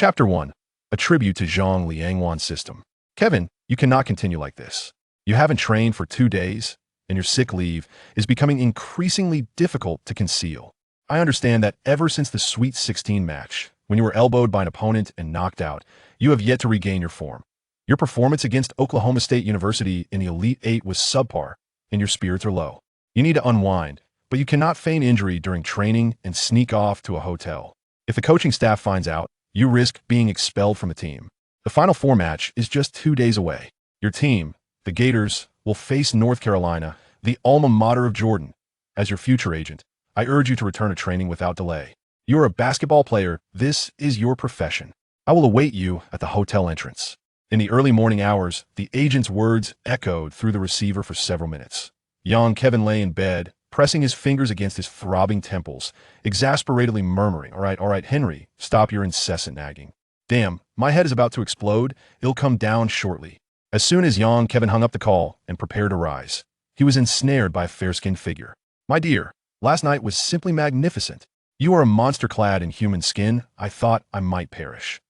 Chapter 1. A Tribute to Zhang Liangwan's System. Kevin, you cannot continue like this. You haven't trained for 2 days, and your sick leave is becoming increasingly difficult to conceal. I understand that ever since the Sweet 16 match, when you were elbowed by an opponent and knocked out, you have yet to regain your form. Your performance against Oklahoma State University in the Elite 8 was subpar, and your spirits are low. You need to unwind, but you cannot feign injury during training and sneak off to a hotel. If the coaching staff finds out, you risk being expelled from the team. The Final Four match is just 2 days away. Your team, the Gators, will face North Carolina, the alma mater of Jordan. As your future agent, I urge you to return to training without delay. You are a basketball player. This is your profession. I will await you at the hotel entrance. In the early morning hours, the agent's words echoed through the receiver for several minutes. Young Kevin lay in bed, pressing his fingers against his throbbing temples, exasperatedly murmuring, all right, Henry, stop your incessant nagging. Damn, my head is about to explode. It'll come down shortly. As soon as young Kevin hung up the call and prepared to rise, he was ensnared by a fair-skinned figure. My dear, last night was simply magnificent. You are a monster clad in human skin. I thought I might perish.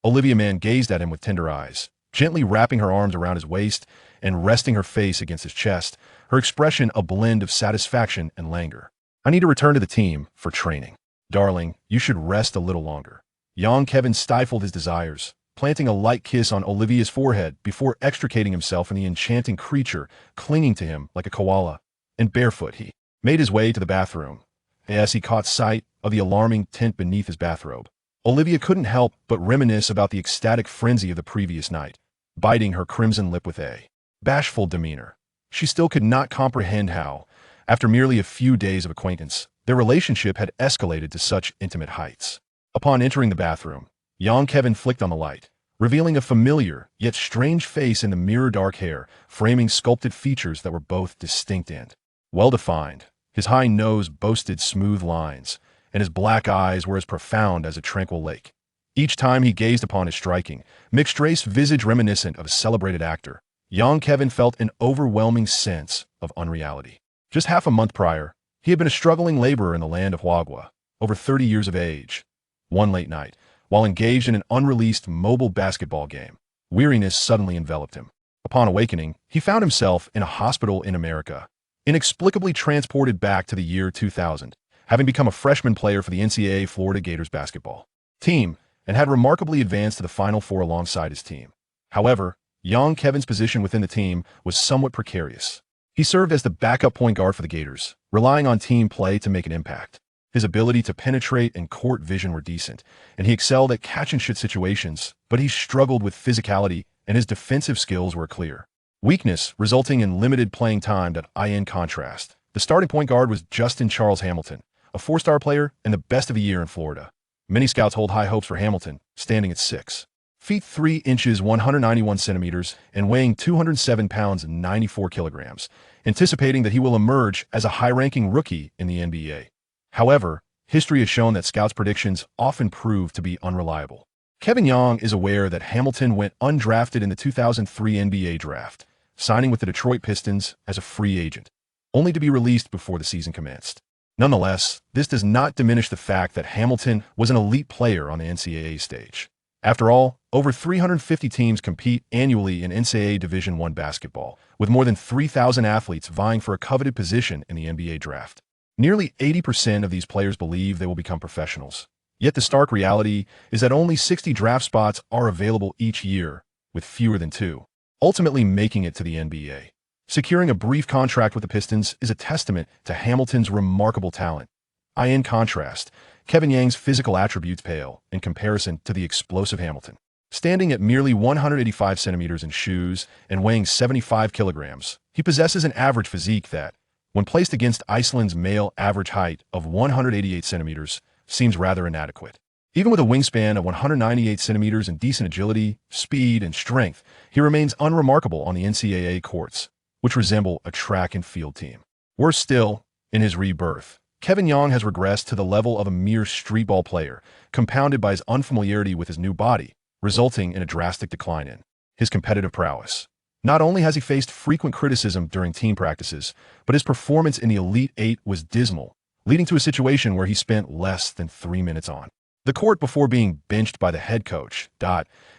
Olivia Mann gazed at him with tender eyes, gently wrapping her arms around his waist and resting her face against his chest, her expression a blend of satisfaction and languor. I need to return to the team for training. Darling, you should rest a little longer. Young Kevin stifled his desires, planting a light kiss on Olivia's forehead before extricating himself from the enchanting creature clinging to him like a koala. And barefoot he made his way to the bathroom. As he caught sight of the alarming tint beneath his bathrobe, Olivia couldn't help but reminisce about the ecstatic frenzy of the previous night, biting her crimson lip with a bashful demeanor. She still could not comprehend how, after merely a few days of acquaintance, their relationship had escalated to such intimate heights. Upon entering the bathroom, young Kevin flicked on the light, revealing a familiar yet strange face in the mirror-dark hair, framing sculpted features that were both distinct and well-defined. His high nose boasted smooth lines, and his black eyes were as profound as a tranquil lake. Each time he gazed upon his striking, mixed-race visage reminiscent of a celebrated actor, young Kevin felt an overwhelming sense of unreality. Just half a month prior, he had been a struggling laborer in the land of Wagwa, over 30 years of age. One late night, while engaged in an unreleased mobile basketball game, weariness suddenly enveloped him. Upon awakening, he found himself in a hospital in America, inexplicably transported back to the year 2000, having become a freshman player for the NCAA Florida Gators basketball team, and had remarkably advanced to the Final Four alongside his team. However, young Kevin's position within the team was somewhat precarious. He served as the backup point guard for the Gators, relying on team play to make an impact. His ability to penetrate and court vision were decent, and he excelled at catch-and-shoot situations, but he struggled with physicality, and his defensive skills were clear. Weakness resulting in limited playing time. In contrast, the starting point guard was Justin Charles Hamilton, a 4-star player and the best of the year in Florida. Many scouts hold high hopes for Hamilton, standing at 6 feet 3 inches 191 centimeters and weighing 207 pounds and 94 kilograms, anticipating that he will emerge as a high-ranking rookie in the NBA. However, history has shown that scouts' predictions often prove to be unreliable. Kevin Young is aware that Hamilton went undrafted in the 2003 NBA draft, signing with the Detroit Pistons as a free agent, only to be released before the season commenced. Nonetheless, this does not diminish the fact that Hamilton was an elite player on the NCAA stage. After all, over 350 teams compete annually in NCAA Division I basketball, with more than 3,000 athletes vying for a coveted position in the NBA draft. Nearly 80% of these players believe they will become professionals. Yet the stark reality is that only 60 draft spots are available each year, with fewer than 2 ultimately making it to the NBA. Securing a brief contract with the Pistons is a testament to Hamilton's remarkable talent. In contrast, Kevin Young's physical attributes pale in comparison to the explosive Hamilton. Standing at merely 185 centimeters in shoes and weighing 75 kilograms, he possesses an average physique that, when placed against Iceland's male average height of 188 centimeters, seems rather inadequate. Even with a wingspan of 198 centimeters and decent agility, speed, and strength, he remains unremarkable on the NCAA courts, which resemble a track and field team. Worse still, in his rebirth, Kevin Young has regressed to the level of a mere streetball player, compounded by his unfamiliarity with his new body, resulting in a drastic decline in his competitive prowess. Not only has he faced frequent criticism during team practices, but his performance in the Elite 8 was dismal, leading to a situation where he spent less than 3 minutes on the court before being benched by the head coach.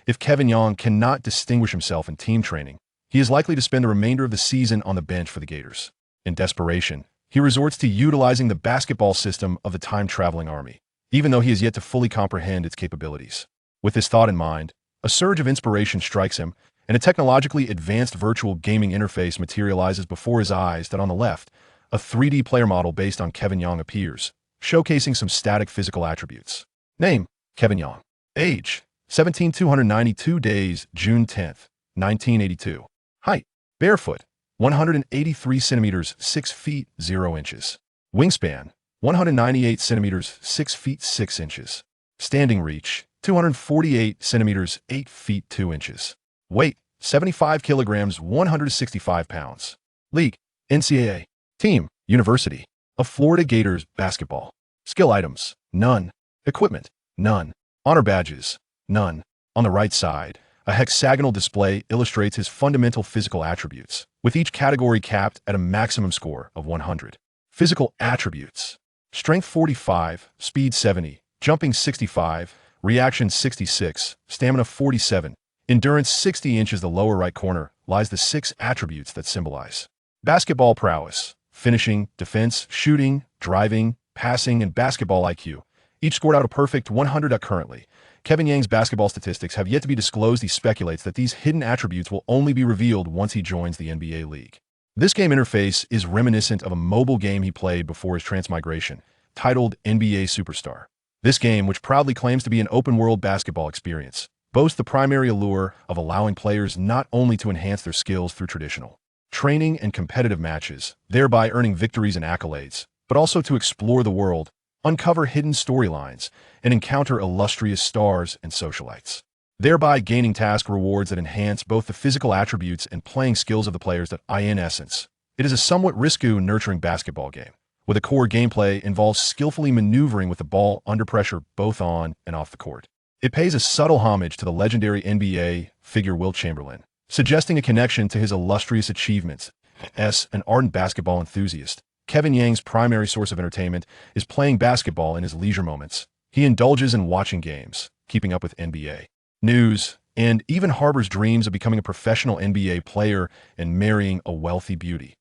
If Kevin Young cannot distinguish himself in team training, he is likely to spend the remainder of the season on the bench for the Gators. In desperation, he resorts to utilizing the basketball system of the time-traveling army, even though he has yet to fully comprehend its capabilities. With this thought in mind, a surge of inspiration strikes him, and a technologically advanced virtual gaming interface materializes before his eyes that on the left, a 3D player model based on Kevin Young appears, showcasing some static physical attributes. Name: Kevin Young. Age: 17,292 days, June 10th, 1982. Height: barefoot, 183 centimeters, 6 feet, 0 inches. Wingspan: 198 centimeters, 6 feet, 6 inches. Standing reach: 248 centimeters, 8 feet, 2 inches. Weight: 75 kilograms, 165 pounds. League: NCAA. Team: University of Florida Gators basketball. Skill items: none. Equipment: none. Honor badges: none. On the right side, a hexagonal display illustrates his fundamental physical attributes, with each category capped at a maximum score of 100. Physical attributes: strength 45, speed 70, jumping 65, reaction 66, stamina 47, endurance 60 inches. The lower right corner lies the 6 attributes that symbolize basketball prowess, finishing, defense, shooting, driving, passing, and basketball IQ, each scored out a perfect 100. Currently, Kevin Young's basketball statistics have yet to be disclosed. He speculates that these hidden attributes will only be revealed once he joins the NBA League. This game interface is reminiscent of a mobile game he played before his transmigration, titled NBA Superstar. This game, which proudly claims to be an open-world basketball experience, boasts the primary allure of allowing players not only to enhance their skills through traditional training and competitive matches, thereby earning victories and accolades, but also to explore the world, uncover hidden storylines, and encounter illustrious stars and socialites, thereby gaining task rewards that enhance both the physical attributes and playing skills of the players. In essence, it is a somewhat risky, nurturing basketball game, with a core gameplay involves skillfully maneuvering with the ball under pressure both on and off the court. It pays a subtle homage to the legendary NBA figure Wilt Chamberlain, suggesting a connection to his illustrious achievements. As an ardent basketball enthusiast, Kevin Young's primary source of entertainment is playing basketball in his leisure moments. He indulges in watching games, keeping up with NBA news, and even harbors dreams of becoming a professional NBA player and marrying a wealthy beauty.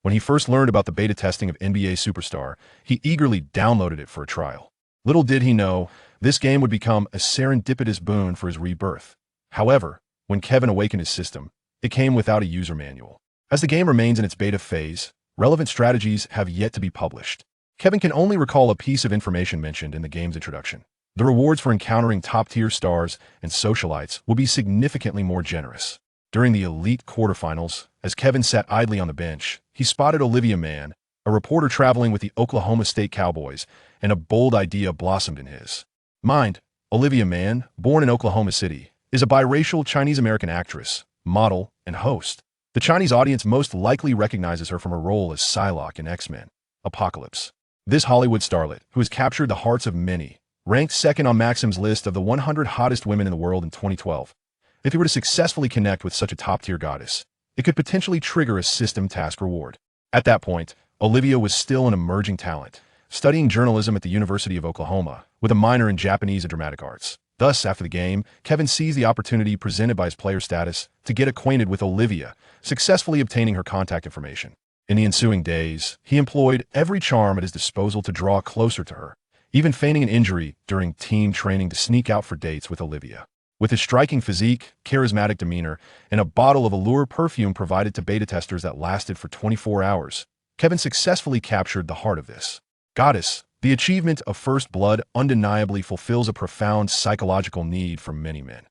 When he first learned about the beta testing of NBA Superstar, he eagerly downloaded it for a trial. Little did he know, this game would become a serendipitous boon for his rebirth. However, when Kevin awakened his system, it came without a user manual. As the game remains in its beta phase, relevant strategies have yet to be published. Kevin can only recall a piece of information mentioned in the game's introduction. The rewards for encountering top-tier stars and socialites will be significantly more generous. During the elite quarterfinals, as Kevin sat idly on the bench, he spotted Olivia Mann, a reporter traveling with the Oklahoma State Cowboys, and a bold idea blossomed in his mind. Olivia Mann, born in Oklahoma City, is a biracial Chinese-American actress, model, and host. The Chinese audience most likely recognizes her from her role as Psylocke in X-Men: Apocalypse. This Hollywood starlet, who has captured the hearts of many, ranked second on Maxim's list of the 100 hottest women in the world in 2012. If he were to successfully connect with such a top-tier goddess, it could potentially trigger a system task reward. At that point, Olivia was still an emerging talent, studying journalism at the University of Oklahoma, with a minor in Japanese and dramatic arts. Thus, after the game, Kevin seized the opportunity presented by his player status to get acquainted with Olivia, successfully obtaining her contact information. In the ensuing days, he employed every charm at his disposal to draw closer to her, even feigning an injury during team training to sneak out for dates with Olivia. With his striking physique, charismatic demeanor, and a bottle of allure perfume provided to beta testers that lasted for 24 hours, Kevin successfully captured the heart of this goddess. The achievement of first blood undeniably fulfills a profound psychological need for many men.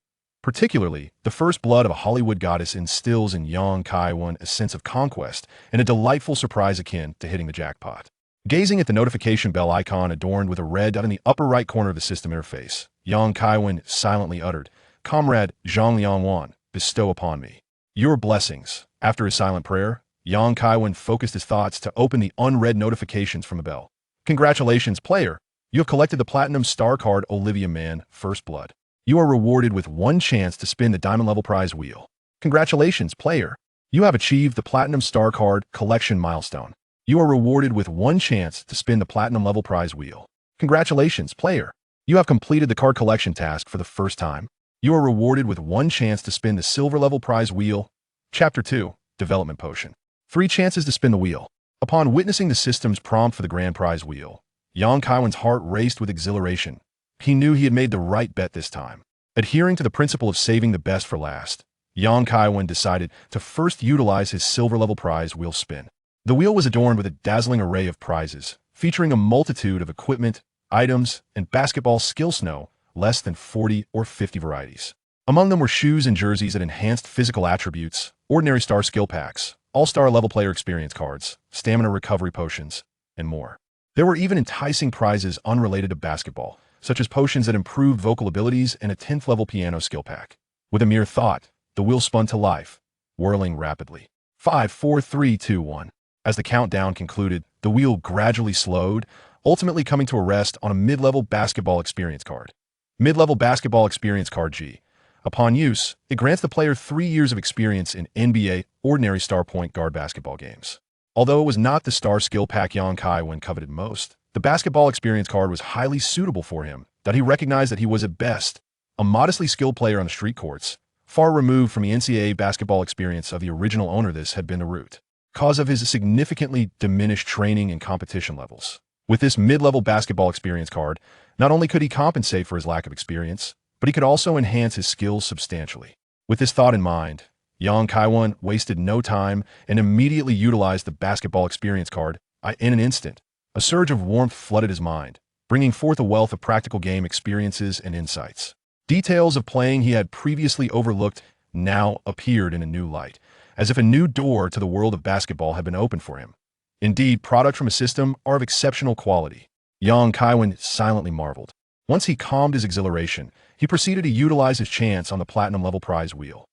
Particularly, the first blood of a Hollywood goddess instills in young Kaiwen a sense of conquest and a delightful surprise akin to hitting the jackpot. Gazing at the notification bell icon adorned with a red dot in the upper right corner of the system interface, young Kaiwen silently uttered, "Comrade Zhang Liangwan, bestow upon me your blessings." After his silent prayer, young Kaiwen focused his thoughts to open the unread notifications from the bell. "Congratulations, player! You have collected the Platinum Star card Olivia Mann, First Blood. You are rewarded with one chance to spin the Diamond Level Prize wheel. Congratulations, player! You have achieved the Platinum Star card collection milestone. You are rewarded with one chance to spin the Platinum Level Prize wheel. Congratulations, player! You have completed the card collection task for the first time. You are rewarded with 1 chance to spin the silver level prize wheel. Chapter 2, Development Potion. 3 chances to spin the wheel. Upon witnessing the system's prompt for the grand prize wheel, Kaiwen's heart raced with exhilaration. He knew he had made the right bet this time. Adhering to the principle of saving the best for last, Kaiwen decided to first utilize his silver level prize wheel spin. The wheel was adorned with a dazzling array of prizes, featuring a multitude of equipment, items, and basketball skill snow, less than 40 or 50 varieties. Among them were shoes and jerseys that enhanced physical attributes, ordinary star skill packs, all-star level player experience cards, stamina recovery potions, and more. There were even enticing prizes unrelated to basketball, such as potions that improved vocal abilities and a 10th level piano skill pack. With a mere thought, the wheel spun to life, whirling rapidly. 5, 4, 3, 2, 1. As the countdown concluded, the wheel gradually slowed, ultimately coming to a rest on a mid-level basketball experience card. Mid-level basketball experience card G. Upon use, it grants the player 3 years of experience in NBA ordinary star point guard basketball games. Although it was not the star skill pack Kaiwen coveted most, the basketball experience card was highly suitable for him, that he recognized that he was at best a modestly skilled player on the street courts, far removed from the NCAA basketball experience of the original owner. This had been the root cause of his significantly diminished training and competition levels. With this mid-level basketball experience card, not only could he compensate for his lack of experience, but he could also enhance his skills substantially. With this thought in mind, Kaiwen wasted no time and immediately utilized the basketball experience card. In an instant, a surge of warmth flooded his mind, bringing forth a wealth of practical game experiences and insights. Details of playing he had previously overlooked now appeared in a new light, as if a new door to the world of basketball had been opened for him. Indeed, products from a system are of exceptional quality. Kaiwen silently marveled. Once he calmed his exhilaration, he proceeded to utilize his chance on the platinum-level prize wheel.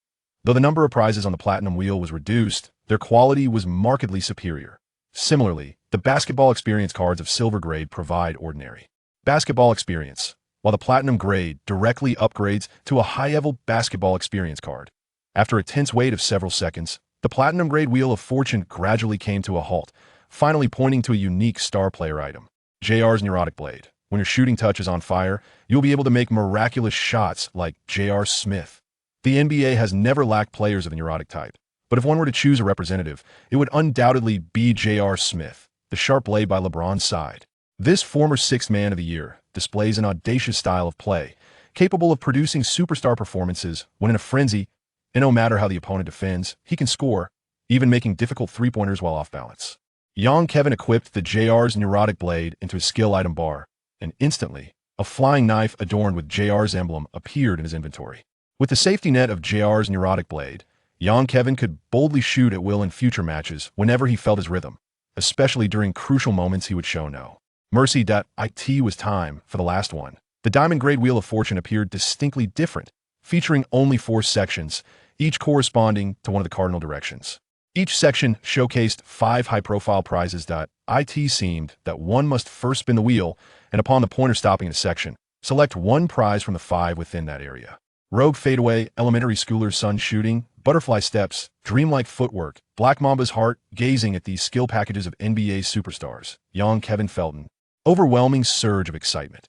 Though the number of prizes on the platinum wheel was reduced, their quality was markedly superior. Similarly, the basketball experience cards of silver grade provide ordinary basketball experience, while the platinum grade directly upgrades to a high-level basketball experience card. After a tense wait of several seconds, the platinum grade wheel of fortune gradually came to a halt, finally pointing to a unique star player item. JR's Neurotic Blade. When your shooting touch is on fire, you'll be able to make miraculous shots like J.R. Smith. The NBA has never lacked players of the neurotic type, but if one were to choose a representative, it would undoubtedly be J.R. Smith, the sharp blade by LeBron's side. This former sixth man of the year displays an audacious style of play, capable of producing superstar performances when in a frenzy, and no matter how the opponent defends, he can score, even making difficult three-pointers while off balance. Kaiwen equipped the JR's Neurotic Blade into his skill item bar, and instantly, a flying knife adorned with JR's emblem appeared in his inventory. With the safety net of JR's Neurotic Blade, Kaiwen could boldly shoot at will in future matches whenever he felt his rhythm, especially during crucial moments he would show no mercy. It was time for the last one. The Diamond Grade Wheel of Fortune appeared distinctly different, featuring only 4 sections, each corresponding to one of the cardinal directions. Each section showcased 5 high-profile prizes. It seemed that one must first spin the wheel, and upon the pointer stopping in a section, select one prize from the 5 within that area. Rogue Fadeaway, Elementary Schooler's Sun Shooting, Butterfly Steps, Dreamlike Footwork, Black Mamba's Heart. Gazing at these skill packages of NBA superstars, Kaiwen felt an overwhelming surge of excitement.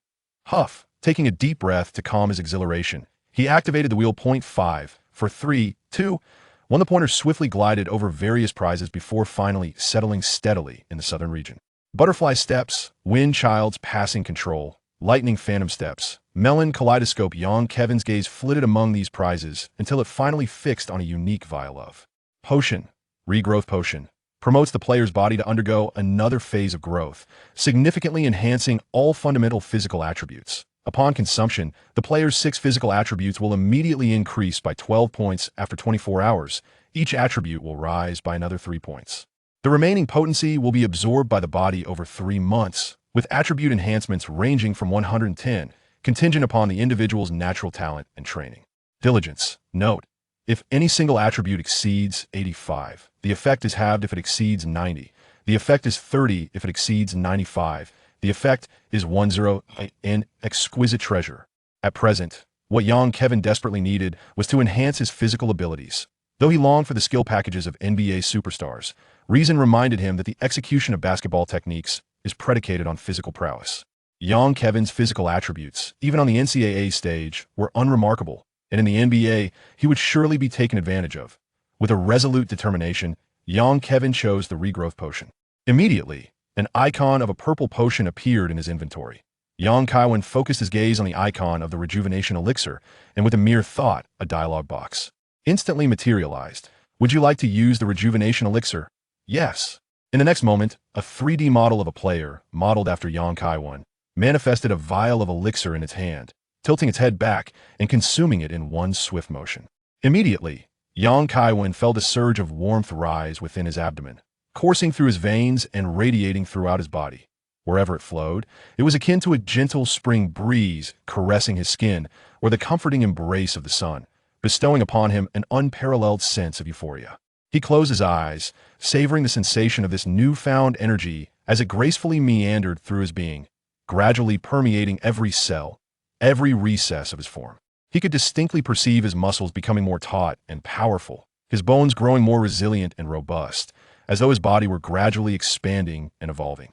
Huff, taking a deep breath to calm his exhilaration, he activated the wheel. 5, for 3, 2, 1. The pointer swiftly glided over various prizes before finally settling steadily in the southern region. Butterfly Steps, Wind Child's Passing Control, Lightning Phantom Steps, Melon Kaleidoscope. Kaiwen's gaze flitted among these prizes until it finally fixed on a unique vial of potion. Regrowth Potion promotes the player's body to undergo another phase of growth, significantly enhancing all fundamental physical attributes. Upon consumption, the player's 6 physical attributes will immediately increase by 12 points after 24 hours. Each attribute will rise by another 3 points. The remaining potency will be absorbed by the body over 3 months, with attribute enhancements ranging from 110, contingent upon the individual's natural talent and training. Diligence. Note: if any single attribute exceeds 85, the effect is halved if it exceeds 90. The effect is 30 if it exceeds 95. The effect is 10, an exquisite treasure. At present, what Kaiwen desperately needed was to enhance his physical abilities. Though he longed for the skill packages of NBA superstars, reason reminded him that the execution of basketball techniques is predicated on physical prowess. Young Kevin's physical attributes, even on the NCAA stage, were unremarkable, and in the NBA, he would surely be taken advantage of. With a resolute determination, young Kevin chose the regrowth potion. Immediately, an icon of a purple potion appeared in his inventory. Young Kaiwen focused his gaze on the icon of the rejuvenation elixir, and with a mere thought, a dialog box instantly materialized. Would you like to use the rejuvenation elixir? Yes. In the next moment, a 3D model of a player, modeled after Young Kaiwen, manifested a vial of elixir in its hand, tilting its head back and consuming it in one swift motion. Immediately, Young Kaiwen felt a surge of warmth rise within his abdomen, coursing through his veins and radiating throughout his body. Wherever it flowed, it was akin to a gentle spring breeze caressing his skin or the comforting embrace of the sun, bestowing upon him an unparalleled sense of euphoria. He closed his eyes, savoring the sensation of this newfound energy as it gracefully meandered through his being, gradually permeating every cell, every recess of his form. He could distinctly perceive his muscles becoming more taut and powerful, his bones growing more resilient and robust, as though his body were gradually expanding and evolving.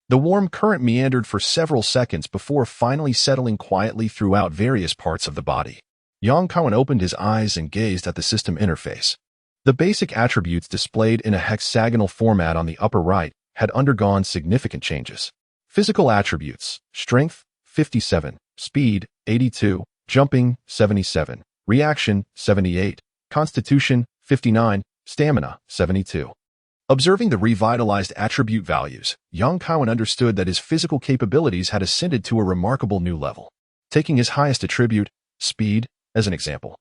The warm current meandered for several seconds before finally settling quietly throughout various parts of the body. Young Kaiwen opened his eyes and gazed at the system interface. The basic attributes displayed in a hexagonal format on the upper right had undergone significant changes. Physical attributes: strength, 57, speed, 82, jumping, 77, reaction, 78, constitution, 59, stamina, 72. Observing the revitalized attribute values, Young Kaiwen understood that his physical capabilities had ascended to a remarkable new level. Taking his highest attribute, speed, as an example,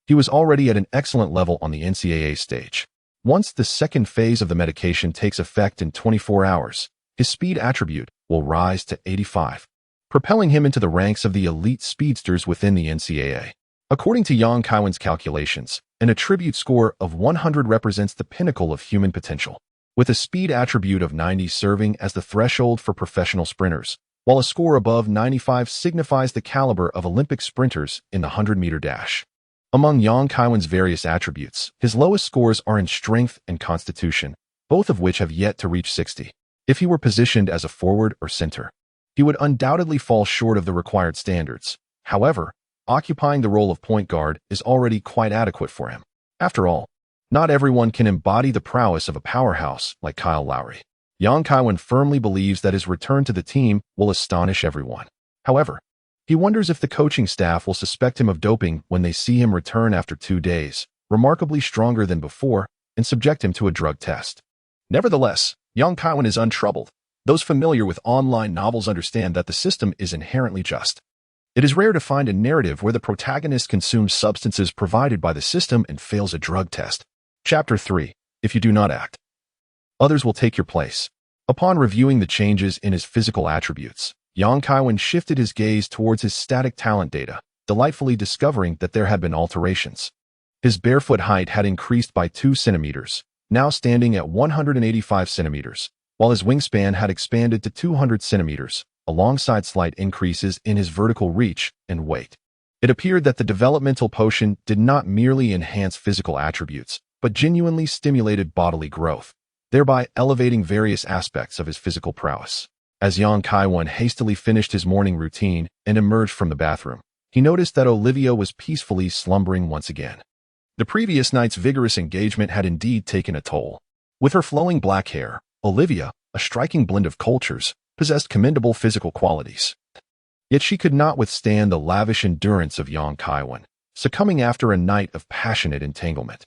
he was already at an excellent level on the NCAA stage. Once the second phase of the medication takes effect in 24 hours, his speed attribute will rise to 85, propelling him into the ranks of the elite speedsters within the NCAA. According to Young Kaiwen's calculations, an attribute score of 100 represents the pinnacle of human potential, with a speed attribute of 90 serving as the threshold for professional sprinters, while a score above 95 signifies the caliber of Olympic sprinters in the 100-meter dash. Among Young Kaiwen's various attributes, his lowest scores are in strength and constitution, both of which have yet to reach 60. If he were positioned as a forward or center, he would undoubtedly fall short of the required standards. However, occupying the role of point guard is already quite adequate for him. After all, not everyone can embody the prowess of a powerhouse like Kyle Lowry. Young Kaiwen firmly believes that his return to the team will astonish everyone. However, he wonders if the coaching staff will suspect him of doping when they see him return after 2 days, remarkably stronger than before, and subject him to a drug test. Nevertheless, Young Kaiwen is untroubled. Those familiar with online novels understand that the system is inherently just. It is rare to find a narrative where the protagonist consumes substances provided by the system and fails a drug test. Chapter 3. If you do not act, others will take your place. Upon reviewing the changes in his physical attributes, Young Kaiwen shifted his gaze towards his static talent data, delightfully discovering that there had been alterations. His barefoot height had increased by 2 centimeters, now standing at 185 centimeters, while his wingspan had expanded to 200 centimeters, alongside slight increases in his vertical reach and weight. It appeared that the developmental potion did not merely enhance physical attributes, but genuinely stimulated bodily growth, thereby elevating various aspects of his physical prowess. As Young Kaiwen hastily finished his morning routine and emerged from the bathroom, he noticed that Olivia was peacefully slumbering once again. The previous night's vigorous engagement had indeed taken a toll. With her flowing black hair, Olivia, a striking blend of cultures, possessed commendable physical qualities. Yet she could not withstand the lavish endurance of Young Kaiwen, succumbing after a night of passionate entanglement.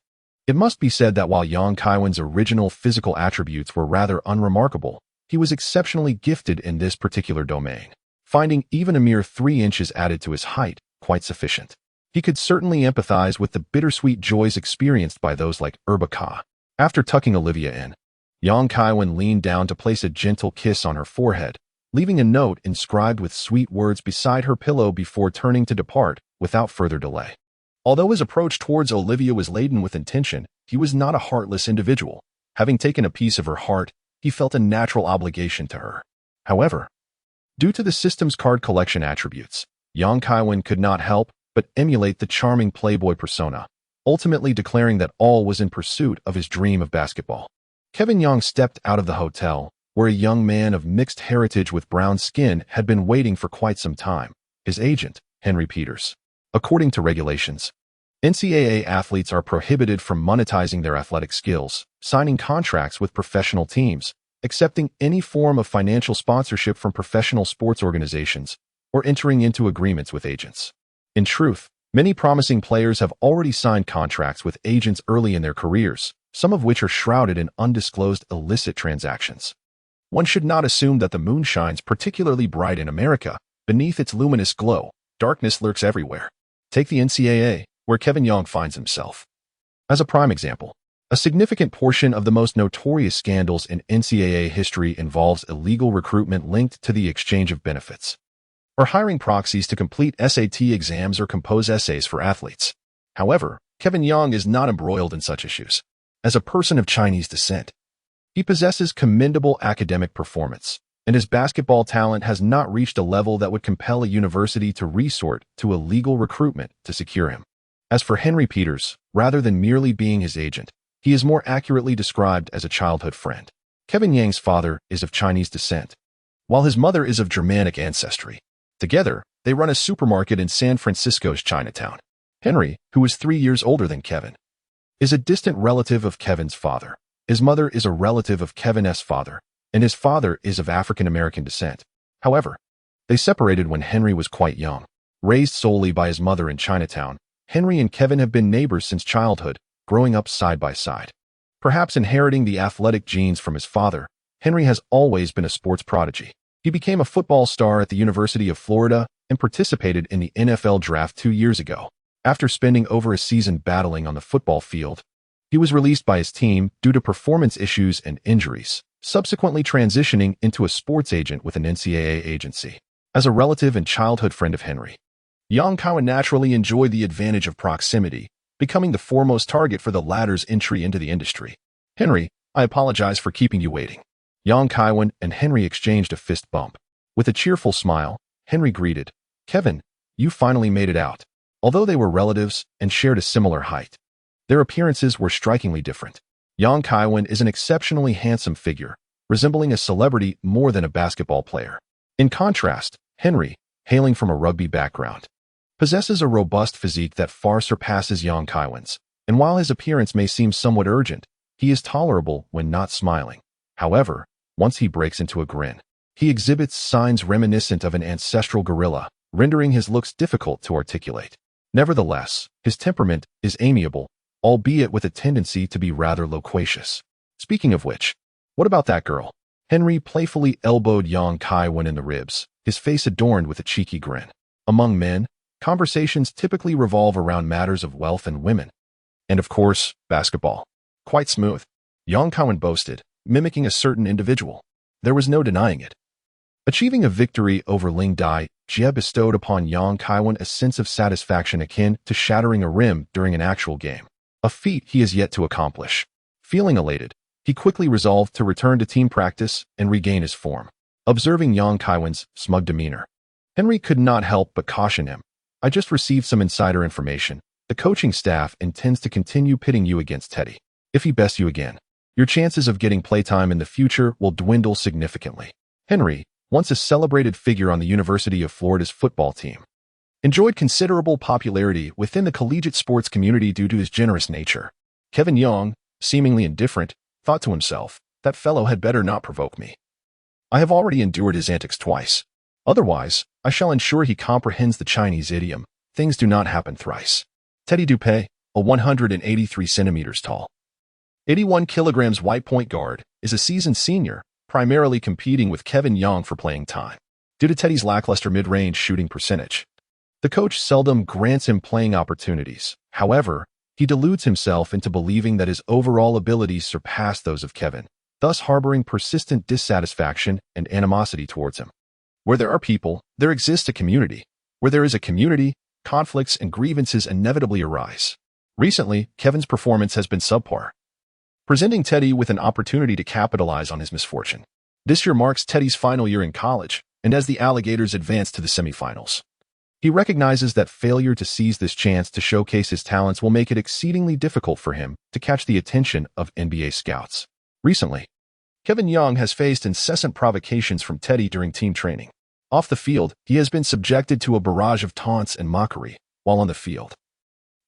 It must be said that while Young Kaiwen's original physical attributes were rather unremarkable, he was exceptionally gifted in this particular domain, finding even a mere 3 inches added to his height quite sufficient. He could certainly empathize with the bittersweet joys experienced by those like Ka. After tucking Olivia in, Young Kaiwen leaned down to place a gentle kiss on her forehead, leaving a note inscribed with sweet words beside her pillow before turning to depart without further delay. Although his approach towards Olivia was laden with intention, he was not a heartless individual. Having taken a piece of her heart, he felt a natural obligation to her. However, due to the system's card collection attributes, Young Kaiwen could not help but emulate the charming playboy persona, ultimately declaring that all was in pursuit of his dream of basketball. Kevin Young stepped out of the hotel, where a young man of mixed heritage with brown skin had been waiting for quite some time. His agent, Henry Peters. According to regulations, NCAA athletes are prohibited from monetizing their athletic skills, signing contracts with professional teams, accepting any form of financial sponsorship from professional sports organizations, or entering into agreements with agents. In truth, many promising players have already signed contracts with agents early in their careers, some of which are shrouded in undisclosed illicit transactions. One should not assume that the moon shines particularly bright in America. Beneath its luminous glow, darkness lurks everywhere. Take the NCAA, where Kevin Young finds himself. As a prime example, a significant portion of the most notorious scandals in NCAA history involves illegal recruitment linked to the exchange of benefits, or hiring proxies to complete SAT exams or compose essays for athletes. However, Kevin Young is not embroiled in such issues. As a person of Chinese descent, he possesses commendable academic performance, and his basketball talent has not reached a level that would compel a university to resort to illegal recruitment to secure him. As for Henry Peters, rather than merely being his agent, he is more accurately described as a childhood friend. Kevin Young's father is of Chinese descent, while his mother is of Germanic ancestry. Together, they run a supermarket in San Francisco's Chinatown. Henry, who is 3 years older than Kevin, is a distant relative of Kevin's father. His mother is a relative of Kevin's father, and his father is of African-American descent. However, they separated when Henry was quite young. Raised solely by his mother in Chinatown, Henry and Kevin have been neighbors since childhood, growing up side by side. Perhaps inheriting the athletic genes from his father, Henry has always been a sports prodigy. He became a football star at the University of Florida and participated in the NFL draft 2 years ago. After spending over a season battling on the football field, he was released by his team due to performance issues and injuries, subsequently transitioning into a sports agent with an NCAA agency. As a relative and childhood friend of Henry, Kaiwen naturally enjoyed the advantage of proximity, becoming the foremost target for the latter's entry into the industry. Henry, I apologize for keeping you waiting. Kaiwen and Henry exchanged a fist bump. With a cheerful smile, Henry greeted, Kevin, you finally made it out. Although they were relatives and shared a similar height, their appearances were strikingly different. Kaiwen is an exceptionally handsome figure, resembling a celebrity more than a basketball player. In contrast, Henry, hailing from a rugby background, possesses a robust physique that far surpasses Kaiwen's, and while his appearance may seem somewhat urgent, he is tolerable when not smiling. However, once he breaks into a grin, he exhibits signs reminiscent of an ancestral gorilla, rendering his looks difficult to articulate. Nevertheless, his temperament is amiable, albeit with a tendency to be rather loquacious. Speaking of which, what about that girl? Henry playfully elbowed Kaiwen in the ribs, his face adorned with a cheeky grin. Among men, conversations typically revolve around matters of wealth and women. And of course, basketball. Quite smooth, Kaiwen boasted, mimicking a certain individual. There was no denying it. Achieving a victory over Ling Dai, Jie bestowed upon Kaiwen a sense of satisfaction akin to shattering a rim during an actual game, a feat he has yet to accomplish. Feeling elated, he quickly resolved to return to team practice and regain his form. Observing Kaiwen's smug demeanor, Henry could not help but caution him. I just received some insider information. The coaching staff intends to continue pitting you against Teddy. If he bests you again, your chances of getting playtime in the future will dwindle significantly. Henry, once a celebrated figure on the University of Florida's football team, enjoyed considerable popularity within the collegiate sports community due to his generous nature. Kevin Young, seemingly indifferent, thought to himself, that fellow had better not provoke me. I have already endured his antics twice. Otherwise, I shall ensure he comprehends the Chinese idiom, things do not happen thrice. Teddy Dupay, a 183 centimeters tall, 81 kilograms white point guard, is a seasoned senior, primarily competing with Kevin Young for playing time. Due to Teddy's lackluster mid-range shooting percentage, the coach seldom grants him playing opportunities. However, he deludes himself into believing that his overall abilities surpass those of Kevin, thus harboring persistent dissatisfaction and animosity towards him. Where there are people, there exists a community. Where there is a community, conflicts and grievances inevitably arise. Recently, Kevin's performance has been subpar, presenting Teddy with an opportunity to capitalize on his misfortune. This year marks Teddy's final year in college, and as the Alligators advance to the semifinals, he recognizes that failure to seize this chance to showcase his talents will make it exceedingly difficult for him to catch the attention of NBA scouts. Recently, Kevin Young has faced incessant provocations from Teddy during team training. Off the field, he has been subjected to a barrage of taunts and mockery, while on the field,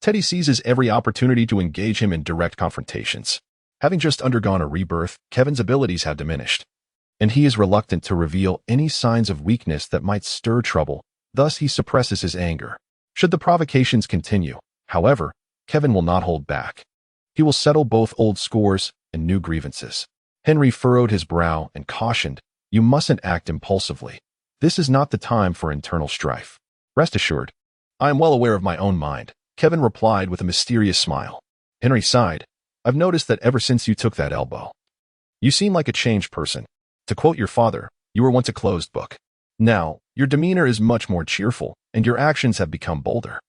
Teddy seizes every opportunity to engage him in direct confrontations. Having just undergone a rebirth, Kevin's abilities have diminished, and he is reluctant to reveal any signs of weakness that might stir trouble. Thus, he suppresses his anger. Should the provocations continue, however, Kevin will not hold back. He will settle both old scores and new grievances. Henry furrowed his brow and cautioned, "You mustn't act impulsively. This is not the time for internal strife. Rest assured, I am well aware of my own mind," Kevin replied with a mysterious smile. Henry sighed, "I've noticed that ever since you took that elbow, you seem like a changed person. To quote your father, you were once a closed book. Now, your demeanor is much more cheerful, and your actions have become bolder."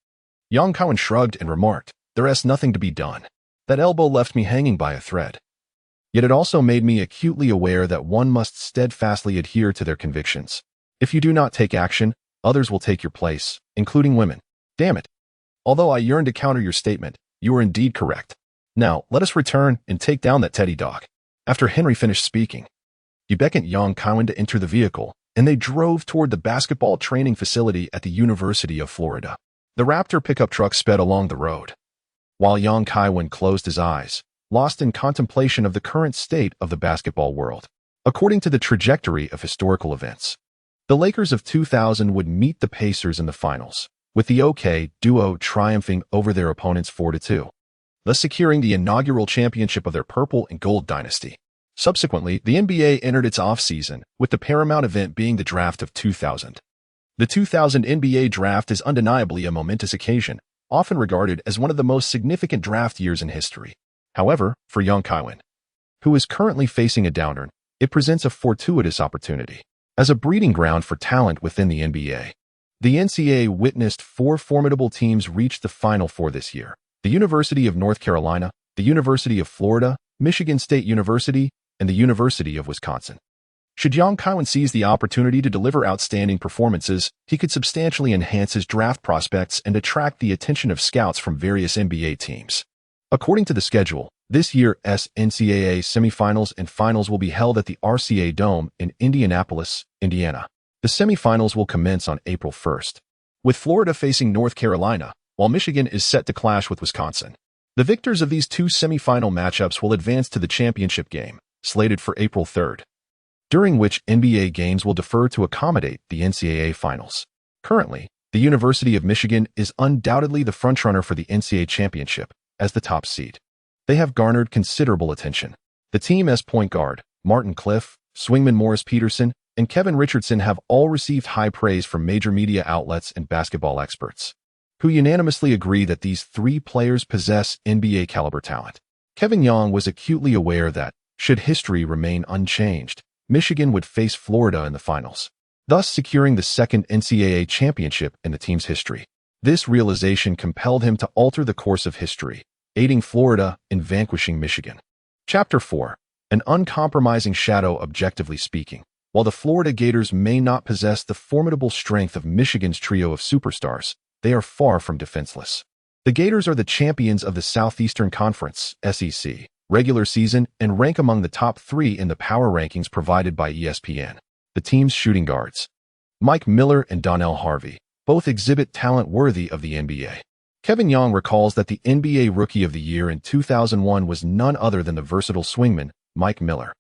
Young Kaiwen shrugged and remarked, "There is nothing to be done. That elbow left me hanging by a thread. Yet it also made me acutely aware that one must steadfastly adhere to their convictions. If you do not take action, others will take your place, including women. Damn it. Although I yearn to counter your statement, you are indeed correct. Now, let us return and take down that Teddy dog." After Henry finished speaking, he beckoned young Kaiwen to enter the vehicle, and they drove toward the basketball training facility at the University of Florida. The Raptor pickup truck sped along the road, while young Kaiwen closed his eyes, lost in contemplation of the current state of the basketball world. According to the trajectory of historical events, the Lakers of 2000 would meet the Pacers in the finals, with the OK duo triumphing over their opponents 4-2, thus securing the inaugural championship of their purple and gold dynasty. Subsequently, the NBA entered its off-season, with the paramount event being the draft of 2000. The 2000 NBA draft is undeniably a momentous occasion, often regarded as one of the most significant draft years in history. However, for young Kaiwen, who is currently facing a downturn, it presents a fortuitous opportunity. As a breeding ground for talent within the NBA, the NCAA witnessed 4 formidable teams reach the Final Four this year: the University of North Carolina, the University of Florida, Michigan State University, and the University of Wisconsin. Should young Kaiwen seize the opportunity to deliver outstanding performances, he could substantially enhance his draft prospects and attract the attention of scouts from various NBA teams. According to the schedule, this year's NCAA semifinals and finals will be held at the RCA Dome in Indianapolis, Indiana. The semifinals will commence on April 1st, with Florida facing North Carolina, while Michigan is set to clash with Wisconsin. The victors of these 2 semifinal matchups will advance to the championship game, slated for April 3rd, during which NBA games will defer to accommodate the NCAA finals. Currently, the University of Michigan is undoubtedly the frontrunner for the NCAA championship as the top seed. They have garnered considerable attention. The team's point guard, Martin Cliff, swingman Morris Peterson, and Kevin Richardson have all received high praise from major media outlets and basketball experts, who unanimously agree that these 3 players possess NBA-caliber talent. Kevin Young was acutely aware that, should history remain unchanged, Michigan would face Florida in the finals, thus securing the 2nd NCAA championship in the team's history. This realization compelled him to alter the course of history, aiding Florida in vanquishing Michigan. Chapter 4. An uncompromising shadow. Objectively speaking, while the Florida Gators may not possess the formidable strength of Michigan's trio of superstars, they are far from defenseless. The Gators are the champions of the Southeastern Conference, SEC, regular season and rank among the top 3 in the power rankings provided by ESPN. The team's shooting guards, Mike Miller and Donnell Harvey, both exhibit talent worthy of the NBA. Kevin Young recalls that the NBA Rookie of the Year in 2001 was none other than the versatile swingman, Mike Miller.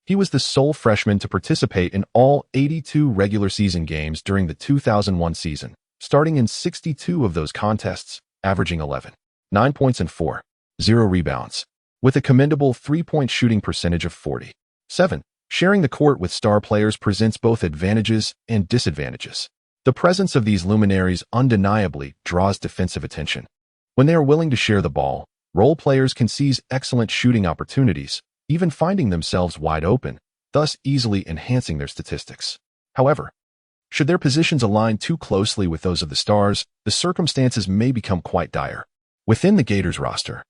He was the sole freshman to participate in all 82 regular season games during the 2001 season, starting in 62 of those contests, averaging 11.9 points and 4.0 rebounds, with a commendable 3-point shooting percentage of 47. Sharing the court with star players presents both advantages and disadvantages. The presence of these luminaries undeniably draws defensive attention. When they are willing to share the ball, role players can seize excellent shooting opportunities, even finding themselves wide open, thus easily enhancing their statistics. However, should their positions align too closely with those of the stars, the circumstances may become quite dire. Within the Gators roster,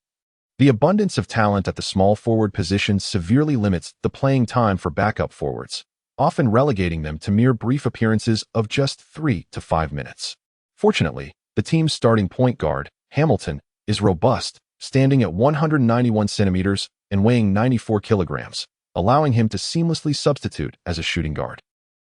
the abundance of talent at the small forward position severely limits the playing time for backup forwards, often relegating them to mere brief appearances of just 3 to 5 minutes. Fortunately, the team's starting point guard, Hamilton, is robust, standing at 191 centimeters and weighing 94 kilograms. allowing him to seamlessly substitute as a shooting guard,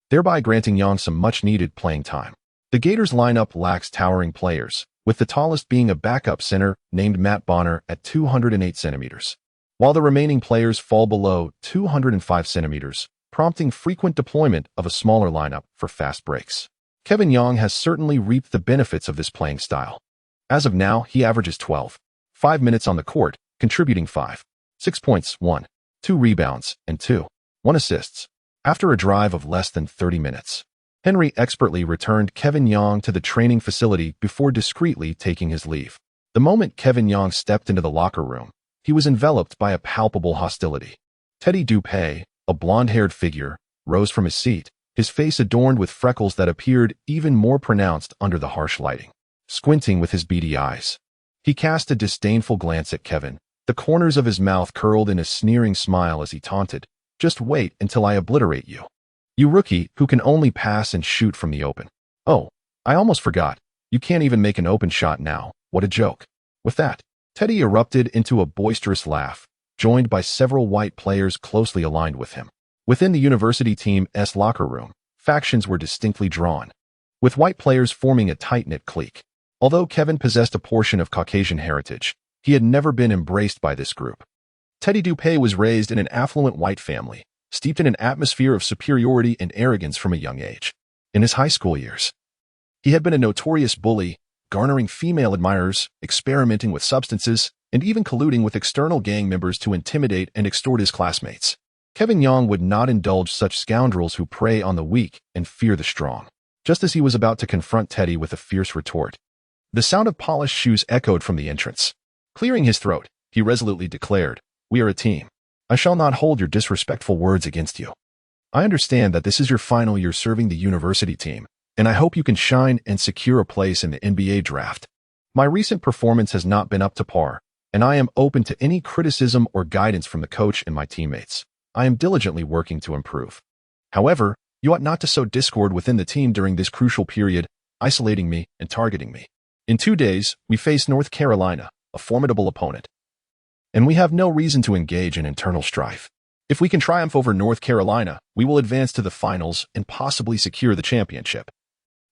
thereby granting Yang some much-needed playing time. The Gators' lineup lacks towering players, with the tallest being a backup center named Matt Bonner at 208 centimeters, while the remaining players fall below 205 centimeters, prompting frequent deployment of a smaller lineup for fast breaks. Kevin Yang has certainly reaped the benefits of this playing style. As of now, he averages 12.5 minutes on the court, contributing 5.6 points, 1.2 rebounds, and 2.1 assists. After a drive of less than 30 minutes, Henry expertly returned Kevin Yang to the training facility before discreetly taking his leave. The moment Kevin Yang stepped into the locker room, he was enveloped by a palpable hostility. Teddy Dupay, a blonde-haired figure, rose from his seat, his face adorned with freckles that appeared even more pronounced under the harsh lighting. Squinting with his beady eyes, he cast a disdainful glance at Kevin, the corners of his mouth curled in a sneering smile as he taunted, "Just wait until I obliterate you. You rookie who can only pass and shoot from the open. Oh, I almost forgot. You can't even make an open shot now. What a joke." With that, Teddy erupted into a boisterous laugh, joined by several white players closely aligned with him. Within the university team's locker room, factions were distinctly drawn, with white players forming a tight-knit clique. Although Kevin possessed a portion of Caucasian heritage, he had never been embraced by this group. Teddy Dupay was raised in an affluent white family, steeped in an atmosphere of superiority and arrogance from a young age. In his high school years, he had been a notorious bully, garnering female admirers, experimenting with substances, and even colluding with external gang members to intimidate and extort his classmates. Kevin Yang would not indulge such scoundrels who prey on the weak and fear the strong. Just as he was about to confront Teddy with a fierce retort, the sound of polished shoes echoed from the entrance. Clearing his throat, he resolutely declared, "We are a team. I shall not hold your disrespectful words against you. I understand that this is your final year serving the university team, and I hope you can shine and secure a place in the NBA draft. My recent performance has not been up to par, and I am open to any criticism or guidance from the coach and my teammates. I am diligently working to improve. However, you ought not to sow discord within the team during this crucial period, isolating me and targeting me. In 2 days, we face North Carolina, a formidable opponent, and we have no reason to engage in internal strife. If we can triumph over North Carolina, we will advance to the finals and possibly secure the championship,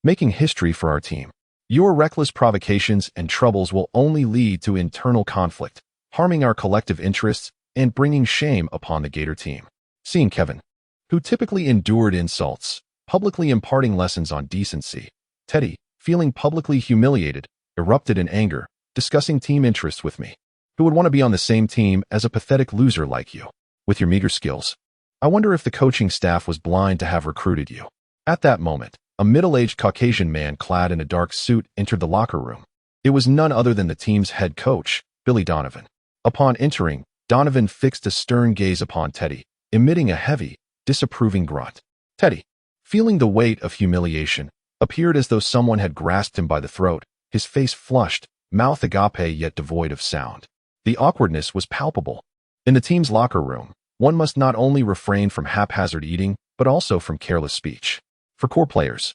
making history for our team. Your reckless provocations and troubles will only lead to internal conflict, harming our collective interests and bringing shame upon the Gator team." Seeing Kevin, who typically endured insults, publicly imparting lessons on decency, Teddy, feeling publicly humiliated, erupted in anger, discussing team interests with me. "Who would want to be on the same team as a pathetic loser like you, with your meager skills? I wonder if the coaching staff was blind to have recruited you." At that moment, a middle-aged Caucasian man clad in a dark suit entered the locker room. It was none other than the team's head coach, Billy Donovan. Upon entering, Donovan fixed a stern gaze upon Teddy, emitting a heavy, disapproving grunt. Teddy, feeling the weight of humiliation, appeared as though someone had grasped him by the throat, his face flushed, mouth agape yet devoid of sound. The awkwardness was palpable. In the team's locker room, one must not only refrain from haphazard eating, but also from careless speech. For core players,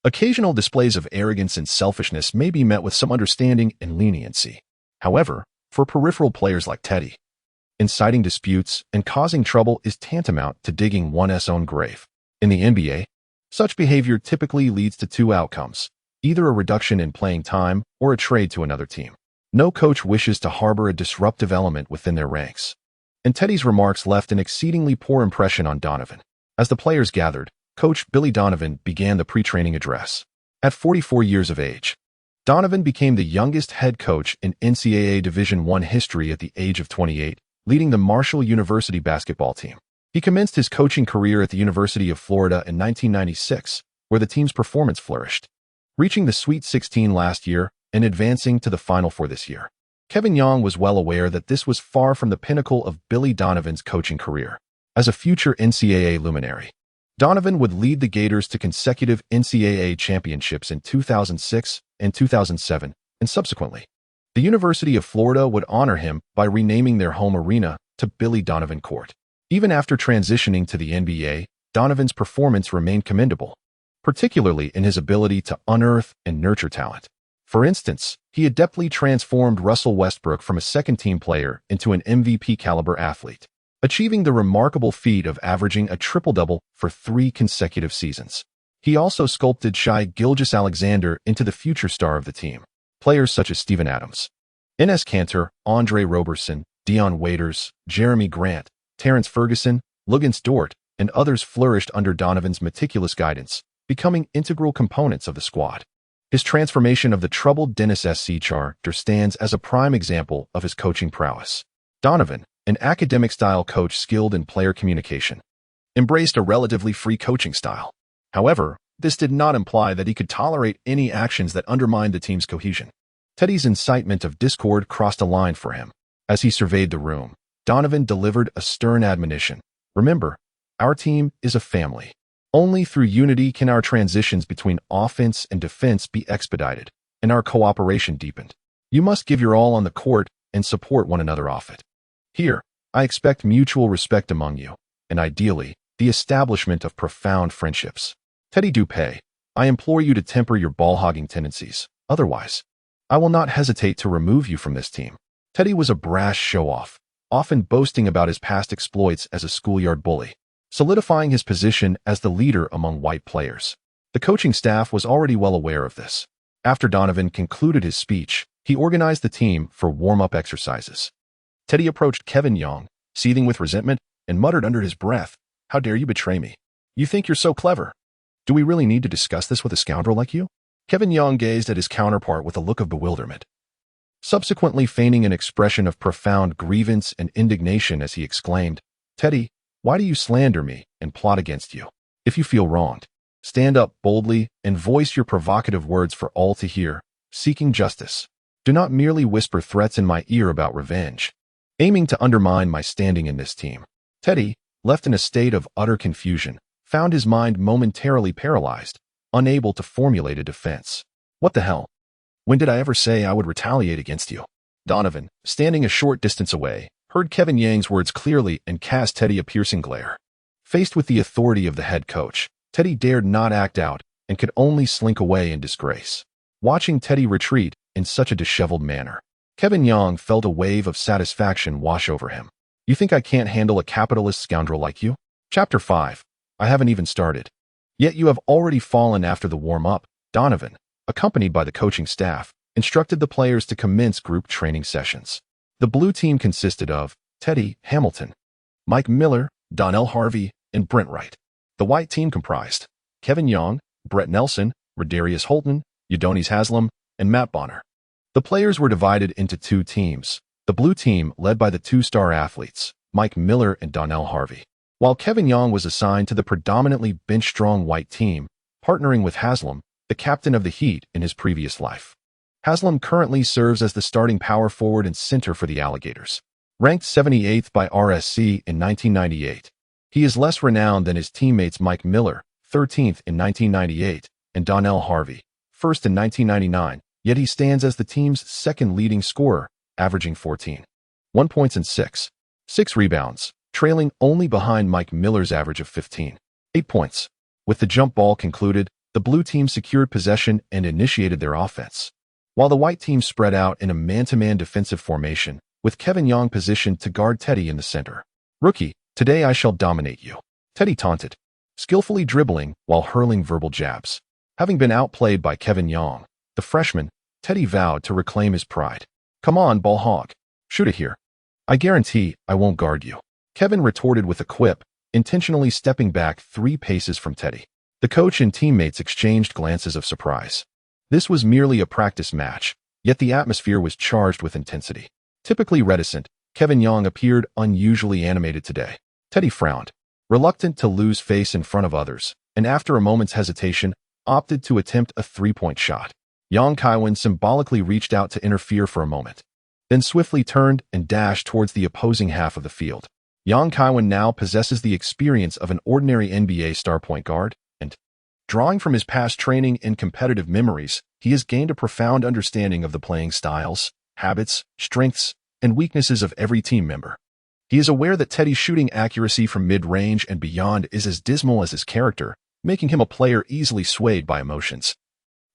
occasional displays of arrogance and selfishness may be met with some understanding and leniency. However, for peripheral players like Teddy, inciting disputes and causing trouble is tantamount to digging one's own grave. In the NBA, such behavior typically leads to two outcomes, either a reduction in playing time or a trade to another team. No coach wishes to harbor a disruptive element within their ranks, and Teddy's remarks left an exceedingly poor impression on Donovan. As the players gathered, Coach Billy Donovan began the pre-training address. At 44 years of age, Donovan became the youngest head coach in NCAA Division I history at the age of 28, leading the Marshall University basketball team. He commenced his coaching career at the University of Florida in 1996, where the team's performance flourished, reaching the Sweet 16 last year and advancing to the Final Four this year. Kevin Yang was well aware that this was far from the pinnacle of Billy Donovan's coaching career. As a future NCAA luminary, Donovan would lead the Gators to consecutive NCAA championships in 2006 and 2007, and subsequently, the University of Florida would honor him by renaming their home arena to Billy Donovan Court. Even after transitioning to the NBA, Donovan's performance remained commendable, particularly in his ability to unearth and nurture talent. For instance, he adeptly transformed Russell Westbrook from a second-team player into an MVP-caliber athlete. achieving the remarkable feat of averaging a triple-double for 3 consecutive seasons. He also sculpted Shai Gilgeous-Alexander into the future star of the team. Players such as Steven Adams, Enes Kanter, Andre Roberson, Dion Waiters, Jeremy Grant, Terrence Ferguson, Luguentz Dort, and others flourished under Donovan's meticulous guidance, becoming integral components of the squad. His transformation of the troubled Dennis S.C. Charter stands as a prime example of his coaching prowess. Donovan, an academic-style coach skilled in player communication, embraced a relatively free coaching style. However, this did not imply that he could tolerate any actions that undermined the team's cohesion. Teddy's incitement of discord crossed a line for him. As he surveyed the room, Donovan delivered a stern admonition. Remember, our team is a family. Only through unity can our transitions between offense and defense be expedited, and our cooperation deepened. You must give your all on the court and support one another off it. Here, I expect mutual respect among you, and ideally, the establishment of profound friendships. Teddy Dupay, I implore you to temper your ball-hogging tendencies. Otherwise, I will not hesitate to remove you from this team. Teddy was a brash show-off, often boasting about his past exploits as a schoolyard bully, solidifying his position as the leader among white players. The coaching staff was already well aware of this. After Donovan concluded his speech, he organized the team for warm-up exercises. Teddy approached Kevin Young, seething with resentment, and muttered under his breath, "How dare you betray me? You think you're so clever. Do we really need to discuss this with a scoundrel like you?" Kevin Young gazed at his counterpart with a look of bewilderment, subsequently feigning an expression of profound grievance and indignation as he exclaimed, "Teddy, why do you slander me and plot against you? If you feel wronged, stand up boldly and voice your provocative words for all to hear, seeking justice. Do not merely whisper threats in my ear about revenge, aiming to undermine my standing in this team." Teddy, left in a state of utter confusion, found his mind momentarily paralyzed, unable to formulate a defense. What the hell? When did I ever say I would retaliate against you? Donovan, standing a short distance away, heard Kevin Yang's words clearly and cast Teddy a piercing glare. Faced with the authority of the head coach, Teddy dared not act out and could only slink away in disgrace. Watching Teddy retreat in such a disheveled manner, Kevin Young felt a wave of satisfaction wash over him. You think I can't handle a capitalist scoundrel like you? Chapter 5. I haven't even started. Yet you have already fallen after the warm-up. Donovan, accompanied by the coaching staff, instructed the players to commence group training sessions. The blue team consisted of Teddy Hamilton, Mike Miller, Donnell Harvey, and Brent Wright. The white team comprised Kevin Young, Brett Nelson, Redarius Holton, Udonis Haslam, and Matt Bonner. The players were divided into 2 teams. The blue team led by the 2-star athletes, Mike Miller and Donnell Harvey, while Kevin Young was assigned to the predominantly bench-strong white team, partnering with Haslam, the captain of the Heat in his previous life. Haslam currently serves as the starting power forward and center for the Alligators. Ranked 78th by RSC in 1998, he is less renowned than his teammates Mike Miller, 13th in 1998, and Donnell Harvey, 1st in 1999, yet he stands as the team's second leading scorer, averaging 14.1 points and 6 rebounds, trailing only behind Mike Miller's average of 15.8 points. With the jump ball concluded, the blue team secured possession and initiated their offense, while the white team spread out in a man-to-man defensive formation, with Kevin Young positioned to guard Teddy in the center. "Rookie, today I shall dominate you," Teddy taunted, skillfully dribbling while hurling verbal jabs. Having been outplayed by Kevin Young, the freshman, Teddy vowed to reclaim his pride. "Come on, ball hog. Shoot it here. I guarantee I won't guard you," Kevin retorted with a quip, intentionally stepping back 3 paces from Teddy. The coach and teammates exchanged glances of surprise. This was merely a practice match, yet the atmosphere was charged with intensity. Typically reticent, Kevin Young appeared unusually animated today. Teddy frowned, reluctant to lose face in front of others, and after a moment's hesitation, opted to attempt a 3-point shot. Young Kaiwen symbolically reached out to interfere for a moment, then swiftly turned and dashed towards the opposing half of the field. Young Kaiwen now possesses the experience of an ordinary NBA star point guard, and, drawing from his past training and competitive memories, he has gained a profound understanding of the playing styles, habits, strengths, and weaknesses of every team member. He is aware that Teddy's shooting accuracy from mid-range and beyond is as dismal as his character, making him a player easily swayed by emotions.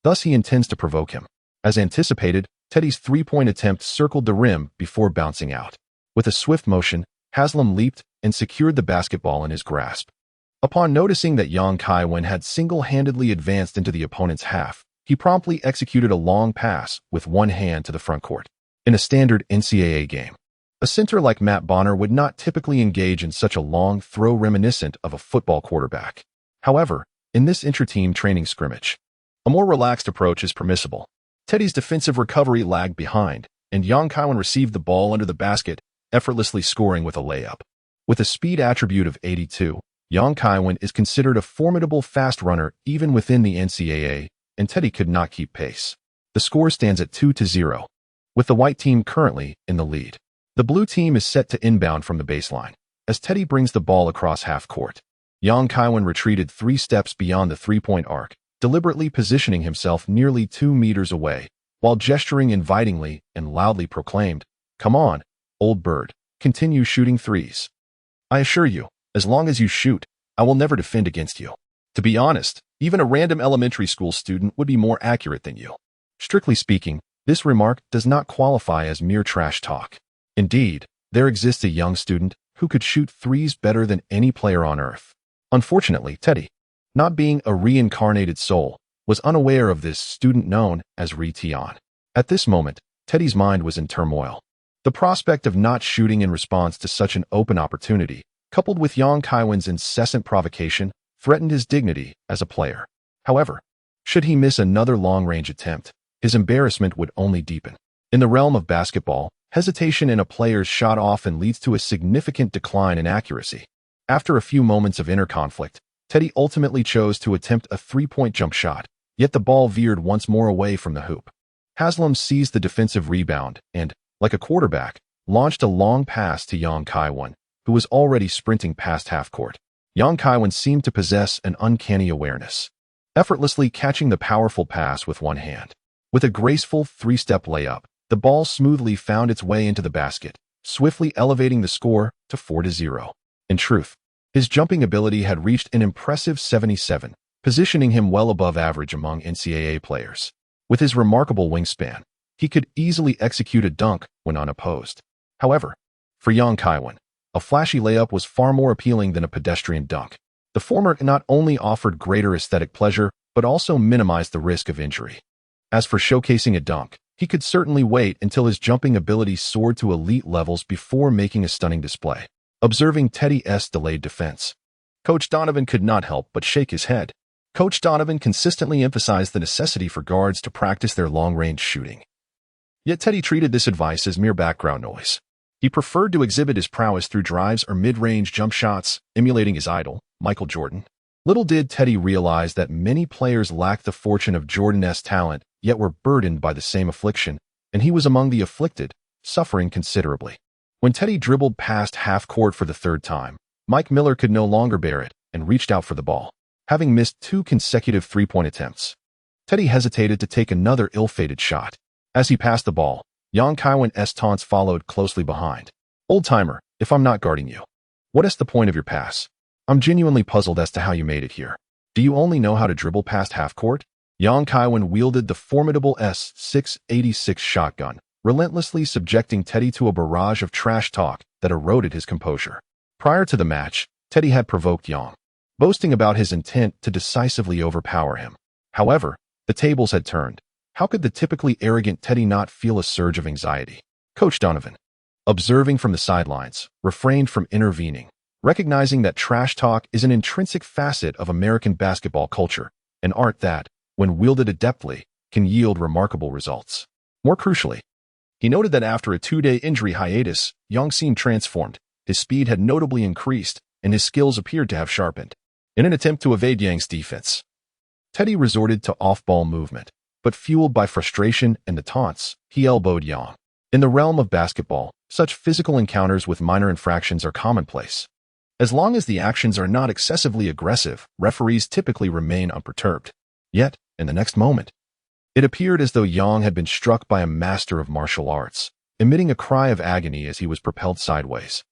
Thus he intends to provoke him. As anticipated, Teddy's 3-point attempt circled the rim before bouncing out. With a swift motion, Haslam leaped and secured the basketball in his grasp. Upon noticing that Kaiwen had single-handedly advanced into the opponent's half, he promptly executed a long pass with one hand to the front court. In a standard NCAA game, a center like Matt Bonner would not typically engage in such a long throw reminiscent of a football quarterback. However, in this intra-team training scrimmage, a more relaxed approach is permissible. Teddy's defensive recovery lagged behind, and Kaiwen received the ball under the basket, effortlessly scoring with a layup. With a speed attribute of 82, Kaiwen is considered a formidable fast runner even within the NCAA, and Teddy could not keep pace. The score stands at 2-0, with the white team currently in the lead. The blue team is set to inbound from the baseline, as Teddy brings the ball across half court. Kaiwen retreated 3 steps beyond the three-point arc, deliberately positioning himself nearly 2 meters away, while gesturing invitingly and loudly proclaimed, "Come on, old bird, continue shooting threes. I assure you, as long as you shoot, I will never defend against you." To be honest, even a random elementary school student would be more accurate than you. Strictly speaking, this remark does not qualify as mere trash talk. Indeed, there exists a young student who could shoot threes better than any player on earth. Unfortunately, Teddy, not being a reincarnated soul, was unaware of this student known as Re-Tion. At this moment, Teddy's mind was in turmoil. The prospect of not shooting in response to such an open opportunity, coupled with Kaiwen's incessant provocation, threatened his dignity as a player. However, should he miss another long-range attempt, his embarrassment would only deepen. In the realm of basketball, hesitation in a player's shot often leads to a significant decline in accuracy. After a few moments of inner conflict, Teddy ultimately chose to attempt a three-point jump shot, yet the ball veered once more away from the hoop. Haslam seized the defensive rebound and, like a quarterback, launched a long pass to Kaiwen, who was already sprinting past half-court. Kaiwen seemed to possess an uncanny awareness, effortlessly catching the powerful pass with one hand. With a graceful 3-step layup, the ball smoothly found its way into the basket, swiftly elevating the score to 4-0. In truth, his jumping ability had reached an impressive 77, positioning him well above average among NCAA players. With his remarkable wingspan, he could easily execute a dunk when unopposed. However, for Kaiwen, a flashy layup was far more appealing than a pedestrian dunk. The former not only offered greater aesthetic pleasure, but also minimized the risk of injury. As for showcasing a dunk, he could certainly wait until his jumping ability soared to elite levels before making a stunning display. Observing Teddy's delayed defense, Coach Donovan could not help but shake his head. Coach Donovan consistently emphasized the necessity for guards to practice their long-range shooting. Yet Teddy treated this advice as mere background noise. He preferred to exhibit his prowess through drives or mid-range jump shots, emulating his idol, Michael Jordan. Little did Teddy realize that many players lacked the fortune of Jordan's talent, yet were burdened by the same affliction, and he was among the afflicted, suffering considerably. When Teddy dribbled past half-court for the third time, Mike Miller could no longer bear it and reached out for the ball. Having missed 2 consecutive three-point attempts, Teddy hesitated to take another ill-fated shot. As he passed the ball, Kaiwen's taunts followed closely behind. "Old-timer, if I'm not guarding you, what is the point of your pass? I'm genuinely puzzled as to how you made it here. Do you only know how to dribble past half-court?" Kaiwen wielded the formidable S686 shotgun, relentlessly subjecting Teddy to a barrage of trash talk that eroded his composure. Prior to the match, Teddy had provoked boasting about his intent to decisively overpower him. However, the tables had turned. How could the typically arrogant Teddy not feel a surge of anxiety? Coach Donovan, observing from the sidelines, refrained from intervening, recognizing that trash talk is an intrinsic facet of American basketball culture, an art that, when wielded adeptly, can yield remarkable results. More crucially, he noted that after a 2-day injury hiatus, seemed transformed. His speed had notably increased, and his skills appeared to have sharpened. In an attempt to evade Yang's defense, Teddy resorted to off-ball movement, but fueled by frustration and the taunts, he elbowed Yang. In the realm of basketball, such physical encounters with minor infractions are commonplace. As long as the actions are not excessively aggressive, referees typically remain unperturbed. Yet, in the next moment, it appeared as though Yang had been struck by a master of martial arts, emitting a cry of agony as he was propelled sideways,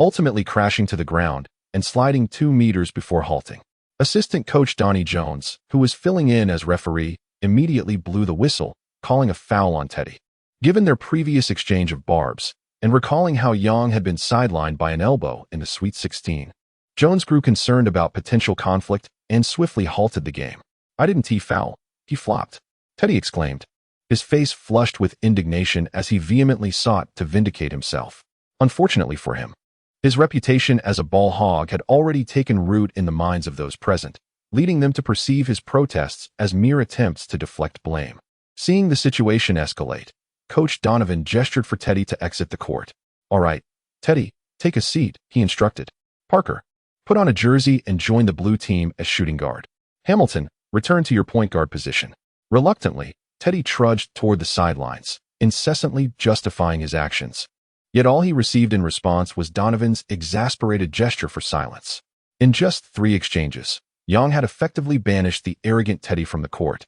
ultimately crashing to the ground and sliding 2 meters before halting. Assistant coach Donnie Jones, who was filling in as referee, immediately blew the whistle, calling a foul on Teddy. Given their previous exchange of barbs, and recalling how Yang had been sidelined by an elbow in the Sweet 16. Jones grew concerned about potential conflict and swiftly halted the game. "I didn't tee foul. He flopped," Teddy exclaimed, his face flushed with indignation as he vehemently sought to vindicate himself. Unfortunately for him, his reputation as a ball hog had already taken root in the minds of those present, leading them to perceive his protests as mere attempts to deflect blame. Seeing the situation escalate, Coach Donovan gestured for Teddy to exit the court. "All right, Teddy, take a seat," he instructed. "Parker, put on a jersey and join the blue team as shooting guard. Hamilton, return to your point guard position." Reluctantly, Teddy trudged toward the sidelines, incessantly justifying his actions. Yet all he received in response was Donovan's exasperated gesture for silence. In just 3 exchanges, Yang had effectively banished the arrogant Teddy from the court,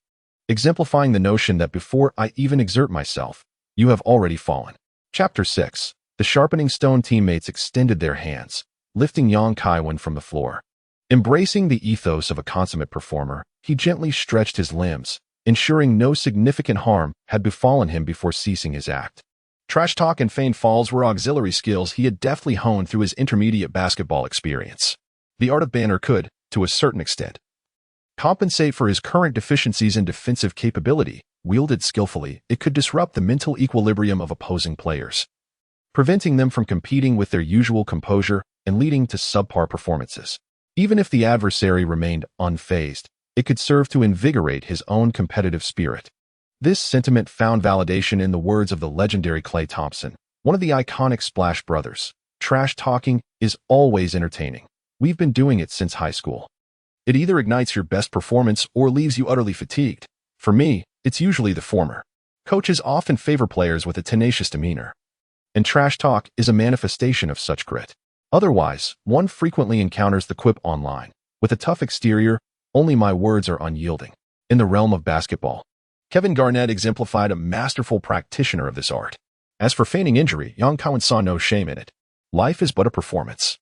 exemplifying the notion that before I even exert myself, you have already fallen. Chapter 6. The Sharpening Stone teammates extended their hands, lifting Yang Kaiwen from the floor. Embracing the ethos of a consummate performer, he gently stretched his limbs, ensuring no significant harm had befallen him before ceasing his act. Trash talk and feigned falls were auxiliary skills he had deftly honed through his intermediate basketball experience. The art of banter could, to a certain extent, compensate for his current deficiencies in defensive capability. Wielded skillfully, it could disrupt the mental equilibrium of opposing players, preventing them from competing with their usual composure and leading to subpar performances. Even if the adversary remained unfazed, it could serve to invigorate his own competitive spirit. This sentiment found validation in the words of the legendary Klay Thompson, one of the iconic Splash Brothers. "Trash talking is always entertaining. We've been doing it since high school. It either ignites your best performance or leaves you utterly fatigued. For me, it's usually the former." Coaches often favor players with a tenacious demeanor, and trash talk is a manifestation of such grit. Otherwise, one frequently encounters the quip online, with a tough exterior, "Only my words are unyielding." In the realm of basketball, Kevin Garnett exemplified a masterful practitioner of this art. As for feigning injury, Yang Kaiwen saw no shame in it. Life is but a performance,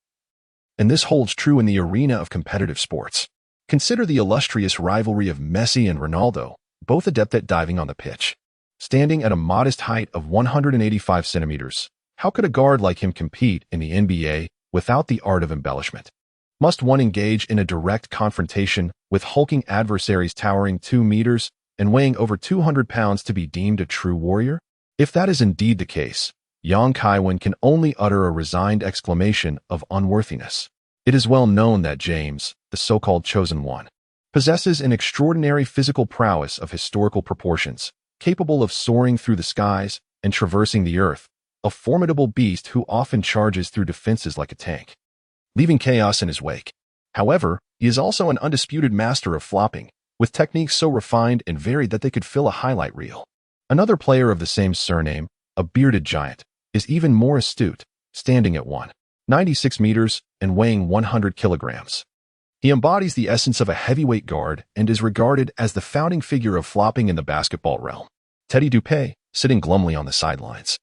and this holds true in the arena of competitive sports. Consider the illustrious rivalry of Messi and Ronaldo, both adept at diving on the pitch. Standing at a modest height of 185 centimeters, how could a guard like him compete in the NBA without the art of embellishment? Must one engage in a direct confrontation with hulking adversaries towering 2 meters and weighing over 200 pounds to be deemed a true warrior? If that is indeed the case, Yang Kaiwen can only utter a resigned exclamation of unworthiness. It is well known that James, the so-called chosen one, possesses an extraordinary physical prowess of historical proportions, capable of soaring through the skies and traversing the earth, a formidable beast who often charges through defenses like a tank, leaving chaos in his wake. However, he is also an undisputed master of flopping, with techniques so refined and varied that they could fill a highlight reel. Another player of the same surname, a bearded giant, is even more astute, standing at 196 meters and weighing 100 kilograms. He embodies the essence of a heavyweight guard and is regarded as the founding figure of flopping in the basketball realm. Teddy Dupay, sitting glumly on the sidelines,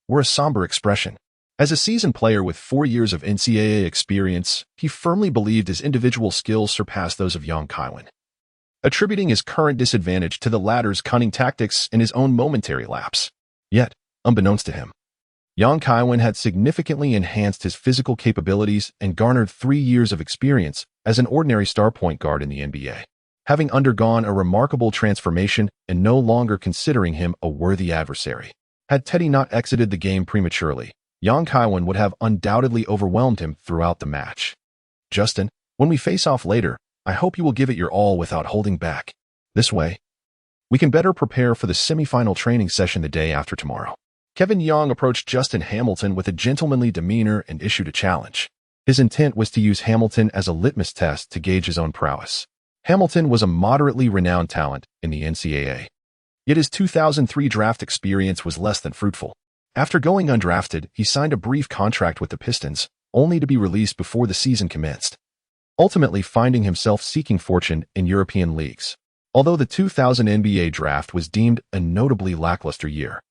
wore a somber expression. As a seasoned player with 4 years of NCAA experience, he firmly believed his individual skills surpassed those of Yang Kaiwen, attributing his current disadvantage to the latter's cunning tactics and his own momentary lapse. Yet, unbeknownst to him, Yang Kaiwen had significantly enhanced his physical capabilities and garnered 3 years of experience as an ordinary star point guard in the NBA, having undergone a remarkable transformation and no longer considering him a worthy adversary. Had Teddy not exited the game prematurely, Yang Kaiwen would have undoubtedly overwhelmed him throughout the match. "Justin, when we face off later, I hope you will give it your all without holding back. This way, we can better prepare for the semifinal training session the day after tomorrow." Kevin Young approached Justin Hamilton with a gentlemanly demeanor and issued a challenge. His intent was to use Hamilton as a litmus test to gauge his own prowess. Hamilton was a moderately renowned talent in the NCAA, yet his 2003 draft experience was less than fruitful. After going undrafted, he signed a brief contract with the Pistons, only to be released before the season commenced, ultimately finding himself seeking fortune in European leagues. Although the 2000 NBA draft was deemed a notably lackluster year,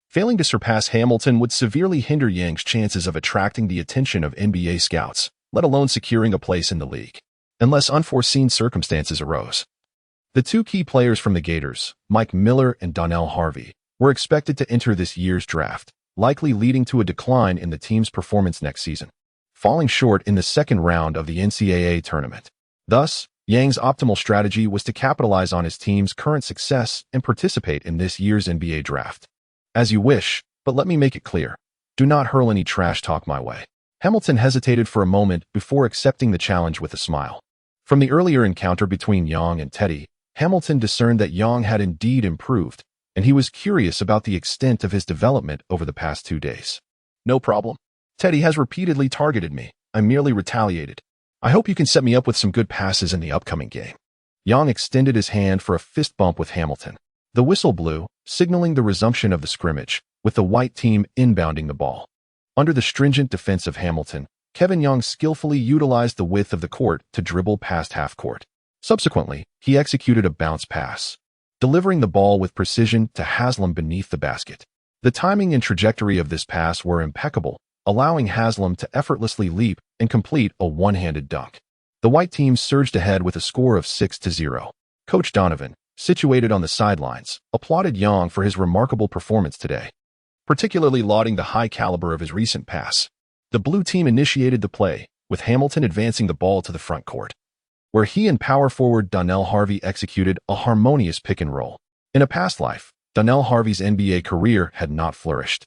failing to surpass Hamilton would severely hinder Yang's chances of attracting the attention of NBA scouts, let alone securing a place in the league, unless unforeseen circumstances arose. The 2 key players from the Gators, Mike Miller and Donnell Harvey, were expected to enter this year's draft, likely leading to a decline in the team's performance next season, falling short in the second round of the NCAA tournament. Thus, Yang's optimal strategy was to capitalize on his team's current success and participate in this year's NBA draft. As you wish, but let me make it clear. Do not hurl any trash talk my way. Hamilton hesitated for a moment before accepting the challenge with a smile. From the earlier encounter between Yang and Teddy, Hamilton discerned that Yang had indeed improved, and he was curious about the extent of his development over the past 2 days. No problem. Teddy has repeatedly targeted me. I merely retaliated. I hope you can set me up with some good passes in the upcoming game. Yang extended his hand for a fist bump with Hamilton. The whistle blew, signaling the resumption of the scrimmage, with the white team inbounding the ball. Under the stringent defense of Hamilton, Kevin Young skillfully utilized the width of the court to dribble past half-court. Subsequently, he executed a bounce pass, delivering the ball with precision to Haslam beneath the basket. The timing and trajectory of this pass were impeccable, allowing Haslam to effortlessly leap and complete a one-handed dunk. The white team surged ahead with a score of 6-0. Coach Donovan, situated on the sidelines, applauded Young for his remarkable performance today, particularly lauding the high caliber of his recent pass. The blue team initiated the play, with Hamilton advancing the ball to the front court, where he and power forward Donnell Harvey executed a harmonious pick and roll. In a past life, Donnell Harvey's NBA career had not flourished,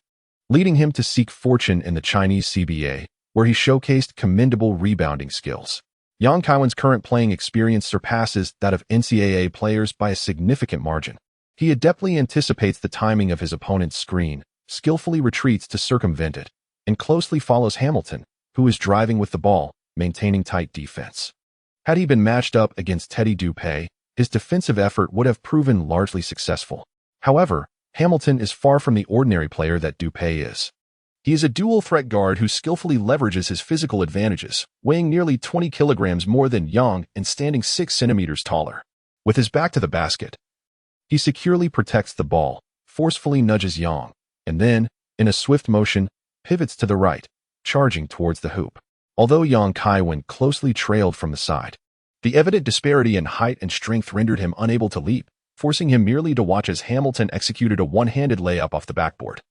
leading him to seek fortune in the Chinese CBA, where he showcased commendable rebounding skills. Yang Kaiwen's current playing experience surpasses that of NCAA players by a significant margin. He adeptly anticipates the timing of his opponent's screen, skillfully retreats to circumvent it, and closely follows Hamilton, who is driving with the ball, maintaining tight defense. Had he been matched up against Teddy Dupay, his defensive effort would have proven largely successful. However, Hamilton is far from the ordinary player that Dupay is. He is a dual-threat guard who skillfully leverages his physical advantages, weighing nearly 20 kilograms more than Yang and standing 6 centimeters taller. With his back to the basket, he securely protects the ball, forcefully nudges Yang, and then, in a swift motion, pivots to the right, charging towards the hoop. Although Yang Kaiwen closely trailed from the side, the evident disparity in height and strength rendered him unable to leap, forcing him merely to watch as Hamilton executed a one-handed layup off the backboard,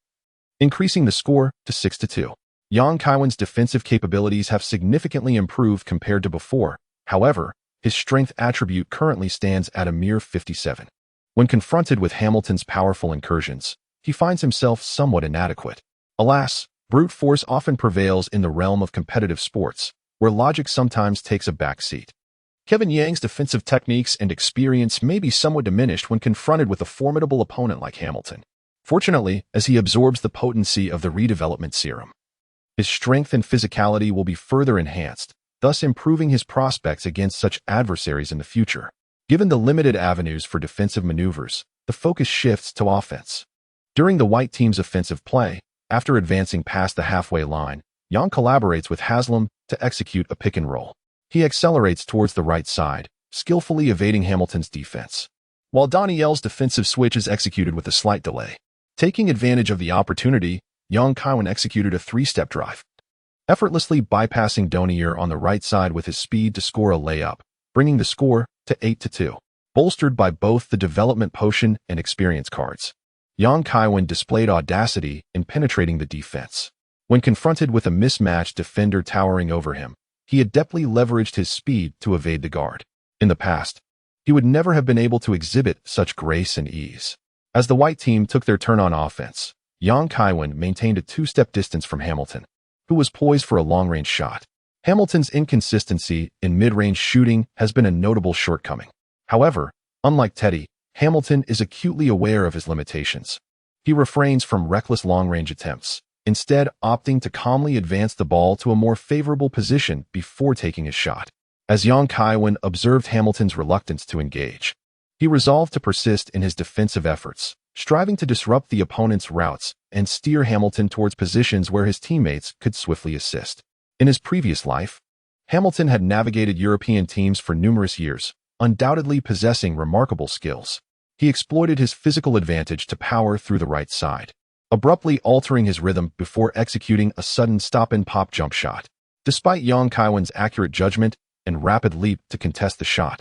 increasing the score to 6-2. Yang Kaiwen's defensive capabilities have significantly improved compared to before. However, his strength attribute currently stands at a mere 57. When confronted with Hamilton's powerful incursions, he finds himself somewhat inadequate. Alas, brute force often prevails in the realm of competitive sports, where logic sometimes takes a back seat. Kevin Yang's defensive techniques and experience may be somewhat diminished when confronted with a formidable opponent like Hamilton. Fortunately, as he absorbs the potency of the redevelopment serum, his strength and physicality will be further enhanced, thus improving his prospects against such adversaries in the future. Given the limited avenues for defensive maneuvers, the focus shifts to offense. During the white team's offensive play, after advancing past the halfway line, Yang collaborates with Haslam to execute a pick and roll. He accelerates towards the right side, skillfully evading Hamilton's defense, while Daniel's defensive switch is executed with a slight delay. Taking advantage of the opportunity, Yang Kaiwen executed a three-step drive, effortlessly bypassing Donier on the right side with his speed to score a layup, bringing the score to 8-2. Bolstered by both the development potion and experience cards, Yang Kaiwen displayed audacity in penetrating the defense. When confronted with a mismatched defender towering over him, he adeptly leveraged his speed to evade the guard. In the past, he would never have been able to exhibit such grace and ease. As the white team took their turn on offense, Yang Kaiwen maintained a two-step distance from Hamilton, who was poised for a long-range shot. Hamilton's inconsistency in mid-range shooting has been a notable shortcoming. However, unlike Teddy, Hamilton is acutely aware of his limitations. He refrains from reckless long-range attempts, instead opting to calmly advance the ball to a more favorable position before taking his shot. As Yang Kaiwen observed Hamilton's reluctance to engage, he resolved to persist in his defensive efforts, striving to disrupt the opponent's routes and steer Hamilton towards positions where his teammates could swiftly assist. In his previous life, Hamilton had navigated European teams for numerous years, undoubtedly possessing remarkable skills. He exploited his physical advantage to power through the right side, abruptly altering his rhythm before executing a sudden stop-and-pop jump shot. Despite Yang Kaiwen's accurate judgment and rapid leap to contest the shot,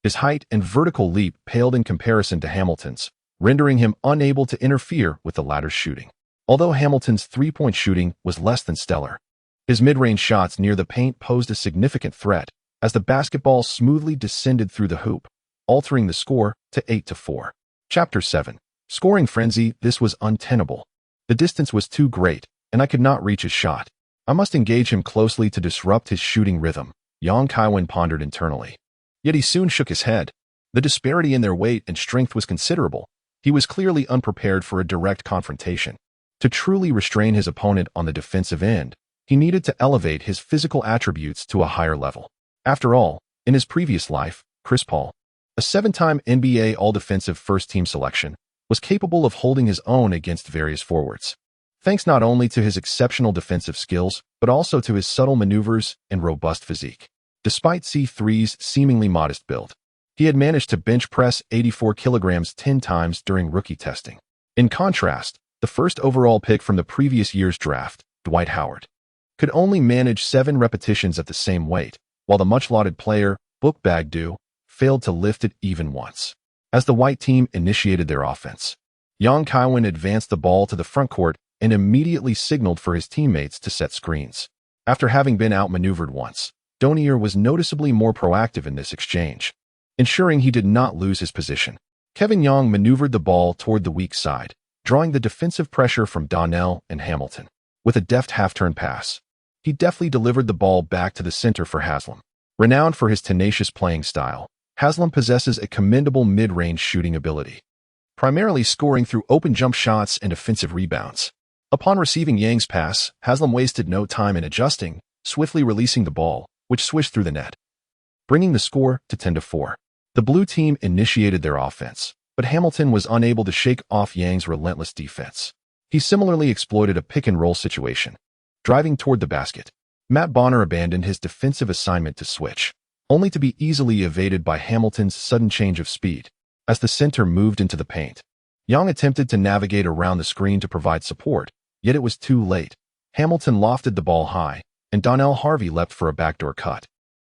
his height and vertical leap paled in comparison to Hamilton's, rendering him unable to interfere with the latter's shooting. Although Hamilton's three-point shooting was less than stellar, his mid-range shots near the paint posed a significant threat as the basketball smoothly descended through the hoop, altering the score to 8-4. Chapter 7. Scoring Frenzy. This was untenable. The distance was too great, and I could not reach his shot. I must engage him closely to disrupt his shooting rhythm, young Kaiwen pondered internally. Yet he soon shook his head. The disparity in their weight and strength was considerable. He was clearly unprepared for a direct confrontation. To truly restrain his opponent on the defensive end, he needed to elevate his physical attributes to a higher level. After all, in his previous life, Chris Paul, a 7-time NBA All-Defensive First-Team selection, was capable of holding his own against various forwards. Thanks not only to his exceptional defensive skills, but also to his subtle maneuvers and robust physique. Despite C3's seemingly modest build, he had managed to bench press 84 kilograms 10 times during rookie testing. In contrast, the first overall pick from the previous year's draft, Dwight Howard, could only manage 7 repetitions at the same weight, while the much-lauded player, Book Bagdu, failed to lift it even once. As the white team initiated their offense, young Kaiwen advanced the ball to the front court and immediately signaled for his teammates to set screens. After having been outmaneuvered once, Donier was noticeably more proactive in this exchange, ensuring he did not lose his position. Kevin Young maneuvered the ball toward the weak side, drawing the defensive pressure from Donnell and Hamilton. With a deft half-turn pass, he deftly delivered the ball back to the center for Haslam. Renowned for his tenacious playing style, Haslam possesses a commendable mid-range shooting ability, primarily scoring through open jump shots and offensive rebounds. Upon receiving Yang's pass, Haslam wasted no time in adjusting, swiftly releasing the ball, which swished through the net, bringing the score to 10-4. The blue team initiated their offense, but Hamilton was unable to shake off Yang's relentless defense. He similarly exploited a pick-and-roll situation, driving toward the basket. Matt Bonner abandoned his defensive assignment to switch, only to be easily evaded by Hamilton's sudden change of speed. As the center moved into the paint, Young attempted to navigate around the screen to provide support, yet it was too late. Hamilton lofted the ball high, and Donnell Harvey leapt for a backdoor cut,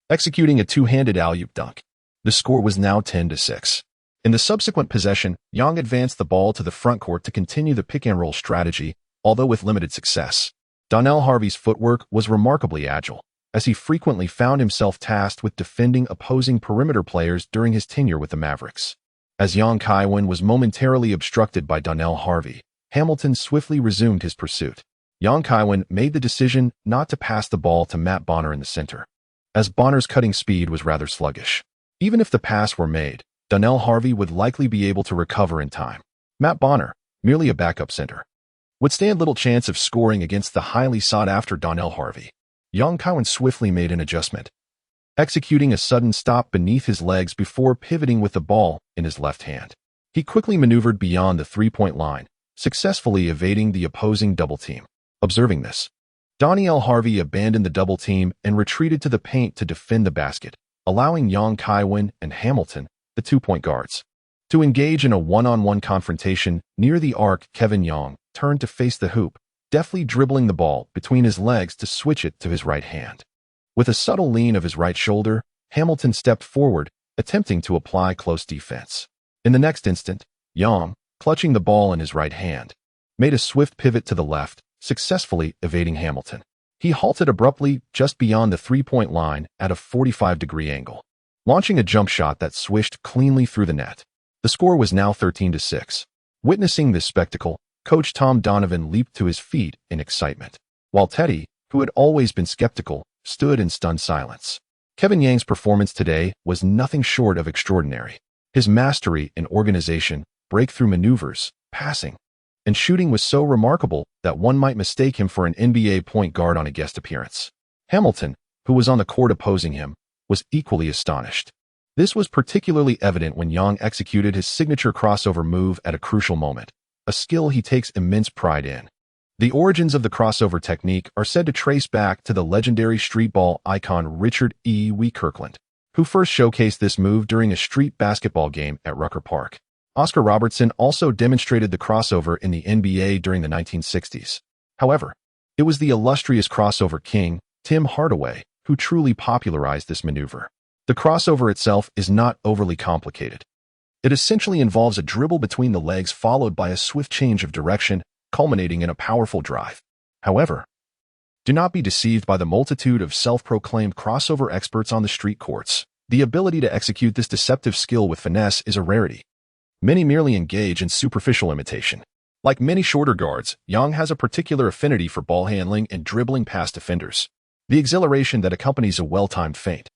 executing a two-handed alley-oop dunk. The score was now 10-6. In the subsequent possession, Young advanced the ball to the front court to continue the pick-and-roll strategy, although with limited success. Donnell Harvey's footwork was remarkably agile, as he frequently found himself tasked with defending opposing perimeter players during his tenure with the Mavericks. As young Kaiwen was momentarily obstructed by Donnell Harvey, Hamilton swiftly resumed his pursuit. Young Kaiwen made the decision not to pass the ball to Matt Bonner in the center, as Bonner's cutting speed was rather sluggish. Even if the pass were made, Donnell Harvey would likely be able to recover in time. Matt Bonner, merely a backup center, would stand little chance of scoring against the highly sought-after Donnell Harvey. Young Kaiwen swiftly made an adjustment, executing a sudden stop beneath his legs before pivoting with the ball in his left hand. He quickly maneuvered beyond the three-point line, successfully evading the opposing double team. Observing this, Donnell Harvey abandoned the double team and retreated to the paint to defend the basket, allowing young Kaiwen and Hamilton, the two-point guards, to engage in a one-on-one confrontation near the arc. Kevin Young turned to face the hoop, deftly dribbling the ball between his legs to switch it to his right hand. With a subtle lean of his right shoulder, Hamilton stepped forward, attempting to apply close defense. In the next instant, Young, clutching the ball in his right hand, made a swift pivot to the left, successfully evading Hamilton. He halted abruptly just beyond the three-point line at a 45-degree angle, launching a jump shot that swished cleanly through the net. The score was now 13-6. Witnessing this spectacle, Coach Tom Donovan leaped to his feet in excitement, while Teddy, who had always been skeptical, stood in stunned silence. Kevin Yang's performance today was nothing short of extraordinary. His mastery in organization, breakthrough maneuvers, passing, and shooting was so remarkable that one might mistake him for an NBA point guard on a guest appearance. Hamilton, who was on the court opposing him, was equally astonished. This was particularly evident when Young executed his signature crossover move at a crucial moment, a skill he takes immense pride in. The origins of the crossover technique are said to trace back to the legendary streetball icon Richard E. W. Kirkland, who first showcased this move during a street basketball game at Rucker Park. Oscar Robertson also demonstrated the crossover in the NBA during the 1960s. However, it was the illustrious crossover king, Tim Hardaway, who truly popularized this maneuver. The crossover itself is not overly complicated. It essentially involves a dribble between the legs followed by a swift change of direction, culminating in a powerful drive. However, do not be deceived by the multitude of self-proclaimed crossover experts on the street courts. The ability to execute this deceptive skill with finesse is a rarity. Many merely engage in superficial imitation. Like many shorter guards, Yang has a particular affinity for ball handling and dribbling past defenders. The exhilaration that accompanies a well-timed feint,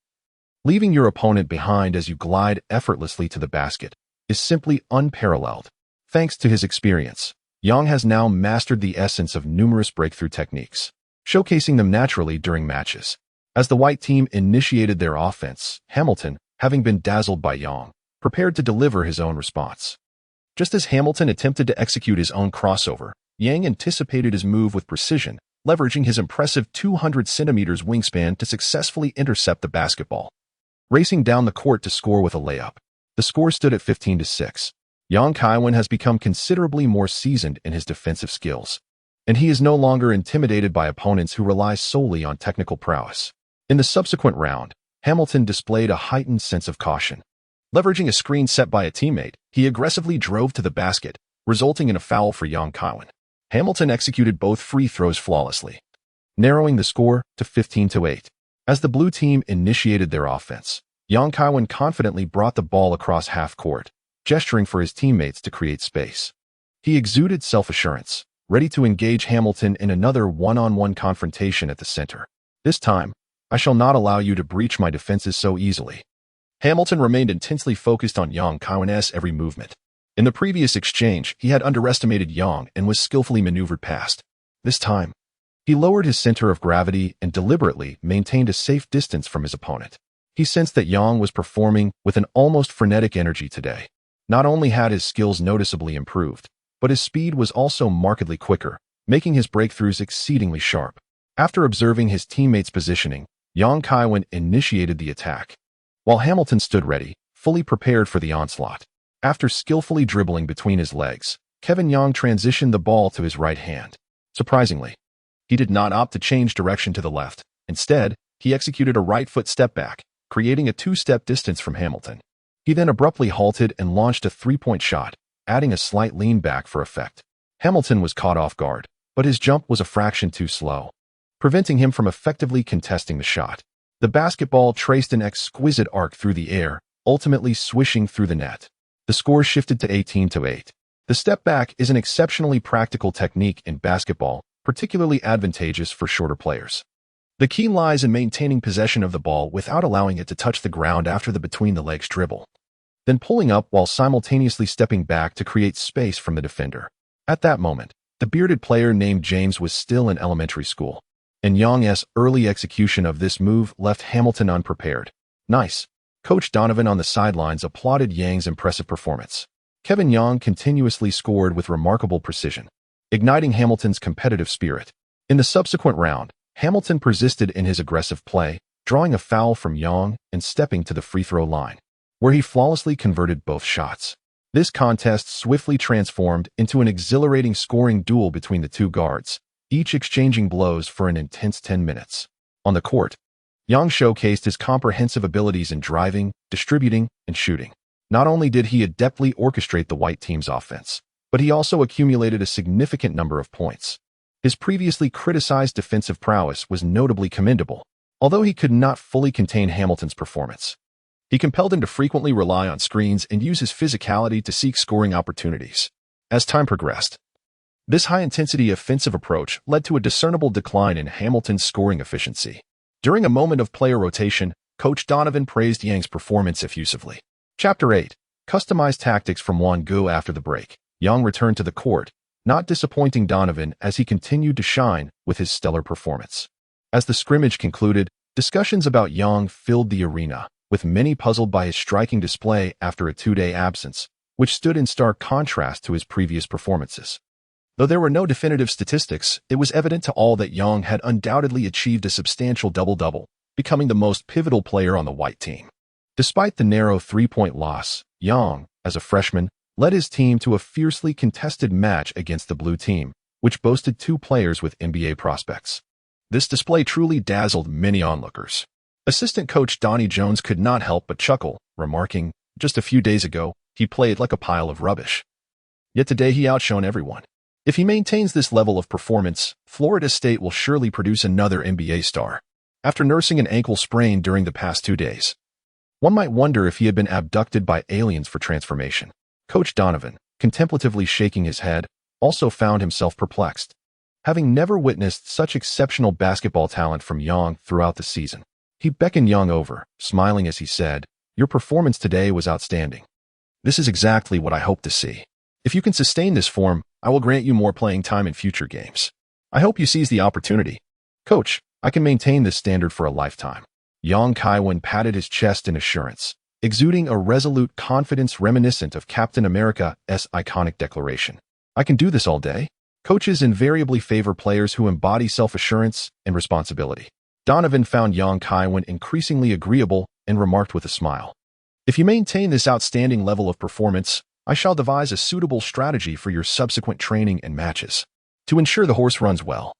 leaving your opponent behind as you glide effortlessly to the basket, is simply unparalleled. Thanks to his experience, Yang has now mastered the essence of numerous breakthrough techniques, showcasing them naturally during matches. As the white team initiated their offense, Hamilton, having been dazzled by Yang, prepared to deliver his own response. Just as Hamilton attempted to execute his own crossover, Yang anticipated his move with precision, leveraging his impressive 200 centimeters wingspan to successfully intercept the basketball. Racing down the court to score with a layup, the score stood at 15-6. Yang Kaiwen has become considerably more seasoned in his defensive skills, and he is no longer intimidated by opponents who rely solely on technical prowess. In the subsequent round, Hamilton displayed a heightened sense of caution. Leveraging a screen set by a teammate, he aggressively drove to the basket, resulting in a foul for Yang Kaiwen. Hamilton executed both free throws flawlessly, narrowing the score to 15-8. As the blue team initiated their offense, Yang Kaiwen confidently brought the ball across half court, gesturing for his teammates to create space. He exuded self-assurance, ready to engage Hamilton in another one-on-one confrontation at the center. This time, I shall not allow you to breach my defenses so easily. Hamilton remained intensely focused on Yang Kaiwen's every movement. In the previous exchange, he had underestimated Yang and was skillfully maneuvered past. This time, he lowered his center of gravity and deliberately maintained a safe distance from his opponent. He sensed that Yang was performing with an almost frenetic energy today. Not only had his skills noticeably improved, but his speed was also markedly quicker, making his breakthroughs exceedingly sharp. After observing his teammates' positioning, Yang Kaiwen initiated the attack, while Hamilton stood ready, fully prepared for the onslaught. After skillfully dribbling between his legs, Kevin Yang transitioned the ball to his right hand. Surprisingly, he did not opt to change direction to the left. Instead, he executed a right-foot step back, creating a two-step distance from Hamilton. He then abruptly halted and launched a three-point shot, adding a slight lean back for effect. Hamilton was caught off guard, but his jump was a fraction too slow, preventing him from effectively contesting the shot. The basketball traced an exquisite arc through the air, ultimately swishing through the net. The score shifted to 18-8. The step back is an exceptionally practical technique in basketball, particularly advantageous for shorter players. The key lies in maintaining possession of the ball without allowing it to touch the ground after the between-the-legs dribble, then pulling up while simultaneously stepping back to create space from the defender. At that moment, the bearded player named James was still in elementary school, and Yang's early execution of this move left Hamilton unprepared. Nice. Coach Donovan on the sidelines applauded Yang's impressive performance. Kevin Yang continuously scored with remarkable precision, igniting Hamilton's competitive spirit. In the subsequent round, Hamilton persisted in his aggressive play, drawing a foul from Yang and stepping to the free throw line, where he flawlessly converted both shots. This contest swiftly transformed into an exhilarating scoring duel between the two guards, each exchanging blows for an intense 10 minutes. On the court, Yang showcased his comprehensive abilities in driving, distributing, and shooting. Not only did he adeptly orchestrate the white team's offense, but he also accumulated a significant number of points. His previously criticized defensive prowess was notably commendable, although he could not fully contain Hamilton's performance. He compelled him to frequently rely on screens and use his physicality to seek scoring opportunities. As time progressed, this high-intensity offensive approach led to a discernible decline in Hamilton's scoring efficiency. During a moment of player rotation, Coach Donovan praised Yang's performance effusively. Chapter 8. Customized tactics from Gu. After the break, Yang returned to the court, not disappointing Donovan as he continued to shine with his stellar performance. As the scrimmage concluded, discussions about Yang filled the arena, with many puzzled by his striking display after a two-day absence, which stood in stark contrast to his previous performances. Though there were no definitive statistics, it was evident to all that Yang had undoubtedly achieved a substantial double-double, becoming the most pivotal player on the white team. Despite the narrow three-point loss, Yang, as a freshman, led his team to a fiercely contested match against the blue team, which boasted two players with NBA prospects. This display truly dazzled many onlookers. Assistant coach Donnie Jones could not help but chuckle, remarking, "Just a few days ago, he played like a pile of rubbish. Yet today he outshone everyone." If he maintains this level of performance, Florida State will surely produce another NBA star. After nursing an ankle sprain during the past 2 days, one might wonder if he had been abducted by aliens for transformation. Coach Donovan, contemplatively shaking his head, also found himself perplexed, having never witnessed such exceptional basketball talent from Young throughout the season. He beckoned Young over, smiling as he said, "Your performance today was outstanding. This is exactly what I hope to see. If you can sustain this form, I will grant you more playing time in future games. I hope you seize the opportunity. Coach, I can maintain this standard for a lifetime." Young Kaiwen patted his chest in assurance, exuding a resolute confidence reminiscent of Captain America's iconic declaration. "I can do this all day." Coaches invariably favor players who embody self-assurance and responsibility. Donovan found Young Kaiwen increasingly agreeable and remarked with a smile, "If you maintain this outstanding level of performance, I shall devise a suitable strategy for your subsequent training and matches. To ensure the horse runs well,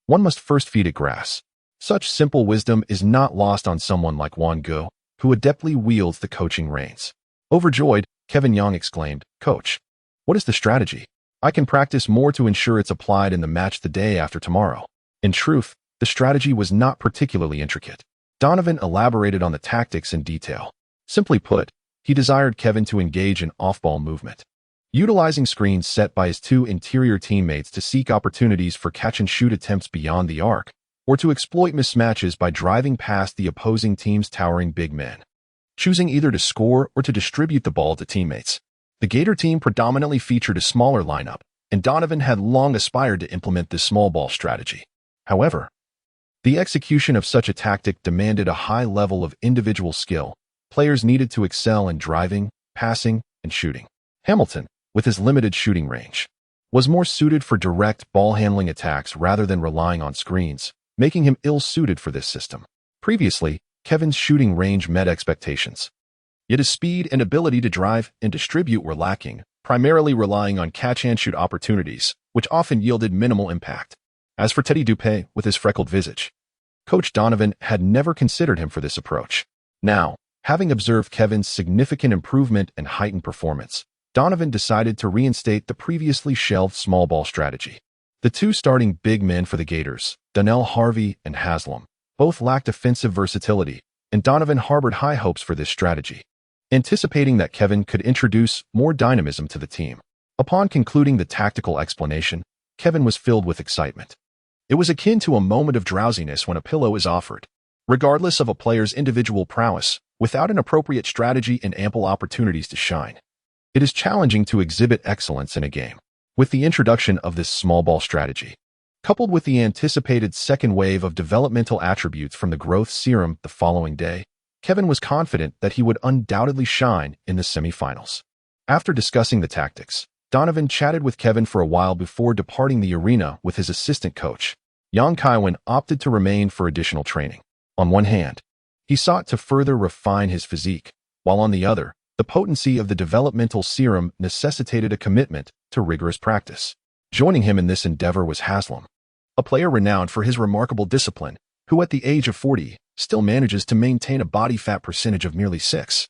one must first feed it grass." Such simple wisdom is not lost on someone like Juan Gu, who adeptly wields the coaching reins. Overjoyed, Kevin Young exclaimed, "Coach, what is the strategy? I can practice more to ensure it's applied in the match the day after tomorrow." In truth, the strategy was not particularly intricate. Donovan elaborated on the tactics in detail. Simply put, he desired Kevin to engage in off-ball movement, utilizing screens set by his 2 interior teammates to seek opportunities for catch-and-shoot attempts beyond the arc, or to exploit mismatches by driving past the opposing team's towering big men, choosing either to score or to distribute the ball to teammates. The Gator team predominantly featured a smaller lineup, and Donovan had long aspired to implement this small ball strategy. However, the execution of such a tactic demanded a high level of individual skill. Players needed to excel in driving, passing, and shooting. Hamilton, with his limited shooting range, was more suited for direct ball-handling attacks rather than relying on screens, making him ill-suited for this system. Previously, Kevin's shooting range met expectations, yet his speed and ability to drive and distribute were lacking, primarily relying on catch-and-shoot opportunities, which often yielded minimal impact. As for Teddy Dupé, with his freckled visage, Coach Donovan had never considered him for this approach. Now, having observed Kevin's significant improvement and heightened performance, Donovan decided to reinstate the previously shelved small ball strategy. The 2 starting big men for the Gators, Donnell Harvey and Haslam, both lacked offensive versatility, and Donovan harbored high hopes for this strategy, anticipating that Kevin could introduce more dynamism to the team. Upon concluding the tactical explanation, Kevin was filled with excitement. It was akin to a moment of drowsiness when a pillow is offered. Regardless of a player's individual prowess, without an appropriate strategy and ample opportunities to shine, it is challenging to exhibit excellence in a game. With the introduction of this small ball strategy, coupled with the anticipated second wave of developmental attributes from the growth serum the following day, Kevin was confident that he would undoubtedly shine in the semifinals. After discussing the tactics, Donovan chatted with Kevin for a while before departing the arena with his assistant coach. Young Kaiwen opted to remain for additional training. On one hand, he sought to further refine his physique, while on the other, the potency of the developmental serum necessitated a commitment to rigorous practice. Joining him in this endeavor was Haslam, a player renowned for his remarkable discipline, who at the age of 40 still manages to maintain a body fat percentage of merely 6.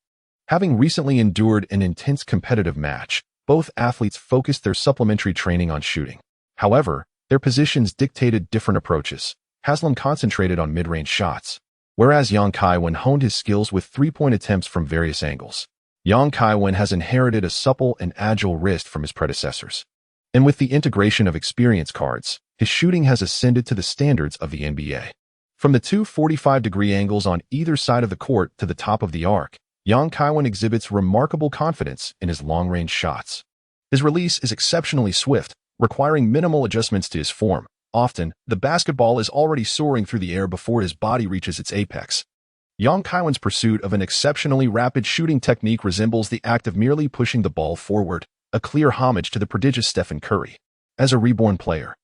Having recently endured an intense competitive match, both athletes focused their supplementary training on shooting. However, their positions dictated different approaches. Haslam concentrated on mid-range shots, whereas Young Kaiwen honed his skills with 3-point attempts from various angles. Young Kaiwen has inherited a supple and agile wrist from his predecessors, and with the integration of experience cards, his shooting has ascended to the standards of the NBA. From the 2 45-degree angles on either side of the court to the top of the arc, Young Kaiwen exhibits remarkable confidence in his long-range shots. His release is exceptionally swift, requiring minimal adjustments to his form. Often, the basketball is already soaring through the air before his body reaches its apex. Young Kaiwen's pursuit of an exceptionally rapid shooting technique resembles the act of merely pushing the ball forward, a clear homage to the prodigious Stephen Curry. As a reborn player,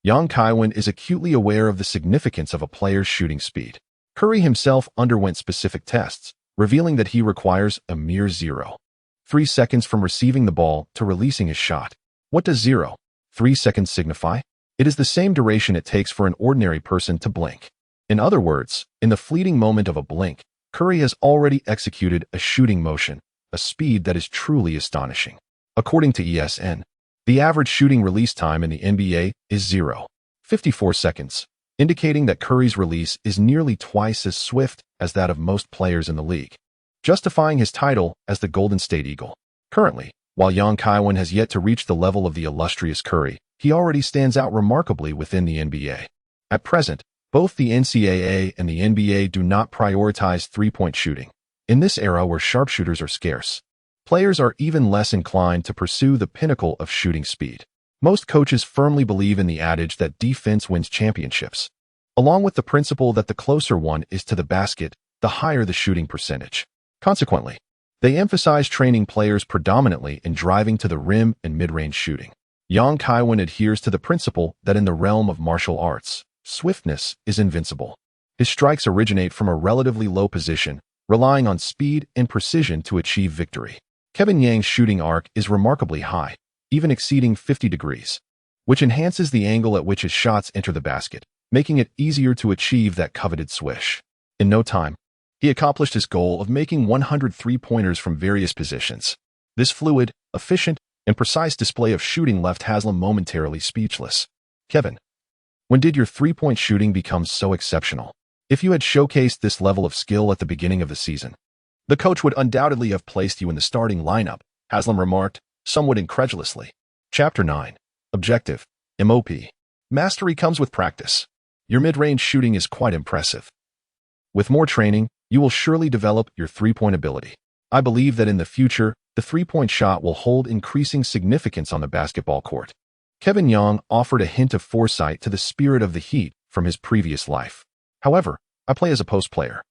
Young Kaiwen is acutely aware of the significance of a player's shooting speed. Curry himself underwent specific tests, revealing that he requires a mere 0.3 seconds from receiving the ball to releasing his shot. What does 0.3 seconds signify? It is the same duration it takes for an ordinary person to blink. In other words, in the fleeting moment of a blink, Curry has already executed a shooting motion, a speed that is truly astonishing. According to ESN, The average shooting release time in the NBA is 0.54 seconds, indicating that Curry's release is nearly twice as swift as that of most players in the league, justifying his title as the Golden State Eagle. Currently, while young Kaiwen has yet to reach the level of the illustrious Curry, he already stands out remarkably within the NBA. At present, both the NCAA and the NBA do not prioritize three-point shooting. In this era where sharpshooters are scarce, players are even less inclined to pursue the pinnacle of shooting speed. Most coaches firmly believe in the adage that defense wins championships, along with the principle that the closer one is to the basket, the higher the shooting percentage. Consequently, they emphasize training players predominantly in driving to the rim and mid-range shooting. Yang Kaiwen adheres to the principle that in the realm of martial arts, swiftness is invincible. His strikes originate from a relatively low position, relying on speed and precision to achieve victory. Kevin Yang's shooting arc is remarkably high, even exceeding 50 degrees, which enhances the angle at which his shots enter the basket, making it easier to achieve that coveted swish. In no time, he accomplished his goal of making 100 three-pointers from various positions. This fluid, efficient, and precise display of shooting left Haslam momentarily speechless. Kevin, when did your three-point shooting become so exceptional? If you had showcased this level of skill at the beginning of the season, the coach would undoubtedly have placed you in the starting lineup, Haslam remarked, somewhat incredulously. Chapter 9. Objective. MOP. Mastery comes with practice. Your mid-range shooting is quite impressive. With more training, you will surely develop your three-point ability. I believe that in the future, the three-point shot will hold increasing significance on the basketball court. Kevin Yang offered a hint of foresight to the spirit of the Heat from his previous life. However, I play as a post player,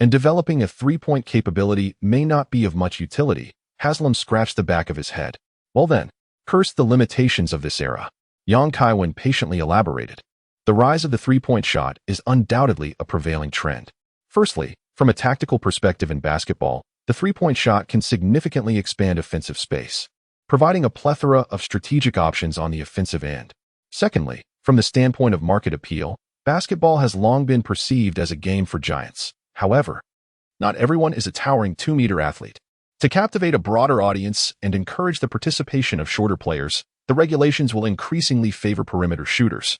and developing a three-point capability may not be of much utility. Haslam scratched the back of his head. Well then, curse the limitations of this era. Yang Kaiwen patiently elaborated. The rise of the three-point shot is undoubtedly a prevailing trend. Firstly, from a tactical perspective in basketball, the three-point shot can significantly expand offensive space, providing a plethora of strategic options on the offensive end. Secondly, from the standpoint of market appeal, basketball has long been perceived as a game for giants. However, not everyone is a towering 2-meter athlete. To captivate a broader audience and encourage the participation of shorter players, the regulations will increasingly favor perimeter shooters,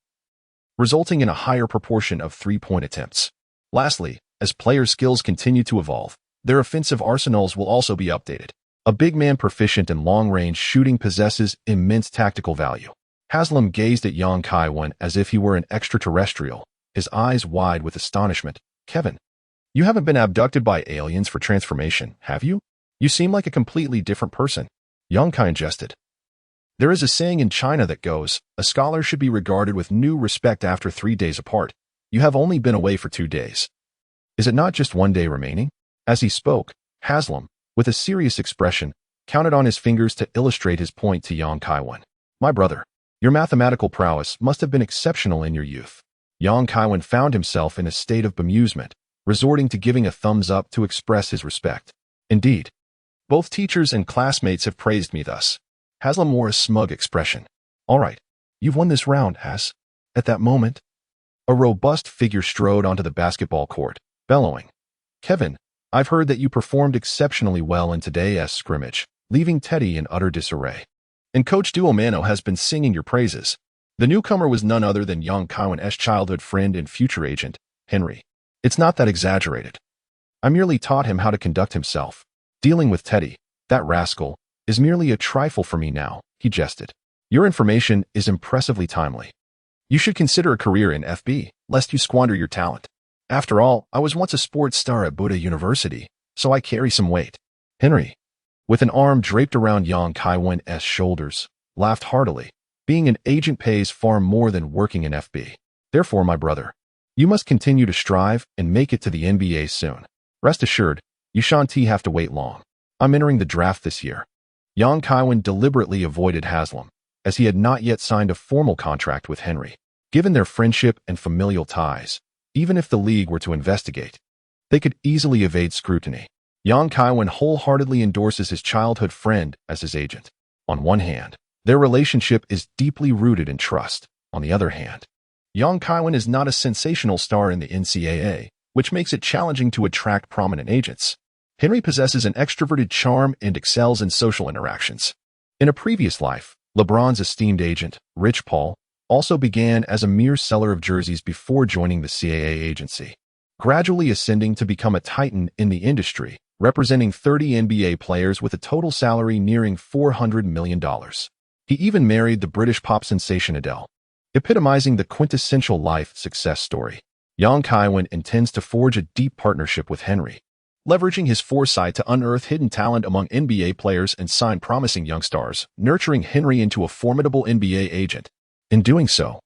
resulting in a higher proportion of three-point attempts. Lastly, as players' skills continue to evolve, their offensive arsenals will also be updated. A big man proficient in long-range shooting possesses immense tactical value. Haslam gazed at Yang Kaiwen as if he were an extraterrestrial, his eyes wide with astonishment. Kevin, you haven't been abducted by aliens for transformation, have you? You seem like a completely different person. Yang Kaiwen jested. There is a saying in China that goes, a scholar should be regarded with new respect after 3 days apart. You have only been away for 2 days. Is it not just 1 day remaining? As he spoke, Haslam, with a serious expression, counted on his fingers to illustrate his point to Yang Kaiwen. My brother, your mathematical prowess must have been exceptional in your youth. Yang Kaiwen found himself in a state of bemusement, resorting to giving a thumbs up to express his respect. Indeed, both teachers and classmates have praised me thus. Haslam wore a smug expression. All right, you've won this round, Has. At that moment, a robust figure strode onto the basketball court, bellowing. Kevin, I've heard that you performed exceptionally well in today's scrimmage, leaving Teddy in utter disarray. And Coach Duomano has been singing your praises. The newcomer was none other than young Kaiwen's childhood friend and future agent, Henry. It's not that exaggerated. I merely taught him how to conduct himself. Dealing with Teddy, that rascal, is merely a trifle for me now, he jested. Your information is impressively timely. You should consider a career in FB, lest you squander your talent. After all, I was once a sports star at Buddha University, so I carry some weight. Henry, with an arm draped around young Kaiwen's shoulders, laughed heartily. Being an agent pays far more than working in FB. Therefore, my brother, you must continue to strive and make it to the NBA soon. Rest assured, you shan't have to wait long. I'm entering the draft this year. Yang Kaiwen deliberately avoided Haslam, as he had not yet signed a formal contract with Henry. Given their friendship and familial ties, even if the league were to investigate, they could easily evade scrutiny. Yang Kaiwen wholeheartedly endorses his childhood friend as his agent. On one hand, their relationship is deeply rooted in trust. On the other hand, Yang Kaiwen is not a sensational star in the NCAA, which makes it challenging to attract prominent agents. Henry possesses an extroverted charm and excels in social interactions. In a previous life, LeBron's esteemed agent, Rich Paul, also began as a mere seller of jerseys before joining the NCAA agency, gradually ascending to become a titan in the industry, representing 30 NBA players with a total salary nearing $400 million. He even married the British pop sensation Adele, epitomizing the quintessential life success story. Young Kaiwen intends to forge a deep partnership with Henry, leveraging his foresight to unearth hidden talent among NBA players and sign promising young stars, nurturing Henry into a formidable NBA agent. In doing so,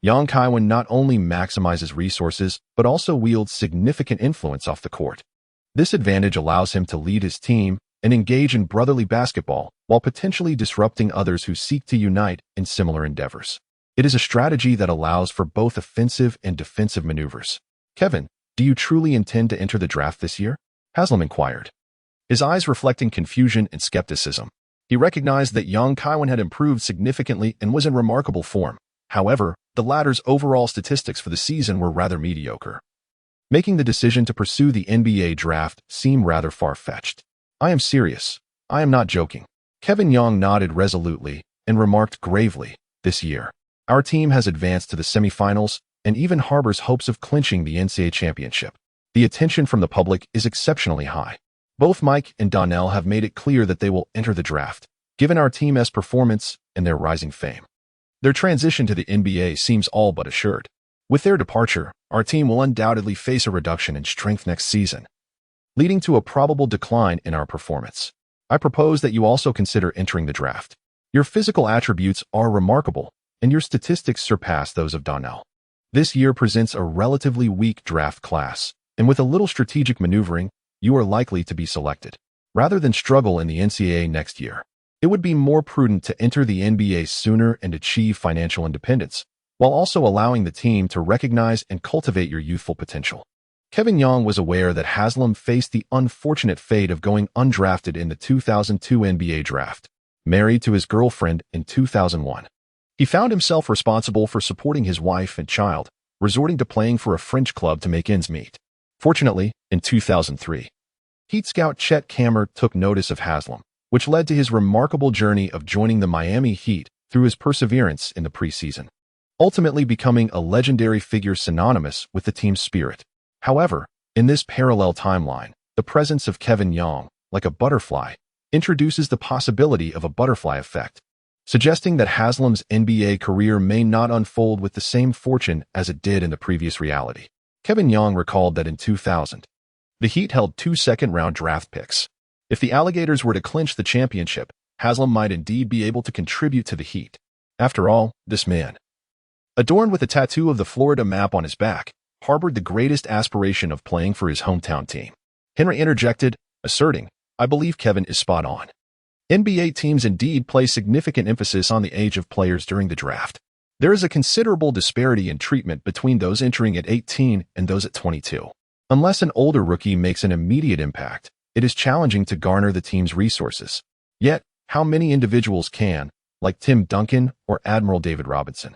Young Kaiwen not only maximizes resources, but also wields significant influence off the court. This advantage allows him to lead his team and engage in brotherly basketball while potentially disrupting others who seek to unite in similar endeavors. It is a strategy that allows for both offensive and defensive maneuvers. Kevin, do you truly intend to enter the draft this year? Haslam inquired, his eyes reflecting confusion and skepticism. He recognized that young Kaiwen had improved significantly and was in remarkable form. However, the latter's overall statistics for the season were rather mediocre, making the decision to pursue the NBA draft seem rather far-fetched. I am serious. I am not joking. Kevin Young nodded resolutely and remarked gravely, this year, our team has advanced to the semifinals and even harbors hopes of clinching the NCAA championship. The attention from the public is exceptionally high. Both Mike and Donnell have made it clear that they will enter the draft, given our team's performance and their rising fame. Their transition to the NBA seems all but assured. With their departure, our team will undoubtedly face a reduction in strength next season, leading to a probable decline in our performance. I propose that you also consider entering the draft. Your physical attributes are remarkable, and your statistics surpass those of Donnell. This year presents a relatively weak draft class, and with a little strategic maneuvering, you are likely to be selected. Rather than struggle in the NCAA next year, it would be more prudent to enter the NBA sooner and achieve financial independence, while also allowing the team to recognize and cultivate your youthful potential. Kevin Young was aware that Haslam faced the unfortunate fate of going undrafted in the 2002 NBA draft. Married to his girlfriend in 2001, he found himself responsible for supporting his wife and child, resorting to playing for a French club to make ends meet. Fortunately, in 2003, Heat scout Chet Kammer took notice of Haslam, which led to his remarkable journey of joining the Miami Heat through his perseverance in the preseason, ultimately becoming a legendary figure synonymous with the team's spirit. However, in this parallel timeline, the presence of Kevin Young, like a butterfly, introduces the possibility of a butterfly effect, suggesting that Haslam's NBA career may not unfold with the same fortune as it did in the previous reality. Kevin Young recalled that in 2000, the Heat held 2 second-round draft picks. If the Alligators were to clinch the championship, Haslam might indeed be able to contribute to the Heat. After all, this man, adorned with a tattoo of the Florida map on his back, harbored the greatest aspiration of playing for his hometown team. Henry interjected, asserting, I believe Kevin is spot on. NBA teams indeed place significant emphasis on the age of players during the draft. There is a considerable disparity in treatment between those entering at 18 and those at 22. Unless an older rookie makes an immediate impact, it is challenging to garner the team's resources. Yet, how many individuals can, like Tim Duncan or Admiral David Robinson,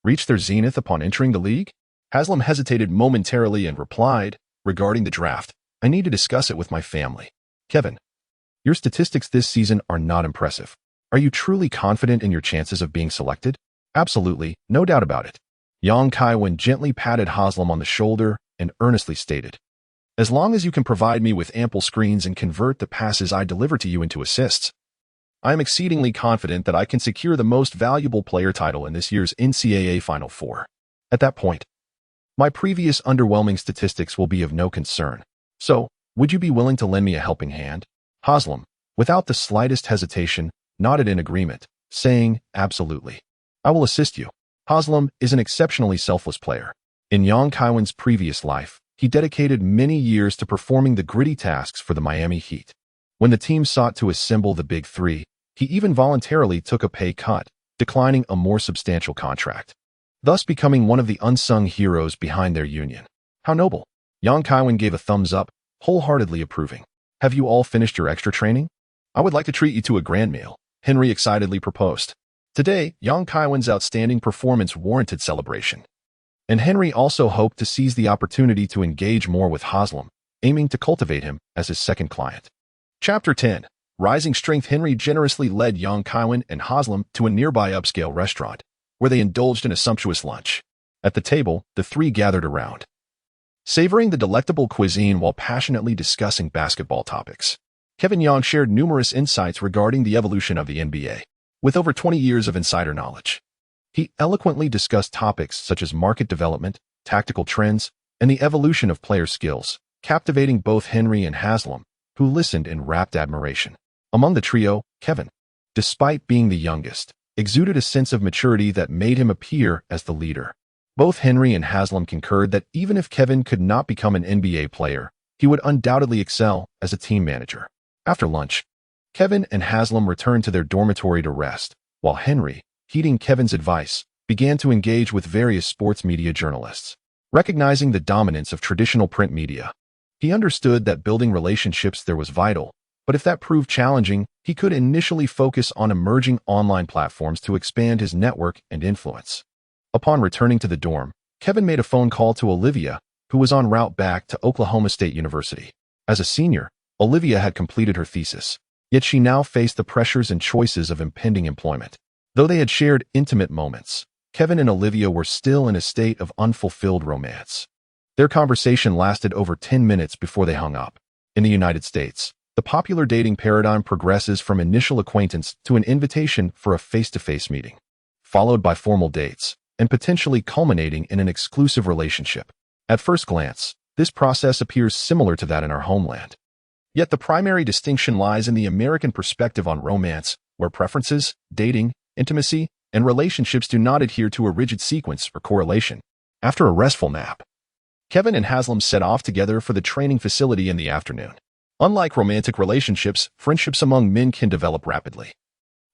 reach their zenith upon entering the league? Haslam hesitated momentarily and replied, regarding the draft, I need to discuss it with my family. Kevin, your statistics this season are not impressive. Are you truly confident in your chances of being selected? Absolutely, no doubt about it. Young Kaiwen gently patted Haslam on the shoulder and earnestly stated, as long as you can provide me with ample screens and convert the passes I deliver to you into assists, I am exceedingly confident that I can secure the most valuable player title in this year's NCAA Final Four. At that point, my previous underwhelming statistics will be of no concern. So, would you be willing to lend me a helping hand? Haslam, without the slightest hesitation, nodded in agreement, saying, absolutely. I will assist you. Haslam is an exceptionally selfless player. In Young Kaiwen's previous life, he dedicated many years to performing the gritty tasks for the Miami Heat. When the team sought to assemble the Big Three, he even voluntarily took a pay cut, declining a more substantial contract, thus becoming one of the unsung heroes behind their union. How noble. Young Kaiwen gave a thumbs up, wholeheartedly approving. Have you all finished your extra training? I would like to treat you to a grand meal, Henry excitedly proposed. Today, Young Kaiwen's outstanding performance warranted celebration, and Henry also hoped to seize the opportunity to engage more with Haslam, aiming to cultivate him as his second client. Chapter 10. Rising strength Henry generously led young Kaiwen and Haslam to a nearby upscale restaurant, where they indulged in a sumptuous lunch. At the table, the three gathered around, savoring the delectable cuisine while passionately discussing basketball topics. Kevin Young shared numerous insights regarding the evolution of the NBA. With over 20 years of insider knowledge, he eloquently discussed topics such as market development, tactical trends, and the evolution of player skills, captivating both Henry and Haslam, who listened in rapt admiration. Among the trio, Kevin, despite being the youngest, exuded a sense of maturity that made him appear as the leader. Both Henry and Haslam concurred that even if Kevin could not become an NBA player, he would undoubtedly excel as a team manager. After lunch, Kevin and Haslam returned to their dormitory to rest, while Henry, heeding Kevin's advice, began to engage with various sports media journalists. Recognizing the dominance of traditional print media, he understood that building relationships there was vital, but if that proved challenging, he could initially focus on emerging online platforms to expand his network and influence. Upon returning to the dorm, Kevin made a phone call to Olivia, who was en route back to Oklahoma State University. As a senior, Olivia had completed her thesis, yet she now faced the pressures and choices of impending employment. Though they had shared intimate moments, Kevin and Olivia were still in a state of unfulfilled romance. Their conversation lasted over 10 minutes before they hung up. In the United States, the popular dating paradigm progresses from initial acquaintance to an invitation for a face-to-face meeting, followed by formal dates, and potentially culminating in an exclusive relationship. At first glance, this process appears similar to that in our homeland. Yet the primary distinction lies in the American perspective on romance, where preferences, dating, intimacy, and relationships do not adhere to a rigid sequence or correlation. After a restful nap, Kevin and Haslam set off together for the training facility in the afternoon. Unlike romantic relationships, friendships among men can develop rapidly.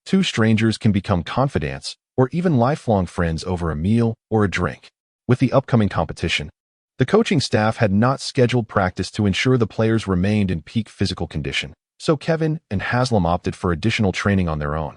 Two strangers can become confidants or even lifelong friends over a meal or a drink. With the upcoming competition, the coaching staff had not scheduled practice to ensure the players remained in peak physical condition, so Kevin and Haslam opted for additional training on their own.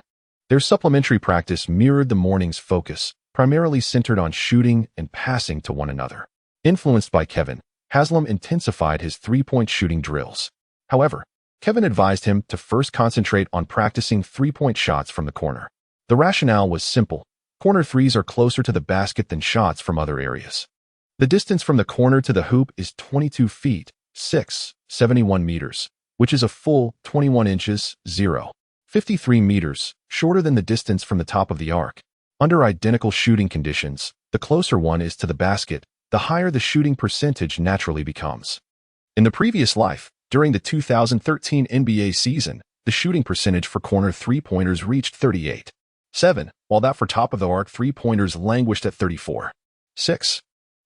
Their supplementary practice mirrored the morning's focus, primarily centered on shooting and passing to one another. Influenced by Kevin, Haslam intensified his three-point shooting drills. However, Kevin advised him to first concentrate on practicing three-point shots from the corner. The rationale was simple. Corner threes are closer to the basket than shots from other areas. The distance from the corner to the hoop is 22 feet, 71 meters, which is a full 21 inches, 53 meters, shorter than the distance from the top of the arc. Under identical shooting conditions, the closer one is to the basket, the higher the shooting percentage naturally becomes. In the previous life, during the 2013 NBA season, the shooting percentage for corner three-pointers reached 38.7, while that for top-of-the-arc three-pointers languished at 34.6.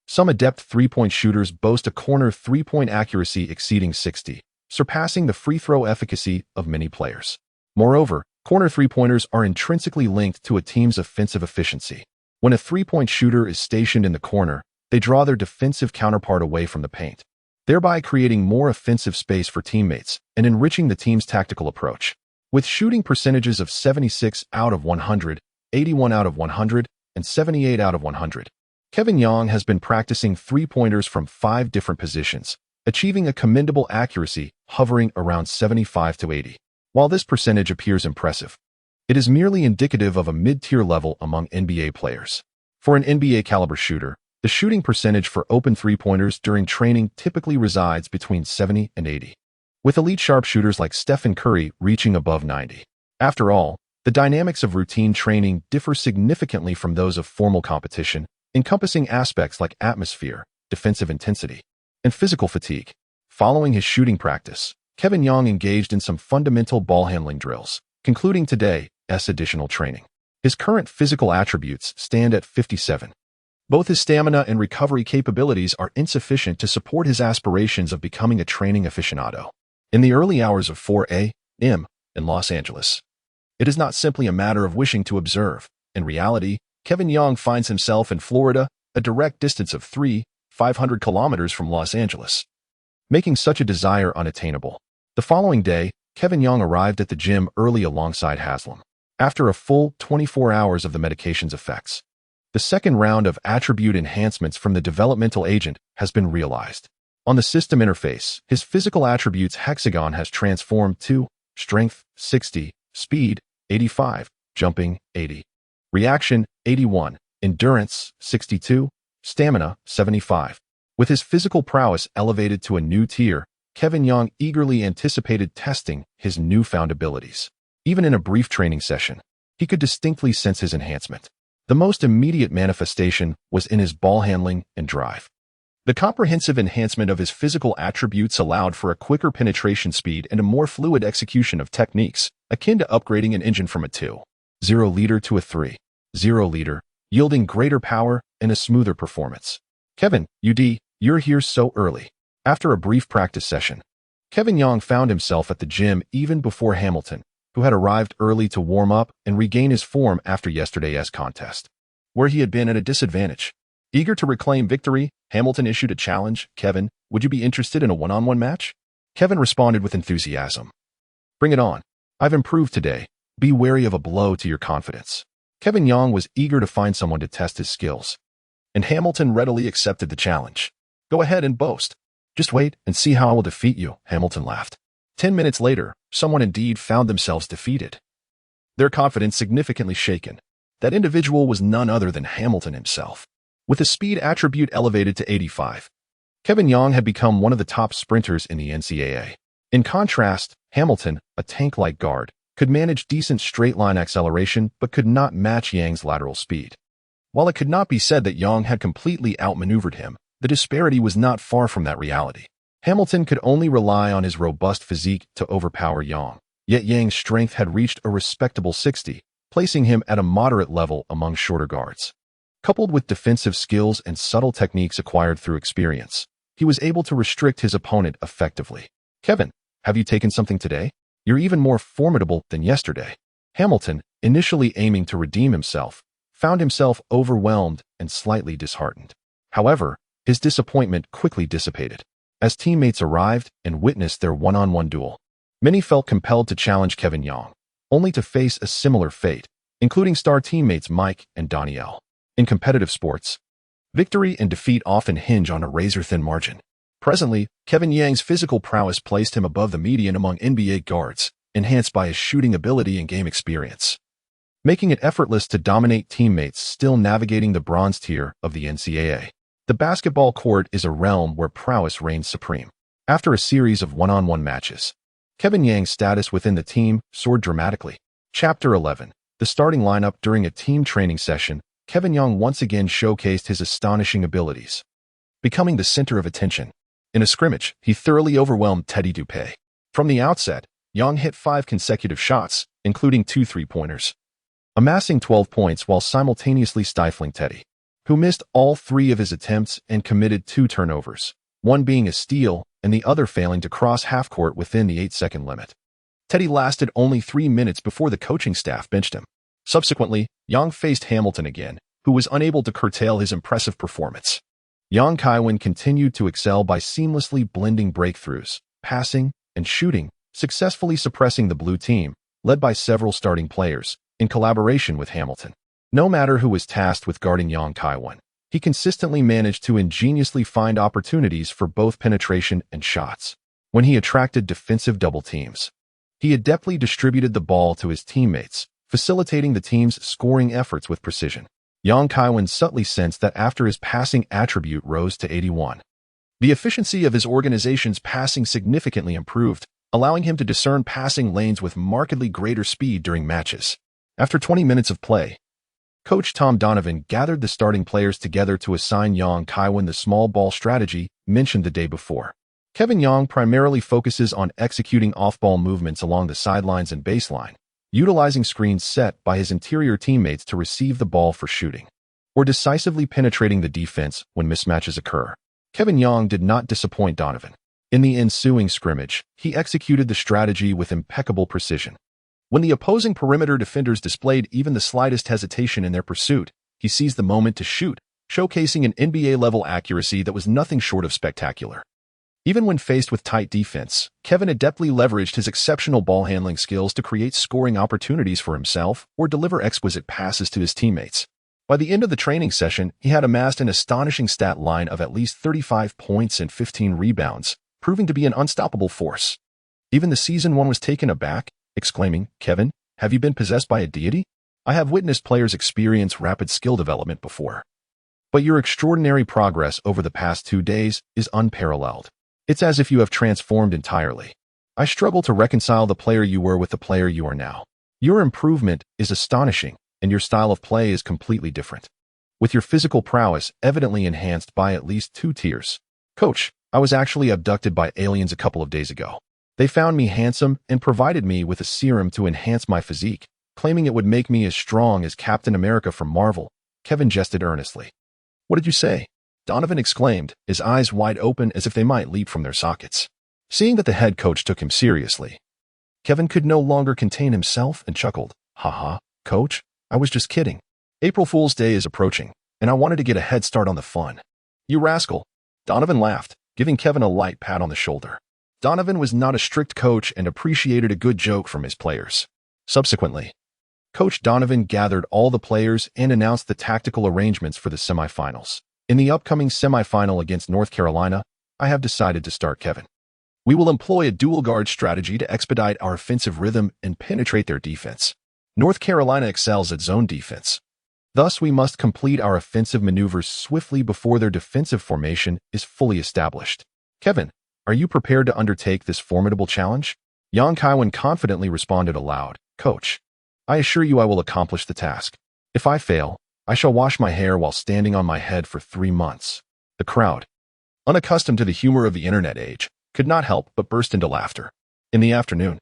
Some adept three-point shooters boast a corner three-point accuracy exceeding 60, surpassing the free throw efficacy of many players. Moreover, corner three-pointers are intrinsically linked to a team's offensive efficiency. When a three-point shooter is stationed in the corner, they draw their defensive counterpart away from the paint, thereby creating more offensive space for teammates and enriching the team's tactical approach. With shooting percentages of 76 out of 100, 81 out of 100, and 78 out of 100, Kevin Young has been practicing three-pointers from 5 different positions, achieving a commendable accuracy hovering around 75 to 80. While this percentage appears impressive, it is merely indicative of a mid-tier level among NBA players. For an NBA-caliber shooter, the shooting percentage for open three-pointers during training typically resides between 70 and 80, with elite sharpshooters like Stephen Curry reaching above 90. After all, the dynamics of routine training differ significantly from those of formal competition, encompassing aspects like atmosphere, defensive intensity, and physical fatigue. Following his shooting practice, Kevin Young engaged in some fundamental ball handling drills, concluding today's additional training. His current physical attributes stand at 57. Both his stamina and recovery capabilities are insufficient to support his aspirations of becoming a training aficionado. In the early hours of 4 a.m. in Los Angeles, it is not simply a matter of wishing to observe. In reality, Kevin Young finds himself in Florida, a direct distance of 500 kilometers from Los Angeles, making such a desire unattainable. The following day, Kevin Young arrived at the gym early alongside Haslam. After a full 24 hours of the medication's effects, the second round of attribute enhancements from the developmental agent has been realized. On the system interface, his physical attributes hexagon has transformed to strength 60, speed 85, jumping 80, reaction 81, endurance 62, stamina 75. With his physical prowess elevated to a new tier, Kevin Young eagerly anticipated testing his newfound abilities. Even in a brief training session, he could distinctly sense his enhancement. The most immediate manifestation was in his ball handling and drive. The comprehensive enhancement of his physical attributes allowed for a quicker penetration speed and a more fluid execution of techniques, akin to upgrading an engine from a 2.0 liter to a 3.0 liter, yielding greater power and a smoother performance. Kevin, you're here so early. After a brief practice session, Kevin Young found himself at the gym even before Hamilton, who had arrived early to warm up and regain his form after yesterday's contest, where he had been at a disadvantage. Eager to reclaim victory, Hamilton issued a challenge. Kevin, would you be interested in a one-on-one match? Kevin responded with enthusiasm. Bring it on. I've improved today. Be wary of a blow to your confidence. Kevin Young was eager to find someone to test his skills, and Hamilton readily accepted the challenge. Go ahead and boast. Just wait and see how I will defeat you, Hamilton laughed. 10 minutes later, someone indeed found themselves defeated, their confidence significantly shaken. That individual was none other than Hamilton himself. With a speed attribute elevated to 85, Kevin Young had become one of the top sprinters in the NCAA. In contrast, Hamilton, a tank-like guard, could manage decent straight-line acceleration but could not match Yang's lateral speed. While it could not be said that Young had completely outmaneuvered him, the disparity was not far from that reality. Hamilton could only rely on his robust physique to overpower Young, yet Yang's strength had reached a respectable 60, placing him at a moderate level among shorter guards. Coupled with defensive skills and subtle techniques acquired through experience, he was able to restrict his opponent effectively. Kevin, have you taken something today? You're even more formidable than yesterday. Hamilton, initially aiming to redeem himself, found himself overwhelmed and slightly disheartened. However, his disappointment quickly dissipated. As teammates arrived and witnessed their one-on-one duel, many felt compelled to challenge Kevin Young, only to face a similar fate, including star teammates Mike and Danielle. In competitive sports, victory and defeat often hinge on a razor-thin margin. Presently, Kevin Young's physical prowess placed him above the median among NBA guards, enhanced by his shooting ability and game experience, making it effortless to dominate teammates still navigating the bronze tier of the NCAA. The basketball court is a realm where prowess reigns supreme. After a series of one-on-one matches, Kevin Young's status within the team soared dramatically. Chapter 11. The starting lineup. During a team training session, Kevin Young once again showcased his astonishing abilities, becoming the center of attention. In a scrimmage, he thoroughly overwhelmed Teddy Dupay. From the outset, Young hit 5 consecutive shots, including 2 3-pointers, amassing 12 points while simultaneously stifling Teddy, who missed all 3 of his attempts and committed 2 turnovers, one being a steal and the other failing to cross half-court within the 8-second limit. Teddy lasted only 3 minutes before the coaching staff benched him. Subsequently, Young faced Hamilton again, who was unable to curtail his impressive performance. Kaiwen continued to excel by seamlessly blending breakthroughs, passing, and shooting, successfully suppressing the blue team, led by several starting players, in collaboration with Hamilton. No matter who was tasked with guarding Kaiwen, he consistently managed to ingeniously find opportunities for both penetration and shots. When he attracted defensive double teams, he adeptly distributed the ball to his teammates, facilitating the team's scoring efforts with precision. Kaiwen subtly sensed that after his passing attribute rose to 81, the efficiency of his organization's passing significantly improved, allowing him to discern passing lanes with markedly greater speed during matches. After 20 minutes of play, Coach Tom Donovan gathered the starting players together to assign Kaiwen the small ball strategy mentioned the day before. Kevin Young primarily focuses on executing off-ball movements along the sidelines and baseline, utilizing screens set by his interior teammates to receive the ball for shooting, or decisively penetrating the defense when mismatches occur. Kevin Young did not disappoint Donovan. In the ensuing scrimmage, he executed the strategy with impeccable precision. When the opposing perimeter defenders displayed even the slightest hesitation in their pursuit, he seized the moment to shoot, showcasing an NBA-level accuracy that was nothing short of spectacular. Even when faced with tight defense, Kevin adeptly leveraged his exceptional ball handling skills to create scoring opportunities for himself or deliver exquisite passes to his teammates. By the end of the training session, he had amassed an astonishing stat line of at least 35 points and 15 rebounds, proving to be an unstoppable force. Even the season one was taken aback, exclaiming, "Kevin, have you been possessed by a deity? I have witnessed players experience rapid skill development before. But your extraordinary progress over the past 2 days is unparalleled. It's as if you have transformed entirely. I struggle to reconcile the player you were with the player you are now. Your improvement is astonishing, and your style of play is completely different. With your physical prowess evidently enhanced by at least 2 tiers. Coach, I was actually abducted by aliens a couple of days ago. They found me handsome and provided me with a serum to enhance my physique, claiming it would make me as strong as Captain America from Marvel." Kevin jested earnestly. "What did you say?" Donovan exclaimed, his eyes wide open as if they might leap from their sockets. Seeing that the head coach took him seriously, Kevin could no longer contain himself and chuckled. "Haha, coach, I was just kidding. April Fool's Day is approaching, and I wanted to get a head start on the fun." "You rascal." Donovan laughed, giving Kevin a light pat on the shoulder. Donovan was not a strict coach and appreciated a good joke from his players. Subsequently, Coach Donovan gathered all the players and announced the tactical arrangements for the semifinals. "In the upcoming semifinal against North Carolina, I have decided to start Kevin. We will employ a dual guard strategy to expedite our offensive rhythm and penetrate their defense. North Carolina excels at zone defense. Thus, we must complete our offensive maneuvers swiftly before their defensive formation is fully established. Kevin, are you prepared to undertake this formidable challenge?" Kaiwen confidently responded aloud, "Coach, I assure you I will accomplish the task. If I fail, I shall wash my hair while standing on my head for 3 months." The crowd, unaccustomed to the humor of the internet age, could not help but burst into laughter. In the afternoon,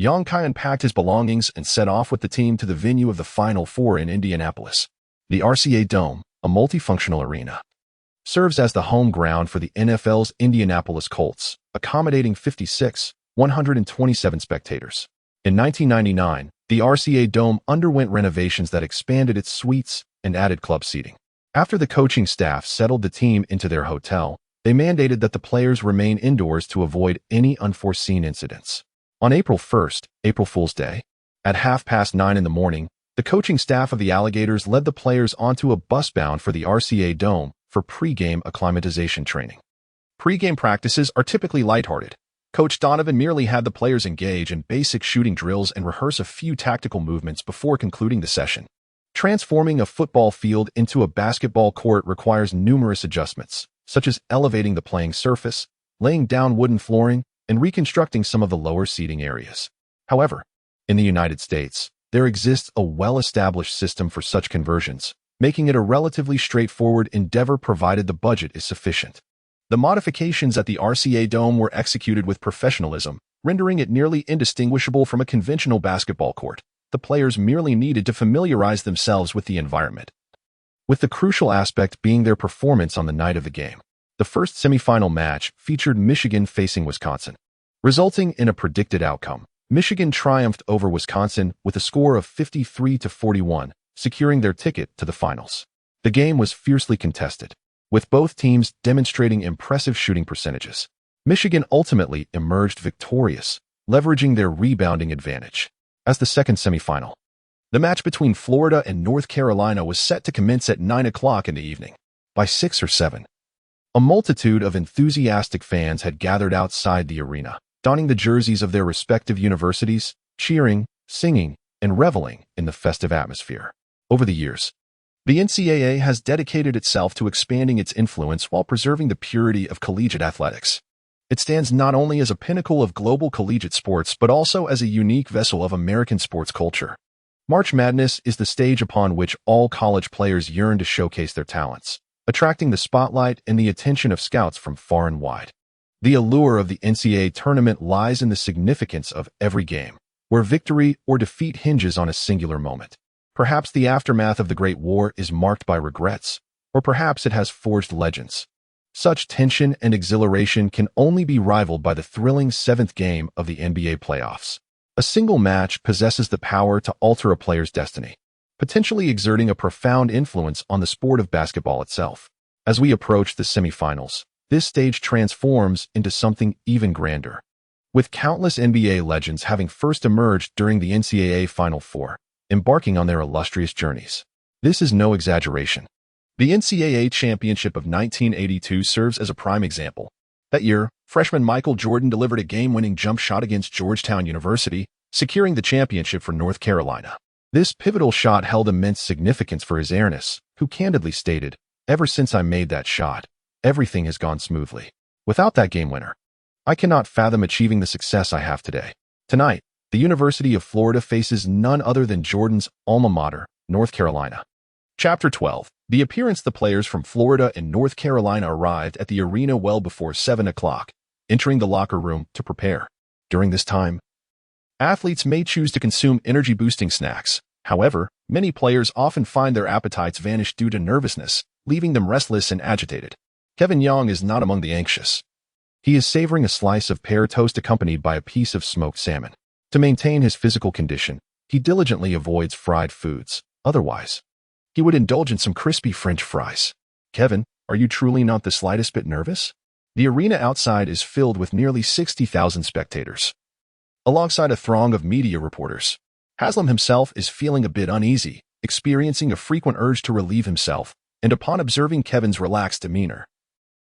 Kaiwen packed his belongings and set off with the team to the venue of the Final Four in Indianapolis. The RCA Dome, a multifunctional arena, serves as the home ground for the NFL's Indianapolis Colts, accommodating 127 spectators. In 1999, the RCA Dome underwent renovations that expanded its suites and added club seating. After the coaching staff settled the team into their hotel, they mandated that the players remain indoors to avoid any unforeseen incidents. On April 1st, April Fool's Day, at 9:30 in the morning, the coaching staff of the Alligators led the players onto a bus bound for the RCA Dome for pre-game acclimatization training. Pre-game practices are typically lighthearted. Coach Donovan merely had the players engage in basic shooting drills and rehearse a few tactical movements before concluding the session. Transforming a football field into a basketball court requires numerous adjustments, such as elevating the playing surface, laying down wooden flooring, and reconstructing some of the lower seating areas. However, in the United States, there exists a well-established system for such conversions, making it a relatively straightforward endeavor provided the budget is sufficient. The modifications at the RCA Dome were executed with professionalism, rendering it nearly indistinguishable from a conventional basketball court. The players merely needed to familiarize themselves with the environment, with the crucial aspect being their performance on the night of the game. The first semifinal match featured Michigan facing Wisconsin, resulting in a predicted outcome. Michigan triumphed over Wisconsin with a score of 53-41, securing their ticket to the finals. The game was fiercely contested, with both teams demonstrating impressive shooting percentages. Michigan ultimately emerged victorious, leveraging their rebounding advantage. As the second semifinal, the match between Florida and North Carolina was set to commence at 9 o'clock in the evening. By 6 or 7, a multitude of enthusiastic fans had gathered outside the arena, donning the jerseys of their respective universities, cheering, singing, and reveling in the festive atmosphere. Over the years, the NCAA has dedicated itself to expanding its influence while preserving the purity of collegiate athletics. It stands not only as a pinnacle of global collegiate sports, but also as a unique vessel of American sports culture. March Madness is the stage upon which all college players yearn to showcase their talents, attracting the spotlight and the attention of scouts from far and wide. The allure of the NCAA tournament lies in the significance of every game, where victory or defeat hinges on a singular moment. Perhaps the aftermath of the Great War is marked by regrets, or perhaps it has forged legends. Such tension and exhilaration can only be rivaled by the thrilling 7th game of the NBA playoffs. A single match possesses the power to alter a player's destiny, potentially exerting a profound influence on the sport of basketball itself. As we approach the semifinals, this stage transforms into something even grander, with countless NBA legends having first emerged during the NCAA Final Four, embarking on their illustrious journeys. This is no exaggeration. The NCAA Championship of 1982 serves as a prime example. That year, Freshman Michael Jordan delivered a game-winning jump shot against Georgetown University, securing the championship for North Carolina. This pivotal shot held immense significance for his heiress, who candidly stated, "Ever since I made that shot, everything has gone smoothly. Without that game winner, I cannot fathom achieving the success I have today." Tonight, the University of Florida faces none other than Jordan's alma mater, North Carolina. Chapter 12. The appearance. The players from Florida and North Carolina arrived at the arena well before 7 o'clock, entering the locker room to prepare. During this time, athletes may choose to consume energy-boosting snacks. However, many players often find their appetites vanish due to nervousness, leaving them restless and agitated. Kevin Young is not among the anxious. He is savoring a slice of pear toast accompanied by a piece of smoked salmon. To maintain his physical condition, he diligently avoids fried foods. Otherwise, he would indulge in some crispy French fries. Kevin, are you truly not the slightest bit nervous? The arena outside is filled with nearly 60,000 spectators, alongside a throng of media reporters. Haslam himself is feeling a bit uneasy, experiencing a frequent urge to relieve himself, and upon observing Kevin's relaxed demeanor,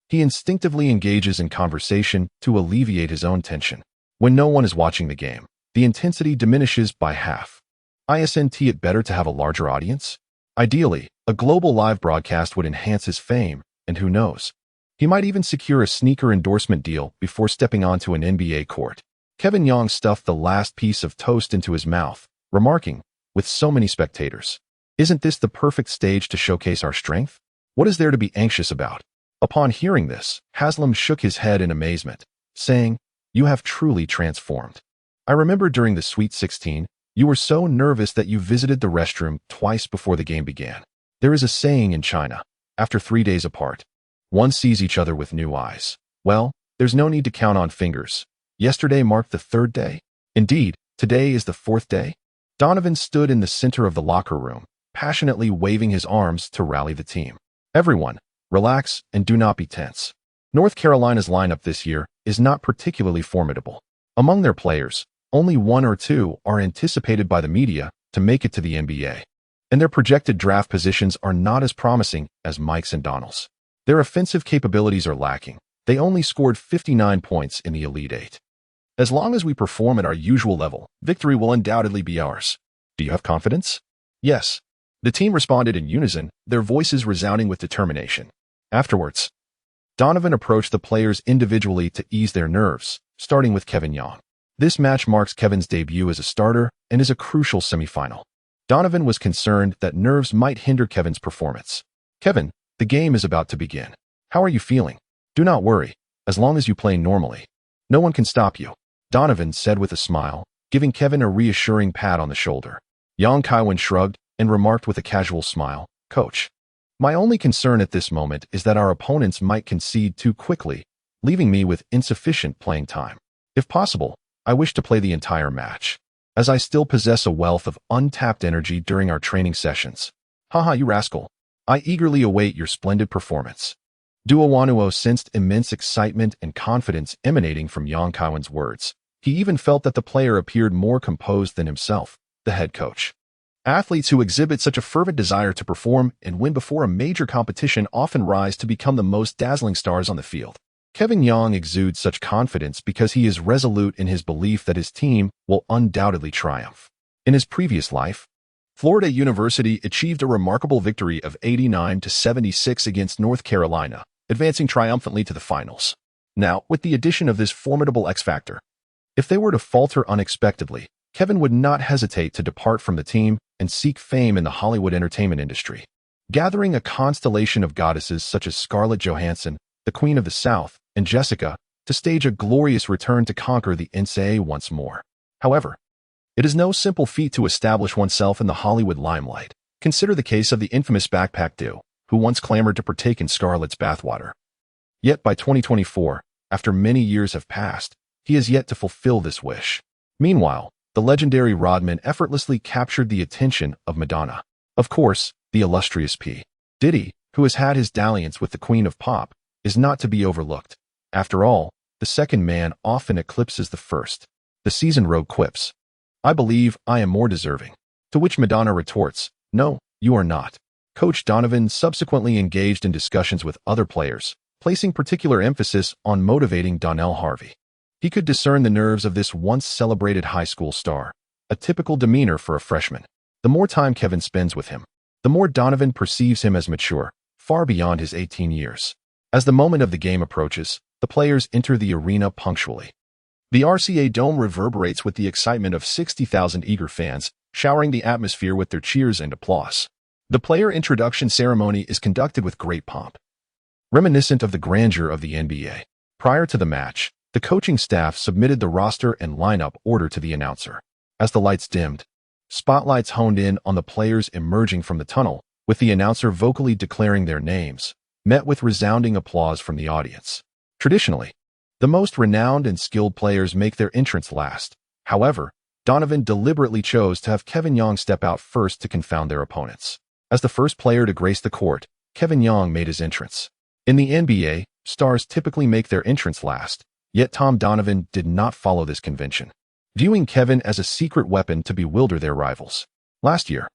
he instinctively engages in conversation to alleviate his own tension. When no one is watching the game, the intensity diminishes by half. Isn't it better to have a larger audience? Ideally, a global live broadcast would enhance his fame, and who knows, he might even secure a sneaker endorsement deal before stepping onto an NBA court. Kevin Young stuffed the last piece of toast into his mouth, remarking, "With so many spectators, isn't this the perfect stage to showcase our strength? What is there to be anxious about?" Upon hearing this, Haslam shook his head in amazement, saying, "You have truly transformed. I remember during the Sweet 16, you were so nervous that you visited the restroom twice before the game began. There is a saying in China, after 3 days apart, one sees each other with new eyes. Well, there's no need to count on fingers. Yesterday marked the 3rd day. Indeed, today is the 4th day." Donovan stood in the center of the locker room, passionately waving his arms to rally the team. "Everyone, relax and do not be tense. North Carolina's lineup this year is not particularly formidable. Among their players, only 1 or 2 are anticipated by the media to make it to the NBA, and their projected draft positions are not as promising as Mike's and Donald's. Their offensive capabilities are lacking. They only scored 59 points in the Elite 8. As long as we perform at our usual level, victory will undoubtedly be ours. Do you have confidence?" "Yes." The team responded in unison, their voices resounding with determination. Afterwards, Donovan approached the players individually to ease their nerves, starting with Kevin Young. This match marks Kevin's debut as a starter and is a crucial semifinal. Donovan was concerned that nerves might hinder Kevin's performance. "Kevin, the game is about to begin. How are you feeling?" "Do not worry, as long as you play normally. No one can stop you," Donovan said with a smile, giving Kevin a reassuring pat on the shoulder. Kaiwen shrugged and remarked with a casual smile, "Coach, my only concern at this moment is that our opponents might concede too quickly, leaving me with insufficient playing time. If possible, I wish to play the entire match, as I still possess a wealth of untapped energy during our training sessions." "Haha, you rascal. I eagerly await your splendid performance." Duowanuo sensed immense excitement and confidence emanating from Kaiwen's words. He even felt that the player appeared more composed than himself, the head coach. Athletes who exhibit such a fervent desire to perform and win before a major competition often rise to become the most dazzling stars on the field. Kevin Young exudes such confidence because he is resolute in his belief that his team will undoubtedly triumph. In his previous life, Florida University achieved a remarkable victory of 89-76 against North Carolina, advancing triumphantly to the finals. Now, with the addition of this formidable X-factor, if they were to falter unexpectedly, Kevin would not hesitate to depart from the team and seek fame in the Hollywood entertainment industry. Gathering a constellation of goddesses such as Scarlett Johansson, the Queen of the South, and Jessica, to stage a glorious return to conquer the NCAA once more. However, it is no simple feat to establish oneself in the Hollywood limelight. Consider the case of the infamous backpack duo, who once clamored to partake in Scarlett's bathwater. Yet by 2024, after many years have passed, he has yet to fulfill this wish. Meanwhile, the legendary Rodman effortlessly captured the attention of Madonna. Of course, the illustrious P. Diddy, who has had his dalliance with the Queen of Pop, is not to be overlooked. After all, the second man often eclipses the first. The seasoned rogue quips, "I believe I am more deserving." To which Madonna retorts, "No, you are not." Coach Donovan subsequently engaged in discussions with other players, placing particular emphasis on motivating Donnell Harvey. He could discern the nerves of this once-celebrated high school star, a typical demeanor for a freshman. The more time Kevin spends with him, the more Donovan perceives him as mature, far beyond his 18 years. As the moment of the game approaches, the players enter the arena punctually. The RCA Dome reverberates with the excitement of 60,000 eager fans, showering the atmosphere with their cheers and applause. The player introduction ceremony is conducted with great pomp, reminiscent of the grandeur of the NBA. Prior to the match, the coaching staff submitted the roster and lineup order to the announcer. As the lights dimmed, spotlights honed in on the players emerging from the tunnel, with the announcer vocally declaring their names, met with resounding applause from the audience. Traditionally, the most renowned and skilled players make their entrance last. However, Donovan deliberately chose to have Kevin Young step out first to confound their opponents. As the first player to grace the court, Kevin Young made his entrance. In the NBA, stars typically make their entrance last, yet Tom Donovan did not follow this convention, viewing Kevin as a secret weapon to bewilder their rivals. Last year,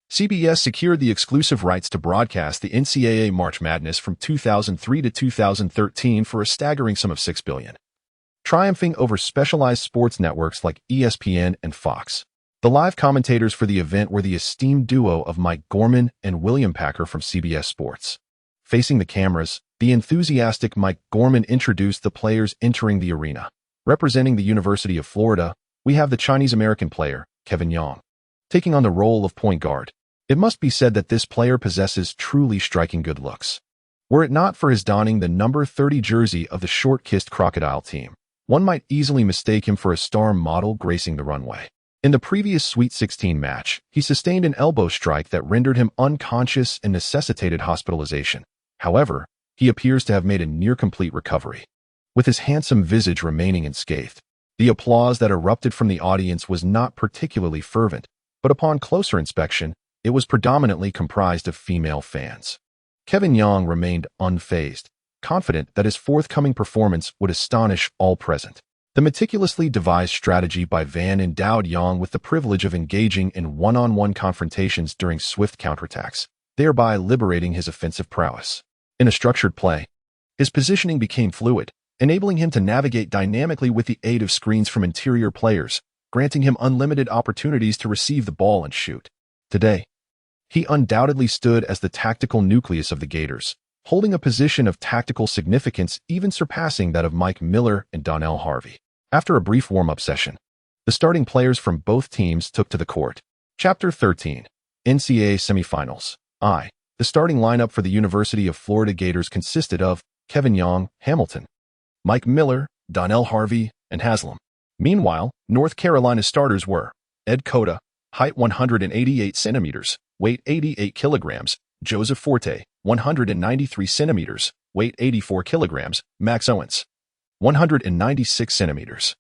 CBS secured the exclusive rights to broadcast the NCAA March Madness from 2003 to 2013 for a staggering sum of $6 billion, triumphing over specialized sports networks like ESPN and Fox. The live commentators for the event were the esteemed duo of Mike Gorman and William Packer from CBS Sports. Facing the cameras, the enthusiastic Mike Gorman introduced the players entering the arena. Representing the University of Florida, we have the Chinese-American player, Kevin Young, taking on the role of point guard. It must be said that this player possesses truly striking good looks. Were it not for his donning the number 30 jersey of the short-kissed crocodile team, one might easily mistake him for a star model gracing the runway. In the previous Sweet 16 match, he sustained an elbow strike that rendered him unconscious and necessitated hospitalization. However, he appears to have made a near-complete recovery, with his handsome visage remaining unscathed. The applause that erupted from the audience was not particularly fervent, but upon closer inspection, it was predominantly comprised of female fans. Kevin Young remained unfazed, confident that his forthcoming performance would astonish all present. The meticulously devised strategy by Van endowed Young with the privilege of engaging in one-on-one confrontations during swift counterattacks, thereby liberating his offensive prowess. In a structured play, his positioning became fluid, enabling him to navigate dynamically with the aid of screens from interior players, granting him unlimited opportunities to receive the ball and shoot. Today, he undoubtedly stood as the tactical nucleus of the Gators, holding a position of tactical significance even surpassing that of Mike Miller and Donnell Harvey. After a brief warm-up session, the starting players from both teams took to the court. Chapter 13. NCAA Semifinals. The starting lineup for the University of Florida Gators consisted of Kevin Young, Hamilton, Mike Miller, Donnell Harvey, and Haslam. Meanwhile, North Carolina starters were Ed Cota, height 188 centimeters, weight 88 kilograms, Joseph Forte, 193 centimeters, weight 84 kilograms, Max Owens, 196 centimeters,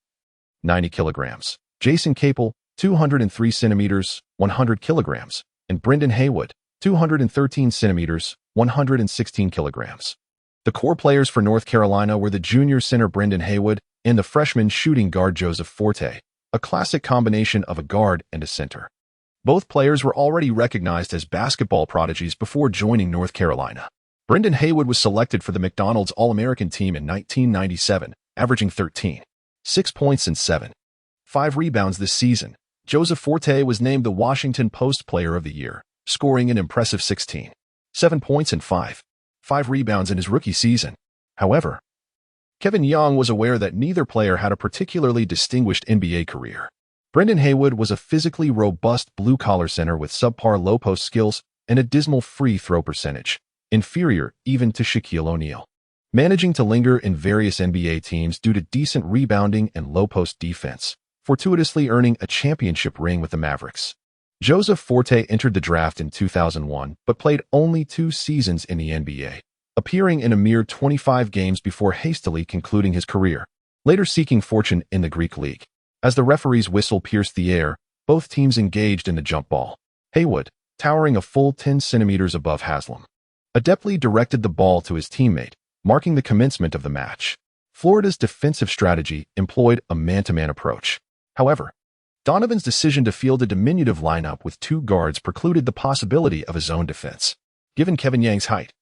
90 kilograms, Jason Capel, 203 centimeters, 100 kilograms, and Brendan Haywood, 213 centimeters, 116 kilograms. The core players for North Carolina were the junior center Brendan Haywood and the freshman shooting guard Joseph Forte, a classic combination of a guard and a center. Both players were already recognized as basketball prodigies before joining North Carolina. Brendan Haywood was selected for the McDonald's All-American team in 1997, averaging 13.6 points and 7.5 rebounds this season. Joseph Forte was named the Washington Post Player of the Year, scoring an impressive 16.7 points and 5.5 rebounds in his rookie season. However, Kevin Young was aware that neither player had a particularly distinguished NBA career. Brendan Haywood was a physically robust blue-collar center with subpar low-post skills and a dismal free throw percentage, inferior even to Shaquille O'Neal. Managing to linger in various NBA teams due to decent rebounding and low-post defense, fortuitously earning a championship ring with the Mavericks. Joseph Forte entered the draft in 2001 but played only 2 seasons in the NBA, appearing in a mere 25 games before hastily concluding his career, later seeking fortune in the Greek League. As the referee's whistle pierced the air, both teams engaged in the jump ball. Haywood, towering a full 10 centimeters above Haslam, adeptly directed the ball to his teammate, marking the commencement of the match. Florida's defensive strategy employed a man-to-man approach. However, Donovan's decision to field a diminutive lineup with 2 guards precluded the possibility of a zone defense. Given Kevin Young's height,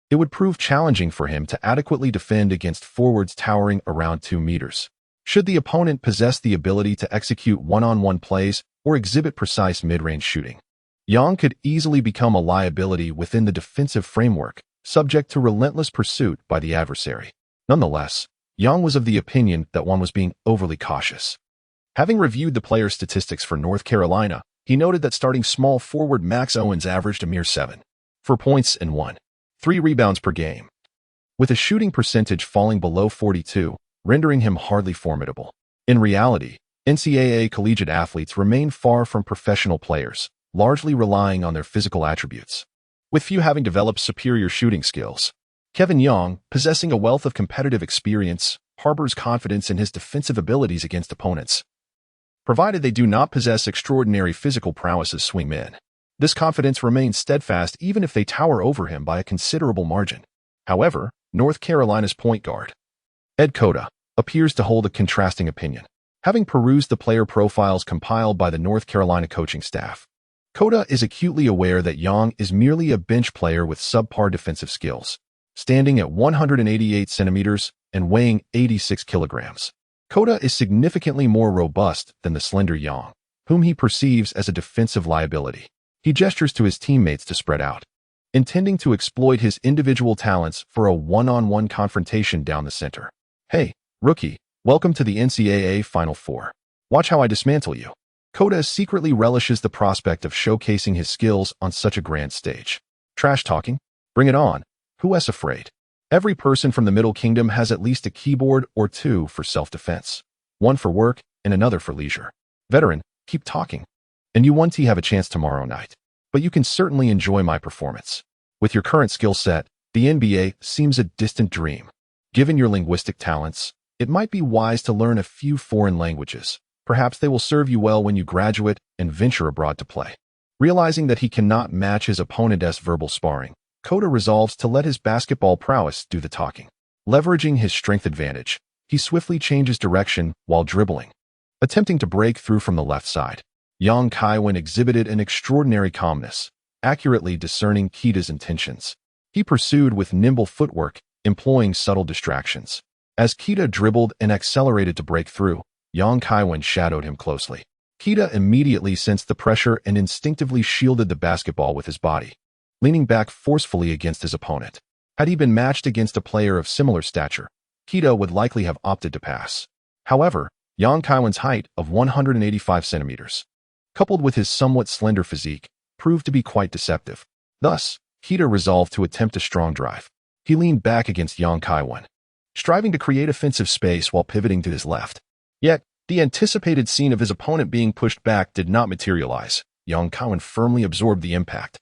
It would prove challenging for him to adequately defend against forwards towering around 2 meters. Should the opponent possess the ability to execute one-on-one plays or exhibit precise mid-range shooting, Yang could easily become a liability within the defensive framework, subject to relentless pursuit by the adversary. Nonetheless, Yang was of the opinion that one was being overly cautious. Having reviewed the player's statistics for North Carolina, he noted that starting small forward Max Owens averaged a mere 7.4 points and 1.3 rebounds per game, with a shooting percentage falling below 42, rendering him hardly formidable. In reality, NCAA collegiate athletes remain far from professional players, largely relying on their physical attributes, with few having developed superior shooting skills. Kaiwen Yang, possessing a wealth of competitive experience, harbors confidence in his defensive abilities against opponents, provided they do not possess extraordinary physical prowess as swingmen. This confidence remains steadfast even if they tower over him by a considerable margin. However, North Carolina's point guard, Ed Cota, appears to hold a contrasting opinion. Having perused the player profiles compiled by the North Carolina coaching staff, Cota is acutely aware that Yang is merely a bench player with subpar defensive skills. Standing at 188 centimeters and weighing 86 kilograms, Cota is significantly more robust than the slender Yang, whom he perceives as a defensive liability. He gestures to his teammates to spread out, intending to exploit his individual talents for a one-on-one confrontation down the center. "Hey, rookie, welcome to the NCAA Final Four. Watch how I dismantle you." Cota secretly relishes the prospect of showcasing his skills on such a grand stage. Trash talking? Bring it on. Who is afraid? Every person from the Middle Kingdom has at least a keyboard or two for self-defense, one for work and another for leisure. Veteran, keep talking. And you won't have a chance tomorrow night, but you can certainly enjoy my performance. With your current skill set, the NBA seems a distant dream. Given your linguistic talents, it might be wise to learn a few foreign languages. Perhaps they will serve you well when you graduate and venture abroad to play. Realizing that he cannot match his opponent's verbal sparring, Cota resolves to let his basketball prowess do the talking. Leveraging his strength advantage, he swiftly changes direction while dribbling, attempting to break through from the left side. Young Kaiwen exhibited an extraordinary calmness, accurately discerning Kota's intentions. He pursued with nimble footwork, employing subtle distractions. As Kota dribbled and accelerated to break through, Young Kaiwen shadowed him closely. Kota immediately sensed the pressure and instinctively shielded the basketball with his body, leaning back forcefully against his opponent. Had he been matched against a player of similar stature, Kota would likely have opted to pass. However, Young Kaiwen's height of 185 centimeters, coupled with his somewhat slender physique, proved to be quite deceptive. Thus, Kota resolved to attempt a strong drive. He leaned back against Young Kaiwen, striving to create offensive space while pivoting to his left. Yet, the anticipated scene of his opponent being pushed back did not materialize. Young Kaiwen firmly absorbed the impact,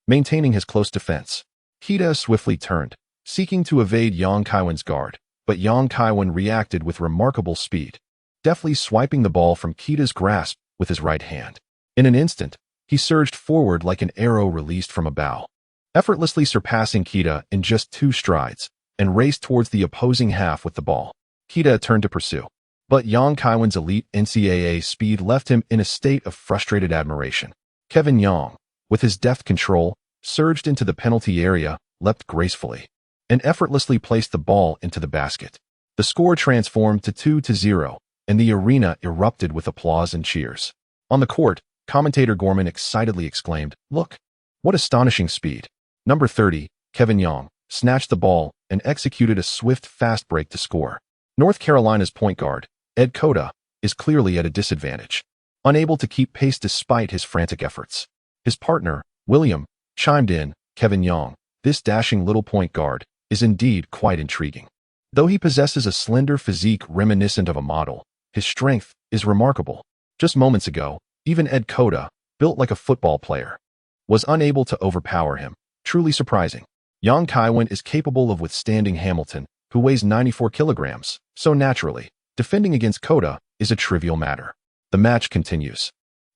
maintaining his close defense. Kota swiftly turned, seeking to evade Young Kaiwen's guard, but Young Kaiwen reacted with remarkable speed, deftly swiping the ball from Kota's grasp with his right hand. In an instant, he surged forward like an arrow released from a bow, effortlessly surpassing Kota in just 2 strides, and raced towards the opposing half with the ball. Kota turned to pursue, but Young Kaiwen's elite NCAA speed left him in a state of frustrated admiration. Kaiwen Yang, with his deft control, surged into the penalty area, leapt gracefully, and effortlessly placed the ball into the basket. The score transformed to 2-0, and the arena erupted with applause and cheers. On the court, commentator Gorman excitedly exclaimed, "Look, what astonishing speed." Number 30, Kaiwen Yang, snatched the ball and executed a swift fast break to score. North Carolina's point guard, Ed Cota, is clearly at a disadvantage, unable to keep pace despite his frantic efforts. His partner, William, chimed in, "Kaiwen Yang, this dashing little point guard, is indeed quite intriguing. Though he possesses a slender physique reminiscent of a model, his strength is remarkable. Just moments ago, even Ed Cota, built like a football player, was unable to overpower him. Truly surprising. Young Kaiwen is capable of withstanding Hamilton, who weighs 94 kilograms, so naturally, defending against Cota is a trivial matter." The match continues,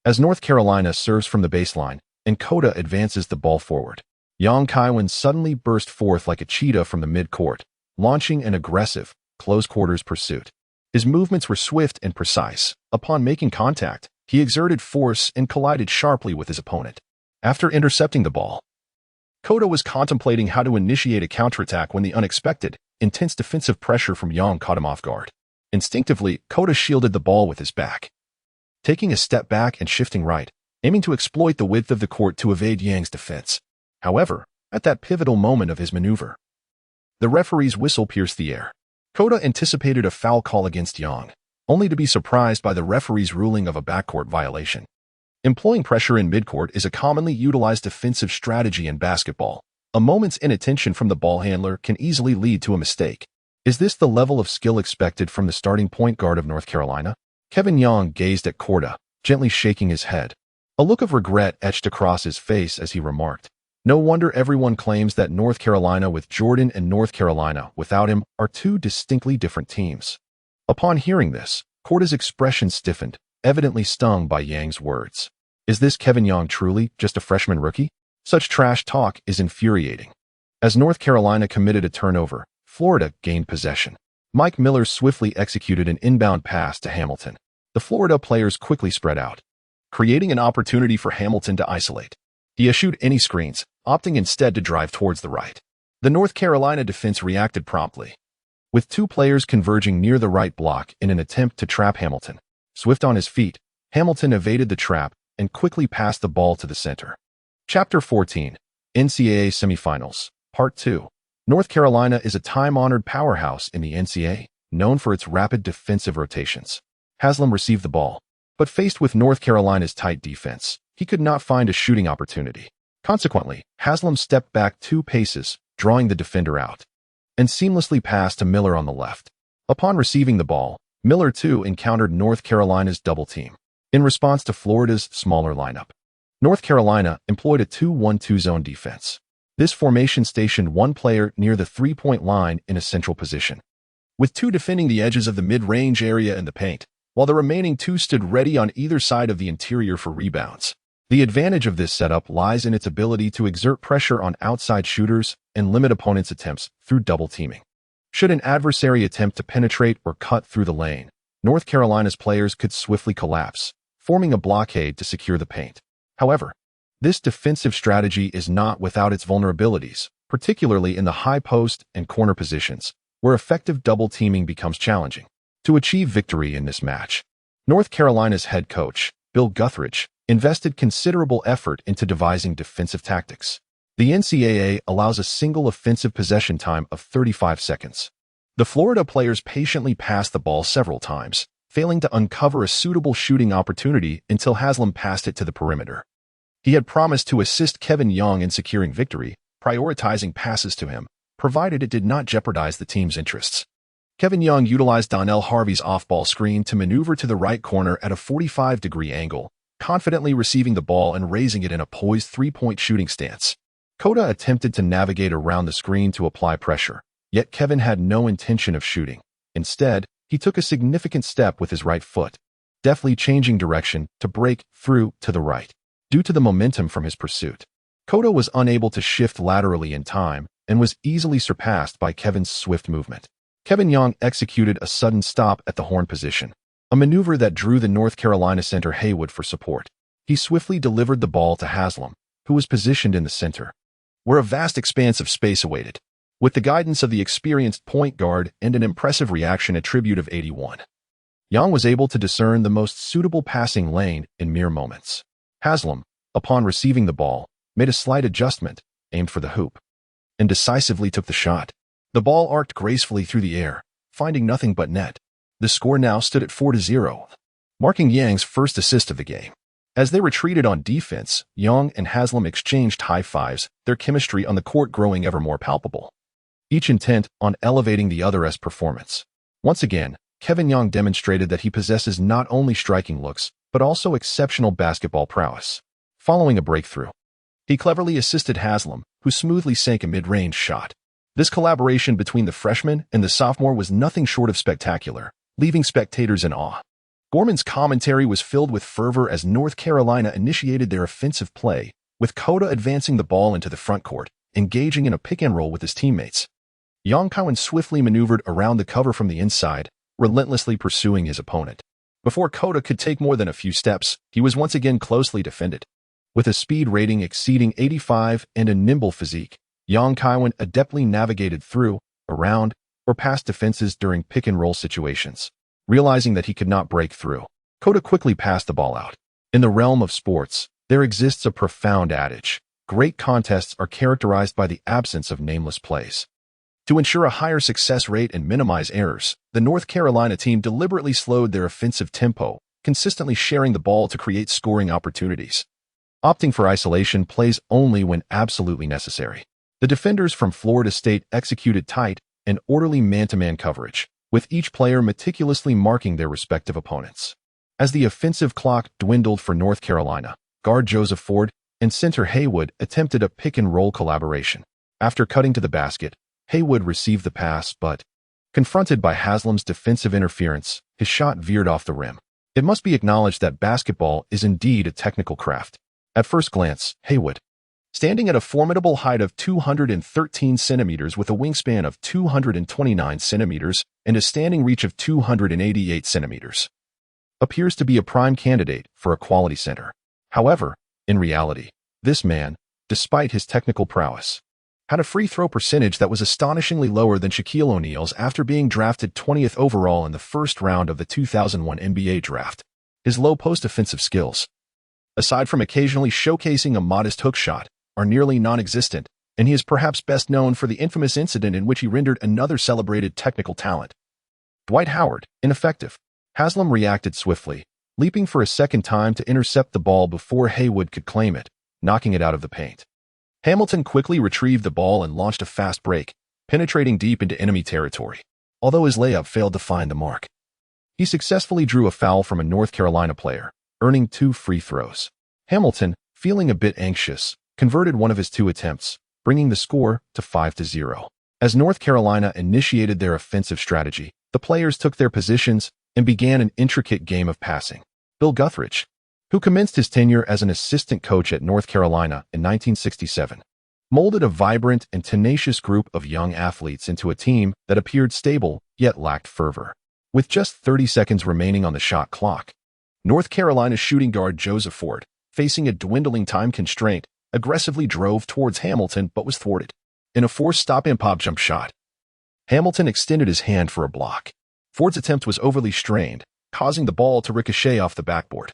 as North Carolina serves from the baseline and Cota advances the ball forward. Young Kaiwen suddenly burst forth like a cheetah from the mid-court, launching an aggressive, close-quarters pursuit. His movements were swift and precise. Upon making contact, he exerted force and collided sharply with his opponent. After intercepting the ball, Kota was contemplating how to initiate a counterattack when the unexpected, intense defensive pressure from Yang caught him off guard. Instinctively, Kota shielded the ball with his back, taking a step back and shifting right, aiming to exploit the width of the court to evade Yang's defense. However, at that pivotal moment of his maneuver, the referee's whistle pierced the air. Kota anticipated a foul call against Yang, only to be surprised by the referee's ruling of a backcourt violation. Employing pressure in midcourt is a commonly utilized defensive strategy in basketball. A moment's inattention from the ball handler can easily lead to a mistake. Is this the level of skill expected from the starting point guard of North Carolina? Kevin Yang gazed at Kota, gently shaking his head. A look of regret etched across his face as he remarked, "No wonder everyone claims that North Carolina with Jordan and North Carolina without him are two distinctly different teams." Upon hearing this, Kota's expression stiffened, evidently stung by Yang's words. Is this Kevin Yang truly just a freshman rookie? Such trash talk is infuriating. As North Carolina committed a turnover, Florida gained possession. Mike Miller swiftly executed an inbound pass to Hamilton. The Florida players quickly spread out, creating an opportunity for Hamilton to isolate. He eschewed any screens, opting instead to drive towards the right. The North Carolina defense reacted promptly, with two players converging near the right block in an attempt to trap Hamilton. Swift on his feet, Hamilton evaded the trap and quickly passed the ball to the center. Chapter 14, NCAA Semifinals, Part 2. North Carolina is a time-honored powerhouse in the NCAA, known for its rapid defensive rotations. Haslam received the ball, but faced with North Carolina's tight defense, he could not find a shooting opportunity. Consequently, Haslam stepped back 2 paces, drawing the defender out, and seamlessly passed to Miller on the left. Upon receiving the ball, Miller too encountered North Carolina's double team. In response to Florida's smaller lineup, North Carolina employed a 2-1-2 zone defense. This formation stationed one player near the three-point line in a central position, with 2 defending the edges of the mid-range area in the paint, while the remaining 2 stood ready on either side of the interior for rebounds. The advantage of this setup lies in its ability to exert pressure on outside shooters and limit opponents' attempts through double teaming. Should an adversary attempt to penetrate or cut through the lane, North Carolina's players could swiftly collapse, forming a blockade to secure the paint. However, this defensive strategy is not without its vulnerabilities, particularly in the high post and corner positions, where effective double teaming becomes challenging. To achieve victory in this match, North Carolina's head coach, Bill Guthridge, invested considerable effort into devising defensive tactics. The NCAA allows a single offensive possession time of 35 seconds. The Florida players patiently passed the ball several times, failing to uncover a suitable shooting opportunity until Haslam passed it to the perimeter. He had promised to assist Kevin Yang in securing victory, prioritizing passes to him, provided it did not jeopardize the team's interests. Kevin Yang utilized Donnell Harvey's off-ball screen to maneuver to the right corner at a 45-degree angle, confidently receiving the ball and raising it in a poised 3-point shooting stance. Kota attempted to navigate around the screen to apply pressure, yet Kevin had no intention of shooting. Instead, he took a significant step with his right foot, deftly changing direction to break through to the right. Due to the momentum from his pursuit, Kota was unable to shift laterally in time and was easily surpassed by Kevin's swift movement. Kevin Yang executed a sudden stop at the horn position, a maneuver that drew the North Carolina center Haywood for support. He swiftly delivered the ball to Haslam, who was positioned in the center, where a vast expanse of space awaited. With the guidance of the experienced point guard and an impressive reaction attribute of 81, Yang was able to discern the most suitable passing lane in mere moments. Haslam, upon receiving the ball, made a slight adjustment, aimed for the hoop, and decisively took the shot. The ball arced gracefully through the air, finding nothing but net. The score now stood at 4-0, marking Yang's first assist of the game. As they retreated on defense, Yang and Haslam exchanged high fives, their chemistry on the court growing ever more palpable, each intent on elevating the other's performance. Once again, Kevin Yang demonstrated that he possesses not only striking looks, but also exceptional basketball prowess. Following a breakthrough, he cleverly assisted Haslam, who smoothly sank a mid-range shot. This collaboration between the freshman and the sophomore was nothing short of spectacular, leaving spectators in awe. Gorman's commentary was filled with fervor as North Carolina initiated their offensive play, with Kota advancing the ball into the front court, engaging in a pick-and-roll with his teammates. Kaiwen swiftly maneuvered around the cover from the inside, relentlessly pursuing his opponent. Before Kota could take more than a few steps, he was once again closely defended. With a speed rating exceeding 85 and a nimble physique, Kaiwen adeptly navigated through, around, or past defenses during pick-and-roll situations. Realizing that he could not break through, Kota quickly passed the ball out. In the realm of sports, there exists a profound adage. Great contests are characterized by the absence of nameless plays. To ensure a higher success rate and minimize errors, the North Carolina team deliberately slowed their offensive tempo, consistently sharing the ball to create scoring opportunities, opting for isolation plays only when absolutely necessary. The defenders from Florida State executed tight and orderly man-to-man coverage, with each player meticulously marking their respective opponents. As the offensive clock dwindled for North Carolina, guard Joseph Ford and center Haywood attempted a pick-and-roll collaboration. After cutting to the basket, Haywood received the pass, but, confronted by Haslam's defensive interference, his shot veered off the rim. It must be acknowledged that basketball is indeed a technical craft. At first glance, Haywood, standing at a formidable height of 213 centimeters with a wingspan of 229 centimeters and a standing reach of 288 centimeters, appears to be a prime candidate for a quality center. However, in reality, this man, despite his technical prowess, had a free throw percentage that was astonishingly lower than Shaquille O'Neal's after being drafted 20th overall in the first round of the 2001 NBA draft. His low post offensive skills, aside from occasionally showcasing a modest hook shot, are nearly non-existent, and he is perhaps best known for the infamous incident in which he rendered another celebrated technical talent, Dwight Howard, ineffective. Haslam reacted swiftly, leaping for a second time to intercept the ball before Haywood could claim it, knocking it out of the paint. Hamilton quickly retrieved the ball and launched a fast break, penetrating deep into enemy territory. Although his layup failed to find the mark, he successfully drew a foul from a North Carolina player, earning 2 free throws. Hamilton, feeling a bit anxious, converted one of his 2 attempts, bringing the score to 5-0. As North Carolina initiated their offensive strategy, the players took their positions and began an intricate game of passing. Bill Guthridge, who commenced his tenure as an assistant coach at North Carolina in 1967, molded a vibrant and tenacious group of young athletes into a team that appeared stable yet lacked fervor. With just 30 seconds remaining on the shot clock, North Carolina's shooting guard Joseph Ford, facing a dwindling time constraint, aggressively drove towards Hamilton but was thwarted. In a forced stop-and-pop jump shot, Hamilton extended his hand for a block. Ford's attempt was overly strained, causing the ball to ricochet off the backboard,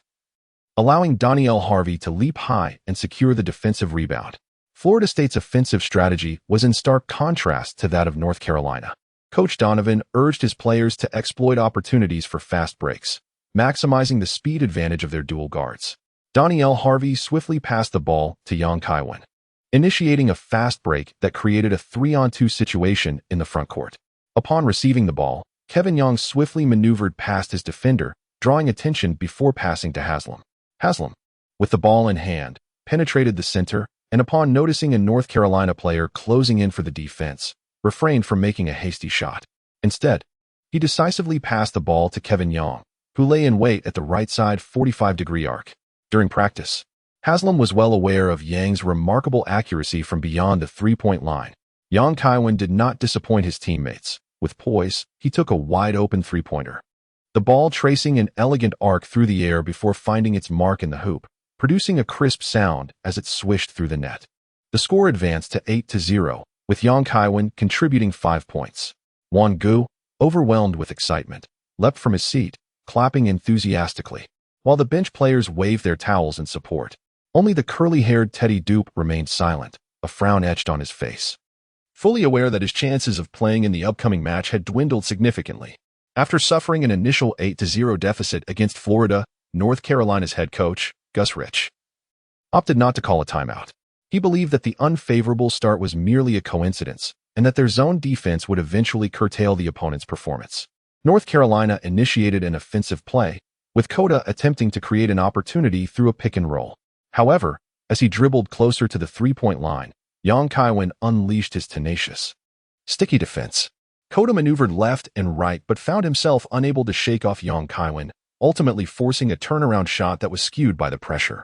allowing Danielle Harvey to leap high and secure the defensive rebound. Florida State's offensive strategy was in stark contrast to that of North Carolina. Coach Donovan urged his players to exploit opportunities for fast breaks, maximizing the speed advantage of their dual guards. Danielle Harvey swiftly passed the ball to Kaiwen, initiating a fast break that created a 3-on-2 situation in the front court. Upon receiving the ball, Kevin Young swiftly maneuvered past his defender, drawing attention before passing to Haslam. Haslam, with the ball in hand, penetrated the center, and upon noticing a North Carolina player closing in for the defense, refrained from making a hasty shot. Instead, he decisively passed the ball to Kevin Young, who lay in wait at the right side 45-degree arc. During practice, Haslam was well aware of Yang's remarkable accuracy from beyond the three-point line. Kaiwen did not disappoint his teammates. With poise, he took a wide-open three-pointer, the ball tracing an elegant arc through the air before finding its mark in the hoop, producing a crisp sound as it swished through the net. The score advanced to 8-0, with Kaiwen contributing 5 points. Juan Gu, overwhelmed with excitement, leapt from his seat, clapping enthusiastically, while the bench players waved their towels in support. Only the curly-haired Teddy Dupe remained silent, a frown etched on his face, fully aware that his chances of playing in the upcoming match had dwindled significantly. After suffering an initial 8-0 deficit against Florida, North Carolina's head coach, Gus Rich, opted not to call a timeout. He believed that the unfavorable start was merely a coincidence and that their zone defense would eventually curtail the opponent's performance. North Carolina initiated an offensive play, with Kota attempting to create an opportunity through a pick and roll. However, as he dribbled closer to the three-point line, Kaiwen unleashed his tenacious, sticky defense. Kota maneuvered left and right but found himself unable to shake off Kaiwen, ultimately forcing a turnaround shot that was skewed by the pressure,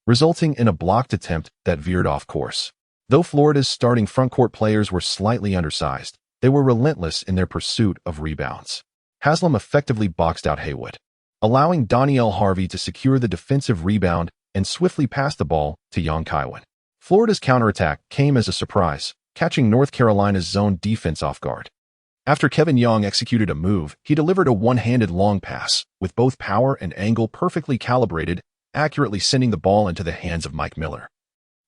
resulting in a blocked attempt that veered off course. Though Florida's starting frontcourt players were slightly undersized, they were relentless in their pursuit of rebounds. Haslam effectively boxed out Haywood, allowing Danielle Harvey to secure the defensive rebound and swiftly passed the ball to young Kaiwen. Florida's counterattack came as a surprise, catching North Carolina's zone defense off guard. After Kevin Young executed a move, he delivered a one-handed long pass, with both power and angle perfectly calibrated, accurately sending the ball into the hands of Mike Miller,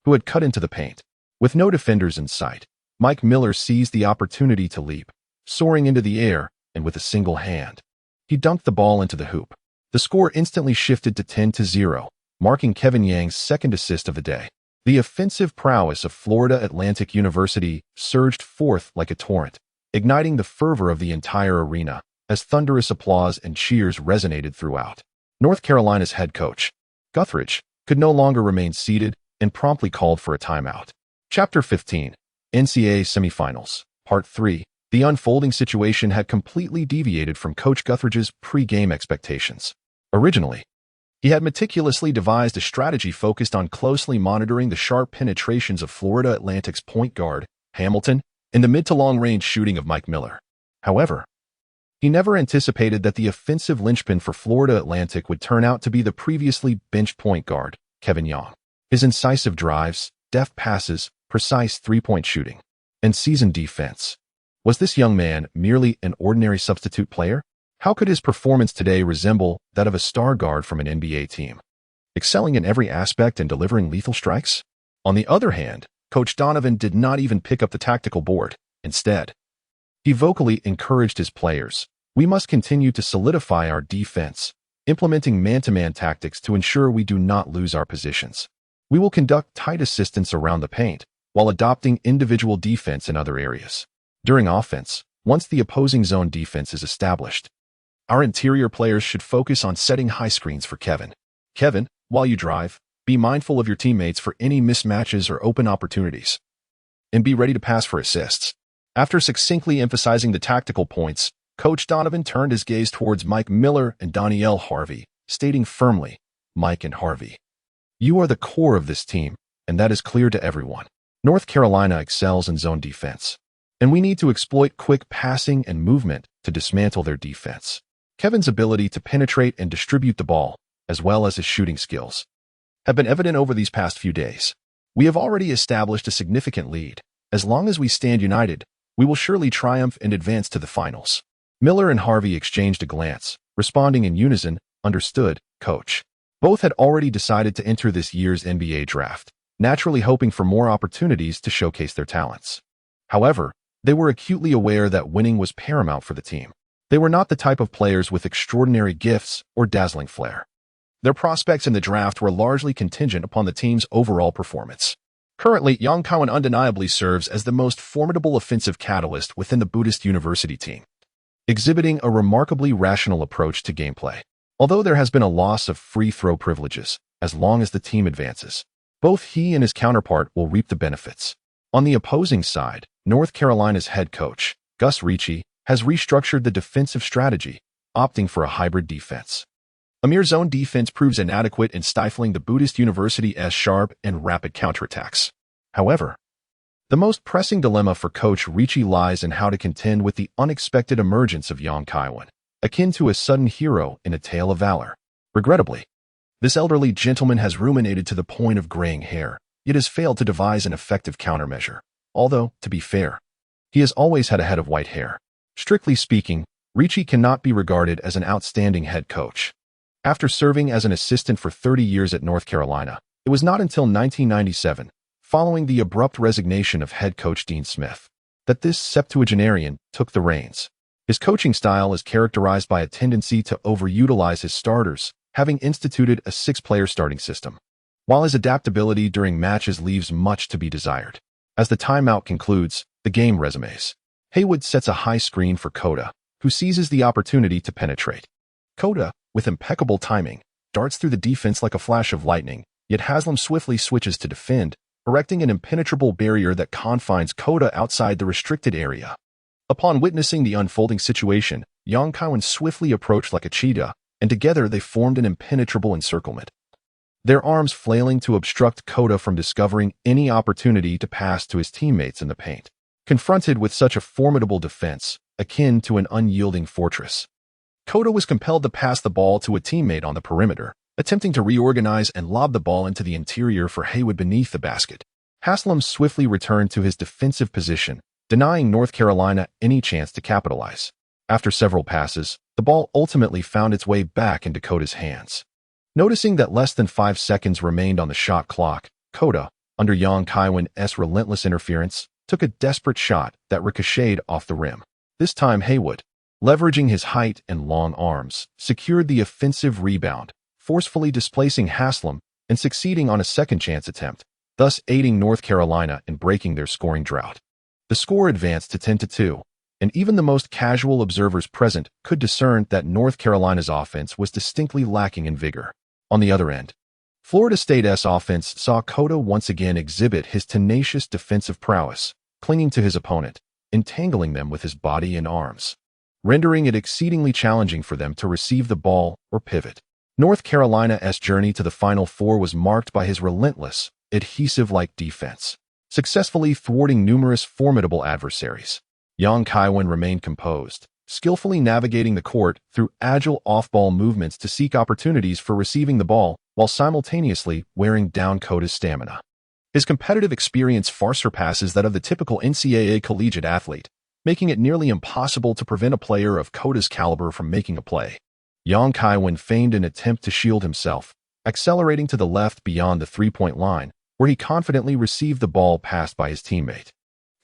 who had cut into the paint. With no defenders in sight, Mike Miller seized the opportunity to leap, soaring into the air, and with a single hand, he dunked the ball into the hoop. The score instantly shifted to 10-0, marking Kevin Young's second assist of the day. The offensive prowess of Florida Atlantic University surged forth like a torrent, igniting the fervor of the entire arena as thunderous applause and cheers resonated throughout. North Carolina's head coach, Guthridge, could no longer remain seated and promptly called for a timeout. Chapter 15, NCAA Semifinals, Part 3. The unfolding situation had completely deviated from Coach Guthridge's pre-game expectations. Originally, he had meticulously devised a strategy focused on closely monitoring the sharp penetrations of Florida Atlantic's point guard, Hamilton, and the mid to long-range shooting of Mike Miller. However, he never anticipated that the offensive linchpin for Florida Atlantic would turn out to be the previously benched point guard, Kevin Young. His incisive drives, deft passes, precise three-point shooting, and seasoned defense. Was this young man merely an ordinary substitute player? How could his performance today resemble that of a star guard from an NBA team, excelling in every aspect and delivering lethal strikes? On the other hand, Coach Donovan did not even pick up the tactical board. Instead, he vocally encouraged his players. We must continue to solidify our defense, implementing man-to-man tactics to ensure we do not lose our positions. We will conduct tight assistance around the paint, while adopting individual defense in other areas. During offense, once the opposing zone defense is established, our interior players should focus on setting high screens for Kevin. Kevin, while you drive, be mindful of your teammates for any mismatches or open opportunities, and be ready to pass for assists. After succinctly emphasizing the tactical points, Coach Donovan turned his gaze towards Mike Miller and Danielle Harvey, stating firmly, "Mike and Harvey, you are the core of this team, and that is clear to everyone. North Carolina excels in zone defense, and we need to exploit quick passing and movement to dismantle their defense." Kevin's ability to penetrate and distribute the ball, as well as his shooting skills, have been evident over these past few days. We have already established a significant lead. As long as we stand united, we will surely triumph and advance to the finals. Miller and Harvey exchanged a glance, responding in unison, "Understood, Coach." Both had already decided to enter this year's NBA draft, naturally hoping for more opportunities to showcase their talents. However, they were acutely aware that winning was paramount for the team. They were not the type of players with extraordinary gifts or dazzling flair. Their prospects in the draft were largely contingent upon the team's overall performance. Currently, young Kaiwen undeniably serves as the most formidable offensive catalyst within the Buddhist University team, exhibiting a remarkably rational approach to gameplay. Although there has been a loss of free throw privileges, as long as the team advances, both he and his counterpart will reap the benefits. On the opposing side, North Carolina's head coach, Gus Ricci, has restructured the defensive strategy, opting for a hybrid defense. A mere zone defense proves inadequate in stifling the Buddhist University's sharp and rapid counterattacks. However, the most pressing dilemma for Coach Ricci lies in how to contend with the unexpected emergence of young Kaiwen, akin to a sudden hero in a tale of valor. Regrettably, this elderly gentleman has ruminated to the point of graying hair, yet has failed to devise an effective countermeasure. Although, to be fair, he has always had a head of white hair. Strictly speaking, Ricci cannot be regarded as an outstanding head coach. After serving as an assistant for 30 years at North Carolina, it was not until 1997, following the abrupt resignation of head coach Dean Smith, that this septuagenarian took the reins. His coaching style is characterized by a tendency to overutilize his starters, having instituted a six-player starting system, while his adaptability during matches leaves much to be desired. As the timeout concludes, the game resumes. Haywood sets a high screen for Coda, who seizes the opportunity to penetrate. Coda, with impeccable timing, darts through the defense like a flash of lightning, yet Haslam swiftly switches to defend, erecting an impenetrable barrier that confines Coda outside the restricted area. Upon witnessing the unfolding situation, young Kaiwen swiftly approached like a cheetah, and together they formed an impenetrable encirclement, their arms flailing to obstruct Coda from discovering any opportunity to pass to his teammates in the paint. Confronted with such a formidable defense, akin to an unyielding fortress, Coda was compelled to pass the ball to a teammate on the perimeter, attempting to reorganize and lob the ball into the interior for Haywood beneath the basket. Haslam swiftly returned to his defensive position, denying North Carolina any chance to capitalize. After several passes, the ball ultimately found its way back into Koda's hands. Noticing that less than 5 seconds remained on the shot clock, Koda, under Kaiwen's relentless interference, took a desperate shot that ricocheted off the rim. This time Haywood, leveraging his height and long arms, secured the offensive rebound, forcefully displacing Haslam and succeeding on a second-chance attempt, thus aiding North Carolina in breaking their scoring drought. The score advanced to 10-2, and even the most casual observers present could discern that North Carolina's offense was distinctly lacking in vigor. On the other end, Florida State's offense saw Koda once again exhibit his tenacious defensive prowess, clinging to his opponent, entangling them with his body and arms, rendering it exceedingly challenging for them to receive the ball or pivot. North Carolina's journey to the Final Four was marked by his relentless, adhesive-like defense, successfully thwarting numerous formidable adversaries. Kaiwen remained composed, skillfully navigating the court through agile off-ball movements to seek opportunities for receiving the ball while simultaneously wearing down Koda's stamina. His competitive experience far surpasses that of the typical NCAA collegiate athlete, making it nearly impossible to prevent a player of Koda's caliber from making a play. Kaiwen feigned an attempt to shield himself, accelerating to the left beyond the three-point line, where he confidently received the ball passed by his teammate.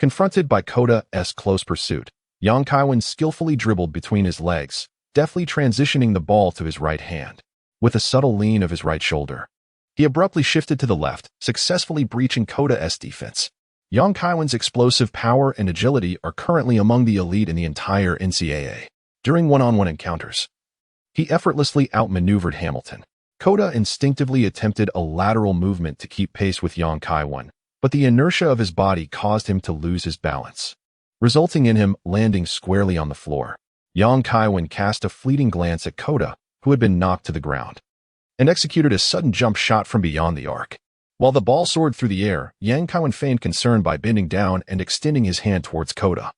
Confronted by Koda's close pursuit, Kaiwen skillfully dribbled between his legs, deftly transitioning the ball to his right hand. With a subtle lean of his right shoulder, he abruptly shifted to the left, successfully breaching Koda's defense. Kaiwen's explosive power and agility are currently among the elite in the entire NCAA. During one-on-one encounters, he effortlessly outmaneuvered Hamilton. Koda instinctively attempted a lateral movement to keep pace with Kaiwen, but the inertia of his body caused him to lose his balance, resulting in him landing squarely on the floor. Kaiwen cast a fleeting glance at Koda, who had been knocked to the ground, and executed a sudden jump shot from beyond the arc. While the ball soared through the air, Kaiwen feigned concern by bending down and extending his hand towards Koda,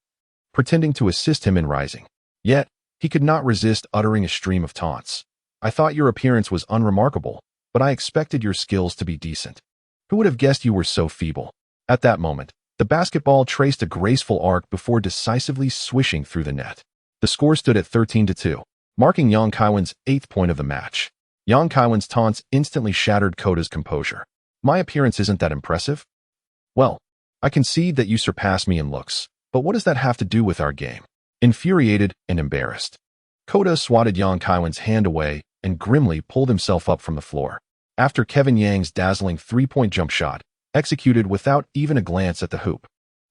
pretending to assist him in rising. Yet, he could not resist uttering a stream of taunts. "I thought your appearance was unremarkable, but I expected your skills to be decent. Who would have guessed you were so feeble?" At that moment, the basketball traced a graceful arc before decisively swishing through the net. The score stood at 13-2, marking Kaiwen's 8th point of the match. Kaiwen's taunts instantly shattered Koda's composure. "My appearance isn't that impressive? Well, I concede that you surpass me in looks, but what does that have to do with our game?" Infuriated and embarrassed, Koda swatted Kaiwen's hand away and grimly pulled himself up from the floor. After Kevin Yang's dazzling three-point jump shot, executed without even a glance at the hoop,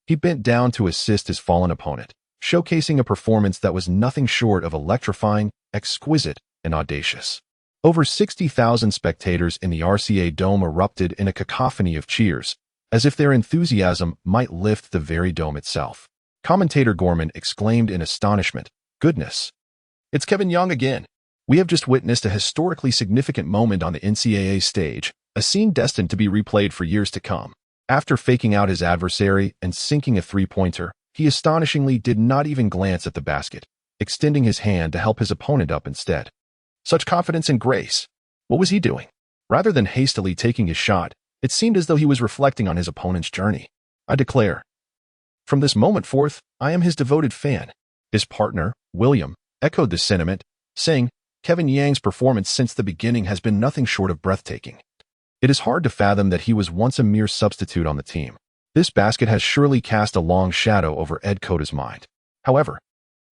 he bent down to assist his fallen opponent, showcasing a performance that was nothing short of electrifying, exquisite, and audacious. Over 60,000 spectators in the RCA Dome erupted in a cacophony of cheers, as if their enthusiasm might lift the very dome itself. Commentator Gorman exclaimed in astonishment, "Goodness! It's Kevin Young again. We have just witnessed a historically significant moment on the NCAA stage, a scene destined to be replayed for years to come." After faking out his adversary and sinking a three-pointer, he astonishingly did not even glance at the basket, extending his hand to help his opponent up instead. Such confidence and grace. What was he doing? Rather than hastily taking his shot, it seemed as though he was reflecting on his opponent's journey. "I declare, from this moment forth, I am his devoted fan." His partner, William, echoed this sentiment, saying, "Kevin Yang's performance since the beginning has been nothing short of breathtaking. It is hard to fathom that he was once a mere substitute on the team. This basket has surely cast a long shadow over Ed Koda's mind. However,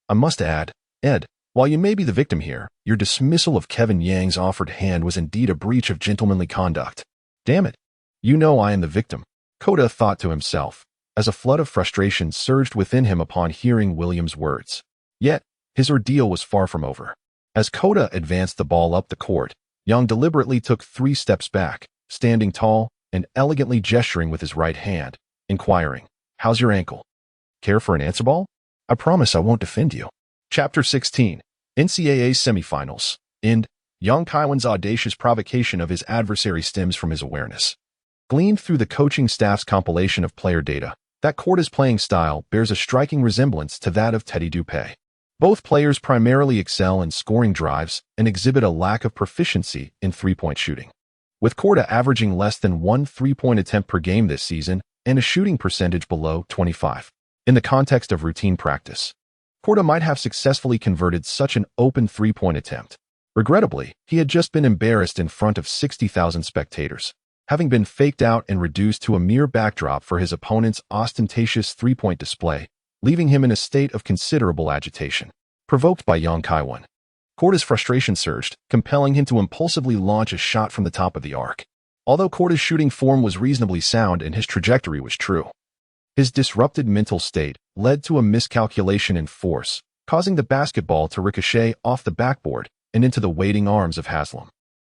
I must add, Ed, while you may be the victim here, your dismissal of Kevin Yang's offered hand was indeed a breach of gentlemanly conduct. Damn it, you know I am the victim," Koda thought to himself, as a flood of frustration surged within him upon hearing William's words. Yet, his ordeal was far from over. As Koda advanced the ball up the court, Young deliberately took 3 steps back, standing tall and elegantly gesturing with his right hand, inquiring, "How's your ankle? Care for an answer ball? I promise I won't defend you." Chapter 16, NCAA Semifinals. End. Kaiwen's audacious provocation of his adversary stems from his awareness, gleaned through the coaching staff's compilation of player data, that Koda's playing style bears a striking resemblance to that of Teddy Dupay. Both players primarily excel in scoring drives and exhibit a lack of proficiency in three-point shooting, with Korda averaging less than one three-point attempt per game this season and a shooting percentage below 25. In the context of routine practice, Korda might have successfully converted such an open three-point attempt. Regrettably, he had just been embarrassed in front of 60,000 spectators, having been faked out and reduced to a mere backdrop for his opponent's ostentatious three-point display, leaving him in a state of considerable agitation. Provoked by young Kaiwen, Korda's frustration surged, compelling him to impulsively launch a shot from the top of the arc. Although Korda's shooting form was reasonably sound and his trajectory was true, his disrupted mental state led to a miscalculation in force, causing the basketball to ricochet off the backboard and into the waiting arms of Haslam.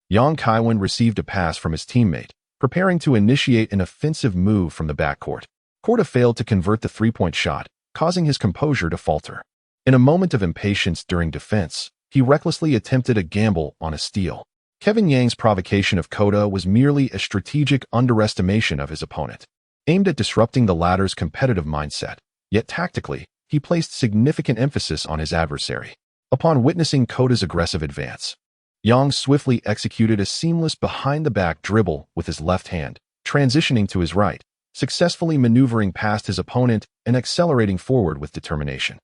Young Kaiwen received a pass from his teammate, preparing to initiate an offensive move from the backcourt. Korda failed to convert the three-point shot, causing his composure to falter. In a moment of impatience during defense, he recklessly attempted a gamble on a steal. Kevin Yang's provocation of Korda was merely a strategic underestimation of his opponent, aimed at disrupting the latter's competitive mindset. Yet tactically, he placed significant emphasis on his adversary. Upon witnessing Korda's aggressive advance, Yang swiftly executed a seamless behind-the-back dribble with his left hand, transitioning to his right, successfully maneuvering past his opponent and accelerating forward with determination.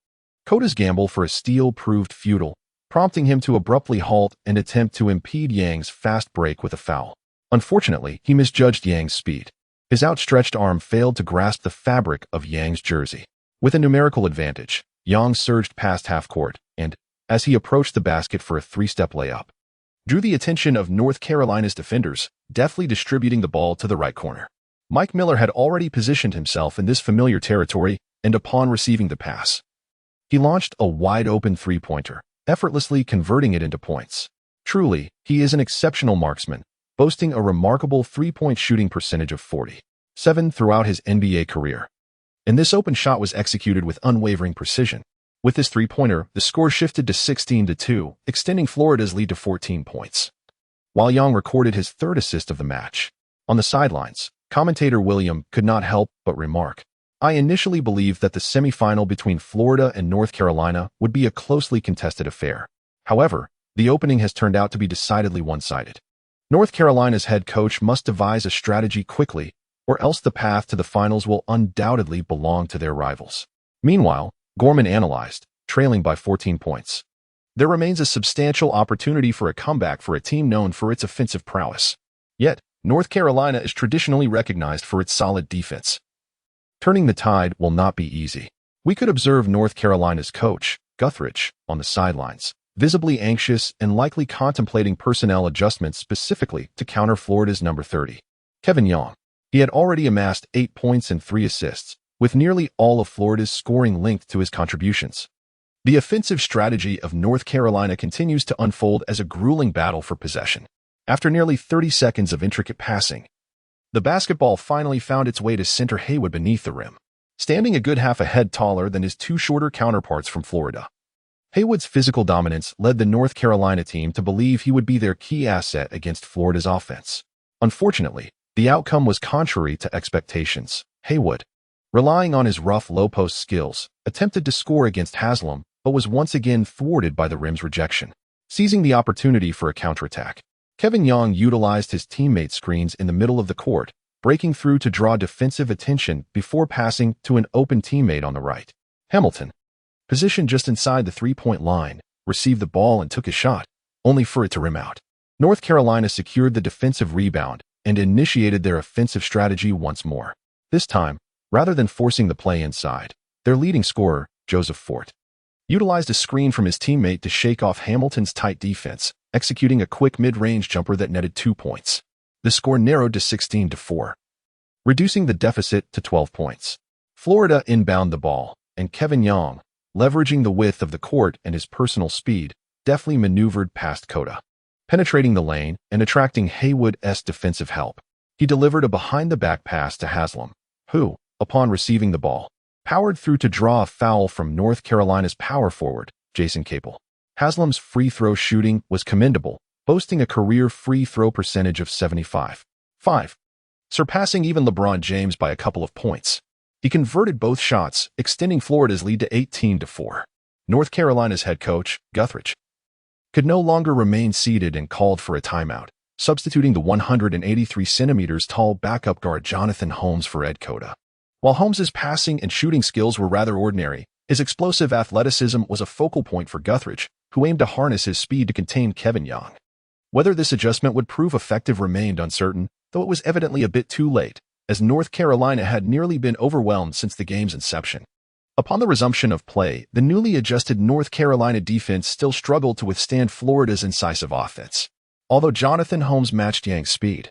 Korda's gamble for a steal proved futile, prompting him to abruptly halt and attempt to impede Yang's fast break with a foul. Unfortunately, he misjudged Yang's speed. His outstretched arm failed to grasp the fabric of Yang's jersey. With a numerical advantage, Yang surged past half-court and, as he approached the basket for a three-step layup, drew the attention of North Carolina's defenders, deftly distributing the ball to the right corner. Mike Miller had already positioned himself in this familiar territory, and upon receiving the pass, he launched a wide-open three-pointer, effortlessly converting it into points. Truly, he is an exceptional marksman, boasting a remarkable three-point shooting percentage of 47% throughout his NBA career. And this open shot was executed with unwavering precision. With this three-pointer, the score shifted to 16-2, extending Florida's lead to 14 points. While Yang recorded his third assist of the match, on the sidelines, commentator William could not help but remark, "I initially believed that the semifinal between Florida and North Carolina would be a closely contested affair. However, the opening has turned out to be decidedly one-sided. North Carolina's head coach must devise a strategy quickly, or else the path to the finals will undoubtedly belong to their rivals." Meanwhile, Gorman analyzed, trailing by 14 points. There remains a substantial opportunity for a comeback for a team known for its offensive prowess. Yet, North Carolina is traditionally recognized for its solid defense. Turning the tide will not be easy. We could observe North Carolina's coach, Guthridge, on the sidelines, visibly anxious and likely contemplating personnel adjustments specifically to counter Florida's number 30, Kevin Young. He had already amassed 8 points and 3 assists, with nearly all of Florida's scoring linked to his contributions. The offensive strategy of North Carolina continues to unfold as a grueling battle for possession. After nearly 30 seconds of intricate passing, the basketball finally found its way to center Haywood beneath the rim, standing a good half a head taller than his two shorter counterparts from Florida. Haywood's physical dominance led the North Carolina team to believe he would be their key asset against Florida's offense. Unfortunately, the outcome was contrary to expectations. Haywood, relying on his rough low-post skills, attempted to score against Haslam, but was once again thwarted by the rim's rejection. Seizing the opportunity for a counterattack, Kevin Young utilized his teammate's screens in the middle of the court, breaking through to draw defensive attention before passing to an open teammate on the right. Hamilton, positioned just inside the three-point line, received the ball and took a shot, only for it to rim out. North Carolina secured the defensive rebound and initiated their offensive strategy once more. This time, rather than forcing the play inside, their leading scorer, Joseph Fort, utilized a screen from his teammate to shake off Hamilton's tight defense, executing a quick mid-range jumper that netted 2 points. The score narrowed to 16-4, reducing the deficit to 12 points. Florida inbound the ball, and Kevin Young, leveraging the width of the court and his personal speed, deftly maneuvered past Korda, penetrating the lane and attracting Haywood's defensive help. He delivered a behind-the-back pass to Haslam, who, upon receiving the ball, powered through to draw a foul from North Carolina's power forward, Jason Capel. Haslam's free throw shooting was commendable, boasting a career free throw percentage of 75.5, surpassing even LeBron James by a couple of points. He converted both shots, extending Florida's lead to 18-4. North Carolina's head coach, Guthridge, could no longer remain seated and called for a timeout, substituting the 183 centimeters tall backup guard Jonathan Holmes for Ed Cota. While Holmes's passing and shooting skills were rather ordinary, his explosive athleticism was a focal point for Guthridge, who aimed to harness his speed to contain Kevin Young. Whether this adjustment would prove effective remained uncertain, though it was evidently a bit too late, as North Carolina had nearly been overwhelmed since the game's inception. Upon the resumption of play, the newly adjusted North Carolina defense still struggled to withstand Florida's incisive offense. Although Jonathan Holmes matched Yang's speed,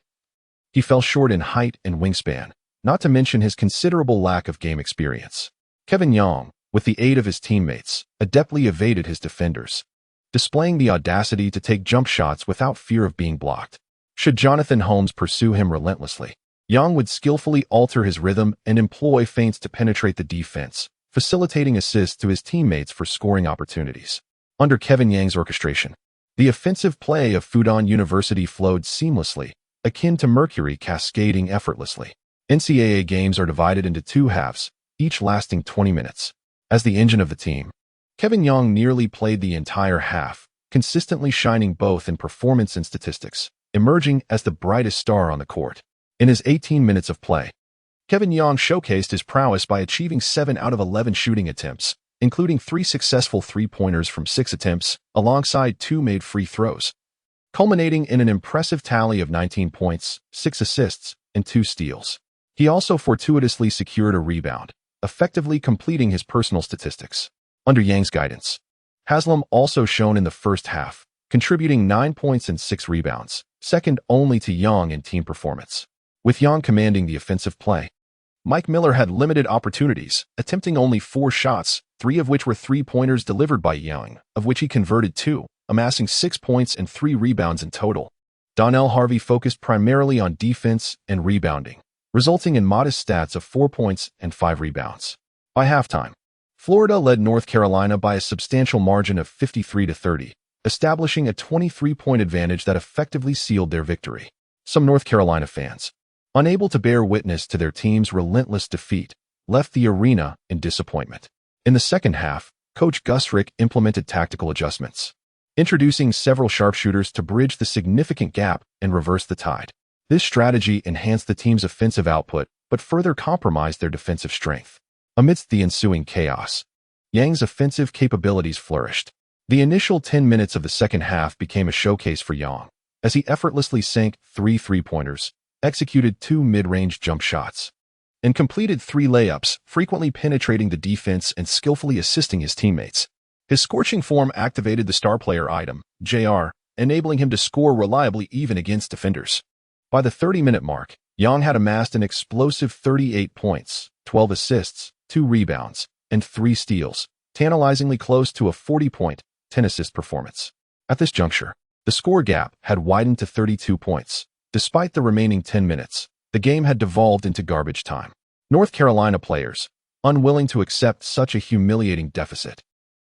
he fell short in height and wingspan, not to mention his considerable lack of game experience. Kevin Young, with the aid of his teammates, adeptly evaded his defenders, displaying the audacity to take jump shots without fear of being blocked. Should Jonathan Holmes pursue him relentlessly, Young would skillfully alter his rhythm and employ feints to penetrate the defense, facilitating assists to his teammates for scoring opportunities. Under Kevin Yang's orchestration, the offensive play of Fudan University flowed seamlessly, akin to Mercury cascading effortlessly. NCAA games are divided into two halves, each lasting 20 minutes. As the engine of the team, Kevin Young nearly played the entire half, consistently shining both in performance and statistics, emerging as the brightest star on the court. In his 18 minutes of play, Kevin Young showcased his prowess by achieving 7 out of 11 shooting attempts, including 3 successful three-pointers from 6 attempts, alongside 2 made free throws, culminating in an impressive tally of 19 points, 6 assists, and 2 steals. He also fortuitously secured a rebound, effectively completing his personal statistics. Under Yang's guidance, Haslam also shone in the first half, contributing 9 points and 6 rebounds, second only to Young in team performance. With Young commanding the offensive play, Mike Miller had limited opportunities, attempting only 4 shots, 3 of which were three-pointers delivered by Young, of which he converted 2, amassing 6 points and 3 rebounds in total. Donnell Harvey focused primarily on defense and rebounding, resulting in modest stats of 4 points and 5 rebounds. By halftime, Florida led North Carolina by a substantial margin of 53-30, establishing a 23-point advantage that effectively sealed their victory. Some North Carolina fans, unable to bear witness to their team's relentless defeat, left the arena in disappointment. In the second half, Coach Guthridge implemented tactical adjustments, introducing several sharpshooters to bridge the significant gap and reverse the tide. This strategy enhanced the team's offensive output, but further compromised their defensive strength. Amidst the ensuing chaos, Yang's offensive capabilities flourished. The initial 10 minutes of the second half became a showcase for Young, as he effortlessly sank 3 three-pointers, executed 2 mid-range jump shots, and completed 3 layups, frequently penetrating the defense and skillfully assisting his teammates. His scorching form activated the star player item, JR, enabling him to score reliably even against defenders. By the 30-minute mark, Young had amassed an explosive 38 points, 12 assists, 2 rebounds, and 3 steals, tantalizingly close to a 40-point, 10-assist performance. At this juncture, the score gap had widened to 32 points. Despite the remaining 10 minutes, the game had devolved into garbage time. North Carolina players, unwilling to accept such a humiliating deficit,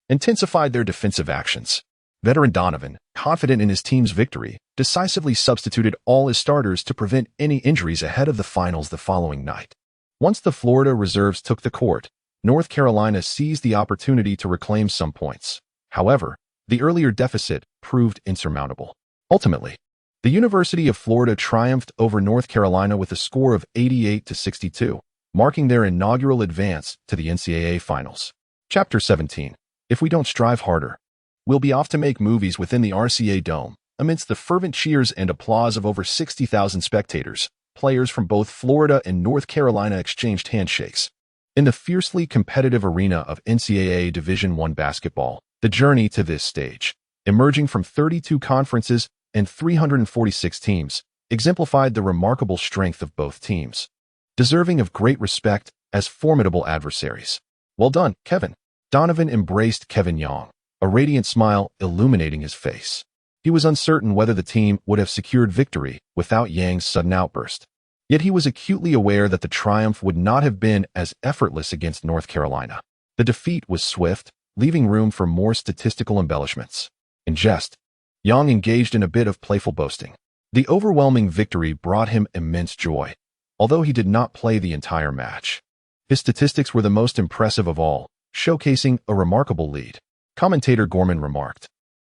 intensified their defensive actions. Veteran Donovan, confident in his team's victory, decisively substituted all his starters to prevent any injuries ahead of the finals the following night. Once the Florida reserves took the court, North Carolina seized the opportunity to reclaim some points. However, the earlier deficit proved insurmountable. Ultimately, the University of Florida triumphed over North Carolina with a score of 88-62, marking their inaugural advance to the NCAA Finals. Chapter 17. If we don't strive harder, we'll be off to make movies within the RCA Dome. Amidst the fervent cheers and applause of over 60,000 spectators, players from both Florida and North Carolina exchanged handshakes. In the fiercely competitive arena of NCAA Division I basketball, the journey to this stage, emerging from 32 conferences and 346 teams, exemplified the remarkable strength of both teams, deserving of great respect as formidable adversaries. Well done, Kevin. Donovan embraced Kevin Young, a radiant smile illuminating his face. He was uncertain whether the team would have secured victory without Yang's sudden outburst. Yet he was acutely aware that the triumph would not have been as effortless against North Carolina. The defeat was swift, leaving room for more statistical embellishments. In jest, Young engaged in a bit of playful boasting. The overwhelming victory brought him immense joy, although he did not play the entire match. His statistics were the most impressive of all, showcasing a remarkable lead. Commentator Gorman remarked.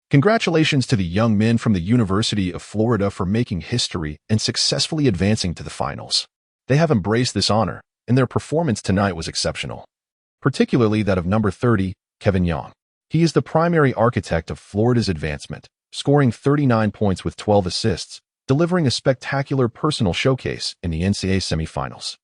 Congratulations to the young men from the University of Florida for making history and successfully advancing to the finals. They have embraced this honor, and their performance tonight was exceptional. Particularly that of number 30, Kaiwen Young. He is the primary architect of Florida's advancement, scoring 39 points with 12 assists, delivering a spectacular personal showcase in the NCAA semifinals.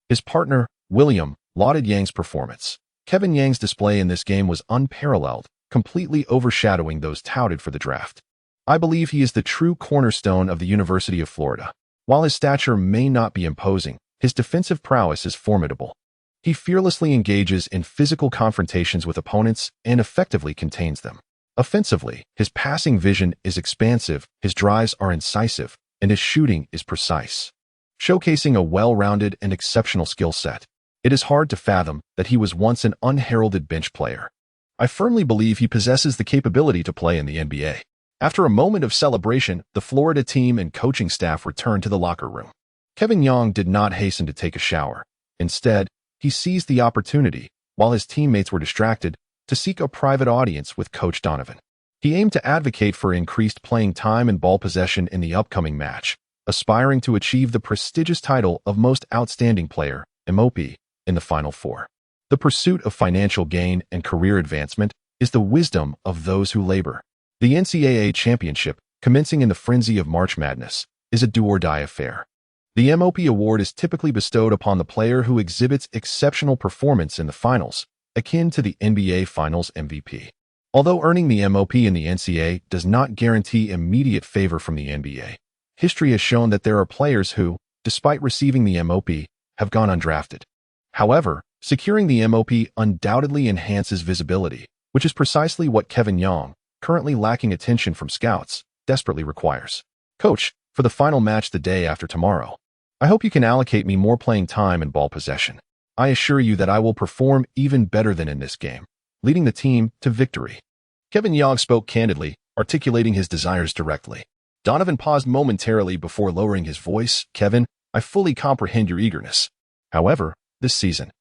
His partner, William, lauded Yang's performance. Kaiwen Yang's display in this game was unparalleled, completely overshadowing those touted for the draft. I believe he is the true cornerstone of the University of Florida. While his stature may not be imposing, his defensive prowess is formidable. He fearlessly engages in physical confrontations with opponents and effectively contains them. Offensively, his passing vision is expansive, his drives are incisive, and his shooting is precise, showcasing a well-rounded and exceptional skill set. It is hard to fathom that he was once an unheralded bench player. I firmly believe he possesses the capability to play in the NBA. After a moment of celebration, the Florida team and coaching staff returned to the locker room. Kaiwen Young did not hasten to take a shower. Instead, he seized the opportunity, while his teammates were distracted, to seek a private audience with Coach Donovan. He aimed to advocate for increased playing time and ball possession in the upcoming match, aspiring to achieve the prestigious title of Most Outstanding Player, MOP, in the Final Four. The pursuit of financial gain and career advancement is the wisdom of those who labor. The NCAA championship, commencing in the frenzy of March Madness, is a do-or-die affair. The MOP award is typically bestowed upon the player who exhibits exceptional performance in the finals, akin to the NBA Finals MVP. Although earning the MOP in the NCAA does not guarantee immediate favor from the NBA, history has shown that there are players who, despite receiving the MOP, have gone undrafted. However, securing the MOP undoubtedly enhances visibility, which is precisely what Kaiwen Young, currently lacking attention from scouts, desperately requires. Coach, for the final match the day after tomorrow, I hope you can allocate me more playing time and ball possession. I assure you that I will perform even better than in this game, leading the team to victory. Kaiwen Young spoke candidly, articulating his desires directly. Donovan paused momentarily before lowering his voice. Kevin, I fully comprehend your eagerness. However, this season,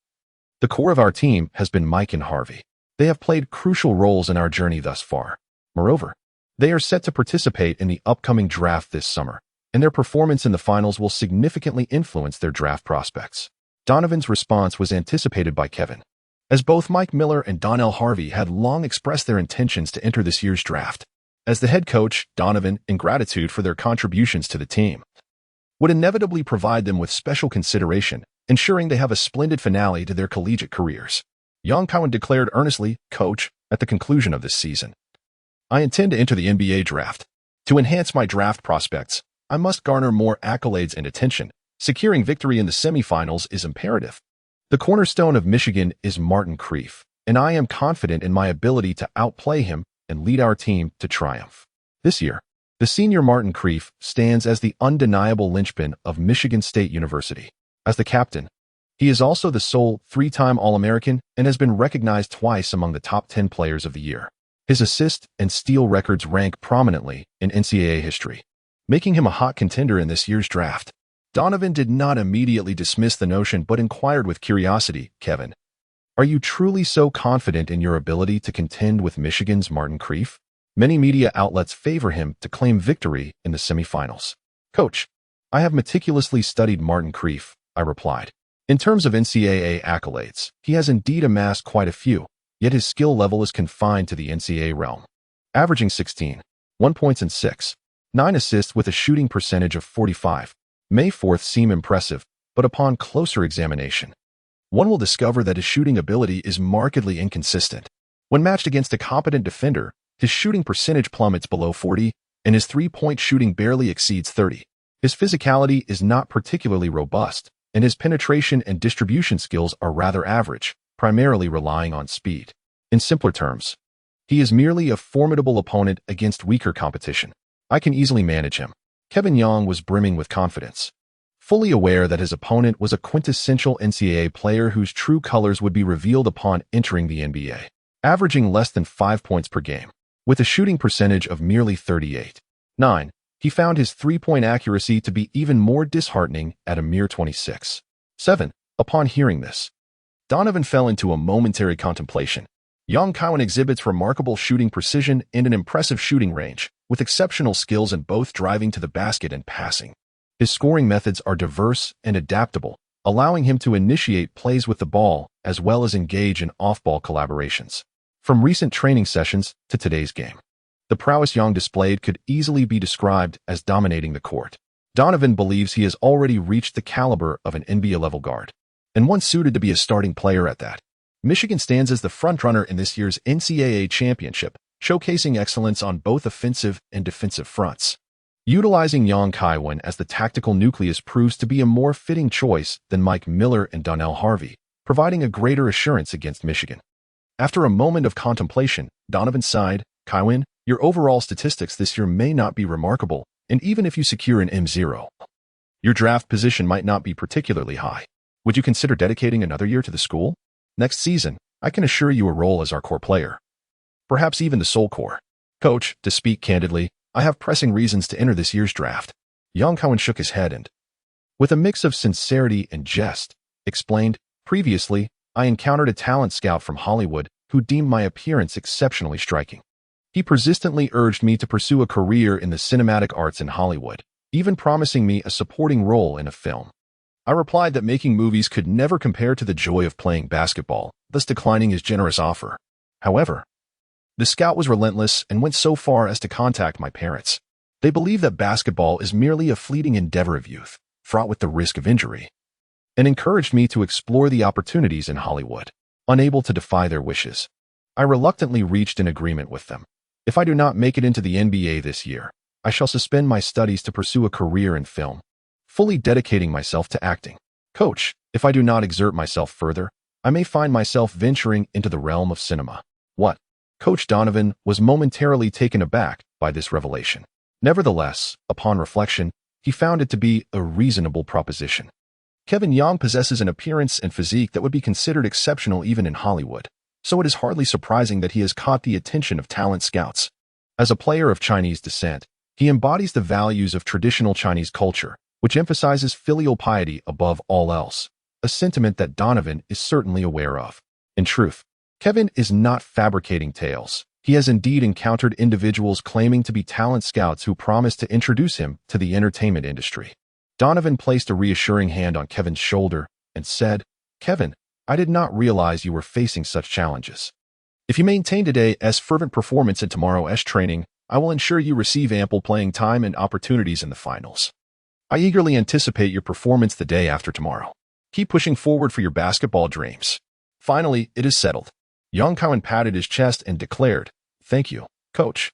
the core of our team has been Mike and Harvey. They have played crucial roles in our journey thus far. Moreover, they are set to participate in the upcoming draft this summer, and their performance in the finals will significantly influence their draft prospects. Donovan's response was anticipated by Kevin, as both Mike Miller and Donnell Harvey had long expressed their intentions to enter this year's draft. As the head coach, Donovan, in gratitude for their contributions to the team, would inevitably provide them with special consideration, ensuring they have a splendid finale to their collegiate careers. Young Kaiwen declared earnestly, Coach, at the conclusion of this season, I intend to enter the NBA draft. To enhance my draft prospects, I must garner more accolades and attention. Securing victory in the semifinals is imperative. The cornerstone of Michigan is Martin Kreef, and I am confident in my ability to outplay him and lead our team to triumph. This year, the senior Martin Kreef stands as the undeniable linchpin of Michigan State University. As the captain, he is also the sole three-time All-American and has been recognized twice among the top 10 players of the year. His assist and steal records rank prominently in NCAA history, making him a hot contender in this year's draft. Donovan did not immediately dismiss the notion but inquired with curiosity, Kevin, are you truly so confident in your ability to contend with Michigan's Martin Kreef? Many media outlets favor him to claim victory in the semifinals. Coach, I have meticulously studied Martin Kreef, I replied. In terms of NCAA accolades, he has indeed amassed quite a few, yet his skill level is confined to the NCAA realm. Averaging 1 points and 9 assists with a shooting percentage of 45. May 4th seem impressive, but upon closer examination, one will discover that his shooting ability is markedly inconsistent. When matched against a competent defender, his shooting percentage plummets below 40, and his three-point shooting barely exceeds 30. His physicality is not particularly robust, and his penetration and distribution skills are rather average, primarily relying on speed. In simpler terms, he is merely a formidable opponent against weaker competition. I can easily manage him. Kaiwen Young was brimming with confidence, fully aware that his opponent was a quintessential NCAA player whose true colors would be revealed upon entering the NBA. Averaging less than 5 points per game, with a shooting percentage of merely 38.9, he found his three-point accuracy to be even more disheartening at a mere 26.7. Upon hearing this, Donovan fell into a momentary contemplation. Kaiwen exhibits remarkable shooting precision and an impressive shooting range, with exceptional skills in both driving to the basket and passing. His scoring methods are diverse and adaptable, allowing him to initiate plays with the ball as well as engage in off-ball collaborations. From recent training sessions to today's game, the prowess Yang displayed could easily be described as dominating the court. Donovan believes he has already reached the caliber of an NBA-level guard, and one suited to be a starting player at that. Michigan stands as the frontrunner in this year's NCAA championship, showcasing excellence on both offensive and defensive fronts. Utilizing Kaiwen as the tactical nucleus proves to be a more fitting choice than Mike Miller and Donnell Harvey, providing a greater assurance against Michigan. After a moment of contemplation, Donovan sighed, "Kaiwen, your overall statistics this year may not be remarkable, and even if you secure an M0, your draft position might not be particularly high. Would you consider dedicating another year to the school? Next season, I can assure you a role as our core player. Perhaps even the sole core. Coach, to speak candidly, I have pressing reasons to enter this year's draft." Kaiwen shook his head and, with a mix of sincerity and jest, explained, "Previously, I encountered a talent scout from Hollywood who deemed my appearance exceptionally striking. He persistently urged me to pursue a career in the cinematic arts in Hollywood, even promising me a supporting role in a film. I replied that making movies could never compare to the joy of playing basketball, thus declining his generous offer. However, the scout was relentless and went so far as to contact my parents. They believe that basketball is merely a fleeting endeavor of youth, fraught with the risk of injury, and encouraged me to explore the opportunities in Hollywood. Unable to defy their wishes, I reluctantly reached an agreement with them. If I do not make it into the NBA this year, I shall suspend my studies to pursue a career in film, fully dedicating myself to acting. Coach, if I do not exert myself further, I may find myself venturing into the realm of cinema." What? Coach Donovan was momentarily taken aback by this revelation. Nevertheless, upon reflection, he found it to be a reasonable proposition. Kevin Young possesses an appearance and physique that would be considered exceptional even in Hollywood, so it is hardly surprising that he has caught the attention of talent scouts. As a player of Chinese descent, he embodies the values of traditional Chinese culture, which emphasizes filial piety above all else, a sentiment that Donovan is certainly aware of. In truth, Kevin is not fabricating tales. He has indeed encountered individuals claiming to be talent scouts who promised to introduce him to the entertainment industry. Donovan placed a reassuring hand on Kevin's shoulder and said, "Kevin, I did not realize you were facing such challenges. If you maintain today's fervent performance in tomorrow's training, I will ensure you receive ample playing time and opportunities in the finals. I eagerly anticipate your performance the day after tomorrow. Keep pushing forward for your basketball dreams." Finally, it is settled. Kaiwen patted his chest and declared, "Thank you, Coach.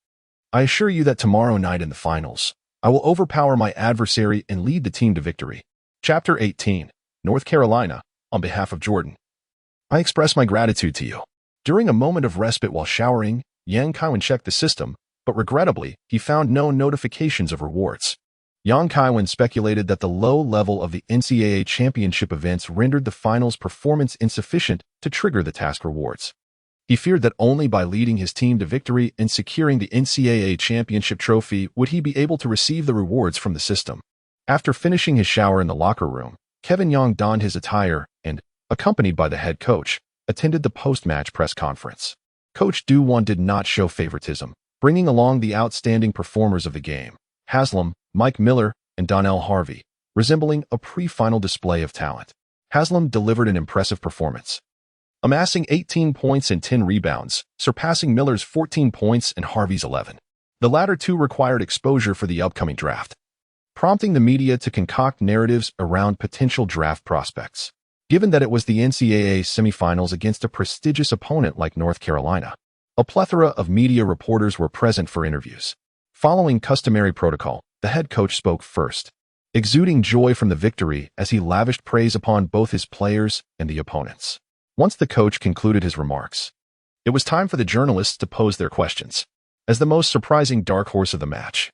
I assure you that tomorrow night in the finals, I will overpower my adversary and lead the team to victory." Chapter 18, North Carolina, on behalf of Jordan. I express my gratitude to you. During a moment of respite while showering, Kaiwen checked the system, but regrettably, he found no notifications of rewards. Kaiwen speculated that the low level of the NCAA championship events rendered the finals performance insufficient to trigger the task rewards. He feared that only by leading his team to victory and securing the NCAA championship trophy would he be able to receive the rewards from the system. After finishing his shower in the locker room, Kevin Young donned his attire and, accompanied by the head coach, attended the post-match press conference. Coach Doo-Won did not show favoritism, bringing along the outstanding performers of the game, Haslam, Mike Miller, and Donnell Harvey, resembling a pre-final display of talent. Haslam delivered an impressive performance, amassing 18 points and 10 rebounds, surpassing Miller's 14 points and Harvey's 11. The latter two required exposure for the upcoming draft, prompting the media to concoct narratives around potential draft prospects. Given that it was the NCAA semifinals against a prestigious opponent like North Carolina, a plethora of media reporters were present for interviews. Following customary protocol, the head coach spoke first, exuding joy from the victory as he lavished praise upon both his players and the opponents. Once the coach concluded his remarks, it was time for the journalists to pose their questions. As the most surprising dark horse of the match,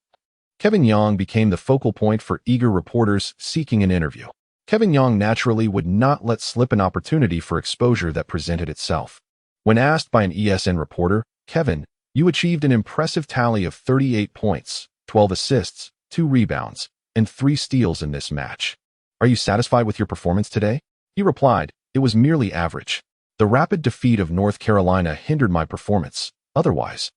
Kevin Young became the focal point for eager reporters seeking an interview. Kevin Young naturally would not let slip an opportunity for exposure that presented itself. When asked by an ESN reporter, "Kevin, you achieved an impressive tally of 38 points, 12 assists, 2 rebounds, and 3 steals in this match. Are you satisfied with your performance today?" He replied, "It was merely average. The rapid defeat of North Carolina hindered my performance. Otherwise,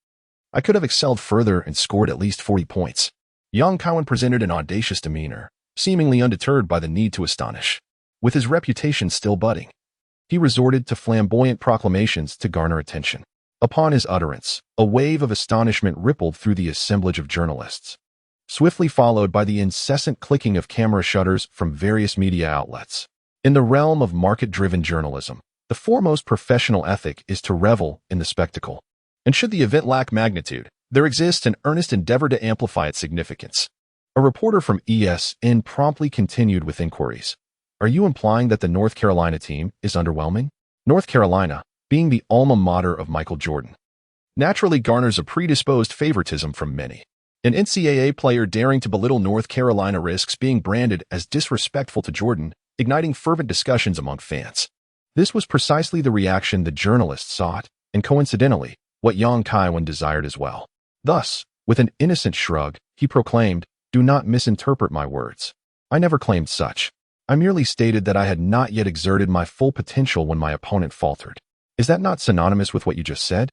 I could have excelled further and scored at least 40 points. Young Kaiwen presented an audacious demeanor, seemingly undeterred by the need to astonish. With his reputation still budding, he resorted to flamboyant proclamations to garner attention. Upon his utterance, a wave of astonishment rippled through the assemblage of journalists, swiftly followed by the incessant clicking of camera shutters from various media outlets. In the realm of market-driven journalism, the foremost professional ethic is to revel in the spectacle. And should the event lack magnitude, there exists an earnest endeavor to amplify its significance. A reporter from ESN promptly continued with inquiries. Are you implying that the North Carolina team is underwhelming? North Carolina, being the alma mater of Michael Jordan, naturally garners a predisposed favoritism from many. An NCAA player daring to belittle North Carolina risks being branded as disrespectful to Jordan, igniting fervent discussions among fans. This was precisely the reaction the journalists sought, and coincidentally, what Young Kaiwen desired as well. Thus, with an innocent shrug, he proclaimed, "Do not misinterpret my words. I never claimed such. I merely stated that I had not yet exerted my full potential when my opponent faltered." Is that not synonymous with what you just said?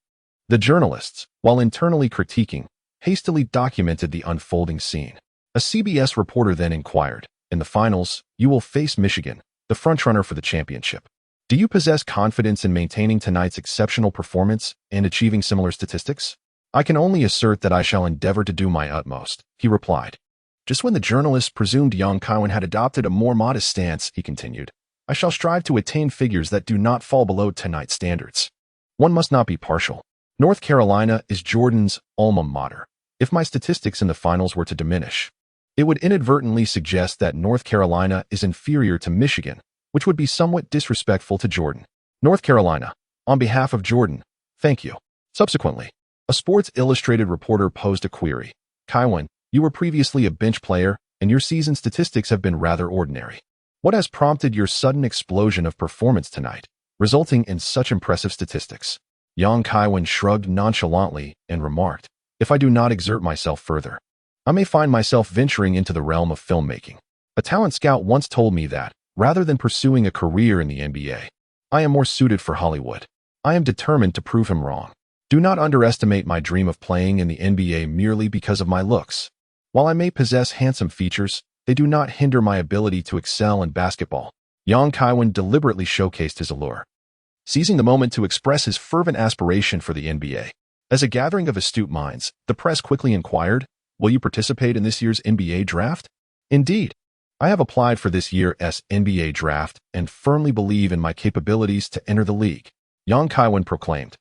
The journalists, while internally critiquing, hastily documented the unfolding scene. A CBS reporter then inquired, "In the finals, you will face Michigan, the frontrunner for the championship. Do you possess confidence in maintaining tonight's exceptional performance and achieving similar statistics?" "I can only assert that I shall endeavor to do my utmost," he replied. Just when the journalists presumed Young Kaiwen had adopted a more modest stance, he continued, "I shall strive to attain figures that do not fall below tonight's standards. One must not be partial. North Carolina is Jordan's alma mater. If my statistics in the finals were to diminish, it would inadvertently suggest that North Carolina is inferior to Michigan, which would be somewhat disrespectful to Jordan. North Carolina, on behalf of Jordan, thank you." Subsequently, a Sports Illustrated reporter posed a query. "Kaiwen, you were previously a bench player, and your season statistics have been rather ordinary. What has prompted your sudden explosion of performance tonight, resulting in such impressive statistics?" Young Kaiwen shrugged nonchalantly and remarked, "If I do not exert myself further, I may find myself venturing into the realm of filmmaking. A talent scout once told me that, rather than pursuing a career in the NBA, I am more suited for Hollywood. I am determined to prove him wrong. Do not underestimate my dream of playing in the NBA merely because of my looks. While I may possess handsome features, they do not hinder my ability to excel in basketball." Young Kaiwen deliberately showcased his allure, seizing the moment to express his fervent aspiration for the NBA. As a gathering of astute minds, the press quickly inquired, "Will you participate in this year's NBA draft?" "Indeed. I have applied for this year's NBA draft and firmly believe in my capabilities to enter the league," Young Kaiwen proclaimed,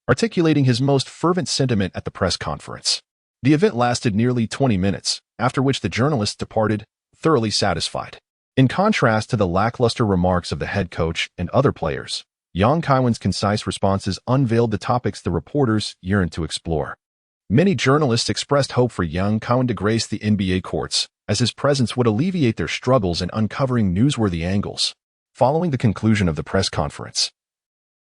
articulating his most fervent sentiment at the press conference. The event lasted nearly 20 minutes, after which the journalists departed, thoroughly satisfied. In contrast to the lackluster remarks of the head coach and other players, Young Kaiwen's concise responses unveiled the topics the reporters yearned to explore. Many journalists expressed hope for Young Kaiwen to grace the NBA courts, as his presence would alleviate their struggles in uncovering newsworthy angles. Following the conclusion of the press conference,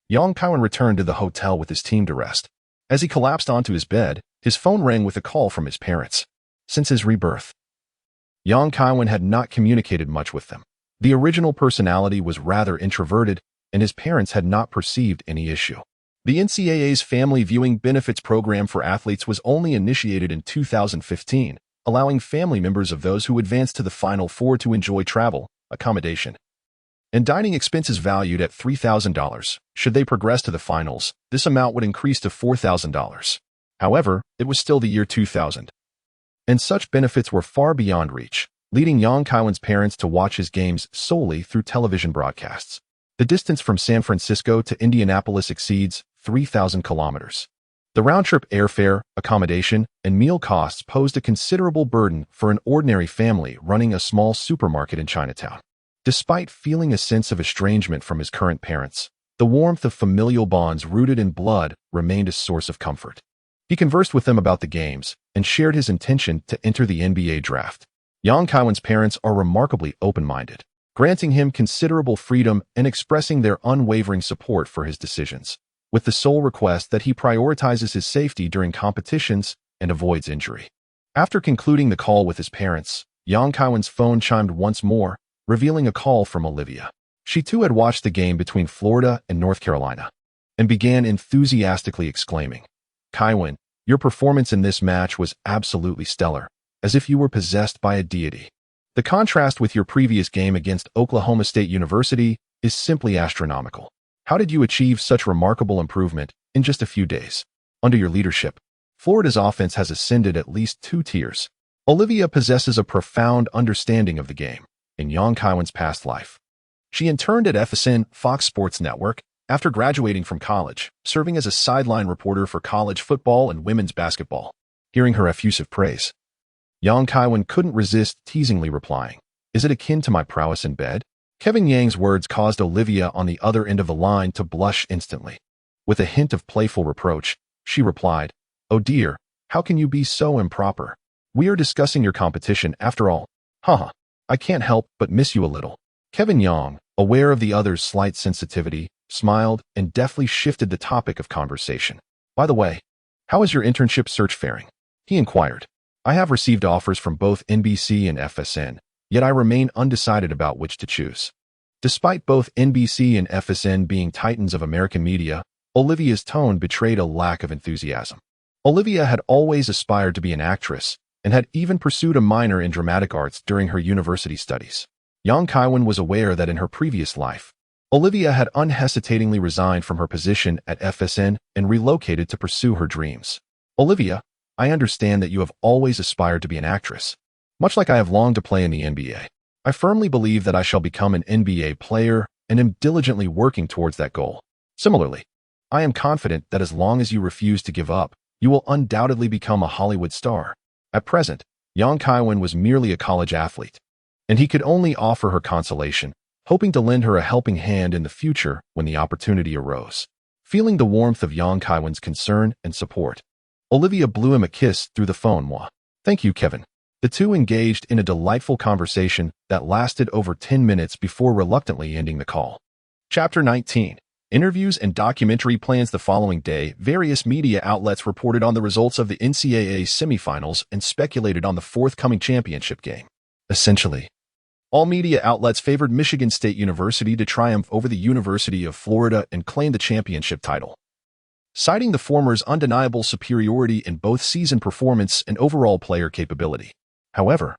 Young Kaiwen returned to the hotel with his team to rest. As he collapsed onto his bed, his phone rang with a call from his parents. Since his rebirth, Young Kaiwen had not communicated much with them. The original personality was rather introverted, and his parents had not perceived any issue. The NCAA's Family Viewing Benefits Program for athletes was only initiated in 2015, allowing family members of those who advanced to the Final Four to enjoy travel, accommodation, and dining expenses valued at $3,000. Should they progress to the finals, this amount would increase to $4,000. However, it was still the year 2000, and such benefits were far beyond reach, leading Young Kaiwen's parents to watch his games solely through television broadcasts. The distance from San Francisco to Indianapolis exceeds 3,000 kilometers. The round-trip airfare, accommodation, and meal costs posed a considerable burden for an ordinary family running a small supermarket in Chinatown. Despite feeling a sense of estrangement from his current parents, the warmth of familial bonds rooted in blood remained a source of comfort. He conversed with them about the games and shared his intention to enter the NBA draft. Young Kaiwen's parents are remarkably open-minded, granting him considerable freedom and expressing their unwavering support for his decisions, with the sole request that he prioritizes his safety during competitions and avoids injury. After concluding the call with his parents, Young Kaiwen's phone chimed once more, revealing a call from Olivia. She too had watched the game between Florida and North Carolina and began enthusiastically exclaiming, "Kaiwen, your performance in this match was absolutely stellar, as if you were possessed by a deity. The contrast with your previous game against Oklahoma State University is simply astronomical. How did you achieve such remarkable improvement in just a few days? Under your leadership, Florida's offense has ascended at least 2 tiers. Olivia possesses a profound understanding of the game in young Kaiwen's past life. She interned at FSN Fox Sports Network after graduating from college, serving as a sideline reporter for college football and women's basketball. Hearing her effusive praise, young Kaiwen couldn't resist teasingly replying, "Is it akin to my prowess in bed?" Kevin Yang's words caused Olivia on the other end of the line to blush instantly. With a hint of playful reproach, she replied, "Oh dear, how can you be so improper? We are discussing your competition after all. Haha, I can't help but miss you a little." Kevin Yang, aware of the other's slight sensitivity, smiled and deftly shifted the topic of conversation. "By the way, how is your internship search faring?" he inquired. "I have received offers from both NBC and FSN, yet I remain undecided about which to choose." Despite both NBC and FSN being titans of American media, Olivia's tone betrayed a lack of enthusiasm. Olivia had always aspired to be an actress and had even pursued a minor in dramatic arts during her university studies. Young Kaiwen was aware that in her previous life, Olivia had unhesitatingly resigned from her position at FSN and relocated to pursue her dreams. "Olivia, I understand that you have always aspired to be an actress, much like I have longed to play in the NBA. I firmly believe that I shall become an NBA player and am diligently working towards that goal. Similarly, I am confident that as long as you refuse to give up, you will undoubtedly become a Hollywood star." At present, young Kaiwen was merely a college athlete, and he could only offer her consolation, hoping to lend her a helping hand in the future when the opportunity arose. Feeling the warmth of young Kaiwen's concern and support, Olivia blew him a kiss through the phone. "Thank you, Kevin." The two engaged in a delightful conversation that lasted over 10 minutes before reluctantly ending the call. Chapter 19. Interviews and documentary plans. The following day, various media outlets reported on the results of the NCAA semifinals and speculated on the forthcoming championship game. Essentially, all media outlets favored Michigan State University to triumph over the University of Florida and claim the championship title, citing the former's undeniable superiority in both season performance and overall player capability. However,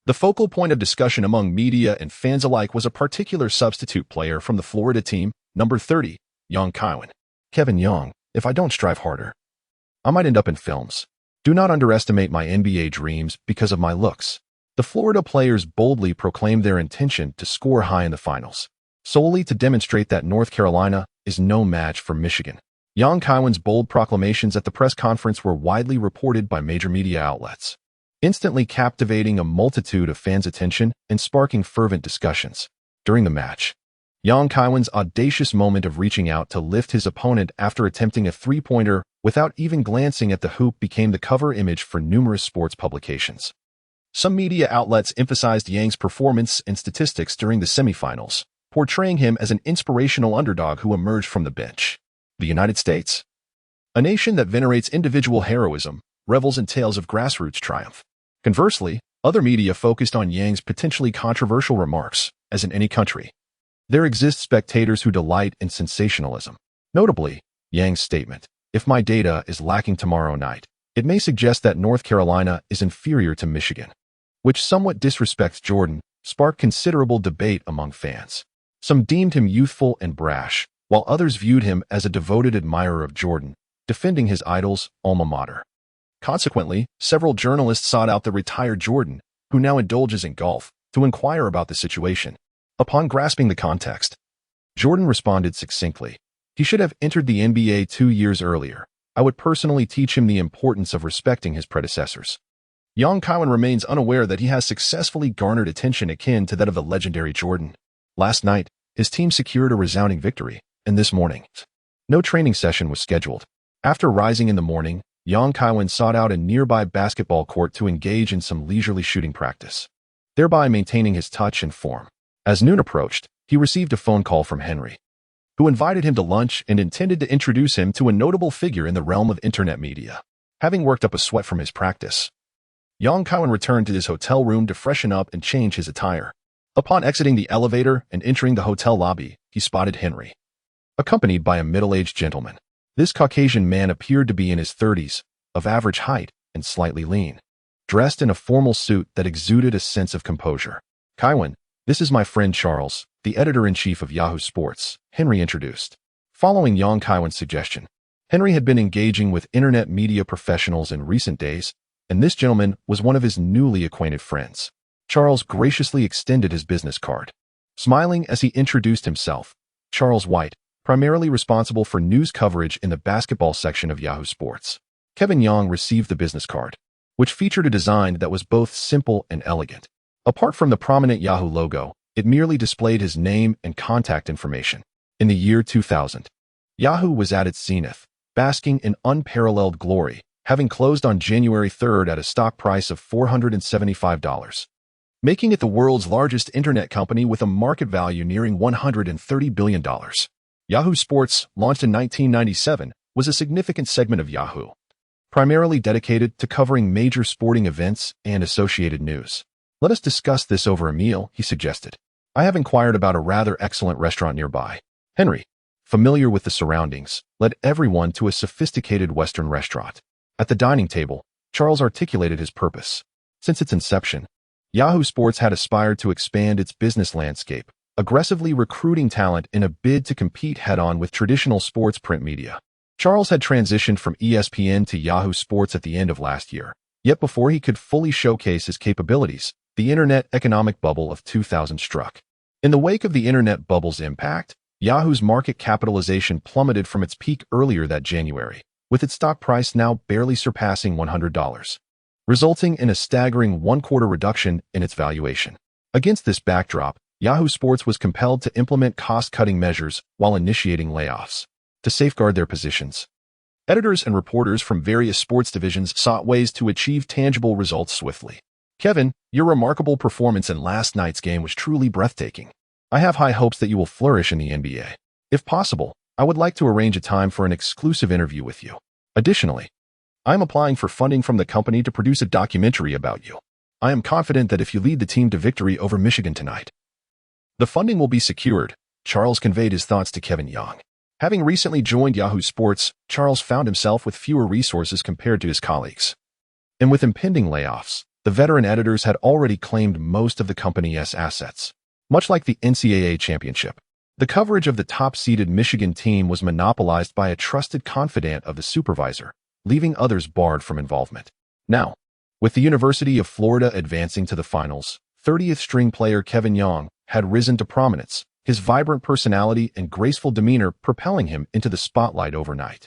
the focal point of discussion among media and fans alike was a particular substitute player from the Florida team, number 30, young Kaiwen. "Kevin Yang, if I don't strive harder, I might end up in films. Do not underestimate my NBA dreams because of my looks." The Florida players boldly proclaimed their intention to score high in the finals, solely to demonstrate that North Carolina is no match for Michigan. Young Kaiwen's bold proclamations at the press conference were widely reported by major media outlets, instantly captivating a multitude of fans' attention and sparking fervent discussions. During the match, young Kaiwen's audacious moment of reaching out to lift his opponent after attempting a three-pointer without even glancing at the hoop became the cover image for numerous sports publications. Some media outlets emphasized Yang's performance and statistics during the semifinals, portraying him as an inspirational underdog who emerged from the bench. The United States, a nation that venerates individual heroism, revels in tales of grassroots triumph. Conversely, other media focused on Yang's potentially controversial remarks, as in any country. There exist spectators who delight in sensationalism. Notably, Yang's statement, "If my data is lacking tomorrow night, it may suggest that North Carolina is inferior to Michigan," which somewhat disrespects Jordan, sparked considerable debate among fans. Some deemed him youthful and brash, while others viewed him as a devoted admirer of Jordan, defending his idol's alma mater. Consequently, several journalists sought out the retired Jordan, who now indulges in golf, to inquire about the situation. Upon grasping the context, Jordan responded succinctly, "He should have entered the NBA 2 years earlier. I would personally teach him the importance of respecting his predecessors." Young Kaiwen remains unaware that he has successfully garnered attention akin to that of the legendary Jordan. Last night, his team secured a resounding victory, and this morning, no training session was scheduled. After rising in the morning, young Kaiwen sought out a nearby basketball court to engage in some leisurely shooting practice, thereby maintaining his touch and form. As noon approached, he received a phone call from Henry, who invited him to lunch and intended to introduce him to a notable figure in the realm of internet media. Having worked up a sweat from his practice, young Kaiwen returned to his hotel room to freshen up and change his attire. Upon exiting the elevator and entering the hotel lobby, he spotted Henry, accompanied by a middle-aged gentleman. This Caucasian man appeared to be in his 30s, of average height and slightly lean, dressed in a formal suit that exuded a sense of composure. Kaiwen, this is my friend Charles, the editor-in-chief of Yahoo Sports, Henry introduced. Following Yang Kaiwen's suggestion, Henry had been engaging with internet media professionals in recent days, and this gentleman was one of his newly acquainted friends. Charles graciously extended his business card. Smiling as he introduced himself, Charles White, primarily responsible for news coverage in the basketball section of Yahoo Sports. Kevin Young received the business card, which featured a design that was both simple and elegant. Apart from the prominent Yahoo logo, it merely displayed his name and contact information. In the year 2000, Yahoo was at its zenith, basking in unparalleled glory, having closed on January 3rd at a stock price of $475, making it the world's largest internet company with a market value nearing $130 billion. Yahoo Sports, launched in 1997, was a significant segment of Yahoo, primarily dedicated to covering major sporting events and associated news. Let us discuss this over a meal, he suggested. I have inquired about a rather excellent restaurant nearby. Henry, familiar with the surroundings, led everyone to a sophisticated Western restaurant. At the dining table, Charles articulated his purpose. Since its inception, Yahoo Sports had aspired to expand its business landscape, aggressively recruiting talent in a bid to compete head-on with traditional sports print media. Charles had transitioned from ESPN to Yahoo Sports at the end of last year, yet before he could fully showcase his capabilities, the internet economic bubble of 2000 struck. In the wake of the internet bubble's impact, Yahoo's market capitalization plummeted from its peak earlier that January, with its stock price now barely surpassing $100, resulting in a staggering one-quarter reduction in its valuation. Against this backdrop, Yahoo Sports was compelled to implement cost-cutting measures while initiating layoffs. To safeguard their positions, editors and reporters from various sports divisions sought ways to achieve tangible results swiftly. Kevin, your remarkable performance in last night's game was truly breathtaking. I have high hopes that you will flourish in the NBA. If possible, I would like to arrange a time for an exclusive interview with you. Additionally, I am applying for funding from the company to produce a documentary about you. I am confident that if you lead the team to victory over Michigan tonight, the funding will be secured. Charles conveyed his thoughts to Kevin Young. Having recently joined Yahoo Sports, Charles found himself with fewer resources compared to his colleagues. And with impending layoffs, the veteran editors had already claimed most of the company's assets. Much like the NCAA championship, the coverage of the top-seeded Michigan team was monopolized by a trusted confidant of the supervisor, leaving others barred from involvement. Now, with the University of Florida advancing to the finals, 30th-string player Kevin Young had risen to prominence, his vibrant personality and graceful demeanor propelling him into the spotlight overnight.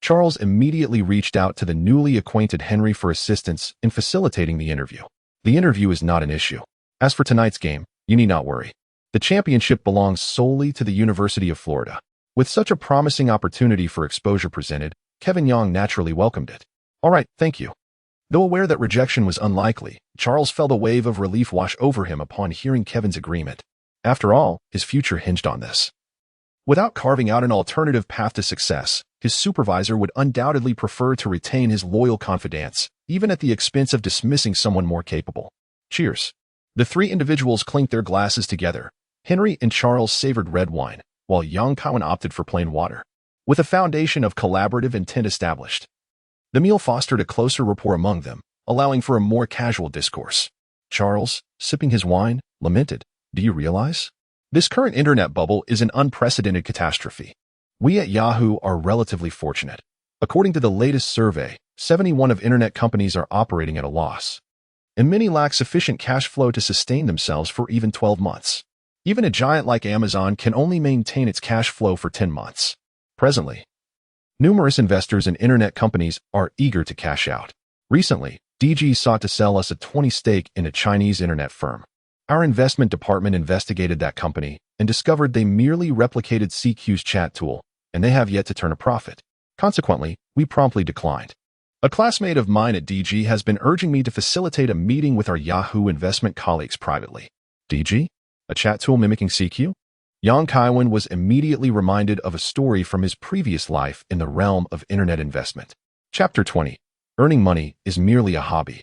Charles immediately reached out to the newly acquainted Henry for assistance in facilitating the interview. The interview is not an issue. As for tonight's game, you need not worry. The championship belongs solely to the University of Florida. With such a promising opportunity for exposure presented, Kevin Young naturally welcomed it. All right, thank you. Though aware that rejection was unlikely, Charles felt a wave of relief wash over him upon hearing Kevin's agreement. After all, his future hinged on this. Without carving out an alternative path to success, his supervisor would undoubtedly prefer to retain his loyal confidants, even at the expense of dismissing someone more capable. Cheers. The three individuals clinked their glasses together. Henry and Charles savored red wine, while young Kaiwen opted for plain water. With a foundation of collaborative intent established, the meal fostered a closer rapport among them, allowing for a more casual discourse. Charles, sipping his wine, lamented, "Do you realize? This current internet bubble is an unprecedented catastrophe. We at Yahoo are relatively fortunate. According to the latest survey, 71 of internet companies are operating at a loss, and many lack sufficient cash flow to sustain themselves for even 12 months. Even a giant like Amazon can only maintain its cash flow for 10 months. Presently, numerous investors in internet companies are eager to cash out. Recently, DG sought to sell us a 20% stake in a Chinese internet firm. Our investment department investigated that company and discovered they merely replicated CQ's chat tool, and they have yet to turn a profit. Consequently, we promptly declined. A classmate of mine at DG has been urging me to facilitate a meeting with our Yahoo investment colleagues privately. DG? A chat tool mimicking CQ? Yang Kaiwen was immediately reminded of a story from his previous life in the realm of internet investment. Chapter 20. Earning money is merely a hobby.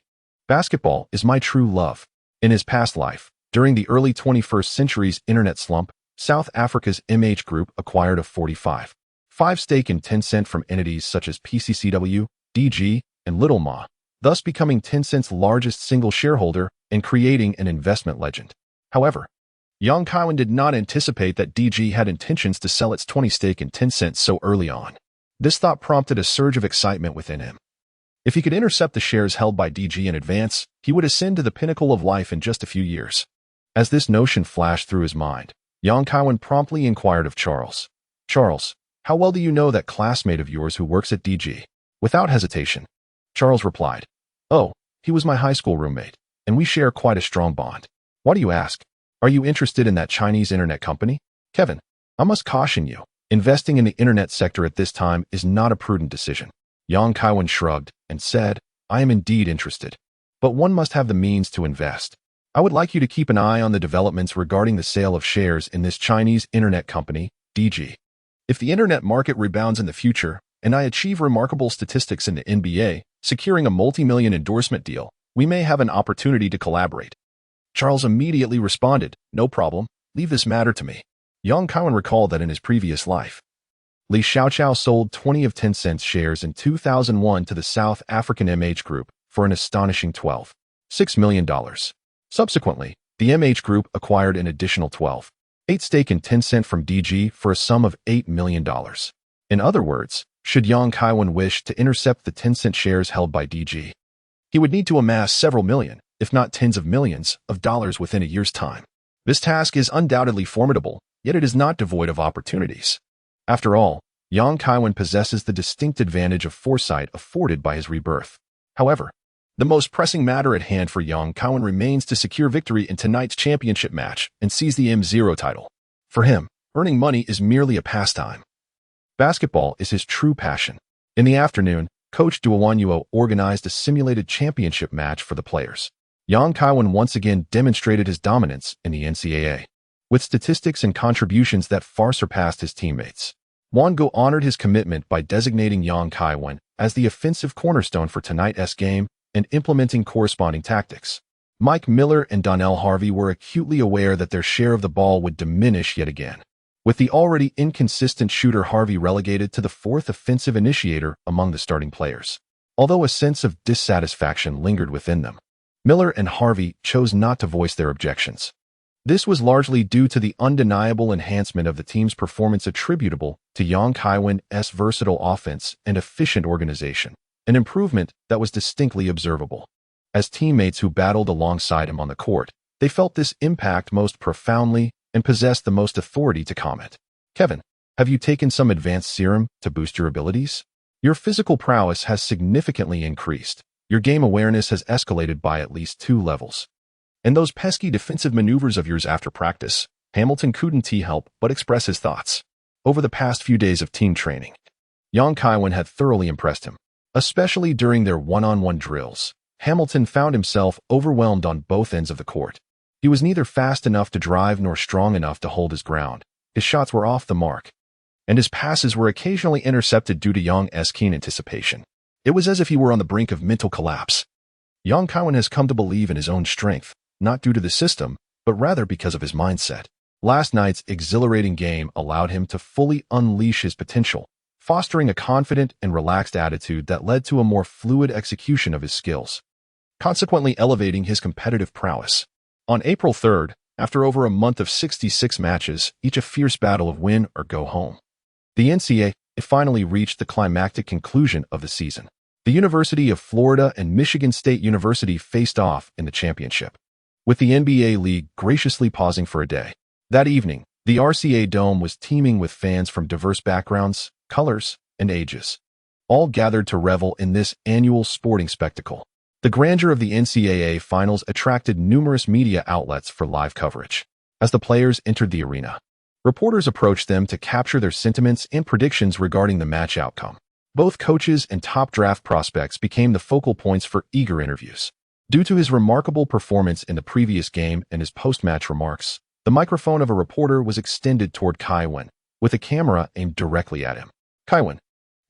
Basketball is my true love. In his past life, During the early 21st century's internet slump, South Africa's MH Group acquired a 45.5% stake in Tencent from entities such as PCCW, DG, and Little Ma, thus becoming Tencent's largest single shareholder and creating an investment legend. However, Yang Kaiwen did not anticipate that DG had intentions to sell its 20% stake in Tencent so early on. This thought prompted a surge of excitement within him. If he could intercept the shares held by DG in advance, he would ascend to the pinnacle of life in just a few years. As this notion flashed through his mind, Yang Kaiwen promptly inquired of Charles. "Charles, how well do you know that classmate of yours who works at DG?" Without hesitation, Charles replied, "Oh, he was my high school roommate, and we share quite a strong bond." "Why do you ask? Are you interested in that Chinese internet company?" "Kevin, I must caution you. Investing in the internet sector at this time is not a prudent decision." Yang Kaiwen shrugged and said, "I am indeed interested, but one must have the means to invest. I would like you to keep an eye on the developments regarding the sale of shares in this Chinese internet company, DG. If the internet market rebounds in the future, and I achieve remarkable statistics in the NBA, securing a multi-million endorsement deal, we may have an opportunity to collaborate." Charles immediately responded, "No problem, leave this matter to me." Yang Kaiwen recalled that in his previous life, Li Xiaoqiao sold 20 of Tencent's shares in 2001 to the South African MH Group for an astonishing $12.6 million. Subsequently, the MH Group acquired an additional 12.8% stake in Tencent from DG for a sum of $8 million. In other words, should Yang Kaiwen wish to intercept the Tencent shares held by DG, he would need to amass several million, if not tens of millions, of dollars within a year's time. This task is undoubtedly formidable, yet it is not devoid of opportunities. After all, Yang Kaiwen possesses the distinct advantage of foresight afforded by his rebirth. However, the most pressing matter at hand for Yang Kaiwen remains to secure victory in tonight's championship match and seize the M0 title. For him, earning money is merely a pastime. Basketball is his true passion. In the afternoon, Coach Duowanyo organized a simulated championship match for the players. Yang Kaiwen once again demonstrated his dominance in the NCAA, with statistics and contributions that far surpassed his teammates. Wango honored his commitment by designating Yang Kaiwen as the offensive cornerstone for tonight's game and implementing corresponding tactics. Mike Miller and Donnell Harvey were acutely aware that their share of the ball would diminish yet again, with the already inconsistent shooter Harvey relegated to the fourth offensive initiator among the starting players. Although a sense of dissatisfaction lingered within them, Miller and Harvey chose not to voice their objections. This was largely due to the undeniable enhancement of the team's performance attributable to Yang Kaiwen's versatile offense and efficient organization, an improvement that was distinctly observable. As teammates who battled alongside him on the court, they felt this impact most profoundly and possessed the most authority to comment. "Kevin, have you taken some advanced serum to boost your abilities? Your physical prowess has significantly increased. Your game awareness has escalated by at least 2 levels. And those pesky defensive maneuvers of yours after practice," Hamilton couldn't help but express his thoughts. Over the past few days of team training, Yang Kaiwen had thoroughly impressed him. Especially during their one-on-one drills, Hamilton found himself overwhelmed on both ends of the court. He was neither fast enough to drive nor strong enough to hold his ground. His shots were off the mark, and his passes were occasionally intercepted due to Yang's keen anticipation. It was as if he were on the brink of mental collapse. Yang Kaiwen has come to believe in his own strength, not due to the system, but rather because of his mindset. Last night's exhilarating game allowed him to fully unleash his potential, fostering a confident and relaxed attitude that led to a more fluid execution of his skills, consequently elevating his competitive prowess. On April 3rd, after over a month of 66 matches, each a fierce battle of win or go home, the NCAA finally reached the climactic conclusion of the season. The University of Florida and Michigan State University faced off in the championship, with the NBA League graciously pausing for a day. That evening, the RCA Dome was teeming with fans from diverse backgrounds, colors, and ages, all gathered to revel in this annual sporting spectacle. The grandeur of the NCAA finals attracted numerous media outlets for live coverage. As the players entered the arena, reporters approached them to capture their sentiments and predictions regarding the match outcome. Both coaches and top draft prospects became the focal points for eager interviews. Due to his remarkable performance in the previous game and his post-match remarks, the microphone of a reporter was extended toward Kaiwen, with a camera aimed directly at him. "Kaiwen,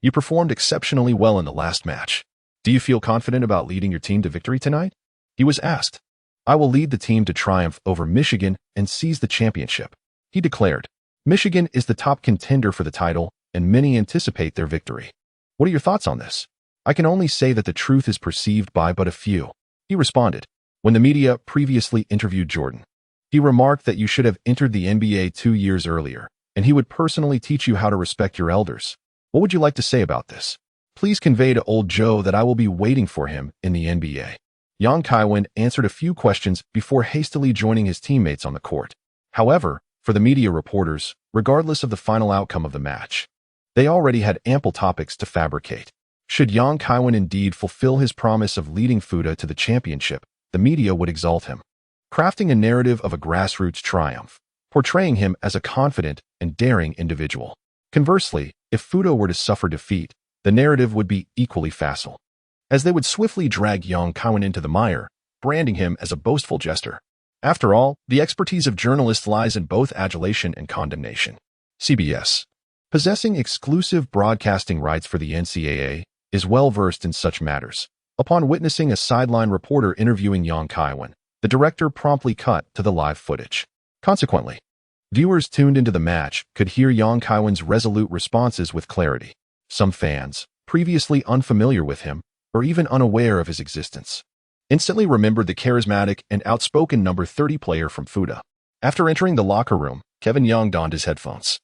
you performed exceptionally well in the last match. Do you feel confident about leading your team to victory tonight?" he was asked. I will lead the team to triumph over Michigan and seize the championship, he declared. Michigan is the top contender for the title, and many anticipate their victory. What are your thoughts on this? I can only say that the truth is perceived by but a few, he responded. When the media previously interviewed Jordan, he remarked that you should have entered the NBA 2 years earlier, and he would personally teach you how to respect your elders. What would you like to say about this? Please convey to old Joe that I will be waiting for him in the NBA. Young Kaiwen answered a few questions before hastily joining his teammates on the court. However, for the media reporters, regardless of the final outcome of the match, they already had ample topics to fabricate. Should Young Kaiwen indeed fulfill his promise of leading Fuda to the championship, the media would exalt him, crafting a narrative of a grassroots triumph, portraying him as a confident and daring individual. Conversely, if Fuda were to suffer defeat, the narrative would be equally facile, as they would swiftly drag Young Kaiwen into the mire, branding him as a boastful jester. After all, the expertise of journalists lies in both adulation and condemnation. CBS, possessing exclusive broadcasting rights for the NCAA, is well versed in such matters. Upon witnessing a sideline reporter interviewing Young Kaiwen, the director promptly cut to the live footage. Consequently, viewers tuned into the match could hear Young Kaiwen's resolute responses with clarity. Some fans, previously unfamiliar with him, or even unaware of his existence, instantly remembered the charismatic and outspoken number 30 player from Fuda. After entering the locker room, Kevin Young donned his headphones,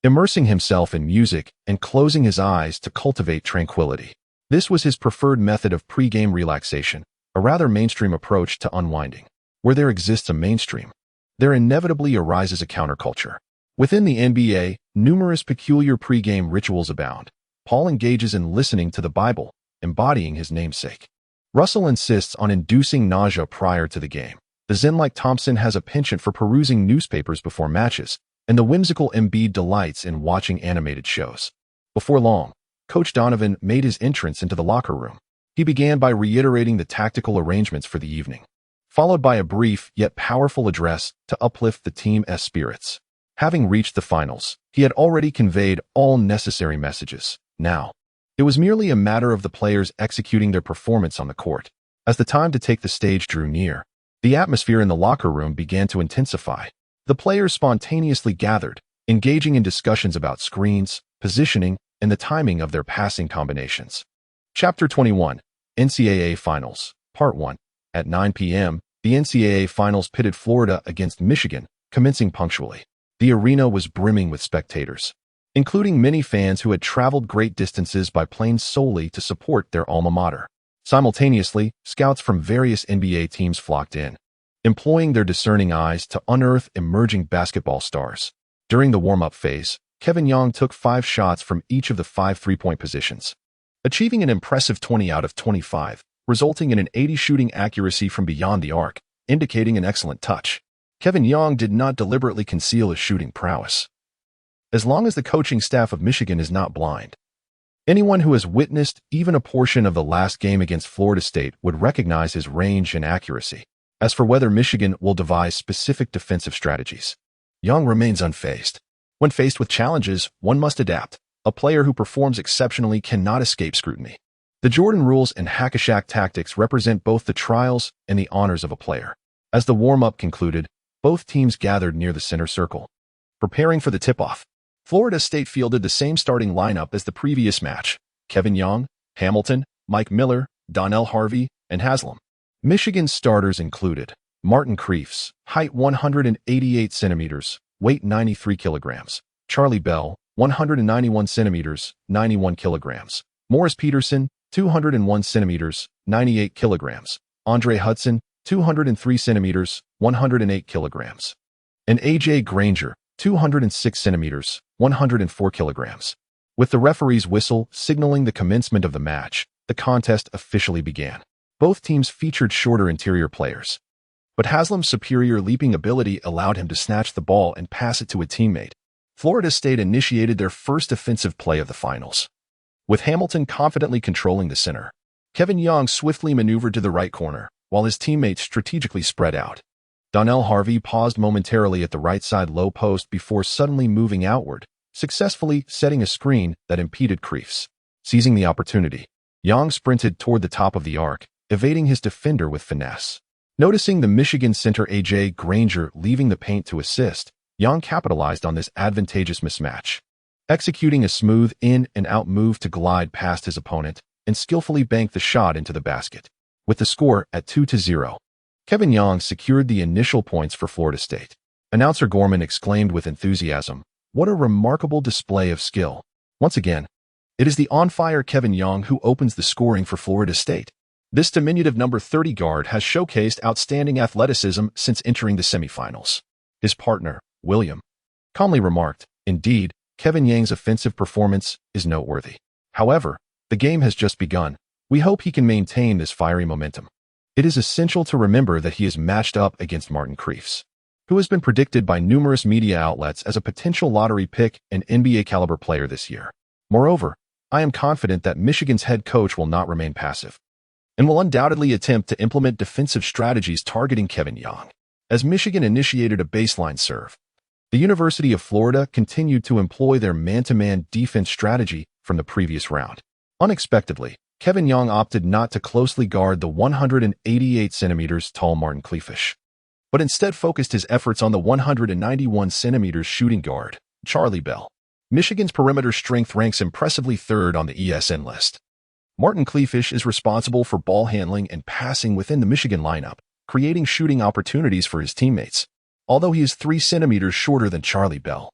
immersing himself in music and closing his eyes to cultivate tranquility. This was his preferred method of pre-game relaxation, a rather mainstream approach to unwinding. Where there exists a mainstream, there inevitably arises a counterculture. Within the NBA, numerous peculiar pre-game rituals abound. Paul engages in listening to the Bible, embodying his namesake. Russell insists on inducing nausea prior to the game. The Zen-like Thompson has a penchant for perusing newspapers before matches, and the whimsical Embiid delights in watching animated shows. Before long, Coach Donovan made his entrance into the locker room. He began by reiterating the tactical arrangements for the evening, followed by a brief yet powerful address to uplift the team's spirits. Having reached the finals, he had already conveyed all necessary messages. Now, it was merely a matter of the players executing their performance on the court. As the time to take the stage drew near, the atmosphere in the locker room began to intensify. The players spontaneously gathered, engaging in discussions about screens, positioning, and the timing of their passing combinations. Chapter 21, NCAA Finals, Part 1. At 9 p.m., the NCAA Finals pitted Florida against Michigan, commencing punctually. The arena was brimming with spectators, including many fans who had traveled great distances by plane solely to support their alma mater. Simultaneously, scouts from various NBA teams flocked in, employing their discerning eyes to unearth emerging basketball stars. During the warm-up phase, Kevin Young took 5 shots from each of the 5 three-point positions, achieving an impressive 20 out of 25, resulting in an 80 shooting accuracy from beyond the arc, indicating an excellent touch. Kevin Young did not deliberately conceal his shooting prowess. As long as the coaching staff of Michigan is not blind, anyone who has witnessed even a portion of the last game against Florida State would recognize his range and accuracy. As for whether Michigan will devise specific defensive strategies, Young remains unfazed. When faced with challenges, one must adapt. A player who performs exceptionally cannot escape scrutiny. The Jordan rules and hack-a-shack tactics represent both the trials and the honors of a player. As the warm-up concluded, both teams gathered near the center circle, preparing for the tip-off. Florida State fielded the same starting lineup as the previous match: Kevin Young, Hamilton, Mike Miller, Donnell Harvey, and Haslam. Michigan's starters included Martin Kreefs, height 188 centimeters, weight 93 kilograms; Charlie Bell, 191 centimeters, 91 kilograms; Morris Peterson, 201 centimeters, 98 kilograms; Andre Hudson, 203 centimeters, 108 kilograms; and A.J. Granger, 206 centimeters, 104 kilograms. With the referee's whistle signaling the commencement of the match, the contest officially began. Both teams featured shorter interior players, but Haslam's superior leaping ability allowed him to snatch the ball and pass it to a teammate. Florida State initiated their first offensive play of the finals, with Hamilton confidently controlling the center. Kevin Young swiftly maneuvered to the right corner, while his teammates strategically spread out. Donnell Harvey paused momentarily at the right side low post before suddenly moving outward, successfully setting a screen that impeded Kreefs. Seizing the opportunity, Young sprinted toward the top of the arc, evading his defender with finesse. Noticing the Michigan center A.J. Granger leaving the paint to assist, Yang capitalized on this advantageous mismatch, executing a smooth in-and-out move to glide past his opponent and skillfully bank the shot into the basket. With the score at 2-0, Kevin Yang secured the initial points for Florida State. Announcer Gorman exclaimed with enthusiasm, "What a remarkable display of skill." Once again, it is the on-fire Kevin Yang who opens the scoring for Florida State. This diminutive number 30 guard has showcased outstanding athleticism since entering the semifinals. His partner, William, calmly remarked, "Indeed, Kevin Yang's offensive performance is noteworthy. However, the game has just begun. We hope he can maintain this fiery momentum." It is essential to remember that he is matched up against Martin Kreefs, who has been predicted by numerous media outlets as a potential lottery pick and NBA-caliber player this year. Moreover, I am confident that Michigan's head coach will not remain passive and will undoubtedly attempt to implement defensive strategies targeting Kevin Yang. As Michigan initiated a baseline serve, the University of Florida continued to employ their man-to-man defense strategy from the previous round. Unexpectedly, Kevin Yang opted not to closely guard the 188 centimeters tall Martin Kreefs, but instead focused his efforts on the 191 centimeters shooting guard, Charlie Bell. Michigan's perimeter strength ranks impressively third on the ESN list. Martin Kreefs is responsible for ball handling and passing within the Michigan lineup, creating shooting opportunities for his teammates. Although he is 3 centimeters shorter than Charlie Bell,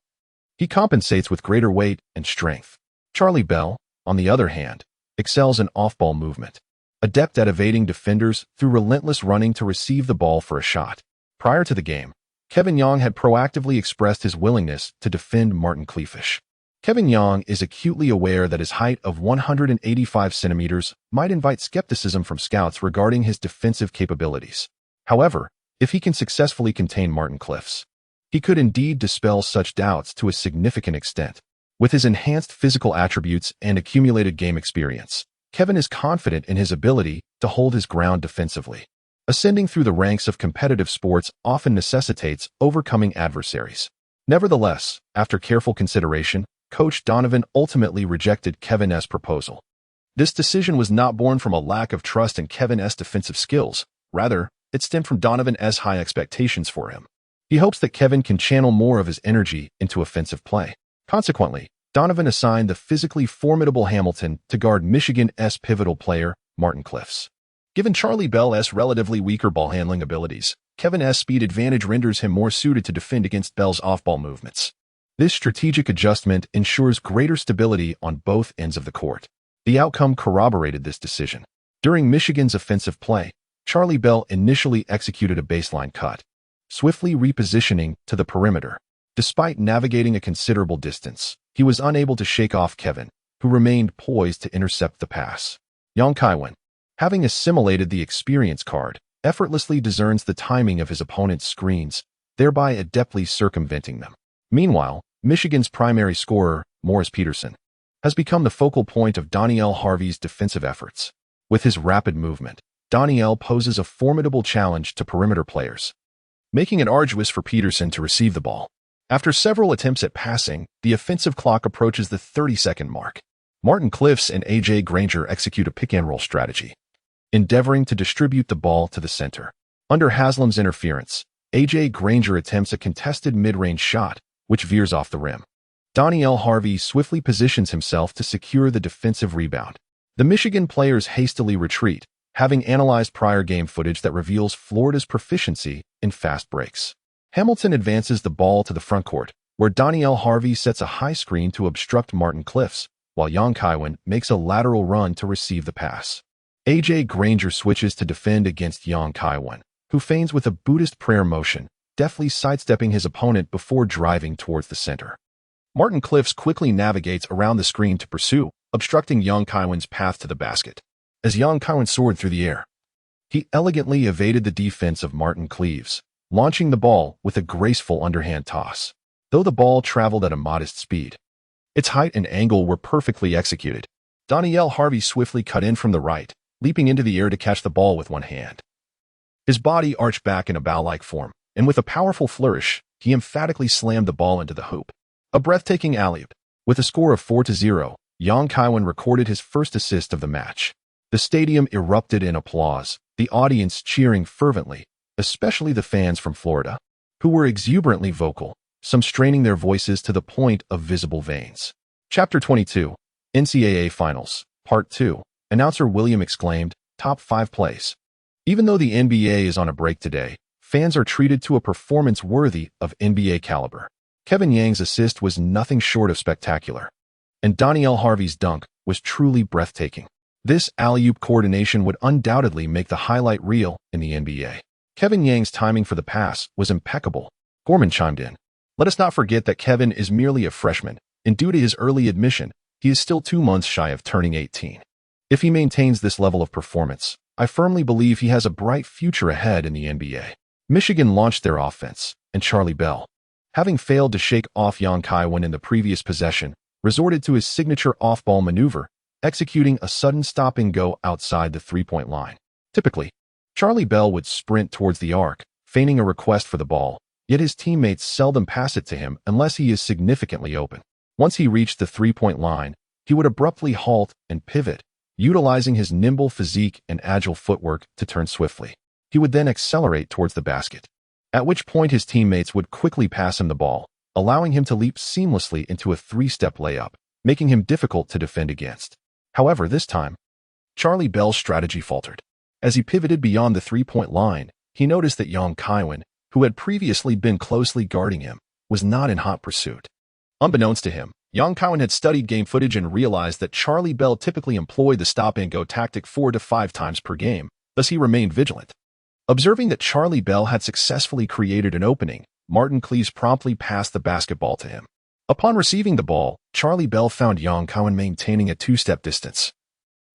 he compensates with greater weight and strength. Charlie Bell, on the other hand, excels in off-ball movement, adept at evading defenders through relentless running to receive the ball for a shot. Prior to the game, Kevin Yang had proactively expressed his willingness to defend Martin Kreefs. Kevin Yang is acutely aware that his height of 185 centimeters might invite skepticism from scouts regarding his defensive capabilities. However, if he can successfully contain Martin Kreefs, he could indeed dispel such doubts to a significant extent. With his enhanced physical attributes and accumulated game experience, Kevin is confident in his ability to hold his ground defensively. Ascending through the ranks of competitive sports often necessitates overcoming adversaries. Nevertheless, after careful consideration, Coach Donovan ultimately rejected Kevin's proposal. This decision was not born from a lack of trust in Kevin's defensive skills. Rather, it stemmed from Donovan's high expectations for him. He hopes that Kevin can channel more of his energy into offensive play. Consequently, Donovan assigned the physically formidable Hamilton to guard Michigan's pivotal player, Martin Kreefs. Given Charlie Bell's relatively weaker ball handling abilities, Kevin's speed advantage renders him more suited to defend against Bell's off-ball movements. This strategic adjustment ensures greater stability on both ends of the court. The outcome corroborated this decision. During Michigan's offensive play, Charlie Bell initially executed a baseline cut, swiftly repositioning to the perimeter. Despite navigating a considerable distance, he was unable to shake off Kevin, who remained poised to intercept the pass. Kaiwen, having assimilated the experience card, effortlessly discerns the timing of his opponent's screens, thereby adeptly circumventing them. Meanwhile, Michigan's primary scorer, Morris Peterson, has become the focal point of Danielle Harvey's defensive efforts. With his rapid movement, Danielle poses a formidable challenge to perimeter players, making it arduous for Peterson to receive the ball. After several attempts at passing, the offensive clock approaches the 30-second mark. Martin Kreefs and A.J. Granger execute a pick-and-roll strategy, endeavoring to distribute the ball to the center. Under Haslam's interference, A.J. Granger attempts a contested mid-range shot, which veers off the rim. Danielle Harvey swiftly positions himself to secure the defensive rebound. The Michigan players hastily retreat, having analyzed prior game footage that reveals Florida's proficiency in fast breaks. Hamilton advances the ball to the frontcourt, where Danielle Harvey sets a high screen to obstruct Martin Kreefs, while Kaiwen makes a lateral run to receive the pass. A.J. Granger switches to defend against Kaiwen, who feigns with a Buddhist prayer motion, deftly sidestepping his opponent before driving towards the center. Martin Kreefs quickly navigates around the screen to pursue, obstructing Kaiwen's path to the basket. As Kaiwen soared through the air, he elegantly evaded the defense of Martin Kreefs, launching the ball with a graceful underhand toss. Though the ball traveled at a modest speed, its height and angle were perfectly executed. Danielle Harvey swiftly cut in from the right, leaping into the air to catch the ball with one hand. His body arched back in a bow-like form, and with a powerful flourish, he emphatically slammed the ball into the hoop. A breathtaking alley-oop. With a score of 4-0, Kaiwen recorded his first assist of the match. The stadium erupted in applause, the audience cheering fervently, especially the fans from Florida, who were exuberantly vocal, some straining their voices to the point of visible veins. Chapter 22, NCAA Finals, Part 2. Announcer William exclaimed, "Top 5 plays." Even though the NBA is on a break today, fans are treated to a performance worthy of NBA caliber. Kevin Yang's assist was nothing short of spectacular, and Danielle Harvey's dunk was truly breathtaking. This alley-oop coordination would undoubtedly make the highlight reel in the NBA. Kevin Yang's timing for the pass was impeccable. Gorman chimed in, "Let us not forget that Kevin is merely a freshman, and due to his early admission, he is still 2 months shy of turning 18. If he maintains this level of performance, I firmly believe he has a bright future ahead in the NBA." Michigan launched their offense, and Charlie Bell, having failed to shake off Kaiwen in the previous possession, resorted to his signature off-ball maneuver, executing a sudden stop-and-go outside the three-point line. Typically, Charlie Bell would sprint towards the arc, feigning a request for the ball, yet his teammates seldom pass it to him unless he is significantly open. Once he reached the three-point line, he would abruptly halt and pivot, utilizing his nimble physique and agile footwork to turn swiftly. He would then accelerate towards the basket, at which point his teammates would quickly pass him the ball, allowing him to leap seamlessly into a 3-step layup, making him difficult to defend against. However, this time, Charlie Bell's strategy faltered. As he pivoted beyond the three-point line, he noticed that Kaiwen, who had previously been closely guarding him, was not in hot pursuit. Unbeknownst to him, Kaiwen had studied game footage and realized that Charlie Bell typically employed the stop-and-go tactic 4 to 5 times per game, thus he remained vigilant. Observing that Charlie Bell had successfully created an opening, Martin Cleese promptly passed the basketball to him. Upon receiving the ball, Charlie Bell found Kaiwen maintaining a 2-step distance,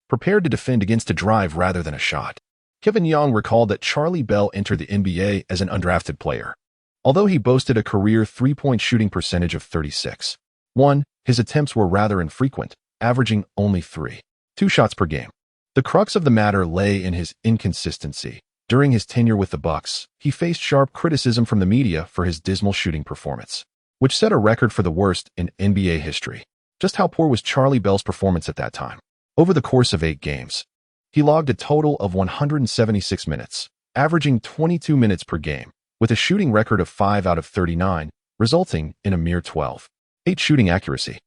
prepared to defend against a drive rather than a shot. Kevin Young recalled that Charlie Bell entered the NBA as an undrafted player. Although he boasted a career three-point shooting percentage of 36.1, his attempts were rather infrequent, averaging only 3.2 shots per game. The crux of the matter lay in his inconsistency. During his tenure with the Bucks, he faced sharp criticism from the media for his dismal shooting performance, which set a record for the worst in NBA history. Just how poor was Charlie Bell's performance at that time? Over the course of 8 games, he logged a total of 176 minutes, averaging 22 minutes per game, with a shooting record of 5 out of 39, resulting in a mere 12.8 shooting accuracy.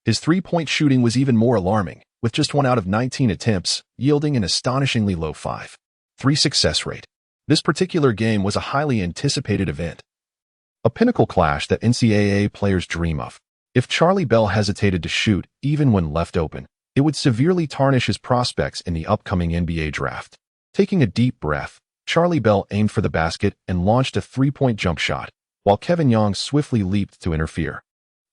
His three-point shooting was even more alarming, with just 1 out of 19 attempts, yielding an astonishingly low 5.3 success rate. This particular game was a highly anticipated event, a pinnacle clash that NCAA players dream of. If Charlie Bell hesitated to shoot, even when left open, it would severely tarnish his prospects in the upcoming NBA draft. Taking a deep breath, Charlie Bell aimed for the basket and launched a three-point jump shot, while Kevin Young swiftly leaped to interfere.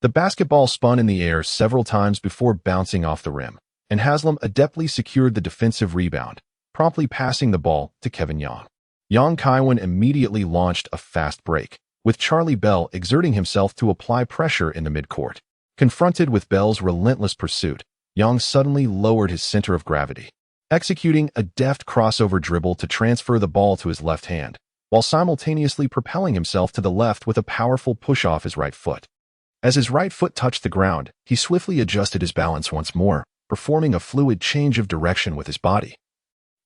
The basketball spun in the air several times before bouncing off the rim, and Haslam adeptly secured the defensive rebound, promptly passing the ball to Kevin Young. Kaiwen immediately launched a fast break, with Charlie Bell exerting himself to apply pressure in the midcourt. Confronted with Bell's relentless pursuit, Young suddenly lowered his center of gravity, executing a deft crossover dribble to transfer the ball to his left hand, while simultaneously propelling himself to the left with a powerful push off his right foot. As his right foot touched the ground, he swiftly adjusted his balance once more, performing a fluid change of direction with his body,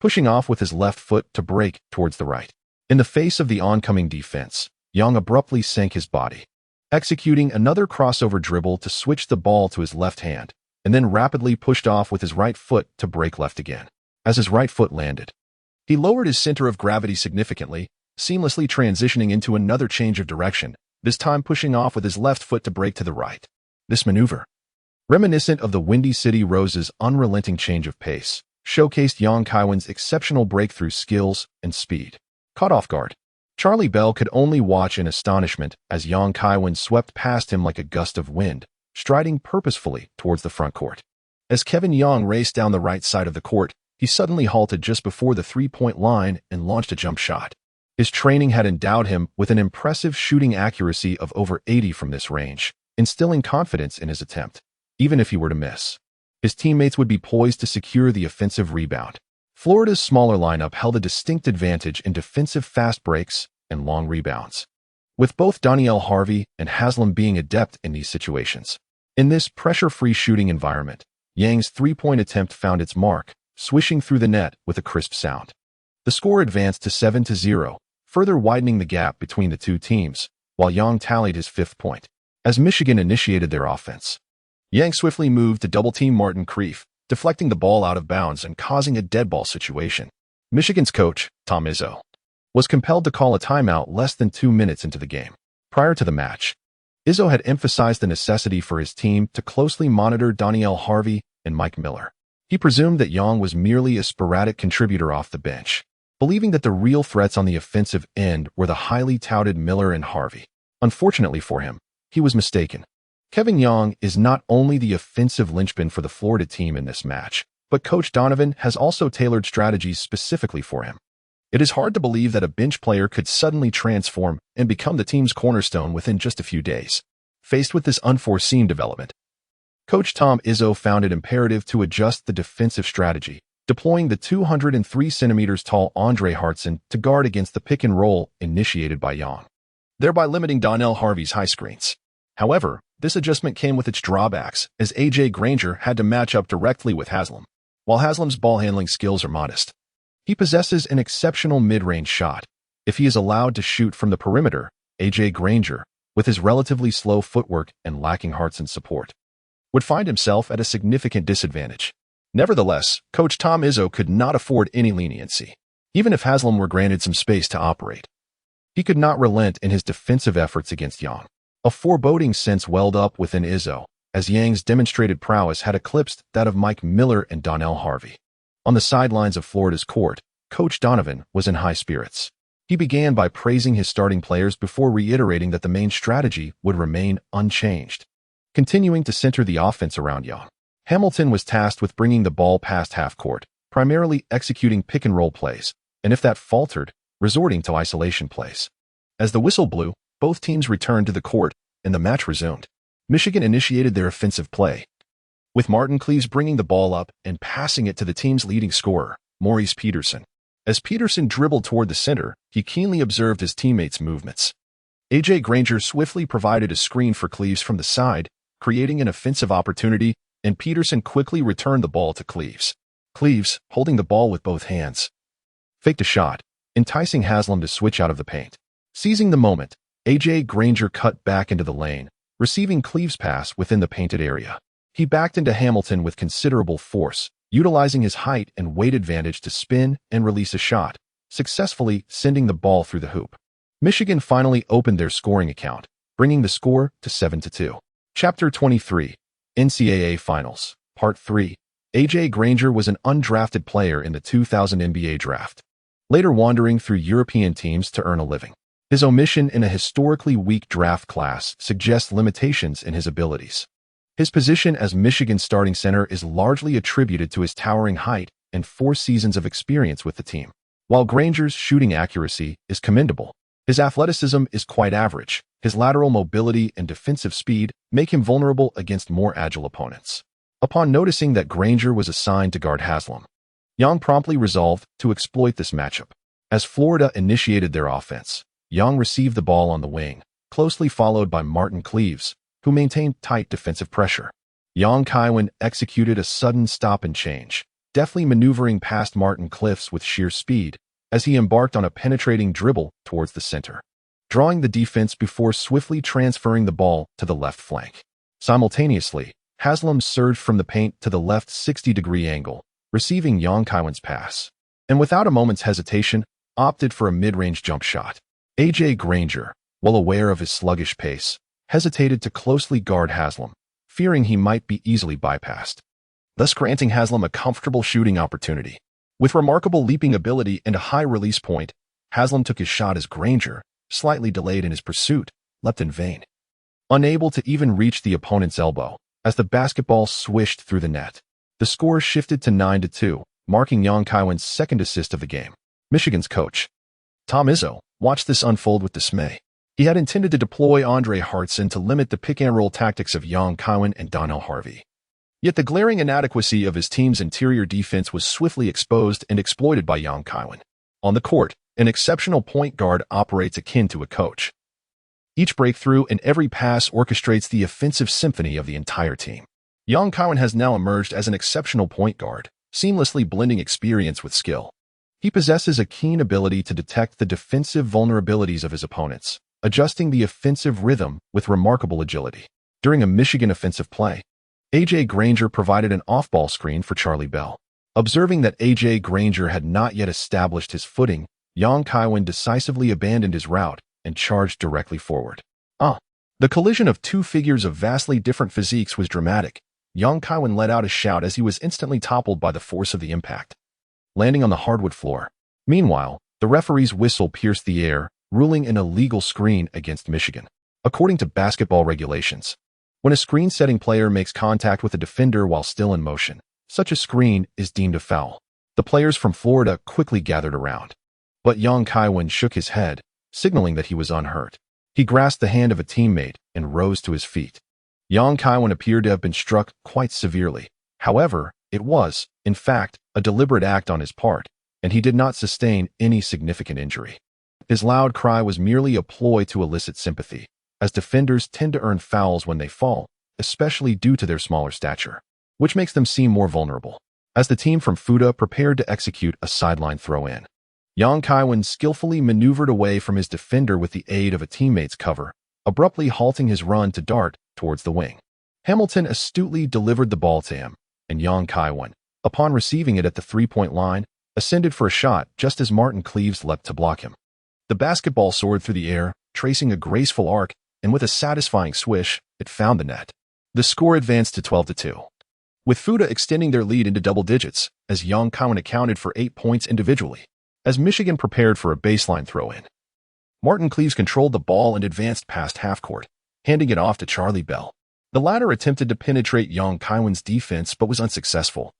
pushing off with his left foot to break towards the right. In the face of the oncoming defense, Young abruptly sank his body, executing another crossover dribble to switch the ball to his left hand, and then rapidly pushed off with his right foot to break left again. As his right foot landed, he lowered his center of gravity significantly, seamlessly transitioning into another change of direction, this time pushing off with his left foot to break to the right. This maneuver, reminiscent of the Windy City Rose's unrelenting change of pace, showcased Kaiwen's exceptional breakthrough skills and speed. Caught off guard, Charlie Bell could only watch in astonishment as Kaiwen swept past him like a gust of wind, striding purposefully towards the front court. As Kevin Young raced down the right side of the court, he suddenly halted just before the three-point line and launched a jump shot. His training had endowed him with an impressive shooting accuracy of over 80 from this range, instilling confidence in his attempt. Even if he were to miss, his teammates would be poised to secure the offensive rebound. Florida's smaller lineup held a distinct advantage in defensive fast breaks and long rebounds, with both Danielle Harvey and Haslam being adept in these situations. In this pressure-free shooting environment, Yang's three-point attempt found its mark, swishing through the net with a crisp sound. The score advanced to 7-0, further widening the gap between the two teams, while Yang tallied his 5th point. As Michigan initiated their offense, Yang swiftly moved to double-team Martin Kreef, deflecting the ball out of bounds and causing a dead ball situation. Michigan's coach, Tom Izzo, was compelled to call a timeout less than 2 minutes into the game. Prior to the match, Izzo had emphasized the necessity for his team to closely monitor Danielle Harvey and Mike Miller. He presumed that Yang was merely a sporadic contributor off the bench, believing that the real threats on the offensive end were the highly touted Miller and Harvey. Unfortunately for him, he was mistaken. Kevin Yang is not only the offensive linchpin for the Florida team in this match, but Coach Donovan has also tailored strategies specifically for him. It is hard to believe that a bench player could suddenly transform and become the team's cornerstone within just a few days. Faced with this unforeseen development, Coach Tom Izzo found it imperative to adjust the defensive strategy, deploying the 203 centimeters tall Andre Hartson to guard against the pick and roll initiated by Yang, thereby limiting Donnell Harvey's high screens. However, this adjustment came with its drawbacks, as A.J. Granger had to match up directly with Haslam. While Haslam's ball-handling skills are modest, he possesses an exceptional mid-range shot. If he is allowed to shoot from the perimeter, A.J. Granger, with his relatively slow footwork and lacking Hartson's support, would find himself at a significant disadvantage. Nevertheless, Coach Tom Izzo could not afford any leniency. Even if Haslam were granted some space to operate, he could not relent in his defensive efforts against Yang. A foreboding sense welled up within Izzo, as Yang's demonstrated prowess had eclipsed that of Mike Miller and Donnell Harvey. On the sidelines of Florida's court, Coach Donovan was in high spirits. He began by praising his starting players before reiterating that the main strategy would remain unchanged. Continuing to center the offense around Yang, Hamilton was tasked with bringing the ball past half-court, primarily executing pick-and-roll plays, and if that faltered, resorting to isolation plays. As the whistle blew, both teams returned to the court, and the match resumed. Michigan initiated their offensive play, with Martin Cleaves bringing the ball up and passing it to the team's leading scorer, Maurice Peterson. As Peterson dribbled toward the center, he keenly observed his teammates' movements. A.J. Granger swiftly provided a screen for Cleaves from the side, creating an offensive opportunity, and Peterson quickly returned the ball to Cleaves. Cleaves, holding the ball with both hands, faked a shot, enticing Haslam to switch out of the paint. Seizing the moment, A.J. Granger cut back into the lane, receiving Cleaves' pass within the painted area. He backed into Hamilton with considerable force, utilizing his height and weight advantage to spin and release a shot, successfully sending the ball through the hoop. Michigan finally opened their scoring account, bringing the score to 7-2. Chapter 23, NCAA Finals, Part 3. A.J. Granger was an undrafted player in the 2000 NBA draft, later wandering through European teams to earn a living. His omission in a historically weak draft class suggests limitations in his abilities. His position as Michigan's starting center is largely attributed to his towering height and 4 seasons of experience with the team. While Granger's shooting accuracy is commendable, his athleticism is quite average. His lateral mobility and defensive speed make him vulnerable against more agile opponents. Upon noticing that Granger was assigned to guard Haslam, Yang promptly resolved to exploit this matchup. As Florida initiated their offense, Yang received the ball on the wing, closely followed by Martin Cleaves, who maintained tight defensive pressure. Yang Kaiwen executed a sudden stop and change, deftly maneuvering past Martin Cleaves with sheer speed as he embarked on a penetrating dribble towards the center, drawing the defense before swiftly transferring the ball to the left flank. Simultaneously, Haslam surged from the paint to the left 60-degree angle, receiving Yang Kaiwen's pass, and without a moment's hesitation, opted for a mid-range jump shot. A.J. Granger, well aware of his sluggish pace, hesitated to closely guard Haslam, fearing he might be easily bypassed, thus granting Haslam a comfortable shooting opportunity. With remarkable leaping ability and a high release point, Haslam took his shot as Granger, slightly delayed in his pursuit, leapt in vain, unable to even reach the opponent's elbow. As the basketball swished through the net, the score shifted to 9-2, marking Yang Kaiwen's second assist of the game. Michigan's coach, Tom Izzo, watched this unfold with dismay. He had intended to deploy Andre Hartson to limit the pick-and-roll tactics of Yang Kaiwen and Donnell Harvey. Yet the glaring inadequacy of his team's interior defense was swiftly exposed and exploited by Yang Kaiwen. On the court, an exceptional point guard operates akin to a coach. Each breakthrough and every pass orchestrates the offensive symphony of the entire team. Yang Kaiwen has now emerged as an exceptional point guard, seamlessly blending experience with skill. He possesses a keen ability to detect the defensive vulnerabilities of his opponents, adjusting the offensive rhythm with remarkable agility. During a Michigan offensive play, A.J. Granger provided an off-ball screen for Charlie Bell. Observing that A.J. Granger had not yet established his footing, Kaiwen decisively abandoned his route and charged directly forward. The collision of two figures of vastly different physiques was dramatic. Kaiwen let out a shout as he was instantly toppled by the force of the impact, landing on the hardwood floor. Meanwhile, the referee's whistle pierced the air, ruling an illegal screen against Michigan. According to basketball regulations, when a screen-setting player makes contact with a defender while still in motion, such a screen is deemed a foul. The players from Florida quickly gathered around, but Kaiwen shook his head, signaling that he was unhurt. He grasped the hand of a teammate and rose to his feet. Kaiwen appeared to have been struck quite severely. However, it was, in fact, a deliberate act on his part, and he did not sustain any significant injury. His loud cry was merely a ploy to elicit sympathy, as defenders tend to earn fouls when they fall, especially due to their smaller stature, which makes them seem more vulnerable. As the team from Fuda prepared to execute a sideline throw-in, Kaiwen skillfully maneuvered away from his defender with the aid of a teammate's cover, abruptly halting his run to dart towards the wing. Hamilton astutely delivered the ball to him, and Kaiwen, upon receiving it at the three-point line, ascended for a shot just as Martin Cleaves leapt to block him. The basketball soared through the air, tracing a graceful arc, and with a satisfying swish, it found the net. The score advanced to 12-2. With Fuda extending their lead into double digits, as Kaiwen accounted for 8 points individually. As Michigan prepared for a baseline throw-in, Martin Cleaves controlled the ball and advanced past half-court, handing it off to Charlie Bell. The latter attempted to penetrate Kaiwen's defense but was unsuccessful,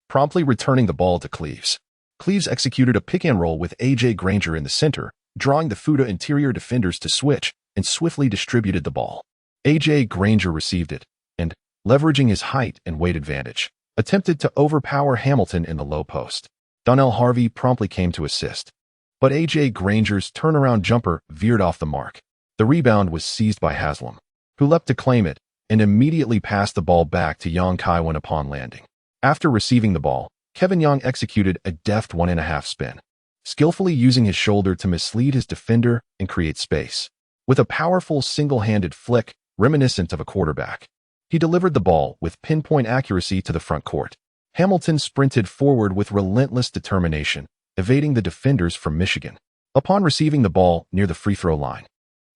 promptly returning the ball to Cleaves. Cleaves executed a pick-and-roll with A.J. Granger in the center, drawing the Fuda interior defenders to switch and swiftly distributed the ball. A.J. Granger received it and, leveraging his height and weight advantage, attempted to overpower Hamilton in the low post. Donnell Harvey promptly came to assist, but A.J. Granger's turnaround jumper veered off the mark. The rebound was seized by Haslam, who leapt to claim it and immediately passed the ball back to Kaiwen upon landing. After receiving the ball, Kevin Young executed a deft 1.5 spin, skillfully using his shoulder to mislead his defender and create space. With a powerful single-handed flick reminiscent of a quarterback, he delivered the ball with pinpoint accuracy to the front court. Hamilton sprinted forward with relentless determination, evading the defenders from Michigan. Upon receiving the ball near the free throw line,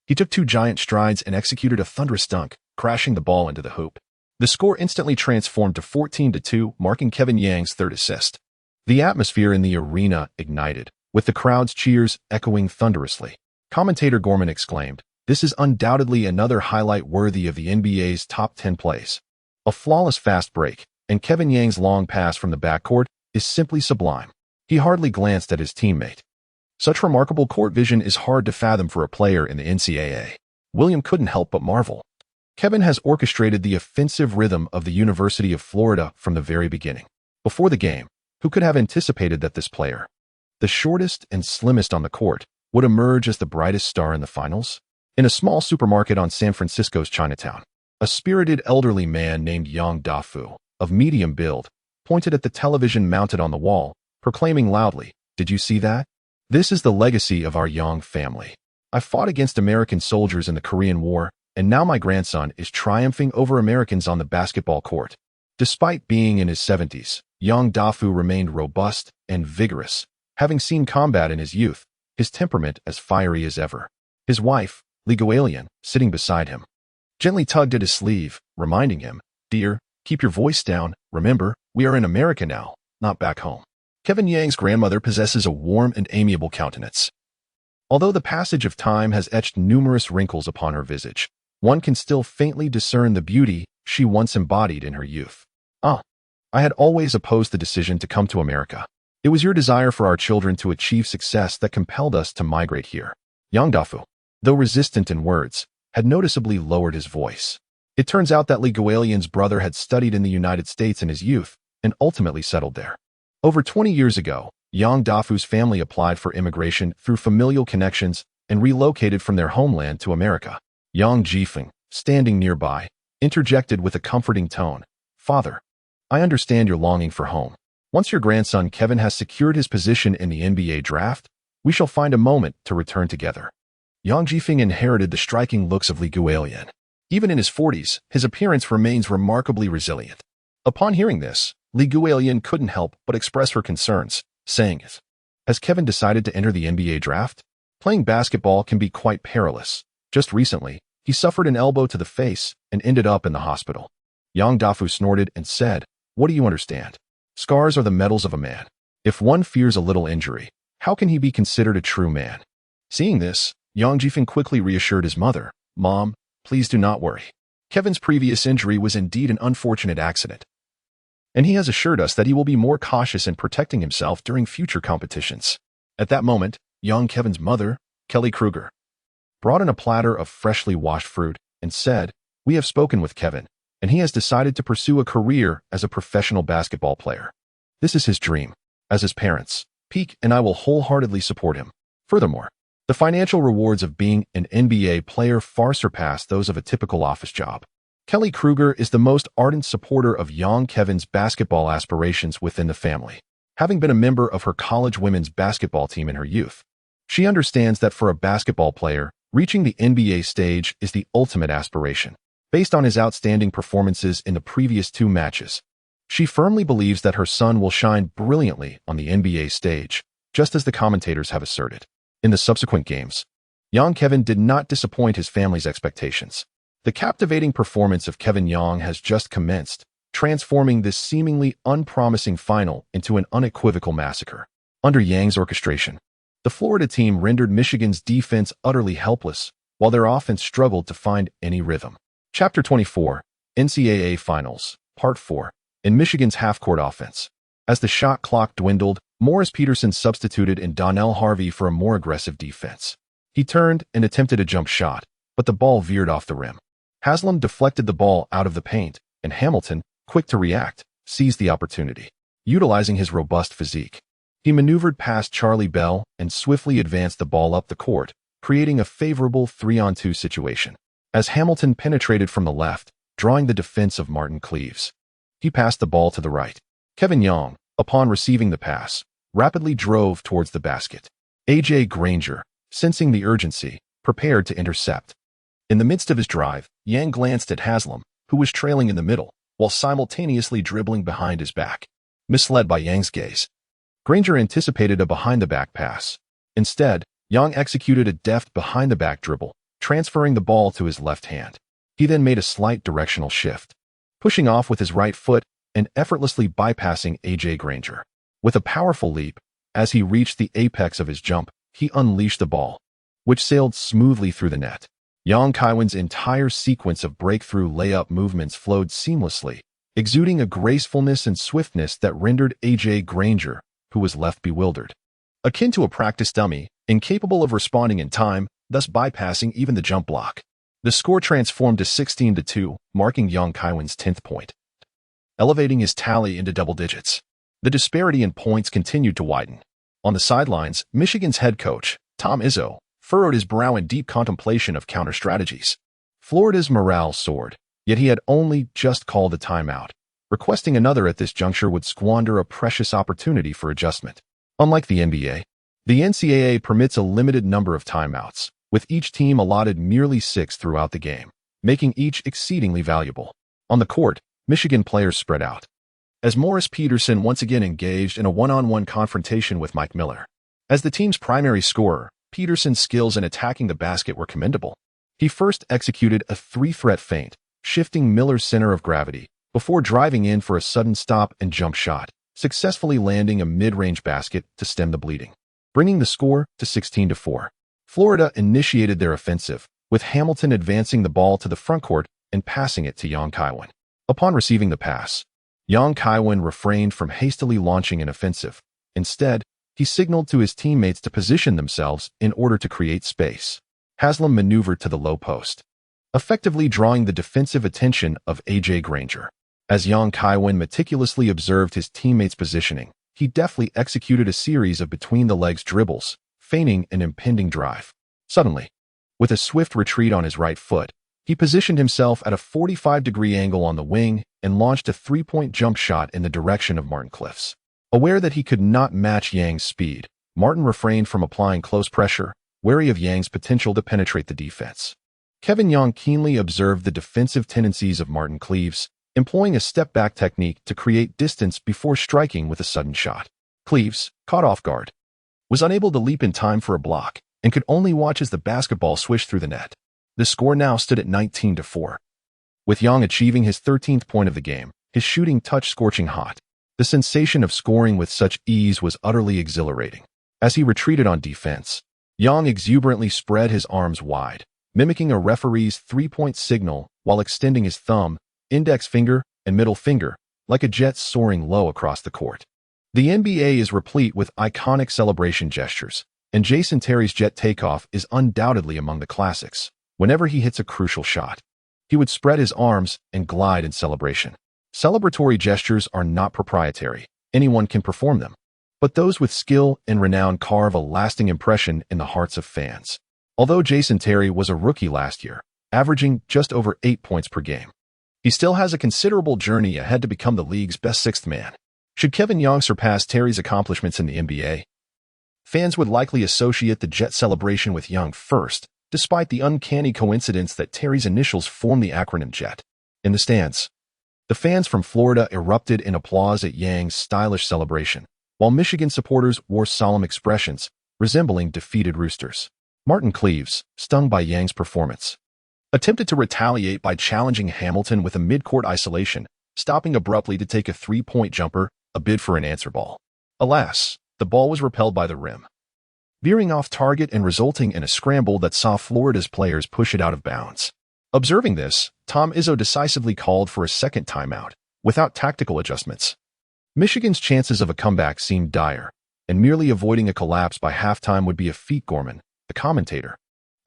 he took 2 giant strides and executed a thunderous dunk, crashing the ball into the hoop. The score instantly transformed to 14-2, marking Kevin Yang's 3rd assist. The atmosphere in the arena ignited, with the crowd's cheers echoing thunderously. Commentator Gorman exclaimed, "This is undoubtedly another highlight worthy of the NBA's top 10 plays. A flawless fast break, and Kevin Yang's long pass from the backcourt is simply sublime." He hardly glanced at his teammate. Such remarkable court vision is hard to fathom for a player in the NCAA. William couldn't help but marvel. Kevin has orchestrated the offensive rhythm of the University of Florida from the very beginning. Before the game, who could have anticipated that this player, the shortest and slimmest on the court, would emerge as the brightest star in the finals? In a small supermarket on San Francisco's Chinatown, a spirited elderly man named Yang Dafu, of medium build, pointed at the television mounted on the wall, proclaiming loudly, "Did you see that? This is the legacy of our Yang family. I fought against American soldiers in the Korean War, and now my grandson is triumphing over Americans on the basketball court." Despite being in his 70s, Yang Dafu remained robust and vigorous, having seen combat in his youth, his temperament as fiery as ever. His wife, Ligualian, sitting beside him, gently tugged at his sleeve, reminding him, "Dear, keep your voice down. Remember, we are in America now, not back home." Kevin Yang's grandmother possesses a warm and amiable countenance. Although the passage of time has etched numerous wrinkles upon her visage, one can still faintly discern the beauty she once embodied in her youth. I had always opposed the decision to come to America. It was your desire for our children to achieve success that compelled us to migrate here." Yang Dafu, though resistant in words, had noticeably lowered his voice. It turns out that Ligualian's brother had studied in the United States in his youth and ultimately settled there. Over 20 years ago, Yang Dafu's family applied for immigration through familial connections and relocated from their homeland to America. Yang Jifeng, standing nearby, interjected with a comforting tone, "Father, I understand your longing for home. Once your grandson Kevin has secured his position in the NBA draft, we shall find a moment to return together. Yang Jifeng inherited the striking looks of Li Guolian. Even in his 40s, his appearance remains remarkably resilient. Upon hearing this, Li Guolian couldn't help but express her concerns, saying, "Has Kevin decided to enter the NBA draft? Playing basketball can be quite perilous. Just recently, he suffered an elbow to the face and ended up in the hospital." Yang Dafu snorted and said, "What do you understand? Scars are the metals of a man. If one fears a little injury, how can he be considered a true man?" Seeing this, Yang Jifeng quickly reassured his mother, "Mom, please do not worry. Kevin's previous injury was indeed an unfortunate accident, and he has assured us that he will be more cautious in protecting himself during future competitions." At that moment, young Kevin's mother, Kelly Kruger, brought in a platter of freshly washed fruit and said, "We have spoken with Kevin, and he has decided to pursue a career as a professional basketball player. This is his dream. As his parents, Peak and I will wholeheartedly support him. Furthermore, the financial rewards of being an NBA player far surpass those of a typical office job." Kelly Kruger is the most ardent supporter of young Kevin's basketball aspirations within the family. Having been a member of her college women's basketball team in her youth, she understands that for a basketball player, reaching the NBA stage is the ultimate aspiration. Based on his outstanding performances in the previous 2 matches, she firmly believes that her son will shine brilliantly on the NBA stage, just as the commentators have asserted. In the subsequent games, young Kevin did not disappoint his family's expectations. The captivating performance of Kevin Yang has just commenced, transforming this seemingly unpromising final into an unequivocal massacre. Under Yang's orchestration, the Florida team rendered Michigan's defense utterly helpless, while their offense struggled to find any rhythm. Chapter 24, NCAA Finals, Part 4, in Michigan's half-court offense. As the shot clock dwindled, Morris Peterson substituted in Donnell Harvey for a more aggressive defense. He turned and attempted a jump shot, but the ball veered off the rim. Haslam deflected the ball out of the paint, and Hamilton, quick to react, seized the opportunity. Utilizing his robust physique, he maneuvered past Charlie Bell and swiftly advanced the ball up the court, creating a favorable 3-on-2 situation. As Hamilton penetrated from the left, drawing the defense of Martin Cleaves, he passed the ball to the right. Kevin Yang, upon receiving the pass, rapidly drove towards the basket. A.J. Granger, sensing the urgency, prepared to intercept. In the midst of his drive, Yang glanced at Haslam, who was trailing in the middle, while simultaneously dribbling behind his back. Misled by Yang's gaze, Granger anticipated a behind-the-back pass. Instead, Yang executed a deft behind-the-back dribble, transferring the ball to his left hand. He then made a slight directional shift, pushing off with his right foot and effortlessly bypassing A.J. Granger. With a powerful leap, as he reached the apex of his jump, he unleashed the ball, which sailed smoothly through the net. Yang Kaiwen's entire sequence of breakthrough layup movements flowed seamlessly, exuding a gracefulness and swiftness that rendered A.J. Granger, who was left bewildered, akin to a practice dummy, incapable of responding in time, thus bypassing even the jump block. The score transformed to 16-2, marking Yang Kaiwen's 10th point, elevating his tally into double digits. The disparity in points continued to widen. On the sidelines, Michigan's head coach, Tom Izzo, furrowed his brow in deep contemplation of counter strategies. Florida's morale soared, yet he had only just called a timeout. Requesting another at this juncture would squander a precious opportunity for adjustment. Unlike the NBA, the NCAA permits a limited number of timeouts, with each team allotted merely 6 throughout the game, making each exceedingly valuable. On the court, Michigan players spread out, as Morris Peterson once again engaged in a one-on-one confrontation with Mike Miller. As the team's primary scorer, Peterson's skills in attacking the basket were commendable. He first executed a 3-threat feint, shifting Miller's center of gravity, before driving in for a sudden stop and jump shot, successfully landing a mid-range basket to stem the bleeding, bringing the score to 16-4. Florida initiated their offensive, with Hamilton advancing the ball to the frontcourt and passing it to Yang Kaiwen. Upon receiving the pass, Yang Kaiwen refrained from hastily launching an offensive. Instead, he signaled to his teammates to position themselves in order to create space. Haslam maneuvered to the low post, effectively drawing the defensive attention of A.J. Granger. As Yang Kaiwen meticulously observed his teammates' positioning, he deftly executed a series of between-the-legs dribbles, feigning an impending drive. Suddenly, with a swift retreat on his right foot, he positioned himself at a 45-degree angle on the wing and launched a 3-point jump shot in the direction of Martin Cliffs. Aware that he could not match Yang's speed, Martin refrained from applying close pressure, wary of Yang's potential to penetrate the defense. Kevin Yang keenly observed the defensive tendencies of Martin Cleves, employing a step-back technique to create distance before striking with a sudden shot. Cleves, caught off guard, was unable to leap in time for a block and could only watch as the basketball swished through the net. The score now stood at 19-4. With Yang achieving his 13th point of the game, his shooting touched scorching hot. The sensation of scoring with such ease was utterly exhilarating. As he retreated on defense, Yang exuberantly spread his arms wide, mimicking a referee's three-point signal while extending his thumb, index finger, and middle finger, like a jet soaring low across the court. The NBA is replete with iconic celebration gestures, and Jason Terry's jet takeoff is undoubtedly among the classics. Whenever he hits a crucial shot, he would spread his arms and glide in celebration. Celebratory gestures are not proprietary. Anyone can perform them. But those with skill and renown carve a lasting impression in the hearts of fans. Although Jason Terry was a rookie last year, averaging just over 8 points per game, he still has a considerable journey ahead to become the league's best sixth man. Should Kevin Yang surpass Terry's accomplishments in the NBA, fans would likely associate the jet celebration with Yang first, despite the uncanny coincidence that Terry's initials form the acronym JET. In the stands, the fans from Florida erupted in applause at Yang's stylish celebration, while Michigan supporters wore solemn expressions, resembling defeated roosters. Martin Cleves, stung by Yang's performance, attempted to retaliate by challenging Hamilton with a mid-court isolation, stopping abruptly to take a three-point jumper, a bid for an answer ball. Alas, the ball was repelled by the rim, veering off target and resulting in a scramble that saw Florida's players push it out of bounds. Observing this, Tom Izzo decisively called for a second timeout, without tactical adjustments. Michigan's chances of a comeback seemed dire, and merely avoiding a collapse by halftime would be a feat. Gorman, the commentator,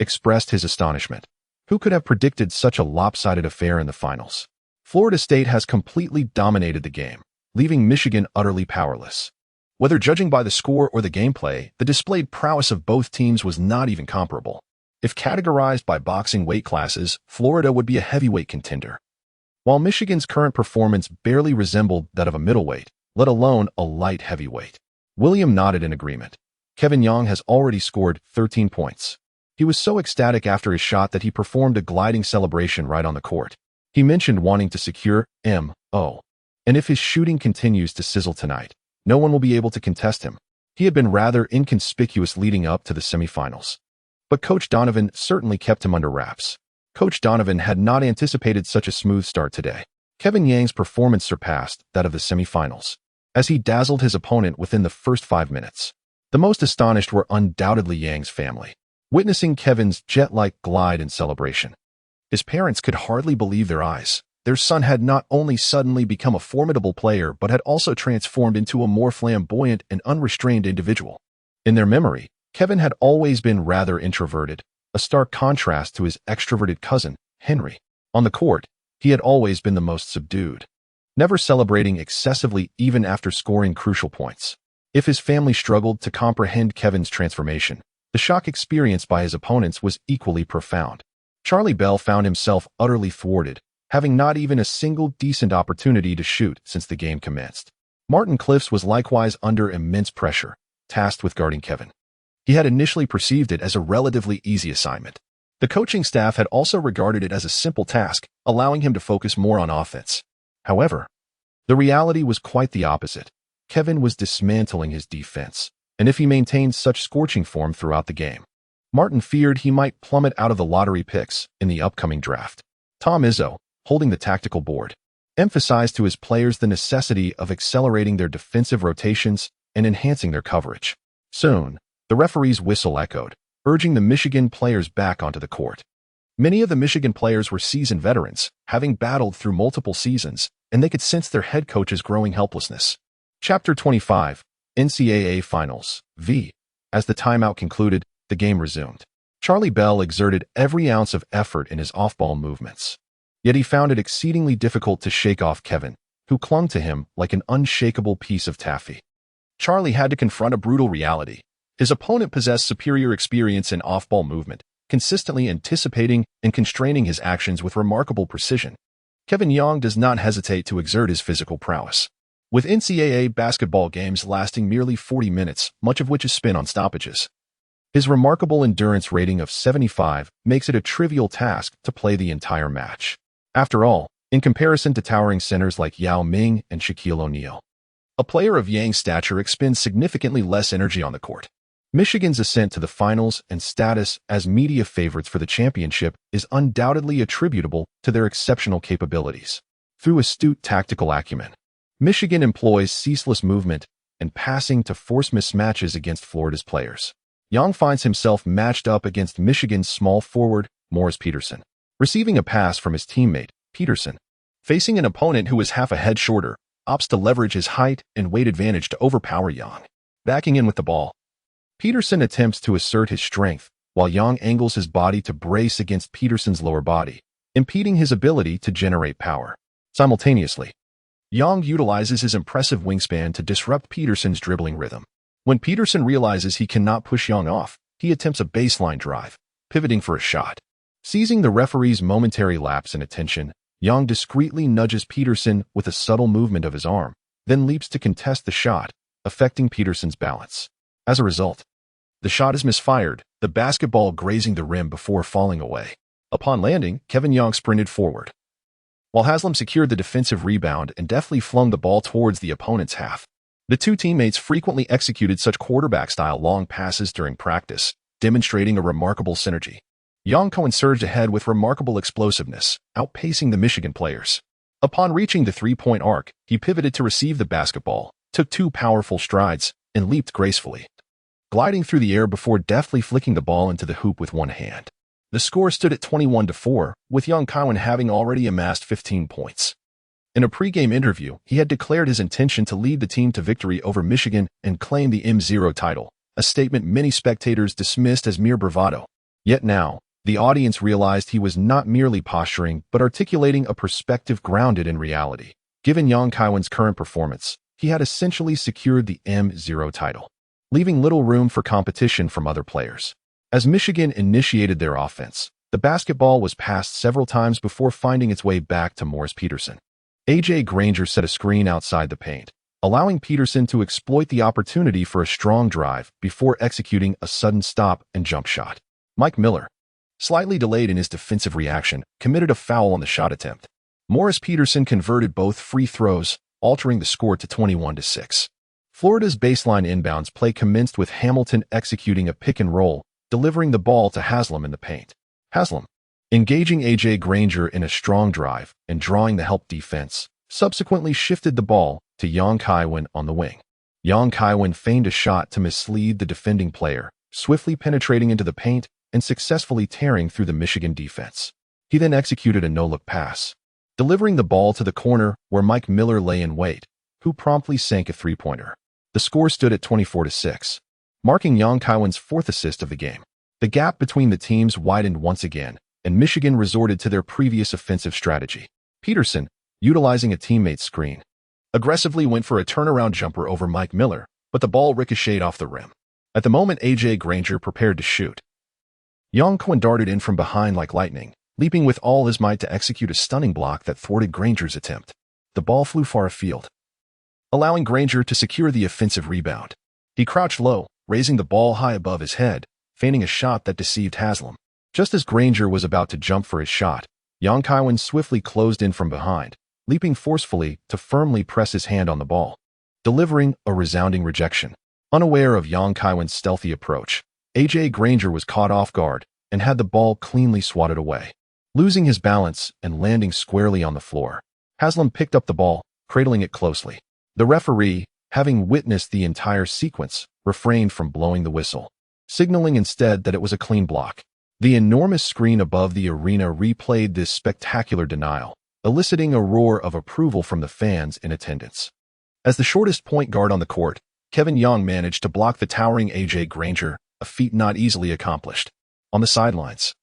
expressed his astonishment. Who could have predicted such a lopsided affair in the finals? Florida State has completely dominated the game, leaving Michigan utterly powerless. Whether judging by the score or the gameplay, the displayed prowess of both teams was not even comparable. If categorized by boxing weight classes, Florida would be a heavyweight contender, while Michigan's current performance barely resembled that of a middleweight, let alone a light heavyweight. William nodded in agreement. Kevin Yang has already scored 13 points. He was so ecstatic after his shot that he performed a gliding celebration right on the court. He mentioned wanting to secure M.O. And if his shooting continues to sizzle tonight, no one will be able to contest him. He had been rather inconspicuous leading up to the semifinals, but Coach Donovan certainly kept him under wraps. Coach Donovan had not anticipated such a smooth start today. Kevin Yang's performance surpassed that of the semifinals, as he dazzled his opponent within the first 5 minutes. The most astonished were undoubtedly Yang's family, witnessing Kevin's jet-like glide in celebration. His parents could hardly believe their eyes. Their son had not only suddenly become a formidable player, but had also transformed into a more flamboyant and unrestrained individual. In their memory, Kevin had always been rather introverted, a stark contrast to his extroverted cousin, Henry. On the court, he had always been the most subdued, never celebrating excessively even after scoring crucial points. If his family struggled to comprehend Kevin's transformation, the shock experienced by his opponents was equally profound. Charlie Bell found himself utterly thwarted, having not even a single decent opportunity to shoot since the game commenced. Martin Cliffs was likewise under immense pressure, tasked with guarding Kevin. He had initially perceived it as a relatively easy assignment. The coaching staff had also regarded it as a simple task, allowing him to focus more on offense. However, the reality was quite the opposite. Kevin was dismantling his defense, and if he maintained such scorching form throughout the game, Martin feared he might plummet out of the lottery picks in the upcoming draft. Tom Izzo, holding the tactical board, emphasized to his players the necessity of accelerating their defensive rotations and enhancing their coverage. Soon, the referee's whistle echoed, urging the Michigan players back onto the court. Many of the Michigan players were seasoned veterans, having battled through multiple seasons, and they could sense their head coach's growing helplessness. Chapter 25, NCAA Finals, V. As the timeout concluded, the game resumed. Charlie Bell exerted every ounce of effort in his off-ball movements. Yet he found it exceedingly difficult to shake off Kevin, who clung to him like an unshakable piece of taffy. Charlie had to confront a brutal reality. His opponent possessed superior experience in off-ball movement, consistently anticipating and constraining his actions with remarkable precision. Kevin Yang does not hesitate to exert his physical prowess. with NCAA basketball games lasting merely 40 minutes, much of which is spent on stoppages. His remarkable endurance rating of 75 makes it a trivial task to play the entire match. After all, in comparison to towering centers like Yao Ming and Shaquille O'Neal, a player of Yang's stature expends significantly less energy on the court. Michigan's ascent to the finals and status as media favorites for the championship is undoubtedly attributable to their exceptional capabilities. Through astute tactical acumen, Michigan employs ceaseless movement and passing to force mismatches against Florida's players. Yang finds himself matched up against Michigan's small forward, Morris Peterson. Receiving a pass from his teammate, Peterson, facing an opponent who is half a head shorter, opts to leverage his height and weight advantage to overpower Yang. Backing in with the ball, Peterson attempts to assert his strength, while Yang angles his body to brace against Peterson's lower body, impeding his ability to generate power. Simultaneously, Yang utilizes his impressive wingspan to disrupt Peterson's dribbling rhythm. When Peterson realizes he cannot push Yang off, he attempts a baseline drive, pivoting for a shot. Seizing the referee's momentary lapse in attention, Yang discreetly nudges Peterson with a subtle movement of his arm, then leaps to contest the shot, affecting Peterson's balance. As a result, the shot is misfired, the basketball grazing the rim before falling away. Upon landing, Kevin Yang sprinted forward, while Haslam secured the defensive rebound and deftly flung the ball towards the opponent's half. The two teammates frequently executed such quarterback-style long passes during practice, demonstrating a remarkable synergy. Yang Cohen surged ahead with remarkable explosiveness, outpacing the Michigan players. Upon reaching the three-point arc, he pivoted to receive the basketball, took two powerful strides, and leaped gracefully, gliding through the air before deftly flicking the ball into the hoop with one hand. The score stood at 21-4, with young Kaiwen having already amassed 15 points. In a pregame interview, he had declared his intention to lead the team to victory over Michigan and claim the M0 title, a statement many spectators dismissed as mere bravado. Yet now, the audience realized he was not merely posturing but articulating a perspective grounded in reality. Given Yang Kaiwen's current performance, he had essentially secured the M0 title, leaving little room for competition from other players. As Michigan initiated their offense, the basketball was passed several times before finding its way back to Morris Peterson. A.J. Granger set a screen outside the paint, allowing Peterson to exploit the opportunity for a strong drive before executing a sudden stop and jump shot. Mike Miller, slightly delayed in his defensive reaction, committed a foul on the shot attempt. Morris Peterson converted both free throws, altering the score to 21-6. Florida's baseline inbounds play commenced with Hamilton executing a pick and roll, delivering the ball to Haslam in the paint. Haslam, engaging A.J. Granger in a strong drive and drawing the help defense, subsequently shifted the ball to Yang Kaiwen on the wing. Yang Kaiwen feigned a shot to mislead the defending player, swiftly penetrating into the paint and successfully tearing through the Michigan defense. He then executed a no-look pass, delivering the ball to the corner where Mike Miller lay in wait, who promptly sank a three-pointer. The score stood at 24-6, marking Yang Kaiwen's fourth assist of the game. The gap between the teams widened once again, and Michigan resorted to their previous offensive strategy. Peterson, utilizing a teammate's screen, aggressively went for a turnaround jumper over Mike Miller, but the ball ricocheted off the rim. At the moment A.J. Granger prepared to shoot, Yang Kaiwen darted in from behind like lightning, leaping with all his might to execute a stunning block that thwarted Granger's attempt. The ball flew far afield, allowing Granger to secure the offensive rebound. He crouched low, raising the ball high above his head, feigning a shot that deceived Haslam. Just as Granger was about to jump for his shot, Yang Kaiwen swiftly closed in from behind, leaping forcefully to firmly press his hand on the ball, delivering a resounding rejection. Unaware of Yang Kaiwen's stealthy approach, A.J. Granger was caught off guard and had the ball cleanly swatted away. Losing his balance and landing squarely on the floor, Haslam picked up the ball, cradling it closely. The referee, having witnessed the entire sequence, refrained from blowing the whistle, signaling instead that it was a clean block. The enormous screen above the arena replayed this spectacular denial, eliciting a roar of approval from the fans in attendance. As the shortest point guard on the court, Kevin Yang managed to block the towering A.J. Granger, a feat not easily accomplished. On the sidelines,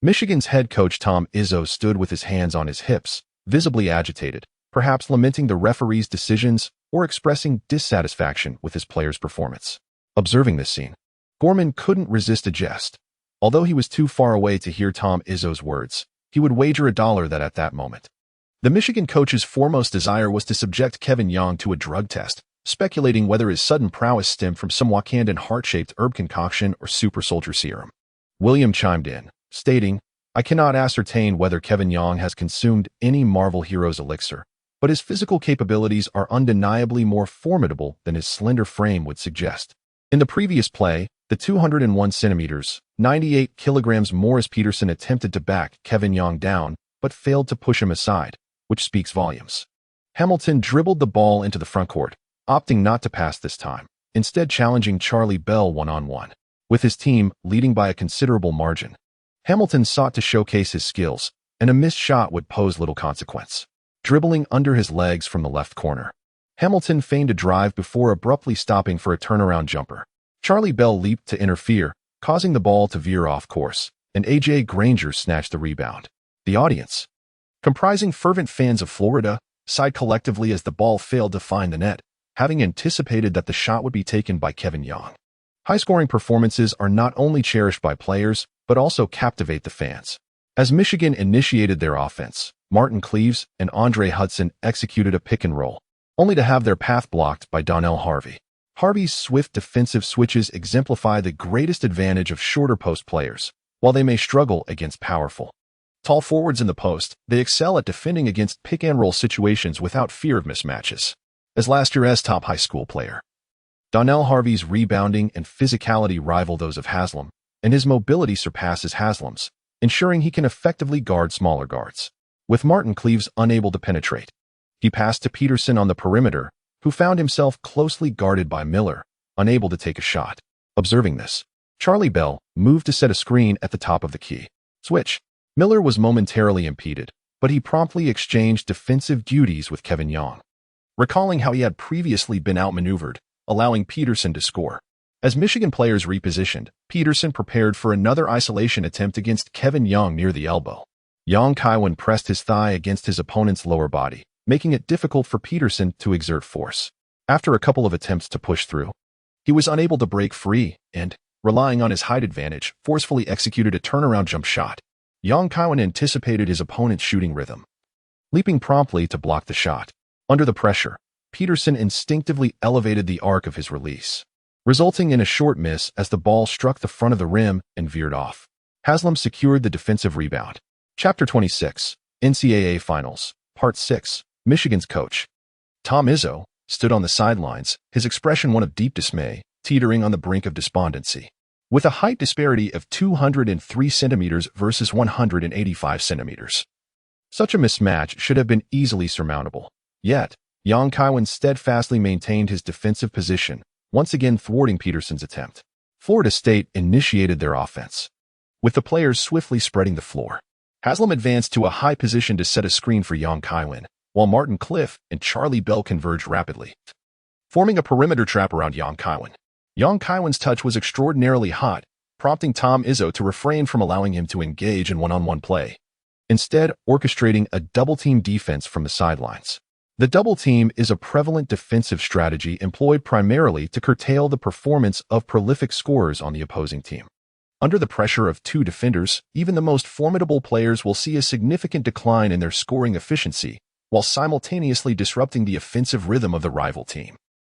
Michigan's head coach Tom Izzo stood with his hands on his hips, visibly agitated, perhaps lamenting the referee's decisions or expressing dissatisfaction with his players' performance. Observing this scene, Gorman couldn't resist a jest. Although he was too far away to hear Tom Izzo's words, he would wager $1 that at that moment, The Michigan coach's foremost desire was to subject Kevin Young to a drug test, speculating whether his sudden prowess stemmed from some Wakandan heart-shaped herb concoction or super soldier serum. William chimed in, stating, "I cannot ascertain whether Kevin Young has consumed any Marvel Heroes elixir, but his physical capabilities are undeniably more formidable than his slender frame would suggest." In the previous play, the 201 centimeters, 98 kilograms Morris Peterson attempted to back Kevin Young down, but failed to push him aside, which speaks volumes. Hamilton dribbled the ball into the front court, opting not to pass this time, instead challenging Charlie Bell one-on-one. With his team leading by a considerable margin, Hamilton sought to showcase his skills, and a missed shot would pose little consequence. Dribbling under his legs from the left corner, Hamilton feigned a drive before abruptly stopping for a turnaround jumper. Charlie Bell leaped to interfere, causing the ball to veer off course, and A.J. Granger snatched the rebound. The audience, comprising fervent fans of Florida, sighed collectively as the ball failed to find the net, having anticipated that the shot would be taken by Kevin Young. High-scoring performances are not only cherished by players, but also captivate the fans. As Michigan initiated their offense, Martin Cleaves and Andre Hudson executed a pick-and-roll, only to have their path blocked by Donnell Harvey. Harvey's swift defensive switches exemplify the greatest advantage of shorter post players. While they may struggle against powerful, tall forwards in the post, they excel at defending against pick-and-roll situations without fear of mismatches. As last year's top high school player, Donnell Harvey's rebounding and physicality rival those of Haslam, and his mobility surpasses Haslam's, ensuring he can effectively guard smaller guards. With Martin Cleaves unable to penetrate, he passed to Peterson on the perimeter, who found himself closely guarded by Miller, unable to take a shot. Observing this, Charlie Bell moved to set a screen at the top of the key. Switch. Miller was momentarily impeded, but he promptly exchanged defensive duties with Kevin Young, recalling how he had previously been outmaneuvered, allowing Peterson to score. As Michigan players repositioned, Peterson prepared for another isolation attempt against Kevin Young near the elbow. Young Kaiwen pressed his thigh against his opponent's lower body, making it difficult for Peterson to exert force. After a couple of attempts to push through, he was unable to break free and, relying on his height advantage, forcefully executed a turnaround jump shot. Young Kaiwen anticipated his opponent's shooting rhythm, leaping promptly to block the shot. Under the pressure, Peterson instinctively elevated the arc of his release, resulting in a short miss as the ball struck the front of the rim and veered off. Haslam secured the defensive rebound. Chapter 26, NCAA Finals, Part 6. Michigan's coach, Tom Izzo, stood on the sidelines, his expression one of deep dismay, teetering on the brink of despondency. With a height disparity of 203 centimeters versus 185 centimeters, such a mismatch should have been easily surmountable. Yet, Young Kaiwen steadfastly maintained his defensive position, once again thwarting Peterson's attempt. Florida State initiated their offense, with the players swiftly spreading the floor. Haslam advanced to a high position to set a screen for Young Kaiwen, while Martin Cliff and Charlie Bell converged rapidly, forming a perimeter trap around Young Kaiwen. Young Kaiwen's touch was extraordinarily hot, prompting Tom Izzo to refrain from allowing him to engage in one-on-one play, instead orchestrating a double-team defense from the sidelines. The double team is a prevalent defensive strategy employed primarily to curtail the performance of prolific scorers on the opposing team. Under the pressure of two defenders, even the most formidable players will see a significant decline in their scoring efficiency, while simultaneously disrupting the offensive rhythm of the rival team.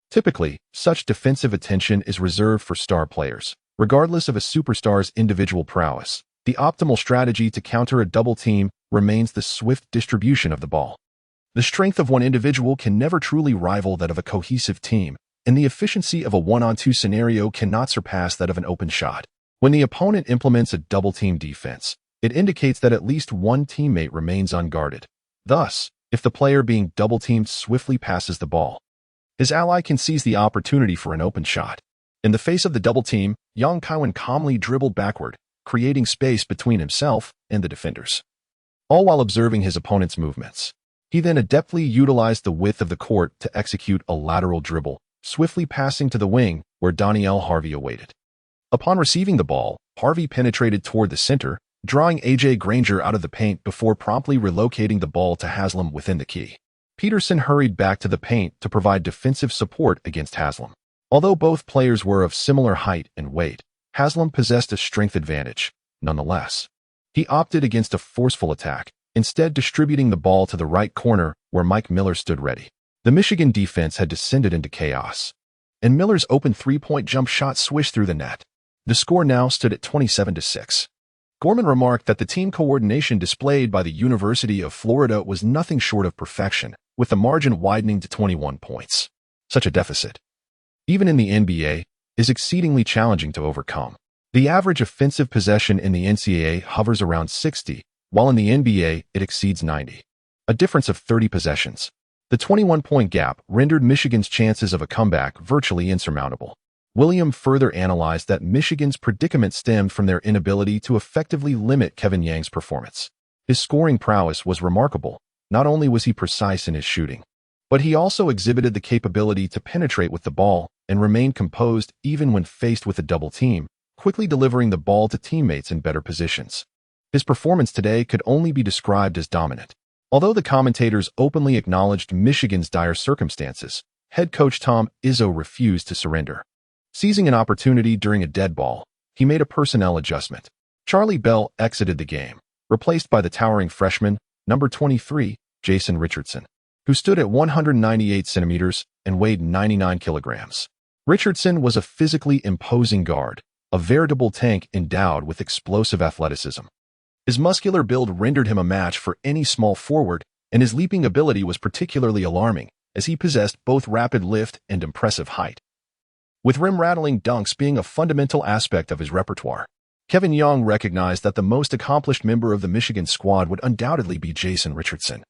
Typically, such defensive attention is reserved for star players. Regardless of a superstar's individual prowess, the optimal strategy to counter a double team remains the swift distribution of the ball. The strength of one individual can never truly rival that of a cohesive team, and the efficiency of a one-on-two scenario cannot surpass that of an open shot. When the opponent implements a double-team defense, it indicates that at least one teammate remains unguarded. Thus, if the player being double-teamed swiftly passes the ball, his ally can seize the opportunity for an open shot. In the face of the double team, Young Kaiwen calmly dribbled backward, creating space between himself and the defenders, all while observing his opponent's movements. He then adeptly utilized the width of the court to execute a lateral dribble, swiftly passing to the wing where Donnell Harvey awaited. Upon receiving the ball, Harvey penetrated toward the center, drawing A.J. Granger out of the paint before promptly relocating the ball to Haslam within the key. Peterson hurried back to the paint to provide defensive support against Haslam. Although both players were of similar height and weight, Haslam possessed a strength advantage. Nonetheless, he opted against a forceful attack, instead distributing the ball to the right corner where Mike Miller stood ready. The Michigan defense had descended into chaos, and Miller's open three-point jump shot swished through the net. The score now stood at 27-6. Gorman remarked that the team coordination displayed by the University of Florida was nothing short of perfection, with the margin widening to 21 points. Such a deficit, even in the NBA, is exceedingly challenging to overcome. The average offensive possession in the NCAA hovers around 60, while in the NBA it exceeds 90. A difference of 30 possessions. The 21-point gap rendered Michigan's chances of a comeback virtually insurmountable. William further analyzed that Michigan's predicament stemmed from their inability to effectively limit Kevin Yang's performance. His scoring prowess was remarkable. Not only was he precise in his shooting, but he also exhibited the capability to penetrate with the ball and remain composed even when faced with a double team, quickly delivering the ball to teammates in better positions. His performance today could only be described as dominant. Although the commentators openly acknowledged Michigan's dire circumstances, head coach Tom Izzo refused to surrender. Seizing an opportunity during a dead ball, he made a personnel adjustment. Charlie Bell exited the game, replaced by the towering freshman, number 23, Jason Richardson, who stood at 198 centimeters and weighed 99 kilograms. Richardson was a physically imposing guard, a veritable tank endowed with explosive athleticism. His muscular build rendered him a match for any small forward, and his leaping ability was particularly alarming, as he possessed both rapid lift and impressive height, with rim-rattling dunks being a fundamental aspect of his repertoire. Kevin Young recognized that the most accomplished member of the Michigan squad would undoubtedly be Jason Richardson,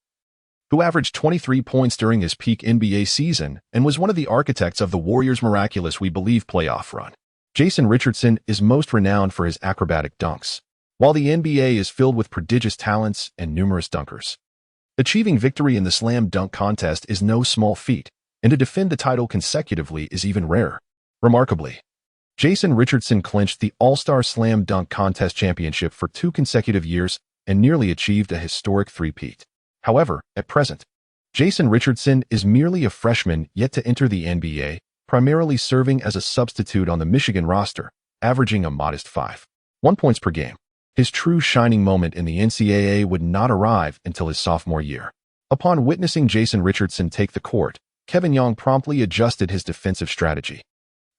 who averaged 23 points during his peak NBA season and was one of the architects of the Warriors' miraculous We Believe playoff run. Jason Richardson is most renowned for his acrobatic dunks, while the NBA is filled with prodigious talents and numerous dunkers. Achieving victory in the slam dunk contest is no small feat, and to defend the title consecutively is even rarer. Remarkably, Jason Richardson clinched the All-Star Slam Dunk Contest championship for 2 consecutive years and nearly achieved a historic three-peat. However, at present, Jason Richardson is merely a freshman yet to enter the NBA, primarily serving as a substitute on the Michigan roster, averaging a modest 5.1 points per game. His true shining moment in the NCAA would not arrive until his sophomore year. Upon witnessing Jason Richardson take the court, Kevin Young promptly adjusted his defensive strategy,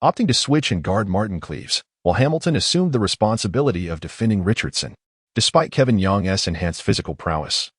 opting to switch and guard Martin Cleaves, while Hamilton assumed the responsibility of defending Richardson. Despite Kevin Young's enhanced physical prowess,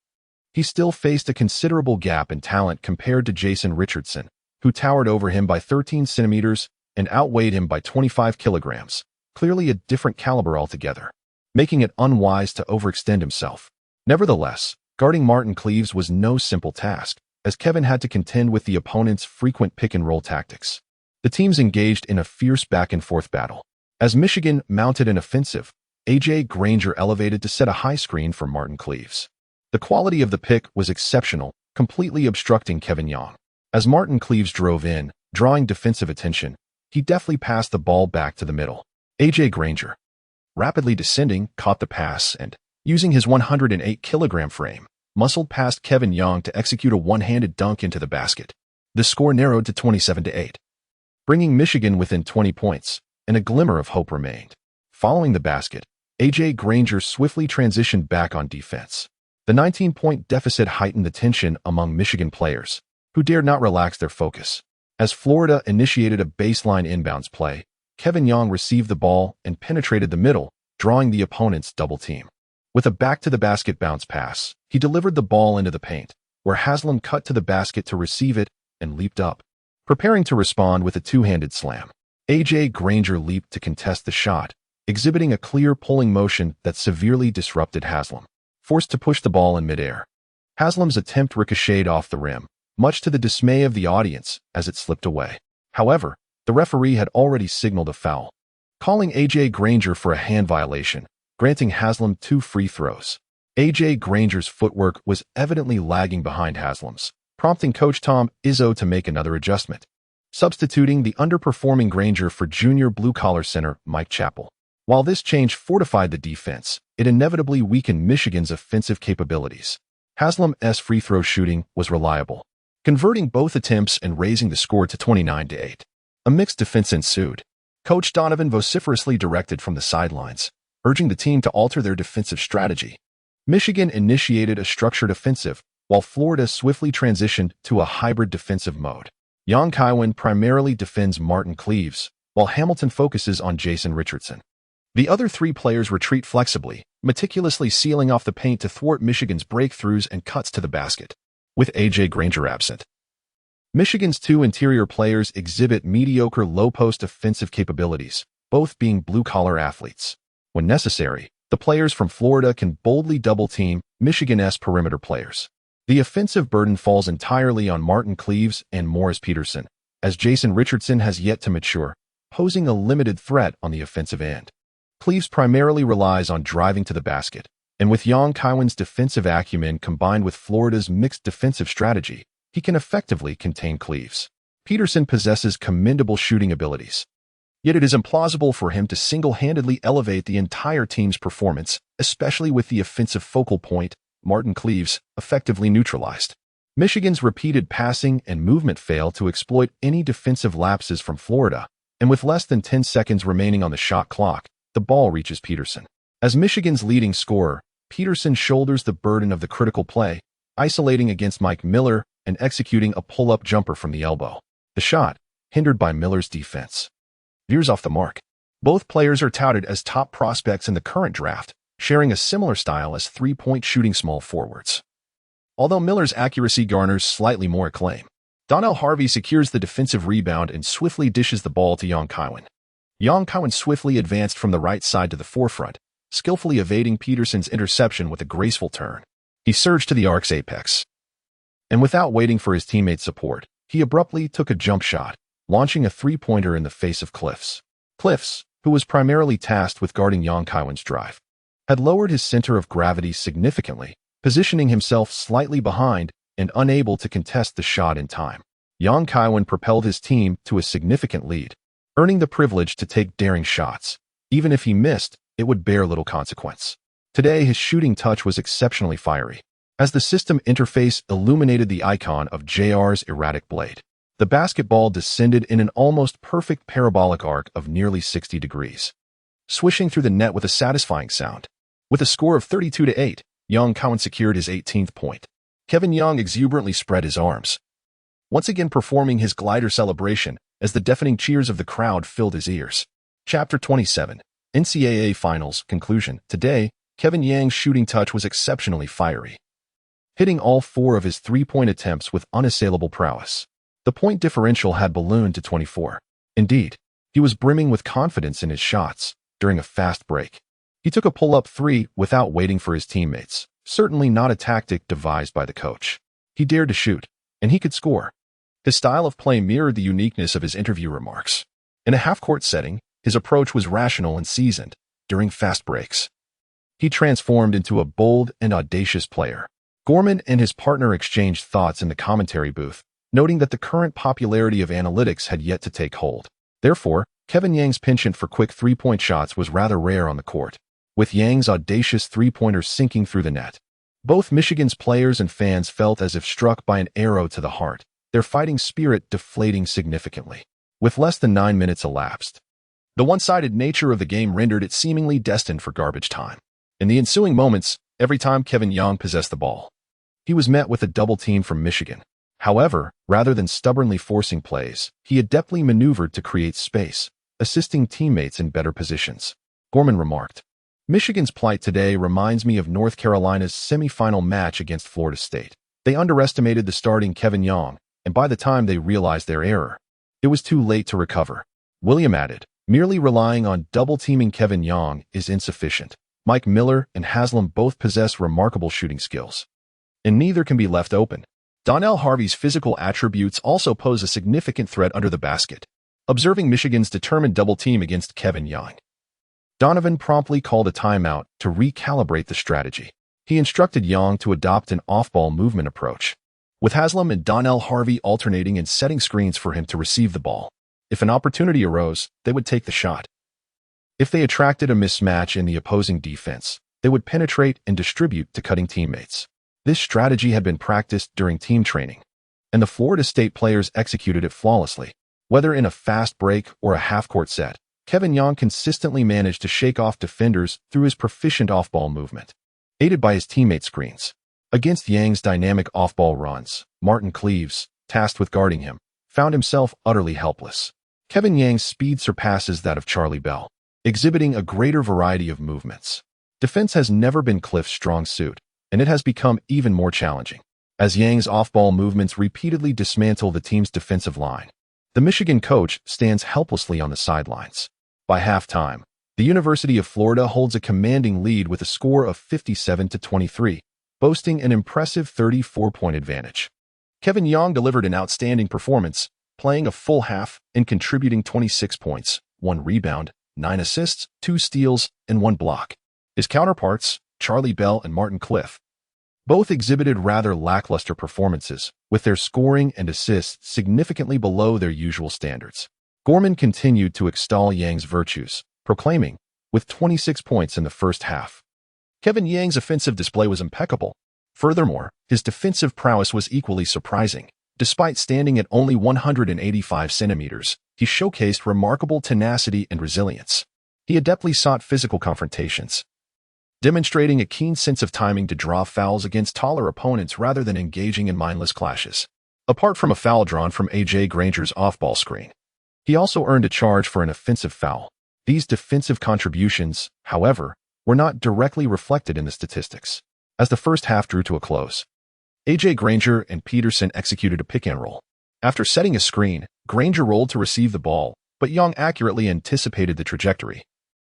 he still faced a considerable gap in talent compared to Jason Richardson, who towered over him by 13 centimeters and outweighed him by 25 kilograms, clearly a different caliber altogether, making it unwise to overextend himself. Nevertheless, guarding Martin Cleaves was no simple task, as Kevin had to contend with the opponent's frequent pick-and-roll tactics. The teams engaged in a fierce back-and-forth battle. As Michigan mounted an offensive, A.J. Granger elevated to set a high screen for Martin Cleaves. The quality of the pick was exceptional, completely obstructing Kevin Young. As Martin Cleaves drove in, drawing defensive attention, he deftly passed the ball back to the middle. A.J. Granger, rapidly descending, caught the pass and, using his 108-kilogram frame, muscled past Kevin Young to execute a one-handed dunk into the basket. The score narrowed to 27-8. Bringing Michigan within 20 points, and a glimmer of hope remained. Following the basket, A.J. Granger swiftly transitioned back on defense. The 19-point deficit heightened the tension among Michigan players, who dared not relax their focus. As Florida initiated a baseline inbounds play, Kevin Young received the ball and penetrated the middle, drawing the opponent's double team. With a back-to-the-basket bounce pass, he delivered the ball into the paint, where Haslam cut to the basket to receive it and leaped up, preparing to respond with a two-handed slam. A.J. Granger leaped to contest the shot, exhibiting a clear pulling motion that severely disrupted Haslam, forced to push the ball in midair. Haslam's attempt ricocheted off the rim, much to the dismay of the audience as it slipped away. However, the referee had already signaled a foul, calling A.J. Granger for a hand violation, granting Haslam 2 free throws. A.J. Granger's footwork was evidently lagging behind Haslam's, prompting Coach Tom Izzo to make another adjustment, substituting the underperforming Granger for junior blue-collar center Mike Chappell. While this change fortified the defense, it inevitably weakened Michigan's offensive capabilities. Haslam's free throw shooting was reliable, converting both attempts and raising the score to 29-8. A mixed defense ensued. Coach Donovan vociferously directed from the sidelines, urging the team to alter their defensive strategy. Michigan initiated a structured offensive, while Florida swiftly transitioned to a hybrid defensive mode. Kaiwen primarily defends Martin Cleaves, while Hamilton focuses on Jason Richardson. The other three players retreat flexibly, meticulously sealing off the paint to thwart Michigan's breakthroughs and cuts to the basket. With A.J. Granger absent, Michigan's two interior players exhibit mediocre low-post offensive capabilities, both being blue-collar athletes. When necessary, the players from Florida can boldly double-team Michigan's perimeter players. The offensive burden falls entirely on Martin Cleaves and Morris Peterson, as Jason Richardson has yet to mature, posing a limited threat on the offensive end. Cleaves primarily relies on driving to the basket, and with Kaiwen's defensive acumen combined with Florida's mixed defensive strategy, he can effectively contain Cleaves. Peterson possesses commendable shooting abilities, yet it is implausible for him to single-handedly elevate the entire team's performance, especially with the offensive focal point, Martin Cleaves, effectively neutralized. Michigan's repeated passing and movement fail to exploit any defensive lapses from Florida, and with less than 10 seconds remaining on the shot clock, the ball reaches Peterson. As Michigan's leading scorer, Peterson shoulders the burden of the critical play, isolating against Mike Miller and executing a pull-up jumper from the elbow. The shot, hindered by Miller's defense, veers off the mark. Both players are touted as top prospects in the current draft, sharing a similar style as three-point shooting small forwards. Although Miller's accuracy garners slightly more acclaim, Donnell Harvey secures the defensive rebound and swiftly dishes the ball to Kaiwen. Kaiwen swiftly advanced from the right side to the forefront, skillfully evading Peterson's interception with a graceful turn. He surged to the arc's apex, and without waiting for his teammates' support, he abruptly took a jump shot, launching a three-pointer in the face of Cliffs. Cliffs, who was primarily tasked with guarding Kaiwen's drive, had lowered his center of gravity significantly, positioning himself slightly behind and unable to contest the shot in time. Kaiwen propelled his team to a significant lead, earning the privilege to take daring shots. Even if he missed, it would bear little consequence. Today, his shooting touch was exceptionally fiery, as the system interface illuminated the icon of JR's erratic blade. The basketball descended in an almost perfect parabolic arc of nearly 60 degrees, swishing through the net with a satisfying sound. With a score of 32-8, Kaiwen secured his 18th point. Kevin Young exuberantly spread his arms, once again performing his glider celebration as the deafening cheers of the crowd filled his ears. Chapter 27, NCAA Finals Conclusion. Today, Kevin Young's shooting touch was exceptionally fiery, hitting all four of his three-point attempts with unassailable prowess. The point differential had ballooned to 24. Indeed, he was brimming with confidence in his shots. During a fast break, he took a pull-up three without waiting for his teammates, certainly not a tactic devised by the coach. He dared to shoot, and he could score. His style of play mirrored the uniqueness of his interview remarks. In a half-court setting, his approach was rational and seasoned. During fast breaks, he transformed into a bold and audacious player. Gorman and his partner exchanged thoughts in the commentary booth, noting that the current popularity of analytics had yet to take hold. Therefore, Kevin Young's penchant for quick three-point shots was rather rare on the court, with Young's audacious three-pointers sinking through the net. Both Michigan's players and fans felt as if struck by an arrow to the heart, their fighting spirit deflating significantly. With less than 9 minutes elapsed, the one-sided nature of the game rendered it seemingly destined for garbage time. In the ensuing moments, every time Kevin Young possessed the ball, he was met with a double team from Michigan. However, rather than stubbornly forcing plays, he adeptly maneuvered to create space, assisting teammates in better positions. Gorman remarked, "Michigan's plight today reminds me of North Carolina's semifinal match against Florida State. They underestimated the starting Kevin Young, and by the time they realized their error, it was too late to recover." William added, "Merely relying on double-teaming Kevin Young is insufficient. Mike Miller and Haslam both possess remarkable shooting skills, and neither can be left open." Donnell Harvey's physical attributes also pose a significant threat under the basket. Observing Michigan's determined double team against Kevin Young, Donovan promptly called a timeout to recalibrate the strategy. He instructed Young to adopt an off-ball movement approach, with Haslam and Donnell Harvey alternating and setting screens for him to receive the ball. If an opportunity arose, they would take the shot. If they attracted a mismatch in the opposing defense, they would penetrate and distribute to cutting teammates. This strategy had been practiced during team training, and the Florida State players executed it flawlessly. Whether in a fast break or a half-court set, Kevin Young consistently managed to shake off defenders through his proficient off-ball movement. aided by his teammate screens. Against Yang's dynamic off-ball runs, Martin Cleaves, tasked with guarding him, found himself utterly helpless. Kevin Yang's speed surpasses that of Charlie Bell, exhibiting a greater variety of movements. Defense has never been Cliff's strong suit, and it has become even more challenging, as Yang's off-ball movements repeatedly dismantle the team's defensive line. The Michigan coach stands helplessly on the sidelines. By halftime, the University of Florida holds a commanding lead with a score of 57-23, boasting an impressive 34-point advantage. Kevin Yang delivered an outstanding performance, playing a full half and contributing 26 points, 1 rebound, 9 assists, 2 steals, and 1 block. His counterparts, Charlie Bell and Martin Cliff, both exhibited rather lackluster performances, with their scoring and assists significantly below their usual standards. Gorman continued to extol Yang's virtues, proclaiming, with 26 points in the first half, Kevin Yang's offensive display was impeccable. Furthermore, his defensive prowess was equally surprising. Despite standing at only 185 centimeters, he showcased remarkable tenacity and resilience. He adeptly sought physical confrontations, demonstrating a keen sense of timing to draw fouls against taller opponents rather than engaging in mindless clashes. Apart from a foul drawn from A.J. Granger's off-ball screen, he also earned a charge for an offensive foul. These defensive contributions, however, were not directly reflected in the statistics. As the first half drew to a close, A.J. Granger and Peterson executed a pick-and-roll. After setting a screen, Granger rolled to receive the ball, but Young accurately anticipated the trajectory,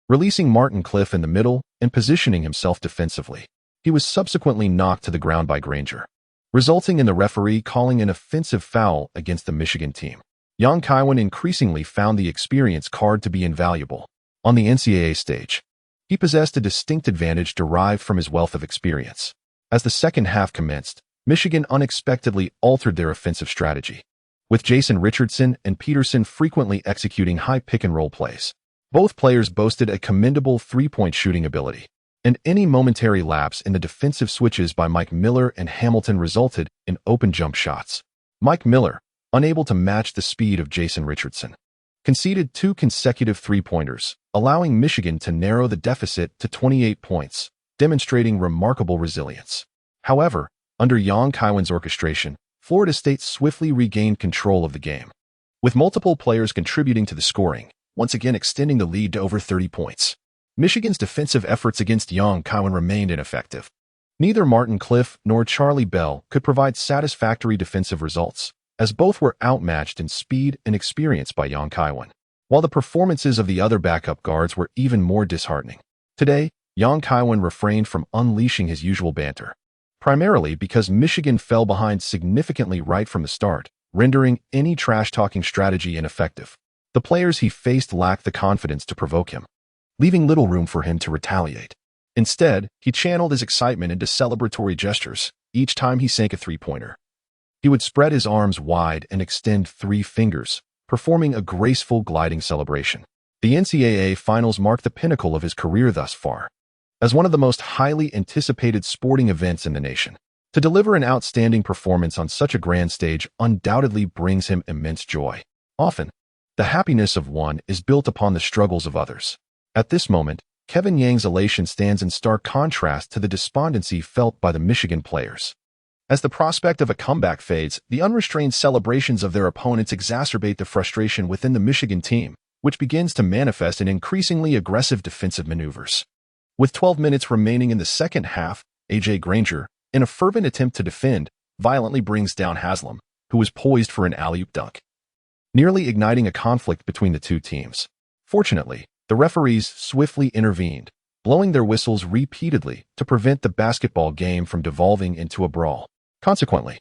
releasing Martin Cliff in the middle and positioning himself defensively. He was subsequently knocked to the ground by Granger, resulting in the referee calling an offensive foul against the Michigan team. Young Kaiwen increasingly found the experience card to be invaluable. On the NCAA stage, he possessed a distinct advantage derived from his wealth of experience. As the second half commenced, Michigan unexpectedly altered their offensive strategy, with Jason Richardson and Peterson frequently executing high pick-and-roll plays. Both players boasted a commendable three-point shooting ability, and any momentary lapse in the defensive switches by Mike Miller and Hamilton resulted in open jump shots. Mike Miller, unable to match the speed of Jason Richardson, conceded 2 consecutive three-pointers, allowing Michigan to narrow the deficit to 28 points, demonstrating remarkable resilience. However, under Young Kaiwen's orchestration, Florida State swiftly regained control of the game, with multiple players contributing to the scoring, once again extending the lead to over 30 points. Michigan's defensive efforts against Young Kaiwen remained ineffective. Neither Martin Cliff nor Charlie Bell could provide satisfactory defensive results, as both were outmatched in speed and experience by Young Kaiwen, while the performances of the other backup guards were even more disheartening. Today, Young Kaiwen refrained from unleashing his usual banter, primarily because Michigan fell behind significantly right from the start, rendering any trash-talking strategy ineffective. The players he faced lacked the confidence to provoke him, leaving little room for him to retaliate. Instead, he channeled his excitement into celebratory gestures each time he sank a three-pointer. He would spread his arms wide and extend 3 fingers, performing a graceful gliding celebration. The NCAA finals marked the pinnacle of his career thus far, as one of the most highly anticipated sporting events in the nation. To deliver an outstanding performance on such a grand stage undoubtedly brings him immense joy. Often, the happiness of one is built upon the struggles of others. At this moment, Kevin Yang's elation stands in stark contrast to the despondency felt by the Michigan players. As the prospect of a comeback fades, the unrestrained celebrations of their opponents exacerbate the frustration within the Michigan team, which begins to manifest in increasingly aggressive defensive maneuvers. With 12 minutes remaining in the second half, A.J. Granger, in a fervent attempt to defend, violently brings down Haslam, who was poised for an alley-oop dunk, nearly igniting a conflict between the two teams. Fortunately, the referees swiftly intervened, blowing their whistles repeatedly to prevent the basketball game from devolving into a brawl. Consequently,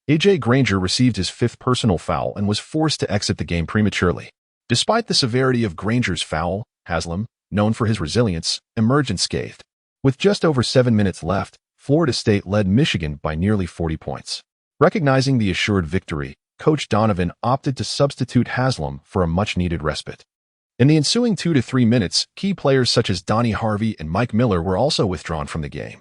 A.J. Granger received his 5th personal foul and was forced to exit the game prematurely. Despite the severity of Granger's foul, Haslam, known for his resilience, emerged unscathed. With just over 7 minutes left, Florida State led Michigan by nearly 40 points. Recognizing the assured victory, Coach Donovan opted to substitute Haslam for a much-needed respite. In the ensuing 2 to 3 minutes, key players such as Donnie Harvey and Mike Miller were also withdrawn from the game,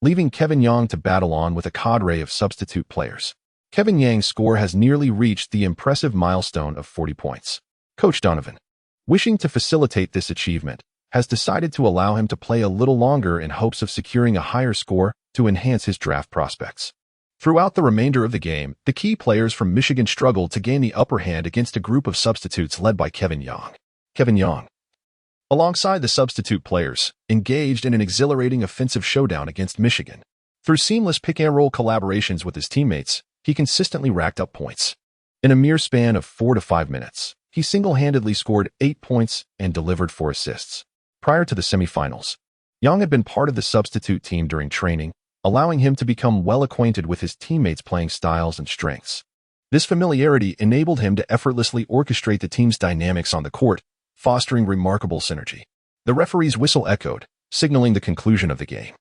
leaving Kevin Young to battle on with a cadre of substitute players. Kevin Yang's score has nearly reached the impressive milestone of 40 points. Coach Donovan, wishing to facilitate this achievement, has decided to allow him to play a little longer in hopes of securing a higher score to enhance his draft prospects. Throughout the remainder of the game, the key players from Michigan struggled to gain the upper hand against a group of substitutes led by Kaiwen. Kaiwen, alongside the substitute players, engaged in an exhilarating offensive showdown against Michigan. Through seamless pick-and-roll collaborations with his teammates, he consistently racked up points. In a mere span of 4 to 5 minutes, he single-handedly scored 8 points and delivered 4 assists. Prior to the semifinals, Young had been part of the substitute team during training, allowing him to become well acquainted with his teammates' playing styles and strengths. This familiarity enabled him to effortlessly orchestrate the team's dynamics on the court, fostering remarkable synergy. The referee's whistle echoed, signaling the conclusion of the game.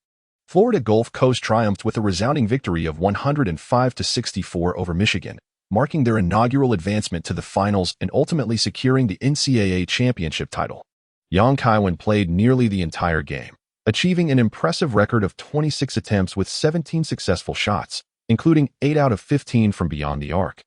Florida Gulf Coast triumphed with a resounding victory of 105-64 over Michigan, marking their inaugural advancement to the finals and ultimately securing the NCAA championship title. Kaiwen played nearly the entire game, achieving an impressive record of 26 attempts with 17 successful shots, including 8 out of 15 from beyond the arc,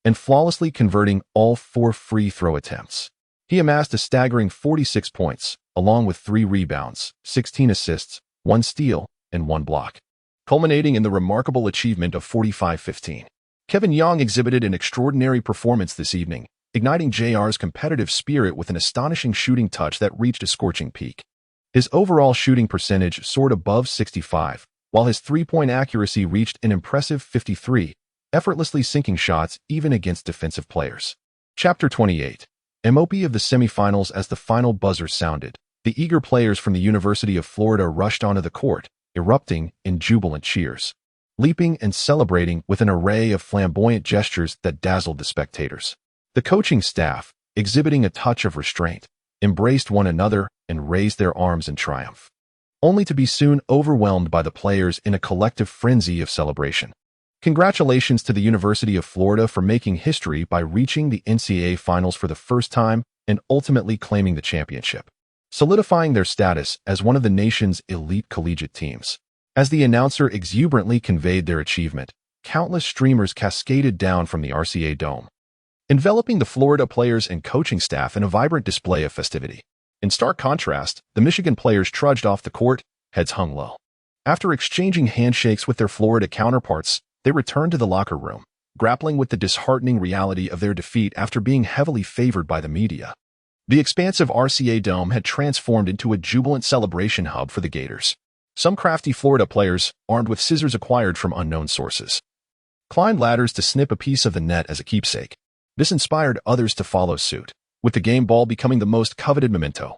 and flawlessly converting all 4 free throw attempts. He amassed a staggering 46 points, along with 3 rebounds, 16 assists, 1 steal, and 1 block, culminating in the remarkable achievement of 45-15. Kaiwen exhibited an extraordinary performance this evening, igniting JR's competitive spirit with an astonishing shooting touch that reached a scorching peak. His overall shooting percentage soared above 65, while his three-point accuracy reached an impressive 53, effortlessly sinking shots even against defensive players. Chapter 28. MOP of the semifinals. As the final buzzer sounded, the eager players from the University of Florida rushed onto the court, erupting in jubilant cheers, leaping and celebrating with an array of flamboyant gestures that dazzled the spectators. The coaching staff, exhibiting a touch of restraint, embraced one another and raised their arms in triumph, only to be soon overwhelmed by the players in a collective frenzy of celebration. Congratulations to the University of Florida for making history by reaching the NCAA finals for the first time and ultimately claiming the championship, solidifying their status as one of the nation's elite collegiate teams. As the announcer exuberantly conveyed their achievement, countless streamers cascaded down from the RCA Dome, enveloping the Florida players and coaching staff in a vibrant display of festivity. In stark contrast, the Michigan players trudged off the court, heads hung low. After exchanging handshakes with their Florida counterparts, they returned to the locker room, grappling with the disheartening reality of their defeat after being heavily favored by the media. The expansive RCA Dome had transformed into a jubilant celebration hub for the Gators. Some crafty Florida players, armed with scissors acquired from unknown sources, climbed ladders to snip a piece of the net as a keepsake. This inspired others to follow suit, with the game ball becoming the most coveted memento,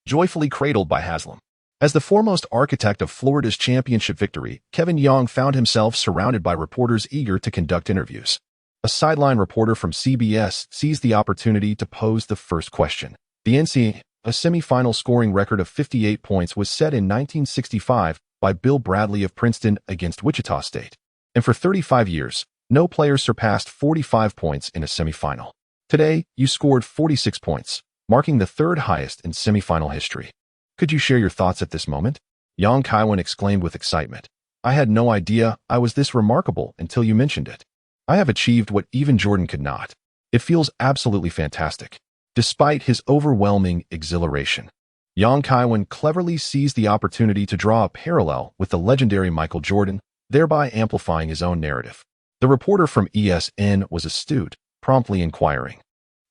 joyfully cradled by Haslam. As the foremost architect of Florida's championship victory, Kaiwen found himself surrounded by reporters eager to conduct interviews. A sideline reporter from CBS seized the opportunity to pose the first question. The NCAA, a semifinal scoring record of 58 points, was set in 1965 by Bill Bradley of Princeton against Wichita State. And for 35 years, no player surpassed 45 points in a semifinal. Today, you scored 46 points, marking the 3rd highest in semifinal history. Could you share your thoughts at this moment? Kaiwen exclaimed with excitement. I had no idea I was this remarkable until you mentioned it. I have achieved what even Jordan could not. It feels absolutely fantastic. Despite his overwhelming exhilaration, Kaiwen cleverly seized the opportunity to draw a parallel with the legendary Michael Jordan, thereby amplifying his own narrative. The reporter from ESN was astute, promptly inquiring.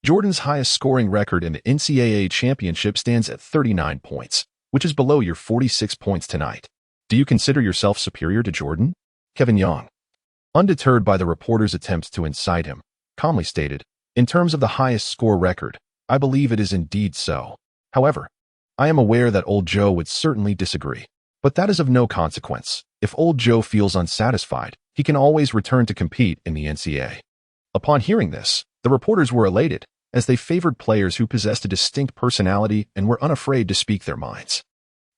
Jordan's highest scoring record in the NCAA championship stands at 39 points, which is below your 46 points tonight. Do you consider yourself superior to Jordan? Kaiwen, undeterred by the reporter's attempts to incite him, calmly stated, in terms of the highest score record, I believe it is indeed so. However, I am aware that Old Joe would certainly disagree. But that is of no consequence. If Old Joe feels unsatisfied, he can always return to compete in the NCAA. Upon hearing this, the reporters were elated, as they favored players who possessed a distinct personality and were unafraid to speak their minds.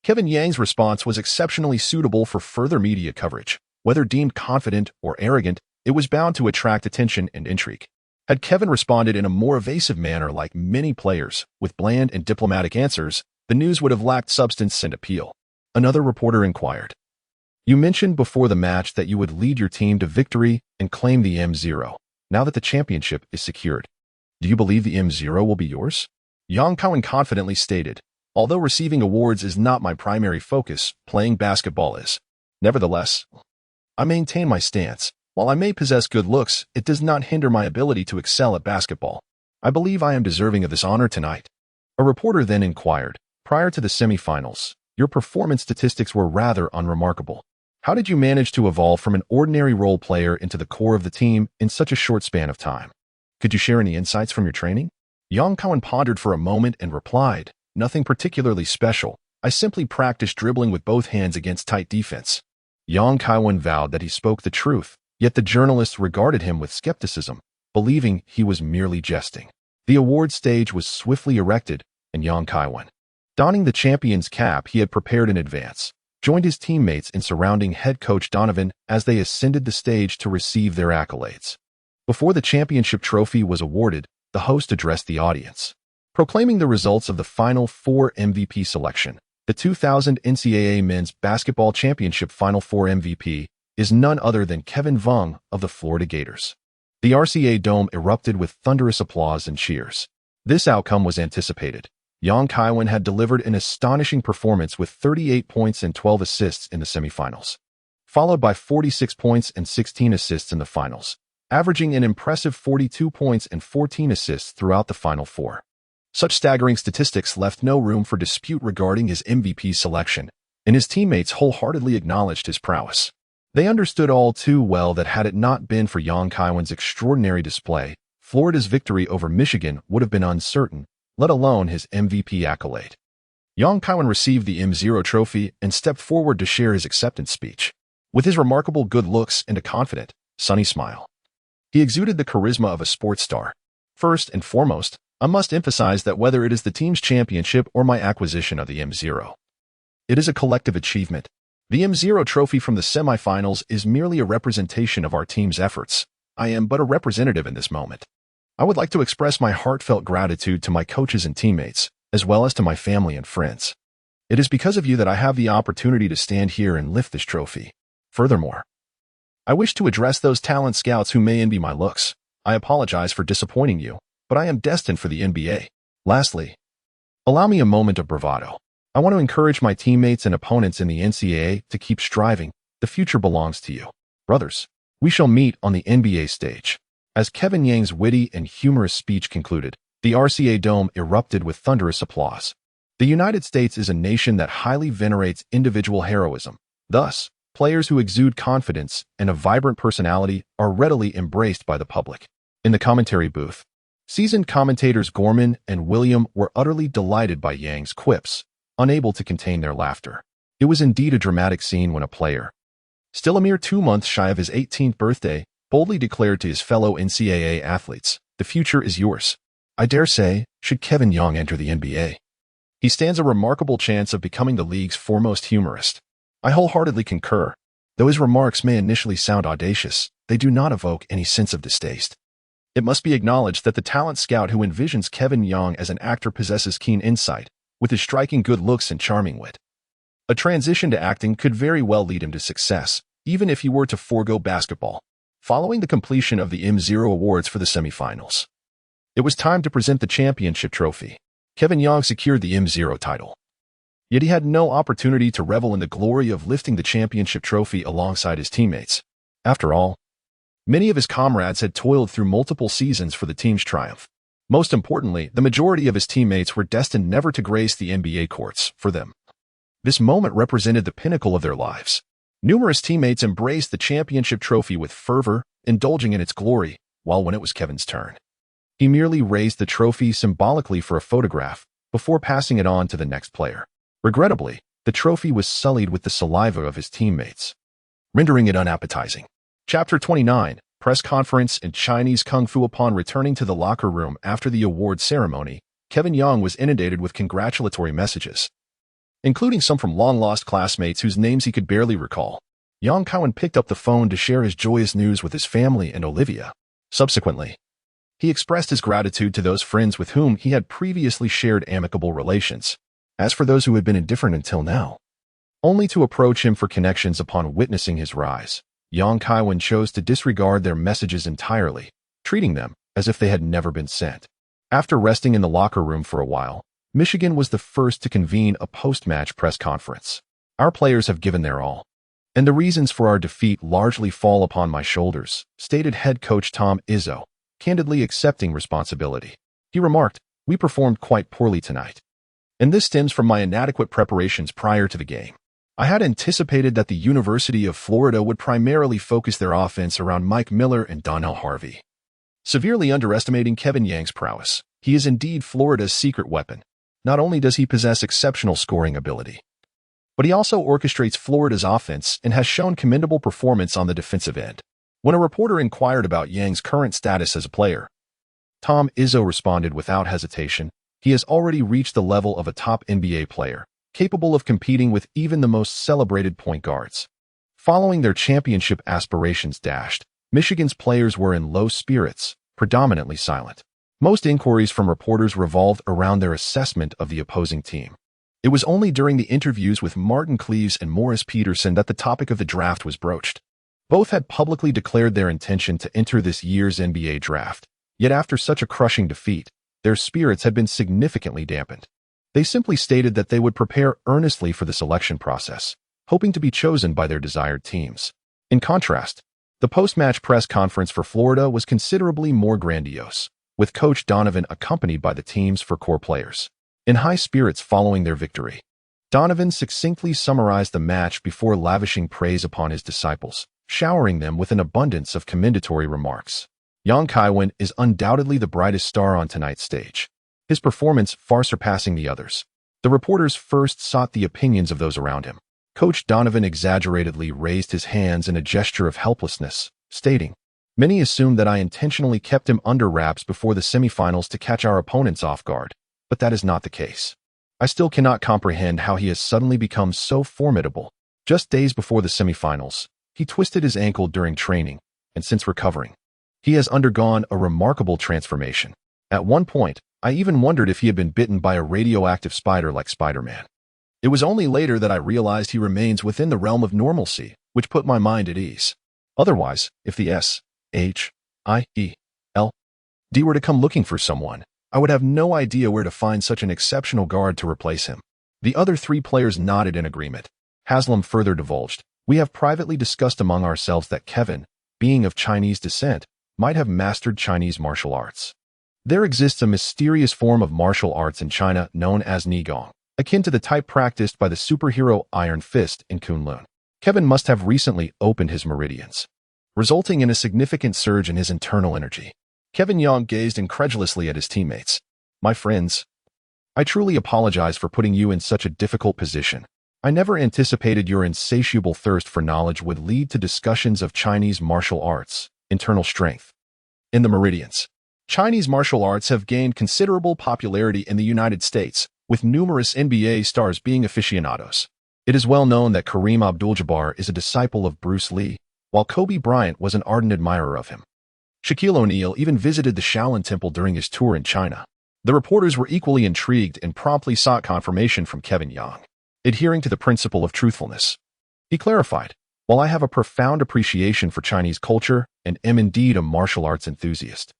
Kaiwen's response was exceptionally suitable for further media coverage. Whether deemed confident or arrogant, it was bound to attract attention and intrigue. Had Kaiwen responded in a more evasive manner like many players, with bland and diplomatic answers, the news would have lacked substance and appeal. Another reporter inquired. You mentioned before the match that you would lead your team to victory and claim the M0. Now that the championship is secured, do you believe the M0 will be yours? Kaiwen confidently stated, Although receiving awards is not my primary focus, playing basketball is. Nevertheless, I maintain my stance. While I may possess good looks, it does not hinder my ability to excel at basketball. I believe I am deserving of this honor tonight." A reporter then inquired, "Prior to the semifinals, your performance statistics were rather unremarkable. How did you manage to evolve from an ordinary role player into the core of the team in such a short span of time? Could you share any insights from your training?" Kaiwen pondered for a moment and replied, "Nothing particularly special. I simply practiced dribbling with both hands against tight defense." Kaiwen vowed that he spoke the truth, yet the journalists regarded him with skepticism, believing he was merely jesting. The award stage was swiftly erected, and Kaiwen, donning the champion's cap he had prepared in advance, joined his teammates in surrounding head coach Donovan as they ascended the stage to receive their accolades. Before the championship trophy was awarded, the host addressed the audience, proclaiming the results of the Final Four MVP selection. The 2000 NCAA Men's Basketball Championship Final Four MVP is none other than Kevin Vung of the Florida Gators. The RCA Dome erupted with thunderous applause and cheers. This outcome was anticipated. Kaiwen had delivered an astonishing performance with 38 points and 12 assists in the semifinals, followed by 46 points and 16 assists in the finals, averaging an impressive 42 points and 14 assists throughout the Final Four. Such staggering statistics left no room for dispute regarding his MVP selection, and his teammates wholeheartedly acknowledged his prowess. They understood all too well that had it not been for Kaiwen's extraordinary display, Florida's victory over Michigan would have been uncertain, let alone his MVP accolade. Kaiwen received the M0 trophy and stepped forward to share his acceptance speech. With his remarkable good looks and a confident, sunny smile, he exuded the charisma of a sports star. First and foremost, I must emphasize that whether it is the team's championship or my acquisition of the M0, it is a collective achievement. The M0 trophy from the semifinals is merely a representation of our team's efforts. I am but a representative in this moment. I would like to express my heartfelt gratitude to my coaches and teammates, as well as to my family and friends. It is because of you that I have the opportunity to stand here and lift this trophy. Furthermore, I wish to address those talent scouts who may envy my looks. I apologize for disappointing you, but I am destined for the NBA. Lastly, allow me a moment of bravado. I want to encourage my teammates and opponents in the NCAA to keep striving. The future belongs to you. Brothers, we shall meet on the NBA stage. As Kevin Yang's witty and humorous speech concluded, the RCA Dome erupted with thunderous applause. The United States is a nation that highly venerates individual heroism. Thus, players who exude confidence and a vibrant personality are readily embraced by the public. In the commentary booth, seasoned commentators Gorman and William were utterly delighted by Yang's quips, unable to contain their laughter. It was indeed a dramatic scene when a player, still a mere 2 months shy of his 18th birthday, boldly declared to his fellow NCAA athletes, "The future is yours." I dare say, should Kevin Yang enter the NBA, he stands a remarkable chance of becoming the league's foremost humorist. I wholeheartedly concur. Though his remarks may initially sound audacious, they do not evoke any sense of distaste. It must be acknowledged that the talent scout who envisions Kevin Yang as an actor possesses keen insight, with his striking good looks and charming wit. A transition to acting could very well lead him to success, even if he were to forego basketball. Following the completion of the M0 awards for the semifinals, it was time to present the championship trophy. Kevin Yang secured the M0 title. Yet he had no opportunity to revel in the glory of lifting the championship trophy alongside his teammates. After all, many of his comrades had toiled through multiple seasons for the team's triumph. Most importantly, the majority of his teammates were destined never to grace the NBA courts. For them, this moment represented the pinnacle of their lives. Numerous teammates embraced the championship trophy with fervor, indulging in its glory, while when it was Kevin's turn, he merely raised the trophy symbolically for a photograph before passing it on to the next player. Regrettably, the trophy was sullied with the saliva of his teammates, rendering it unappetizing. Chapter 29, Press Conference in Chinese Kung Fu. Upon returning to the locker room after the award ceremony, Kevin Yang was inundated with congratulatory messages, including some from long-lost classmates whose names he could barely recall. Kaiwen picked up the phone to share his joyous news with his family and Olivia. Subsequently, he expressed his gratitude to those friends with whom he had previously shared amicable relations. As for those who had been indifferent until now, only to approach him for connections upon witnessing his rise, Kaiwen chose to disregard their messages entirely, treating them as if they had never been sent. After resting in the locker room for a while, Michigan was the first to convene a post-match press conference. Our players have given their all, and the reasons for our defeat largely fall upon my shoulders, stated head coach Tom Izzo, candidly accepting responsibility. He remarked, "We performed quite poorly tonight, and this stems from my inadequate preparations prior to the game. I had anticipated that the University of Florida would primarily focus their offense around Mike Miller and Donnell Harvey." Severely underestimating Kevin Yang's prowess, he is indeed Florida's secret weapon. Not only does he possess exceptional scoring ability, but he also orchestrates Florida's offense and has shown commendable performance on the defensive end. When a reporter inquired about Yang's current status as a player, Tom Izzo responded without hesitation, "He has already reached the level of a top NBA player, capable of competing with even the most celebrated point guards." Following their championship aspirations dashed, Michigan's players were in low spirits, predominantly silent. Most inquiries from reporters revolved around their assessment of the opposing team. It was only during the interviews with Martin Cleaves and Morris Peterson that the topic of the draft was broached. Both had publicly declared their intention to enter this year's NBA draft, yet after such a crushing defeat, their spirits had been significantly dampened. They simply stated that they would prepare earnestly for the selection process, hoping to be chosen by their desired teams. In contrast, the post-match press conference for Florida was considerably more grandiose, with Coach Donovan accompanied by the team's core players. In high spirits following their victory, Donovan succinctly summarized the match before lavishing praise upon his disciples, showering them with an abundance of commendatory remarks. Young Kaiwen is undoubtedly the brightest star on tonight's stage, his performance far surpassing the others. The reporters first sought the opinions of those around him. Coach Donovan exaggeratedly raised his hands in a gesture of helplessness, stating, "Many assumed that I intentionally kept him under wraps before the semifinals to catch our opponents off guard, but that is not the case. I still cannot comprehend how he has suddenly become so formidable. Just days before the semifinals, he twisted his ankle during training, and since recovering, he has undergone a remarkable transformation. At one point, I even wondered if he had been bitten by a radioactive spider like Spider-Man. It was only later that I realized he remains within the realm of normalcy, which put my mind at ease. Otherwise, if the SHIELD were to come looking for someone, I would have no idea where to find such an exceptional guard to replace him." The other three players nodded in agreement. Haslam further divulged, "We have privately discussed among ourselves that Kevin, being of Chinese descent, might have mastered Chinese martial arts. There exists a mysterious form of martial arts in China known as Nigong, akin to the type practiced by the superhero Iron Fist in Kunlun. Kevin must have recently opened his meridians, resulting in a significant surge in his internal energy." Kevin Young gazed incredulously at his teammates. "My friends, I truly apologize for putting you in such a difficult position. I never anticipated your insatiable thirst for knowledge would lead to discussions of Chinese martial arts, internal strength, in the meridians." Chinese martial arts have gained considerable popularity in the United States, with numerous NBA stars being aficionados. It is well known that Kareem Abdul-Jabbar is a disciple of Bruce Lee, while Kobe Bryant was an ardent admirer of him. Shaquille O'Neal even visited the Shaolin Temple during his tour in China. The reporters were equally intrigued and promptly sought confirmation from Kevin Young, adhering to the principle of truthfulness. He clarified, "While I have a profound appreciation for Chinese culture and am indeed a martial arts enthusiast,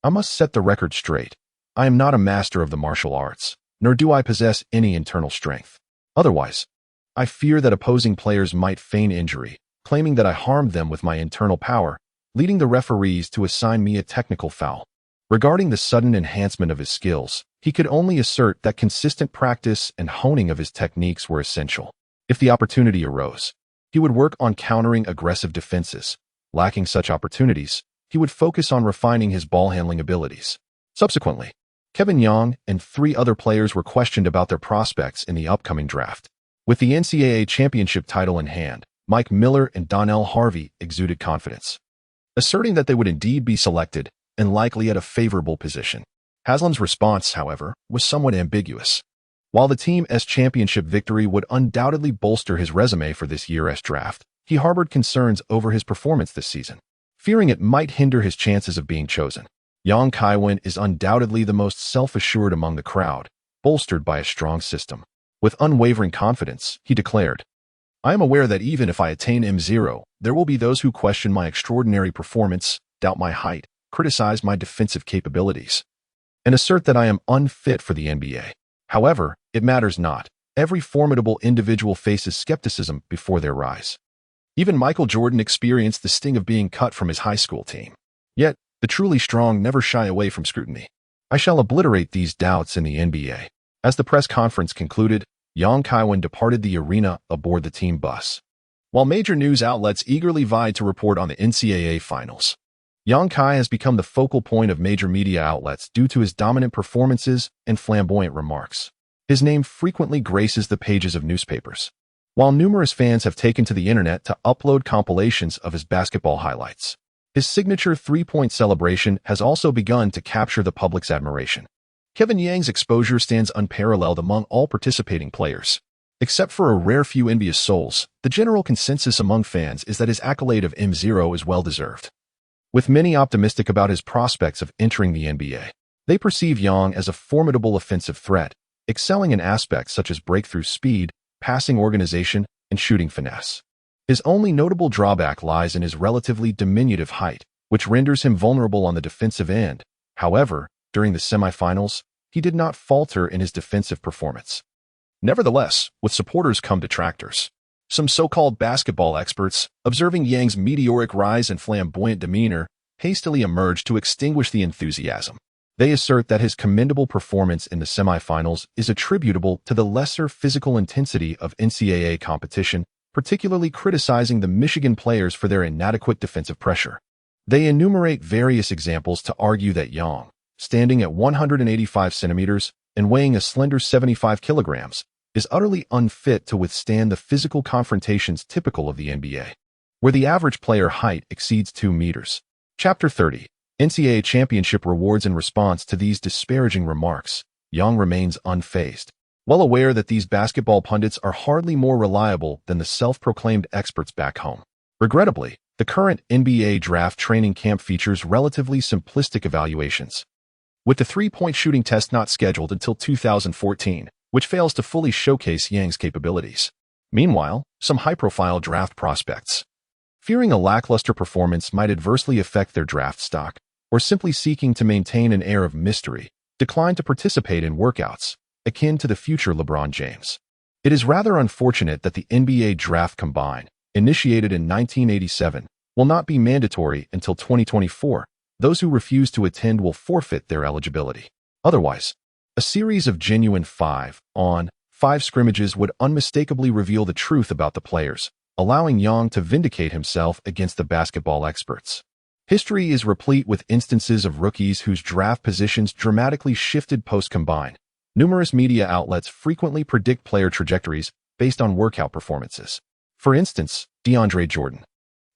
I must set the record straight. I am not a master of the martial arts, nor do I possess any internal strength. Otherwise, I fear that opposing players might feign injury, claiming that I harmed them with my internal power, leading the referees to assign me a technical foul." Regarding the sudden enhancement of his skills, he could only assert that consistent practice and honing of his techniques were essential. If the opportunity arose, he would work on countering aggressive defenses. Lacking such opportunities, he would focus on refining his ball-handling abilities. Subsequently, Kevin Young and three other players were questioned about their prospects in the upcoming draft. With the NCAA championship title in hand, Mike Miller and Donnell Harvey exuded confidence, asserting that they would indeed be selected and likely at a favorable position. Haslam's response, however, was somewhat ambiguous. While the team's championship victory would undoubtedly bolster his resume for this year's draft, he harbored concerns over his performance this season, fearing it might hinder his chances of being chosen. Young Kaiwen is undoubtedly the most self-assured among the crowd, bolstered by a strong system. With unwavering confidence, he declared, "I am aware that even if I attain M0, there will be those who question my extraordinary performance, doubt my height, criticize my defensive capabilities, and assert that I am unfit for the NBA. However, it matters not. Every formidable individual faces skepticism before their rise. Even Michael Jordan experienced the sting of being cut from his high school team. Yet, the truly strong never shy away from scrutiny. I shall obliterate these doubts in the NBA. As the press conference concluded, young Kaiwen departed the arena aboard the team bus. While major news outlets eagerly vied to report on the NCAA finals, young Kai has become the focal point of major media outlets due to his dominant performances and flamboyant remarks. His name frequently graces the pages of newspapers, while numerous fans have taken to the internet to upload compilations of his basketball highlights. His signature three-point celebration has also begun to capture the public's admiration. Kevin Yang's exposure stands unparalleled among all participating players. Except for a rare few envious souls, the general consensus among fans is that his accolade of M0 is well-deserved. With many optimistic about his prospects of entering the NBA, they perceive Yang as a formidable offensive threat, excelling in aspects such as breakthrough speed, passing organization, and shooting finesse. His only notable drawback lies in his relatively diminutive height, which renders him vulnerable on the defensive end. However, during the semifinals, he did not falter in his defensive performance. Nevertheless, with supporters come detractors. Some so-called basketball experts, observing Yang's meteoric rise and flamboyant demeanor, hastily emerged to extinguish the enthusiasm. They assert that his commendable performance in the semifinals is attributable to the lesser physical intensity of NCAA competition, particularly criticizing the Michigan players for their inadequate defensive pressure. They enumerate various examples to argue that Yang, standing at 185 centimeters and weighing a slender 75 kilograms, is utterly unfit to withstand the physical confrontations typical of the NBA, where the average player height exceeds 2 meters. Chapter 30. NCAA Championship Rewards. In response to these disparaging remarks, Yang remains unfazed, well aware that these basketball pundits are hardly more reliable than the self-proclaimed experts back home. Regrettably, the current NBA draft training camp features relatively simplistic evaluations, with the three-point shooting test not scheduled until 2014, which fails to fully showcase Yang's capabilities. Meanwhile, some high-profile draft prospects, fearing a lackluster performance might adversely affect their draft stock, or simply seeking to maintain an air of mystery, decline to participate in workouts, akin to the future LeBron James. It is rather unfortunate that the NBA Draft Combine, initiated in 1987, will not be mandatory until 2024. Those who refuse to attend will forfeit their eligibility. Otherwise, a series of genuine 5-on-5 scrimmages would unmistakably reveal the truth about the players, allowing Yang to vindicate himself against the basketball experts. History is replete with instances of rookies whose draft positions dramatically shifted post-combine. Numerous media outlets frequently predict player trajectories based on workout performances. For instance, DeAndre Jordan,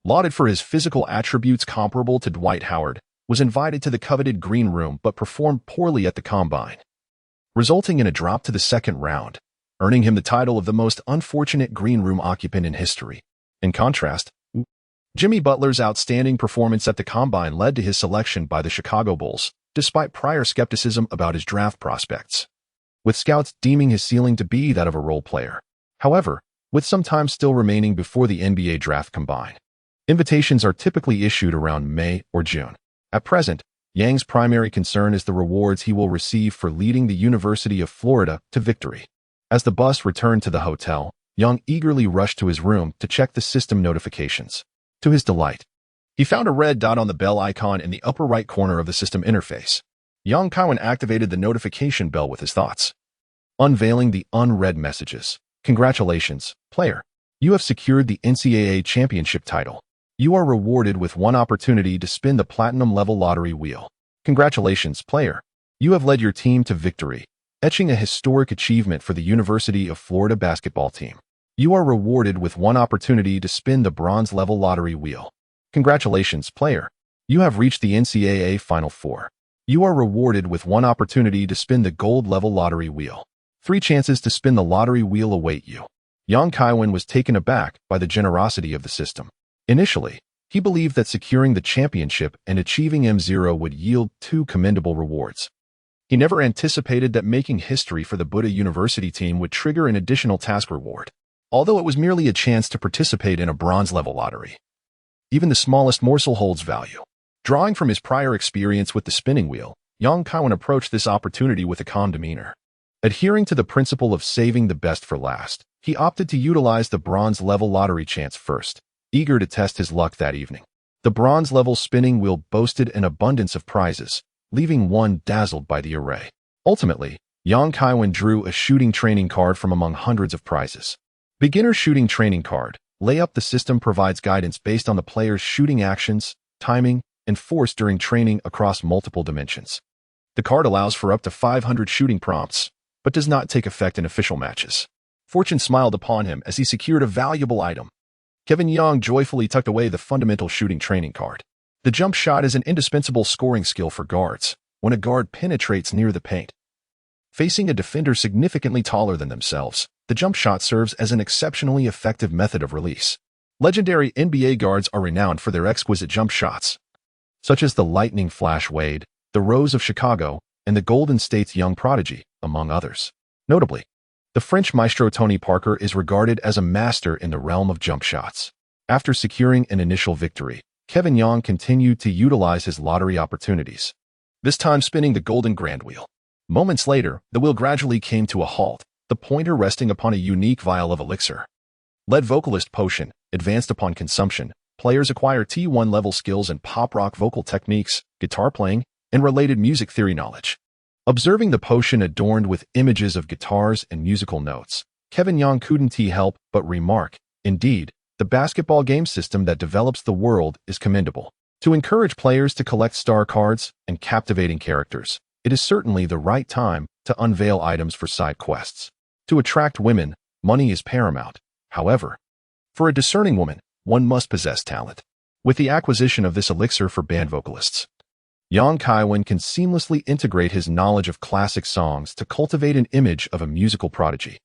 lauded for his physical attributes comparable to Dwight Howard, was invited to the coveted green room but performed poorly at the combine, resulting in a drop to the second round, earning him the title of the most unfortunate green room occupant in history. In contrast, Jimmy Butler's outstanding performance at the combine led to his selection by the Chicago Bulls, despite prior skepticism about his draft prospects, with scouts deeming his ceiling to be that of a role player. However, with some time still remaining before the NBA Draft Combine, invitations are typically issued around May or June. At present, Yang's primary concern is the rewards he will receive for leading the University of Florida to victory. As the bus returned to the hotel, Yang eagerly rushed to his room to check the system notifications. To his delight, he found a red dot on the bell icon in the upper right corner of the system interface. Young Kaiwen activated the notification bell with his thoughts, unveiling the unread messages. Congratulations, player. You have secured the NCAA championship title. You are rewarded with one opportunity to spin the platinum-level lottery wheel. Congratulations, player. You have led your team to victory, etching a historic achievement for the University of Florida basketball team. You are rewarded with one opportunity to spin the bronze-level lottery wheel. Congratulations, player. You have reached the NCAA Final Four. You are rewarded with one opportunity to spin the gold-level lottery wheel. 3 chances to spin the lottery wheel await you. Young Kaiwen was taken aback by the generosity of the system. Initially, he believed that securing the championship and achieving M0 would yield 2 commendable rewards. He never anticipated that making history for the Buddha University team would trigger an additional task reward, although it was merely a chance to participate in a bronze-level lottery. Even the smallest morsel holds value. Drawing from his prior experience with the spinning wheel, Young Kaiwen approached this opportunity with a calm demeanor. Adhering to the principle of saving the best for last, he opted to utilize the bronze-level lottery chance first, eager to test his luck that evening. The bronze-level spinning wheel boasted an abundance of prizes, leaving one dazzled by the array. Ultimately, young Kaiwen drew a shooting training card from among hundreds of prizes. Beginner Shooting Training Card. Layup. The system provides guidance based on the player's shooting actions, timing, and force during training across multiple dimensions. The card allows for up to 500 shooting prompts, but does not take effect in official matches. Fortune smiled upon him as he secured a valuable item. Kevin Young joyfully tucked away the fundamental shooting training card. The jump shot is an indispensable scoring skill for guards when a guard penetrates near the paint. Facing a defender significantly taller than themselves, the jump shot serves as an exceptionally effective method of release. Legendary NBA guards are renowned for their exquisite jump shots, such as the Lightning Flash Wade, the Rose of Chicago, and the Golden State's Young Prodigy, among others. Notably, the French maestro Tony Parker is regarded as a master in the realm of jump shots. After securing an initial victory, Kevin Young continued to utilize his lottery opportunities, this time spinning the golden grand wheel. Moments later, the wheel gradually came to a halt, the pointer resting upon a unique vial of elixir. Lead Vocalist Potion. Advanced upon consumption, players acquire T1 level skills in pop rock vocal techniques, guitar playing, and related music theory knowledge. Observing the potion adorned with images of guitars and musical notes, Kevin Young couldn't help but remark, indeed, the basketball game system that develops the world is commendable. To encourage players to collect star cards and captivating characters, it is certainly the right time to unveil items for side quests. To attract women, money is paramount. However, for a discerning woman, one must possess talent. With the acquisition of this elixir for band vocalists, young Kaiwen can seamlessly integrate his knowledge of classic songs to cultivate an image of a musical prodigy,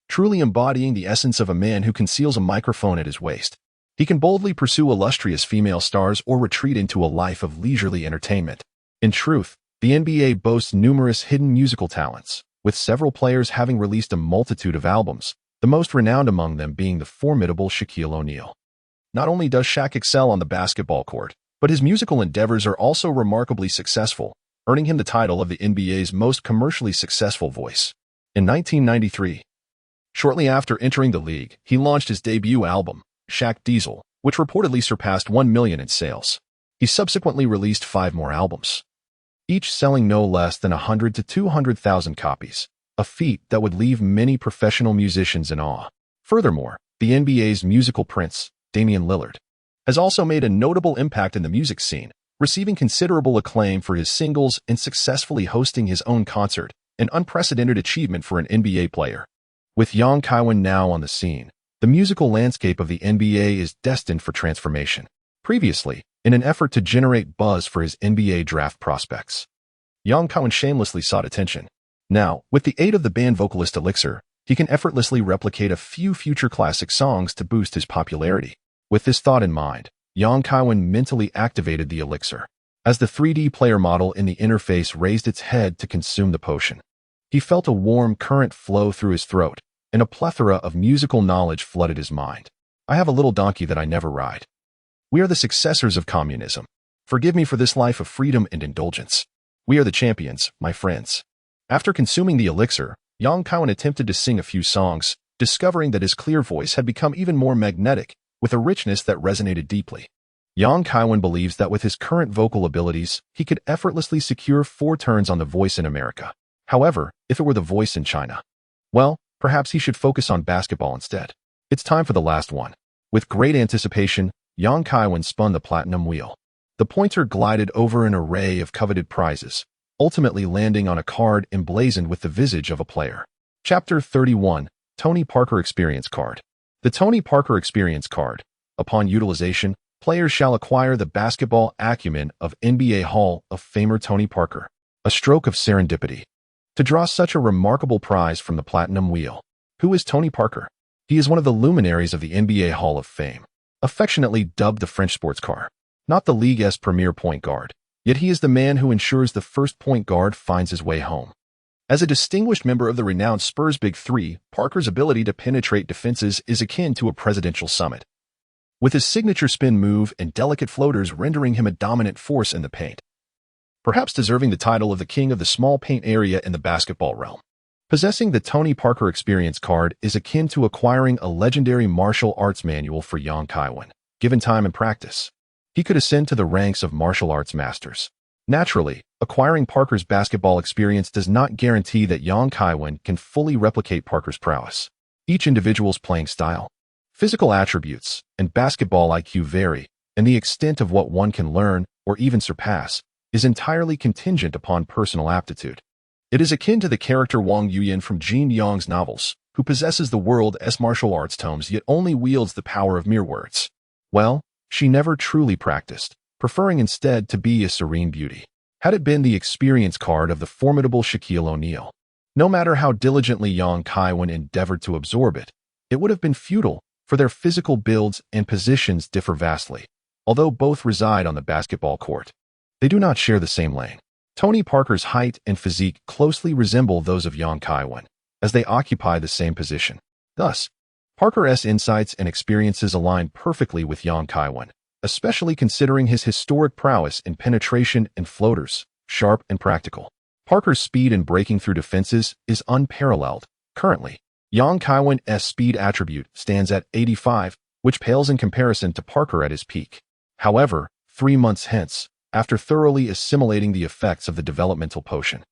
truly embodying the essence of a man who conceals a microphone at his waist. He can boldly pursue illustrious female stars or retreat into a life of leisurely entertainment. In truth, the NBA boasts numerous hidden musical talents, with several players having released a multitude of albums, the most renowned among them being the formidable Shaquille O'Neal. Not only does Shaq excel on the basketball court, but his musical endeavors are also remarkably successful, earning him the title of the NBA's most commercially successful voice. In 1993, shortly after entering the league, he launched his debut album, Shaq Diesel, which reportedly surpassed 1 million in sales. He subsequently released 5 more albums, each selling no less than 100 to 200,000 copies, a feat that would leave many professional musicians in awe. Furthermore, the NBA's musical prince, Damian Lillard, has also made a notable impact in the music scene, receiving considerable acclaim for his singles and successfully hosting his own concert, an unprecedented achievement for an NBA player. With young Kaiwen now on the scene, the musical landscape of the NBA is destined for transformation. Previously, in an effort to generate buzz for his NBA draft prospects, young Kaiwen shamelessly sought attention. Now, with the aid of the band vocalist elixir, he can effortlessly replicate a few future classic songs to boost his popularity. With this thought in mind, young Kaiwen mentally activated the elixir. As the 3D player model in the interface raised its head to consume the potion, he felt a warm current flow through his throat, and a plethora of musical knowledge flooded his mind. I have a little donkey that I never ride. We are the successors of communism. Forgive me for this life of freedom and indulgence. We are the champions, my friends. After consuming the elixir, young Kaiwen attempted to sing a few songs, discovering that his clear voice had become even more magnetic, with a richness that resonated deeply. Young Kaiwen believes that with his current vocal abilities, he could effortlessly secure 4 turns on The Voice in America. However, if it were The Voice in China, well, perhaps he should focus on basketball instead. It's time for the last one. With great anticipation, young Kaiwen spun the platinum wheel. The pointer glided over an array of coveted prizes, ultimately landing on a card emblazoned with the visage of a player. Chapter 31, Tony Parker Experience Card. The Tony Parker Experience Card. Upon utilization, players shall acquire the basketball acumen of NBA Hall of Famer Tony Parker. A stroke of serendipity to draw such a remarkable prize from the platinum wheel. Who is Tony Parker? He is one of the luminaries of the NBA Hall of Fame, affectionately dubbed the French sports car. Not the league's premier point guard, yet he is the man who ensures the first point guard finds his way home. As a distinguished member of the renowned Spurs Big Three, Parker's ability to penetrate defenses is akin to a presidential summit, with his signature spin move and delicate floaters rendering him a dominant force in the paint, perhaps deserving the title of the king of the small paint area in the basketball realm. Possessing the Tony Parker Experience card is akin to acquiring a legendary martial arts manual for Yang Kaiwen. Given time and practice, he could ascend to the ranks of martial arts masters. Naturally, acquiring Parker's basketball experience does not guarantee that Yang Kaiwen can fully replicate Parker's prowess. Each individual's playing style, physical attributes, and basketball IQ vary, and the extent of what one can learn, or even surpass, is entirely contingent upon personal aptitude. It is akin to the character Wang Yuyan from Jin Yang's novels, who possesses the world's martial arts tomes yet only wields the power of mere words. Well, she never truly practiced, preferring instead to be a serene beauty. Had it been the experience card of the formidable Shaquille O'Neal, no matter how diligently Yang Kaiwen endeavored to absorb it, it would have been futile, for their physical builds and positions differ vastly. Although both reside on the basketball court, they do not share the same lane. Tony Parker's height and physique closely resemble those of Yang Kaiwen, as they occupy the same position. Thus, Parker's insights and experiences align perfectly with Yang Kaiwen, especially considering his historic prowess in penetration and floaters, sharp and practical. Parker's speed in breaking through defenses is unparalleled. Currently, Yang Kaiwen's speed attribute stands at 85, which pales in comparison to Parker at his peak. However, 3 months hence, after thoroughly assimilating the effects of the developmental potion,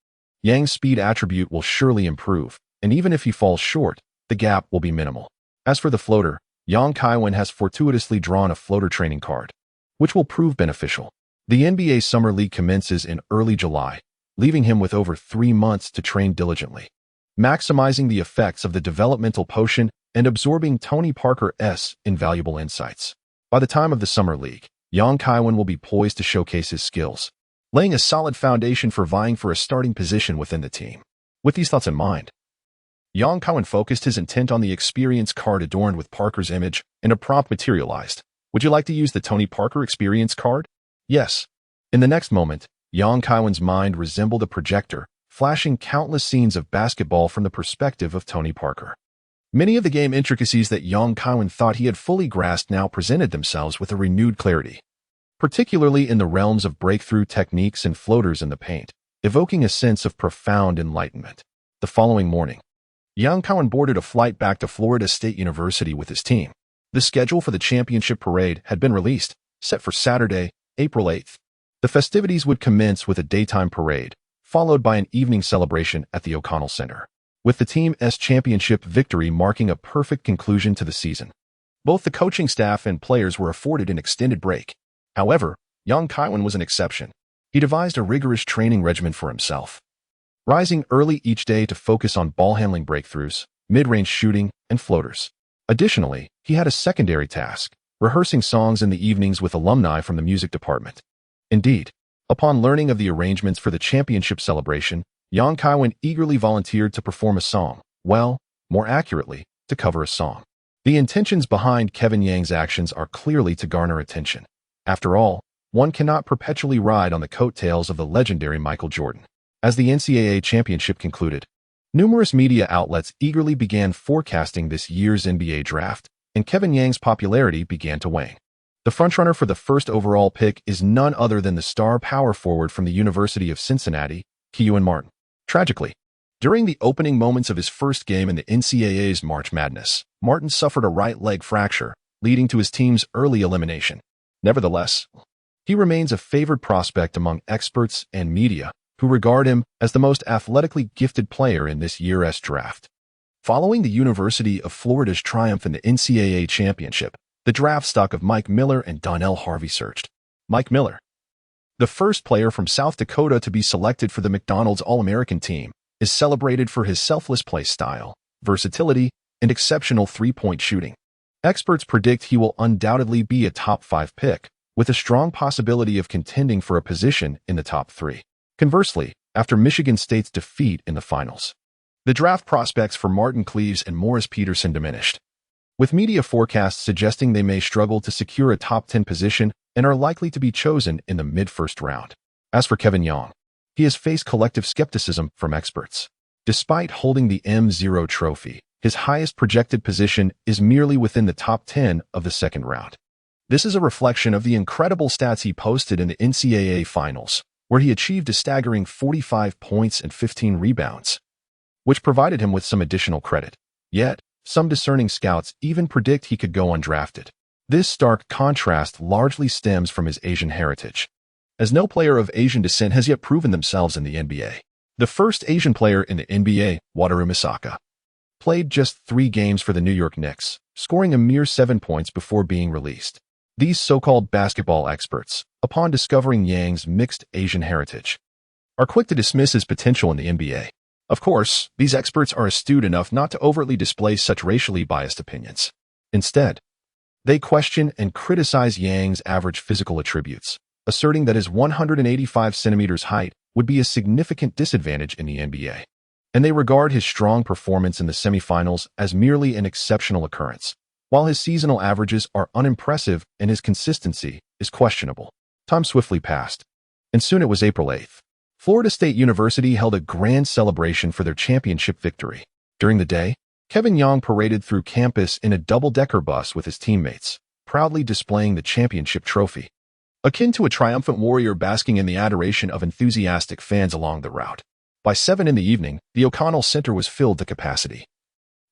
Yang's speed attribute will surely improve, and even if he falls short, the gap will be minimal. As for the floater, Yang Kaiwen has fortuitously drawn a floater training card, which will prove beneficial. The NBA Summer League commences in early July, leaving him with over 3 months to train diligently, maximizing the effects of the developmental potion and absorbing Tony Parker's invaluable insights. By the time of the Summer League, Yang Kaiwen will be poised to showcase his skills, laying a solid foundation for vying for a starting position within the team. With these thoughts in mind, Yang Kaiwen focused his intent on the experience card adorned with Parker's image, and a prompt materialized. Would you like to use the Tony Parker Experience card? Yes. In the next moment, Yang Kaiwen's mind resembled a projector, flashing countless scenes of basketball from the perspective of Tony Parker. Many of the game intricacies that Yang Kaiwen thought he had fully grasped now presented themselves with a renewed clarity, particularly in the realms of breakthrough techniques and floaters in the paint, evoking a sense of profound enlightenment. The following morning, Yang Kaiwen boarded a flight back to Florida State University with his team. The schedule for the championship parade had been released, set for Saturday, April 8th. The festivities would commence with a daytime parade, followed by an evening celebration at the O'Connell Center, with the team's championship victory marking a perfect conclusion to the season. Both the coaching staff and players were afforded an extended break. However, Yang Kaiwen was an exception. He devised a rigorous training regimen for himself, rising early each day to focus on ball handling breakthroughs, mid-range shooting, and floaters. Additionally, he had a secondary task, rehearsing songs in the evenings with alumni from the music department. Indeed, upon learning of the arrangements for the championship celebration, Yang Kaiwen eagerly volunteered to perform a song, well, more accurately, to cover a song. The intentions behind Kevin Yang's actions are clearly to garner attention. After all, one cannot perpetually ride on the coattails of the legendary Michael Jordan. As the NCAA championship concluded, numerous media outlets eagerly began forecasting this year's NBA draft, and Kevin Yang's popularity began to wane. The frontrunner for the first overall pick is none other than the star power forward from the University of Cincinnati, Kaiwen Martin. Tragically, during the opening moments of his first game in the NCAA's March Madness, Martin suffered a right leg fracture, leading to his team's early elimination. Nevertheless, he remains a favored prospect among experts and media, who regard him as the most athletically gifted player in this year's draft. Following the University of Florida's triumph in the NCAA championship, the draft stock of Mike Miller and Donnell Harvey surged. Mike Miller, the first player from South Dakota to be selected for the McDonald's All-American team, is celebrated for his selfless play style, versatility, and exceptional three-point shooting. Experts predict he will undoubtedly be a top 5 pick, with a strong possibility of contending for a position in the top 3. Conversely, after Michigan State's defeat in the finals, the draft prospects for Martin Cleaves and Morris Peterson diminished, with media forecasts suggesting they may struggle to secure a top 10 position and are likely to be chosen in the mid-first round. As for Kevin Yang, he has faced collective skepticism from experts. Despite holding the M0 trophy, his highest projected position is merely within the top 10 of the second round. This is a reflection of the incredible stats he posted in the NCAA finals, where he achieved a staggering 45 points and 15 rebounds. which provided him with some additional credit. Yet, some discerning scouts even predict he could go undrafted. This stark contrast largely stems from his Asian heritage, as no player of Asian descent has yet proven themselves in the NBA. The first Asian player in the NBA, Wataru Misaka, played just 3 games for the New York Knicks, scoring a mere 7 points before being released. These so-called basketball experts, upon discovering Yang's mixed Asian heritage, are quick to dismiss his potential in the NBA. Of course, these experts are astute enough not to overtly display such racially biased opinions. Instead, they question and criticize Yang's average physical attributes, asserting that his 185 centimeters height would be a significant disadvantage in the NBA. And they regard his strong performance in the semifinals as merely an exceptional occurrence, while his seasonal averages are unimpressive and his consistency is questionable. Time swiftly passed, and soon it was April 8th. Florida State University held a grand celebration for their championship victory. During the day, Kevin Young paraded through campus in a double-decker bus with his teammates, proudly displaying the championship trophy, akin to a triumphant warrior basking in the adoration of enthusiastic fans along the route. By 7 in the evening, the O'Connell Center was filled to capacity,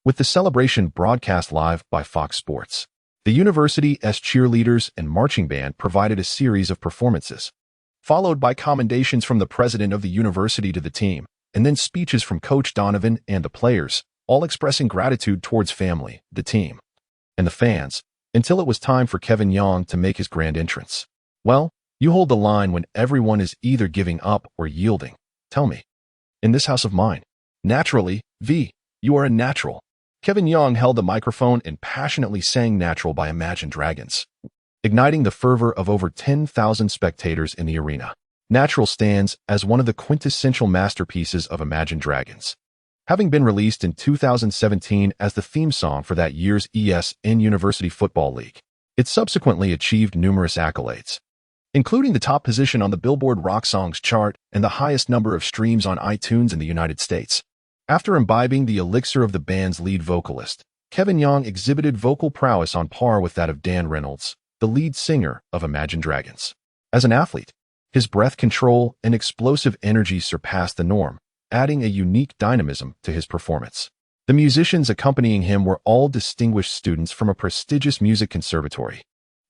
with the celebration broadcast live by Fox Sports. The university's cheerleaders and marching band provided a series of performances, followed by commendations from the president of the university to the team, and then speeches from Coach Donovan and the players, all expressing gratitude towards family, the team, and the fans, until it was time for Kevin Young to make his grand entrance. Well, you hold the line when everyone is either giving up or yielding. Tell me, in this house of mine, naturally, you are a natural. Kevin Young held the microphone and passionately sang Natural by Imagine Dragons, igniting the fervor of over 10,000 spectators in the arena. Natural stands as one of the quintessential masterpieces of Imagine Dragons, having been released in 2017 as the theme song for that year's ESN University Football League. It subsequently achieved numerous accolades, including the top position on the Billboard Rock Songs chart and the highest number of streams on iTunes in the United States. After imbibing the elixir of the band's lead vocalist, Kevin Young exhibited vocal prowess on par with that of Dan Reynolds, the lead singer of Imagine Dragons. As an athlete, his breath control and explosive energy surpassed the norm, adding a unique dynamism to his performance. The musicians accompanying him were all distinguished students from a prestigious music conservatory,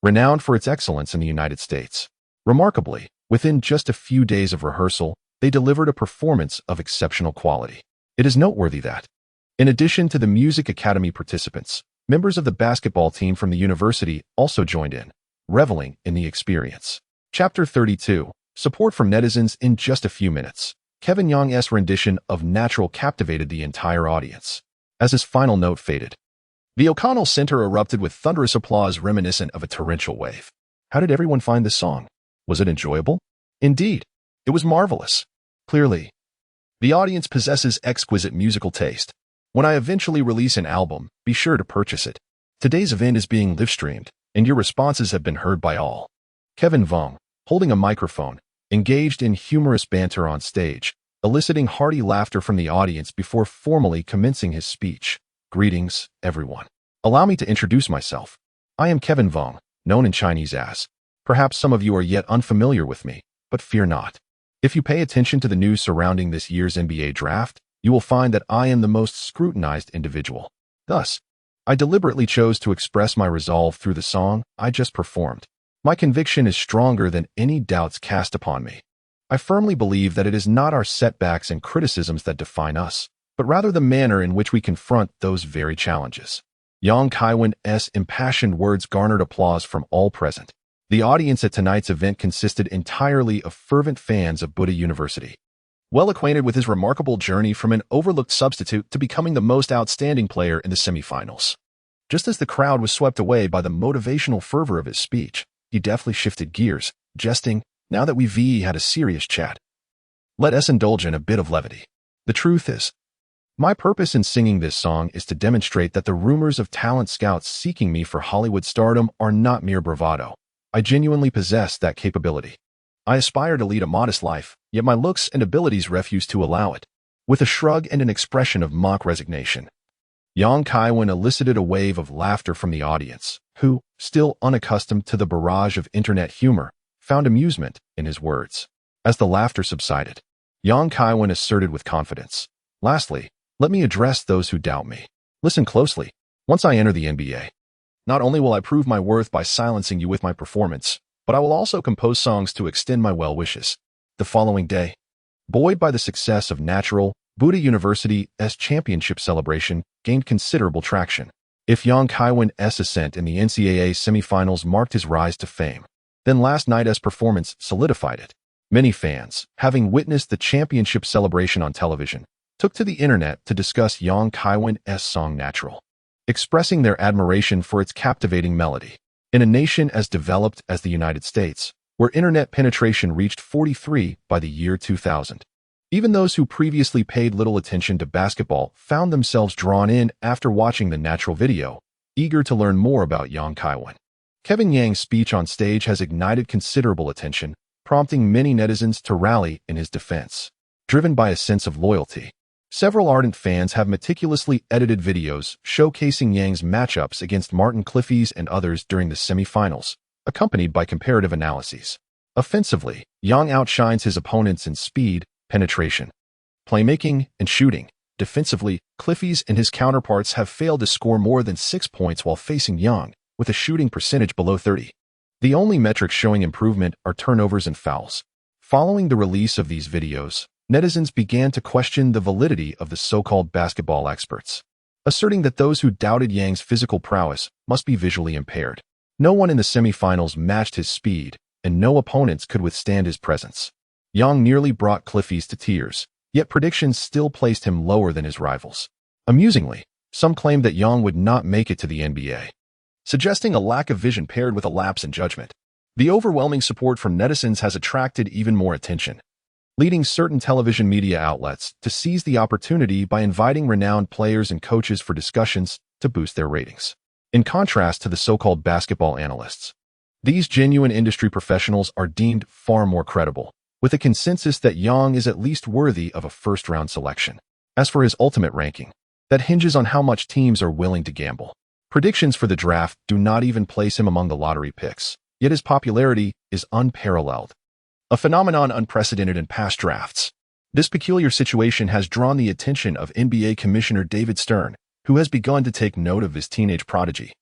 renowned for its excellence in the United States. Remarkably, within just a few days of rehearsal, they delivered a performance of exceptional quality. It is noteworthy that, in addition to the Music Academy participants, members of the basketball team from the university also joined in, reveling in the experience. Chapter 32. Support from netizens. In just a few minutes, Kevin Young's rendition of Natural captivated the entire audience. As his final note faded, the O'Connell Center erupted with thunderous applause reminiscent of a torrential wave. How did everyone find this song? Was it enjoyable? Indeed, it was marvelous. Clearly, the audience possesses exquisite musical taste. When I eventually release an album, be sure to purchase it. Today's event is being live-streamed, and your responses have been heard by all. Kevin Vong, holding a microphone, engaged in humorous banter on stage, eliciting hearty laughter from the audience before formally commencing his speech. Greetings, everyone. Allow me to introduce myself. I am Kevin Vong, known in Chinese as. Perhaps some of you are yet unfamiliar with me, but fear not. If you pay attention to the news surrounding this year's NBA draft, you will find that I am the most scrutinized individual. Thus, I deliberately chose to express my resolve through the song I just performed. My conviction is stronger than any doubts cast upon me. I firmly believe that it is not our setbacks and criticisms that define us, but rather the manner in which we confront those very challenges. Yang Kaiwen's impassioned words garnered applause from all present. The audience at tonight's event consisted entirely of fervent fans of Buddha University, well acquainted with his remarkable journey from an overlooked substitute to becoming the most outstanding player in the semifinals. Just as the crowd was swept away by the motivational fervor of his speech, he deftly shifted gears, jesting, "Now that we've had a serious chat, let us indulge in a bit of levity. The truth is, my purpose in singing this song is to demonstrate that the rumors of talent scouts seeking me for Hollywood stardom are not mere bravado. I genuinely possess that capability. I aspire to lead a modest life, yet my looks and abilities refuse to allow it." With a shrug and an expression of mock resignation, Yang Kaiwen elicited a wave of laughter from the audience, who, still unaccustomed to the barrage of internet humor, found amusement in his words. As the laughter subsided, Yang Kaiwen asserted with confidence, "Lastly, Let me address those who doubt me. Listen closely. Once I enter the NBA, not only will I prove my worth by silencing you with my performance, but I will also compose songs to extend my well wishes. The following day, buoyed by the success of Natural, Buddha University's championship celebration gained considerable traction. If Kaiwen's ascent in the NCAA semifinals marked his rise to fame, then last night's performance solidified it. Many fans, having witnessed the championship celebration on television, took to the internet to discuss Kaiwen's song Natural, expressing their admiration for its captivating melody. In a nation as developed as the United States, where internet penetration reached 43 by the year 2000, even those who previously paid little attention to basketball found themselves drawn in after watching the Natural video, eager to learn more about Kaiwen. Kevin Yang's speech on stage has ignited considerable attention, prompting many netizens to rally in his defense. Driven by a sense of loyalty, several ardent fans have meticulously edited videos showcasing Yang's matchups against Martin Cliffes and others during the semifinals, accompanied by comparative analyses. Offensively, Yang outshines his opponents in speed, penetration, playmaking, and shooting. Defensively, Cliffes and his counterparts have failed to score more than 6 points while facing Yang, with a shooting percentage below 30. The only metrics showing improvement are turnovers and fouls. Following the release of these videos, netizens began to question the validity of the so-called basketball experts, asserting that those who doubted Yang's physical prowess must be visually impaired. No one in the semifinals matched his speed, and no opponents could withstand his presence. Yang nearly brought Cliffes to tears, yet predictions still placed him lower than his rivals. Amusingly, some claimed that Yang would not make it to the NBA, suggesting a lack of vision paired with a lapse in judgment. The overwhelming support from netizens has attracted even more attention, leading certain television media outlets to seize the opportunity by inviting renowned players and coaches for discussions to boost their ratings. In contrast to the so-called basketball analysts, these genuine industry professionals are deemed far more credible, with a consensus that Yang is at least worthy of a first-round selection. As for his ultimate ranking, that hinges on how much teams are willing to gamble. Predictions for the draft do not even place him among the lottery picks, yet his popularity is unparalleled, a phenomenon unprecedented in past drafts. This peculiar situation has drawn the attention of NBA Commissioner David Stern, who has begun to take note of his teenage prodigy.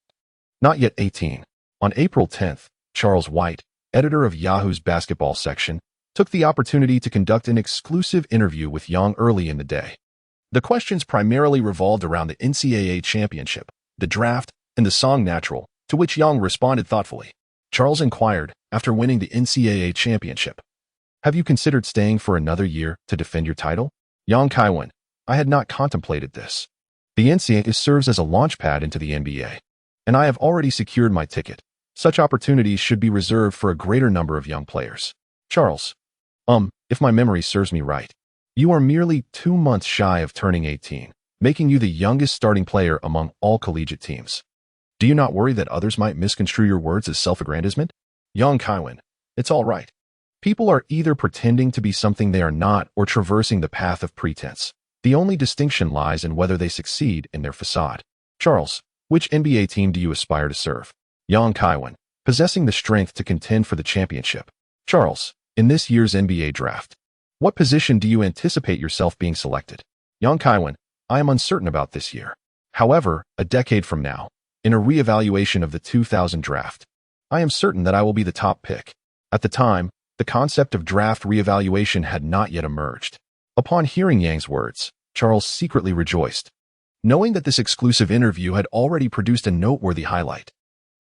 Not yet 18. On April 10th, Charles White, editor of Yahoo's basketball section, took the opportunity to conduct an exclusive interview with Yang early in the day. The questions primarily revolved around the NCAA championship, the draft, and the song Natural, to which Yang responded thoughtfully. Charles inquired, after winning the NCAA championship, "Have you considered staying for another year to defend your title?" Kaiwen: "I had not contemplated this. The NCAA serves as a launchpad into the NBA, and I have already secured my ticket. Such opportunities should be reserved for a greater number of young players." Charles: If my memory serves me right, you are merely 2 months shy of turning 18, making you the youngest starting player among all collegiate teams. Do you not worry that others might misconstrue your words as self-aggrandizement?" Kaiwen: "It's all right. People are either pretending to be something they are not or traversing the path of pretense. The only distinction lies in whether they succeed in their facade." Charles: "Which NBA team do you aspire to serve?" Kaiwen: "Possessing the strength to contend for the championship." Charles: "In this year's NBA draft, what position do you anticipate yourself being selected?" Kaiwen: "I am uncertain about this year. However, a decade from now, in a reevaluation of the 2000 draft, I am certain that I will be the top pick." At the time, the concept of draft reevaluation had not yet emerged. Upon hearing Yang's words, Charles secretly rejoiced, knowing that this exclusive interview had already produced a noteworthy highlight.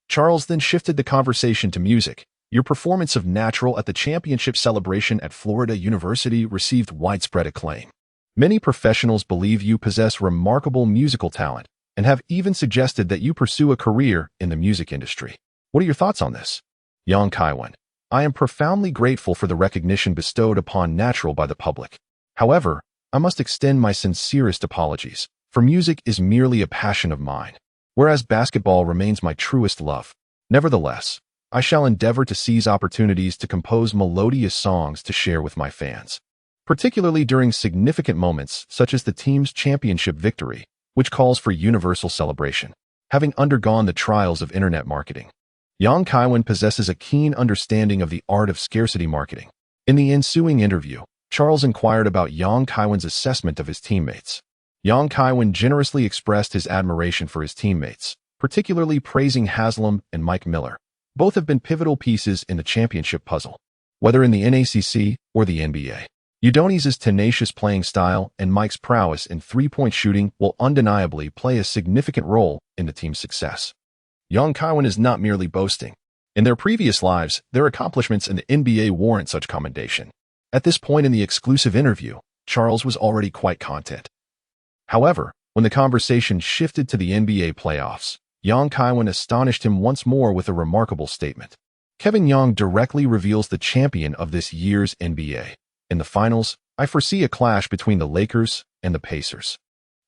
Charles then shifted the conversation to music. "Your performance of Natural at the championship celebration at Florida University received widespread acclaim. Many professionals believe you possess remarkable musical talent and have even suggested that you pursue a career in the music industry. What are your thoughts on this?" Kaiwen: "I am profoundly grateful for the recognition bestowed upon Natural by the public. However, I must extend my sincerest apologies, for music is merely a passion of mine, whereas basketball remains my truest love. Nevertheless, I shall endeavor to seize opportunities to compose melodious songs to share with my fans, particularly during significant moments such as the team's championship victory, which calls for universal celebration." Having undergone the trials of internet marketing, Kaiwen possesses a keen understanding of the art of scarcity marketing. In the ensuing interview, Charles inquired about Kaiwen's assessment of his teammates. Kaiwen generously expressed his admiration for his teammates, particularly praising Haslam and Mike Miller. Both have been pivotal pieces in the championship puzzle, whether in the NACC or the NBA. Udoni's tenacious playing style and Mike's prowess in three-point shooting will undeniably play a significant role in the team's success. Kaiwen is not merely boasting. In their previous lives, their accomplishments in the NBA warrant such commendation. At this point in the exclusive interview, Charles was already quite content. However, when the conversation shifted to the NBA playoffs, Kaiwen astonished him once more with a remarkable statement. Kevin Young directly reveals the champion of this year's NBA. In the finals, I foresee a clash between the Lakers and the Pacers.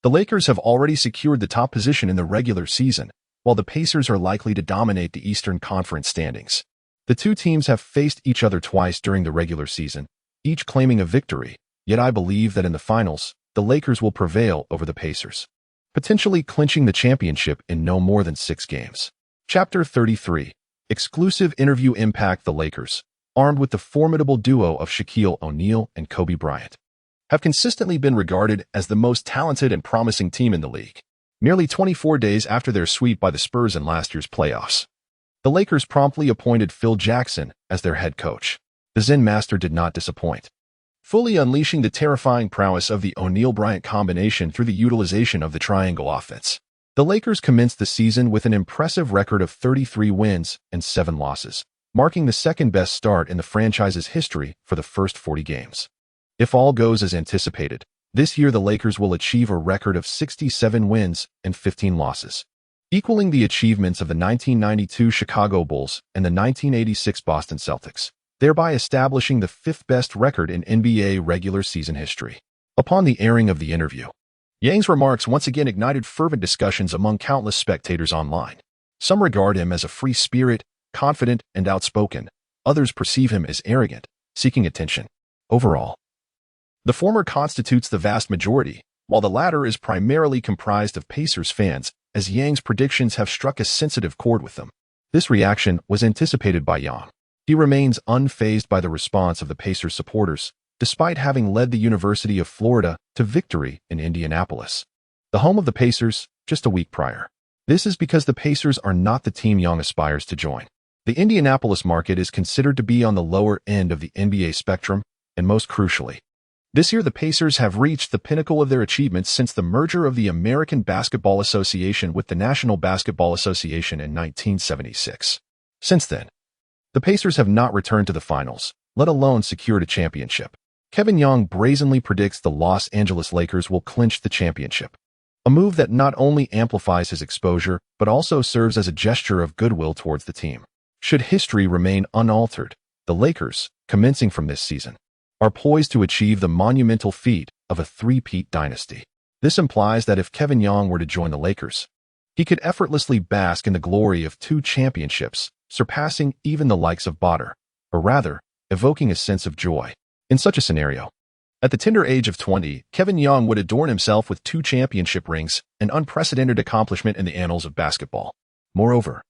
The Lakers have already secured the top position in the regular season, while the Pacers are likely to dominate the Eastern Conference standings. The two teams have faced each other twice during the regular season, each claiming a victory, yet I believe that in the finals, the Lakers will prevail over the Pacers, potentially clinching the championship in no more than 6 games. Chapter 33. Exclusive interview. Impact. The Lakers, armed with the formidable duo of Shaquille O'Neal and Kobe Bryant, have consistently been regarded as the most talented and promising team in the league. Nearly 24 days after their sweep by the Spurs in last year's playoffs, the Lakers promptly appointed Phil Jackson as their head coach. The Zen master did not disappoint, fully unleashing the terrifying prowess of the O'Neal-Bryant combination through the utilization of the triangle offense. The Lakers commenced the season with an impressive record of 33 wins and 7 losses, marking the second-best start in the franchise's history for the first 40 games. If all goes as anticipated, this year the Lakers will achieve a record of 67 wins and 15 losses, equaling the achievements of the 1992 Chicago Bulls and the 1986 Boston Celtics, thereby establishing the 5th-best record in NBA regular season history. Upon the airing of the interview, Yang's remarks once again ignited fervent discussions among countless spectators online. Some regard him as a free spirit, confident and outspoken. Others perceive him as arrogant, seeking attention. Overall, the former constitutes the vast majority, while the latter is primarily comprised of Pacers fans, as Yang's predictions have struck a sensitive chord with them. This reaction was anticipated by Yang. He remains unfazed by the response of the Pacers supporters, despite having led the University of Florida to victory in Indianapolis, the home of the Pacers, just a week prior. This is because the Pacers are not the team Yang aspires to join. The Indianapolis market is considered to be on the lower end of the NBA spectrum, and most crucially, this year the Pacers have reached the pinnacle of their achievements since the merger of the American Basketball Association with the National Basketball Association in 1976. Since then, the Pacers have not returned to the finals, let alone secured a championship. Kevin Young brazenly predicts the Los Angeles Lakers will clinch the championship, a move that not only amplifies his exposure but also serves as a gesture of goodwill towards the team. Should history remain unaltered, the Lakers, commencing from this season, are poised to achieve the monumental feat of a three-peat dynasty. This implies that if Kevin Young were to join the Lakers, he could effortlessly bask in the glory of 2 championships, surpassing even the likes of Botter, or rather, evoking a sense of joy. In such a scenario, at the tender age of 20, Kevin Young would adorn himself with 2 championship rings, an unprecedented accomplishment in the annals of basketball. Moreover,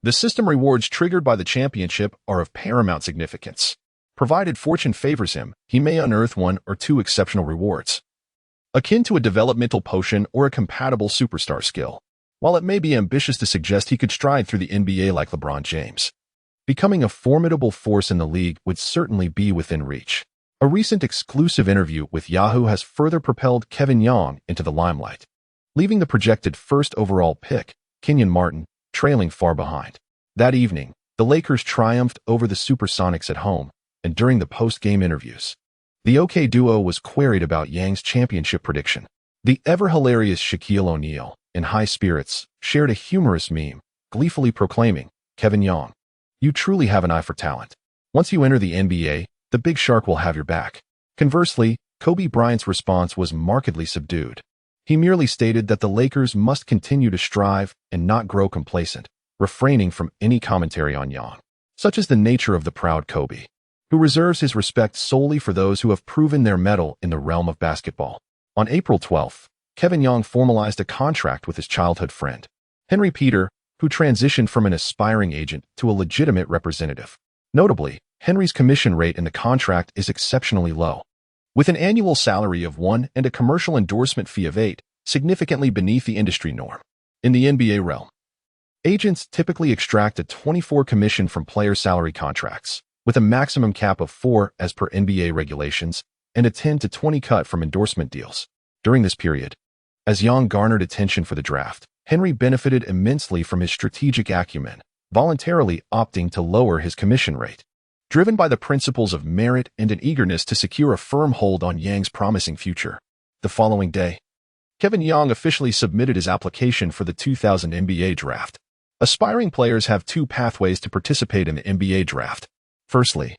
the system rewards triggered by the championship are of paramount significance. Provided fortune favors him, he may unearth 1 or 2 exceptional rewards, akin to a developmental potion or a compatible superstar skill. While it may be ambitious to suggest he could stride through the NBA like LeBron James, becoming a formidable force in the league would certainly be within reach. A recent exclusive interview with Yahoo has further propelled Kevin Young into the limelight, leaving the projected first overall pick, Kenyon Martin, trailing far behind. That evening, the Lakers triumphed over the Supersonics at home, and during the post-game interviews, the OK duo was queried about Yang's championship prediction. The ever-hilarious Shaquille O'Neal, in high spirits, shared a humorous meme, gleefully proclaiming, "Kevin Young, you truly have an eye for talent. Once you enter the NBA, the big shark will have your back." Conversely, Kobe Bryant's response was markedly subdued. He merely stated that the Lakers must continue to strive and not grow complacent, refraining from any commentary on Young. Such is the nature of the proud Kobe, who reserves his respect solely for those who have proven their mettle in the realm of basketball. On April 12th, Kevin Young formalized a contract with his childhood friend, Henry Peter, who transitioned from an aspiring agent to a legitimate representative. Notably, Henry's commission rate in the contract is exceptionally low, with an annual salary of 1 and a commercial endorsement fee of 8, significantly beneath the industry norm. In the NBA realm, agents typically extract a 24 commission from player salary contracts, with a maximum cap of 4 as per NBA regulations, and a 10 to 20 cut from endorsement deals. During this period, as Yang garnered attention for the draft, Henry benefited immensely from his strategic acumen, voluntarily opting to lower his commission rate. Driven by the principles of merit and an eagerness to secure a firm hold on Yang's promising future, the following day, Kevin Yang officially submitted his application for the 2000 NBA draft. Aspiring players have 2 pathways to participate in the NBA draft. Firstly,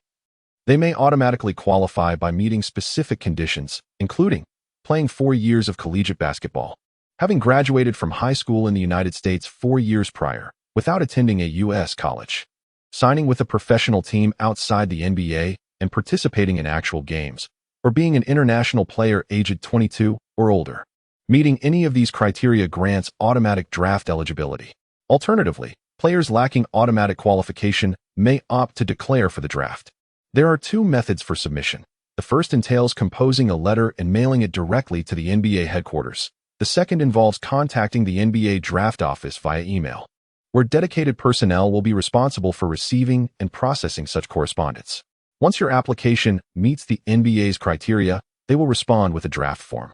they may automatically qualify by meeting specific conditions, including playing 4 years of collegiate basketball, having graduated from high school in the United States 4 years prior, without attending a U.S. college, signing with a professional team outside the NBA and participating in actual games, or being an international player aged 22 or older. Meeting any of these criteria grants automatic draft eligibility. Alternatively, players lacking automatic qualification may opt to declare for the draft. There are 2 methods for submission. The first entails composing a letter and mailing it directly to the NBA headquarters. The second involves contacting the NBA draft office via email, where dedicated personnel will be responsible for receiving and processing such correspondence. Once your application meets the NBA's criteria, they will respond with a draft form,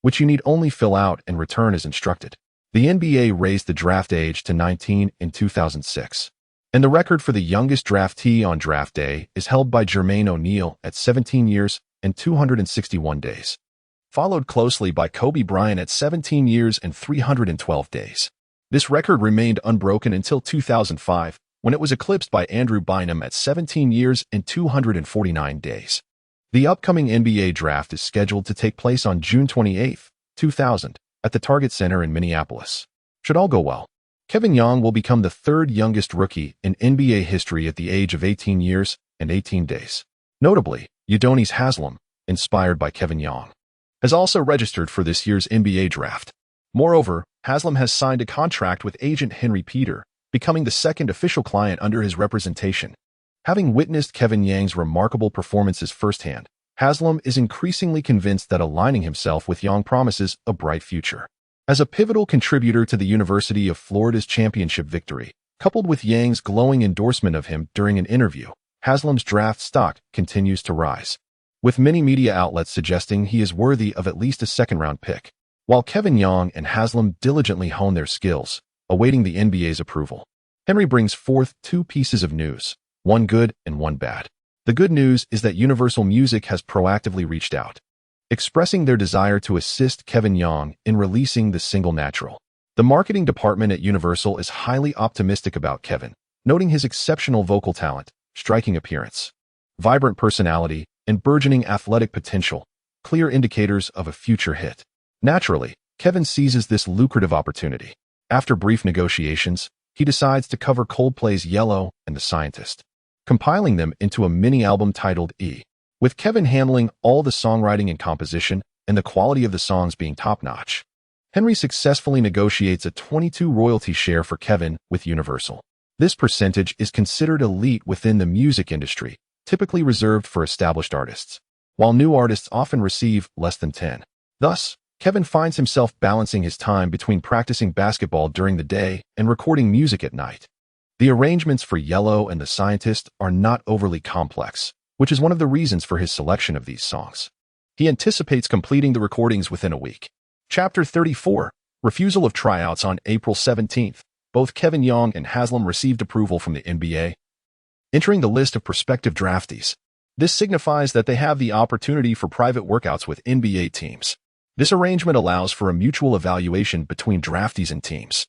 which you need only fill out and return as instructed. The NBA raised the draft age to 19 in 2006, and the record for the youngest draftee on draft day is held by Jermaine O'Neal at 17 years and 261 days, followed closely by Kobe Bryant at 17 years and 312 days. This record remained unbroken until 2005, when it was eclipsed by Andrew Bynum at 17 years and 249 days. The upcoming NBA draft is scheduled to take place on June 28, 2000, at the Target Center in Minneapolis. Should all go well, Kevin Yang will become the 3rd youngest rookie in NBA history at the age of 18 years and 18 days. Notably, Udonis Haslem, inspired by Kevin Yang, has also registered for this year's NBA draft. Moreover, Haslem has signed a contract with agent Henry Peter, becoming the 2nd official client under his representation. Having witnessed Kevin Yang's remarkable performances firsthand, Haslem is increasingly convinced that aligning himself with Yang promises a bright future. As a pivotal contributor to the University of Florida's championship victory, coupled with Yang's glowing endorsement of him during an interview, Haslem's draft stock continues to rise, with many media outlets suggesting he is worthy of at least a 2nd-round pick. While Kevin Yang and Haslem diligently hone their skills, awaiting the NBA's approval, Henry brings forth 2 pieces of news, one good and one bad. The good news is that Universal Music has proactively reached out, expressing their desire to assist Kevin Yang in releasing the single Natural. The marketing department at Universal is highly optimistic about Kevin, noting his exceptional vocal talent, striking appearance, vibrant personality, and burgeoning athletic potential, clear indicators of a future hit. Naturally, Kevin seizes this lucrative opportunity. After brief negotiations, he decides to cover Coldplay's Yellow and The Scientist, compiling them into a mini-album titled E. With Kevin handling all the songwriting and composition, and the quality of the songs being top-notch, Henry successfully negotiates a 22% royalty share for Kevin with Universal. This percentage is considered elite within the music industry, typically reserved for established artists, while new artists often receive less than 10%. Thus, Kevin finds himself balancing his time between practicing basketball during the day and recording music at night. The arrangements for Yellow and The Scientist are not overly complex, which is one of the reasons for his selection of these songs. He anticipates completing the recordings within a week. Chapter 34, Refusal of Tryouts. On April 17th, both Kevin Yang and Haslem received approval from the NBA, entering the list of prospective draftees. This signifies that they have the opportunity for private workouts with NBA teams. This arrangement allows for a mutual evaluation between draftees and teams.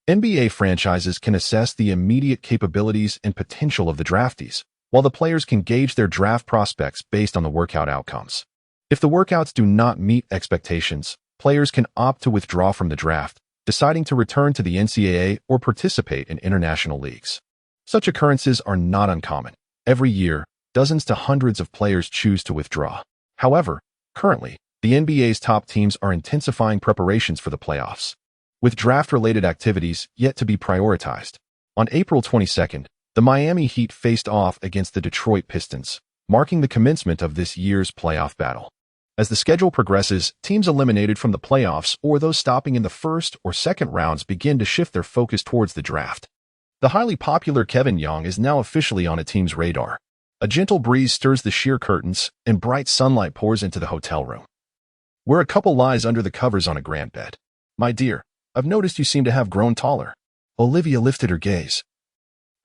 NBA franchises can assess the immediate capabilities and potential of the draftees, while the players can gauge their draft prospects based on the workout outcomes. If the workouts do not meet expectations, players can opt to withdraw from the draft, deciding to return to the NCAA or participate in international leagues. Such occurrences are not uncommon. Every year, dozens to hundreds of players choose to withdraw. However, currently, the NBA's top teams are intensifying preparations for the playoffs, with draft-related activities yet to be prioritized. On April 22nd, the Miami Heat faced off against the Detroit Pistons, marking the commencement of this year's playoff battle. As the schedule progresses, teams eliminated from the playoffs or those stopping in the first or second rounds begin to shift their focus towards the draft. The highly popular Kaiwen Young is now officially on a team's radar. A gentle breeze stirs the sheer curtains, and bright sunlight pours into the hotel room, where a couple lies under the covers on a grand bed. "My dear, I've noticed you seem to have grown taller." Olivia lifted her gaze,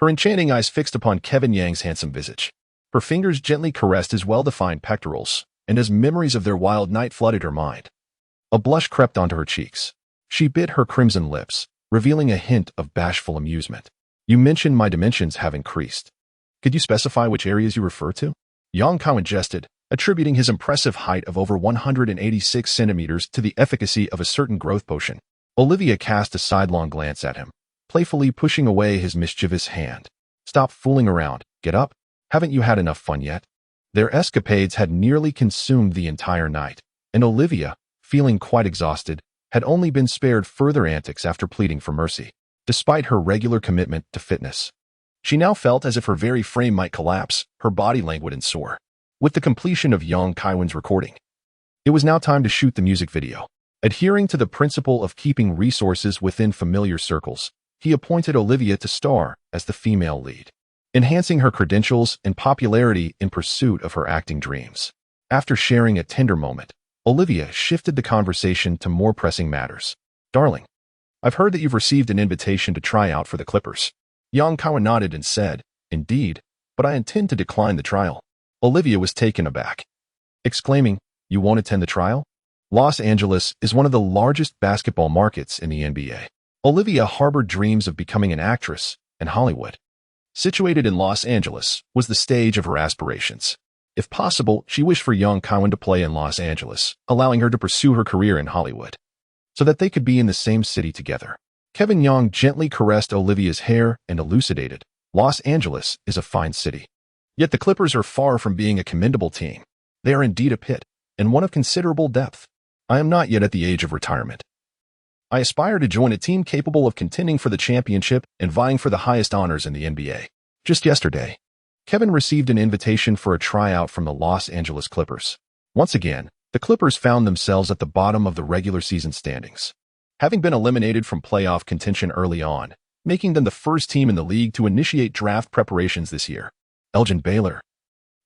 her enchanting eyes fixed upon Kaiwen Yang's handsome visage. Her fingers gently caressed his well-defined pectorals, and as memories of their wild night flooded her mind, a blush crept onto her cheeks. She bit her crimson lips, revealing a hint of bashful amusement. "You mentioned my dimensions have increased. Could you specify which areas you refer to?" Yang Kaiwen jested, attributing his impressive height of over 186 centimeters to the efficacy of a certain growth potion. Olivia cast a sidelong glance at him, playfully pushing away his mischievous hand. "Stop fooling around. Get up. Haven't you had enough fun yet?" Their escapades had nearly consumed the entire night, and Olivia, feeling quite exhausted, had only been spared further antics after pleading for mercy. Despite her regular commitment to fitness, she now felt as if her very frame might collapse, her body languid and sore. With the completion of Yang Kaiwen's recording, it was now time to shoot the music video. Adhering to the principle of keeping resources within familiar circles, he appointed Olivia to star as the female lead, enhancing her credentials and popularity in pursuit of her acting dreams. After sharing a tender moment, Olivia shifted the conversation to more pressing matters. "Darling, I've heard that you've received an invitation to try out for the Clippers." Yang Kaiwen nodded and said, "Indeed, but I intend to decline the trial." Olivia was taken aback, exclaiming, "You won't attend the trial?" Los Angeles is one of the largest basketball markets in the NBA. Olivia harbored dreams of becoming an actress, and Hollywood, situated in Los Angeles, was the stage of her aspirations. If possible, she wished for Yang Kaiwen to play in Los Angeles, allowing her to pursue her career in Hollywood, so that they could be in the same city together. Kaiwen Young gently caressed Olivia's hair and elucidated, "Los Angeles is a fine city. Yet the Clippers are far from being a commendable team. They are indeed a pit, and one of considerable depth. I am not yet at the age of retirement. I aspire to join a team capable of contending for the championship and vying for the highest honors in the NBA." Just yesterday, Kaiwen received an invitation for a tryout from the Los Angeles Clippers. Once again, the Clippers found themselves at the bottom of the regular season standings, having been eliminated from playoff contention early on, making them the first team in the league to initiate draft preparations this year. Elgin Baylor,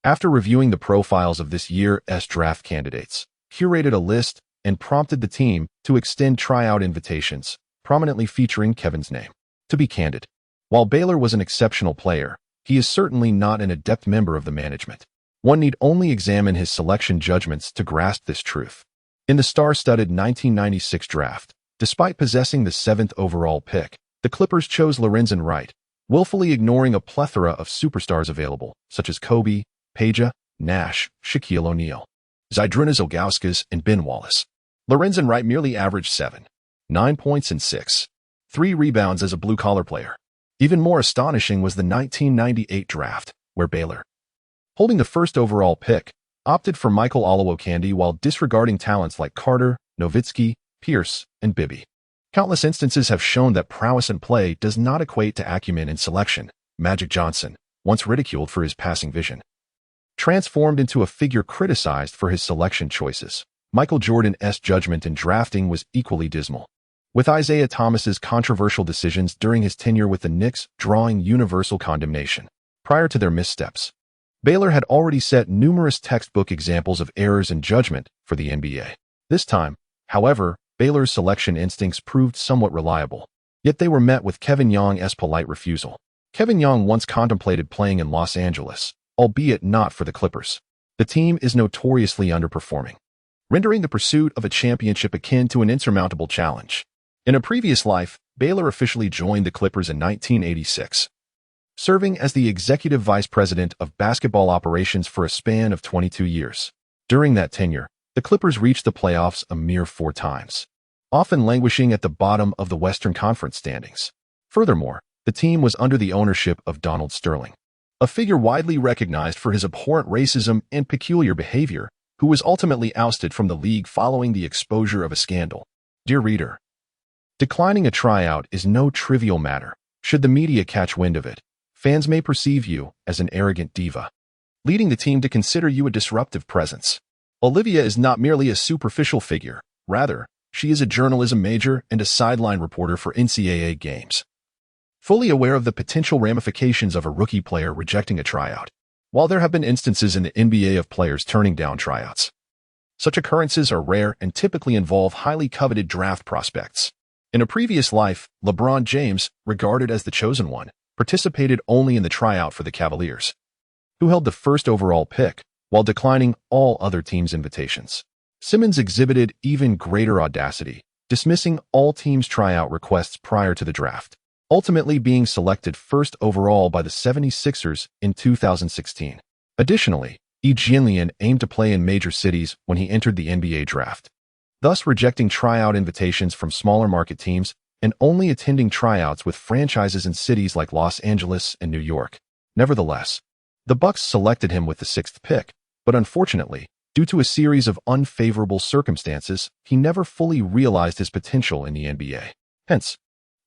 after reviewing the profiles of this year's draft candidates, curated a list and prompted the team to extend tryout invitations, prominently featuring Kaiwen's name. To be candid, while Baylor was an exceptional player, he is certainly not an adept member of the management. One need only examine his selection judgments to grasp this truth. In the star-studded 1996 draft, despite possessing the 7th overall pick, the Clippers chose Lorenzen Wright, willfully ignoring a plethora of superstars available, such as Kobe, Peja, Nash, Shaquille O'Neal, Zydrunas Ilgauskas, and Ben Wallace. Lorenzen Wright merely averaged 7.9 points and 6.3 rebounds as a blue-collar player. Even more astonishing was the 1998 draft, where Baylor, holding the 1st overall pick, opted for Michael Olowokandi while disregarding talents like Carter, Nowitzki, Pierce, and Bibby. Countless instances have shown that prowess in play does not equate to acumen in selection. Magic Johnson, once ridiculed for his passing vision, transformed into a figure criticized for his selection choices. Michael Jordan's judgment in drafting was equally dismal, with Isaiah Thomas's controversial decisions during his tenure with the Knicks drawing universal condemnation. Prior to their missteps, Baylor had already set numerous textbook examples of errors in judgment for the NBA. This time, however, Baylor's selection instincts proved somewhat reliable, yet they were met with Kaiwen Young's polite refusal. Kaiwen Young once contemplated playing in Los Angeles, albeit not for the Clippers. The team is notoriously underperforming, rendering the pursuit of a championship akin to an insurmountable challenge. In a previous life, Baylor officially joined the Clippers in 1986, serving as the executive vice president of basketball operations for a span of 22 years. During that tenure, the Clippers reached the playoffs a mere 4 times, often languishing at the bottom of the Western Conference standings. Furthermore, the team was under the ownership of Donald Sterling, a figure widely recognized for his abhorrent racism and peculiar behavior, who was ultimately ousted from the league following the exposure of a scandal. Dear reader, declining a tryout is no trivial matter. Should the media catch wind of it, fans may perceive you as an arrogant diva. leading the team to consider you a disruptive presence. Olivia is not merely a superficial figure. Rather, she is a journalism major and a sideline reporter for NCAA games. Fully aware of the potential ramifications of a rookie player rejecting a tryout. While there have been instances in the NBA of players turning down tryouts, such occurrences are rare and typically involve highly coveted draft prospects. In a previous life, LeBron James, regarded as the chosen one, participated only in the tryout for the Cavaliers, who held the first overall pick, while declining all other teams' invitations. Simmons exhibited even greater audacity, dismissing all teams' tryout requests prior to the draft, ultimately being selected first overall by the 76ers in 2016. Additionally, Jianlian aimed to play in major cities when he entered the NBA draft, thus rejecting tryout invitations from smaller market teams and only attending tryouts with franchises in cities like Los Angeles and New York. Nevertheless, the Bucks selected him with the 6th pick, but unfortunately, due to a series of unfavorable circumstances, he never fully realized his potential in the NBA. Hence,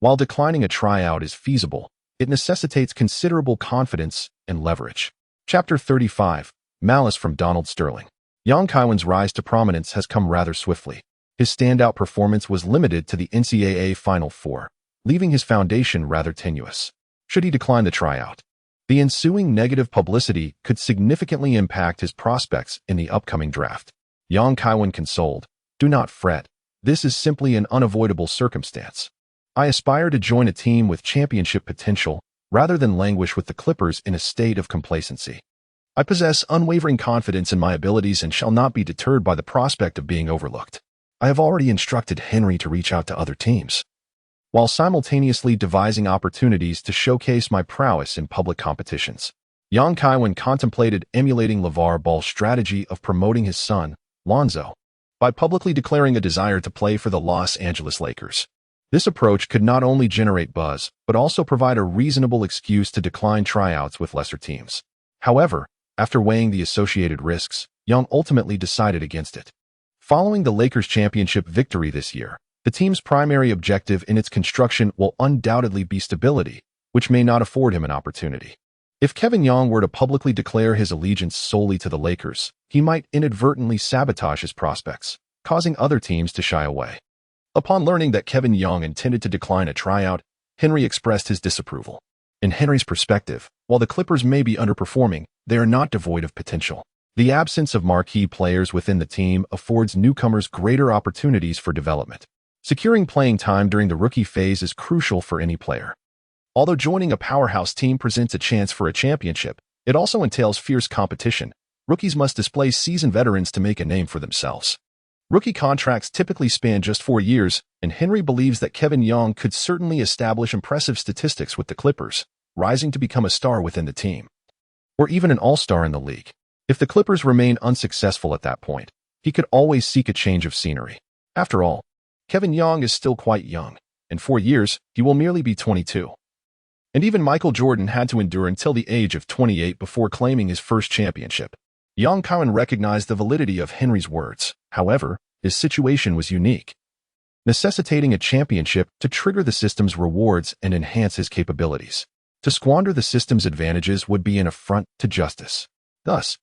while declining a tryout is feasible, it necessitates considerable confidence and leverage. Chapter 35. Malice from Donald Sterling. Young Kaiwen's rise to prominence has come rather swiftly. His standout performance was limited to the NCAA Final Four, leaving his foundation rather tenuous. Should he decline the tryout, the ensuing negative publicity could significantly impact his prospects in the upcoming draft. Young Kaiwen consoled, "Do not fret. This is simply an unavoidable circumstance. I aspire to join a team with championship potential rather than languish with the Clippers in a state of complacency. I possess unwavering confidence in my abilities and shall not be deterred by the prospect of being overlooked. I have already instructed Henry to reach out to other teams, while simultaneously devising opportunities to showcase my prowess in public competitions." Young Kaiwen contemplated emulating LeVar Ball's strategy of promoting his son, Lonzo, by publicly declaring a desire to play for the Los Angeles Lakers. This approach could not only generate buzz, but also provide a reasonable excuse to decline tryouts with lesser teams. However, after weighing the associated risks, Young ultimately decided against it. Following the Lakers' championship victory this year, the team's primary objective in its construction will undoubtedly be stability, which may not afford him an opportunity. If Kevin Young were to publicly declare his allegiance solely to the Lakers, he might inadvertently sabotage his prospects, causing other teams to shy away. Upon learning that Kevin Young intended to decline a tryout, Henry expressed his disapproval. In Henry's perspective, while the Clippers may be underperforming, they are not devoid of potential. The absence of marquee players within the team affords newcomers greater opportunities for development. Securing playing time during the rookie phase is crucial for any player. Although joining a powerhouse team presents a chance for a championship, it also entails fierce competition. Rookies must display seasoned veterans to make a name for themselves. Rookie contracts typically span just 4 years, and Henry believes that Kevin Young could certainly establish impressive statistics with the Clippers, rising to become a star within the team, or even an all-star in the league. If the Clippers remain unsuccessful at that point, he could always seek a change of scenery. After all, Kevin Young is still quite young. In 4 years, he will merely be 22. And even Michael Jordan had to endure until the age of 28 before claiming his first championship. Young Kaiwen recognized the validity of Henry's words. However, his situation was unique, necessitating a championship to trigger the system's rewards and enhance his capabilities. To squander the system's advantages would be an affront to justice. Thus,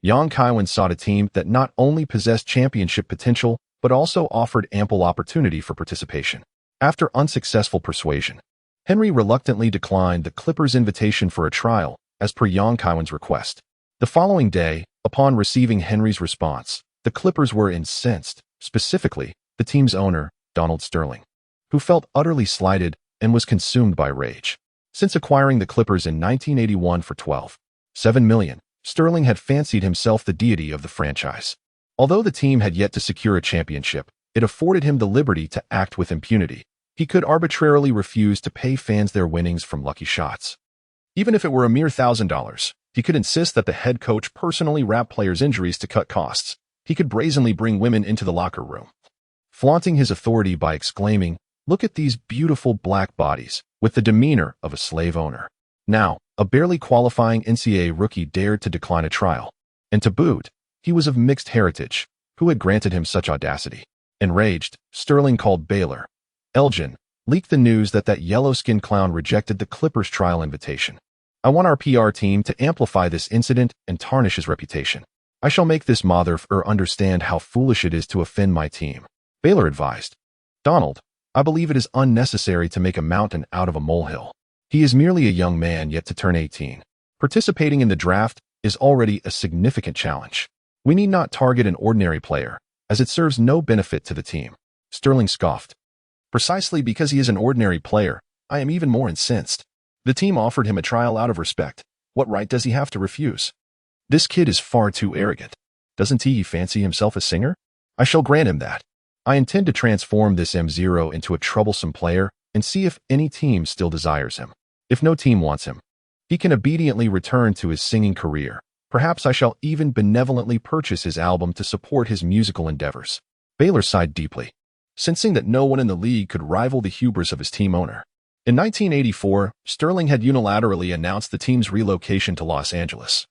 Young Kaiwen sought a team that not only possessed championship potential, but also offered ample opportunity for participation. After unsuccessful persuasion, Henry reluctantly declined the Clippers' invitation for a trial, as per Young Kaiwen's request. The following day, upon receiving Henry's response, the Clippers were incensed, specifically, the team's owner, Donald Sterling, who felt utterly slighted and was consumed by rage. Since acquiring the Clippers in 1981 for $12.7 million, Sterling had fancied himself the deity of the franchise. Although the team had yet to secure a championship, it afforded him the liberty to act with impunity. He could arbitrarily refuse to pay fans their winnings from lucky shots. Even if it were a mere $1,000, he could insist that the head coach personally wrap players' injuries to cut costs. He could brazenly bring women into the locker room, flaunting his authority by exclaiming, "Look at these beautiful black bodies," with the demeanor of a slave owner. Now, a barely qualifying NCAA rookie dared to decline a trial. And to boot, he was of mixed heritage. Who had granted him such audacity? Enraged, Sterling called Baylor Elgin, leaked the news that yellow-skinned clown rejected the Clippers' trial invitation. I want our PR team to amplify this incident and tarnish his reputation. I shall make this motherfucker understand how foolish it is to offend my team. Baylor advised. Donald, I believe it is unnecessary to make a mountain out of a molehill. He is merely a young man yet to turn 18. Participating in the draft is already a significant challenge. We need not target an ordinary player, as it serves no benefit to the team. Sterling scoffed. Precisely because he is an ordinary player, I am even more incensed. The team offered him a trial out of respect. What right does he have to refuse? This kid is far too arrogant. Doesn't he fancy himself a singer? I shall grant him that. I intend to transform this M0 into a troublesome player and see if any team still desires him. If no team wants him, he can obediently return to his singing career. Perhaps I shall even benevolently purchase his album to support his musical endeavors. Baylor sighed deeply, sensing that no one in the league could rival the hubris of his team owner. In 1984, Sterling had unilaterally announced the team's relocation to Los Angeles,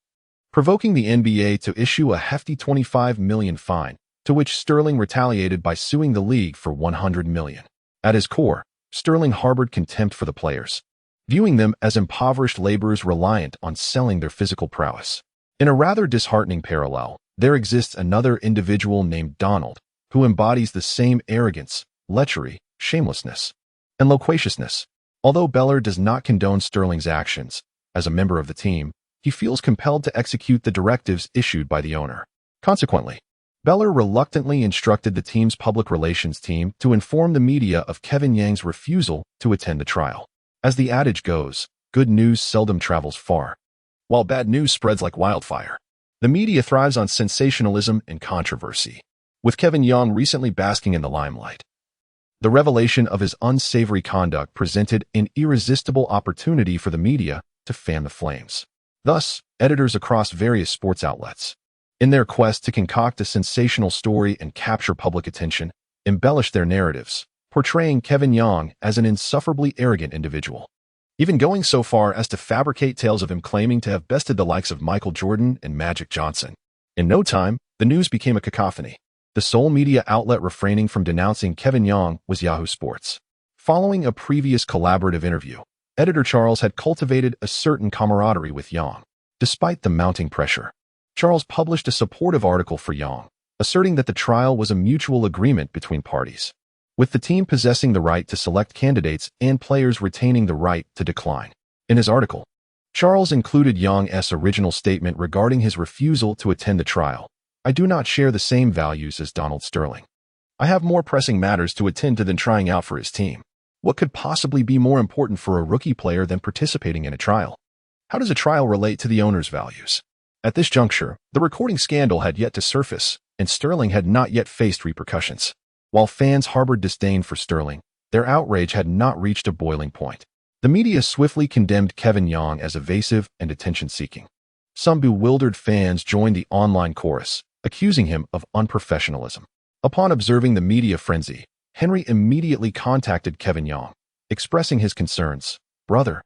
provoking the NBA to issue a hefty $25 million fine, to which Sterling retaliated by suing the league for $100 million. At his core, Sterling harbored contempt for the players, viewing them as impoverished laborers reliant on selling their physical prowess. In a rather disheartening parallel, there exists another individual named Donald, who embodies the same arrogance, lechery, shamelessness, and loquaciousness. Although Baylor does not condone Sterling's actions, as a member of the team, he feels compelled to execute the directives issued by the owner. Consequently, Baylor reluctantly instructed the team's public relations team to inform the media of Kevin Yang's refusal to attend the trial. As the adage goes, good news seldom travels far, while bad news spreads like wildfire. The media thrives on sensationalism and controversy, with Kevin Yang recently basking in the limelight. The revelation of his unsavory conduct presented an irresistible opportunity for the media to fan the flames. Thus, editors across various sports outlets, in their quest to concoct a sensational story and capture public attention, embellish their narratives, portraying Kevin Yang as an insufferably arrogant individual, even going so far as to fabricate tales of him claiming to have bested the likes of Michael Jordan and Magic Johnson. In no time, the news became a cacophony. The sole media outlet refraining from denouncing Kevin Yang was Yahoo Sports. Following a previous collaborative interview, editor Charles had cultivated a certain camaraderie with Yang. Despite the mounting pressure, Charles published a supportive article for Yang, asserting that the trial was a mutual agreement between parties, with the team possessing the right to select candidates and players retaining the right to decline. In his article, Charles included Yang's original statement regarding his refusal to attend the trial. I do not share the same values as Donald Sterling. I have more pressing matters to attend to than trying out for his team. What could possibly be more important for a rookie player than participating in a trial? How does a trial relate to the owner's values? At this juncture, the recording scandal had yet to surface, and Sterling had not yet faced repercussions. While fans harbored disdain for Sterling, their outrage had not reached a boiling point. The media swiftly condemned Kevin Yang as evasive and attention-seeking. Some bewildered fans joined the online chorus, accusing him of unprofessionalism. Upon observing the media frenzy, Henry immediately contacted Kevin Yang, expressing his concerns. Brother,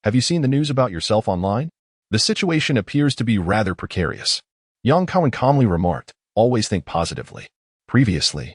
have you seen the news about yourself online? The situation appears to be rather precarious. Kaiwen calmly remarked, always think positively. Previously,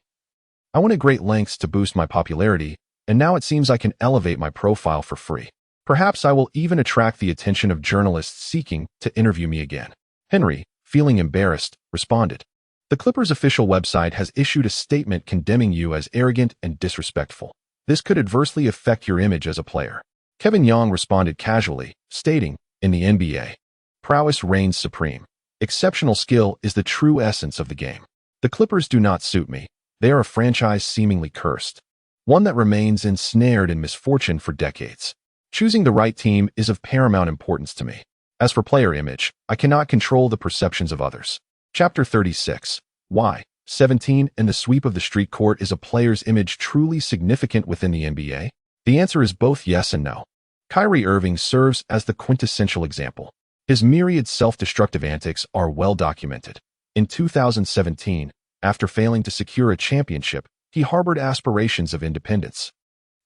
I went to great lengths to boost my popularity, and now it seems I can elevate my profile for free. Perhaps I will even attract the attention of journalists seeking to interview me again. Henry, feeling embarrassed, responded. The Clippers' official website has issued a statement condemning you as arrogant and disrespectful. This could adversely affect your image as a player. Kevin Yang responded casually, stating, in the NBA, prowess reigns supreme. Exceptional skill is the true essence of the game. The Clippers do not suit me. They are a franchise seemingly cursed, one that remains ensnared in misfortune for decades. Choosing the right team is of paramount importance to me. As for player image, I cannot control the perceptions of others. Chapter 36. Why? 17. In the sweep of the street court, is a player's image truly significant within the NBA? The answer is both yes and no. Kyrie Irving serves as the quintessential example. His myriad self-destructive antics are well documented. In 2017, after failing to secure a championship, he harbored aspirations of independence,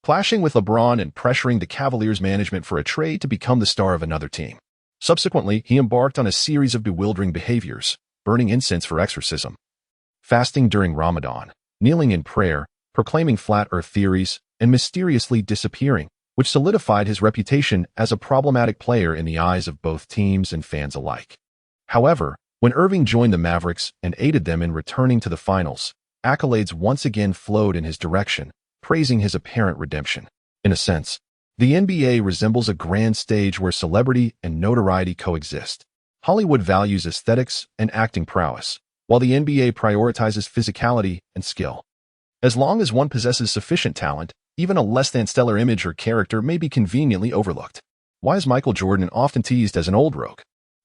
clashing with LeBron and pressuring the Cavaliers management for a trade to become the star of another team. Subsequently, he embarked on a series of bewildering behaviors, burning incense for exorcism, fasting during Ramadan, kneeling in prayer, proclaiming flat earth theories, and mysteriously disappearing, which solidified his reputation as a problematic player in the eyes of both teams and fans alike. However, when Irving joined the Mavericks and aided them in returning to the finals, accolades once again flowed in his direction, praising his apparent redemption. In a sense, the NBA resembles a grand stage where celebrity and notoriety coexist. Hollywood values aesthetics and acting prowess, while the NBA prioritizes physicality and skill. As long as one possesses sufficient talent, even a less-than-stellar image or character may be conveniently overlooked. Why is Michael Jordan often teased as an old rogue?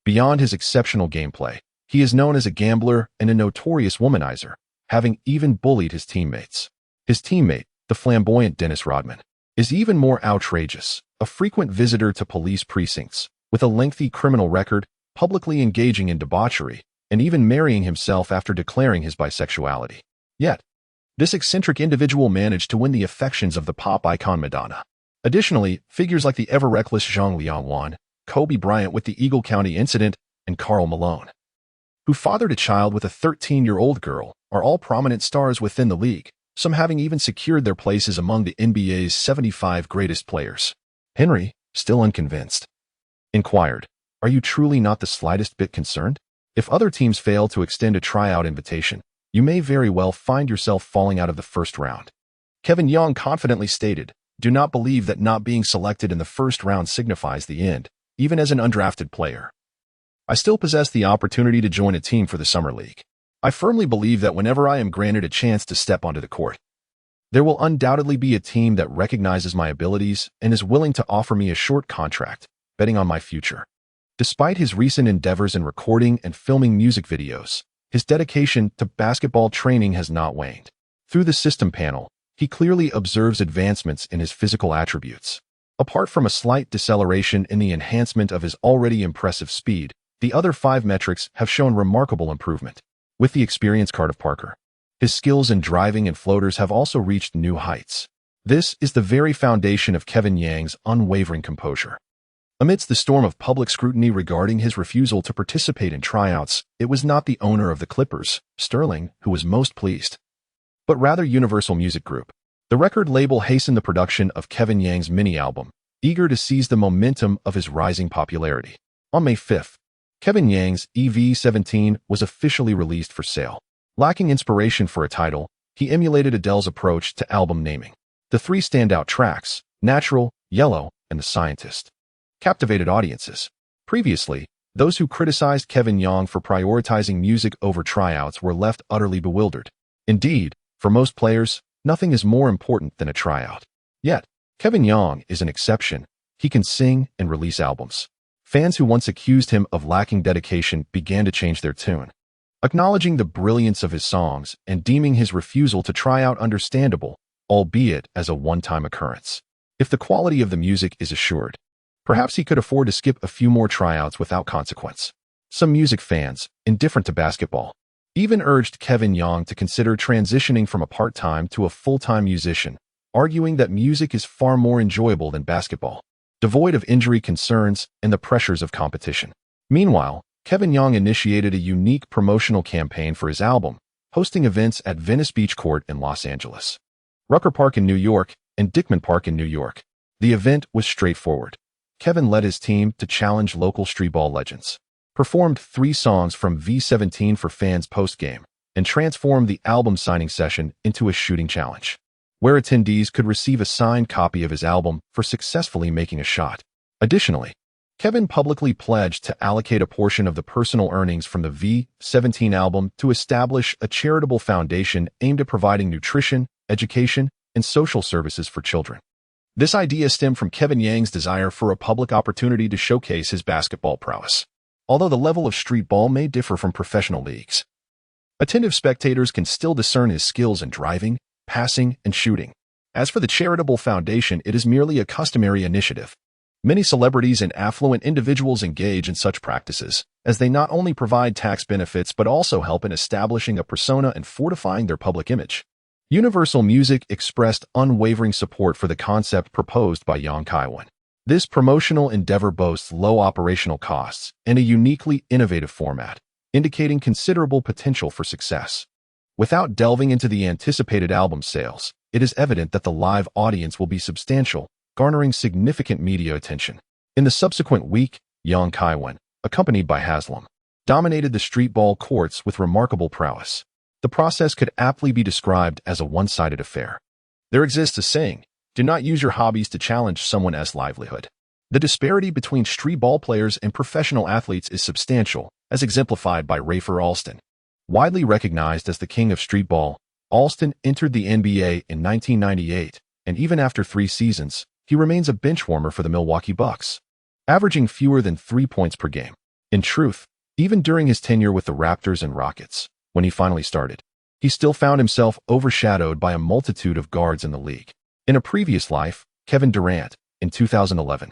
Beyond his exceptional gameplay, he is known as a gambler and a notorious womanizer, having even bullied his teammates. His teammate, the flamboyant Dennis Rodman, is even more outrageous, a frequent visitor to police precincts, with a lengthy criminal record, publicly engaging in debauchery, and even marrying himself after declaring his bisexuality. Yet, this eccentric individual managed to win the affections of the pop icon Madonna. Additionally, figures like the ever-reckless Zhang Liangwan, Kobe Bryant with the Eagle County incident, and Karl Malone, who fathered a child with a 13-year-old girl, are all prominent stars within the league, some having even secured their places among the NBA's 75 greatest players. Henry, still unconvinced, inquired, "Are you truly not the slightest bit concerned? If other teams fail to extend a tryout invitation, you may very well find yourself falling out of the first round." Kevin Young confidently stated, "Do not believe that not being selected in the first round signifies the end, even as an undrafted player. I still possess the opportunity to join a team for the Summer League. I firmly believe that whenever I am granted a chance to step onto the court, there will undoubtedly be a team that recognizes my abilities and is willing to offer me a short contract, betting on my future." Despite his recent endeavors in recording and filming music videos, his dedication to basketball training has not waned. Through the system panel, he clearly observes advancements in his physical attributes. Apart from a slight deceleration in the enhancement of his already impressive speed, the other 5 metrics have shown remarkable improvement. With the experience card of Parker, his skills in driving and floaters have also reached new heights. This is the very foundation of Kevin Young's unwavering composure. Amidst the storm of public scrutiny regarding his refusal to participate in tryouts, it was not the owner of the Clippers, Sterling, who was most pleased, but rather Universal Music Group. The record label hastened the production of Kevin Young's mini-album, eager to seize the momentum of his rising popularity. On May 5th, Kevin Young's EV-17 was officially released for sale. Lacking inspiration for a title, he emulated Adele's approach to album naming. The 3 standout tracks, Natural, Yellow, and The Scientist, captivated audiences. Previously, those who criticized Kevin Young for prioritizing music over tryouts were left utterly bewildered. Indeed, for most players, nothing is more important than a tryout. Yet, Kevin Young is an exception. He can sing and release albums. Fans who once accused him of lacking dedication began to change their tune, acknowledging the brilliance of his songs and deeming his refusal to try out understandable, albeit as a one-time occurrence. If the quality of the music is assured, perhaps he could afford to skip a few more tryouts without consequence. Some music fans, indifferent to basketball, even urged Kevin Young to consider transitioning from a part-time to a full-time musician, arguing that music is far more enjoyable than basketball, devoid of injury concerns and the pressures of competition. Meanwhile, Kevin Young initiated a unique promotional campaign for his album, hosting events at Venice Beach Court in Los Angeles, Rucker Park in New York, and Dickman Park in New York. The event was straightforward. Kevin led his team to challenge local streetball legends, performed 3 songs from V-17 for fans post-game, and transformed the album signing session into a shooting challenge, where attendees could receive a signed copy of his album for successfully making a shot. Additionally, Kevin publicly pledged to allocate a portion of the personal earnings from the V-17 album to establish a charitable foundation aimed at providing nutrition, education, and social services for children. This idea stemmed from Kevin Young's desire for a public opportunity to showcase his basketball prowess. Although the level of street ball may differ from professional leagues, attentive spectators can still discern his skills in driving, passing, and shooting. As for the charitable foundation, it is merely a customary initiative. Many celebrities and affluent individuals engage in such practices, as they not only provide tax benefits but also help in establishing a persona and fortifying their public image. Universal Music expressed unwavering support for the concept proposed by Kaiwen. This promotional endeavor boasts low operational costs and a uniquely innovative format, indicating considerable potential for success. Without delving into the anticipated album sales, it is evident that the live audience will be substantial, garnering significant media attention. In the subsequent week, young Kaiwen, accompanied by Haslam, dominated the street ball courts with remarkable prowess. The process could aptly be described as a one-sided affair. There exists a saying, do not use your hobbies to challenge someone else's livelihood. The disparity between street ball players and professional athletes is substantial, as exemplified by Rafer Alston. Widely recognized as the king of street ball, Alston entered the NBA in 1998, and even after 3 seasons, he remains a benchwarmer for the Milwaukee Bucks, averaging fewer than 3 points per game. In truth, even during his tenure with the Raptors and Rockets, when he finally started, he still found himself overshadowed by a multitude of guards in the league. In a previous life, Kevin Durant, in 2011,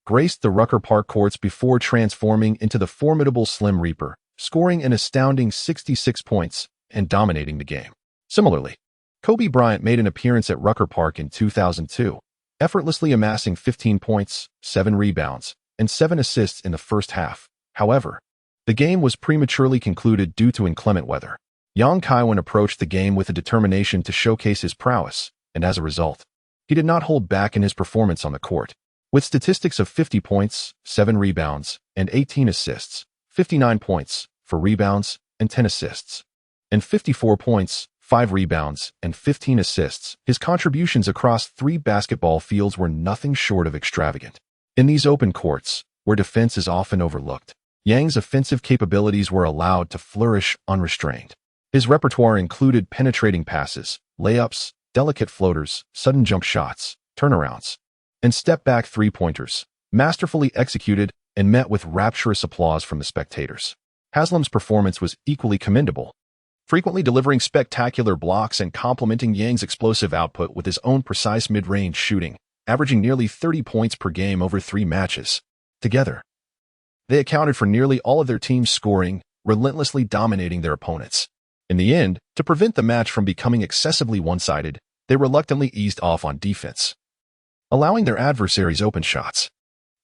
graced the Rucker Park courts before transforming into the formidable Slim Reaper, scoring an astounding 66 points and dominating the game. Similarly, Kobe Bryant made an appearance at Rucker Park in 2002, effortlessly amassing 15 points, 7 rebounds, and 7 assists in the first half. However, the game was prematurely concluded due to inclement weather. Young Kaiwen approached the game with a determination to showcase his prowess, and as a result, he did not hold back in his performance on the court. With statistics of 50 points, 7 rebounds, and 18 assists, 59 points, 4 rebounds, and 10 assists, and 54 points, 5 rebounds, and 15 assists, his contributions across 3 basketball fields were nothing short of extravagant. In these open courts, where defense is often overlooked, Yang's offensive capabilities were allowed to flourish unrestrained. His repertoire included penetrating passes, layups, delicate floaters, sudden jump shots, turnarounds, and step-back three-pointers, masterfully executed and met with rapturous applause from the spectators. Haslam's performance was equally commendable, frequently delivering spectacular blocks and complementing Yang's explosive output with his own precise mid-range shooting, averaging nearly 30 points per game over 3 matches. Together, they accounted for nearly all of their team's scoring, relentlessly dominating their opponents. In the end, to prevent the match from becoming excessively one-sided, they reluctantly eased off on defense, allowing their adversaries open shots.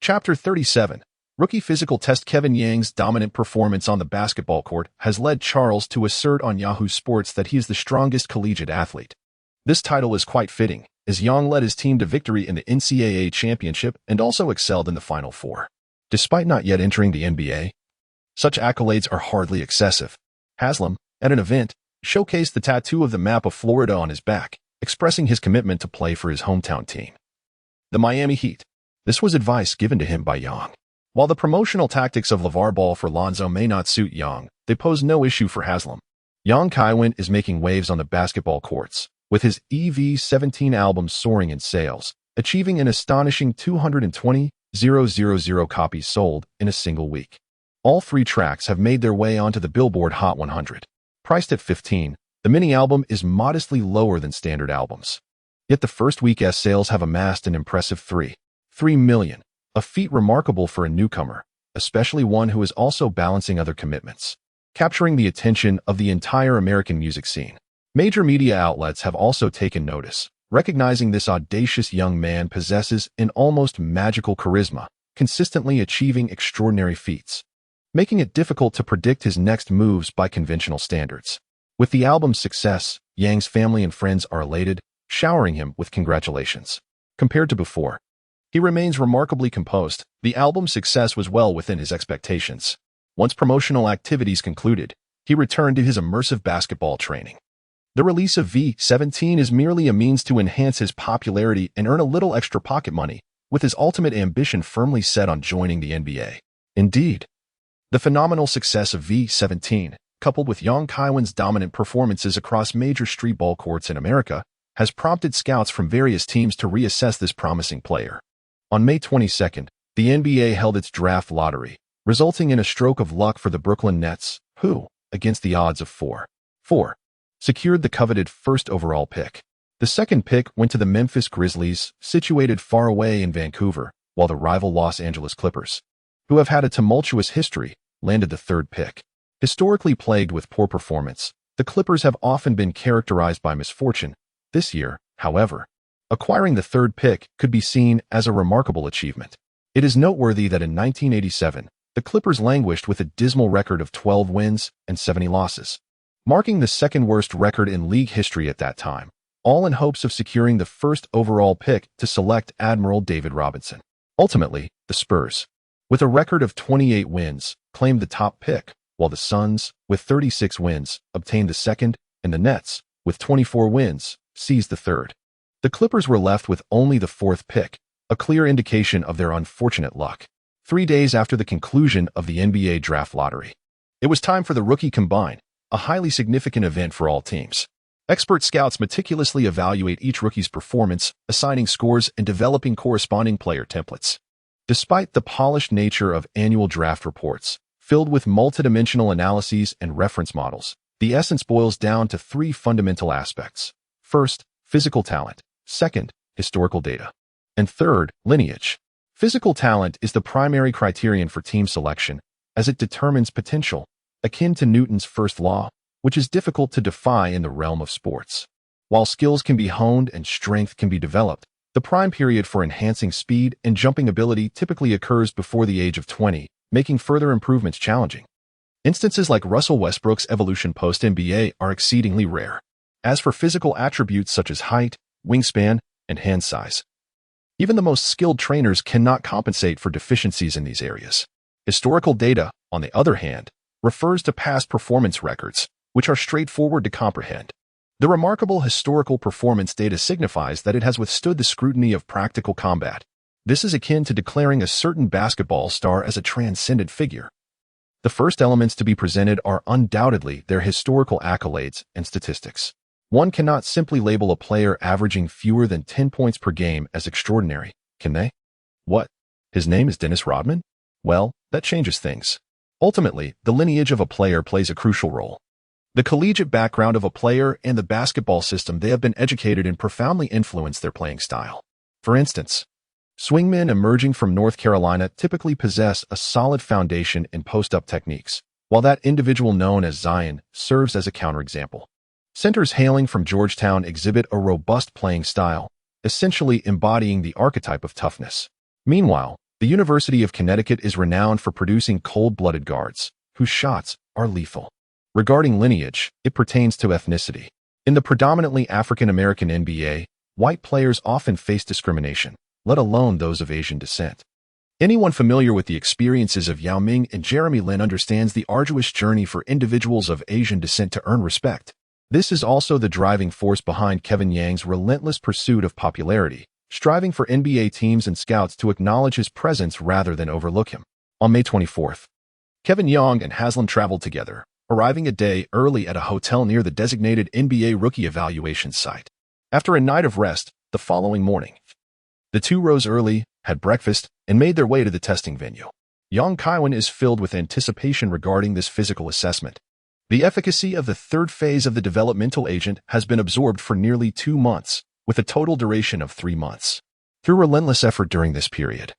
Chapter 37. Rookie Physical Test. Kevin Yang's dominant performance on the basketball court has led Charles to assert on Yahoo Sports that he is the strongest collegiate athlete. This title is quite fitting, as Yang led his team to victory in the NCAA championship and also excelled in the Final Four. Despite not yet entering the NBA, such accolades are hardly excessive. Haslam, at an event, showcased the tattoo of the map of Florida on his back, expressing his commitment to play for his hometown team, the Miami Heat. This was advice given to him by Yang. While the promotional tactics of LeVar Ball for Lonzo may not suit Yang, they pose no issue for Haslam. Young Kaiwen is making waves on the basketball courts, with his EV-17 album soaring in sales, achieving an astonishing 220,000 copies sold in a single week. All 3 tracks have made their way onto the Billboard Hot 100. Priced at $15, the mini-album is modestly lower than standard albums. Yet the first week's sales have amassed an impressive 3 million, a feat remarkable for a newcomer, especially one who is also balancing other commitments, capturing the attention of the entire American music scene. Major media outlets have also taken notice, recognizing this audacious young man possesses an almost magical charisma, consistently achieving extraordinary feats, making it difficult to predict his next moves by conventional standards. With the album's success, Yang's family and friends are elated, showering him with congratulations. Compared to before, he remains remarkably composed. The album's success was well within his expectations. Once promotional activities concluded, he returned to his immersive basketball training. The release of V17 is merely a means to enhance his popularity and earn a little extra pocket money, with his ultimate ambition firmly set on joining the NBA. Indeed, the phenomenal success of V17, coupled with Young Kaiwen's dominant performances across major street ball courts in America, has prompted scouts from various teams to reassess this promising player. On May 22nd, the NBA held its draft lottery, resulting in a stroke of luck for the Brooklyn Nets, who, against the odds of 4-4, secured the coveted first overall pick. The second pick went to the Memphis Grizzlies, situated far away in Vancouver, while the rival Los Angeles Clippers, who have had a tumultuous history, landed the third pick. Historically plagued with poor performance, the Clippers have often been characterized by misfortune. This year, however, acquiring the third pick could be seen as a remarkable achievement. It is noteworthy that in 1987, the Clippers languished with a dismal record of 12 wins and 70 losses, marking the second worst record in league history at that time. all in hopes of securing the first overall pick to select Admiral David Robinson. Ultimately, the Spurs, with a record of 28 wins, claimed the top pick, while the Suns, with 36 wins, obtained the second, and the Nets, with 24 wins, seized the third. The Clippers were left with only the fourth pick, a clear indication of their unfortunate luck. 3 days after the conclusion of the NBA draft lottery, it was time for the Rookie Combine, a highly significant event for all teams. Expert scouts meticulously evaluate each rookie's performance, assigning scores and developing corresponding player templates. Despite the polished nature of annual draft reports, filled with multidimensional analyses and reference models, the essence boils down to 3 fundamental aspects. First, physical talent. Second, historical data. And third, lineage. Physical talent is the primary criterion for team selection, as it determines potential, akin to Newton's first law, which is difficult to defy in the realm of sports. While skills can be honed and strength can be developed, the prime period for enhancing speed and jumping ability typically occurs before the age of 20, making further improvements challenging. Instances like Russell Westbrook's evolution post-NBA are exceedingly rare. As for physical attributes such as height, wingspan, and hand size, even the most skilled trainers cannot compensate for deficiencies in these areas. Historical data, on the other hand, refers to past performance records, which are straightforward to comprehend. The remarkable historical performance data signifies that it has withstood the scrutiny of practical combat. This is akin to declaring a certain basketball star as a transcendent figure. The first elements to be presented are undoubtedly their historical accolades and statistics. One cannot simply label a player averaging fewer than 10 points per game as extraordinary, can they? What? His name is Dennis Rodman? Well, that changes things. Ultimately, the lineage of a player plays a crucial role. The collegiate background of a player and the basketball system they have been educated in profoundly influence their playing style. For instance, swingmen emerging from North Carolina typically possess a solid foundation in post-up techniques, while that individual known as Zion serves as a counterexample. Centers hailing from Georgetown exhibit a robust playing style, essentially embodying the archetype of toughness. Meanwhile, the University of Connecticut is renowned for producing cold-blooded guards, whose shots are lethal. Regarding lineage, it pertains to ethnicity. In the predominantly African-American NBA, white players often face discrimination, let alone those of Asian descent. Anyone familiar with the experiences of Yao Ming and Jeremy Lin understands the arduous journey for individuals of Asian descent to earn respect. This is also the driving force behind Kevin Yang's relentless pursuit of popularity, striving for NBA teams and scouts to acknowledge his presence rather than overlook him. On May 24th, Kevin Yang and Haslam traveled together, arriving a day early at a hotel near the designated NBA rookie evaluation site. After a night of rest, the following morning, the two rose early, had breakfast, and made their way to the testing venue. Young Kaiwen is filled with anticipation regarding this physical assessment. The efficacy of the third phase of the developmental agent has been absorbed for nearly 2 months, with a total duration of 3 months. Through relentless effort during this period,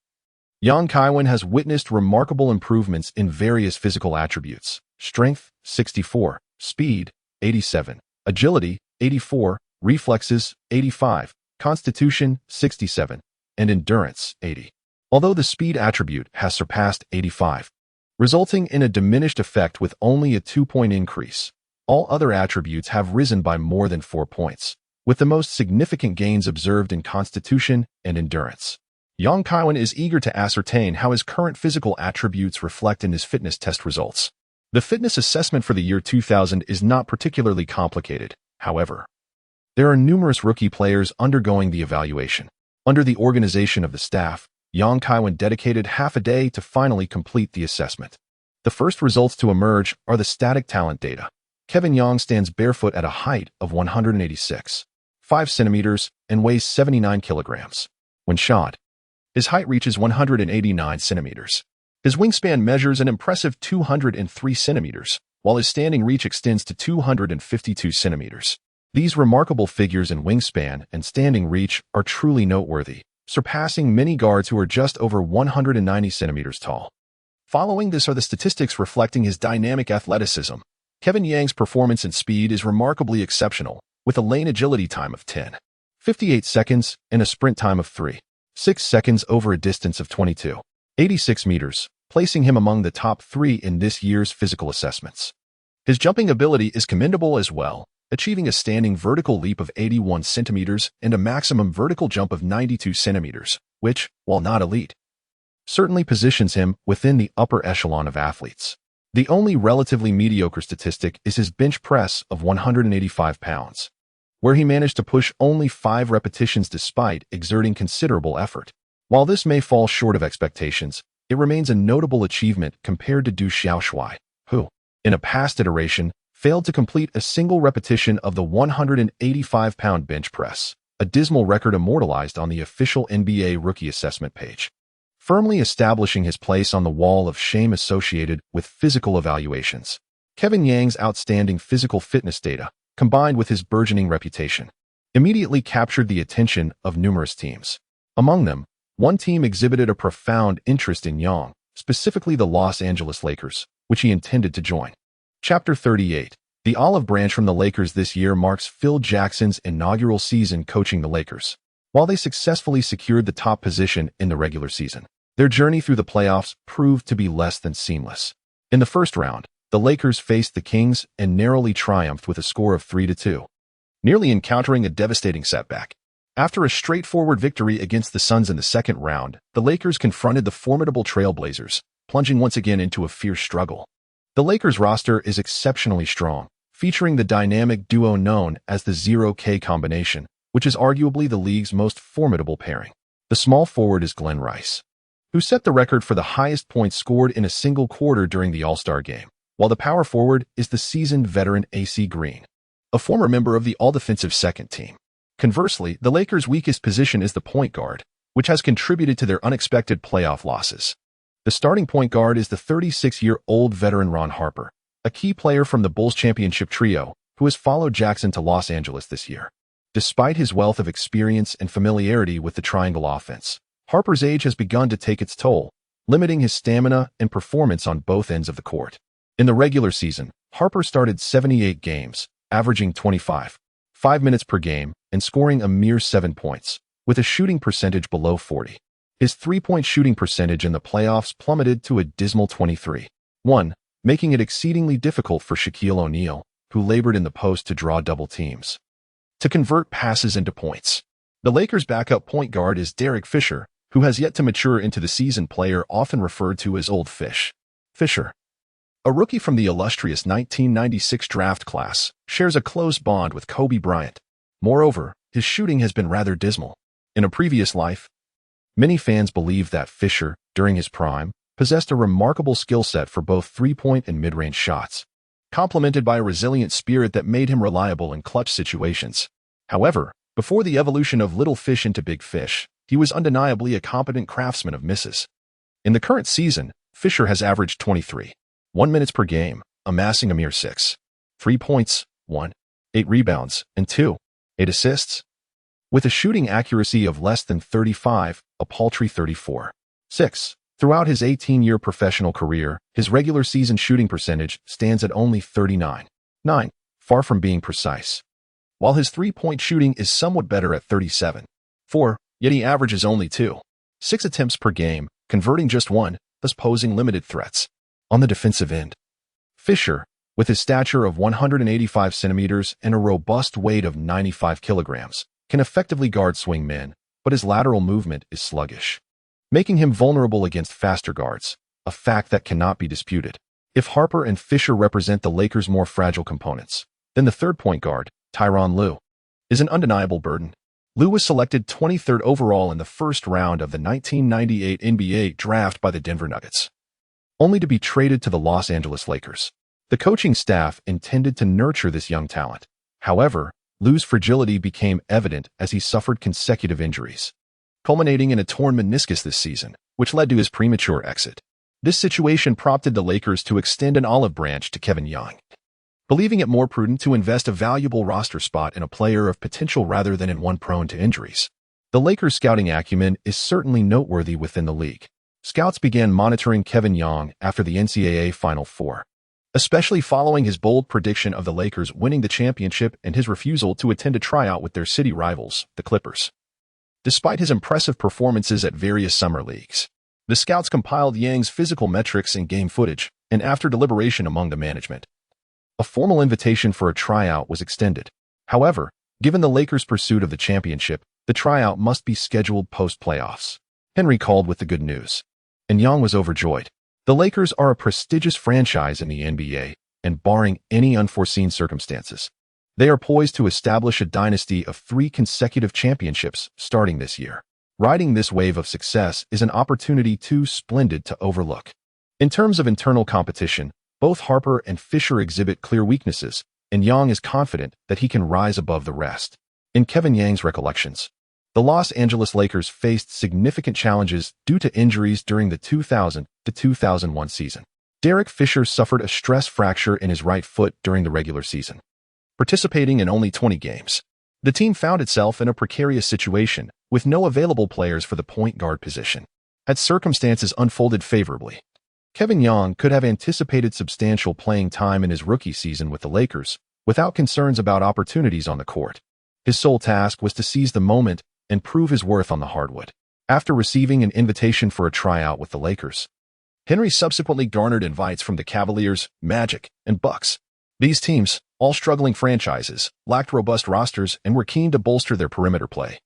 Young Kaiwen has witnessed remarkable improvements in various physical attributes: strength, 64, speed, 87, agility, 84, reflexes, 85, constitution, 67, and endurance, 80. Although the speed attribute has surpassed 85, resulting in a diminished effect with only a 2-point increase, all other attributes have risen by more than 4 points, with the most significant gains observed in constitution and endurance. Young Kaiwen is eager to ascertain how his current physical attributes reflect in his fitness test results. The fitness assessment for the year 2000 is not particularly complicated, however. There are numerous rookie players undergoing the evaluation. Under the organization of the staff, Young Kaiwen dedicated half a day to finally complete the assessment. The first results to emerge are the static talent data. Kevin Young stands barefoot at a height of 186.5 centimeters and weighs 79 kilograms. When shot, his height reaches 189 centimeters. His wingspan measures an impressive 203 centimeters, while his standing reach extends to 252 centimeters. These remarkable figures in wingspan and standing reach are truly noteworthy, surpassing many guards who are just over 190 centimeters tall. Following this are the statistics reflecting his dynamic athleticism. Kevin Yang's performance and speed is remarkably exceptional, with a lane agility time of 10.58 seconds and a sprint time of 3.6 seconds over a distance of 22.86 meters, placing him among the top 3 in this year's physical assessments. His jumping ability is commendable as well, achieving a standing vertical leap of 81 centimeters and a maximum vertical jump of 92 centimeters, which, while not elite, certainly positions him within the upper echelon of athletes. The only relatively mediocre statistic is his bench press of 185 pounds, where he managed to push only 5 repetitions despite exerting considerable effort. While this may fall short of expectations, it remains a notable achievement compared to Du Xiaoshui, who, in a past iteration, failed to complete a single repetition of the 185-pound bench press, a dismal record immortalized on the official NBA rookie assessment page, firmly establishing his place on the wall of shame associated with physical evaluations. Kevin Yang's outstanding physical fitness data, combined with his burgeoning reputation, immediately captured the attention of numerous teams. Among them, one team exhibited a profound interest in Yang, specifically the Los Angeles Lakers, which he intended to join. Chapter 38. The olive branch from the Lakers this year marks Phil Jackson's inaugural season coaching the Lakers. While they successfully secured the top position in the regular season, their journey through the playoffs proved to be less than seamless. In the first round, the Lakers faced the Kings and narrowly triumphed with a score of 3-2, nearly encountering a devastating setback. After a straightforward victory against the Suns in the second round, the Lakers confronted the formidable Trailblazers, plunging once again into a fierce struggle. The Lakers roster is exceptionally strong, featuring the dynamic duo known as the 0K combination, which is arguably the league's most formidable pairing. The small forward is Glenn Rice, who set the record for the highest points scored in a single quarter during the All-Star game, while the power forward is the seasoned veteran AC Green, a former member of the all-defensive second team. Conversely, the Lakers' weakest position is the point guard, which has contributed to their unexpected playoff losses. The starting point guard is the 36-year-old veteran Ron Harper, a key player from the Bulls championship trio, who has followed Jackson to Los Angeles this year. Despite his wealth of experience and familiarity with the triangle offense, Harper's age has begun to take its toll, limiting his stamina and performance on both ends of the court. In the regular season, Harper started 78 games, averaging 25 minutes per game, and scoring a mere 7 points, with a shooting percentage below 40. His three-point shooting percentage in the playoffs plummeted to a dismal 23.1, making it exceedingly difficult for Shaquille O'Neal, who labored in the post to draw double teams, to convert passes into points. The Lakers' backup point guard is Derek Fisher, who has yet to mature into the seasoned player often referred to as Old Fish. Fisher, a rookie from the illustrious 1996 draft class, shares a close bond with Kobe Bryant. Moreover, his shooting has been rather dismal. In a previous life, many fans believe that Fisher, during his prime, possessed a remarkable skill set for both three-point and mid-range shots, complemented by a resilient spirit that made him reliable in clutch situations. However, before the evolution of Little Fish into Big Fish, he was undeniably a competent craftsman of misses. In the current season, Fisher has averaged 23.1 minutes per game, amassing a mere 6.3 points, 1.8 rebounds, and 2.8 assists. With a shooting accuracy of less than 35, a paltry 34.6. Throughout his 18-year professional career, his regular season shooting percentage stands at only 39.9, far from being precise. While his three-point shooting is somewhat better at 37.4, yet he averages only 2.6 attempts per game, converting just one, thus posing limited threats. On the defensive end, Fisher, with his stature of 185 centimeters and a robust weight of 95 kilograms, can effectively guard swing men, but his lateral movement is sluggish, making him vulnerable against faster guards, a fact that cannot be disputed. If Harper and Fisher represent the Lakers' more fragile components, then the third point guard, Tyronn Lue, is an undeniable burden. Lue was selected 23rd overall in the first round of the 1998 NBA draft by the Denver Nuggets, only to be traded to the Los Angeles Lakers. The coaching staff intended to nurture this young talent. However, Lue's fragility became evident as he suffered consecutive injuries, culminating in a torn meniscus this season, which led to his premature exit. This situation prompted the Lakers to extend an olive branch to Kevin Yang, believing it more prudent to invest a valuable roster spot in a player of potential rather than in one prone to injuries. The Lakers' scouting acumen is certainly noteworthy within the league. Scouts began monitoring Kevin Yang after the NCAA Final Four, especially following his bold prediction of the Lakers winning the championship and his refusal to attend a tryout with their city rivals, the Clippers. Despite his impressive performances at various summer leagues, the scouts compiled Yang's physical metrics and game footage, and after deliberation among the management, A formal invitation for a tryout was extended. However, given the Lakers' pursuit of the championship, the tryout must be scheduled post-playoffs. Henry called with the good news, and Yang was overjoyed. The Lakers are a prestigious franchise in the NBA, and barring any unforeseen circumstances, they are poised to establish a dynasty of 3 consecutive championships starting this year. Riding this wave of success is an opportunity too splendid to overlook. In terms of internal competition, both Harper and Fisher exhibit clear weaknesses, and Yang is confident that he can rise above the rest. In Kevin Yang's recollections, the Los Angeles Lakers faced significant challenges due to injuries during the 2000-2001 season. Derek Fisher suffered a stress fracture in his right foot during the regular season. Participating in only 20 games, the team found itself in a precarious situation with no available players for the point guard position. Had circumstances unfolded favorably, Kevin Yang could have anticipated substantial playing time in his rookie season with the Lakers without concerns about opportunities on the court. His sole task was to seize the moment and prove his worth on the hardwood. After receiving an invitation for a tryout with the Lakers, Henry subsequently garnered invites from the Cavaliers, Magic, and Bucks. These teams, all struggling franchises, lacked robust rosters and were keen to bolster their perimeter play.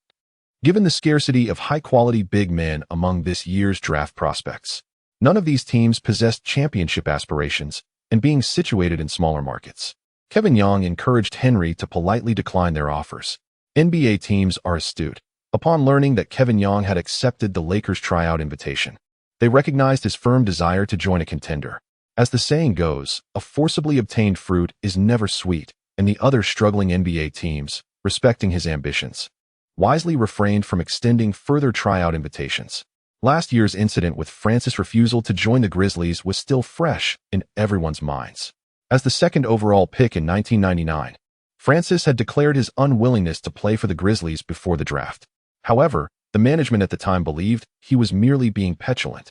Given the scarcity of high-quality big men among this year's draft prospects, none of these teams possessed championship aspirations and being situated in smaller markets. Kevin Yang encouraged Henry to politely decline their offers. NBA teams are astute. Upon learning that Kevin Yang had accepted the Lakers' tryout invitation, they recognized his firm desire to join a contender. As the saying goes, a forcibly obtained fruit is never sweet, and the other struggling NBA teams, respecting his ambitions, wisely refrained from extending further tryout invitations. Last year's incident with Francis' refusal to join the Grizzlies was still fresh in everyone's minds. As the second overall pick in 1999, Francis had declared his unwillingness to play for the Grizzlies before the draft. However, the management at the time believed he was merely being petulant,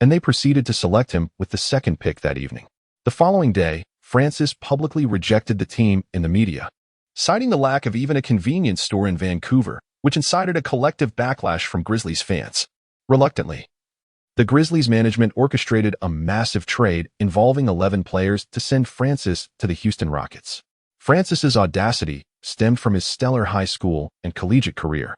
and they proceeded to select him with the second pick that evening. The following day, Francis publicly rejected the team in the media, citing the lack of even a convenience store in Vancouver, which incited a collective backlash from Grizzlies fans. Reluctantly, the Grizzlies management orchestrated a massive trade involving 11 players to send Francis to the Houston Rockets. Francis's audacity stemmed from his stellar high school and collegiate career,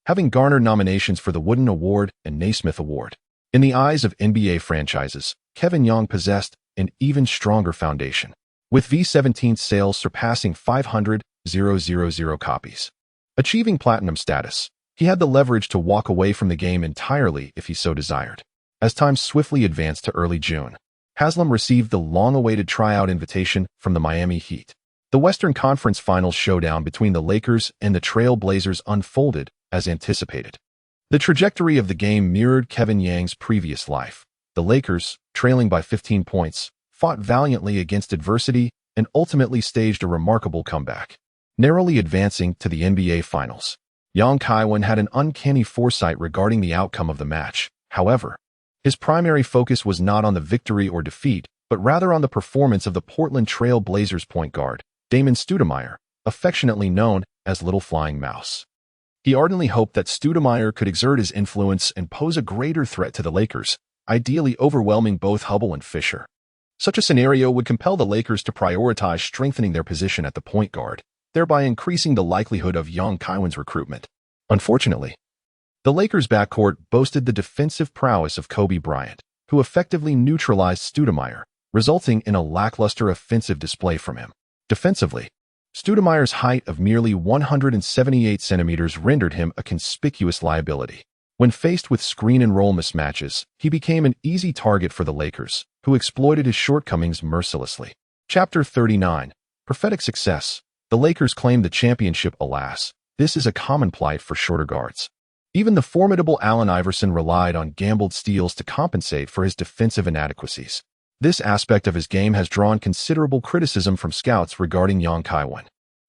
having garnered nominations for the Wooden Award and Naismith Award. In the eyes of NBA franchises, Kevin Yang possessed an even stronger foundation, with V17 sales surpassing 500,000 copies. Achieving platinum status, he had the leverage to walk away from the game entirely if he so desired. As time swiftly advanced to early June, Haslam received the long-awaited tryout invitation from the Miami Heat. The Western Conference Finals showdown between the Lakers and the Trail Blazers unfolded as anticipated. The trajectory of the game mirrored Kevin Yang's previous life. The Lakers, trailing by 15 points, fought valiantly against adversity and ultimately staged a remarkable comeback, narrowly advancing to the NBA Finals. Yang Kaiwen had an uncanny foresight regarding the outcome of the match. However, his primary focus was not on the victory or defeat, but rather on the performance of the Portland Trail Blazers point guard, Damon Stoudemire, affectionately known as Little Flying Mouse. He ardently hoped that Stoudemire could exert his influence and pose a greater threat to the Lakers, ideally overwhelming both Hubble and Fisher. Such a scenario would compel the Lakers to prioritize strengthening their position at the point guard, thereby increasing the likelihood of Yang Kaiwen's recruitment. Unfortunately, the Lakers' backcourt boasted the defensive prowess of Kobe Bryant, who effectively neutralized Stoudemire, resulting in a lackluster offensive display from him. Defensively, Stoudemire's height of merely 178 centimeters rendered him a conspicuous liability. When faced with screen-and-roll mismatches, he became an easy target for the Lakers, who exploited his shortcomings mercilessly. Chapter 39. Prophetic Success. The Lakers claimed the championship. Alas, this is a common plight for shorter guards. Even the formidable Allen Iverson relied on gambled steals to compensate for his defensive inadequacies. This aspect of his game has drawn considerable criticism from scouts regarding Yang Kaiwen.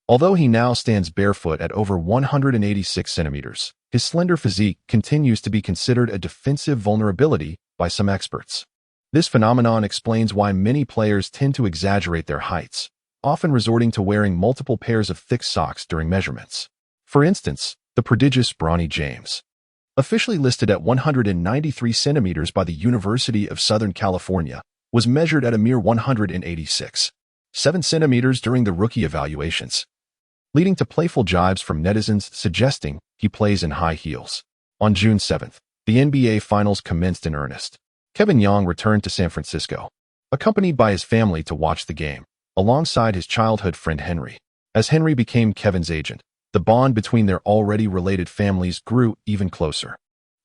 Although he now stands barefoot at over 186 centimeters, his slender physique continues to be considered a defensive vulnerability by some experts. This phenomenon explains why many players tend to exaggerate their heights, often resorting to wearing multiple pairs of thick socks during measurements. For instance, the prodigious Bronny James, officially listed at 193 centimeters by the University of Southern California, was measured at a mere 186 7 centimeters during the rookie evaluations, leading to playful jibes from netizens suggesting he plays in high heels. On June 7th, the NBA Finals commenced in earnest. Kevin Young returned to San Francisco, accompanied by his family to watch the game, alongside his childhood friend Henry. As Henry became Kevin's agent, the bond between their already related families grew even closer.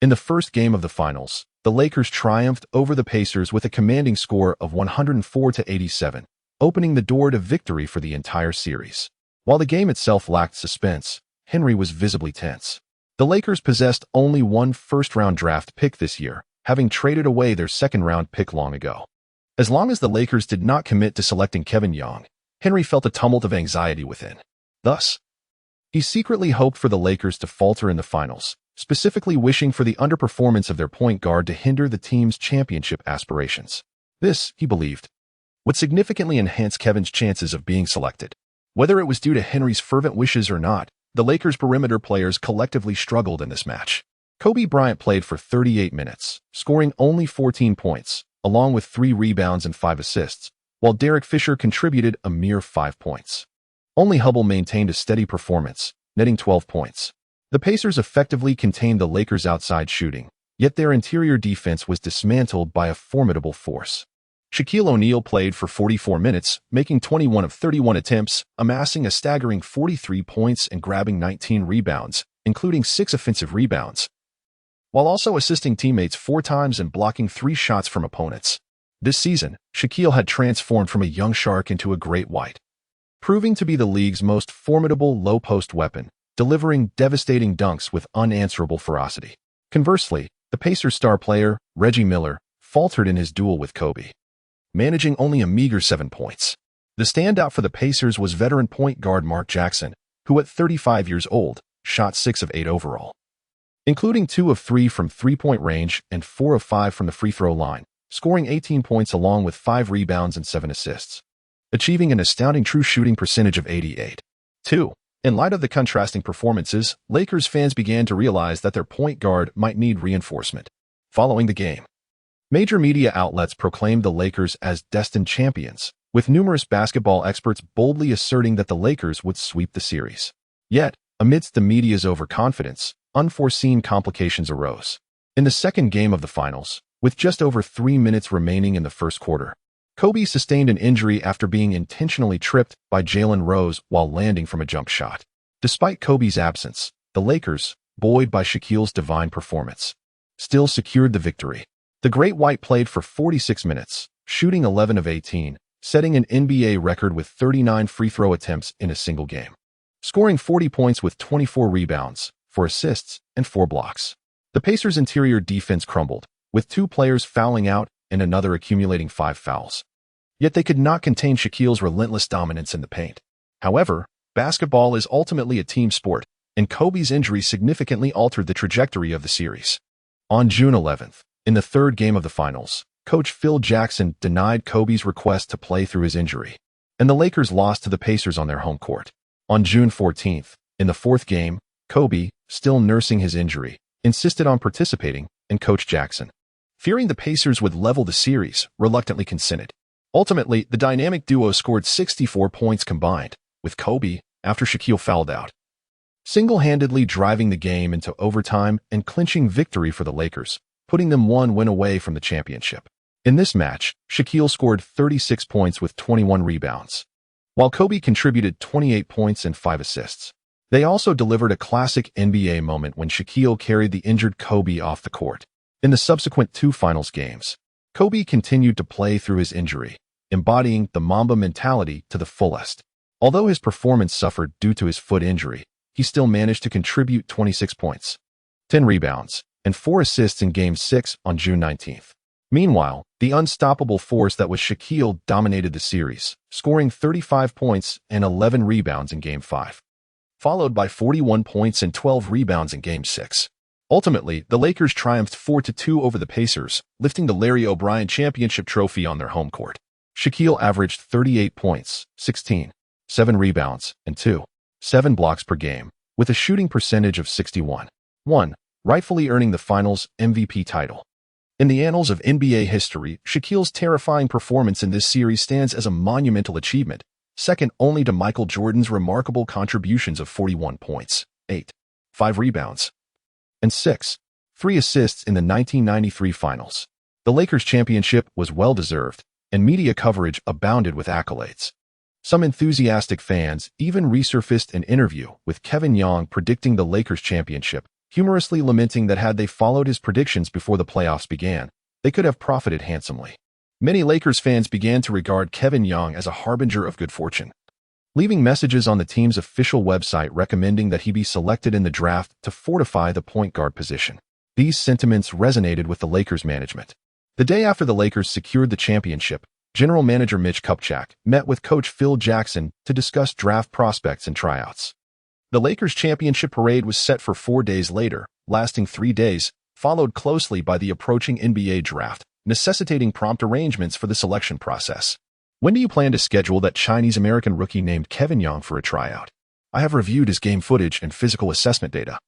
In the first game of the finals, the Lakers triumphed over the Pacers with a commanding score of 104-87, opening the door to victory for the entire series. While the game itself lacked suspense, Henry was visibly tense. The Lakers possessed only one first-round draft pick this year, having traded away their second-round pick long ago. As long as the Lakers did not commit to selecting Kevin Young, Henry felt a tumult of anxiety within. Thus, he secretly hoped for the Lakers to falter in the finals, specifically wishing for the underperformance of their point guard to hinder the team's championship aspirations. This, he believed, would significantly enhance Kevin's chances of being selected. Whether it was due to Henry's fervent wishes or not, the Lakers' perimeter players collectively struggled in this match. Kobe Bryant played for 38 minutes, scoring only 14 points, along with 3 rebounds and 5 assists, while Derek Fisher contributed a mere 5 points. Only Hubble maintained a steady performance, netting 12 points. The Pacers effectively contained the Lakers' outside shooting, yet their interior defense was dismantled by a formidable force. Shaquille O'Neal played for 44 minutes, making 21 of 31 attempts, amassing a staggering 43 points and grabbing 19 rebounds, including 6 offensive rebounds, while also assisting teammates 4 times and blocking 3 shots from opponents. This season, Shaquille had transformed from a young shark into a great white, proving to be the league's most formidable low-post weapon, delivering devastating dunks with unanswerable ferocity. Conversely, the Pacers' star player, Reggie Miller, faltered in his duel with Kobe, managing only a meager 7 points. The standout for the Pacers was veteran point guard Mark Jackson, who at 35 years old, shot 6 of 8 overall, including 2 of 3 from three-point range and 4 of 5 from the free throw line, scoring 18 points along with 5 rebounds and 7 assists, achieving an astounding true shooting percentage of 88.2. In light of the contrasting performances, Lakers fans began to realize that their point guard might need reinforcement. Following the game, major media outlets proclaimed the Lakers as destined champions, with numerous basketball experts boldly asserting that the Lakers would sweep the series. Yet, amidst the media's overconfidence, unforeseen complications arose. In the second game of the finals, with just over 3 minutes remaining in the first quarter, Kobe sustained an injury after being intentionally tripped by Jalen Rose while landing from a jump shot. Despite Kobe's absence, the Lakers, buoyed by Shaquille's divine performance, still secured the victory. The Great White played for 46 minutes, shooting 11 of 18, setting an NBA record with 39 free throw attempts in a single game, scoring 40 points with 24 rebounds, 4 assists, and 4 blocks. The Pacers' interior defense crumbled, with 2 players fouling out and another accumulating 5 fouls. Yet they could not contain Shaquille's relentless dominance in the paint. However, basketball is ultimately a team sport, and Kobe's injury significantly altered the trajectory of the series. On June 11th, in the third game of the finals, coach Phil Jackson denied Kobe's request to play through his injury, and the Lakers lost to the Pacers on their home court. On June 14th, in the fourth game, Kobe, still nursing his injury, insisted on participating, and Coach Jackson, fearing the Pacers would level the series, reluctantly consented. Ultimately, the dynamic duo scored 64 points combined, with Kobe, after Shaquille fouled out, single-handedly driving the game into overtime and clinching victory for the Lakers, putting them 1 win away from the championship. In this match, Shaquille scored 36 points with 21 rebounds, while Kobe contributed 28 points and 5 assists. They also delivered a classic NBA moment when Shaquille carried the injured Kobe off the court. In the subsequent 2 finals games, Kobe continued to play through his injury, embodying the Mamba mentality to the fullest. Although his performance suffered due to his foot injury, he still managed to contribute 26 points, 10 rebounds, and 4 assists in Game 6 on June 19th. Meanwhile, the unstoppable force that was Shaquille dominated the series, scoring 35 points and 11 rebounds in Game 5, followed by 41 points and 12 rebounds in Game 6. Ultimately, the Lakers triumphed 4-2 over the Pacers, lifting the Larry O'Brien Championship trophy on their home court. Shaquille averaged 38 points, 16, 7 rebounds, and 2.7 blocks per game, with a shooting percentage of 61.1, rightfully earning the Finals MVP title. In the annals of NBA history, Shaquille's terrifying performance in this series stands as a monumental achievement, second only to Michael Jordan's remarkable contributions of 41 points, 5 rebounds, and 3 assists in the 1993 Finals. The Lakers' championship was well-deserved, and media coverage abounded with accolades. Some enthusiastic fans even resurfaced an interview with Kevin Young predicting the Lakers' championship, humorously lamenting that had they followed his predictions before the playoffs began, they could have profited handsomely. Many Lakers fans began to regard Kevin Young as a harbinger of good fortune, leaving messages on the team's official website recommending that he be selected in the draft to fortify the point guard position. These sentiments resonated with the Lakers management. The day after the Lakers secured the championship, General Manager Mitch Kupchak met with Coach Phil Jackson to discuss draft prospects and tryouts. The Lakers' championship parade was set for 4 days later, lasting 3 days, followed closely by the approaching NBA draft, necessitating prompt arrangements for the selection process. When do you plan to schedule that Chinese-American rookie named Kevin Young for a tryout? I have reviewed his game footage and physical assessment data,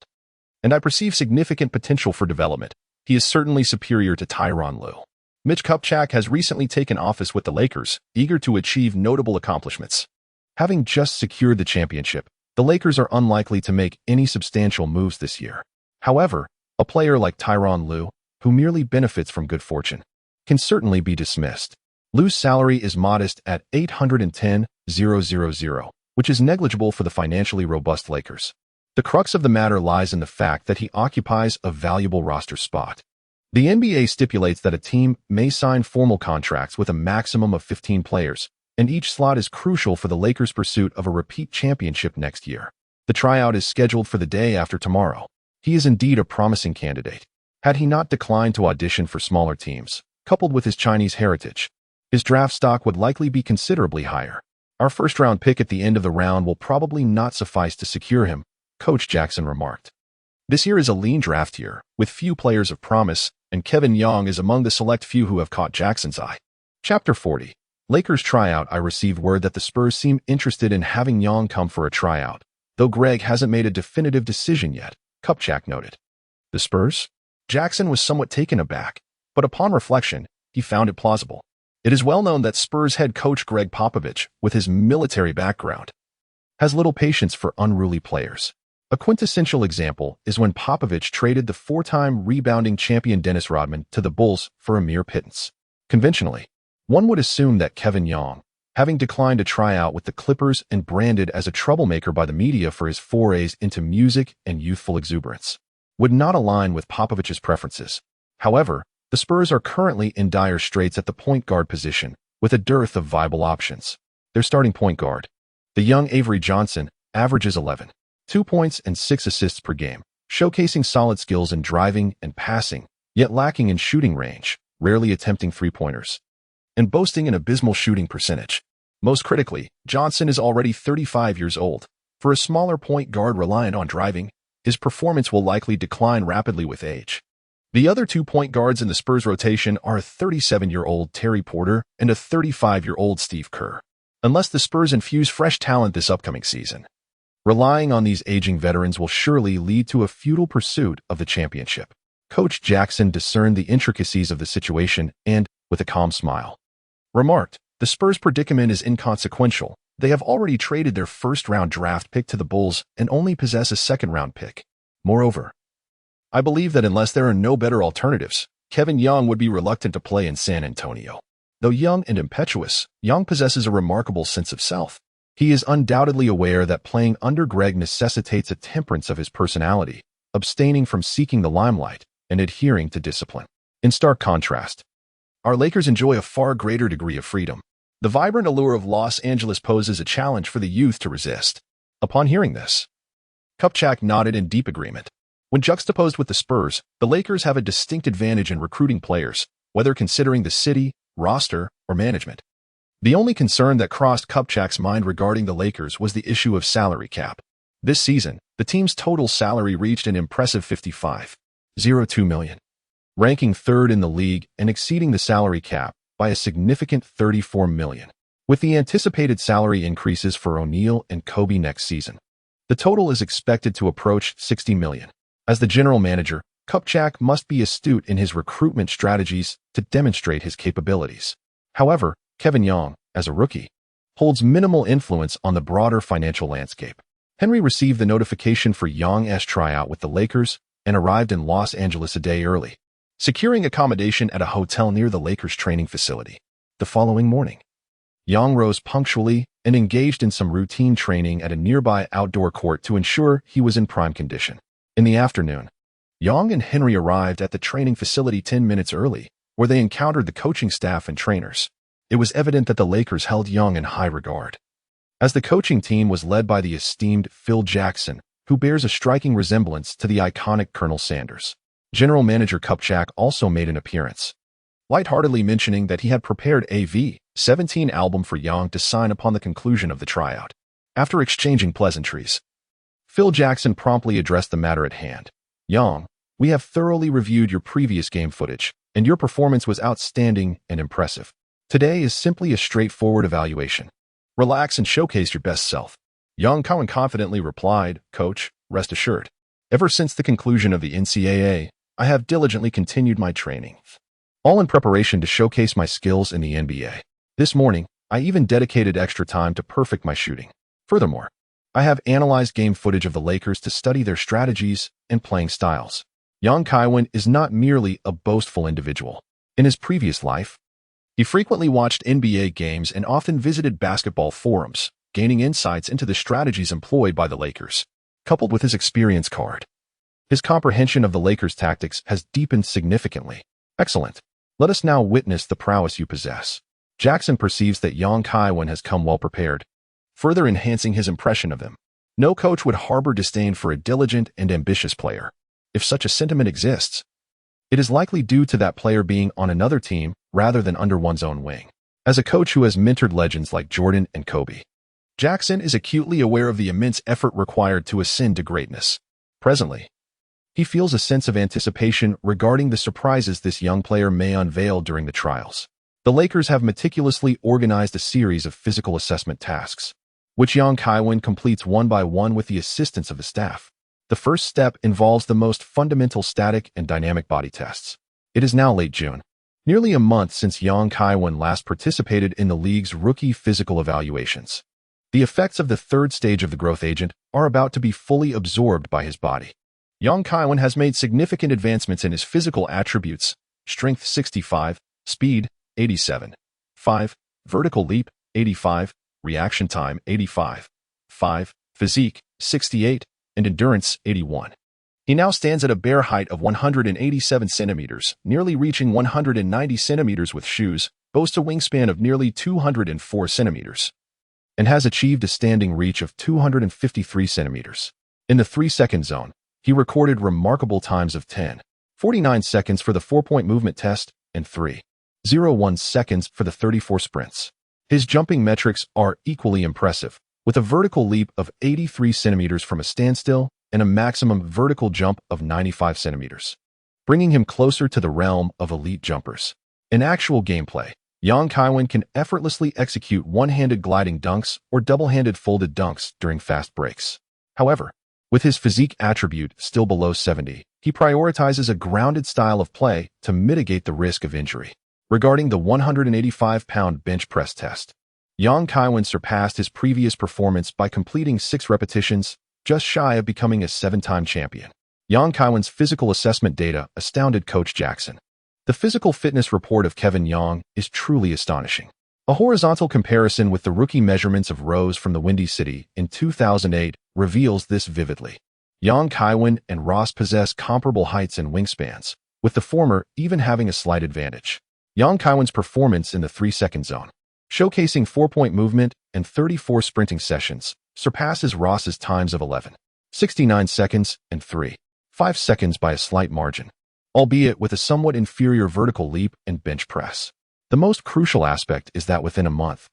and I perceive significant potential for development. He is certainly superior to Tyronn Lue. Mitch Kupchak has recently taken office with the Lakers, eager to achieve notable accomplishments. Having just secured the championship, the Lakers are unlikely to make any substantial moves this year. However, a player like Tyronn Lue, who merely benefits from good fortune, can certainly be dismissed. Lue's salary is modest at $810,000, which is negligible for the financially robust Lakers. The crux of the matter lies in the fact that he occupies a valuable roster spot. The NBA stipulates that a team may sign formal contracts with a maximum of 15 players, and each slot is crucial for the Lakers' pursuit of a repeat championship next year. The tryout is scheduled for the day after tomorrow. He is indeed a promising candidate. Had he not declined to audition for smaller teams, coupled with his Chinese heritage, his draft stock would likely be considerably higher. Our first-round pick at the end of the round will probably not suffice to secure him, Coach Jackson remarked. This year is a lean draft year, with few players of promise, and Kevin Young is among the select few who have caught Jackson's eye. Chapter 40. Lakers tryout. I received word that the Spurs seem interested in having Young come for a tryout, though Greg hasn't made a definitive decision yet, Kupchak noted. The Spurs? Jackson was somewhat taken aback, but upon reflection, he found it plausible. It is well known that Spurs head coach Greg Popovich, with his military background, has little patience for unruly players. A quintessential example is when Popovich traded the 4-time rebounding champion Dennis Rodman to the Bulls for a mere pittance. Conventionally, one would assume that Kevin Young, having declined a tryout with the Clippers and branded as a troublemaker by the media for his forays into music and youthful exuberance, would not align with Popovich's preferences. However, the Spurs are currently in dire straits at the point guard position, with a dearth of viable options. Their starting point guard, the young Avery Johnson, averages 11.2 points and 6 assists per game, showcasing solid skills in driving and passing, yet lacking in shooting range, rarely attempting three-pointers, and boasting an abysmal shooting percentage. Most critically, Johnson is already 35 years old. For a smaller point guard reliant on driving, his performance will likely decline rapidly with age. The other 2 point guards in the Spurs rotation are a 37-year-old Terry Porter and a 35-year-old Steve Kerr. Unless the Spurs infuse fresh talent this upcoming season, relying on these aging veterans will surely lead to a futile pursuit of the championship. Coach Jackson discerned the intricacies of the situation and, with a calm smile, remarked, "The Spurs' predicament is inconsequential. They have already traded their first-round draft pick to the Bulls and only possess a second-round pick. Moreover, I believe that unless there are no better alternatives, Kevin Young would be reluctant to play in San Antonio. Though young and impetuous, Young possesses a remarkable sense of self. He is undoubtedly aware that playing under Greg necessitates a temperance of his personality, abstaining from seeking the limelight and adhering to discipline. In stark contrast, our Lakers enjoy a far greater degree of freedom. The vibrant allure of Los Angeles poses a challenge for the youth to resist." Upon hearing this, Kupchak nodded in deep agreement. When juxtaposed with the Spurs, the Lakers have a distinct advantage in recruiting players, whether considering the city, roster, or management. The only concern that crossed Kupchak's mind regarding the Lakers was the issue of salary cap. This season, the team's total salary reached an impressive $55.02 million, ranking third in the league and exceeding the salary cap by a significant $34 million. With the anticipated salary increases for O'Neal and Kobe next season, the total is expected to approach $60 million. As the general manager, Kupchak must be astute in his recruitment strategies to demonstrate his capabilities. However, Kevin Young, as a rookie, holds minimal influence on the broader financial landscape. Henry received the notification for Young's tryout with the Lakers and arrived in Los Angeles a day early, securing accommodation at a hotel near the Lakers training facility. The following morning, Young rose punctually and engaged in some routine training at a nearby outdoor court to ensure he was in prime condition. In the afternoon, Young and Henry arrived at the training facility 10 minutes early, where they encountered the coaching staff and trainers. It was evident that the Lakers held Young in high regard, as the coaching team was led by the esteemed Phil Jackson, who bears a striking resemblance to the iconic Colonel Sanders. General Manager Kupchak also made an appearance, lightheartedly mentioning that he had prepared a V17 album for Young to sign upon the conclusion of the tryout. After exchanging pleasantries, Phil Jackson promptly addressed the matter at hand. Young, we have thoroughly reviewed your previous game footage, and your performance was outstanding and impressive. Today is simply a straightforward evaluation. Relax and showcase your best self. Young Kaiwen confidently replied, Coach, rest assured. Ever since the conclusion of the NCAA, I have diligently continued my training, all in preparation to showcase my skills in the NBA. This morning, I even dedicated extra time to perfect my shooting. Furthermore, I have analyzed game footage of the Lakers to study their strategies and playing styles. Young Kaiwen is not merely a boastful individual. In his previous life, he frequently watched NBA games and often visited basketball forums, gaining insights into the strategies employed by the Lakers. Coupled with his experience card, his comprehension of the Lakers' tactics has deepened significantly. Excellent. Let us now witness the prowess you possess. Jackson perceives that Young Kaiwen has come well prepared, further enhancing his impression of him. No coach would harbor disdain for a diligent and ambitious player. If such a sentiment exists, it is likely due to that player being on another team rather than under one's own wing. As a coach who has mentored legends like Jordan and Kobe, Jackson is acutely aware of the immense effort required to ascend to greatness. Presently, he feels a sense of anticipation regarding the surprises this young player may unveil during the trials. The Lakers have meticulously organized a series of physical assessment tasks, which Young Kaiwen completes one by one with the assistance of the staff. The first step involves the most fundamental static and dynamic body tests. It is now late June, nearly a month since Young Kaiwen last participated in the league's rookie physical evaluations. The effects of the third stage of the growth agent are about to be fully absorbed by his body. Young Kaiwen has made significant advancements in his physical attributes: strength 65, speed 87, 5, vertical leap 85, reaction time 85, 5, physique 68, and endurance 81. He now stands at a bare height of 187 centimeters, nearly reaching 190 centimeters with shoes, boasts a wingspan of nearly 204 centimeters, and has achieved a standing reach of 253 centimeters. In the 3-second zone, he recorded remarkable times of 10:49 seconds for the 4-point movement test and 3:01 seconds for the 34 sprints. His jumping metrics are equally impressive, with a vertical leap of 83 centimeters from a standstill and a maximum vertical jump of 95 centimeters, bringing him closer to the realm of elite jumpers. In actual gameplay, Young Kaiwen can effortlessly execute one-handed gliding dunks or double-handed folded dunks during fast breaks. However, with his physique attribute still below 70, he prioritizes a grounded style of play to mitigate the risk of injury. Regarding the 185-pound bench press test, Young Kaiwen surpassed his previous performance by completing 6 repetitions, just shy of becoming a 7-time champion. Young Kaiwen's physical assessment data astounded Coach Jackson. The physical fitness report of Kevin Young is truly astonishing. A horizontal comparison with the rookie measurements of Rose from the Windy City in 2008 reveals this vividly. Young Kaiwen and Ross possess comparable heights and wingspans, with the former even having a slight advantage. Young Kaiwen's performance in the 3-second zone, showcasing 4-point movement and 34 sprinting sessions, surpasses Ross's times of 11:69 seconds and 3:5 seconds by a slight margin, albeit with a somewhat inferior vertical leap and bench press. The most crucial aspect is that within a month,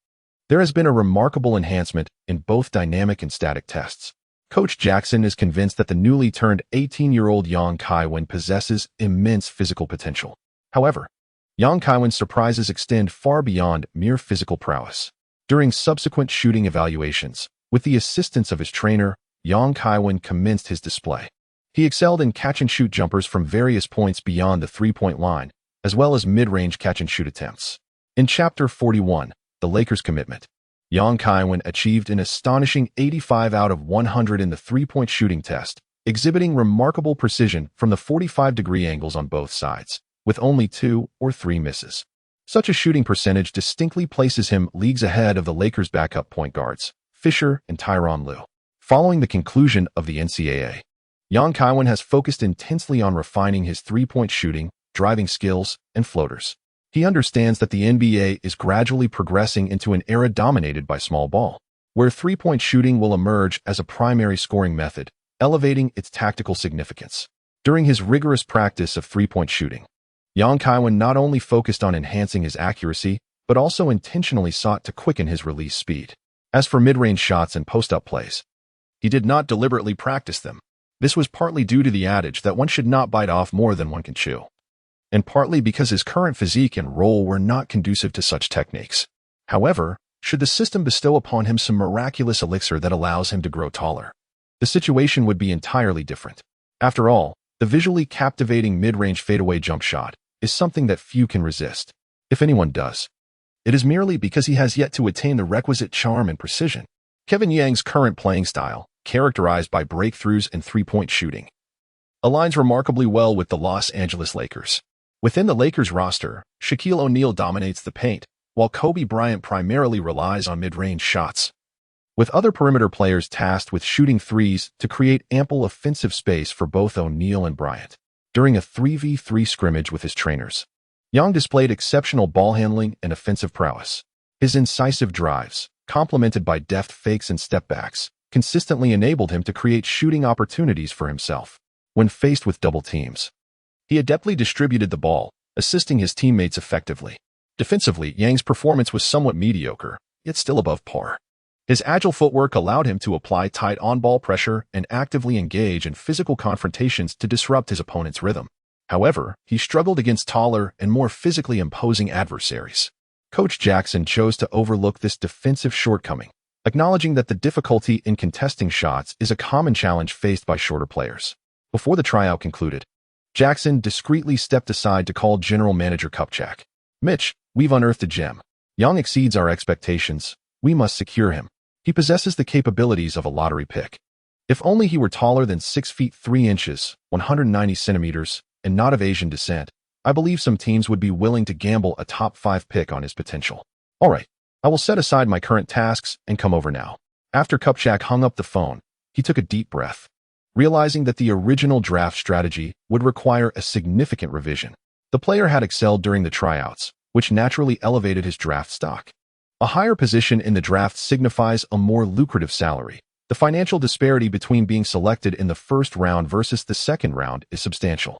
there has been a remarkable enhancement in both dynamic and static tests. Coach Jackson is convinced that the newly turned 18-year-old Young Kaiwen possesses immense physical potential. However, Young Kaiwen's surprises extend far beyond mere physical prowess. During subsequent shooting evaluations, with the assistance of his trainer, Young Kaiwen commenced his display. He excelled in catch-and-shoot jumpers from various points beyond the three-point line, as well as mid-range catch-and-shoot attempts. In Chapter 41, The Lakers' Commitment, young Kaiwen achieved an astonishing 85 out of 100 in the three-point shooting test, exhibiting remarkable precision from the 45-degree angles on both sides, with only 2 or 3 misses. Such a shooting percentage distinctly places him leagues ahead of the Lakers' backup point guards, Fisher and Tyronn Lue. Following the conclusion of the NCAA, young Kaiwen has focused intensely on refining his three-point shooting, driving skills, and floaters. He understands that the NBA is gradually progressing into an era dominated by small ball, where three-point shooting will emerge as a primary scoring method, elevating its tactical significance. During his rigorous practice of three-point shooting, young Kaiwen not only focused on enhancing his accuracy, but also intentionally sought to quicken his release speed. As for mid-range shots and post-up plays, he did not deliberately practice them. This was partly due to the adage that one should not bite off more than one can chew, and partly because his current physique and role were not conducive to such techniques. However, should the system bestow upon him some miraculous elixir that allows him to grow taller, the situation would be entirely different. After all, the visually captivating mid-range fadeaway jump shot is something that few can resist. If anyone does, it is merely because he has yet to attain the requisite charm and precision. Kevin Yang's current playing style, characterized by breakthroughs and three-point shooting, aligns remarkably well with the Los Angeles Lakers. Within the Lakers roster, Shaquille O'Neal dominates the paint, while Kobe Bryant primarily relies on mid-range shots, with other perimeter players tasked with shooting threes to create ample offensive space for both O'Neal and Bryant. During a 3v3 scrimmage with his trainers, Young displayed exceptional ball handling and offensive prowess. His incisive drives, complemented by deft fakes and step-backs, consistently enabled him to create shooting opportunities for himself. When faced with double teams, he adeptly distributed the ball, assisting his teammates effectively. Defensively, Yang's performance was somewhat mediocre, yet still above par. His agile footwork allowed him to apply tight on-ball pressure and actively engage in physical confrontations to disrupt his opponent's rhythm. However, he struggled against taller and more physically imposing adversaries. Coach Jackson chose to overlook this defensive shortcoming, acknowledging that the difficulty in contesting shots is a common challenge faced by shorter players. Before the tryout concluded, Jackson discreetly stepped aside to call General Manager Kupchak. "Mitch, we've unearthed a gem. Young exceeds our expectations. We must secure him. He possesses the capabilities of a lottery pick. If only he were taller than 6 feet 3 inches, 190 centimeters, and not of Asian descent, I believe some teams would be willing to gamble a top 5 pick on his potential. All right, I will set aside my current tasks and come over now." After Kupchak hung up the phone, he took a deep breath, realizing that the original draft strategy would require a significant revision. The player had excelled during the tryouts, which naturally elevated his draft stock. A higher position in the draft signifies a more lucrative salary. The financial disparity between being selected in the first round versus the second round is substantial.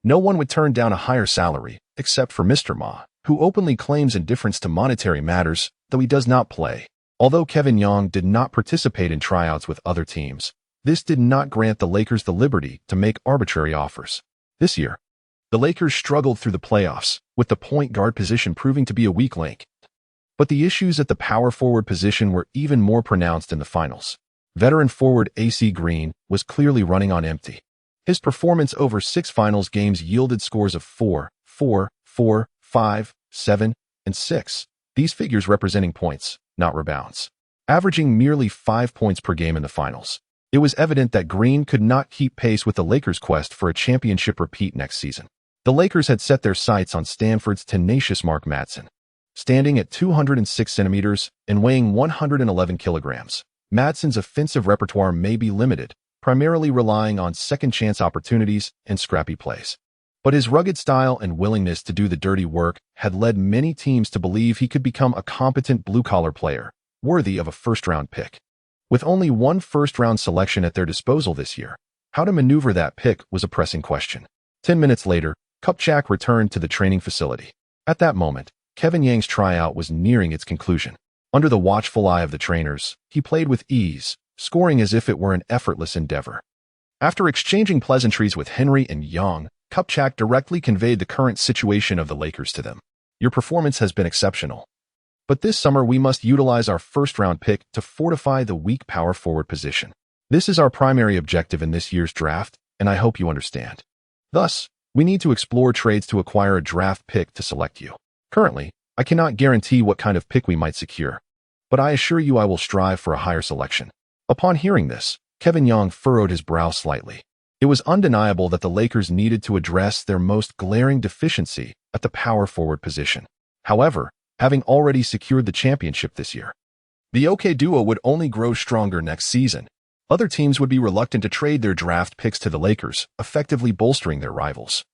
No one would turn down a higher salary, except for Mr. Ma, who openly claims indifference to monetary matters, though he does not play. Although Kevin Young did not participate in tryouts with other teams, this did not grant the Lakers the liberty to make arbitrary offers. This year, the Lakers struggled through the playoffs, with the point guard position proving to be a weak link. But the issues at the power forward position were even more pronounced in the finals. Veteran forward AC Green was clearly running on empty. His performance over 6 finals games yielded scores of 4, 4, 4, 5, 7, and 6, these figures representing points, not rebounds, averaging merely 5 points per game in the finals. It was evident that Green could not keep pace with the Lakers' quest for a championship repeat next season. The Lakers had set their sights on Stanford's tenacious Mark Madsen. Standing at 206 centimeters and weighing 111 kilograms, Madsen's offensive repertoire may be limited, primarily relying on second-chance opportunities and scrappy plays. But his rugged style and willingness to do the dirty work had led many teams to believe he could become a competent blue-collar player, worthy of a first-round pick. With only one first-round selection at their disposal this year, how to maneuver that pick was a pressing question. 10 minutes later, Kupchak returned to the training facility. At that moment, Kevin Yang's tryout was nearing its conclusion. Under the watchful eye of the trainers, he played with ease, scoring as if it were an effortless endeavor. After exchanging pleasantries with Henry and Young, Kupchak directly conveyed the current situation of the Lakers to them. "Your performance has been exceptional. But this summer we must utilize our first-round pick to fortify the weak power forward position. This is our primary objective in this year's draft, and I hope you understand. Thus, we need to explore trades to acquire a draft pick to select you. Currently, I cannot guarantee what kind of pick we might secure, but I assure you I will strive for a higher selection." Upon hearing this, Kevin Young furrowed his brow slightly. It was undeniable that the Lakers needed to address their most glaring deficiency at the power forward position. However, having already secured the championship this year, the OK duo would only grow stronger next season. Other teams would be reluctant to trade their draft picks to the Lakers, effectively bolstering their rivals.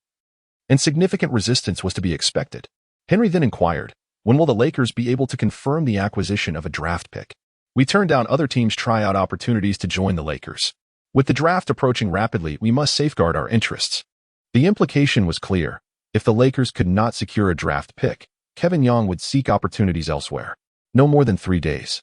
And significant resistance was to be expected. Henry then inquired, "When will the Lakers be able to confirm the acquisition of a draft pick?" "We turn down other teams' tryout opportunities to join the Lakers. With the draft approaching rapidly, we must safeguard our interests." The implication was clear. If the Lakers could not secure a draft pick, Kevin Young would seek opportunities elsewhere. No more than 3 days.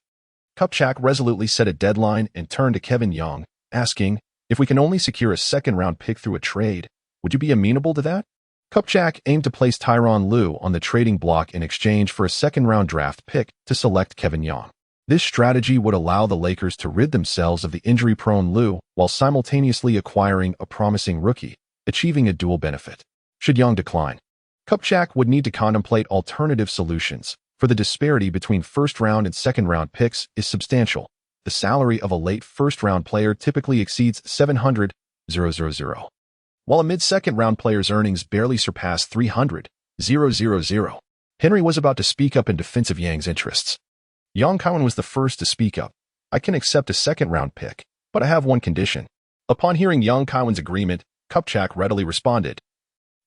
Kupchak resolutely set a deadline and turned to Kevin Young, asking, "If we can only secure a second-round pick through a trade, would you be amenable to that?" Kupchak aimed to place Tyronn Lue on the trading block in exchange for a second-round draft pick to select Kevin Young. This strategy would allow the Lakers to rid themselves of the injury-prone Lue while simultaneously acquiring a promising rookie, achieving a dual benefit. Should Young decline, Kupchak would need to contemplate alternative solutions, for the disparity between first-round and second-round picks is substantial. The salary of a late first-round player typically exceeds $700,000, while a mid-second-round player's earnings barely surpass $300,000. Henry was about to speak up in defense of Yang's interests. Kaiwen was the first to speak up. "I can accept a second-round pick, but I have one condition." Upon hearing Kaiwen's agreement, Kupchak readily responded,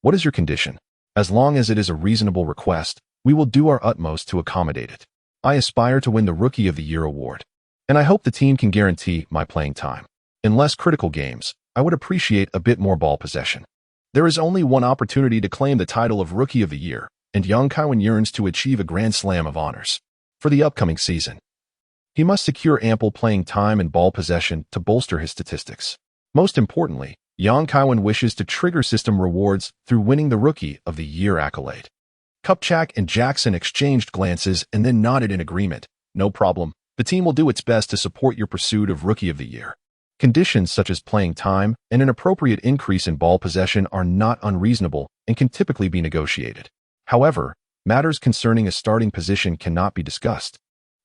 "What is your condition? As long as it is a reasonable request, we will do our utmost to accommodate it. I aspire to win the Rookie of the Year award, and I hope the team can guarantee my playing time. In less critical games, I would appreciate a bit more ball possession. There is only one opportunity to claim the title of Rookie of the Year, and Kaiwen yearns to achieve a Grand Slam of honors. For the upcoming season, he must secure ample playing time and ball possession to bolster his statistics. Most importantly, Kaiwen wishes to trigger system rewards through winning the Rookie of the Year accolade." Kupchak and Jackson exchanged glances and then nodded in agreement. "No problem. The team will do its best to support your pursuit of Rookie of the Year. Conditions such as playing time and an appropriate increase in ball possession are not unreasonable and can typically be negotiated. However, matters concerning a starting position cannot be discussed.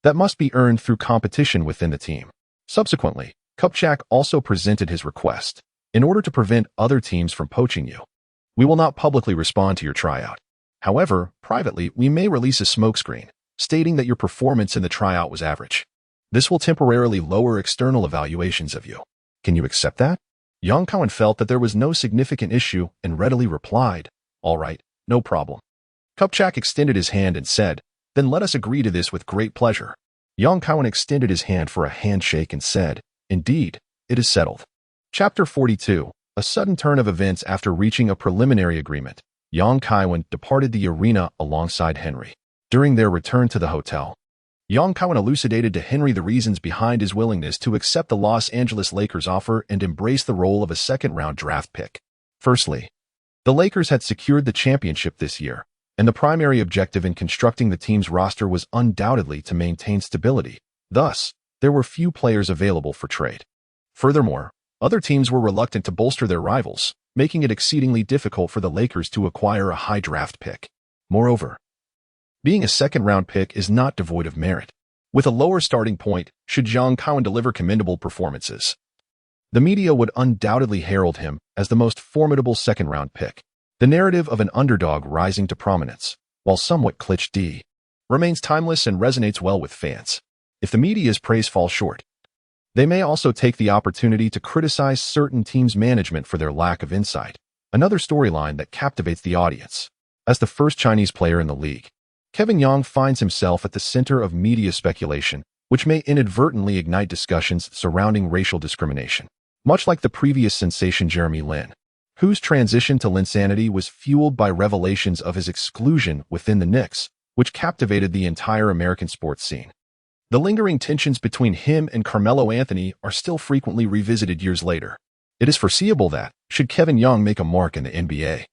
That must be earned through competition within the team." Subsequently, Kupchak also presented his request. "In order to prevent other teams from poaching you, we will not publicly respond to your tryout. However, privately, we may release a smokescreen, stating that your performance in the tryout was average. This will temporarily lower external evaluations of you. Can you accept that?" Kaiwen felt that there was no significant issue and readily replied, "All right, no problem." Kupchak extended his hand and said, "Then let us agree to this with great pleasure." Kaiwen extended his hand for a handshake and said, "Indeed, it is settled." Chapter 42. A sudden turn of events after reaching a preliminary agreement. Kaiwen departed the arena alongside Henry. During their return to the hotel, Kaiwen elucidated to Henry the reasons behind his willingness to accept the Los Angeles Lakers offer and embrace the role of a second-round draft pick. Firstly, the Lakers had secured the championship this year, and the primary objective in constructing the team's roster was undoubtedly to maintain stability. Thus, there were few players available for trade. Furthermore, other teams were reluctant to bolster their rivals, making it exceedingly difficult for the Lakers to acquire a high draft pick. Moreover, being a second-round pick is not devoid of merit. With a lower starting point, should Kaiwen deliver commendable performances, the media would undoubtedly herald him as the most formidable second-round pick. The narrative of an underdog rising to prominence, while somewhat cliché, remains timeless and resonates well with fans. If the media's praise falls short, they may also take the opportunity to criticize certain teams' management for their lack of insight. Another storyline that captivates the audience. As the first Chinese player in the league, Kevin Young finds himself at the center of media speculation, which may inadvertently ignite discussions surrounding racial discrimination. Much like the previous sensation Jeremy Lin, whose transition to Linsanity was fueled by revelations of his exclusion within the Knicks, which captivated the entire American sports scene. The lingering tensions between him and Carmelo Anthony are still frequently revisited years later. It is foreseeable that, should Kevin Young make a mark in the NBA,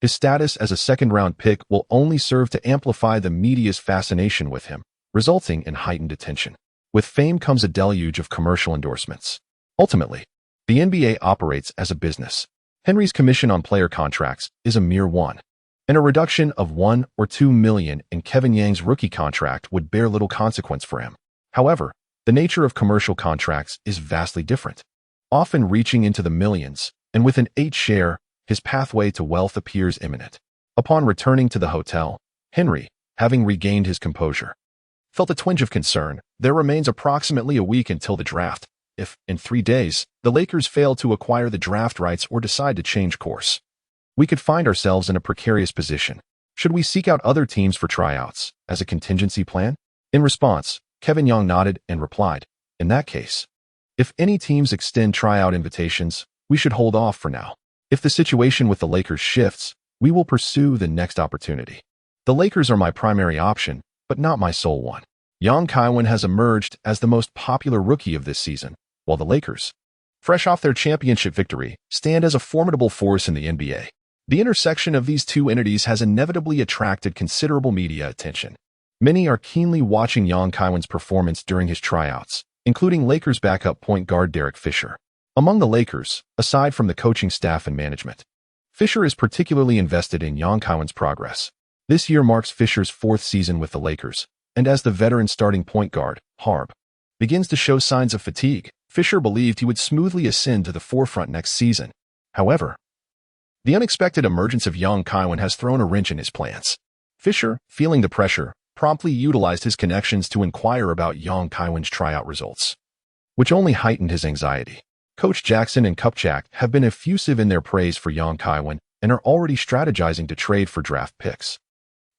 his status as a second-round pick will only serve to amplify the media's fascination with him, resulting in heightened attention. With fame comes a deluge of commercial endorsements. Ultimately, The NBA operates as a business. Henry's commission on player contracts is a mere one, and a reduction of $1 or $2 million in Kevin Yang's rookie contract would bear little consequence for him. However, the nature of commercial contracts is vastly different, often reaching into the millions, and with an 8 share, his pathway to wealth appears imminent. Upon returning to the hotel, Henry, having regained his composure, felt a twinge of concern. There remains approximately a week until the draft. If, in 3 days, the Lakers fail to acquire the draft rights or decide to change course, we could find ourselves in a precarious position. Should we seek out other teams for tryouts as a contingency plan? In response, Kevin Yang nodded and replied, in that case, if any teams extend tryout invitations, we should hold off for now. If the situation with the Lakers shifts, we will pursue the next opportunity. The Lakers are my primary option, but not my sole one. Young Kaiwen has emerged as the most popular rookie of this season, while the Lakers, fresh off their championship victory, stand as a formidable force in the NBA. The intersection of these two entities has inevitably attracted considerable media attention. Many are keenly watching Young Kaiwen's performance during his tryouts, including Lakers backup point guard Derek Fisher. Among the Lakers, aside from the coaching staff and management, Fisher is particularly invested in Young Kaiwen's progress. This year marks Fisher's 4th season with the Lakers, and as the veteran starting point guard, Harb, begins to show signs of fatigue, Fisher believed he would smoothly ascend to the forefront next season. However, the unexpected emergence of Young Kaiwen has thrown a wrench in his plans. Fisher, feeling the pressure, promptly utilized his connections to inquire about Young Kaiwen's tryout results, which only heightened his anxiety. Coach Jackson and Kupchak have been effusive in their praise for Young Kaiwen and are already strategizing to trade for draft picks.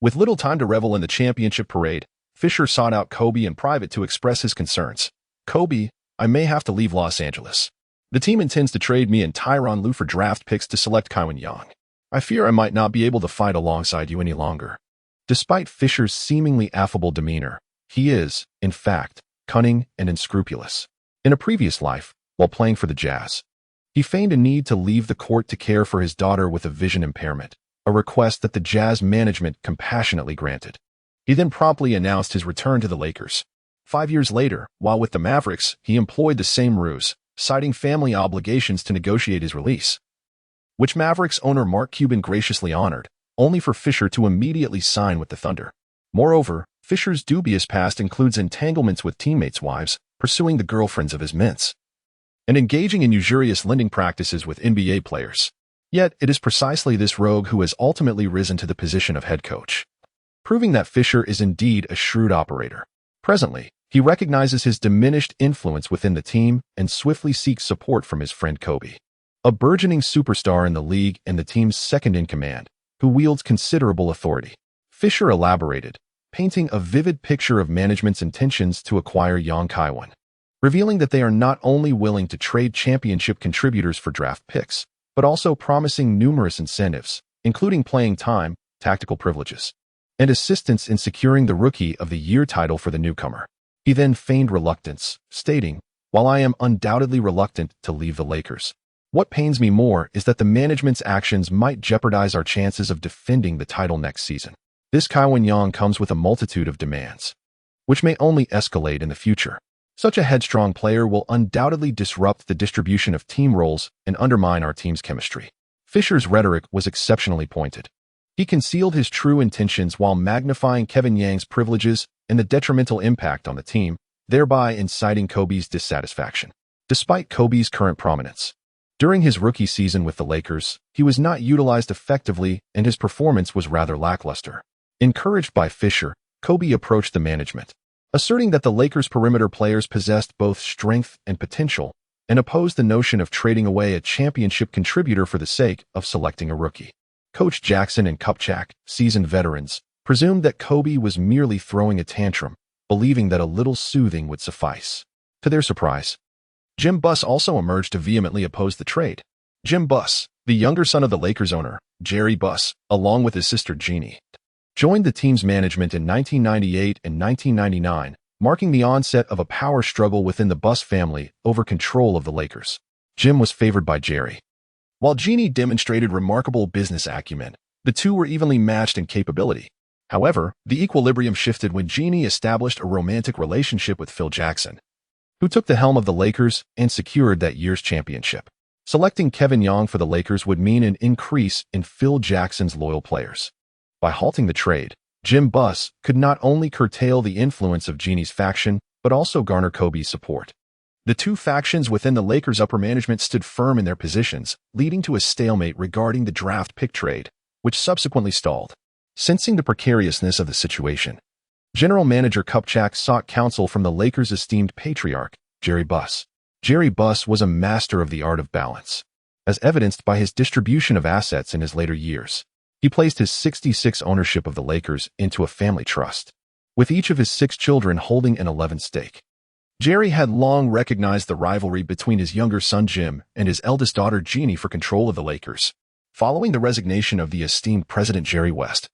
With little time to revel in the championship parade, Fisher sought out Kobe in private to express his concerns. Kobe, I may have to leave Los Angeles. The team intends to trade me and Tyronn Lue for draft picks to select Kaiwen Young. I fear I might not be able to fight alongside you any longer. Despite Fisher's seemingly affable demeanor, he is, in fact, cunning and unscrupulous. In a previous life, while playing for the Jazz, he feigned a need to leave the court to care for his daughter with a vision impairment, a request that the Jazz management compassionately granted. He then promptly announced his return to the Lakers. 5 years later, while with the Mavericks, he employed the same ruse, citing family obligations to negotiate his release, which Mavericks owner Mark Cuban graciously honored, only for Fisher to immediately sign with the Thunder. Moreover, Fisher's dubious past includes entanglements with teammates' wives, pursuing the girlfriends of his mints, and engaging in usurious lending practices with NBA players. Yet, it is precisely this rogue who has ultimately risen to the position of head coach, proving that Fisher is indeed a shrewd operator. Presently, he recognizes his diminished influence within the team and swiftly seeks support from his friend Kobe, a burgeoning superstar in the league and the team's second-in-command, who wields considerable authority. Fisher elaborated, painting a vivid picture of management's intentions to acquire Young Kaiwen, revealing that they are not only willing to trade championship contributors for draft picks, but also promising numerous incentives, including playing time, tactical privileges, and assistance in securing the Rookie of the Year title for the newcomer. He then feigned reluctance, stating, "While I am undoubtedly reluctant to leave the Lakers, what pains me more is that the management's actions might jeopardize our chances of defending the title next season. This Kaiwen Young comes with a multitude of demands, which may only escalate in the future. Such a headstrong player will undoubtedly disrupt the distribution of team roles and undermine our team's chemistry." Fisher's rhetoric was exceptionally pointed. He concealed his true intentions while magnifying Kevin Yang's privileges and the detrimental impact on the team, thereby inciting Kobe's dissatisfaction. Despite Kobe's current prominence, during his rookie season with the Lakers, he was not utilized effectively and his performance was rather lackluster. Encouraged by Fisher, Kobe approached the management, asserting that the Lakers' perimeter players possessed both strength and potential, and opposed the notion of trading away a championship contributor for the sake of selecting a rookie. Coach Jackson and Kupchak, seasoned veterans, presumed that Kobe was merely throwing a tantrum, believing that a little soothing would suffice. To their surprise, Jim Buss also emerged to vehemently oppose the trade. Jim Buss, the younger son of the Lakers owner, Jerry Buss, along with his sister Jeannie, joined the team's management in 1998 and 1999, marking the onset of a power struggle within the Buss family over control of the Lakers. Jim was favored by Jerry, while Jeannie demonstrated remarkable business acumen. The two were evenly matched in capability. However, the equilibrium shifted when Jeannie established a romantic relationship with Phil Jackson, who took the helm of the Lakers and secured that year's championship. Selecting Kevin Young for the Lakers would mean an increase in Phil Jackson's loyal players. By halting the trade, Jim Buss could not only curtail the influence of Jeanie's faction, but also garner Kobe's support. The two factions within the Lakers' upper management stood firm in their positions, leading to a stalemate regarding the draft pick trade, which subsequently stalled. Sensing the precariousness of the situation, General Manager Kupchak sought counsel from the Lakers' esteemed patriarch, Jerry Buss. Jerry Buss was a master of the art of balance, as evidenced by his distribution of assets in his later years. He placed his 66 ownership of the Lakers into a family trust, with each of his 6 children holding an 11th stake. Jerry had long recognized the rivalry between his younger son Jim and his eldest daughter Jeanie for control of the Lakers. Following the resignation of the esteemed President Jerry West,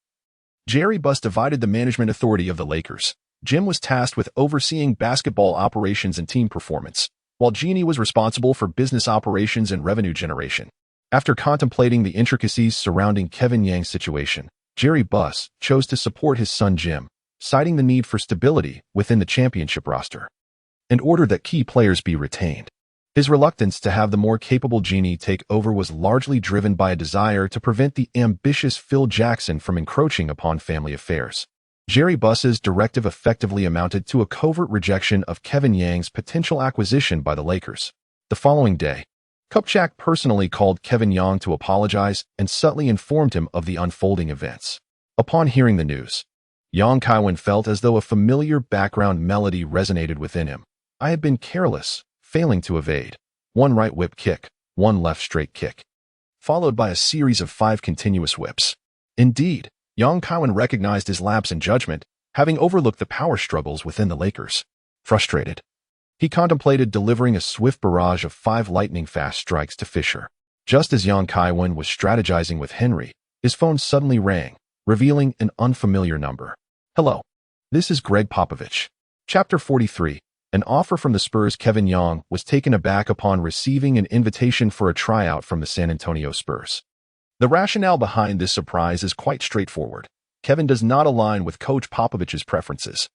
Jerry Buss divided the management authority of the Lakers. Jim was tasked with overseeing basketball operations and team performance, while Jeanie was responsible for business operations and revenue generation. After contemplating the intricacies surrounding Kevin Young's situation, Jerry Buss chose to support his son Jim, citing the need for stability within the championship roster, in order that key players be retained. His reluctance to have the more capable Jeanie take over was largely driven by a desire to prevent the ambitious Phil Jackson from encroaching upon family affairs. Jerry Buss's directive effectively amounted to a covert rejection of Kevin Young's potential acquisition by the Lakers. The following day, Kupchak personally called Kevin Young to apologize and subtly informed him of the unfolding events. Upon hearing the news, Kaiwen felt as though a familiar background melody resonated within him. I had been careless, failing to evade. 1 right whip kick, 1 left straight kick, followed by a series of 5 continuous whips. Indeed, Kaiwen recognized his lapse in judgment, having overlooked the power struggles within the Lakers. Frustrated, he contemplated delivering a swift barrage of 5 lightning-fast strikes to Fisher. Just as Kaiwen was strategizing with Henry, his phone suddenly rang, revealing an unfamiliar number. Hello, this is Greg Popovich. Chapter 43. An offer from the Spurs. Kevin Young was taken aback upon receiving an invitation for a tryout from the San Antonio Spurs. The rationale behind this surprise is quite straightforward. Kevin does not align with Coach Popovich's preferences.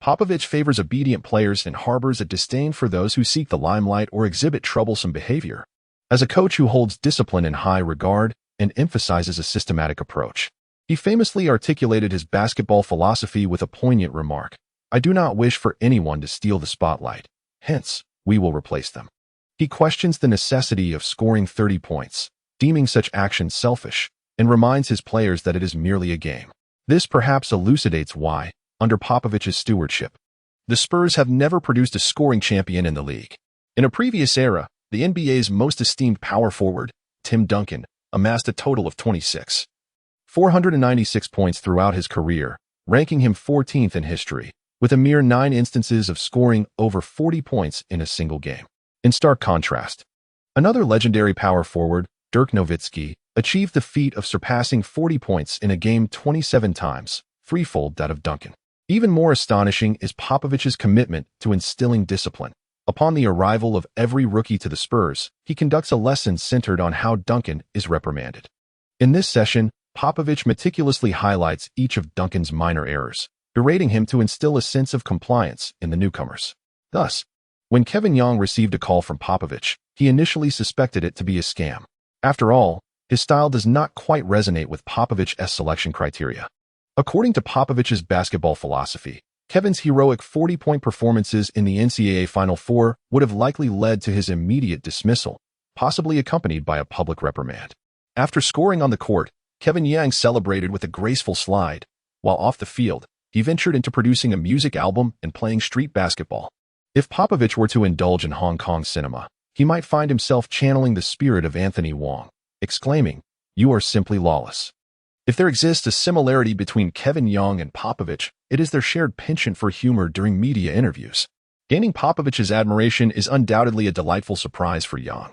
Popovich favors obedient players and harbors a disdain for those who seek the limelight or exhibit troublesome behavior. As a coach who holds discipline in high regard and emphasizes a systematic approach, he famously articulated his basketball philosophy with a poignant remark: I do not wish for anyone to steal the spotlight. Hence, we will replace them. He questions the necessity of scoring 30 points, deeming such actions selfish, and reminds his players that it is merely a game. This perhaps elucidates why, under Popovich's stewardship, the Spurs have never produced a scoring champion in the league. In a previous era, the NBA's most esteemed power forward, Tim Duncan, amassed a total of 496 points throughout his career, ranking him 14th in history, with a mere 9 instances of scoring over 40 points in a single game. In stark contrast, another legendary power forward, Dirk Nowitzki, achieved the feat of surpassing 40 points in a game 27 times, threefold that of Duncan. Even more astonishing is Popovich's commitment to instilling discipline. Upon the arrival of every rookie to the Spurs, he conducts a lesson centered on how Duncan is reprimanded. In this session, Popovich meticulously highlights each of Duncan's minor errors, berating him to instill a sense of compliance in the newcomers. Thus, when Kevin Young received a call from Popovich, he initially suspected it to be a scam. After all, his style does not quite resonate with Popovich's selection criteria. According to Popovich's basketball philosophy, Kevin's heroic 40-point performances in the NCAA Final Four would have likely led to his immediate dismissal, possibly accompanied by a public reprimand. After scoring on the court, Kevin Young celebrated with a graceful slide, while off the field, he ventured into producing a music album and playing street basketball. If Popovich were to indulge in Hong Kong cinema, he might find himself channeling the spirit of Anthony Wong, exclaiming, "You are simply lawless." If there exists a similarity between Kevin Young and Popovich, it is their shared penchant for humor during media interviews. Gaining Popovich's admiration is undoubtedly a delightful surprise for Young.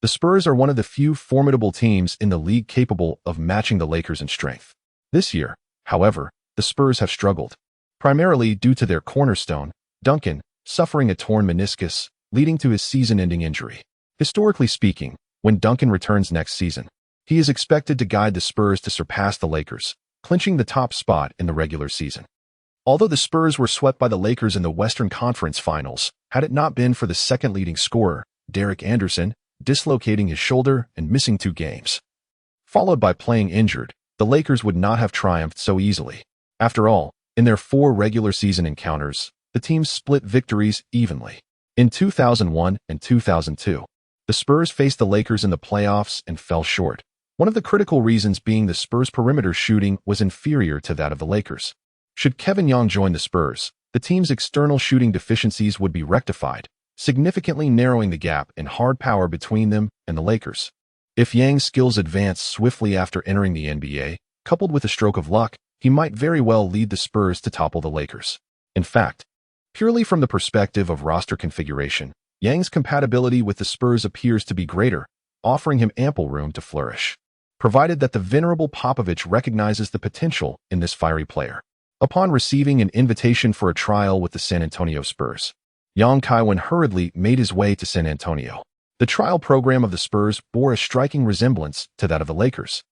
The Spurs are one of the few formidable teams in the league capable of matching the Lakers in strength. This year, however, the Spurs have struggled, primarily due to their cornerstone, Duncan, suffering a torn meniscus, leading to his season-ending injury. Historically speaking, when Duncan returns next season, he is expected to guide the Spurs to surpass the Lakers, clinching the top spot in the regular season. Although the Spurs were swept by the Lakers in the Western Conference Finals, had it not been for the second leading scorer, Derek Anderson, dislocating his shoulder and missing 2 games, followed by playing injured, the Lakers would not have triumphed so easily. After all, in their 4 regular season encounters, the teams split victories evenly. In 2001 and 2002, the Spurs faced the Lakers in the playoffs and fell short, one of the critical reasons being the Spurs' perimeter shooting was inferior to that of the Lakers. Should Kevin Young join the Spurs, the team's external shooting deficiencies would be rectified, significantly narrowing the gap in hard power between them and the Lakers. If Yang's skills advance swiftly after entering the NBA, coupled with a stroke of luck, he might very well lead the Spurs to topple the Lakers. In fact, purely from the perspective of roster configuration, Yang's compatibility with the Spurs appears to be greater, offering him ample room to flourish, provided that the venerable Popovich recognizes the potential in this fiery player. Upon receiving an invitation for a trial with the San Antonio Spurs, Kaiwen hurriedly made his way to San Antonio. The trial program of the Spurs bore a striking resemblance to that of the Lakers,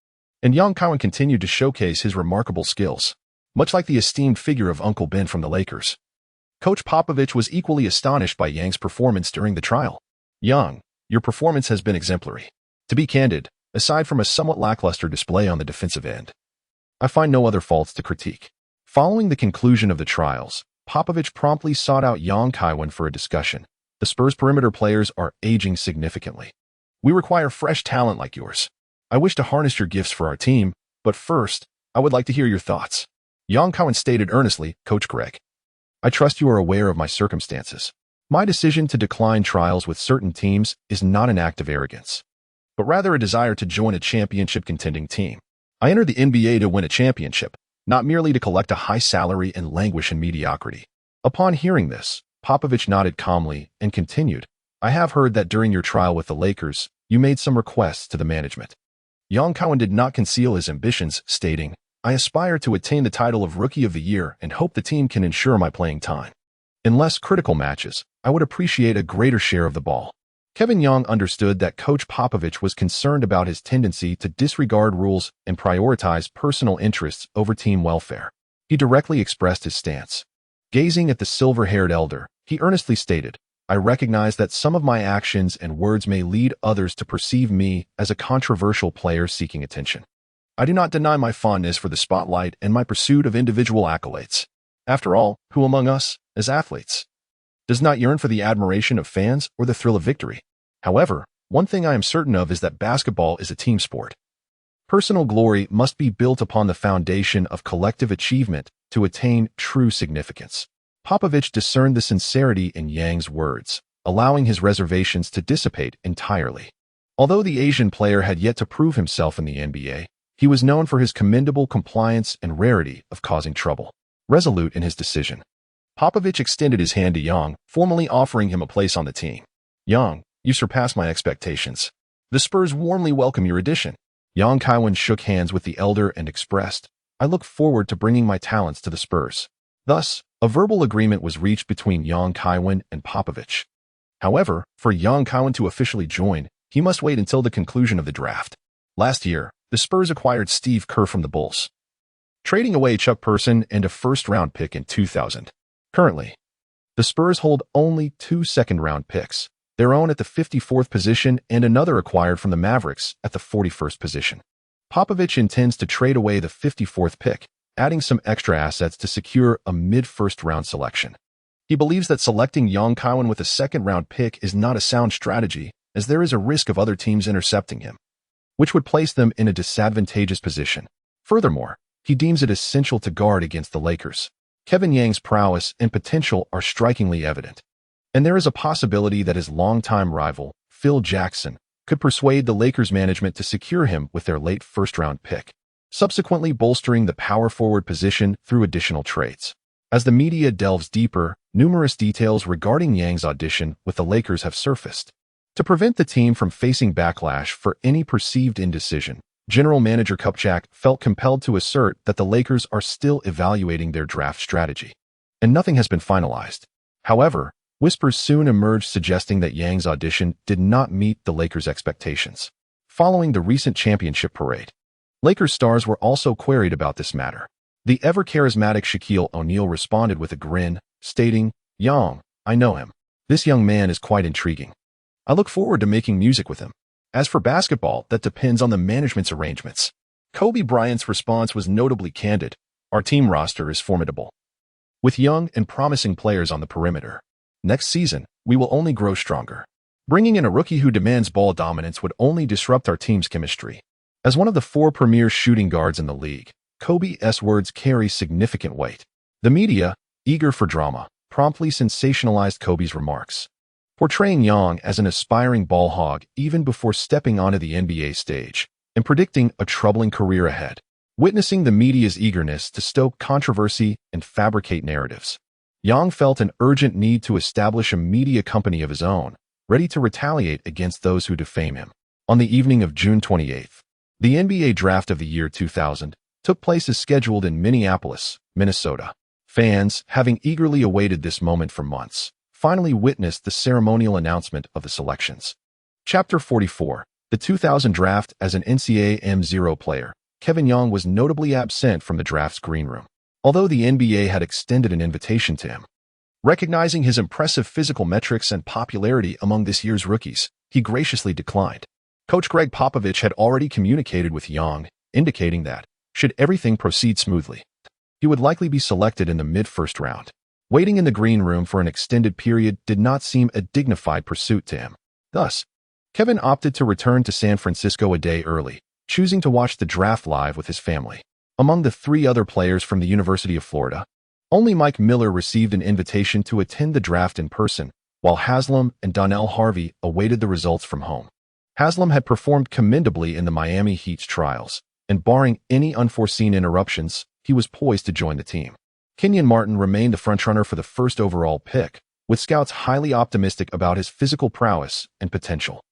and Kaiwen continued to showcase his remarkable skills, much like the esteemed figure of Uncle Ben from the Lakers. Coach Popovich was equally astonished by Yang's performance during the trial. "Young, your performance has been exemplary. To be candid, aside from a somewhat lackluster display on the defensive end, I find no other faults to critique." Following the conclusion of the trials, Popovich promptly sought out Kaiwen for a discussion. "The Spurs' perimeter players are aging significantly. We require fresh talent like yours. I wish to harness your gifts for our team, but first, I would like to hear your thoughts." Kaiwen stated earnestly, "Coach Greg, I trust you are aware of my circumstances. My decision to decline trials with certain teams is not an act of arrogance, but rather a desire to join a championship contending team. I entered the NBA to win a championship, not merely to collect a high salary and languish in mediocrity." Upon hearing this, Popovich nodded calmly and continued, "I have heard that during your trial with the Lakers, you made some requests to the management." Kaiwen did not conceal his ambitions, stating, "I aspire to attain the title of Rookie of the Year and hope the team can ensure my playing time. In less critical matches, I would appreciate a greater share of the ball." Kevin Young understood that Coach Popovich was concerned about his tendency to disregard rules and prioritize personal interests over team welfare. He directly expressed his stance. Gazing at the silver-haired elder, he earnestly stated, "I recognize that some of my actions and words may lead others to perceive me as a controversial player seeking attention. I do not deny my fondness for the spotlight and my pursuit of individual accolades. After all, who among us, as athletes, does not yearn for the admiration of fans or the thrill of victory? However, one thing I am certain of is that basketball is a team sport. Personal glory must be built upon the foundation of collective achievement to attain true significance." Popovich discerned the sincerity in Yang's words, allowing his reservations to dissipate entirely. Although the Asian player had yet to prove himself in the NBA, he was known for his commendable compliance and rarity of causing trouble. Resolute in his decision, Popovich extended his hand to Young, formally offering him a place on the team. "Young, you surpassed my expectations. The Spurs warmly welcome your addition." Kaiwen shook hands with the elder and expressed, "I look forward to bringing my talents to the Spurs." Thus, a verbal agreement was reached between Kaiwen and Popovich. However, for Kaiwen to officially join, he must wait until the conclusion of the draft. Last year, the Spurs acquired Steve Kerr from the Bulls, trading away Chuck Person and a first-round pick in 2000. Currently, the Spurs hold only 2 second-round picks, their own at the 54th position and another acquired from the Mavericks at the 41st position. Popovich intends to trade away the 54th pick, adding some extra assets to secure a mid-first-round selection. He believes that selecting Kaiwen with a second-round pick is not a sound strategy, as there is a risk of other teams intercepting him, which would place them in a disadvantageous position. Furthermore, he deems it essential to guard against the Lakers. Kevin Yang's prowess and potential are strikingly evident, and there is a possibility that his longtime rival, Phil Jackson, could persuade the Lakers management to secure him with their late first-round pick, subsequently bolstering the power forward position through additional trades. As the media delves deeper, numerous details regarding Yang's audition with the Lakers have surfaced. To prevent the team from facing backlash for any perceived indecision, General Manager Kupchak felt compelled to assert that the Lakers are still evaluating their draft strategy, and nothing has been finalized. However, whispers soon emerged suggesting that Yang's audition did not meet the Lakers' expectations. Following the recent championship parade, Lakers stars were also queried about this matter. The ever-charismatic Shaquille O'Neal responded with a grin, stating, "Yang, I know him. This young man is quite intriguing. I look forward to making music with him. As for basketball, that depends on the management's arrangements." Kobe Bryant's response was notably candid. "Our team roster is formidable, with young and promising players on the perimeter. Next season, we will only grow stronger. Bringing in a rookie who demands ball dominance would only disrupt our team's chemistry." As one of the 4 premier shooting guards in the league, Kobe's words carry significant weight. The media, eager for drama, promptly sensationalized Kobe's remarks, portraying Yang as an aspiring ball hog even before stepping onto the NBA stage, and predicting a troubling career ahead. Witnessing the media's eagerness to stoke controversy and fabricate narratives, Yang felt an urgent need to establish a media company of his own, ready to retaliate against those who defame him. On the evening of June 28th, the NBA draft of the year 2000 took place as scheduled in Minneapolis, Minnesota. Fans, having eagerly awaited this moment for months, finally witnessed the ceremonial announcement of the selections. Chapter 44. The 2000 draft. As an NCAA M0 player, Kevin Yang was notably absent from the draft's green room, although the NBA had extended an invitation to him. Recognizing his impressive physical metrics and popularity among this year's rookies, he graciously declined. Coach Greg Popovich had already communicated with Yang, indicating that, should everything proceed smoothly, he would likely be selected in the mid-first round. Waiting in the green room for an extended period did not seem a dignified pursuit to him. Thus, Kevin opted to return to San Francisco a day early, choosing to watch the draft live with his family. Among the 3 other players from the University of Florida, only Mike Miller received an invitation to attend the draft in person, while Haslam and Donnell Harvey awaited the results from home. Haslam had performed commendably in the Miami Heat's trials, and barring any unforeseen interruptions, he was poised to join the team. Kenyon Martin remained the frontrunner for the first overall pick, with scouts highly optimistic about his physical prowess and potential.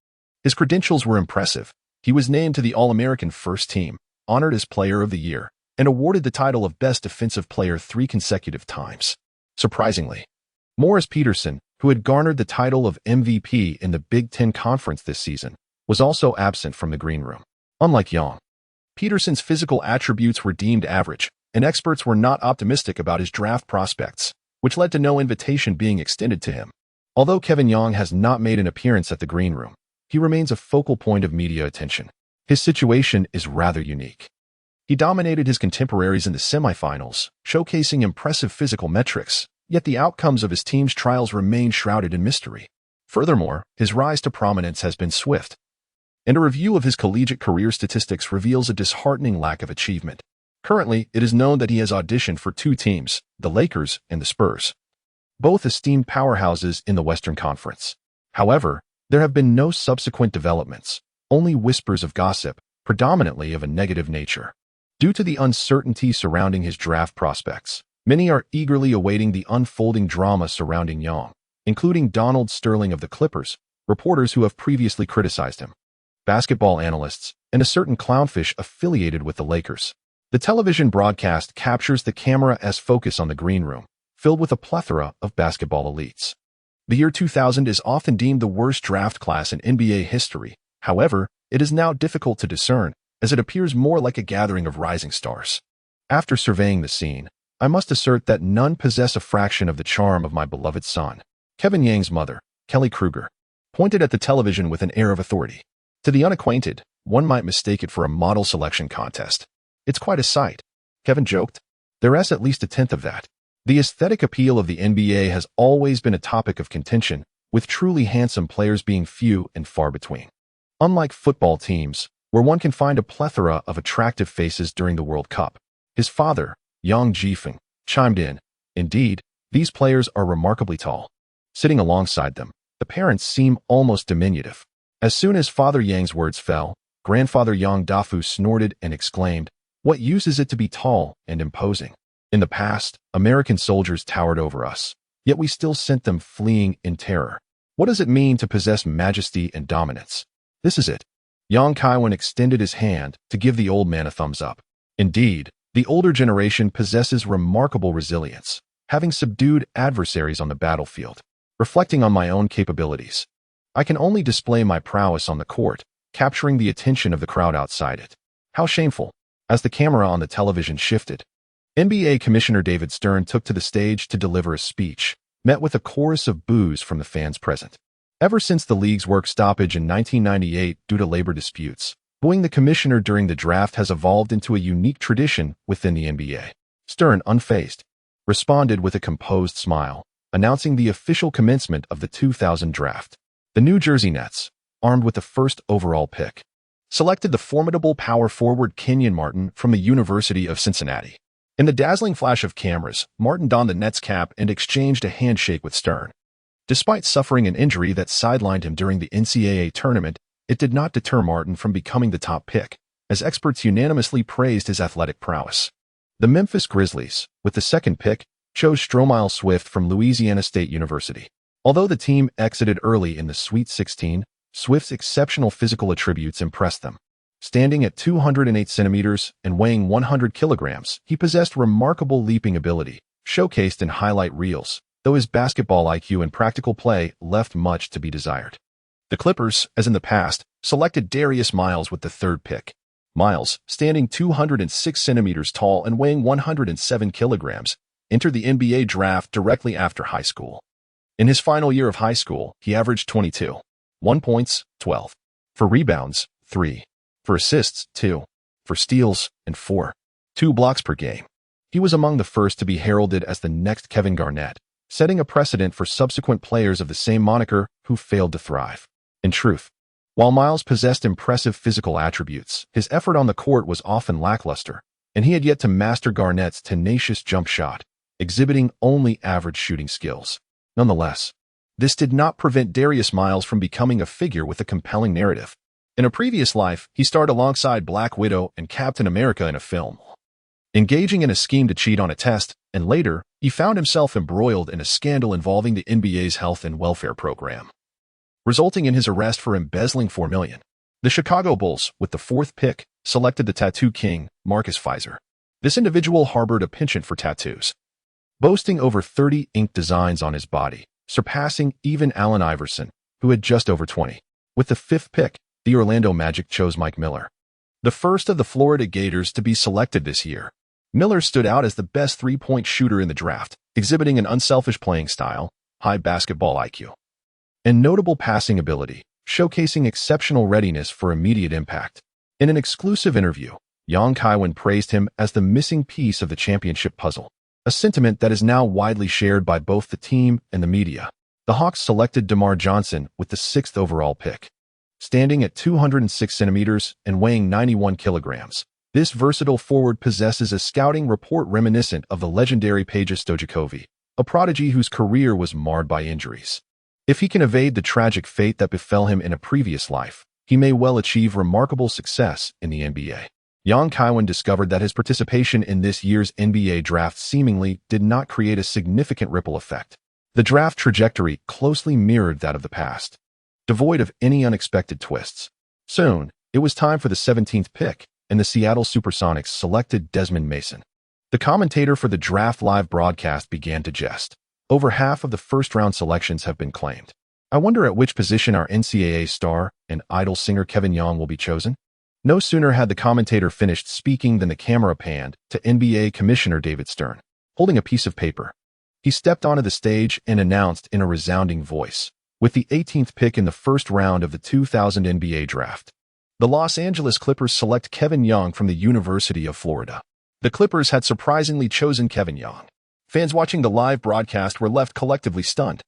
His credentials were impressive. He was named to the All-American First Team, honored as Player of the Year, and awarded the title of Best Defensive Player 3 consecutive times. Surprisingly, Morris Peterson, who had garnered the title of MVP in the Big Ten Conference this season, was also absent from the green room. Unlike Yang, Peterson's physical attributes were deemed average, and experts were not optimistic about his draft prospects, which led to no invitation being extended to him. Although Kevin Yang has not made an appearance at the green room, he remains a focal point of media attention. His situation is rather unique. He dominated his contemporaries in the semifinals, showcasing impressive physical metrics, yet the outcomes of his team's trials remain shrouded in mystery. Furthermore, his rise to prominence has been swift, and a review of his collegiate career statistics reveals a disheartening lack of achievement. Currently, it is known that he has auditioned for 2 teams, the Lakers and the Spurs, both esteemed powerhouses in the Western Conference. However, there have been no subsequent developments, only whispers of gossip, predominantly of a negative nature. Due to the uncertainty surrounding his draft prospects, many are eagerly awaiting the unfolding drama surrounding Yang, including Donald Sterling of the Clippers, reporters who have previously criticized him, basketball analysts, and a certain clownfish affiliated with the Lakers. The television broadcast captures the camera's focus on the green room, filled with a plethora of basketball elites. The year 2000 is often deemed the worst draft class in NBA history. However, it is now difficult to discern, as it appears more like a gathering of rising stars. After surveying the scene, I must assert that none possess a fraction of the charm of my beloved son. Kevin Yang's mother, Kelly Kruger, pointed at the television with an air of authority. To the unacquainted, one might mistake it for a model selection contest. "It's quite a sight," Kevin joked. "There's at least a tenth of that." The aesthetic appeal of the NBA has always been a topic of contention, with truly handsome players being few and far between. Unlike football teams, where one can find a plethora of attractive faces during the World Cup, his father, Yang Jifeng, chimed in, "Indeed, these players are remarkably tall." Sitting alongside them, the parents seem almost diminutive. As soon as Father Yang's words fell, Grandfather Yang Dafu snorted and exclaimed, "What use is it to be tall and imposing? In the past, American soldiers towered over us, yet we still sent them fleeing in terror. What does it mean to possess majesty and dominance? This is it." Yang Kaiwen extended his hand to give the old man a thumbs up. Indeed, the older generation possesses remarkable resilience, having subdued adversaries on the battlefield. Reflecting on my own capabilities, I can only display my prowess on the court, capturing the attention of the crowd outside it. How shameful. As the camera on the television shifted, NBA Commissioner David Stern took to the stage to deliver a speech, met with a chorus of boos from the fans present. Ever since the league's work stoppage in 1998 due to labor disputes, booing the commissioner during the draft has evolved into a unique tradition within the NBA. Stern, unfazed, responded with a composed smile, announcing the official commencement of the 2000 draft. The New Jersey Nets, armed with the first overall pick, selected the formidable power forward Kenyon Martin from the University of Cincinnati. In the dazzling flash of cameras, Martin donned the Nets cap and exchanged a handshake with Stern. Despite suffering an injury that sidelined him during the NCAA tournament, it did not deter Martin from becoming the top pick, as experts unanimously praised his athletic prowess. The Memphis Grizzlies, with the second pick, chose Stromile Swift from Louisiana State University. Although the team exited early in the Sweet 16, Swift's exceptional physical attributes impressed them. Standing at 208 centimeters and weighing 100 kilograms, he possessed remarkable leaping ability, showcased in highlight reels, though his basketball IQ and practical play left much to be desired. The Clippers, as in the past, selected Darius Miles with the third pick. Miles, standing 206 centimeters tall and weighing 107 kilograms, entered the NBA draft directly after high school. In his final year of high school, he averaged 1 points, 12. For rebounds, 3. For assists, 2. For steals, and 4. 2 blocks per game. He was among the first to be heralded as the next Kevin Garnett, setting a precedent for subsequent players of the same moniker who failed to thrive. In truth, while Miles possessed impressive physical attributes, his effort on the court was often lackluster, and he had yet to master Garnett's tenacious jump shot, exhibiting only average shooting skills. Nonetheless, this did not prevent Darius Miles from becoming a figure with a compelling narrative. In a previous life, he starred alongside Black Widow and Captain America in a film, engaging in a scheme to cheat on a test, and later, he found himself embroiled in a scandal involving the NBA's health and welfare program, resulting in his arrest for embezzling $4 million. The Chicago Bulls, with the fourth pick, selected the tattoo king, Marcus Fizer. This individual harbored a penchant for tattoos, boasting over 30 ink designs on his body, surpassing even Allen Iverson, who had just over 20. With the fifth pick, the Orlando Magic chose Mike Miller, the first of the Florida Gators to be selected this year. Miller stood out as the best three-point shooter in the draft, exhibiting an unselfish playing style, high basketball IQ, and notable passing ability, showcasing exceptional readiness for immediate impact. In an exclusive interview, Kaiwen praised him as the missing piece of the championship puzzle, a sentiment that is now widely shared by both the team and the media. The Hawks selected DeMar Johnson with the sixth overall pick. Standing at 206 centimeters and weighing 91 kilograms, this versatile forward possesses a scouting report reminiscent of the legendary Peja Stojakovic, a prodigy whose career was marred by injuries. If he can evade the tragic fate that befell him in a previous life, he may well achieve remarkable success in the NBA. Kaiwen discovered that his participation in this year's NBA draft seemingly did not create a significant ripple effect. The draft trajectory closely mirrored that of the past, devoid of any unexpected twists. Soon, it was time for the 17th pick, and the Seattle Supersonics selected Desmond Mason. The commentator for the draft live broadcast began to jest. Over half of the first-round selections have been claimed. I wonder at which position our NCAA star and idol singer Kevin Young will be chosen? No sooner had the commentator finished speaking than the camera panned to NBA Commissioner David Stern, holding a piece of paper. He stepped onto the stage and announced in a resounding voice, with the 18th pick in the first round of the 2000 NBA draft, the Los Angeles Clippers select Kevin Young from the University of Florida. The Clippers had surprisingly chosen Kevin Young. Fans watching the live broadcast were left collectively stunned.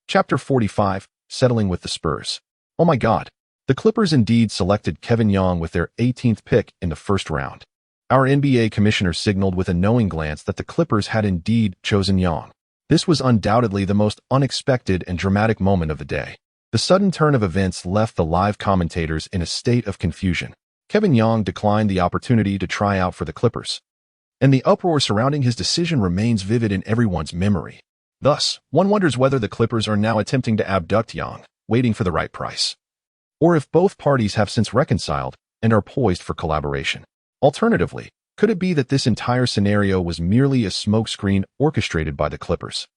Chapter 45, Settling with the Spurs. Oh my God. The Clippers indeed selected Kevin Young with their 18th pick in the first round. Our NBA commissioner signaled with a knowing glance that the Clippers had indeed chosen Young. This was undoubtedly the most unexpected and dramatic moment of the day. The sudden turn of events left the live commentators in a state of confusion. Kevin Young declined the opportunity to try out for the Clippers, and the uproar surrounding his decision remains vivid in everyone's memory. Thus, one wonders whether the Clippers are now attempting to abduct Young, waiting for the right price, or if both parties have since reconciled and are poised for collaboration. Alternatively, could it be that this entire scenario was merely a smokescreen orchestrated by the Clippers,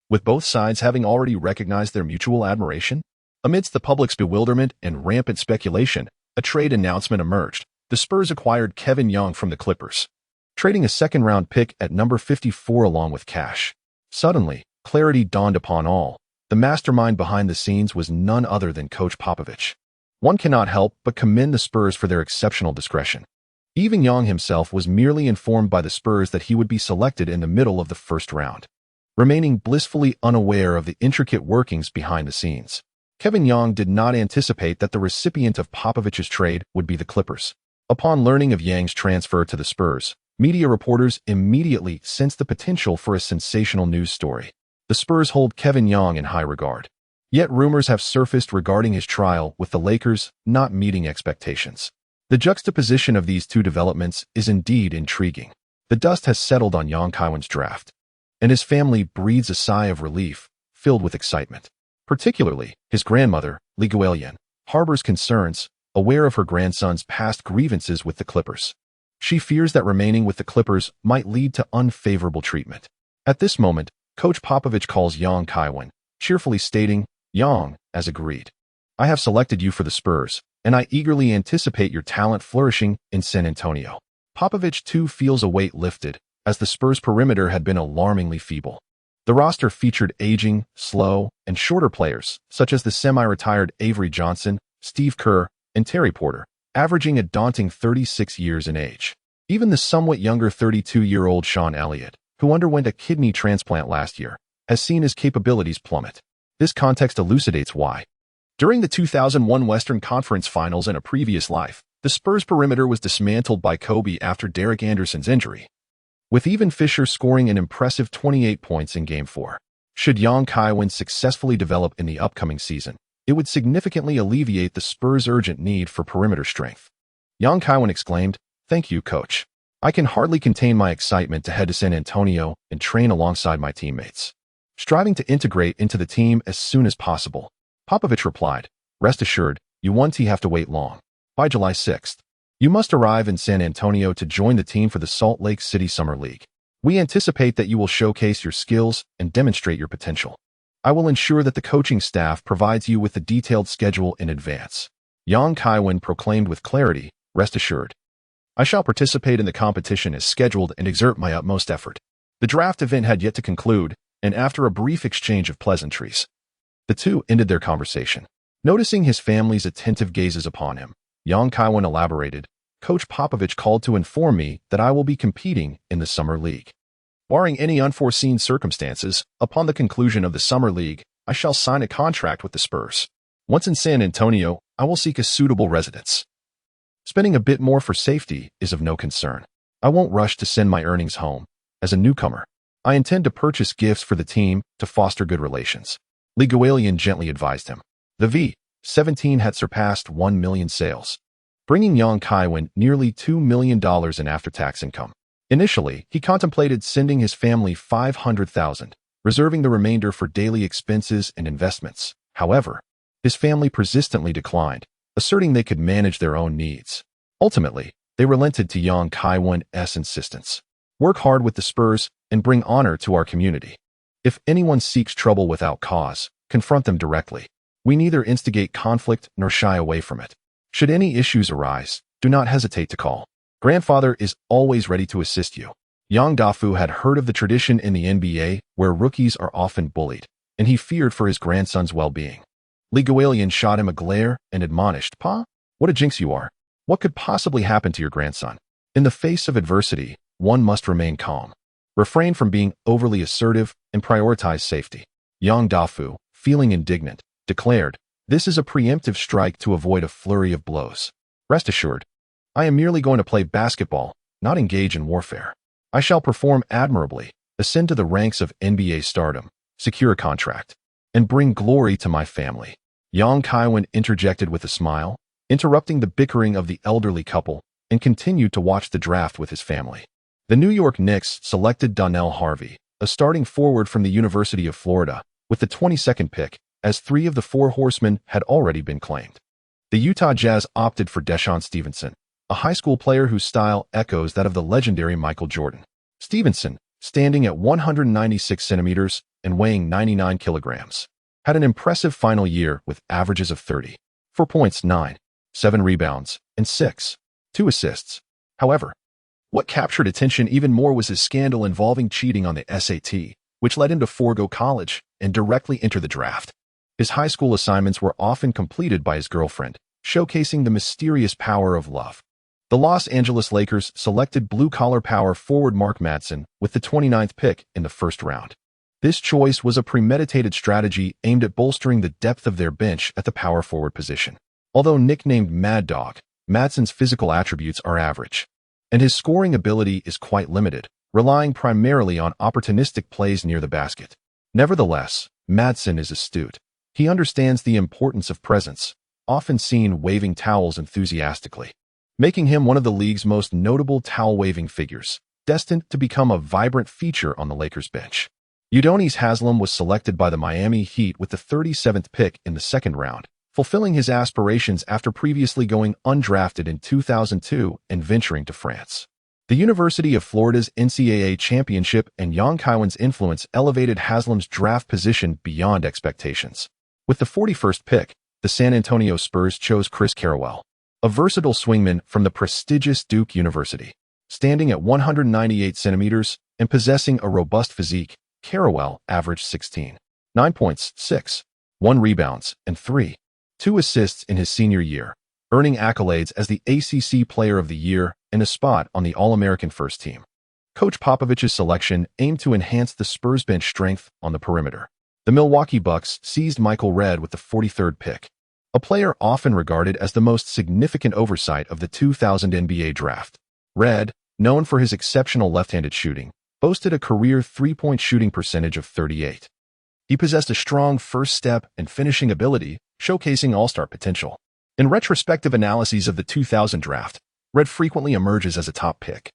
with both sides having already recognized their mutual admiration? Amidst the public's bewilderment and rampant speculation, a trade announcement emerged. The Spurs acquired Kevin Young from the Clippers, trading a second-round pick at number 54 along with cash. Suddenly, clarity dawned upon all. The mastermind behind the scenes was none other than Coach Popovich. One cannot help but commend the Spurs for their exceptional discretion. Even Young himself was merely informed by the Spurs that he would be selected in the middle of the first round, remaining blissfully unaware of the intricate workings behind the scenes. Kevin Young did not anticipate that the recipient of Popovich's trade would be the Clippers. Upon learning of Yang's transfer to the Spurs, media reporters immediately sensed the potential for a sensational news story. The Spurs hold Kevin Young in high regard. Yet rumors have surfaced regarding his trial with the Lakers not meeting expectations. The juxtaposition of these two developments is indeed intriguing. The dust has settled on Kaiwen's draft, and his family breathes a sigh of relief, filled with excitement. Particularly, his grandmother, Kaiwen, harbors concerns, aware of her grandson's past grievances with the Clippers. She fears that remaining with the Clippers might lead to unfavorable treatment. At this moment, Coach Popovich calls Kaiwen, cheerfully stating, "Young, as agreed. I have selected you for the Spurs, and I eagerly anticipate your talent flourishing in San Antonio." Popovich too feels a weight lifted, as the Spurs' perimeter had been alarmingly feeble. The roster featured aging, slow, and shorter players, such as the semi-retired Avery Johnson, Steve Kerr, and Terry Porter, averaging a daunting 36 years in age. Even the somewhat younger 32-year-old Sean Elliott, who underwent a kidney transplant last year, has seen his capabilities plummet. This context elucidates why. During the 2001 Western Conference Finals in a previous life, the Spurs' perimeter was dismantled by Kobe after Derek Anderson's injury, with even Fisher scoring an impressive 28 points in Game 4. Should Kaiwen successfully develop in the upcoming season, it would significantly alleviate the Spurs' urgent need for perimeter strength. Kaiwen exclaimed, "Thank you, Coach. I can hardly contain my excitement to head to San Antonio and train alongside my teammates, striving to integrate into the team as soon as possible." Popovich replied, "Rest assured, you won't have to wait long. By July 6th, you must arrive in San Antonio to join the team for the Salt Lake City Summer League. We anticipate that you will showcase your skills and demonstrate your potential. I will ensure that the coaching staff provides you with the detailed schedule in advance." Kaiwen proclaimed with clarity, "Rest assured, I shall participate in the competition as scheduled and exert my utmost effort." The draft event had yet to conclude, and after a brief exchange of pleasantries, the two ended their conversation. Noticing his family's attentive gazes upon him, Kaiwen elaborated, "Coach Popovich called to inform me that I will be competing in the Summer League. Barring any unforeseen circumstances, upon the conclusion of the Summer League, I shall sign a contract with the Spurs. Once in San Antonio, I will seek a suitable residence. Spending a bit more for safety is of no concern. I won't rush to send my earnings home. As a newcomer, I intend to purchase gifts for the team to foster good relations." Kaiwen gently advised him. The V-17 had surpassed 1 million sales, bringing Kaiwen nearly $2 million in after-tax income. Initially, he contemplated sending his family $500,000, reserving the remainder for daily expenses and investments. However, his family persistently declined, asserting they could manage their own needs. Ultimately, they relented to Kaiwen's insistence. "Work hard with the Spurs and bring honor to our community. If anyone seeks trouble without cause, confront them directly. We neither instigate conflict nor shy away from it. Should any issues arise, do not hesitate to call. Grandfather is always ready to assist you." Dafu had heard of the tradition in the NBA where rookies are often bullied, and he feared for his grandson's well-being. Kaiwen shot him a glare and admonished, "Pa, what a jinx you are. What could possibly happen to your grandson? In the face of adversity, one must remain calm. Refrain from being overly assertive and prioritize safety." Dafu, feeling indignant, declared, "This is a preemptive strike to avoid a flurry of blows. Rest assured, I am merely going to play basketball, not engage in warfare. I shall perform admirably, ascend to the ranks of NBA stardom, secure a contract, and bring glory to my family." Kaiwen interjected with a smile, interrupting the bickering of the elderly couple, and continued to watch the draft with his family. The New York Knicks selected Donnell Harvey, a starting forward from the University of Florida, with the 22nd pick, as 3 of the 4 horsemen had already been claimed. The Utah Jazz opted for Deshaun Stevenson, a high school player whose style echoes that of the legendary Michael Jordan. Stevenson, standing at 196 centimeters and weighing 99 kilograms, had an impressive final year with averages of 30.4 points, 9.7 rebounds, and 6.2 assists. However, What captured attention even more was his scandal involving cheating on the SAT, which led him to forego college and directly enter the draft. His high school assignments were often completed by his girlfriend, showcasing the mysterious power of love. The Los Angeles Lakers selected blue-collar power forward Mark Madsen with the 29th pick in the first round. This choice was a premeditated strategy aimed at bolstering the depth of their bench at the power forward position. Although nicknamed Mad Dog, Madsen's physical attributes are average, and his scoring ability is quite limited, relying primarily on opportunistic plays near the basket. Nevertheless, Madsen is astute. He understands the importance of presence, often seen waving towels enthusiastically, making him one of the league's most notable towel-waving figures, destined to become a vibrant feature on the Lakers bench. Udonis Haslem was selected by the Miami Heat with the 37th pick in the second round, fulfilling his aspirations after previously going undrafted in 2002 and venturing to France. The University of Florida's NCAA championship and Kaiwen's influence elevated Haslem's draft position beyond expectations. With the 41st pick, the San Antonio Spurs chose Chris Kaiwen, a versatile swingman from the prestigious Duke University. Standing at 198 centimeters and possessing a robust physique, Kaiwen averaged 9 points, 6, 1 rebounds, and 2 assists in his senior year, earning accolades as the ACC Player of the Year and a spot on the All-American First Team. Coach Popovich's selection aimed to enhance the Spurs' bench strength on the perimeter. The Milwaukee Bucks seized Michael Redd with the 43rd pick, a player often regarded as the most significant oversight of the 2000 NBA draft. Redd, known for his exceptional left-handed shooting, boasted a career three-point shooting percentage of 38%. He possessed a strong first step and finishing ability, showcasing all-star potential. In retrospective analyses of the 2000 draft, Redd frequently emerges as a top pick,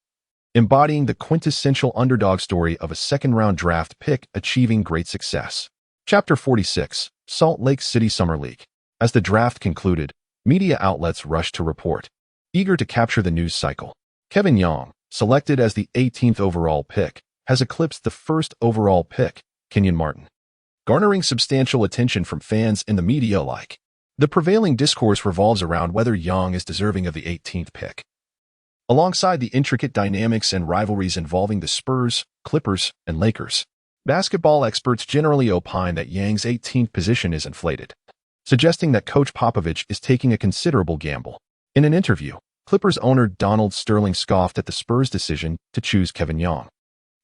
embodying the quintessential underdog story of a second-round draft pick achieving great success. Chapter 46, Salt Lake City Summer League. As the draft concluded, media outlets rushed to report, eager to capture the news cycle. Kevin Young, selected as the 18th overall pick, has eclipsed the first overall pick, Kenyon Martin, garnering substantial attention from fans and the media alike. The prevailing discourse revolves around whether Young is deserving of the 18th pick. Alongside the intricate dynamics and rivalries involving the Spurs, Clippers, and Lakers, basketball experts generally opine that Young's 18th position is inflated, suggesting that Coach Popovich is taking a considerable gamble. In an interview, Clippers owner Donald Sterling scoffed at the Spurs' decision to choose Kevin Young,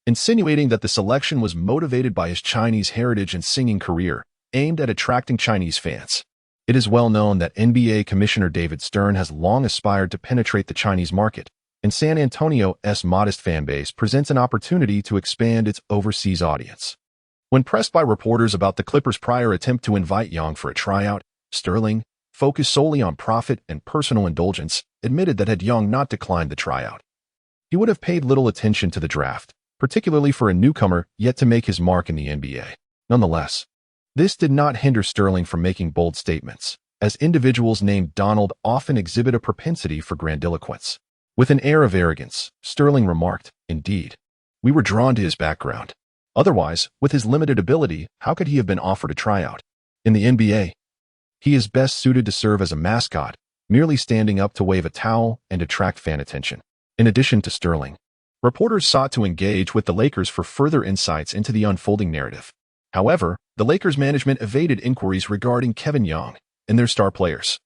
insinuating that the selection was motivated by his Chinese heritage and singing career, aimed at attracting Chinese fans. It is well known that NBA Commissioner David Stern has long aspired to penetrate the Chinese market, and San Antonio's modest fanbase presents an opportunity to expand its overseas audience. When pressed by reporters about the Clippers' prior attempt to invite Young for a tryout, Sterling, focused solely on profit and personal indulgence, admitted that had Young not declined the tryout, he would have paid little attention to the draft, particularly for a newcomer yet to make his mark in the NBA. Nonetheless, this did not hinder Sterling from making bold statements, as individuals named Donald often exhibit a propensity for grandiloquence. With an air of arrogance, Sterling remarked, "Indeed, we were drawn to his background. Otherwise, with his limited ability, how could he have been offered a tryout? In the NBA, he is best suited to serve as a mascot, merely standing up to wave a towel and attract fan attention." In addition to Sterling, reporters sought to engage with the Lakers for further insights into the unfolding narrative. However, the Lakers management evaded inquiries regarding Kevin Young and their star players,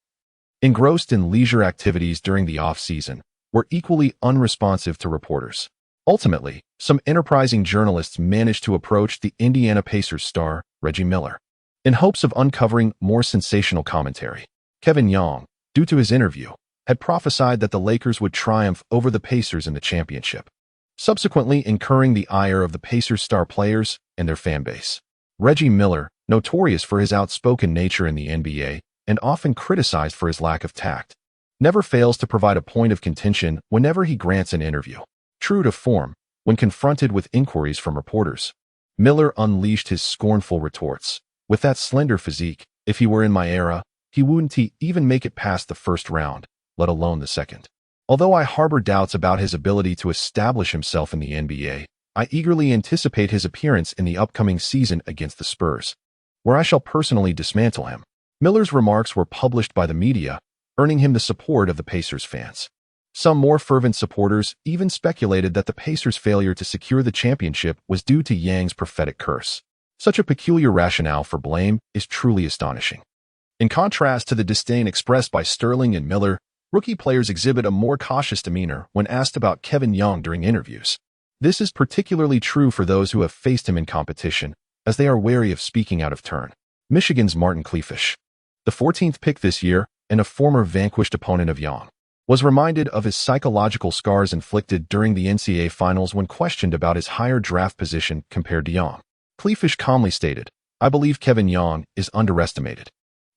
engrossed in leisure activities during the off-season, were equally unresponsive to reporters. Ultimately, some enterprising journalists managed to approach the Indiana Pacers star, Reggie Miller, in hopes of uncovering more sensational commentary. Kevin Young, due to his interview, had prophesied that the Lakers would triumph over the Pacers in the championship, subsequently incurring the ire of the Pacers' star players and their fanbase. Reggie Miller, notorious for his outspoken nature in the NBA and often criticized for his lack of tact, never fails to provide a point of contention whenever he grants an interview. True to form, when confronted with inquiries from reporters, Miller unleashed his scornful retorts. "With that slender physique, if he were in my era, he wouldn't even make it past the first round, let alone the second." Although I harbor doubts about his ability to establish himself in the NBA, I eagerly anticipate his appearance in the upcoming season against the Spurs, where I shall personally dismantle him. Miller's remarks were published by the media, earning him the support of the Pacers fans. Some more fervent supporters even speculated that the Pacers' failure to secure the championship was due to Yang's prophetic curse. Such a peculiar rationale for blame is truly astonishing. In contrast to the disdain expressed by Sterling and Miller, rookie players exhibit a more cautious demeanor when asked about Kevin Young during interviews. This is particularly true for those who have faced him in competition, as they are wary of speaking out of turn. Michigan's Martin Cleafish, the 14th pick this year and a former vanquished opponent of Young, was reminded of his psychological scars inflicted during the NCAA finals when questioned about his higher draft position compared to Young. Cleafish calmly stated, "I believe Kevin Young is underestimated.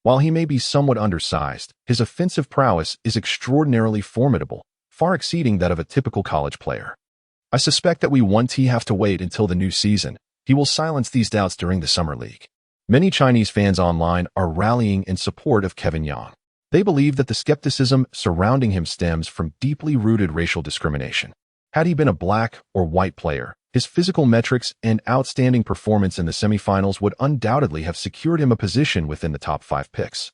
While he may be somewhat undersized, his offensive prowess is extraordinarily formidable, far exceeding that of a typical college player. I suspect that we won't have to wait until the new season. He will silence these doubts during the summer league." Many Chinese fans online are rallying in support of Kevin Young. They believe that the skepticism surrounding him stems from deeply rooted racial discrimination. Had he been a black or white player, his physical metrics and outstanding performance in the semifinals would undoubtedly have secured him a position within the top 5 picks,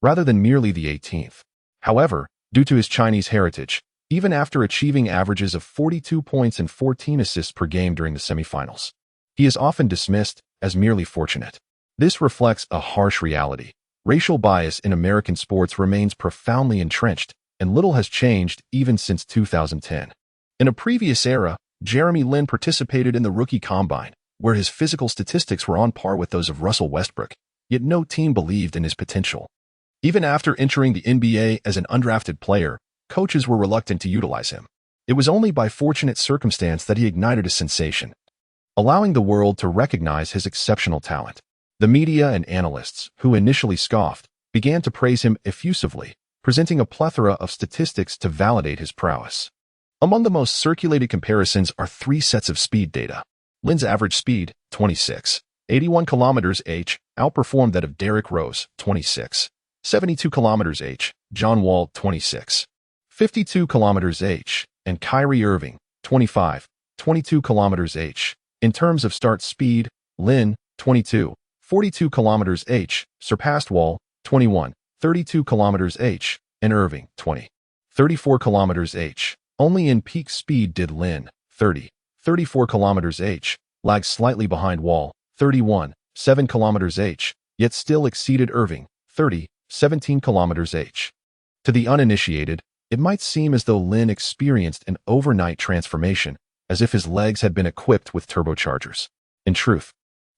rather than merely the 18th. However, due to his Chinese heritage, even after achieving averages of 42 points and 14 assists per game during the semifinals, he is often dismissed as merely fortunate. This reflects a harsh reality. Racial bias in American sports remains profoundly entrenched, and little has changed even since 2010. In a previous era, Jeremy Lin participated in the rookie combine, where his physical statistics were on par with those of Russell Westbrook, yet no team believed in his potential. Even after entering the NBA as an undrafted player, coaches were reluctant to utilize him. It was only by fortunate circumstance that he ignited a sensation, allowing the world to recognize his exceptional talent. The media and analysts, who initially scoffed, began to praise him effusively, presenting a plethora of statistics to validate his prowess. Among the most circulated comparisons are 3 sets of speed data. Lin's average speed, 26.81 km/h, outperformed that of Derrick Rose, 26.72 km/h, John Wall, 26.52 km/h, and Kyrie Irving, 25.22 km/h. In terms of start speed, Lin, 22.42 km/h, surpassed Wall, 21.32 km/h, and Irving, 20.34 km/h. Only in peak speed did Lin, 30.34 km/h, lag slightly behind Wall, 31.7 km/h, yet still exceeded Irving, 30.17 km/h. To the uninitiated, it might seem as though Lin experienced an overnight transformation, as if his legs had been equipped with turbochargers. In truth,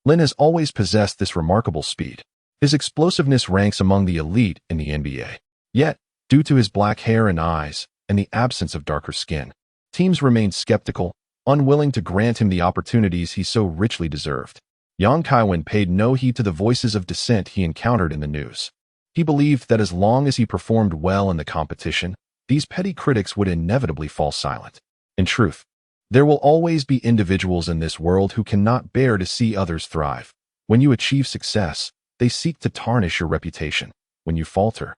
Lin has always possessed this remarkable speed. His explosiveness ranks among the elite in the NBA. Yet, due to his black hair and eyes, and the absence of darker skin, teams remained skeptical, unwilling to grant him the opportunities he so richly deserved. Yang Kaiwen paid no heed to the voices of dissent he encountered in the news. He believed that as long as he performed well in the competition, these petty critics would inevitably fall silent. In truth, there will always be individuals in this world who cannot bear to see others thrive. When you achieve success, they seek to tarnish your reputation. When you falter,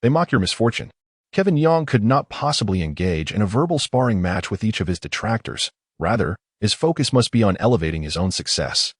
they mock your misfortune. Kevin Young could not possibly engage in a verbal sparring match with each of his detractors. Rather, his focus must be on elevating his own success.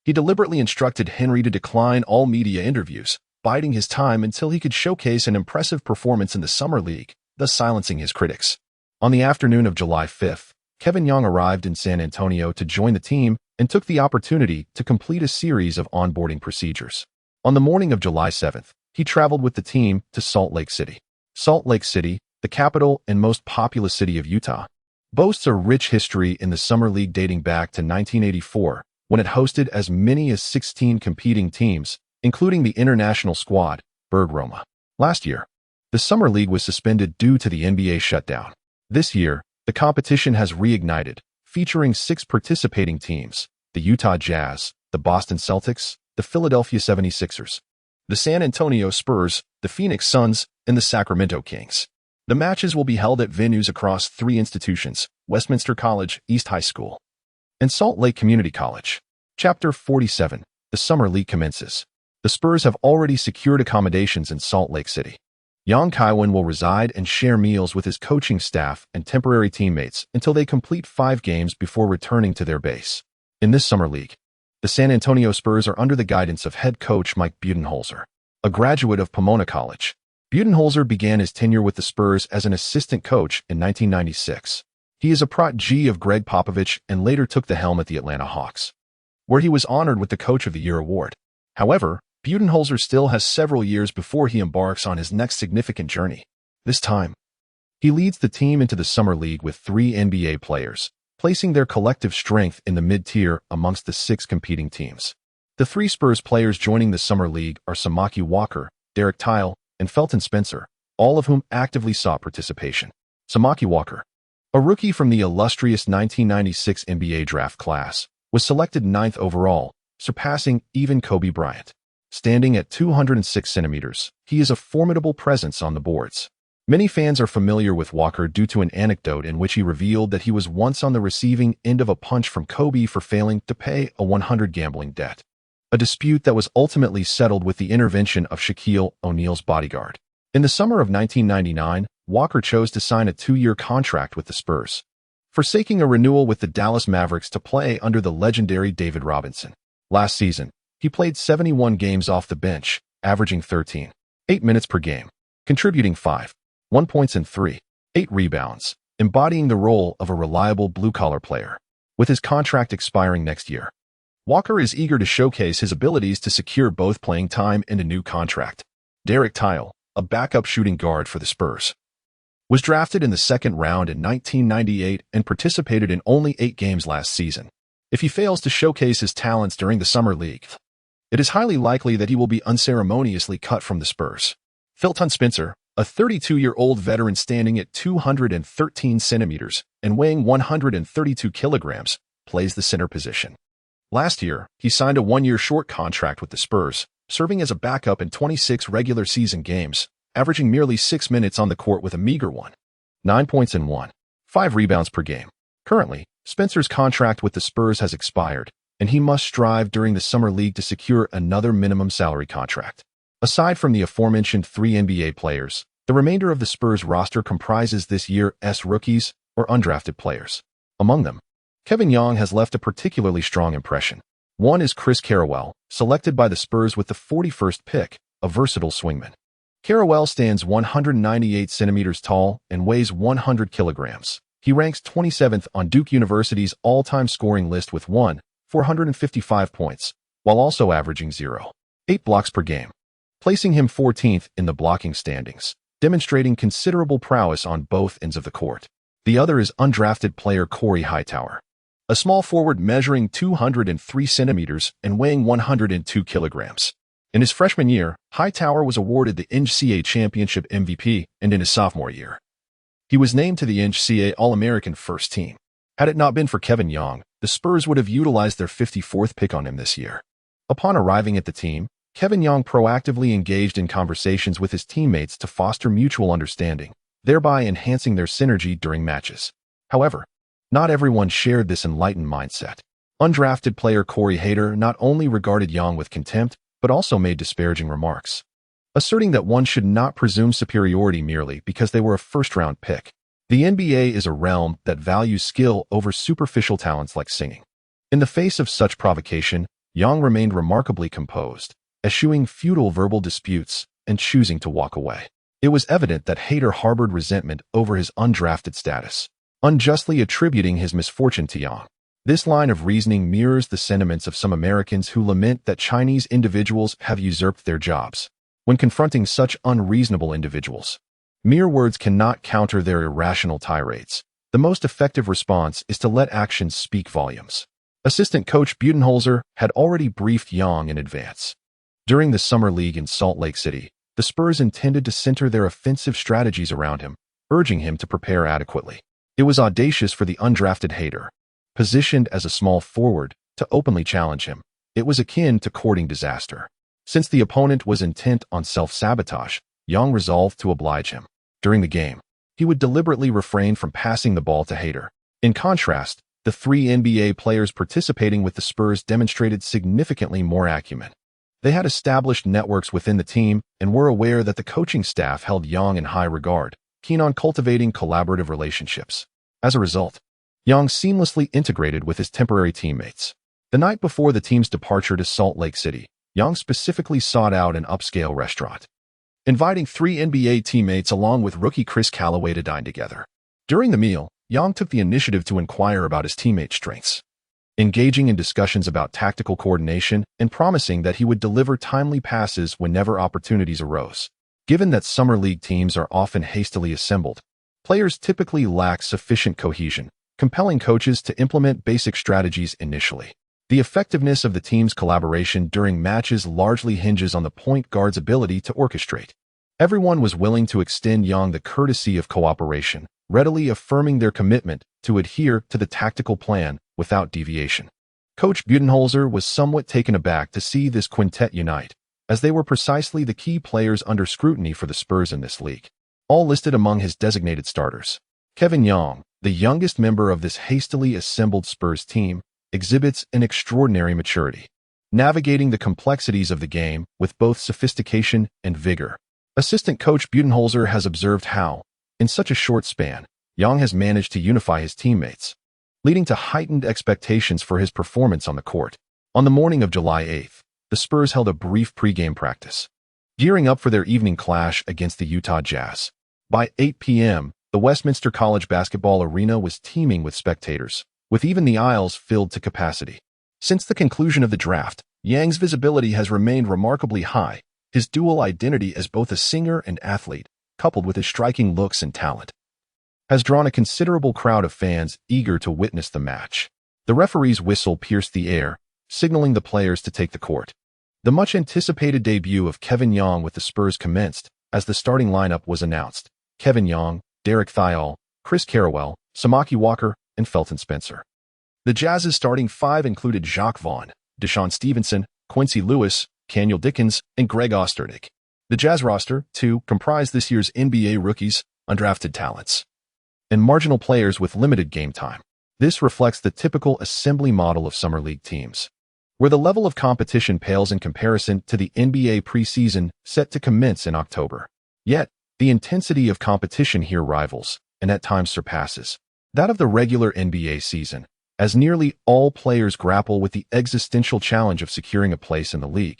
He deliberately instructed Henry to decline all media interviews, biding his time until he could showcase an impressive performance in the Summer League, thus silencing his critics. On the afternoon of July 5th, Kevin Young arrived in San Antonio to join the team and took the opportunity to complete a series of onboarding procedures. On the morning of July 7th, he traveled with the team to Salt Lake City. Salt Lake City, the capital and most populous city of Utah, boasts a rich history in the Summer League dating back to 1984, when it hosted as many as 16 competing teams, including the international squad, Berg Roma. Last year, the Summer League was suspended due to the NBA shutdown. This year, the competition has reignited, featuring 6 participating teams: the Utah Jazz, the Boston Celtics, the Philadelphia 76ers, the San Antonio Spurs, the Phoenix Suns, and the Sacramento Kings. The matches will be held at venues across 3 institutions: Westminster College, East High School, and Salt Lake Community College. Chapter 47. The Summer League commences. The Spurs have already secured accommodations in Salt Lake City. Yang Kaiwen will reside and share meals with his coaching staff and temporary teammates until they complete 5 games before returning to their base. In this Summer League, the San Antonio Spurs are under the guidance of head coach Mike Budenholzer, a graduate of Pomona College. Budenholzer began his tenure with the Spurs as an assistant coach in 1996. He is a protege of Greg Popovich and later took the helm at the Atlanta Hawks, where he was honored with the Coach of the Year award. However, Budenholzer still has several years before he embarks on his next significant journey. This time, he leads the team into the Summer League with 3 NBA players, placing their collective strength in the mid-tier amongst the 6 competing teams. The 3 Spurs players joining the Summer League are Samaki Walker, Derek Tile, and Felton Spencer, all of whom actively sought participation. Samaki Walker, a rookie from the illustrious 1996 NBA draft class, was selected 9th overall, surpassing even Kobe Bryant. Standing at 206 centimeters, he is a formidable presence on the boards. Many fans are familiar with Walker due to an anecdote in which he revealed that he was once on the receiving end of a punch from Kobe for failing to pay a $100 gambling debt, a dispute that was ultimately settled with the intervention of Shaquille O'Neal's bodyguard. In the summer of 1999, Walker chose to sign a 2-year contract with the Spurs, forsaking a renewal with the Dallas Mavericks to play under the legendary David Robinson. Last season, he played 71 games off the bench, averaging 13.8 minutes per game, contributing 5.1 points and 3.8 rebounds, embodying the role of a reliable blue-collar player. With his contract expiring next year, Walker is eager to showcase his abilities to secure both playing time and a new contract. Derek Tile, a backup shooting guard for the Spurs, was drafted in the 2nd round in 1998 and participated in only 8 games last season. If he fails to showcase his talents during the Summer League, it is highly likely that he will be unceremoniously cut from the Spurs. Felton Spencer, a 32-year-old veteran standing at 213 centimeters and weighing 132 kilograms, plays the center position. Last year, he signed a 1-year short contract with the Spurs, serving as a backup in 26 regular season games, averaging merely 6 minutes on the court with a meager 1.9 points and 1.5 rebounds per game. Currently, Spencer's contract with the Spurs has expired, and he must strive during the Summer League to secure another minimum salary contract. Aside from the aforementioned 3 NBA players, the remainder of the Spurs roster comprises this year's rookies or undrafted players. Among them, Kevin Young has left a particularly strong impression. One is Chris Carrawell, selected by the Spurs with the 41st pick, a versatile swingman. Carrawell stands 198 centimeters tall and weighs 100 kilograms. He ranks 27th on Duke University's all-time scoring list with 455 points, while also averaging 0.8 blocks per game, placing him 14th in the blocking standings, demonstrating considerable prowess on both ends of the court. The other is undrafted player Corey Hightower, a small forward measuring 203 centimeters and weighing 102 kilograms. In his freshman year, Hightower was awarded the NCAA Championship MVP, and in his sophomore year, he was named to the NCAA All-American First Team. Had it not been for Kevin Young, the Spurs would have utilized their 54th pick on him this year. Upon arriving at the team, Kevin Young proactively engaged in conversations with his teammates to foster mutual understanding, thereby enhancing their synergy during matches. However, not everyone shared this enlightened mindset. Undrafted player Corey Hayter not only regarded Young with contempt, but also made disparaging remarks, asserting that one should not presume superiority merely because they were a first-round pick. The NBA is a realm that values skill over superficial talents like singing. In the face of such provocation, Young remained remarkably composed, eschewing futile verbal disputes and choosing to walk away. It was evident that Hayter harbored resentment over his undrafted status, unjustly attributing his misfortune to Young. This line of reasoning mirrors the sentiments of some Americans who lament that Chinese individuals have usurped their jobs. When confronting such unreasonable individuals, mere words cannot counter their irrational tirades. The most effective response is to let actions speak volumes. Assistant coach Budenholzer had already briefed Young in advance. During the Summer League in Salt Lake City, the Spurs intended to center their offensive strategies around him, urging him to prepare adequately. It was audacious for the undrafted Hayter, positioned as a small forward, to openly challenge him. It was akin to courting disaster. Since the opponent was intent on self-sabotage, Young resolved to oblige him. During the game, he would deliberately refrain from passing the ball to Hayter. In contrast, the 3 NBA players participating with the Spurs demonstrated significantly more acumen. They had established networks within the team and were aware that the coaching staff held Young in high regard, keen on cultivating collaborative relationships. As a result, Young seamlessly integrated with his temporary teammates. The night before the team's departure to Salt Lake City, Young specifically sought out an upscale restaurant, inviting 3 NBA teammates along with rookie Chris Callaway to dine together. During the meal, Yang took the initiative to inquire about his teammates' strengths, engaging in discussions about tactical coordination and promising that he would deliver timely passes whenever opportunities arose. Given that summer league teams are often hastily assembled, players typically lack sufficient cohesion, compelling coaches to implement basic strategies initially. The effectiveness of the team's collaboration during matches largely hinges on the point guard's ability to orchestrate. Everyone was willing to extend Yang the courtesy of cooperation, readily affirming their commitment to adhere to the tactical plan without deviation. Coach Budenholzer was somewhat taken aback to see this quintet unite, as they were precisely the key players under scrutiny for the Spurs in this league. All listed among his designated starters. Kevin Yang, the youngest member of this hastily assembled Spurs team, exhibits an extraordinary maturity, navigating the complexities of the game with both sophistication and vigor. Assistant coach Budenholzer has observed how, in such a short span, Yang has managed to unify his teammates, leading to heightened expectations for his performance on the court. On the morning of July 8th, the Spurs held a brief pregame practice, gearing up for their evening clash against the Utah Jazz. By 8 p.m., the Westminster College basketball arena was teeming with spectators, with even the aisles filled to capacity. Since the conclusion of the draft, Yang's visibility has remained remarkably high. His dual identity as both a singer and athlete, coupled with his striking looks and talent, has drawn a considerable crowd of fans eager to witness the match. The referee's whistle pierced the air, signaling the players to take the court. The much-anticipated debut of Kevin Yang with the Spurs commenced as the starting lineup was announced. Kevin Yang, Derek Thial, Chris Carrawell, Samaki Walker, and Felton Spencer. The Jazz's starting five included Jacques Vaughn, Deshaun Stevenson, Quincy Lewis, Kaniel Dickens, and Greg Ostertag. The Jazz roster, too, comprised this year's NBA rookies, undrafted talents, and marginal players with limited game time. This reflects the typical assembly model of summer league teams, where the level of competition pales in comparison to the NBA preseason set to commence in October. Yet, the intensity of competition here rivals, and at times surpasses, that of the regular NBA season, as nearly all players grapple with the existential challenge of securing a place in the league,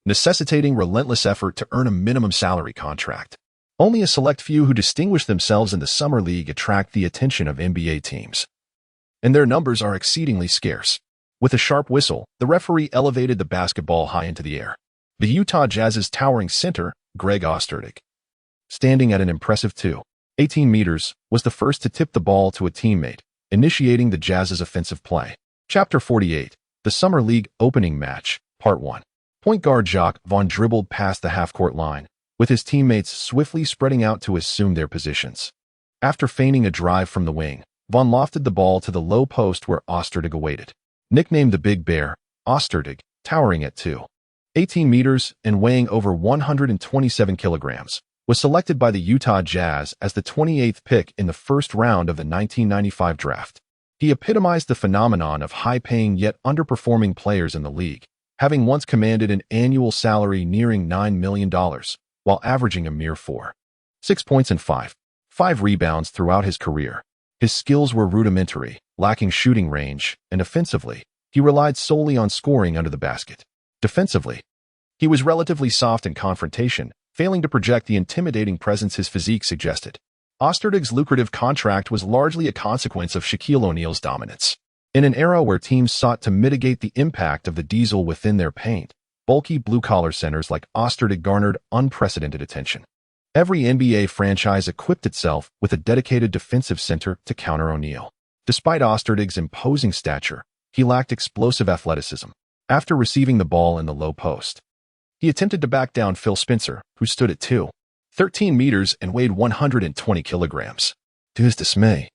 necessitating relentless effort to earn a minimum salary contract. Only a select few who distinguish themselves in the summer league attract the attention of NBA teams, and their numbers are exceedingly scarce. With a sharp whistle, the referee elevated the basketball high into the air. The Utah Jazz's towering center, Greg Ostertag, standing at an impressive 2.18 meters, was the first to tip the ball to a teammate, initiating the Jazz's offensive play. Chapter 48, the Summer League Opening Match, Part 1. Point guard Jacques Vaughn dribbled past the half-court line, with his teammates swiftly spreading out to assume their positions. After feigning a drive from the wing, Vaughn lofted the ball to the low post where Ostertag awaited. Nicknamed the Big Bear, Ostertag, towering at 2.18 meters and weighing over 127 kilograms, was selected by the Utah Jazz as the 28th pick in the first round of the 1995 draft. He epitomized the phenomenon of high-paying yet underperforming players in the league, having once commanded an annual salary nearing $9 million, while averaging a mere 4.6 points and 5.5 rebounds throughout his career. His skills were rudimentary, lacking shooting range, and offensively, he relied solely on scoring under the basket. Defensively, he was relatively soft in confrontation, failing to project the intimidating presence his physique suggested. Ostertag's lucrative contract was largely a consequence of Shaquille O'Neal's dominance. In an era where teams sought to mitigate the impact of the diesel within their paint, bulky blue-collar centers like Ostertag garnered unprecedented attention. Every NBA franchise equipped itself with a dedicated defensive center to counter O'Neal. Despite Ostertag's imposing stature, he lacked explosive athleticism. After receiving the ball in the low post, he attempted to back down Phil Spencer, who stood at 2.13 meters and weighed 120 kilograms. To his dismay,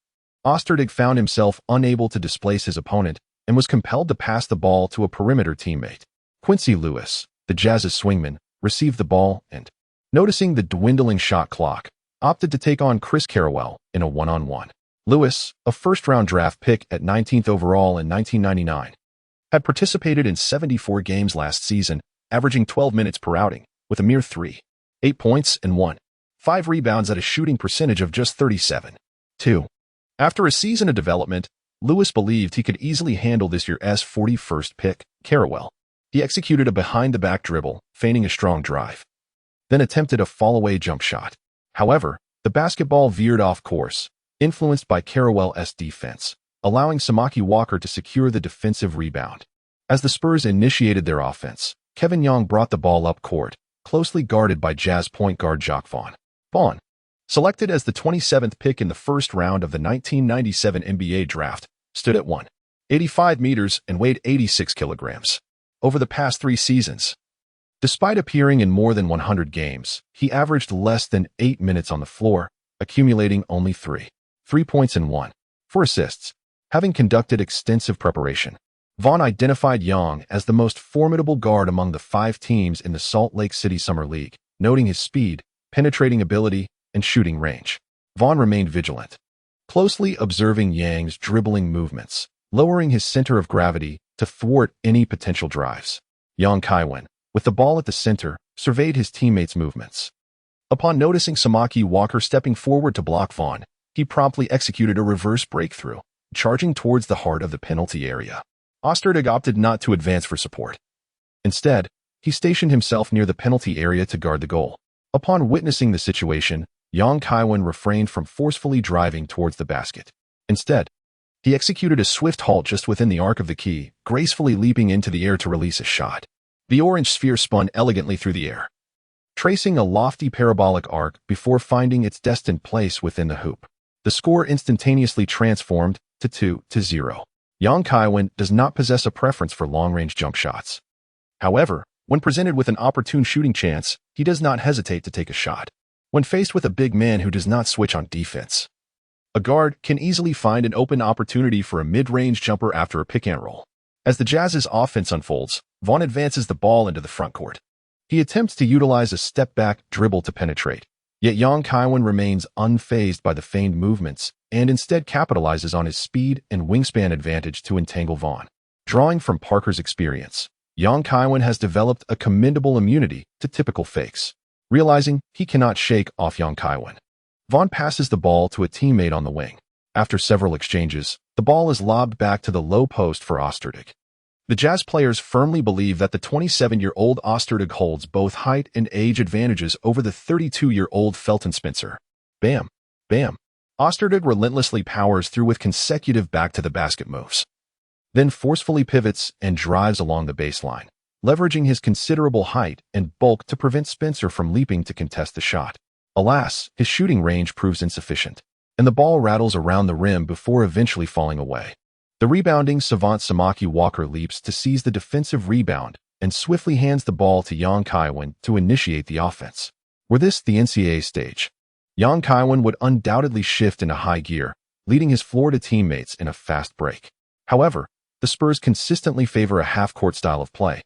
Ostertag found himself unable to displace his opponent and was compelled to pass the ball to a perimeter teammate. Quincy Lewis, the Jazz's swingman, received the ball and, noticing the dwindling shot clock, opted to take on Chris Carrawell in a one-on-one. Lewis, a first-round draft pick at 19th overall in 1999, had participated in 74 games last season, averaging 12 minutes per outing, with a mere 3.8 points and 1.5 rebounds at a shooting percentage of just 37.2. After a season of development, Lewis believed he could easily handle this year's 41st pick, Carrawell. He executed a behind-the-back dribble, feigning a strong drive, then attempted a fall-away jump shot. However, the basketball veered off course, influenced by Kaiwen's defense, allowing Samaki Walker to secure the defensive rebound. As the Spurs initiated their offense, Kevin Young brought the ball up court, closely guarded by Jazz point guard Jacques Vaughn. Vaughn, selected as the 27th pick in the first round of the 1997 NBA draft, stood at 185 meters and weighed 86 kilograms. Over the past 3 seasons, despite appearing in more than 100 games, he averaged less than 8 minutes on the floor, accumulating only 3 points and 4 assists. Having conducted extensive preparation, Vaughn identified Young as the most formidable guard among the 5 teams in the Salt Lake City Summer League, noting his speed, penetrating ability, and shooting range. Vaughn remained vigilant, closely observing Yang's dribbling movements, lowering his center of gravity to thwart any potential drives. Kaiwen, with the ball at the center, surveyed his teammates' movements. Upon noticing Samaki Walker stepping forward to block Vaughn, he promptly executed a reverse breakthrough, charging towards the heart of the penalty area. Ostertag opted not to advance for support. Instead, he stationed himself near the penalty area to guard the goal. Upon witnessing the situation, Kaiwen refrained from forcefully driving towards the basket. Instead, he executed a swift halt just within the arc of the key, gracefully leaping into the air to release a shot. The orange sphere spun elegantly through the air, tracing a lofty parabolic arc before finding its destined place within the hoop. The score instantaneously transformed to 2-0. Kaiwen does not possess a preference for long-range jump shots. However, when presented with an opportune shooting chance, he does not hesitate to take a shot. When faced with a big man who does not switch on defense, a guard can easily find an open opportunity for a mid-range jumper after a pick-and-roll. As the Jazz's offense unfolds, Vaughn advances the ball into the front court. He attempts to utilize a step-back dribble to penetrate, yet Kaiwen remains unfazed by the feigned movements and instead capitalizes on his speed and wingspan advantage to entangle Vaughn. Drawing from Parker's experience, Kaiwen has developed a commendable immunity to typical fakes. Realizing he cannot shake off Kaiwen, Vaughn passes the ball to a teammate on the wing. After several exchanges, the ball is lobbed back to the low post for Ostertag. The Jazz players firmly believe that the 27-year-old Ostertag holds both height and age advantages over the 32-year-old Felton Spencer. Bam! Bam! Ostertag relentlessly powers through with consecutive back-to-the-basket moves, then forcefully pivots and drives along the baseline, leveraging his considerable height and bulk to prevent Spencer from leaping to contest the shot. Alas, his shooting range proves insufficient, and the ball rattles around the rim before eventually falling away. The rebounding savant Samaki Walker leaps to seize the defensive rebound and swiftly hands the ball to Kaiwen to initiate the offense. Were this the NCAA stage, Kaiwen would undoubtedly shift into high gear, leading his Florida teammates in a fast break. However, the Spurs consistently favor a half-court style of play,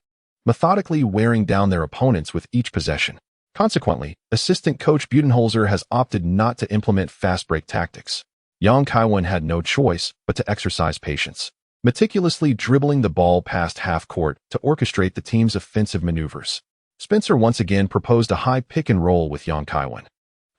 methodically wearing down their opponents with each possession. Consequently, assistant coach Budenholzer has opted not to implement fast break tactics. Kaiwen had no choice but to exercise patience, meticulously dribbling the ball past half-court to orchestrate the team's offensive maneuvers. Spencer once again proposed a high pick-and-roll with Kaiwen,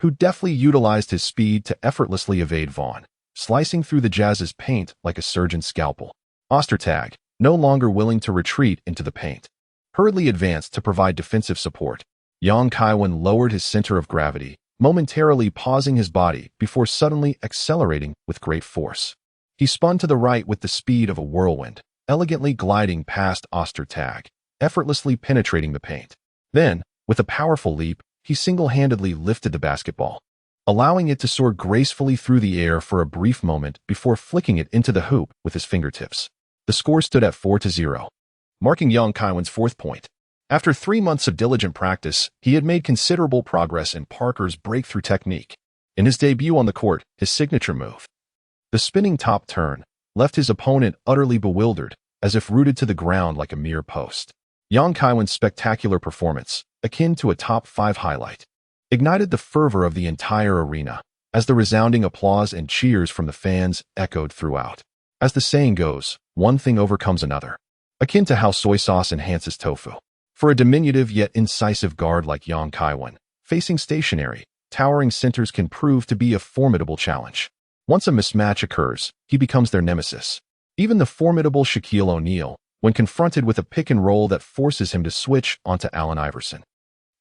who deftly utilized his speed to effortlessly evade Vaughn, slicing through the Jazz's paint like a surgeon's scalpel. Ostertag, no longer willing to retreat into the paint, hurriedly advanced to provide defensive support. Kaiwen lowered his center of gravity, momentarily pausing his body before suddenly accelerating with great force. He spun to the right with the speed of a whirlwind, elegantly gliding past Ostertag, effortlessly penetrating the paint. Then, with a powerful leap, he single-handedly lifted the basketball, allowing it to soar gracefully through the air for a brief moment before flicking it into the hoop with his fingertips. The score stood at 4-0, marking Kaiwen's 4th point. After 3 months of diligent practice, he had made considerable progress in Parker's breakthrough technique. In his debut on the court, his signature move, the spinning top turn, left his opponent utterly bewildered, as if rooted to the ground like a mere post. Kaiwen's spectacular performance, akin to a top 5 highlight, ignited the fervor of the entire arena, as the resounding applause and cheers from the fans echoed throughout. As the saying goes, one thing overcomes another, akin to how soy sauce enhances tofu. For a diminutive yet incisive guard like Kaiwen, facing stationary, towering centers can prove to be a formidable challenge. Once a mismatch occurs, he becomes their nemesis. Even the formidable Shaquille O'Neal, when confronted with a pick-and-roll that forces him to switch onto Allen Iverson,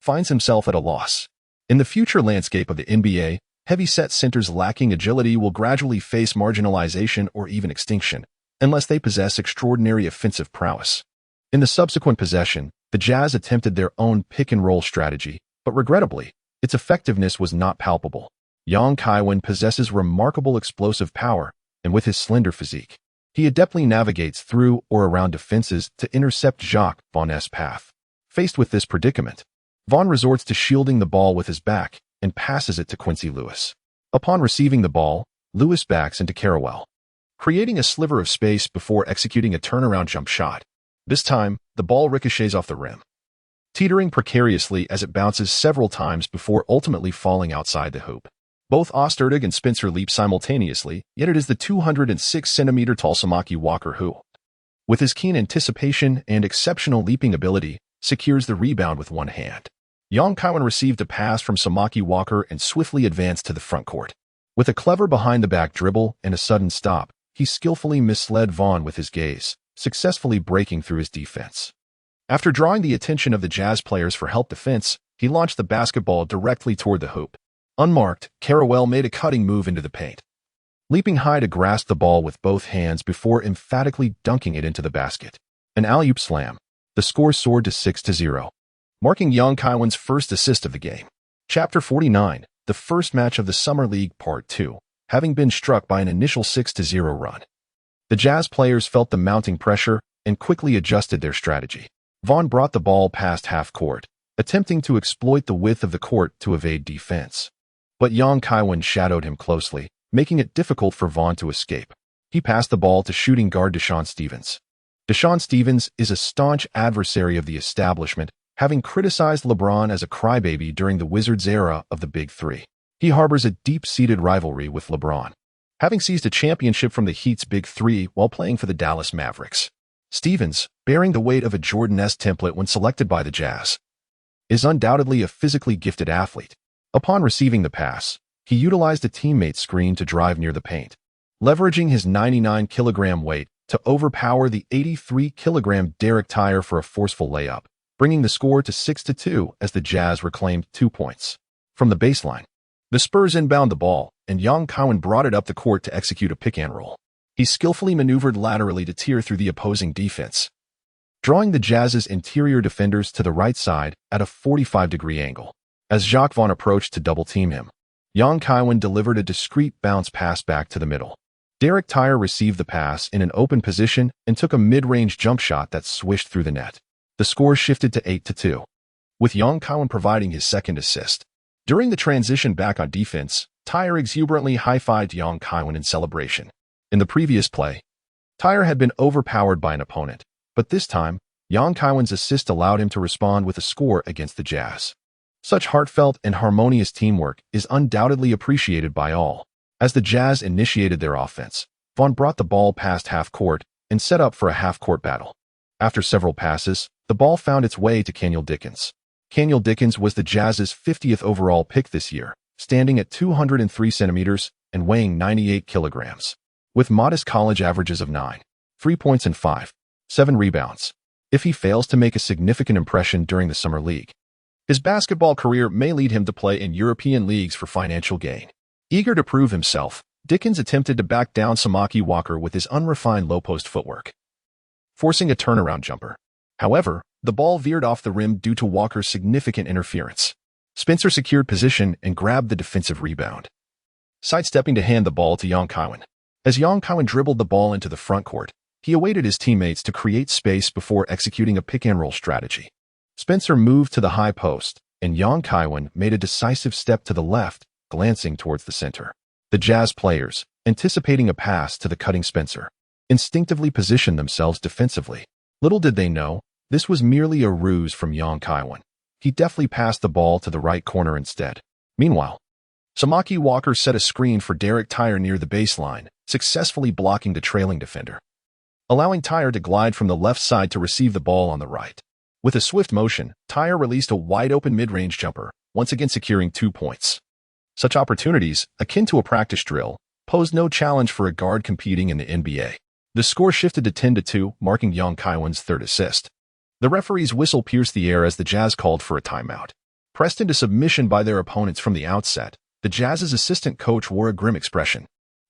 finds himself at a loss. In the future landscape of the NBA, heavy-set centers lacking agility will gradually face marginalization or even extinction, unless they possess extraordinary offensive prowess. In the subsequent possession, the Jazz attempted their own pick-and-roll strategy, but regrettably, its effectiveness was not palpable. Young Kaiwen possesses remarkable explosive power, and with his slender physique, he adeptly navigates through or around defenses to intercept Jacques Vaughn's path. Faced with this predicament, Vaughn resorts to shielding the ball with his back and passes it to Quincy Lewis. Upon receiving the ball, Lewis backs into Kaiwen, creating a sliver of space before executing a turnaround jump shot. This time, the ball ricochets off the rim, teetering precariously as it bounces several times before ultimately falling outside the hoop. Both Ostertag and Spencer leap simultaneously, yet it is the 206-centimeter-tall Samaki Walker who, with his keen anticipation and exceptional leaping ability, secures the rebound with one hand. Young Kaiwen received a pass from Samaki Walker and swiftly advanced to the front court. With a clever behind-the-back dribble and a sudden stop, he skillfully misled Vaughn with his gaze, successfully breaking through his defense. After drawing the attention of the Jazz players for help defense, he launched the basketball directly toward the hoop. Unmarked, Kaiwen made a cutting move into the paint, leaping high to grasp the ball with both hands before emphatically dunking it into the basket. An alley-oop slam. The score soared to 6-0, marking Young Kaiwen's first assist of the game. Chapter 49, the first match of the Summer League Part 2, having been struck by an initial 6-0 run. The Jazz players felt the mounting pressure and quickly adjusted their strategy. Vaughn brought the ball past half court, attempting to exploit the width of the court to evade defense. But Young Kaiwen shadowed him closely, making it difficult for Vaughn to escape. He passed the ball to shooting guard Deshaun Stevens. Deshaun Stevens is a staunch adversary of the establishment, having criticized LeBron as a crybaby during the Wizards' era of the Big Three. He harbors a deep-seated rivalry with LeBron, having seized a championship from the Heat's Big Three while playing for the Dallas Mavericks. Stevens, bearing the weight of a Jordan-esque template when selected by the Jazz, is undoubtedly a physically gifted athlete. Upon receiving the pass, he utilized a teammate's screen to drive near the paint, leveraging his 99-kilogram weight to overpower the 83-kilogram Derek Tyre for a forceful layup, bringing the score to 6-2 as the Jazz reclaimed 2 points. From the baseline, the Spurs inbound the ball, and Young Kaiwen brought it up the court to execute a pick-and-roll. He skillfully maneuvered laterally to tear through the opposing defense, drawing the Jazz's interior defenders to the right side at a 45-degree angle. As Jacques Vaughn approached to double-team him, Young Kaiwen delivered a discreet bounce pass back to the middle. Derek Tyre received the pass in an open position and took a mid-range jump shot that swished through the net. The score shifted to 8-2, with Young Kaiwen providing his second assist. During the transition back on defense, Tyre exuberantly high-fived Young Kaiwen in celebration. In the previous play, Tyre had been overpowered by an opponent, but this time, Young Kaiwen's assist allowed him to respond with a score against the Jazz. Such heartfelt and harmonious teamwork is undoubtedly appreciated by all. As the Jazz initiated their offense, Vaughn brought the ball past half-court and set up for a half-court battle. After several passes, the ball found its way to Kenyon Dickens. Kenyon Dickens was the Jazz's 50th overall pick this year, standing at 203 centimeters and weighing 98 kilograms. With modest college averages of 9, 3 points and 5, 7 rebounds. If he fails to make a significant impression during the Summer League, his basketball career may lead him to play in European leagues for financial gain. Eager to prove himself, Dickens attempted to back down Samaki Walker with his unrefined low-post footwork, forcing a turnaround jumper. However, the ball veered off the rim due to Walker's significant interference. Spencer secured position and grabbed the defensive rebound, sidestepping to hand the ball to Young Kaiwen. As Young Kaiwen dribbled the ball into the front court, he awaited his teammates to create space before executing a pick-and-roll strategy. Spencer moved to the high post, and Young Kaiwen made a decisive step to the left, glancing towards the center. The Jazz players, anticipating a pass to the cutting Spencer, instinctively positioned themselves defensively. Little did they know, this was merely a ruse from Young Kaiwen. He deftly passed the ball to the right corner instead. Meanwhile, Samaki Walker set a screen for Derek Tyre near the baseline, successfully blocking the trailing defender, allowing Tyre to glide from the left side to receive the ball on the right. With a swift motion, Tyre released a wide-open mid-range jumper, once again securing 2 points. Such opportunities, akin to a practice drill, posed no challenge for a guard competing in the NBA. The score shifted to 10-2, marking Young Kaiwen's third assist. The referee's whistle pierced the air as the Jazz called for a timeout. Pressed into submission by their opponents from the outset, the Jazz's assistant coach wore a grim expression.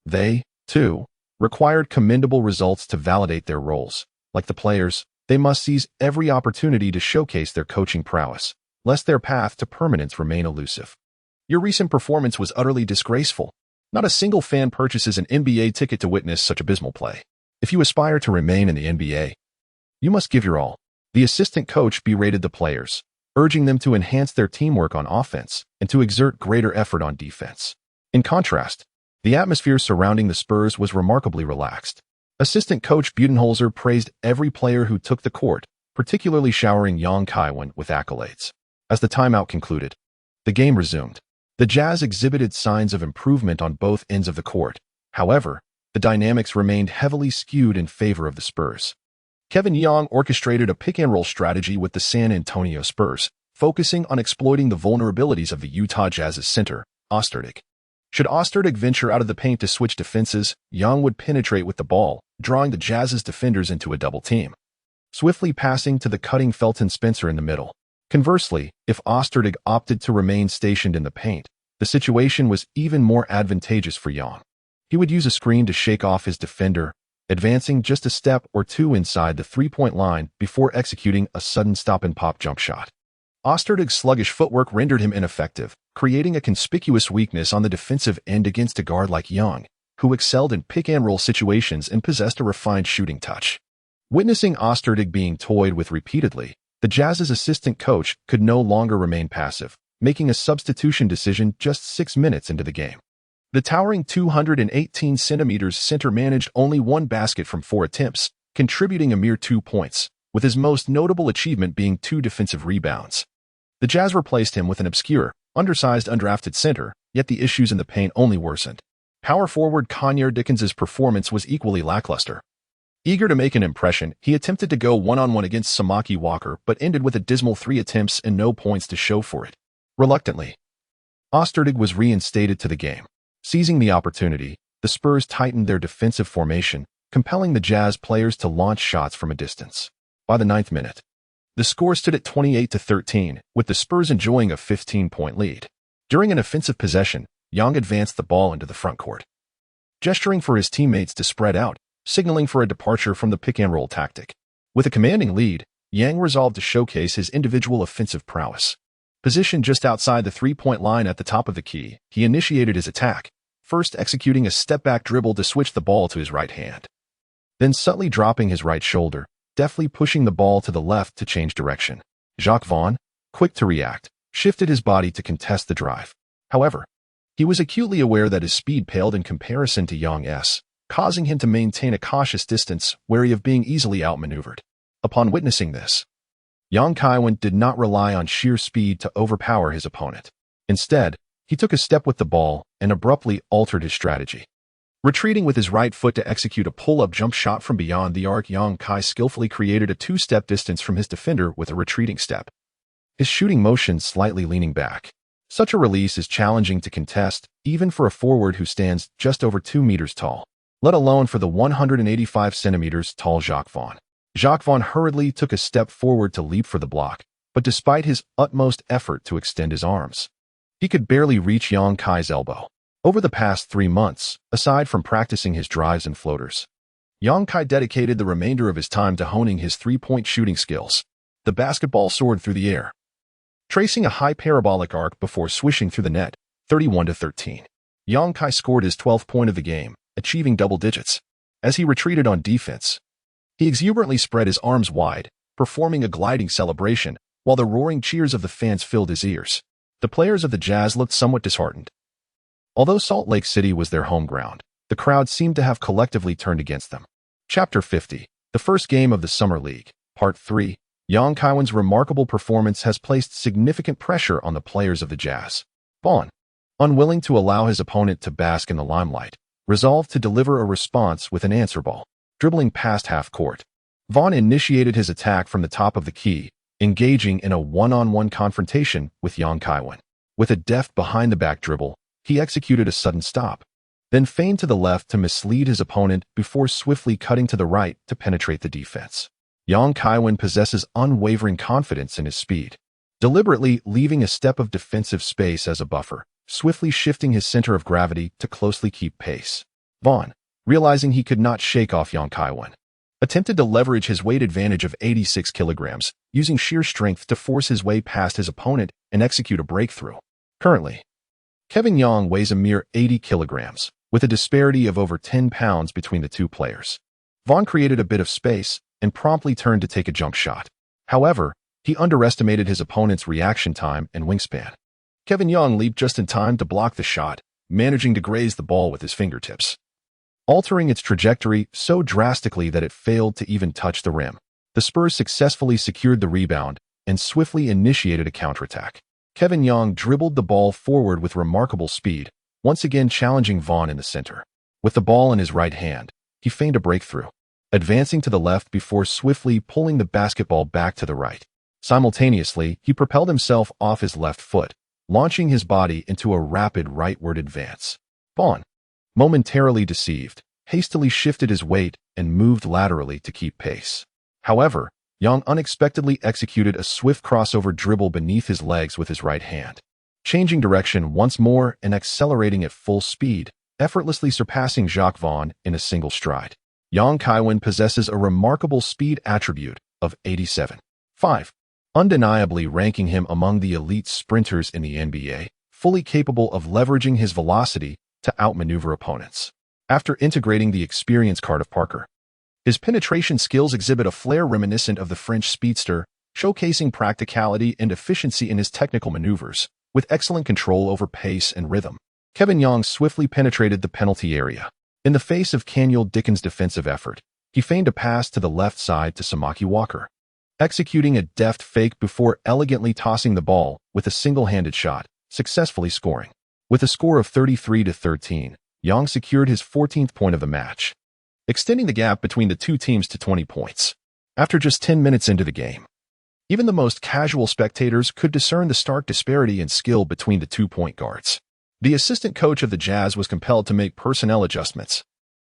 They, too, required commendable results to validate their roles. Like the players, they must seize every opportunity to showcase their coaching prowess, lest their path to permanence remain elusive. Your recent performance was utterly disgraceful. Not a single fan purchases an NBA ticket to witness such abysmal play. If you aspire to remain in the NBA, you must give your all. The assistant coach berated the players, urging them to enhance their teamwork on offense and to exert greater effort on defense. In contrast, the atmosphere surrounding the Spurs was remarkably relaxed. Assistant coach Budenholzer praised every player who took the court, particularly showering young Kaiwen with accolades. As the timeout concluded, the game resumed. The Jazz exhibited signs of improvement on both ends of the court. However, the dynamics remained heavily skewed in favor of the Spurs. Kevin Young orchestrated a pick-and-roll strategy with the San Antonio Spurs, focusing on exploiting the vulnerabilities of the Utah Jazz's center, Ostertag. Should Ostertag venture out of the paint to switch defenses, Young would penetrate with the ball, drawing the Jazz's defenders into a double team, swiftly passing to the cutting Felton Spencer in the middle. Conversely, if Ostertag opted to remain stationed in the paint, the situation was even more advantageous for Young. He would use a screen to shake off his defender, advancing just a step or two inside the three-point line before executing a sudden stop-and-pop jump shot. Ostertag's sluggish footwork rendered him ineffective, creating a conspicuous weakness on the defensive end against a guard like Young, who excelled in pick-and-roll situations and possessed a refined shooting touch. Witnessing Ostertag being toyed with repeatedly, the Jazz's assistant coach could no longer remain passive, making a substitution decision just 6 minutes into the game. The towering 218 centimeters center managed only 1 basket from 4 attempts, contributing a mere 2 points, with his most notable achievement being 2 defensive rebounds. The Jazz replaced him with an obscure, undersized undrafted center, yet the issues in the paint only worsened. Power forward Kanye Dickens's performance was equally lackluster. Eager to make an impression, he attempted to go one-on-one against Samaki Walker but ended with a dismal 3 attempts and no points to show for it. Reluctantly, Ostertag was reinstated to the game. Seizing the opportunity, the Spurs tightened their defensive formation, compelling the Jazz players to launch shots from a distance. By the 9th minute, the score stood at 28-13, with the Spurs enjoying a 15-point lead. During an offensive possession, Young advanced the ball into the front court, gesturing for his teammates to spread out, signaling for a departure from the pick-and-roll tactic. With a commanding lead, Yang resolved to showcase his individual offensive prowess. Positioned just outside the three-point line at the top of the key, he initiated his attack, first executing a step-back dribble to switch the ball to his right hand. Then subtly dropping his right shoulder, deftly pushing the ball to the left to change direction. Jacques Vaughn, quick to react, shifted his body to contest the drive. However, he was acutely aware that his speed paled in comparison to Young's, causing him to maintain a cautious distance, wary of being easily outmaneuvered. Upon witnessing this, Young Kaiwen did not rely on sheer speed to overpower his opponent. Instead, he took a step with the ball and abruptly altered his strategy. Retreating with his right foot to execute a pull-up jump shot from beyond the arc, Young Kai skillfully created a 2-step distance from his defender with a retreating step, his shooting motion slightly leaning back. Such a release is challenging to contest, even for a forward who stands just over 2 meters tall, let alone for the 185 centimeters tall Jacques Vaughn. Jacques Vaughn hurriedly took a step forward to leap for the block, but despite his utmost effort to extend his arms, he could barely reach Young Kai's elbow. Over the past 3 months, aside from practicing his drives and floaters, Young Kai dedicated the remainder of his time to honing his three-point shooting skills. The basketball soared through the air, tracing a high parabolic arc before swishing through the net, 31-13. Young Kai scored his 12th point of the game, achieving double digits. As he retreated on defense, he exuberantly spread his arms wide, performing a gliding celebration, while the roaring cheers of the fans filled his ears. The players of the Jazz looked somewhat disheartened. Although Salt Lake City was their home ground, the crowd seemed to have collectively turned against them. Chapter 50, the first game of the Summer League, Part 3. Young Kaiwen's remarkable performance has placed significant pressure on the players of the Jazz. Vaughn, unwilling to allow his opponent to bask in the limelight, resolved to deliver a response with an answer ball. Dribbling past half court, Vaughn initiated his attack from the top of the key, engaging in a one-on-one confrontation with Young Kaiwen. With a deft behind-the-back dribble, he executed a sudden stop, then feigned to the left to mislead his opponent before swiftly cutting to the right to penetrate the defense. Young Kaiwen possesses unwavering confidence in his speed. deliberately leaving a step of defensive space as a buffer, swiftly shifting his center of gravity to closely keep pace. Vaughn, realizing he could not shake off Kaiwen, attempted to leverage his weight advantage of 86 kilograms, using sheer strength to force his way past his opponent and execute a breakthrough. Currently, Kevin Young weighs a mere 80 kilograms, with a disparity of over 10 pounds between the two players. Vaughn created a bit of space and promptly turned to take a jump shot. However, he underestimated his opponent's reaction time and wingspan. Kevin Young leaped just in time to block the shot, managing to graze the ball with his fingertips, altering its trajectory so drastically that it failed to even touch the rim. The Spurs successfully secured the rebound and swiftly initiated a counterattack. Kevin Young dribbled the ball forward with remarkable speed, once again challenging Vaughn in the center. With the ball in his right hand, he feigned a breakthrough, advancing to the left before swiftly pulling the basketball back to the right. Simultaneously, he propelled himself off his left foot, launching his body into a rapid rightward advance. Vaughn, momentarily deceived, hastily shifted his weight and moved laterally to keep pace. However, Young unexpectedly executed a swift crossover dribble beneath his legs with his right hand, changing direction once more and accelerating at full speed, effortlessly surpassing Jacques Vaughn in a single stride. Kaiwen possesses a remarkable speed attribute of 87.5, undeniably ranking him among the elite sprinters in the NBA, fully capable of leveraging his velocity to outmaneuver opponents. After integrating the experience card of Parker, his penetration skills exhibit a flair reminiscent of the French speedster, showcasing practicality and efficiency in his technical maneuvers, with excellent control over pace and rhythm. Kevin Young swiftly penetrated the penalty area. In the face of Kaniel Dickens' defensive effort, he feigned a pass to the left side to Samaki Walker, executing a deft fake before elegantly tossing the ball with a single-handed shot, successfully scoring. With a score of 33-13, Young secured his 14th point of the match, extending the gap between the two teams to 20 points. After just 10 minutes into the game, even the most casual spectators could discern the stark disparity in skill between the two point guards. The assistant coach of the Jazz was compelled to make personnel adjustments,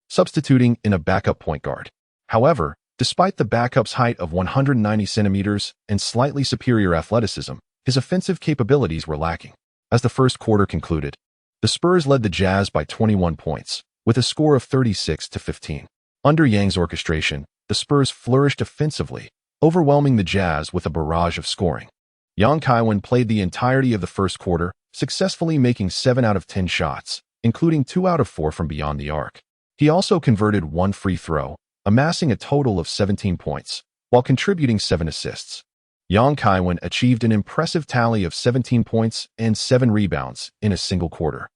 substituting in a backup point guard. However, despite the backup's height of 190 centimeters and slightly superior athleticism, his offensive capabilities were lacking. As the first quarter concluded, the Spurs led the Jazz by 21 points, with a score of 36-15. Under Yang's orchestration, the Spurs flourished offensively, overwhelming the Jazz with a barrage of scoring. Kaiwen played the entirety of the first quarter, successfully making 7 out of 10 shots, including 2 out of 4 from beyond the arc. He also converted 1 free throw, amassing a total of 17 points, while contributing 7 assists. Kaiwen achieved an impressive tally of 17 points and 7 rebounds in a single quarter,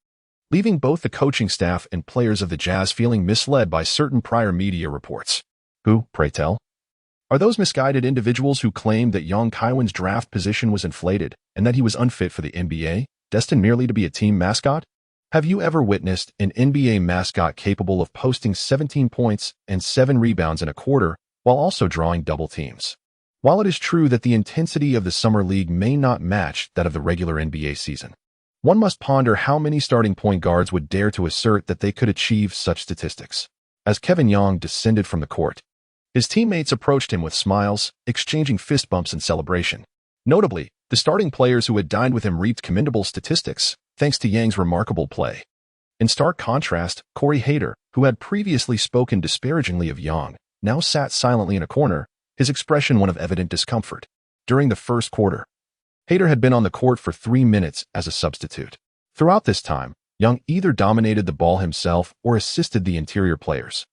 leaving both the coaching staff and players of the Jazz feeling misled by certain prior media reports. Who, pray tell, are those misguided individuals who claimed that Kaiwen's draft position was inflated and that he was unfit for the NBA, destined merely to be a team mascot? Have you ever witnessed an NBA mascot capable of posting 17 points and 7 rebounds in a quarter while also drawing double teams? While it is true that the intensity of the Summer League may not match that of the regular NBA season, one must ponder how many starting point guards would dare to assert that they could achieve such statistics. As Kevin Young descended from the court, his teammates approached him with smiles, exchanging fist bumps in celebration. Notably, the starting players who had dined with him reaped commendable statistics, thanks to Yang's remarkable play. In stark contrast, Corey Hayter, who had previously spoken disparagingly of Young, now sat silently in a corner, his expression one of evident discomfort. During the first quarter, Hayter had been on the court for 3 minutes as a substitute. Throughout this time, Young either dominated the ball himself or assisted the interior players,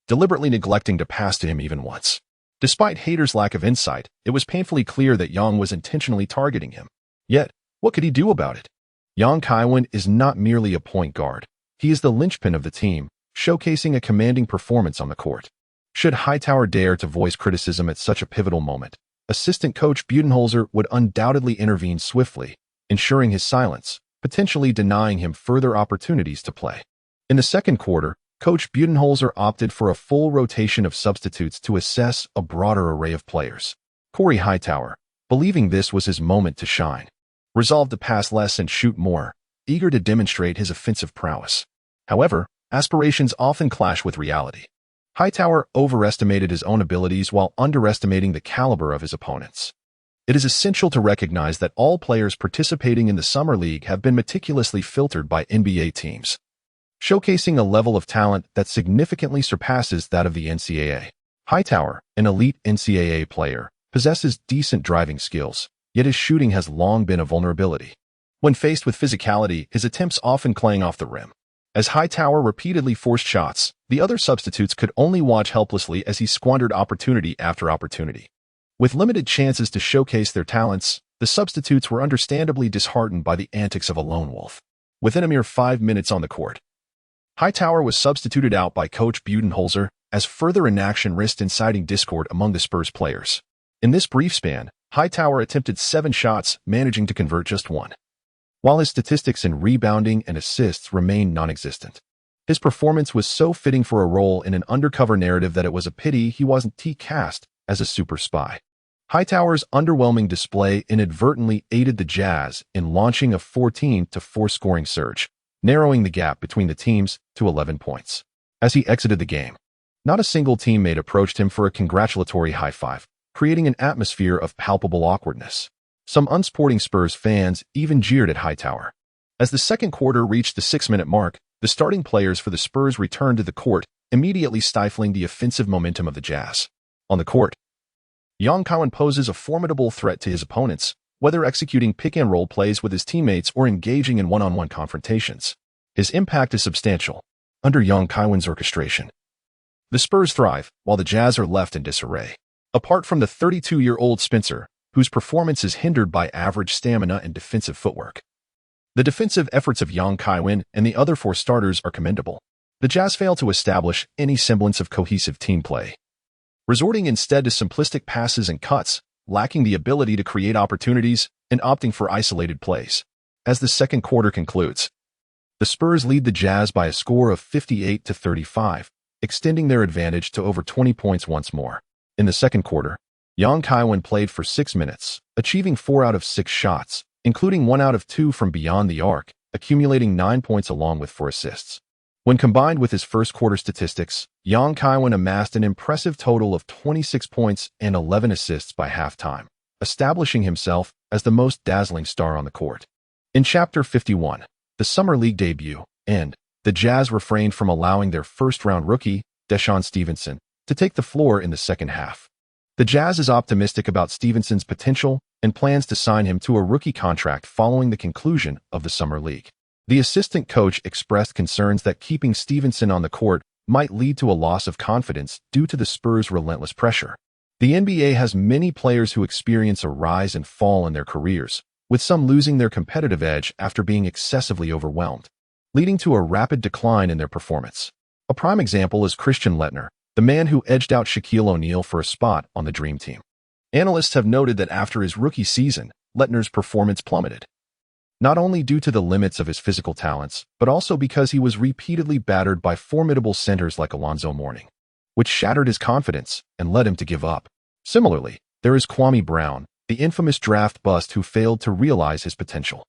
deliberately neglecting to pass to him even once. Despite Hayter's lack of insight, it was painfully clear that Young was intentionally targeting him. Yet, what could he do about it? Kaiwen is not merely a point guard. He is the linchpin of the team, showcasing a commanding performance on the court. Should Hightower dare to voice criticism at such a pivotal moment, assistant coach Budenholzer would undoubtedly intervene swiftly, ensuring his silence, potentially denying him further opportunities to play. In the second quarter, Coach Budenholzer opted for a full rotation of substitutes to assess a broader array of players. Corey Hightower, believing this was his moment to shine, resolved to pass less and shoot more, eager to demonstrate his offensive prowess. However, aspirations often clash with reality. Hightower overestimated his own abilities while underestimating the caliber of his opponents. It is essential to recognize that all players participating in the Summer League have been meticulously filtered by NBA teams, showcasing a level of talent that significantly surpasses that of the NCAA. Hightower, an elite NCAA player, possesses decent driving skills, yet his shooting has long been a vulnerability. When faced with physicality, his attempts often clang off the rim. As Hightower repeatedly forced shots, the other substitutes could only watch helplessly as he squandered opportunity after opportunity. With limited chances to showcase their talents, the substitutes were understandably disheartened by the antics of a lone wolf. Within a mere 5 minutes on the court, Hightower was substituted out by coach Budenholzer as further inaction risked inciting discord among the Spurs players. In this brief span, Hightower attempted 7 shots, managing to convert just 1. While his statistics in rebounding and assists remained non-existent, his performance was so fitting for a role in an undercover narrative that it was a pity he wasn't cast as a super spy. Hightower's underwhelming display inadvertently aided the Jazz in launching a 14-4 scoring surge, narrowing the gap between the teams to 11 points. As he exited the game, not a single teammate approached him for a congratulatory high five, creating an atmosphere of palpable awkwardness. Some unsporting Spurs fans even jeered at Hightower. As the second quarter reached the 6-minute mark, the starting players for the Spurs returned to the court, immediately stifling the offensive momentum of the Jazz. On the court, Kaiwen poses a formidable threat to his opponents, whether executing pick-and-roll plays with his teammates or engaging in one-on-one confrontations. His impact is substantial. Under Kaiwen's orchestration, the Spurs thrive, while the Jazz are left in disarray. Apart from the 32-year-old Spencer, whose performance is hindered by average stamina and defensive footwork, the defensive efforts of Kaiwen and the other 4 starters are commendable. The Jazz fail to establish any semblance of cohesive team play, resorting instead to simplistic passes and cuts, lacking the ability to create opportunities and opting for isolated plays. As the second quarter concludes, the Spurs lead the Jazz by a score of 58-35, extending their advantage to over 20 points once more. In the second quarter, Kaiwen played for 6 minutes, achieving 4 out of 6 shots, including 1 out of 2 from beyond the arc, accumulating 9 points along with 4 assists. When combined with his first quarter statistics, Kaiwen amassed an impressive total of 26 points and 11 assists by halftime, establishing himself as the most dazzling star on the court. In Chapter 51, the Summer League debut, the Jazz refrained from allowing their first-round rookie, Deshaun Stevenson, to take the floor in the second half. The Jazz is optimistic about Stevenson's potential and plans to sign him to a rookie contract following the conclusion of the Summer League. The assistant coach expressed concerns that keeping Stevenson on the court might lead to a loss of confidence due to the Spurs' relentless pressure. The NBA has many players who experience a rise and fall in their careers, with some losing their competitive edge after being excessively overwhelmed, leading to a rapid decline in their performance. A prime example is Christian Laettner, the man who edged out Shaquille O'Neal for a spot on the Dream Team. Analysts have noted that after his rookie season, Laettner's performance plummeted, not only due to the limits of his physical talents, but also because he was repeatedly battered by formidable centers like Alonzo Mourning, which shattered his confidence and led him to give up. Similarly, there is Kwame Brown, the infamous draft bust who failed to realize his potential.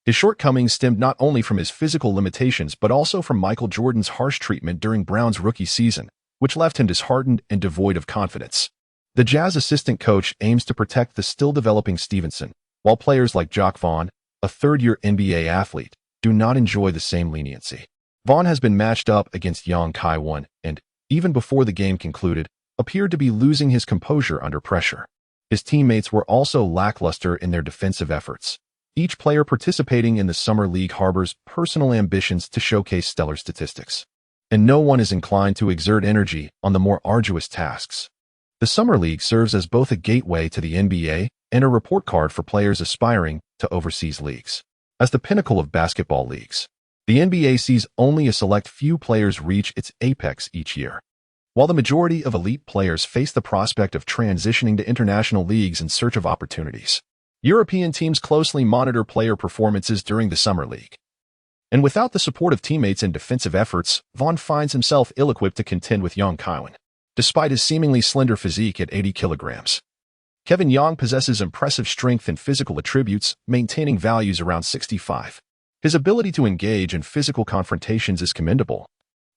His shortcomings stemmed not only from his physical limitations but also from Michael Jordan's harsh treatment during Brown's rookie season, which left him disheartened and devoid of confidence. The Jazz assistant coach aims to protect the still-developing Stevenson, while players like Jacque Vaughn, a third-year NBA athlete, do not enjoy the same leniency. Vaughn has been matched up against Kaiwen and, even before the game concluded, appeared to be losing his composure under pressure. His teammates were also lackluster in their defensive efforts. Each player participating in the Summer League harbors personal ambitions to showcase stellar statistics, and no one is inclined to exert energy on the more arduous tasks. The Summer League serves as both a gateway to the NBA and a report card for players aspiring to overseas leagues. As the pinnacle of basketball leagues, the NBA sees only a select few players reach its apex each year. While the majority of elite players face the prospect of transitioning to international leagues in search of opportunities, European teams closely monitor player performances during the Summer League. And without the support of teammates and defensive efforts, Vaughn finds himself ill-equipped to contend with Kaiwen. Despite his seemingly slender physique at 80 kilograms, Kevin Young possesses impressive strength and physical attributes, maintaining values around 65. His ability to engage in physical confrontations is commendable,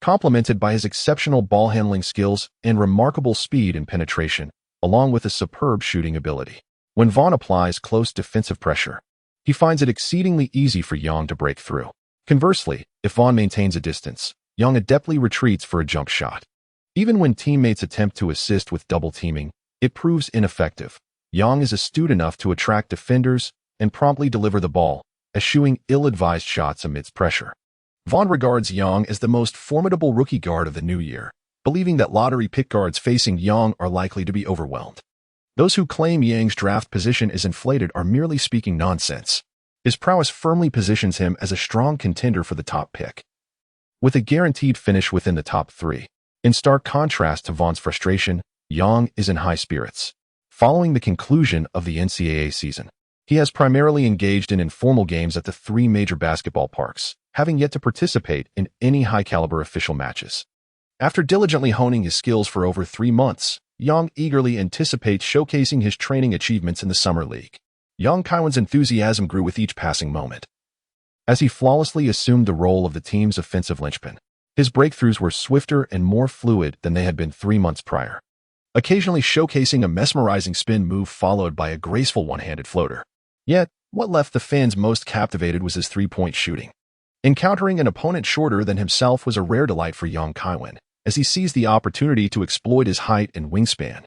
complemented by his exceptional ball-handling skills and remarkable speed and penetration, along with a superb shooting ability. When Vaughn applies close defensive pressure, he finds it exceedingly easy for Yang to break through. Conversely, if Vaughn maintains a distance, Yang adeptly retreats for a jump shot. Even when teammates attempt to assist with double teaming, it proves ineffective. Yang is astute enough to attract defenders and promptly deliver the ball, eschewing ill-advised shots amidst pressure. Vaughn regards Yang as the most formidable rookie guard of the new year, believing that lottery pick guards facing Yang are likely to be overwhelmed. Those who claim Yang's draft position is inflated are merely speaking nonsense. His prowess firmly positions him as a strong contender for the top pick, with a guaranteed finish within the top 3. In stark contrast to Vaughn's frustration, Yang is in high spirits. Following the conclusion of the NCAA season, he has primarily engaged in informal games at the 3 major basketball parks, having yet to participate in any high-caliber official matches. After diligently honing his skills for over 3 months, Yang eagerly anticipates showcasing his training achievements in the Summer League. Young Kaiwen's enthusiasm grew with each passing moment. As he flawlessly assumed the role of the team's offensive linchpin, his breakthroughs were swifter and more fluid than they had been 3 months prior, occasionally showcasing a mesmerizing spin move followed by a graceful one-handed floater. Yet, what left the fans most captivated was his three-point shooting. Encountering an opponent shorter than himself was a rare delight for young Kaiwen, as he seized the opportunity to exploit his height and wingspan.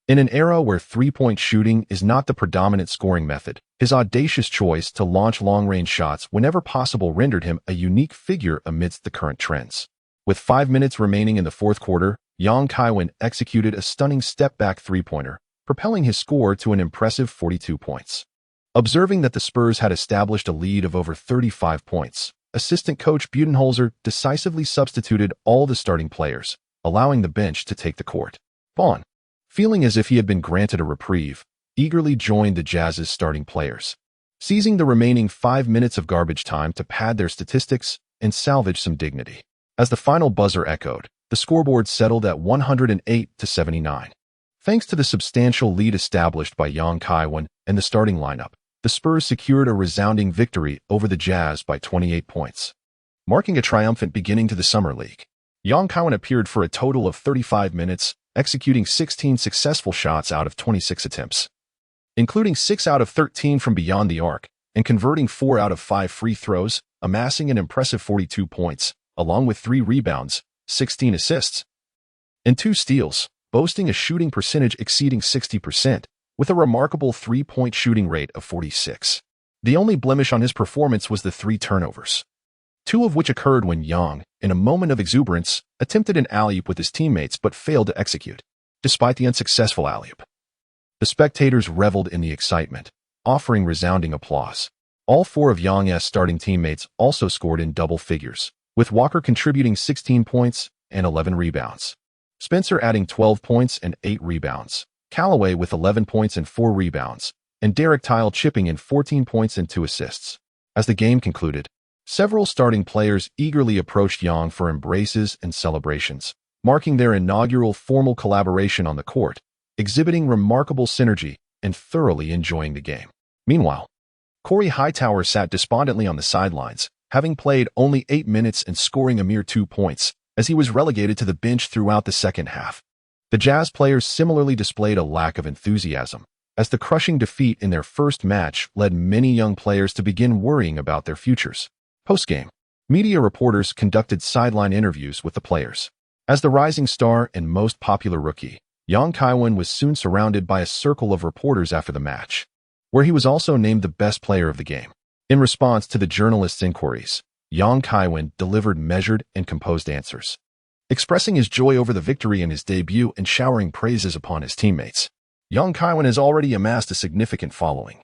In an era where three-point shooting is not the predominant scoring method, his audacious choice to launch long-range shots whenever possible rendered him a unique figure amidst the current trends. With 5 minutes remaining in the fourth quarter, Young Kaiwen executed a stunning step-back three-pointer, propelling his score to an impressive 42 points. Observing that the Spurs had established a lead of over 35 points, assistant coach Budenholzer decisively substituted all the starting players, allowing the bench to take the court. Vaughn, feeling as if he had been granted a reprieve, eagerly joined the Jazz's starting players, seizing the remaining 5 minutes of garbage time to pad their statistics and salvage some dignity. As the final buzzer echoed, the scoreboard settled at 108-79. Thanks to the substantial lead established by Young Kaiwen and the starting lineup, the Spurs secured a resounding victory over the Jazz by 28 points, marking a triumphant beginning to the Summer League. Young Kaiwen appeared for a total of 35 minutes, executing 16 successful shots out of 26 attempts, including 6 out of 13 from beyond the arc, and converting 4 out of 5 free throws, amassing an impressive 42 points, along with 3 rebounds, 16 assists, and 2 steals, boasting a shooting percentage exceeding 60%, with a remarkable three-point shooting rate of 46. The only blemish on his performance was the 3 turnovers, 2 of which occurred when Young, in a moment of exuberance, attempted an alley-oop with his teammates but failed to execute. Despite the unsuccessful alley-oop, the spectators reveled in the excitement, offering resounding applause. All 4 of Young's starting teammates also scored in double figures, with Walker contributing 16 points and 11 rebounds, Spencer adding 12 points and 8 rebounds, Callaway with 11 points and 4 rebounds, and Derek Tile chipping in 14 points and 2 assists. As the game concluded, several starting players eagerly approached Young for embraces and celebrations, marking their inaugural formal collaboration on the court, exhibiting remarkable synergy and thoroughly enjoying the game. Meanwhile, Corey Hightower sat despondently on the sidelines, having played only 8 minutes and scoring a mere 2 points, as he was relegated to the bench throughout the second half. The Jazz players similarly displayed a lack of enthusiasm, as the crushing defeat in their first match led many young players to begin worrying about their futures. Post-game, media reporters conducted sideline interviews with the players. As the rising star and most popular rookie, Young Kaiwen was soon surrounded by a circle of reporters after the match, where he was also named the best player of the game. In response to the journalists' inquiries, Young Kaiwen delivered measured and composed answers, expressing his joy over the victory in his debut and showering praises upon his teammates. Young Kaiwen has already amassed a significant following,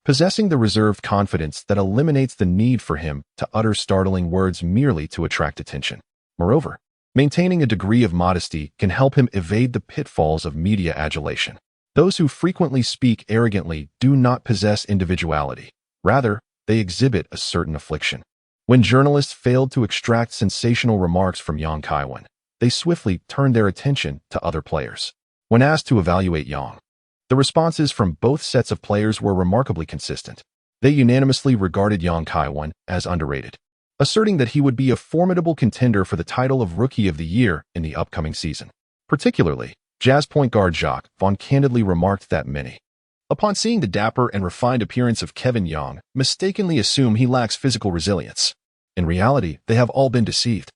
possessing the reserved confidence that eliminates the need for him to utter startling words merely to attract attention. Moreover, maintaining a degree of modesty can help him evade the pitfalls of media adulation. Those who frequently speak arrogantly do not possess individuality. Rather, they exhibit a certain affliction. When journalists failed to extract sensational remarks from Young Kaiwen, they swiftly turned their attention to other players. When asked to evaluate Young, the responses from both sets of players were remarkably consistent. They unanimously regarded Young Kaiwen as underrated, asserting that he would be a formidable contender for the title of Rookie of the Year in the upcoming season. Particularly, Jazz point guard Jacques Vaughn candidly remarked that many Upon seeing the dapper and refined appearance of Kevin Young, mistakenly assume he lacks physical resilience. In reality, they have all been deceived.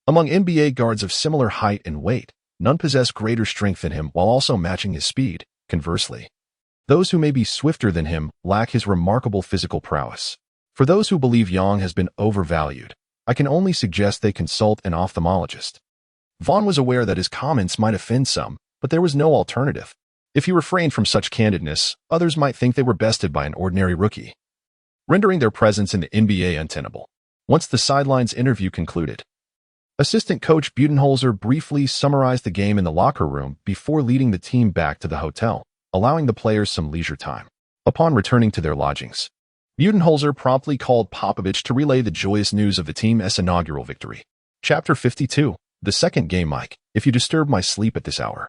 Among NBA guards of similar height and weight, none possess greater strength than him while also matching his speed. Conversely, those who may be swifter than him lack his remarkable physical prowess. For those who believe Young has been overvalued, I can only suggest they consult an ophthalmologist. Vaughn was aware that his comments might offend some, but there was no alternative. If he refrained from such candidness, others might think they were bested by an ordinary rookie, rendering their presence in the NBA untenable. Once the sidelines interview concluded, assistant coach Budenholzer briefly summarized the game in the locker room before leading the team back to the hotel, allowing the players some leisure time. Upon returning to their lodgings, Budenholzer promptly called Popovich to relay the joyous news of the team's inaugural victory. Chapter 52. The second game. Mike, if you disturb my sleep at this hour,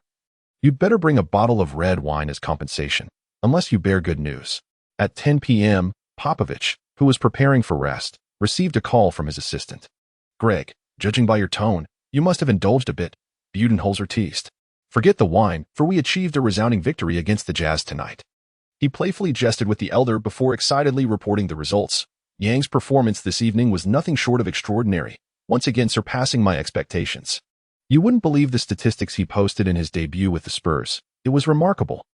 you'd better bring a bottle of red wine as compensation, unless you bear good news. At 10 p.m., Popovich, who was preparing for rest, received a call from his assistant. Greg, judging by your tone, you must have indulged a bit, Budenholzer teased. Forget the wine, for we achieved a resounding victory against the Jazz tonight. He playfully jested with the elder before excitedly reporting the results. Yang's performance this evening was nothing short of extraordinary, once again surpassing my expectations. You wouldn't believe the statistics he posted in his debut with the Spurs. It was remarkable.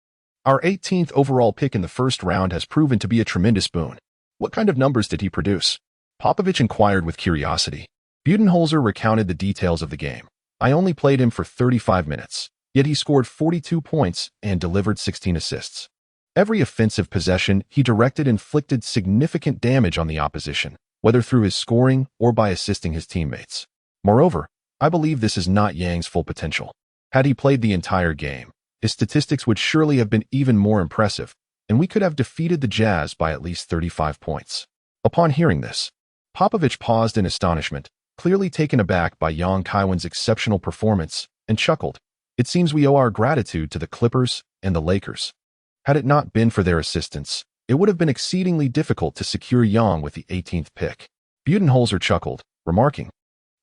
Our 18th overall pick in the first round has proven to be a tremendous boon. What kind of numbers did he produce? Popovich inquired with curiosity. Budenholzer recounted the details of the game. I only played him for 35 minutes, yet he scored 42 points and delivered 16 assists. Every offensive possession he directed inflicted significant damage on the opposition, whether through his scoring or by assisting his teammates. Moreover, I believe this is not Yang's full potential. Had he played the entire game, his statistics would surely have been even more impressive, and we could have defeated the Jazz by at least 35 points. Upon hearing this, Popovich paused in astonishment, clearly taken aback by young Kaiwen's exceptional performance, and chuckled. It seems we owe our gratitude to the Clippers and the Lakers. Had it not been for their assistance, it would have been exceedingly difficult to secure Young with the 18th pick. Budenholzer chuckled, remarking,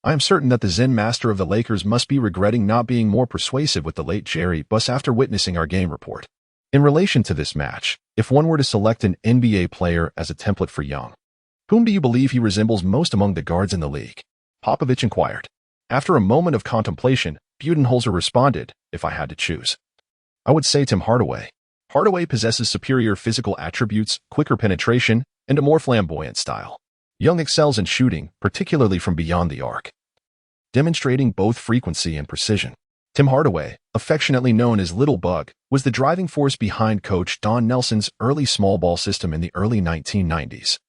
I am certain that the Zen master of the Lakers must be regretting not being more persuasive with the late Jerry Buss after witnessing our game report. In relation to this match, if one were to select an NBA player as a template for Young, whom do you believe he resembles most among the guards in the league? Popovich inquired. After a moment of contemplation, Budenholzer responded, if I had to choose, I would say Tim Hardaway. Hardaway possesses superior physical attributes, quicker penetration, and a more flamboyant style. Young excels in shooting, particularly from beyond the arc, demonstrating both frequency and precision. Tim Hardaway, affectionately known as Little Bug, was the driving force behind coach Don Nelson's early small ball system in the early 1990s.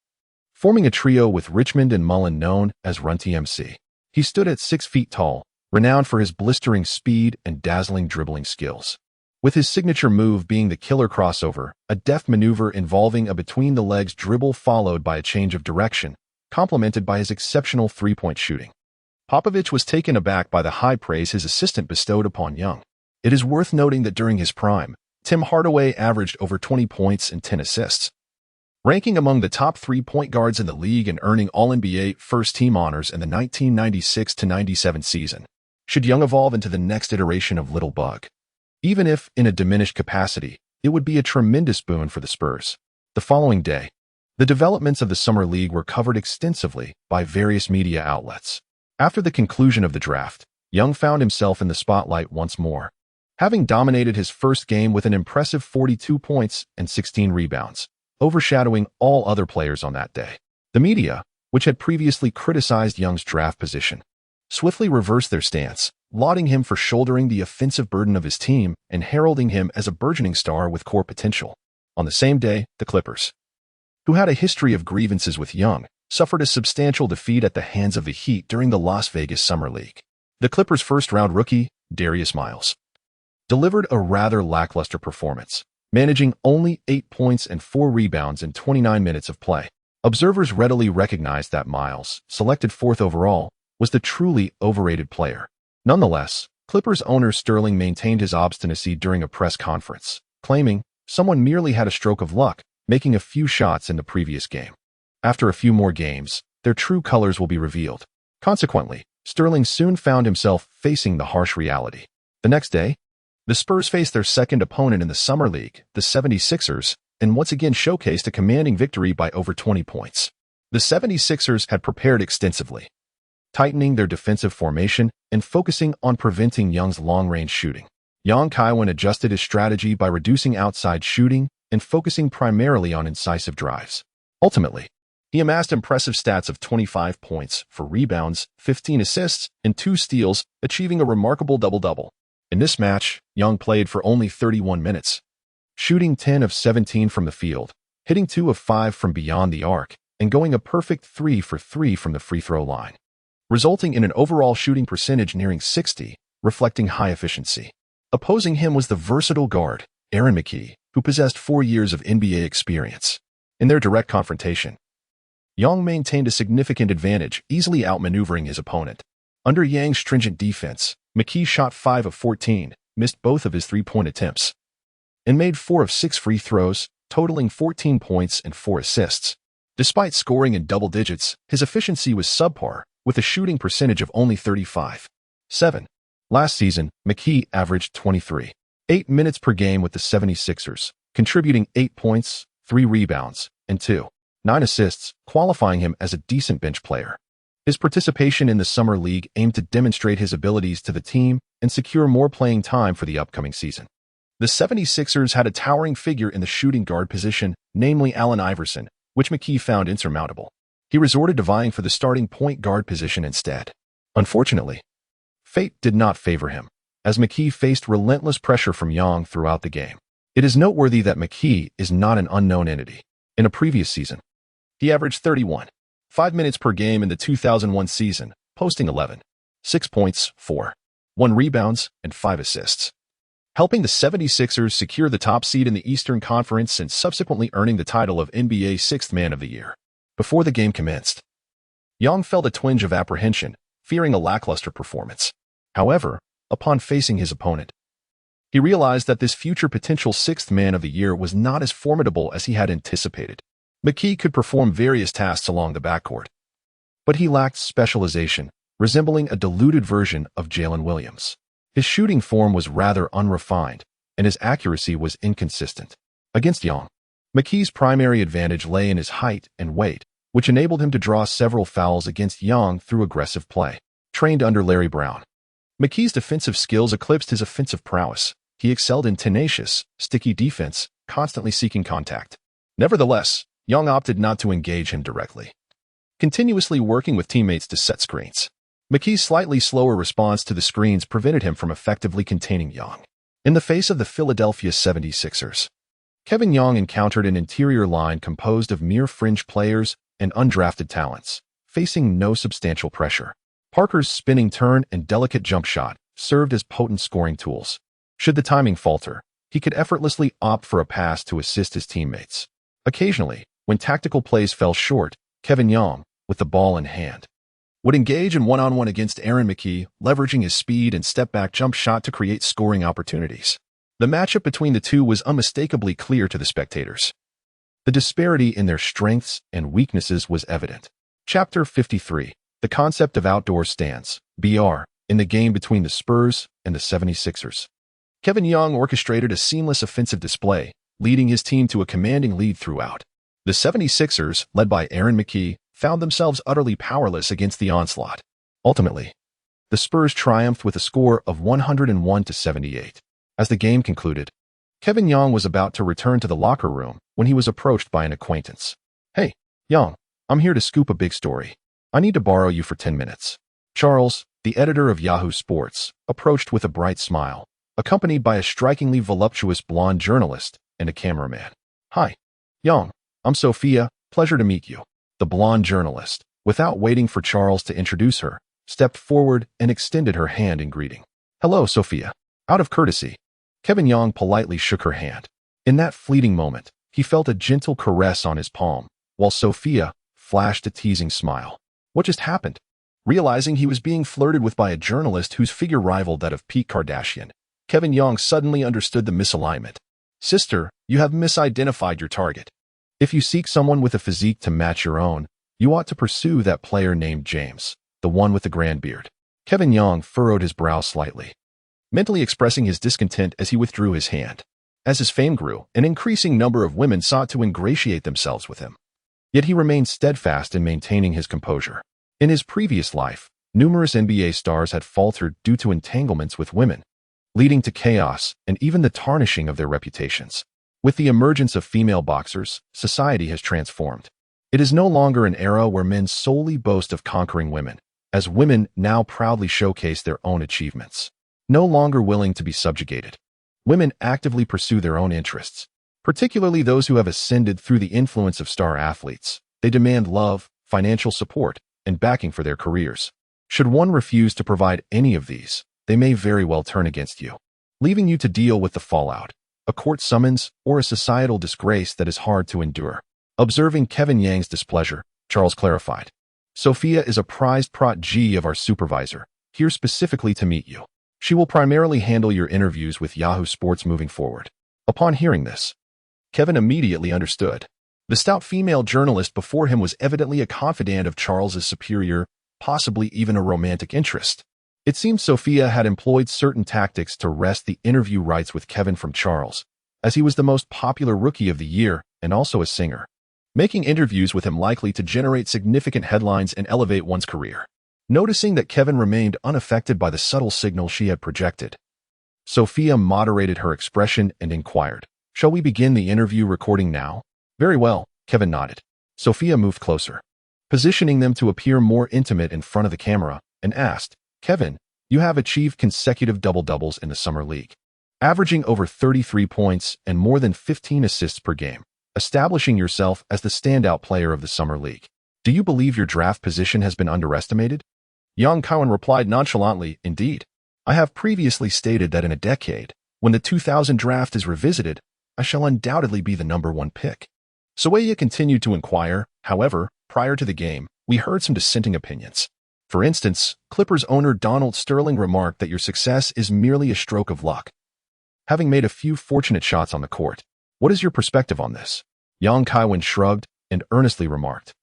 Forming a trio with Richmond and Mullen known as Run TMC. He stood at 6 feet tall, renowned for his blistering speed and dazzling dribbling skills, with his signature move being the killer crossover, a deft maneuver involving a between-the-legs dribble followed by a change of direction, complemented by his exceptional three-point shooting. Popovich was taken aback by the high praise his assistant bestowed upon Young. It is worth noting that during his prime, Tim Hardaway averaged over 20 points and 10 assists, ranking among the top 3-point guards in the league and earning All-NBA first-team honors in the 1996-97 season. Should Young evolve into the next iteration of Little Bug, even if in a diminished capacity, it would be a tremendous boon for the Spurs. The following day, the developments of the Summer League were covered extensively by various media outlets. After the conclusion of the draft, Young found himself in the spotlight once more, having dominated his first game with an impressive 42 points and 16 rebounds, overshadowing all other players on that day. The media, which had previously criticized Young's draft position, swiftly reversed their stance, lauding him for shouldering the offensive burden of his team and heralding him as a burgeoning star with core potential. On the same day, the Clippers, who had a history of grievances with Young, suffered a substantial defeat at the hands of the Heat during the Las Vegas Summer League. The Clippers' first-round rookie, Darius Miles, delivered a rather lackluster performance, managing only 8 points and 4 rebounds in 29 minutes of play. Observers readily recognized that Miles, selected 4th overall, was the truly overrated player. Nonetheless, Clippers owner Sterling maintained his obstinacy during a press conference, claiming someone merely had a stroke of luck, making a few shots in the previous game. After a few more games, their true colors will be revealed. Consequently, Sterling soon found himself facing the harsh reality. The next day, The Spurs faced their second opponent in the Summer League, the 76ers, and once again showcased a commanding victory by over 20 points. The 76ers had prepared extensively, tightening their defensive formation and focusing on preventing Young's long-range shooting. Kaiwen adjusted his strategy by reducing outside shooting and focusing primarily on incisive drives. Ultimately, he amassed impressive stats of 25 points, 4 rebounds, 15 assists, and 2 steals, achieving a remarkable double-double. In this match, Young played for only 31 minutes, shooting 10 of 17 from the field, hitting 2 of 5 from beyond the arc, and going a perfect 3 for 3 from the free throw line, resulting in an overall shooting percentage nearing 60, reflecting high efficiency. Opposing him was the versatile guard, Aaron McKie, who possessed 4 years of NBA experience. In their direct confrontation, Young maintained a significant advantage, easily outmaneuvering his opponent. Under Yang's stringent defense, McKie shot 5 of 14, missed both of his three-point attempts, and made 4 of 6 free throws, totaling 14 points and 4 assists. Despite scoring in double digits, his efficiency was subpar, with a shooting percentage of only 35.7. Last season, McKie averaged 23.8 minutes per game with the 76ers, contributing 8 points, 3 rebounds, and 2.9 assists, qualifying him as a decent bench player. His participation in the Summer League aimed to demonstrate his abilities to the team and secure more playing time for the upcoming season. The 76ers had a towering figure in the shooting guard position, namely Allen Iverson, which McKie found insurmountable. He resorted to vying for the starting point guard position instead. Unfortunately, fate did not favor him, as McKie faced relentless pressure from Young throughout the game. It is noteworthy that McKie is not an unknown entity. In a previous season, he averaged 31.5 minutes per game in the 2001 season, posting 11.6 points, 4.1 rebounds, and 5 assists, helping the 76ers secure the top seed in the Eastern Conference and subsequently earning the title of NBA Sixth Man of the Year. Before the game commenced, Young felt a twinge of apprehension, fearing a lackluster performance. However, upon facing his opponent, he realized that this future potential Sixth Man of the Year was not as formidable as he had anticipated. McKie could perform various tasks along the backcourt, but he lacked specialization, resembling a diluted version of Jalen Williams. His shooting form was rather unrefined, and his accuracy was inconsistent. Against Young, McKie's primary advantage lay in his height and weight, which enabled him to draw several fouls against Young through aggressive play. Trained under Larry Brown, McKie's defensive skills eclipsed his offensive prowess. He excelled in tenacious, sticky defense, constantly seeking contact. Nevertheless, Young opted not to engage him directly, continuously working with teammates to set screens. McKie's slightly slower response to the screens prevented him from effectively containing Young. In the face of the Philadelphia 76ers, Kevin Young encountered an interior line composed of mere fringe players and undrafted talents, facing no substantial pressure. Parker's spinning turn and delicate jump shot served as potent scoring tools. Should the timing falter, he could effortlessly opt for a pass to assist his teammates. Occasionally, when tactical plays fell short, Kevin Young, with the ball in hand, would engage in one-on-one against Aaron McKie, leveraging his speed and step-back jump shot to create scoring opportunities. The matchup between the two was unmistakably clear to the spectators. The disparity in their strengths and weaknesses was evident. Chapter 53. The concept of outdoor stands, BR, in the game between the Spurs and the 76ers. Kevin Young orchestrated a seamless offensive display, leading his team to a commanding lead throughout. The 76ers, led by Aaron McKie, found themselves utterly powerless against the onslaught. Ultimately, the Spurs triumphed with a score of 101-78. As the game concluded, Kevin Young was about to return to the locker room when he was approached by an acquaintance. "Hey, Young, I'm here to scoop a big story. I need to borrow you for 10 minutes. Charles, the editor of Yahoo Sports, approached with a bright smile, accompanied by a strikingly voluptuous blonde journalist and a cameraman. "Hi, Young, I'm Sophia, pleasure to meet you." The blonde journalist, without waiting for Charles to introduce her, stepped forward and extended her hand in greeting. "Hello, Sophia." Out of courtesy, Kevin Young politely shook her hand. In that fleeting moment, he felt a gentle caress on his palm, while Sophia flashed a teasing smile. What just happened? Realizing he was being flirted with by a journalist whose figure rivaled that of Pete Kardashian, Kevin Young suddenly understood the misalignment. "Sister, you have misidentified your target. If you seek someone with a physique to match your own, you ought to pursue that player named James, the one with the grand beard." Kevin Young furrowed his brow slightly. mentally expressing his discontent as he withdrew his hand. As his fame grew, an increasing number of women sought to ingratiate themselves with him. Yet he remained steadfast in maintaining his composure. In his previous life, numerous NBA stars had faltered due to entanglements with women, leading to chaos and even the tarnishing of their reputations. With the emergence of female boxers, society has transformed. It is no longer an era where men solely boast of conquering women, as women now proudly showcase their own achievements. No longer willing to be subjugated, women actively pursue their own interests, particularly those who have ascended through the influence of star athletes. They demand love, financial support, and backing for their careers. Should one refuse to provide any of these, they may very well turn against you, leaving you to deal with the fallout, a court summons, or a societal disgrace that is hard to endure. Observing Kevin Yang's displeasure, Charles clarified, "Sophia is a prized protégée of our supervisor, here specifically to meet you. She will primarily handle your interviews with Yahoo Sports moving forward." Upon hearing this, Kevin immediately understood. The stout female journalist before him was evidently a confidant of Charles's superior, possibly even a romantic interest. It seemed Sophia had employed certain tactics to wrest the interview rights with Kevin from Charles, as he was the most popular rookie of the year and also a singer, making interviews with him likely to generate significant headlines and elevate one's career. Noticing that Kevin remained unaffected by the subtle signal she had projected, Sophia moderated her expression and inquired, "Shall we begin the interview recording now?" "Very well," Kevin nodded. Sophia moved closer, positioning them to appear more intimate in front of the camera, and asked, "Kevin, you have achieved consecutive double-doubles in the Summer League, averaging over 33 points and more than 15 assists per game, establishing yourself as the standout player of the Summer League. Do you believe your draft position has been underestimated?" Young Kaiwen replied nonchalantly, "Indeed. I have previously stated that in a decade, when the 2000 draft is revisited, I shall undoubtedly be the #1 pick." Sophia continued to inquire. However, prior to the game, we heard some dissenting opinions. For instance, Clippers owner Donald Sterling remarked that your success is merely a stroke of luck, having made a few fortunate shots on the court. What is your perspective on this? Young Kaiwen shrugged and earnestly remarked,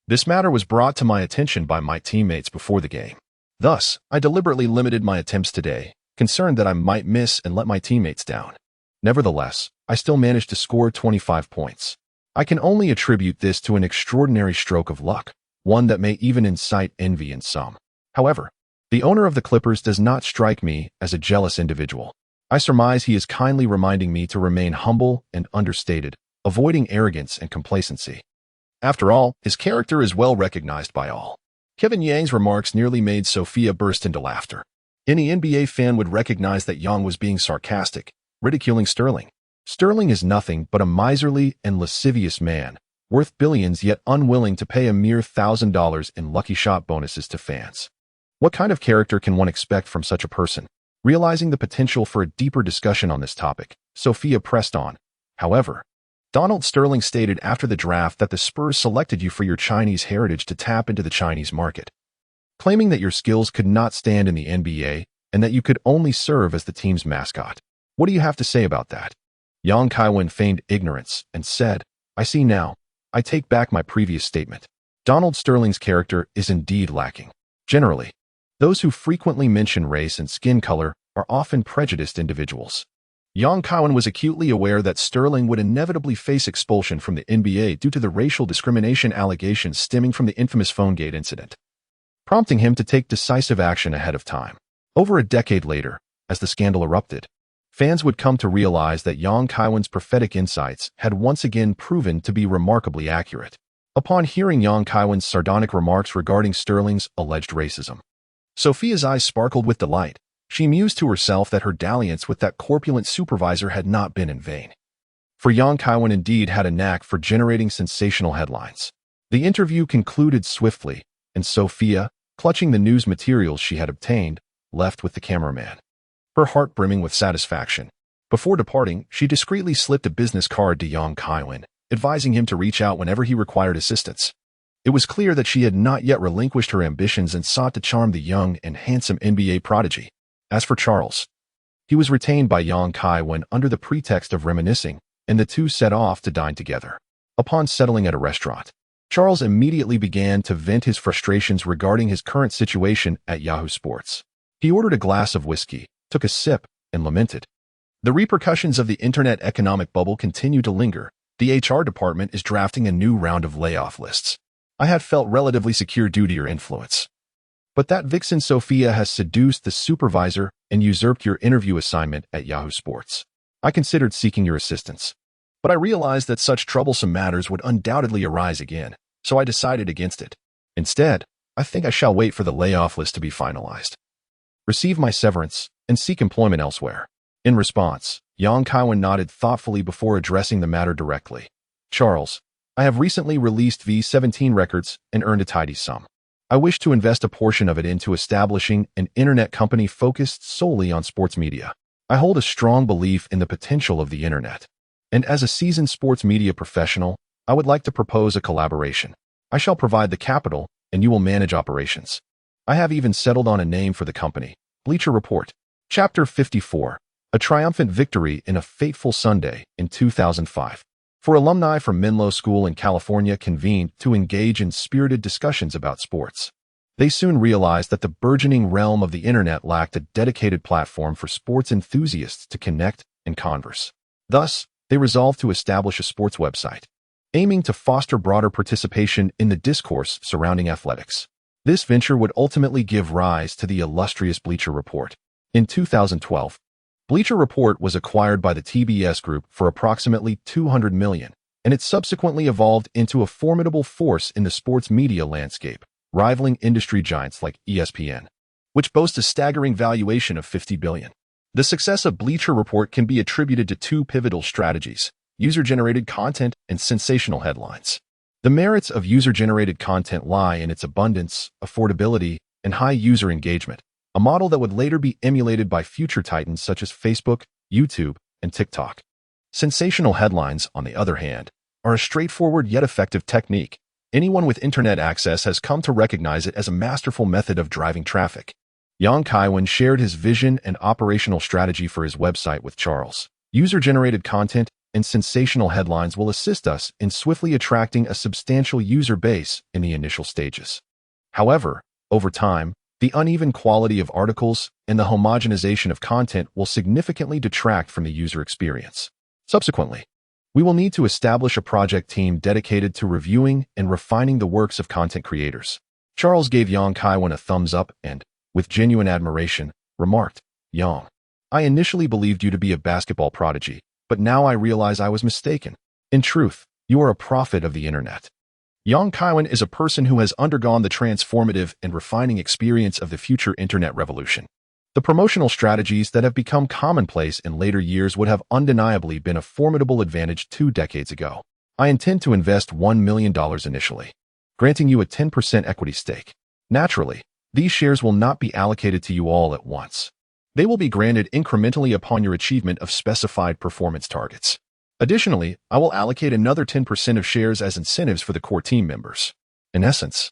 "This matter was brought to my attention by my teammates before the game. Thus, I deliberately limited my attempts today, concerned that I might miss and let my teammates down. Nevertheless, I still managed to score 25 points. I can only attribute this to an extraordinary stroke of luck, one that may even incite envy in some. However, the owner of the Clippers does not strike me as a jealous individual. I surmise he is kindly reminding me to remain humble and understated, avoiding arrogance and complacency. After all, his character is well recognized by all." Kevin Yang's remarks nearly made Sophia burst into laughter. Any NBA fan would recognize that Yang was being sarcastic, ridiculing Sterling. Sterling is nothing but a miserly and lascivious man, worth billions yet unwilling to pay a mere $1,000 in lucky shot bonuses to fans. What kind of character can one expect from such a person? Realizing the potential for a deeper discussion on this topic, Sophia pressed on. "However, Donald Sterling stated after the draft that the Spurs selected you for your Chinese heritage to tap into the Chinese market, claiming that your skills could not stand in the NBA and that you could only serve as the team's mascot. What do you have to say about that?" Yang Kaiwen feigned ignorance and said, "I see now. I take back my previous statement. Donald Sterling's character is indeed lacking. Generally, those who frequently mention race and skin color are often prejudiced individuals." Yang Kaiwen was acutely aware that Sterling would inevitably face expulsion from the NBA due to the racial discrimination allegations stemming from the infamous PhoneGate incident, prompting him to take decisive action ahead of time. Over a decade later, as the scandal erupted, fans would come to realize that Yang Kaiwen's prophetic insights had once again proven to be remarkably accurate. Upon hearing Yang Kaiwen's sardonic remarks regarding Sterling's alleged racism, Sophia's eyes sparkled with delight. She mused to herself that her dalliance with that corpulent supervisor had not been in vain. For Yang Kaiwen indeed had a knack for generating sensational headlines. The interview concluded swiftly, and Sophia, clutching the news materials she had obtained, left with the cameraman, her heart brimming with satisfaction. Before departing, she discreetly slipped a business card to Yang Kaiwen, advising him to reach out whenever he required assistance. It was clear that she had not yet relinquished her ambitions and sought to charm the young and handsome NBA prodigy. As for Charles, he was retained by Yang Kaiwen under the pretext of reminiscing, and the two set off to dine together. Upon settling at a restaurant, Charles immediately began to vent his frustrations regarding his current situation at Yahoo Sports. He ordered a glass of whiskey, took a sip, and lamented. The repercussions of the internet economic bubble continue to linger. The HR department is drafting a new round of layoff lists. I had felt relatively secure due to your influence. But that vixen Sophia has seduced the supervisor and usurped your interview assignment at Yahoo Sports. I considered seeking your assistance, but I realized that such troublesome matters would undoubtedly arise again, so I decided against it. Instead, I think I shall wait for the layoff list to be finalized, receive my severance, and seek employment elsewhere. In response, Kaiwen nodded thoughtfully before addressing the matter directly. Charles, I have recently released V17 records and earned a tidy sum. I wish to invest a portion of it into establishing an internet company focused solely on sports media. I hold a strong belief in the potential of the internet. And as a seasoned sports media professional, I would like to propose a collaboration. I shall provide the capital, and you will manage operations. I have even settled on a name for the company. Bleacher Report. Chapter 54. A triumphant victory in a fateful Sunday in 2005. For alumni from Menlo School in California convened to engage in spirited discussions about sports. They soon realized that the burgeoning realm of the internet lacked a dedicated platform for sports enthusiasts to connect and converse. Thus, they resolved to establish a sports website, aiming to foster broader participation in the discourse surrounding athletics. This venture would ultimately give rise to the illustrious Bleacher Report. In 2012, Bleacher Report was acquired by the TBS Group for approximately $200 million, and it subsequently evolved into a formidable force in the sports media landscape, rivaling industry giants like ESPN, which boasts a staggering valuation of $50 billion. The success of Bleacher Report can be attributed to two pivotal strategies: user-generated content and sensational headlines. The merits of user-generated content lie in its abundance, affordability, and high user engagement, a model that would later be emulated by future titans such as Facebook, YouTube, and TikTok. Sensational headlines, on the other hand, are a straightforward yet effective technique. Anyone with internet access has come to recognize it as a masterful method of driving traffic. Kaiwen shared his vision and operational strategy for his website with Charles. User-generated content and sensational headlines will assist us in swiftly attracting a substantial user base in the initial stages. However, over time, the uneven quality of articles and the homogenization of content will significantly detract from the user experience. Subsequently, we will need to establish a project team dedicated to reviewing and refining the works of content creators. Charles gave Kaiwen a thumbs up and, with genuine admiration, remarked, "Yang, I initially believed you to be a basketball prodigy, but now I realize I was mistaken. In truth, you are a prophet of the internet." Kaiwen is a person who has undergone the transformative and refining experience of the future internet revolution. The promotional strategies that have become commonplace in later years would have undeniably been a formidable advantage 2 decades ago. I intend to invest $1 million initially, granting you a 10% equity stake. Naturally, these shares will not be allocated to you all at once. They will be granted incrementally upon your achievement of specified performance targets. Additionally, I will allocate another 10% of shares as incentives for the core team members. In essence,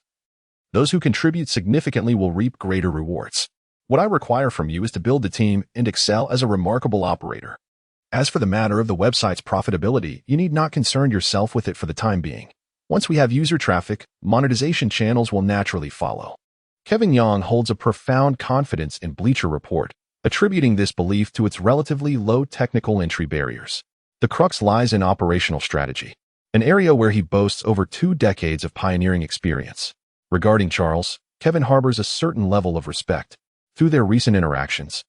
those who contribute significantly will reap greater rewards. What I require from you is to build the team and excel as a remarkable operator. As for the matter of the website's profitability, you need not concern yourself with it for the time being. Once we have user traffic, monetization channels will naturally follow. Kevin Yang holds a profound confidence in Bleacher Report, attributing this belief to its relatively low technical entry barriers. The crux lies in operational strategy, an area where he boasts over 2 decades of pioneering experience. Regarding Charles, Kevin harbors a certain level of respect. Through their recent interactions,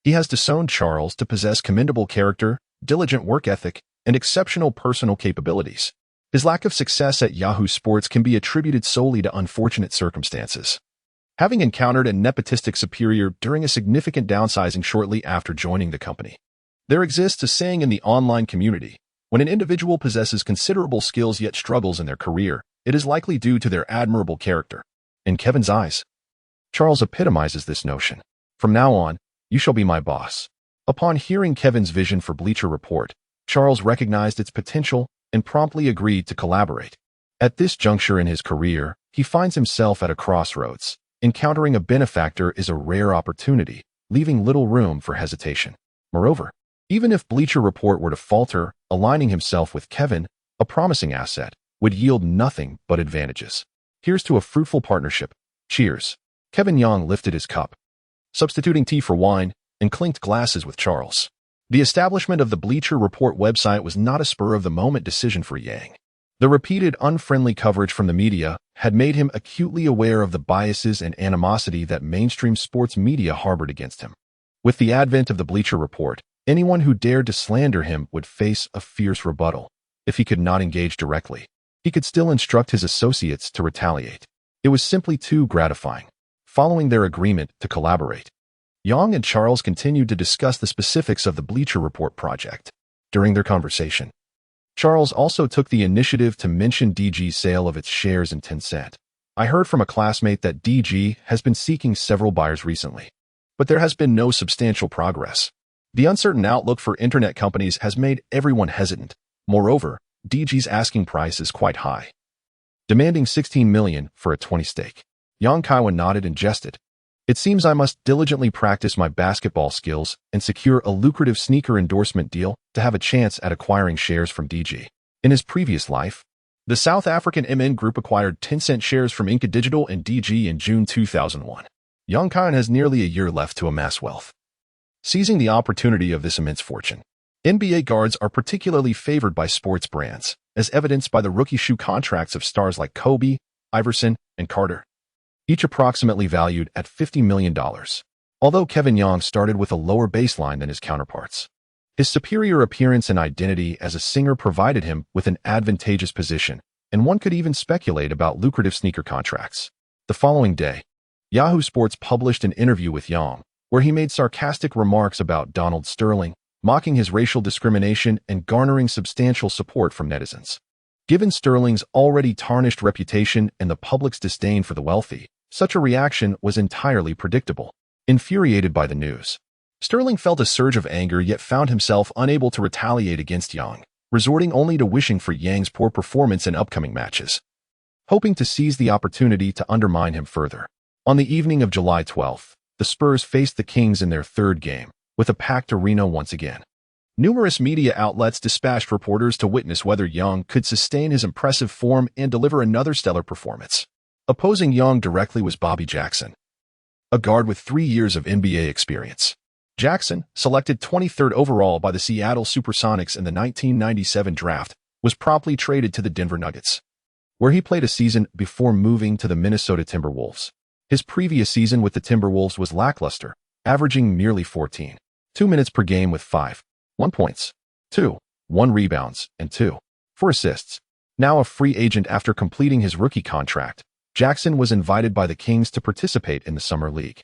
he has disowned Charles to possess commendable character, diligent work ethic, and exceptional personal capabilities. His lack of success at Yahoo Sports can be attributed solely to unfortunate circumstances. Having encountered a nepotistic superior during a significant downsizing shortly after joining the company. There exists a saying in the online community: when an individual possesses considerable skills yet struggles in their career, it is likely due to their admirable character. In Kevin's eyes, Charles epitomizes this notion. From now on, you shall be my boss. Upon hearing Kevin's vision for Bleacher Report, Charles recognized its potential and promptly agreed to collaborate. At this juncture in his career, he finds himself at a crossroads. Encountering a benefactor is a rare opportunity, leaving little room for hesitation. Moreover, even if Bleacher Report were to falter, aligning himself with Kevin, a promising asset, would yield nothing but advantages. Here's to a fruitful partnership. Cheers. Kevin Yang lifted his cup. Substituting tea for wine, and clinked glasses with Charles. The establishment of the Bleacher Report website was not a spur-of-the-moment decision for Yang. The repeated unfriendly coverage from the media had made him acutely aware of the biases and animosity that mainstream sports media harbored against him. With the advent of the Bleacher Report, anyone who dared to slander him would face a fierce rebuttal. If he could not engage directly, he could still instruct his associates to retaliate. It was simply too gratifying. Following their agreement to collaborate, Yang and Charles continued to discuss the specifics of the Bleacher Report project. During their conversation, Charles also took the initiative to mention DG's sale of its shares in Tencent. I heard from a classmate that DG has been seeking several buyers recently, but there has been no substantial progress. The uncertain outlook for internet companies has made everyone hesitant. Moreover, DG's asking price is quite high, demanding $16 million for a 20% stake. Kaiwen nodded and jested. It seems I must diligently practice my basketball skills and secure a lucrative sneaker endorsement deal to have a chance at acquiring shares from DG. In his previous life, the South African MN Group acquired Tencent shares from Inca Digital and DG in June 2001. Kaiwen has nearly a year left to amass wealth. Seizing the opportunity of this immense fortune, NBA guards are particularly favored by sports brands, as evidenced by the rookie shoe contracts of stars like Kobe, Iverson, and Carter, each approximately valued at $50 million. Although Kevin Yang started with a lower baseline than his counterparts, his superior appearance and identity as a singer provided him with an advantageous position, and one could even speculate about lucrative sneaker contracts. The following day, Yahoo Sports published an interview with Yang, where he made sarcastic remarks about Donald Sterling, mocking his racial discrimination and garnering substantial support from netizens. Given Sterling's already tarnished reputation and the public's disdain for the wealthy, such a reaction was entirely predictable. Infuriated by the news, Sterling felt a surge of anger yet found himself unable to retaliate against Yang, resorting only to wishing for Yang's poor performance in upcoming matches, hoping to seize the opportunity to undermine him further. On the evening of July 12th, the Spurs faced the Kings in their third game, with a packed arena once again. Numerous media outlets dispatched reporters to witness whether Yang could sustain his impressive form and deliver another stellar performance. Opposing Yang directly was Bobby Jackson, a guard with 3 years of NBA experience. Jackson, selected 23rd overall by the Seattle Supersonics in the 1997 draft, was promptly traded to the Denver Nuggets, where he played a season before moving to the Minnesota Timberwolves. His previous season with the Timberwolves was lackluster, averaging merely 14.2 minutes per game with 5.1 points, 2.1 rebounds, and 2.4 assists. Now a free agent after completing his rookie contract, Jackson was invited by the Kings to participate in the Summer League,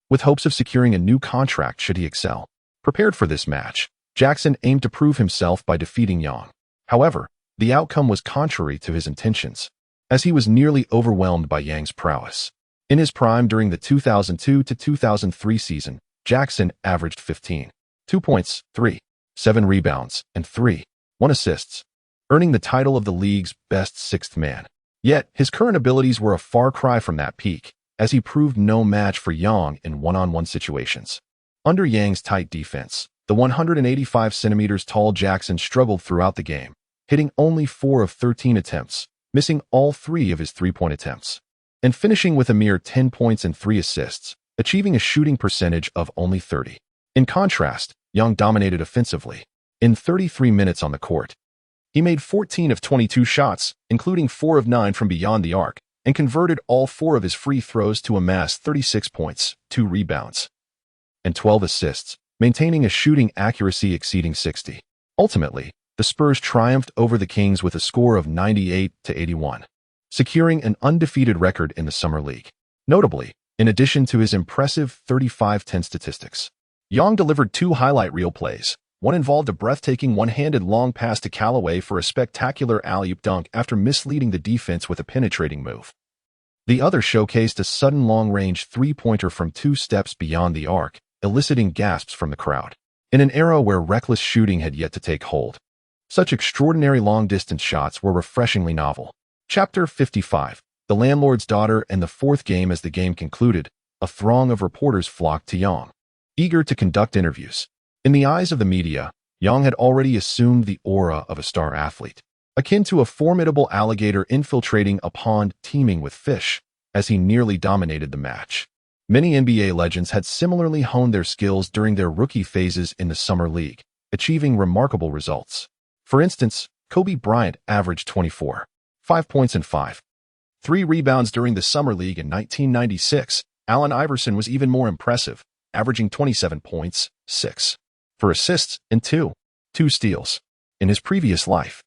with hopes of securing a new contract should he excel. Prepared for this match, Jackson aimed to prove himself by defeating Yang. However, the outcome was contrary to his intentions, as he was nearly overwhelmed by Yang's prowess. In his prime during the 2002 to 2003 season, Jackson averaged 15.2 points, 3.7 rebounds, and 3.1 assists, earning the title of the league's best sixth man. Yet, his current abilities were a far cry from that peak, as he proved no match for Yang in one-on-one situations. Under Yang's tight defense, the 185 centimeters tall Jackson struggled throughout the game, hitting only 4 of 13 attempts, missing all 3 of his three-point attempts, and finishing with a mere 10 points and 3 assists, achieving a shooting percentage of only 30. In contrast, Yang dominated offensively. In 33 minutes on the court, he made 14 of 22 shots, including 4 of 9 from beyond the arc, and converted all 4 of his free throws to amass 36 points, 2 rebounds, and 12 assists, maintaining a shooting accuracy exceeding 60. Ultimately, the Spurs triumphed over the Kings with a score of 98-81, securing an undefeated record in the Summer League. Notably, in addition to his impressive 35-10 statistics, Yang delivered 2 highlight reel plays. One involved a breathtaking one-handed long pass to Callaway for a spectacular alley-oop dunk after misleading the defense with a penetrating move. The other showcased a sudden long-range three-pointer from 2 steps beyond the arc, eliciting gasps from the crowd. In an era where reckless shooting had yet to take hold, such extraordinary long-distance shots were refreshingly novel. Chapter 55. The Landlord's Daughter. And the fourth game. As the game concluded, a throng of reporters flocked to Yang, eager to conduct interviews. In the eyes of the media, Yang had already assumed the aura of a star athlete, akin to a formidable alligator infiltrating a pond teeming with fish, as he nearly dominated the match. Many NBA legends had similarly honed their skills during their rookie phases in the Summer League, achieving remarkable results. For instance, Kobe Bryant averaged 24.5 points and 5.3 rebounds during the Summer League in 1996. Allen Iverson was even more impressive, averaging 27 points, 6.4 assists, and 2.2 steals in his previous life.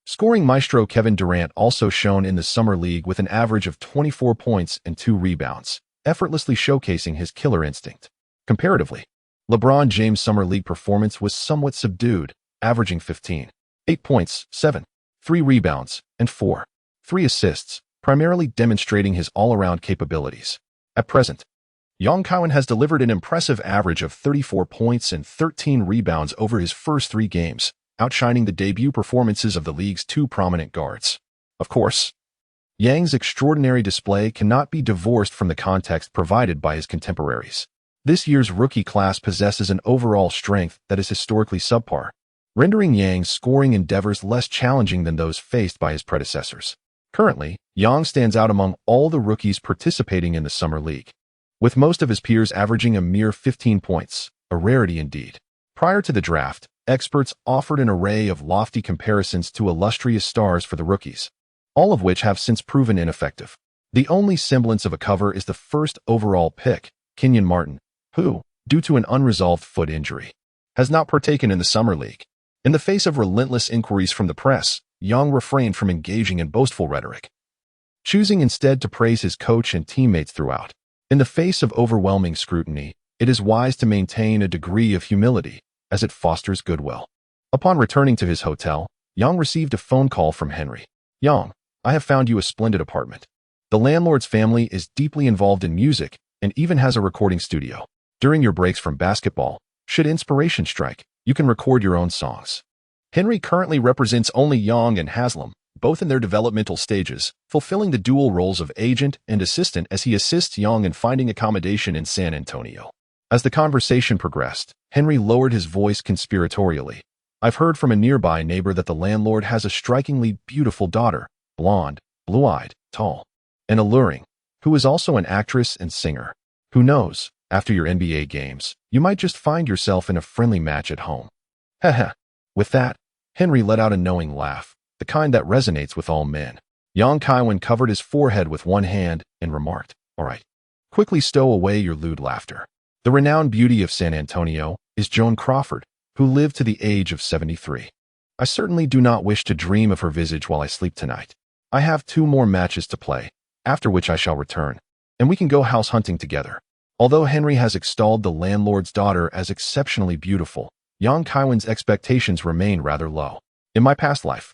Scoring maestro Kevin Durant also shone in the Summer League with an average of 24 points and 2 rebounds, effortlessly showcasing his killer instinct. Comparatively, LeBron James' Summer League performance was somewhat subdued, averaging 15.8 points, 7.3 rebounds, and 4.3 assists, primarily demonstrating his all-around capabilities. At present, Young Kaiwen has delivered an impressive average of 34 points and 13 rebounds over his first 3 games, outshining the debut performances of the league's 2 prominent guards. Of course, Yang's extraordinary display cannot be divorced from the context provided by his contemporaries. This year's rookie class possesses an overall strength that is historically subpar, rendering Yang's scoring endeavors less challenging than those faced by his predecessors. Currently, Yang stands out among all the rookies participating in the Summer League, with most of his peers averaging a mere 15 points, a rarity indeed. Prior to the draft, experts offered an array of lofty comparisons to illustrious stars for the rookies, all of which have since proven ineffective. The only semblance of a cover is the first overall pick, Kenyon Martin, who, due to an unresolved foot injury, has not partaken in the Summer League. In the face of relentless inquiries from the press, Yang refrained from engaging in boastful rhetoric, choosing instead to praise his coach and teammates throughout. In the face of overwhelming scrutiny, it is wise to maintain a degree of humility, as it fosters goodwill. Upon returning to his hotel, Yang received a phone call from Henry. "Yang, I have found you a splendid apartment. The landlord's family is deeply involved in music and even has a recording studio. During your breaks from basketball, should inspiration strike, you can record your own songs." Henry currently represents only Yang and Haslam, both in their developmental stages, fulfilling the dual roles of agent and assistant as he assists Yang in finding accommodation in San Antonio. As the conversation progressed, Henry lowered his voice conspiratorially. "I've heard from a nearby neighbor that the landlord has a strikingly beautiful daughter, blonde, blue-eyed, tall, and alluring, who is also an actress and singer. Who knows, after your NBA games, you might just find yourself in a friendly match at home." Heh. With that, Henry let out a knowing laugh, the kind that resonates with all men. Young Kaiwen covered his forehead with one hand and remarked, "All right, quickly stow away your lewd laughter. The renowned beauty of San Antonio is Joan Crawford, who lived to the age of 73. I certainly do not wish to dream of her visage while I sleep tonight. I have 2 more matches to play, after which I shall return, and we can go house hunting together." Although Henry has extolled the landlord's daughter as exceptionally beautiful, Young Kaiwen's expectations remain rather low. "In my past life,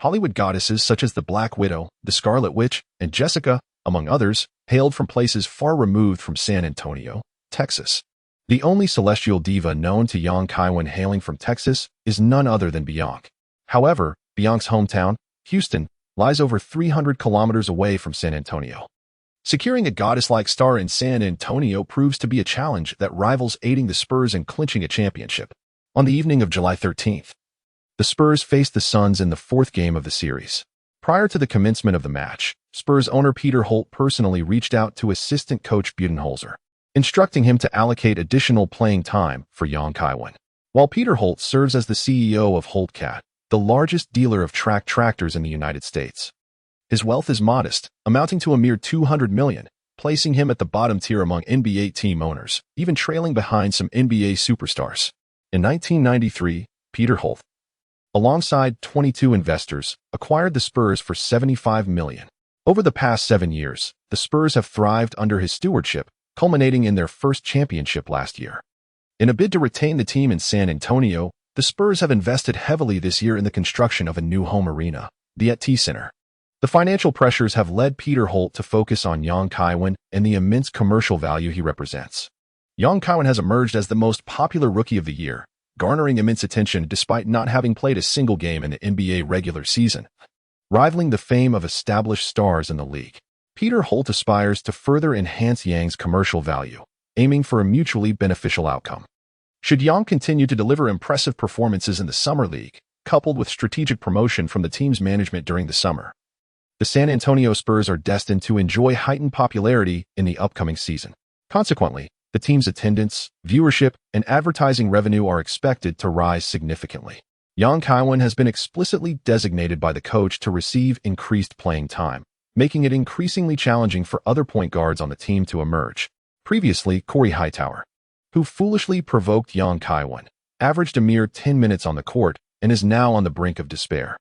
Hollywood goddesses such as the Black Widow, the Scarlet Witch, and Jessica, among others, hailed from places far removed from San Antonio, Texas. The only celestial diva known to Young Kaiwen hailing from Texas is none other than Bianca. However, Bianca's hometown, Houston, lies over 300 kilometers away from San Antonio. Securing a goddess-like star in San Antonio proves to be a challenge that rivals aiding the Spurs in clinching a championship. On the evening of July 13th, the Spurs faced the Suns in the 4th game of the series. Prior to the commencement of the match, Spurs owner Peter Holt personally reached out to assistant coach Budenholzer, instructing him to allocate additional playing time for Young Kaiwen. While Peter Holt serves as the CEO of Holtcat, the largest dealer of track tractors in the United States, his wealth is modest, amounting to a mere $200 million, placing him at the bottom tier among NBA team owners, even trailing behind some NBA superstars. In 1993, Peter Holt, alongside 22 investors, acquired the Spurs for $75 million. Over the past 7 years, the Spurs have thrived under his stewardship, culminating in their first championship last year. In a bid to retain the team in San Antonio, the Spurs have invested heavily this year in the construction of a new home arena, the at18 Center. The financial pressures have led Peter Holt to focus on Young Kaiwen and the immense commercial value he represents. Young Kaiwen has emerged as the most popular rookie of the year, garnering immense attention despite not having played a single game in the NBA regular season, rivaling the fame of established stars in the league. Peter Holt aspires to further enhance Yang's commercial value, aiming for a mutually beneficial outcome. Should Yang continue to deliver impressive performances in the Summer League, coupled with strategic promotion from the team's management during the summer, the San Antonio Spurs are destined to enjoy heightened popularity in the upcoming season. Consequently, the team's attendance, viewership, and advertising revenue are expected to rise significantly. Kaiwen has been explicitly designated by the coach to receive increased playing time, making it increasingly challenging for other point guards on the team to emerge. Previously, Corey Hightower, who foolishly provoked Kaiwen, averaged a mere 10 minutes on the court and is now on the brink of despair.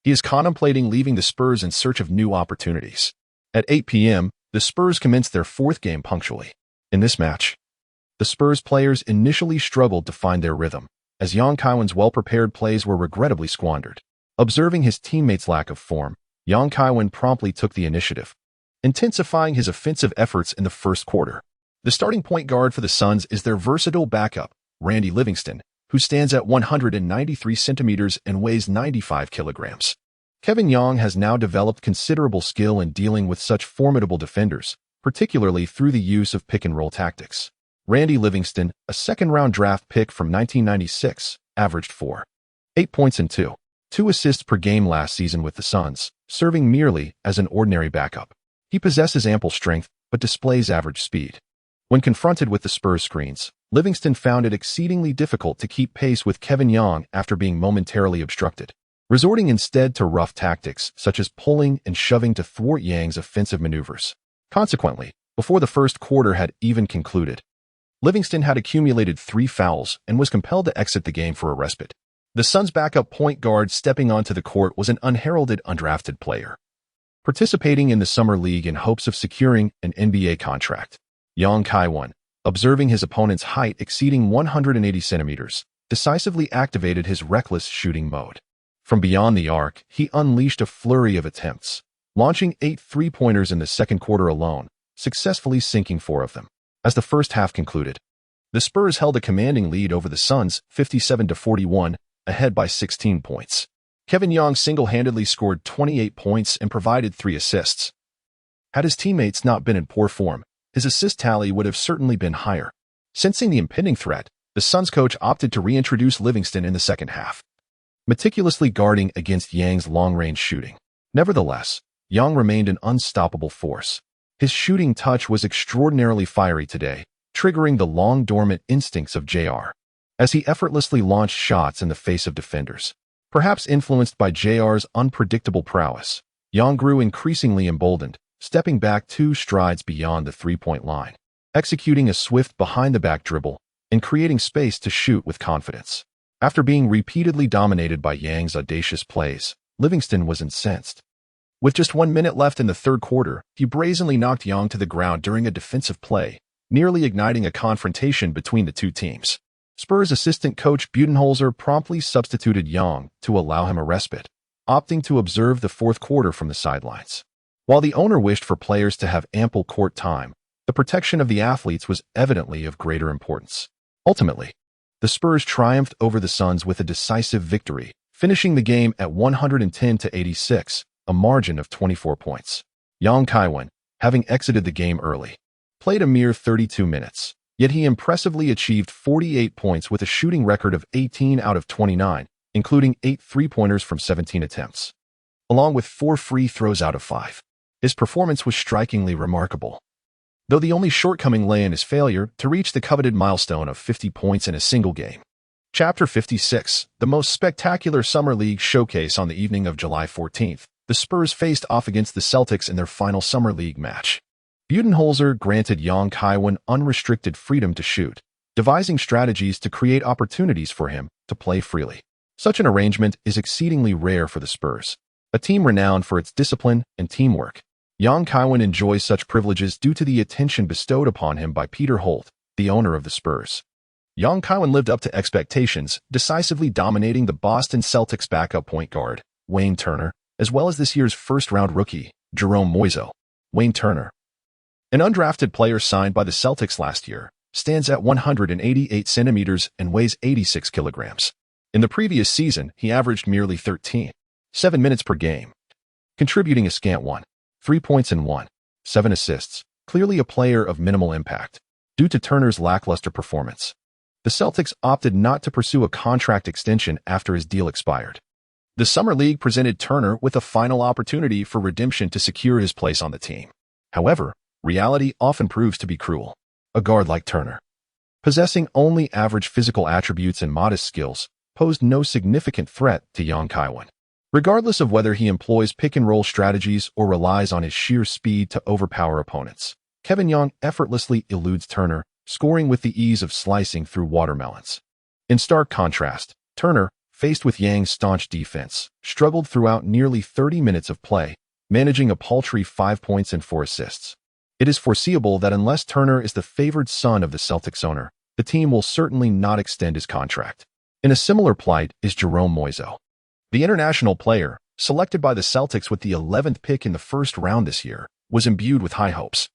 He is contemplating leaving the Spurs in search of new opportunities. At 8 p.m., the Spurs commenced their fourth game punctually. In this match, the Spurs players initially struggled to find their rhythm, as Kaiwen's well-prepared plays were regrettably squandered. Observing his teammates' lack of form, Kaiwen promptly took the initiative, intensifying his offensive efforts in the first quarter. The starting point guard for the Suns is their versatile backup, Randy Livingston, who stands at 193 centimeters and weighs 95 kilograms. Kevin Young has now developed considerable skill in dealing with such formidable defenders, particularly through the use of pick-and-roll tactics. Randy Livingston, a second-round draft pick from 1996, averaged 4.8 points and 2 assists per game last season with the Suns, serving merely as an ordinary backup. He possesses ample strength, but displays average speed. When confronted with the Spurs screens, Livingston found it exceedingly difficult to keep pace with Kevin Young after being momentarily obstructed, resorting instead to rough tactics such as pulling and shoving to thwart Yang's offensive maneuvers. Consequently, before the first quarter had even concluded, Livingston had accumulated 3 fouls and was compelled to exit the game for a respite. The Suns' backup point guard stepping onto the court was an unheralded, undrafted player, participating in the Summer League in hopes of securing an NBA contract. Kaiwen, observing his opponent's height exceeding 180 centimeters, decisively activated his reckless shooting mode. From beyond the arc, he unleashed a flurry of attempts, launching 8 three-pointers in the second quarter alone, successfully sinking 4 of them. As the first half concluded, the Spurs held a commanding lead over the Suns, 57-41, ahead by 16 points. Kevin Young single-handedly scored 28 points and provided 3 assists. Had his teammates not been in poor form, his assist tally would have certainly been higher. Sensing the impending threat, the Suns coach opted to reintroduce Livingston in the second half, meticulously guarding against Yang's long-range shooting. Nevertheless, Young remained an unstoppable force. His shooting touch was extraordinarily fiery today, triggering the long-dormant instincts of JR, as he effortlessly launched shots in the face of defenders. Perhaps influenced by JR's unpredictable prowess, Young grew increasingly emboldened, stepping back 2 strides beyond the three-point line, executing a swift behind-the-back dribble, and creating space to shoot with confidence. After being repeatedly dominated by Yang's audacious plays, Livingston was incensed. With just 1 minute left in the third quarter, he brazenly knocked Young to the ground during a defensive play, nearly igniting a confrontation between the two teams. Spurs assistant coach Budenholzer promptly substituted Young to allow him a respite, opting to observe the fourth quarter from the sidelines. While the owner wished for players to have ample court time, the protection of the athletes was evidently of greater importance. Ultimately, the Spurs triumphed over the Suns with a decisive victory, finishing the game at 110-86, a margin of 24 points. Kaiwen, having exited the game early, played a mere 32 minutes, yet he impressively achieved 48 points with a shooting record of 18 out of 29, including 8 three-pointers from 17 attempts, along with 4 free throws out of 5. His performance was strikingly remarkable, though the only shortcoming lay in his failure to reach the coveted milestone of 50 points in a single game. Chapter 56, the most spectacular Summer League showcase. On the evening of July 14th, the Spurs faced off against the Celtics in their final Summer League match. Budenholzer granted Kaiwen unrestricted freedom to shoot, devising strategies to create opportunities for him to play freely. Such an arrangement is exceedingly rare for the Spurs, a team renowned for its discipline and teamwork. Kaiwen enjoys such privileges due to the attention bestowed upon him by Peter Holt, the owner of the Spurs. Kaiwen lived up to expectations, decisively dominating the Boston Celtics backup point guard, Wayne Turner, as well as this year's first-round rookie, Jerome Moiso. Wayne Turner, an undrafted player signed by the Celtics last year, stands at 188 centimeters and weighs 86 kilograms. In the previous season, he averaged merely 13.7 minutes per game, contributing a scant 3 points and 7 assists, clearly a player of minimal impact. Due to Turner's lackluster performance, the Celtics opted not to pursue a contract extension after his deal expired. The Summer League presented Turner with a final opportunity for redemption to secure his place on the team. However, reality often proves to be cruel. a guard like Turner, possessing only average physical attributes and modest skills, posed no significant threat to Yang Kaiwen. Regardless of whether he employs pick-and-roll strategies or relies on his sheer speed to overpower opponents, Kevin Yang effortlessly eludes Turner, scoring with the ease of slicing through watermelons. In stark contrast, Turner, faced with Yang's staunch defense, struggled throughout nearly 30 minutes of play, managing a paltry 5 points and 4 assists. It is foreseeable that unless Turner is the favored son of the Celtics owner, the team will certainly not extend his contract. In a similar plight is Jerome Moiseau. The international player, selected by the Celtics with the 11th pick in the first round this year, was imbued with high hopes.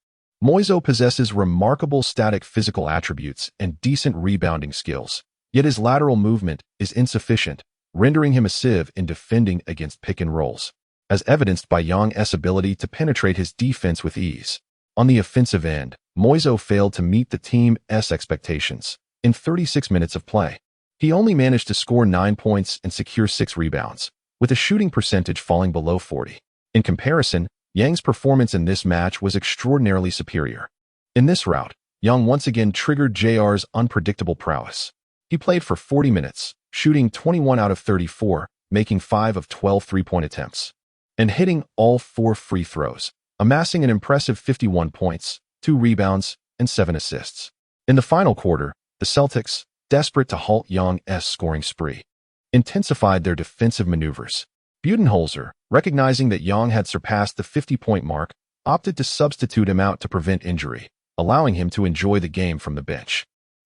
Moiseau possesses remarkable static physical attributes and decent rebounding skills, yet his lateral movement is insufficient, rendering him a sieve in defending against pick-and-rolls, as evidenced by Yang's ability to penetrate his defense with ease. On the offensive end, Moiseau failed to meet the team's expectations. In 36 minutes of play, he only managed to score 9 points and secure 6 rebounds, with a shooting percentage falling below 40. In comparison, Yang's performance in this match was extraordinarily superior. In this rout, Yang once again triggered JR's unpredictable prowess. He played for 40 minutes, shooting 21 out of 34, making 5 of 12 three-point attempts, and hitting all 4 free throws, amassing an impressive 51 points, 2 rebounds, and 7 assists. In the final quarter, the Celtics, desperate to halt Yang's scoring spree, intensified their defensive maneuvers. Budenholzer, recognizing that Yang had surpassed the 50-point mark, opted to substitute him out to prevent injury, allowing him to enjoy the game from the bench.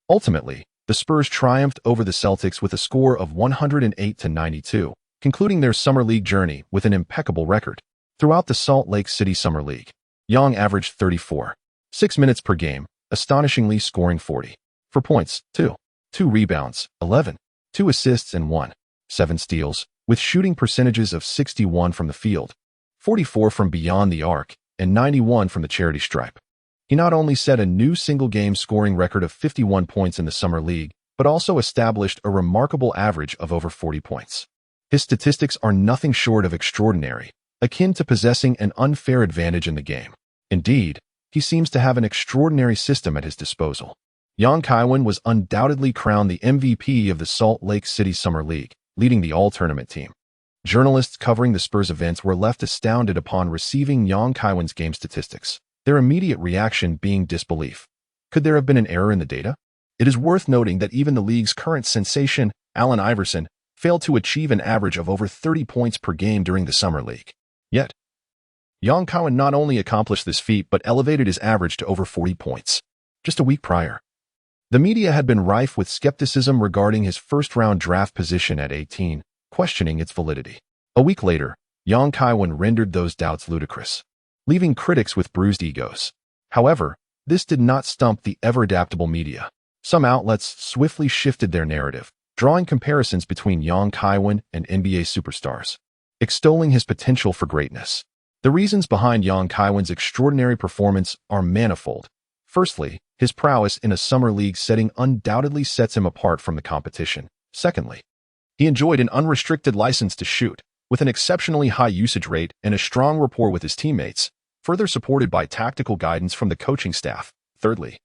Ultimately, the Spurs triumphed over the Celtics with a score of 108-92, concluding their Summer League journey with an impeccable record. Throughout the Salt Lake City Summer League, Yang averaged 34.6 minutes per game, astonishingly scoring 44 points, 2 rebounds, 11, 2 assists and 7 steals, with shooting percentages of 61 from the field, 44 from beyond the arc, and 91 from the charity stripe. He not only set a new single-game scoring record of 51 points in the Summer League, but also established a remarkable average of over 40 points. His statistics are nothing short of extraordinary, akin to possessing an unfair advantage in the game. Indeed, he seems to have an extraordinary system at his disposal. Yang Kaiwen was undoubtedly crowned the MVP of the Salt Lake City Summer League, leading the all-tournament team. Journalists covering the Spurs events were left astounded upon receiving Yang Kaiwen's game statistics, their immediate reaction being disbelief. Could there have been an error in the data? It is worth noting that even the league's current sensation, Allen Iverson, failed to achieve an average of over 30 points per game during the Summer League. Yet, Yang Kaiwen not only accomplished this feat but elevated his average to over 40 points. Just a week prior, the media had been rife with skepticism regarding his first-round draft position at 18, questioning its validity. A week later, Yang Kaiwen rendered those doubts ludicrous, leaving critics with bruised egos. However, this did not stump the ever-adaptable media. Some outlets swiftly shifted their narrative, drawing comparisons between Yang Kaiwen and NBA superstars, extolling his potential for greatness. The reasons behind Yang Kaiwen's extraordinary performance are manifold. Firstly, his prowess in a Summer League setting undoubtedly sets him apart from the competition. Secondly, he enjoyed an unrestricted license to shoot, with an exceptionally high usage rate and a strong rapport with his teammates, further supported by tactical guidance from the coaching staff. Thirdly,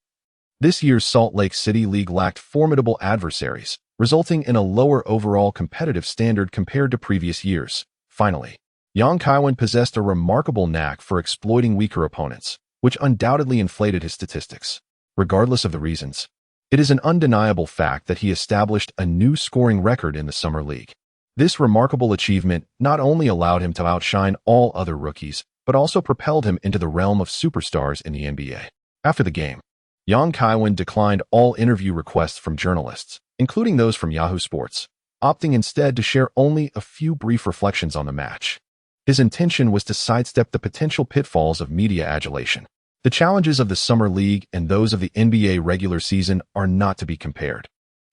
this year's Salt Lake City League lacked formidable adversaries, resulting in a lower overall competitive standard compared to previous years. Finally, Yang Kaiwen possessed a remarkable knack for exploiting weaker opponents, which undoubtedly inflated his statistics. Regardless of the reasons, it is an undeniable fact that he established a new scoring record in the Summer League. This remarkable achievement not only allowed him to outshine all other rookies, but also propelled him into the realm of superstars in the NBA. After the game, Yang Kaiwen declined all interview requests from journalists, including those from Yahoo Sports, opting instead to share only a few brief reflections on the match. His intention was to sidestep the potential pitfalls of media adulation. The challenges of the Summer League and those of the NBA regular season are not to be compared.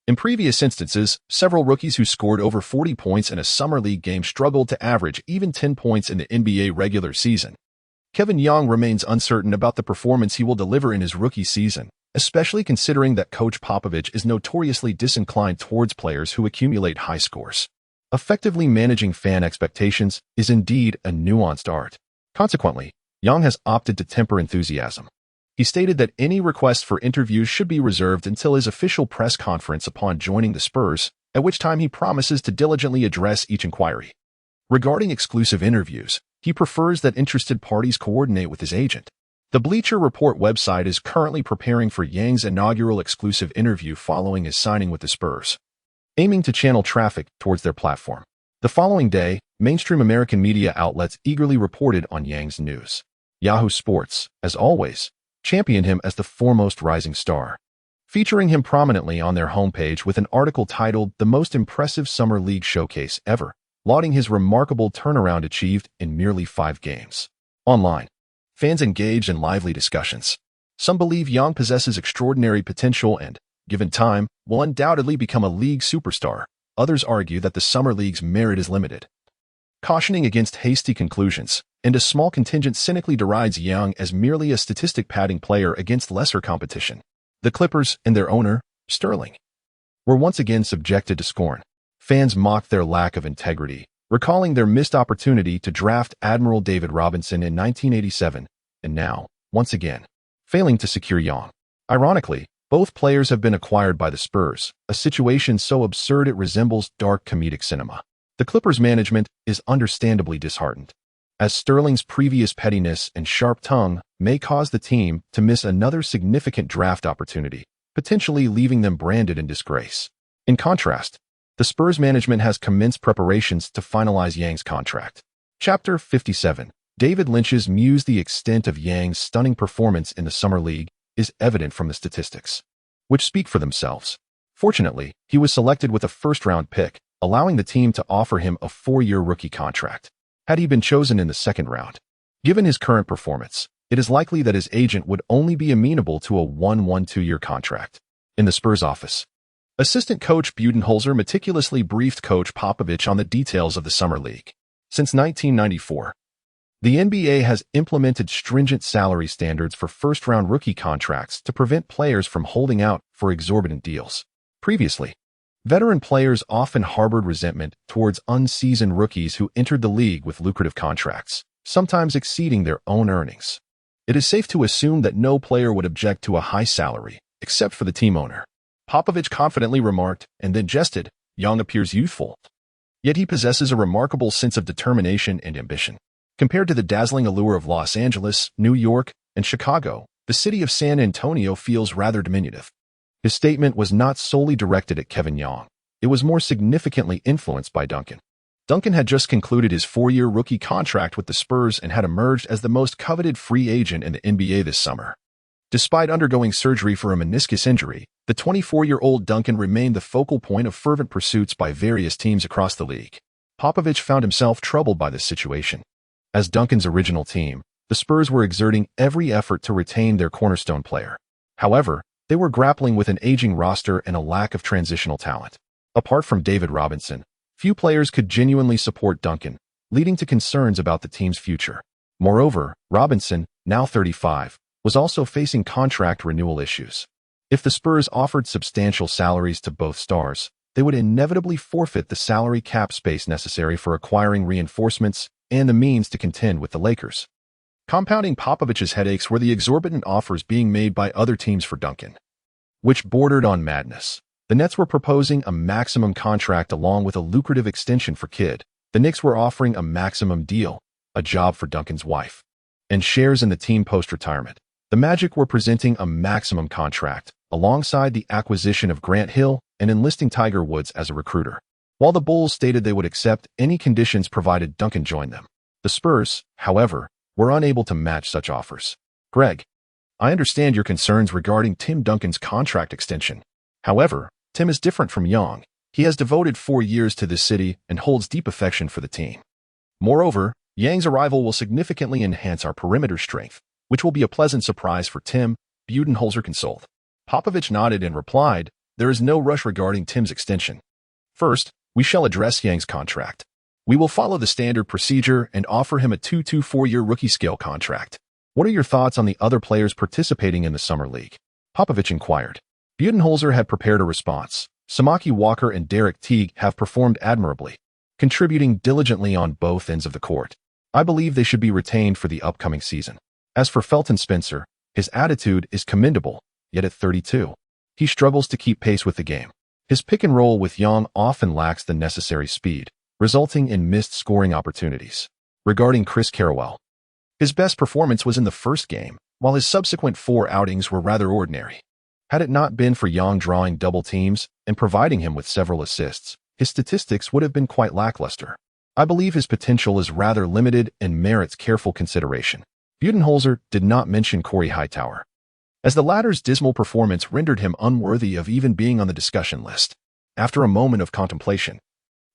In previous instances, several rookies who scored over 40 points in a Summer League game struggled to average even 10 points in the NBA regular season. Kevin Yang remains uncertain about the performance he will deliver in his rookie season, especially considering that Coach Popovich is notoriously disinclined towards players who accumulate high scores. Effectively managing fan expectations is indeed a nuanced art. Consequently, Yang has opted to temper enthusiasm. He stated that any request for interviews should be reserved until his official press conference upon joining the Spurs, at which time he promises to diligently address each inquiry. Regarding exclusive interviews, he prefers that interested parties coordinate with his agent. The Bleacher Report website is currently preparing for Yang's inaugural exclusive interview following his signing with the Spurs, aiming to channel traffic towards their platform. The following day, mainstream American media outlets eagerly reported on Yang's news. Yahoo Sports, as always, championed him as the foremost rising star, featuring him prominently on their homepage with an article titled "The Most Impressive Summer League Showcase Ever," lauding his remarkable turnaround achieved in merely 5 games. Online, fans engaged in lively discussions. Some believe Yang possesses extraordinary potential and, given time, will undoubtedly become a league superstar. Others argue that the Summer League's merit is limited, cautioning against hasty conclusions, and a small contingent cynically derides Yang as merely a statistic padding player against lesser competition. The Clippers and their owner, Sterling, were once again subjected to scorn. Fans mocked their lack of integrity, recalling their missed opportunity to draft Admiral David Robinson in 1987, and now, once again, failing to secure Yang. Ironically, both players have been acquired by the Spurs, a situation so absurd it resembles dark comedic cinema. The Clippers' management is understandably disheartened, as Sterling's previous pettiness and sharp tongue may cause the team to miss another significant draft opportunity, potentially leaving them branded in disgrace. In contrast, the Spurs management has commenced preparations to finalize Yang's contract. Chapter 57. David Lynch's muse. The extent of Yang's stunning performance in the Summer League is evident from the statistics, which speak for themselves. Fortunately, he was selected with a first-round pick, allowing the team to offer him a 4-year rookie contract. Had he been chosen in the second round, given his current performance, it is likely that his agent would only be amenable to a 1-2-year contract. In the Spurs office, assistant coach Budenholzer meticulously briefed Coach Popovich on the details of the Summer League. Since 1994, the NBA has implemented stringent salary standards for first-round rookie contracts to prevent players from holding out for exorbitant deals. Previously, veteran players often harbored resentment towards unseasoned rookies who entered the league with lucrative contracts, sometimes exceeding their own earnings. It is safe to assume that no player would object to a high salary, except for the team owner. Popovich confidently remarked, and then jested, "Yang appears youthful, yet he possesses a remarkable sense of determination and ambition. Compared to the dazzling allure of Los Angeles, New York, and Chicago, the city of San Antonio feels rather diminutive." His statement was not solely directed at Kevin Yang. It was more significantly influenced by Duncan. Duncan had just concluded his 4-year rookie contract with the Spurs and had emerged as the most coveted free agent in the NBA this summer. Despite undergoing surgery for a meniscus injury, the 24-year-old Duncan remained the focal point of fervent pursuits by various teams across the league. Popovich found himself troubled by this situation. As Duncan's original team, the Spurs were exerting every effort to retain their cornerstone player. However, they were grappling with an aging roster and a lack of transitional talent. Apart from David Robinson, few players could genuinely support Duncan, leading to concerns about the team's future. Moreover, Robinson, now 35, was also facing contract renewal issues. If the Spurs offered substantial salaries to both stars, they would inevitably forfeit the salary cap space necessary for acquiring reinforcements and the means to contend with the Lakers. Compounding Popovich's headaches were the exorbitant offers being made by other teams for Duncan, which bordered on madness. The Nets were proposing a maximum contract along with a lucrative extension for Kidd. The Knicks were offering a maximum deal, a job for Duncan's wife, and shares in the team post-retirement. The Magic were presenting a maximum contract, alongside the acquisition of Grant Hill and enlisting Tiger Woods as a recruiter, while the Bulls stated they would accept any conditions provided Duncan joined them. The Spurs, however, were unable to match such offers. "Greg, I understand your concerns regarding Tim Duncan's contract extension. However, Tim is different from Yang. He has devoted 4 years to this city and holds deep affection for the team. Moreover, Yang's arrival will significantly enhance our perimeter strength, which will be a pleasant surprise for Tim," Budenholzer consoled. Popovich nodded and replied, "There is no rush regarding Tim's extension. First, we shall address Yang's contract. We will follow the standard procedure and offer him a 2-4-year rookie scale contract. What are your thoughts on the other players participating in the Summer League?" Popovich inquired. Budenholzer had prepared a response. Samaki Walker and Derek Teague have performed admirably, contributing diligently on both ends of the court. I believe they should be retained for the upcoming season. As for Felton Spencer, His attitude is commendable, yet at 32, he struggles to keep pace with the game. His pick and roll with Yang often lacks the necessary speed, resulting in missed scoring opportunities. Regarding Chris Kaiwen, his best performance was in the first game, while his subsequent 4 outings were rather ordinary. Had it not been for Yang drawing double teams and providing him with several assists, his statistics would have been quite lackluster. I believe his potential is rather limited and merits careful consideration. Budenholzer did not mention Corey Hightower, as the latter's dismal performance rendered him unworthy of even being on the discussion list. After a moment of contemplation,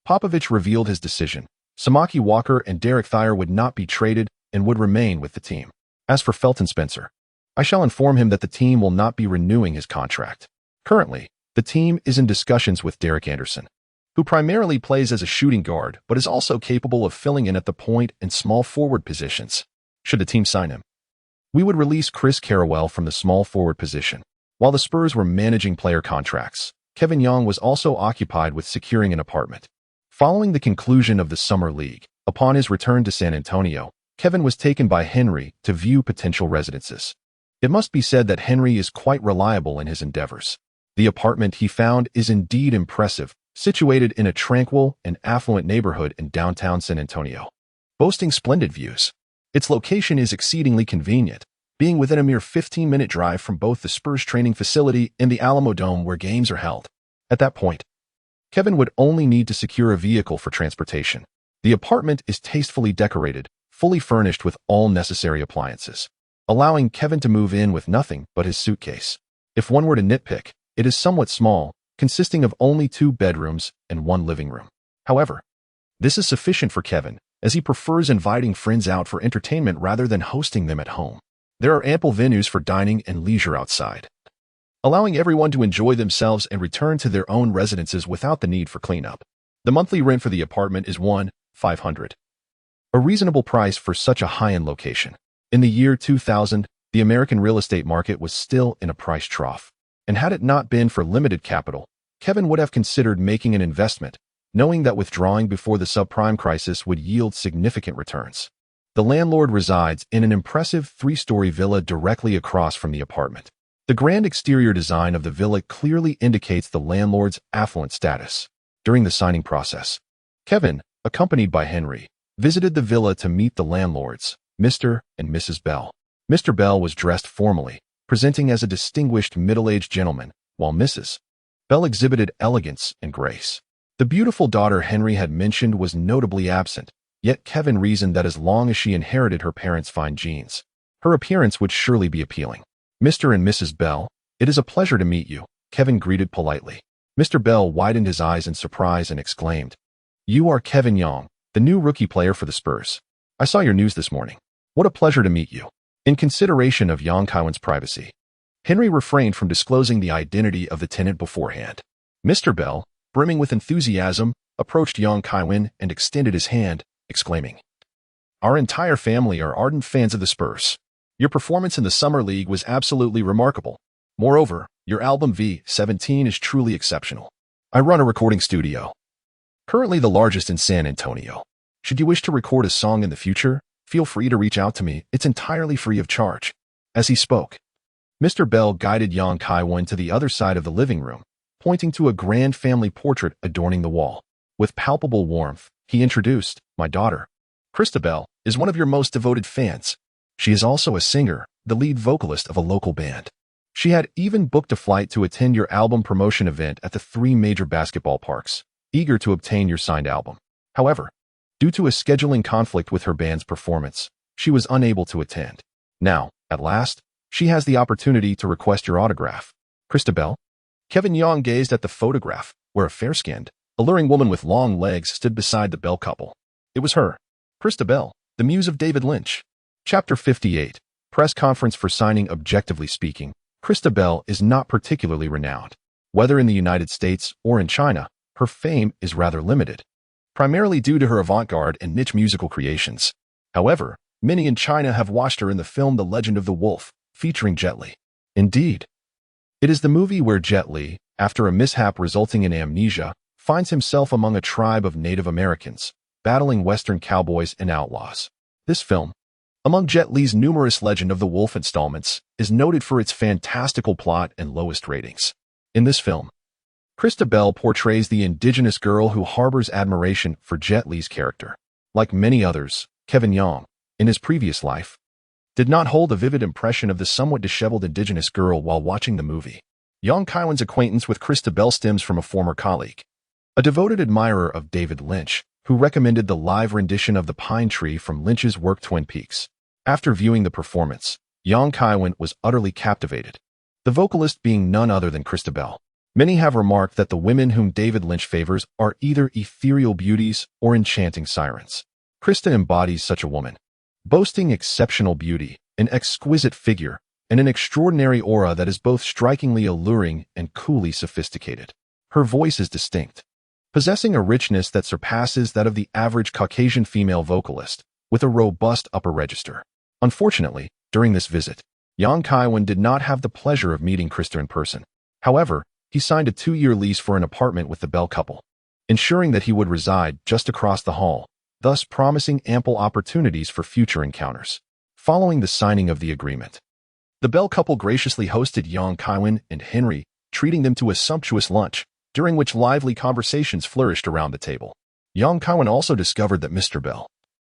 Popovich revealed his decision. Samaki Walker and Derek Thayer would not be traded and would remain with the team. As for Felton Spencer, I shall inform him that the team will not be renewing his contract. Currently, the team is in discussions with Derek Anderson, who primarily plays as a shooting guard but is also capable of filling in at the point and small forward positions. Should the team sign him, we would release Chris Kaiwen from the small forward position. While the Spurs were managing player contracts, Kevin Young was also occupied with securing an apartment. Following the conclusion of the Summer League, upon his return to San Antonio, Kevin was taken by Henry to view potential residences. It must be said that Henry is quite reliable in his endeavors. The apartment he found is indeed impressive, situated in a tranquil and affluent neighborhood in downtown San Antonio, boasting splendid views. Its location is exceedingly convenient, being within a mere 15-minute drive from both the Spurs training facility and the Alamo Dome where games are held. At that point, Kevin would only need to secure a vehicle for transportation. The apartment is tastefully decorated, fully furnished with all necessary appliances, allowing Kevin to move in with nothing but his suitcase. If one were to nitpick, it is somewhat small, consisting of only 2 bedrooms and 1 living room. However, this is sufficient for Kevin, as he prefers inviting friends out for entertainment rather than hosting them at home. There are ample venues for dining and leisure outside, allowing everyone to enjoy themselves and return to their own residences without the need for cleanup. The monthly rent for the apartment is $1,500, a reasonable price for such a high-end location. In the year 2000, the American real estate market was still in a price trough, and had it not been for limited capital, Kevin would have considered making an investment, knowing that withdrawing before the subprime crisis would yield significant returns. The landlord resides in an impressive 3-story villa directly across from the apartment. The grand exterior design of the villa clearly indicates the landlord's affluent status. During the signing process, Kevin, accompanied by Henry, visited the villa to meet the landlords, Mr. and Mrs. Bell. Mr. Bell was dressed formally, presenting as a distinguished middle-aged gentleman, while Mrs. Bell exhibited elegance and grace. The beautiful daughter Henry had mentioned was notably absent, yet Kevin reasoned that as long as she inherited her parents' fine genes, her appearance would surely be appealing. Mr. and Mrs. Bell, it is a pleasure to meet you, Kevin greeted politely. Mr. Bell widened his eyes in surprise and exclaimed, "You are Kevin Young, the new rookie player for the Spurs. I saw your news this morning. What a pleasure to meet you." In consideration of Yang Kaiwen's privacy, Henry refrained from disclosing the identity of the tenant beforehand. Mr. Bell, brimming with enthusiasm, approached Yang Kaiwen and extended his hand, exclaiming, "Our entire family are ardent fans of the Spurs. Your performance in the Summer League was absolutely remarkable. Moreover, your album V17 is truly exceptional. I run a recording studio, currently the largest in San Antonio. Should you wish to record a song in the future, feel free to reach out to me. It's entirely free of charge." As he spoke, Mr. Bell guided Yang Kaiwen to the other side of the living room, pointing to a grand family portrait adorning the wall. With palpable warmth, he introduced, "My daughter, Christabel, is one of your most devoted fans. She is also a singer, the lead vocalist of a local band. She had even booked a flight to attend your album promotion event at the 3 major basketball parks, eager to obtain your signed album. However, due to a scheduling conflict with her band's performance, she was unable to attend. Now, at last, she has the opportunity to request your autograph. Christabel." Kevin Young gazed at the photograph, where a fair-skinned, alluring woman with long legs stood beside the Bell couple. It was her, Christabel, the muse of David Lynch. Chapter 58, Press Conference for Signing. Objectively speaking, Christabel is not particularly renowned. Whether in the United States or in China, her fame is rather limited, primarily due to her avant-garde and niche musical creations. However, many in China have watched her in the film The Legend of the Wolf, featuring Jet Li. Indeed, it is the movie where Jet Li, after a mishap resulting in amnesia, finds himself among a tribe of Native Americans, battling Western cowboys and outlaws. This film, Among Jet Li's numerous Legend of the Wolf installments, is noted for its fantastical plot and lowest ratings. In this film, Krista Bell portrays the indigenous girl who harbors admiration for Jet Li's character. Like many others, Kevin Young, in his previous life, did not hold a vivid impression of the somewhat disheveled indigenous girl while watching the movie. Young Kaiwen's acquaintance with Krista Bell stems from a former colleague, a devoted admirer of David Lynch, who recommended the live rendition of The Pine Tree from Lynch's work Twin Peaks. After viewing the performance, Young Kaiwen was utterly captivated, the vocalist being none other than Krista Bell. Many have remarked that the women whom David Lynch favors are either ethereal beauties or enchanting sirens. Krista embodies such a woman, boasting exceptional beauty, an exquisite figure, and an extraordinary aura that is both strikingly alluring and coolly sophisticated. Her voice is distinct, possessing a richness that surpasses that of the average Caucasian female vocalist, with a robust upper register. Unfortunately, during this visit, Young Kaiwen did not have the pleasure of meeting Krista in person. However, he signed a 2-year lease for an apartment with the Bell couple, ensuring that he would reside just across the hall, thus promising ample opportunities for future encounters. Following the signing of the agreement, the Bell couple graciously hosted Young Kaiwen and Henry, treating them to a sumptuous lunch, during which lively conversations flourished around the table. Young Kaiwen also discovered that Mr. Bell,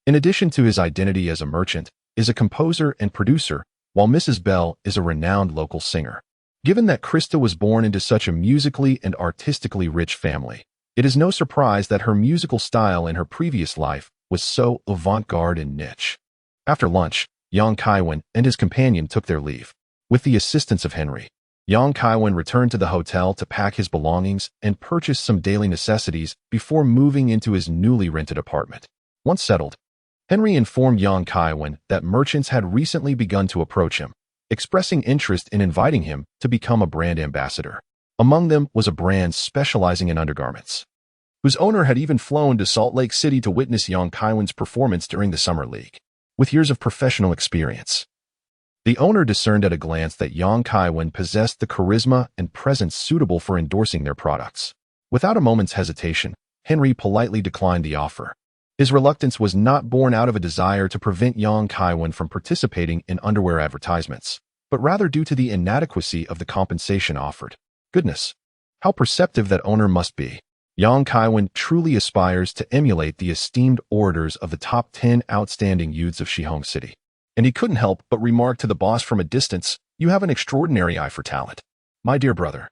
in addition to his identity as a merchant, is a composer and producer, while Mrs. Bell is a renowned local singer. Given that Krista was born into such a musically and artistically rich family, it is no surprise that her musical style in her previous life was so avant-garde and niche. After lunch, Young Kaiwen and his companion took their leave. With the assistance of Henry, Young Kaiwen returned to the hotel to pack his belongings and purchase some daily necessities before moving into his newly rented apartment. Once settled, Henry informed Young Kaiwen that merchants had recently begun to approach him, expressing interest in inviting him to become a brand ambassador. Among them was a brand specializing in undergarments, whose owner had even flown to Salt Lake City to witness Young Kaiwen's performance during the Summer League. With years of professional experience, the owner discerned at a glance that Young Kaiwen possessed the charisma and presence suitable for endorsing their products. Without a moment's hesitation, Henry politely declined the offer. His reluctance was not born out of a desire to prevent Young Kaiwen from participating in underwear advertisements, but rather due to the inadequacy of the compensation offered. Goodness, how perceptive that owner must be. Young Kaiwen truly aspires to emulate the esteemed orators of the top 10 outstanding youths of Shihong City. And he couldn't help but remark to the boss from a distance, "You have an extraordinary eye for talent. My dear brother,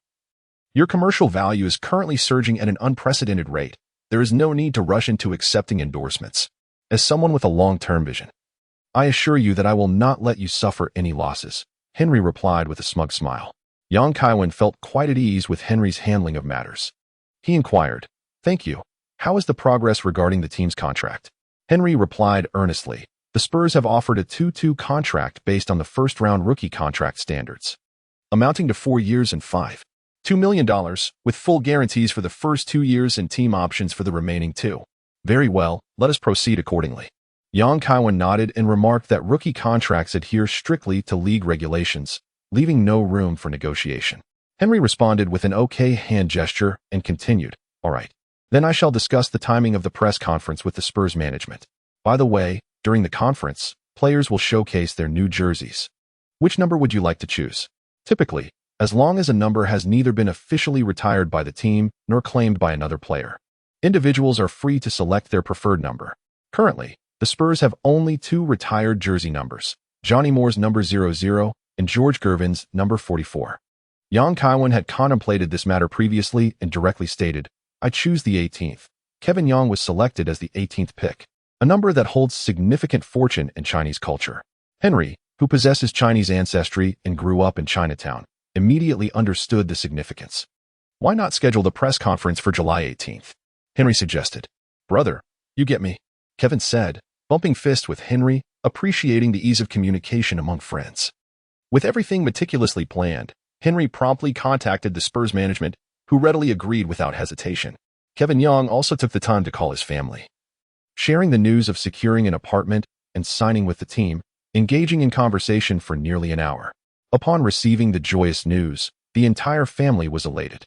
your commercial value is currently surging at an unprecedented rate. There is no need to rush into accepting endorsements. As someone with a long-term vision, I assure you that I will not let you suffer any losses," Henry replied with a smug smile. Young Kaiwen felt quite at ease with Henry's handling of matters. He inquired, "Thank you. How is the progress regarding the team's contract?" Henry replied earnestly, "The Spurs have offered a 2-2 contract based on the first-round rookie contract standards, amounting to 4 years and $2 million, with full guarantees for the first 2 years and team options for the remaining 2. Very well, let us proceed accordingly." Young Kaiwen nodded and remarked that rookie contracts adhere strictly to league regulations, leaving no room for negotiation. Henry responded with an okay hand gesture and continued, "All right. Then I shall discuss the timing of the press conference with the Spurs management. By the way, during the conference, players will showcase their new jerseys. Which number would you like to choose? Typically, as long as a number has neither been officially retired by the team nor claimed by another player, individuals are free to select their preferred number. Currently, the Spurs have only 2 retired jersey numbers, Johnny Moore's number 00 and George Gervin's number 44. Young Kaiwen had contemplated this matter previously and directly stated, "I choose the 18th. Kevin Young was selected as the 18th pick, a number that holds significant fortune in Chinese culture. Henry, who possesses Chinese ancestry and grew up in Chinatown, immediately understood the significance. "Why not schedule the press conference for July 18th? Henry suggested. "Brother, you get me," Kevin said, bumping fists with Henry, appreciating the ease of communication among friends. With everything meticulously planned, Henry promptly contacted the Spurs management, who readily agreed without hesitation. Kevin Young also took the time to call his family, sharing the news of securing an apartment and signing with the team, engaging in conversation for nearly an hour. Upon receiving the joyous news, the entire family was elated.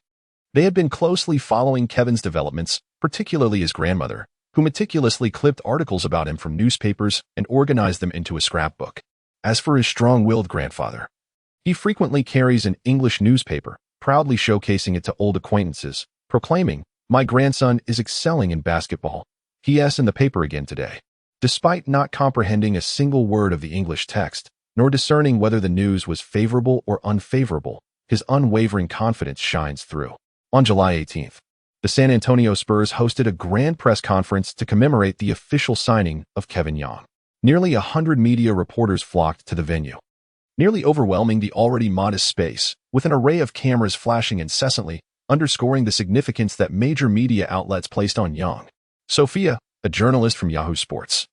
They had been closely following Kevin's developments, particularly his grandmother, who meticulously clipped articles about him from newspapers and organized them into a scrapbook. As for his strong-willed grandfather, he frequently carries an English newspaper, proudly showcasing it to old acquaintances, proclaiming, "My grandson is excelling in basketball. He is in the paper again today." Despite not comprehending a single word of the English text, nor discerning whether the news was favorable or unfavorable, his unwavering confidence shines through. On July 18th, the San Antonio Spurs hosted a grand press conference to commemorate the official signing of Kevin Young. Nearly 100 media reporters flocked to the venue, nearly overwhelming the already modest space, with an array of cameras flashing incessantly, underscoring the significance that major media outlets placed on Young. Sophia, a journalist from Yahoo Sports,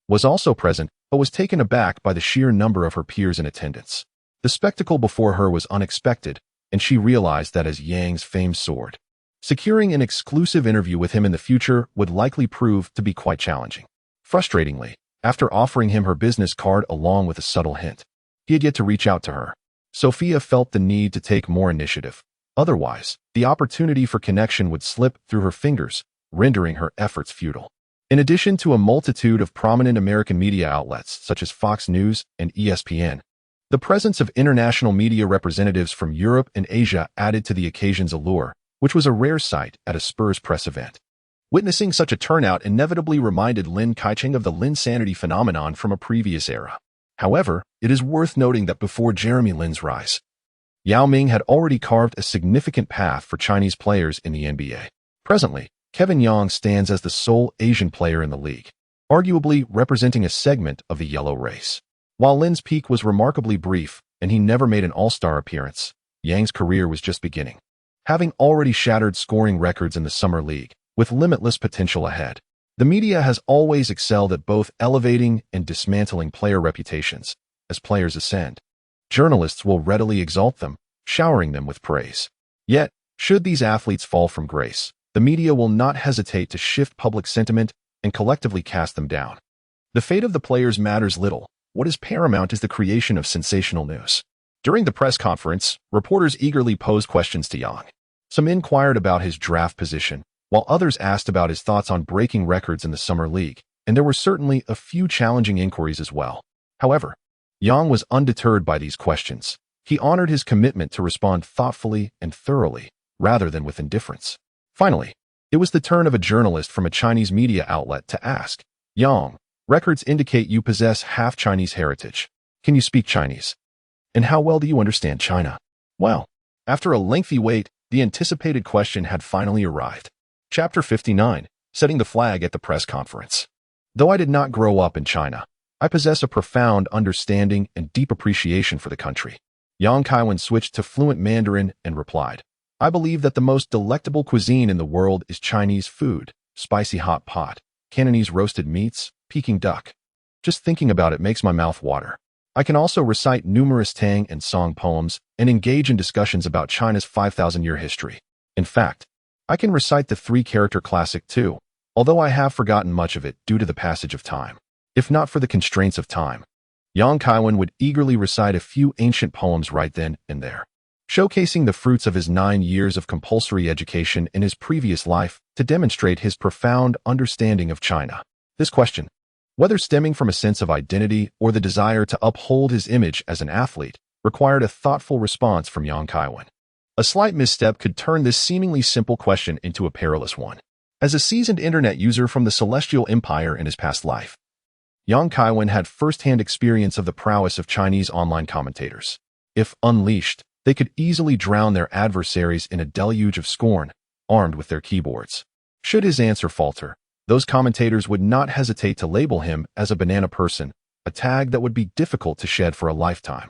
was also present, but was taken aback by the sheer number of her peers in attendance. The spectacle before her was unexpected, and she realized that as Yang's fame soared, securing an exclusive interview with him in the future would likely prove to be quite challenging. Frustratingly, after offering him her business card along with a subtle hint, he had yet to reach out to her. Sophia felt the need to take more initiative. Otherwise, the opportunity for connection would slip through her fingers, rendering her efforts futile. In addition to a multitude of prominent American media outlets such as Fox News and ESPN, the presence of international media representatives from Europe and Asia added to the occasion's allure, which was a rare sight at a Spurs press event. Witnessing such a turnout inevitably reminded Lin Kaicheng of the Linsanity phenomenon from a previous era. However, it is worth noting that before Jeremy Lin's rise, Yao Ming had already carved a significant path for Chinese players in the NBA. Presently, Kevin Young stands as the sole Asian player in the league, arguably representing a segment of the yellow race. While Lin's peak was remarkably brief and he never made an all-star appearance, Yang's career was just beginning. Having already shattered scoring records in the Summer League, with limitless potential ahead, the media has always excelled at both elevating and dismantling player reputations. As players ascend, journalists will readily exalt them, showering them with praise. Yet, should these athletes fall from grace, the media will not hesitate to shift public sentiment and collectively cast them down. The fate of the players matters little. What is paramount is the creation of sensational news. During the press conference, reporters eagerly posed questions to Young. Some inquired about his draft position, while others asked about his thoughts on breaking records in the Summer League, and there were certainly a few challenging inquiries as well. However, Young was undeterred by these questions. He honored his commitment to respond thoughtfully and thoroughly, rather than with indifference. Finally, it was the turn of a journalist from a Chinese media outlet to ask, "Young, records indicate you possess half Chinese heritage. Can you speak Chinese? And how well do you understand China?" Well, after a lengthy wait, the anticipated question had finally arrived. Chapter 59, Setting the Flag at the Press Conference. Though I did not grow up in China, I possess a profound understanding and deep appreciation for the country. Yang Kaiwen switched to fluent Mandarin and replied, "I believe that the most delectable cuisine in the world is Chinese food, spicy hot pot, Cantonese roasted meats, Peking duck. Just thinking about it makes my mouth water. I can also recite numerous Tang and Song poems and engage in discussions about China's 5,000-year history. In fact, I can recite the three-character classic too, although I have forgotten much of it due to the passage of time. If not for the constraints of time, Yang Kaiwen would eagerly recite a few ancient poems right then and there, showcasing the fruits of his 9 years of compulsory education in his previous life to demonstrate his profound understanding of China. This question, whether stemming from a sense of identity or the desire to uphold his image as an athlete, required a thoughtful response from Yang Kaiwen. A slight misstep could turn this seemingly simple question into a perilous one. As a seasoned internet user from the Celestial Empire in his past life, Yang Kaiwen had first-hand experience of the prowess of Chinese online commentators. If unleashed, they could easily drown their adversaries in a deluge of scorn, armed with their keyboards. Should his answer falter, those commentators would not hesitate to label him as a banana person, a tag that would be difficult to shed for a lifetime.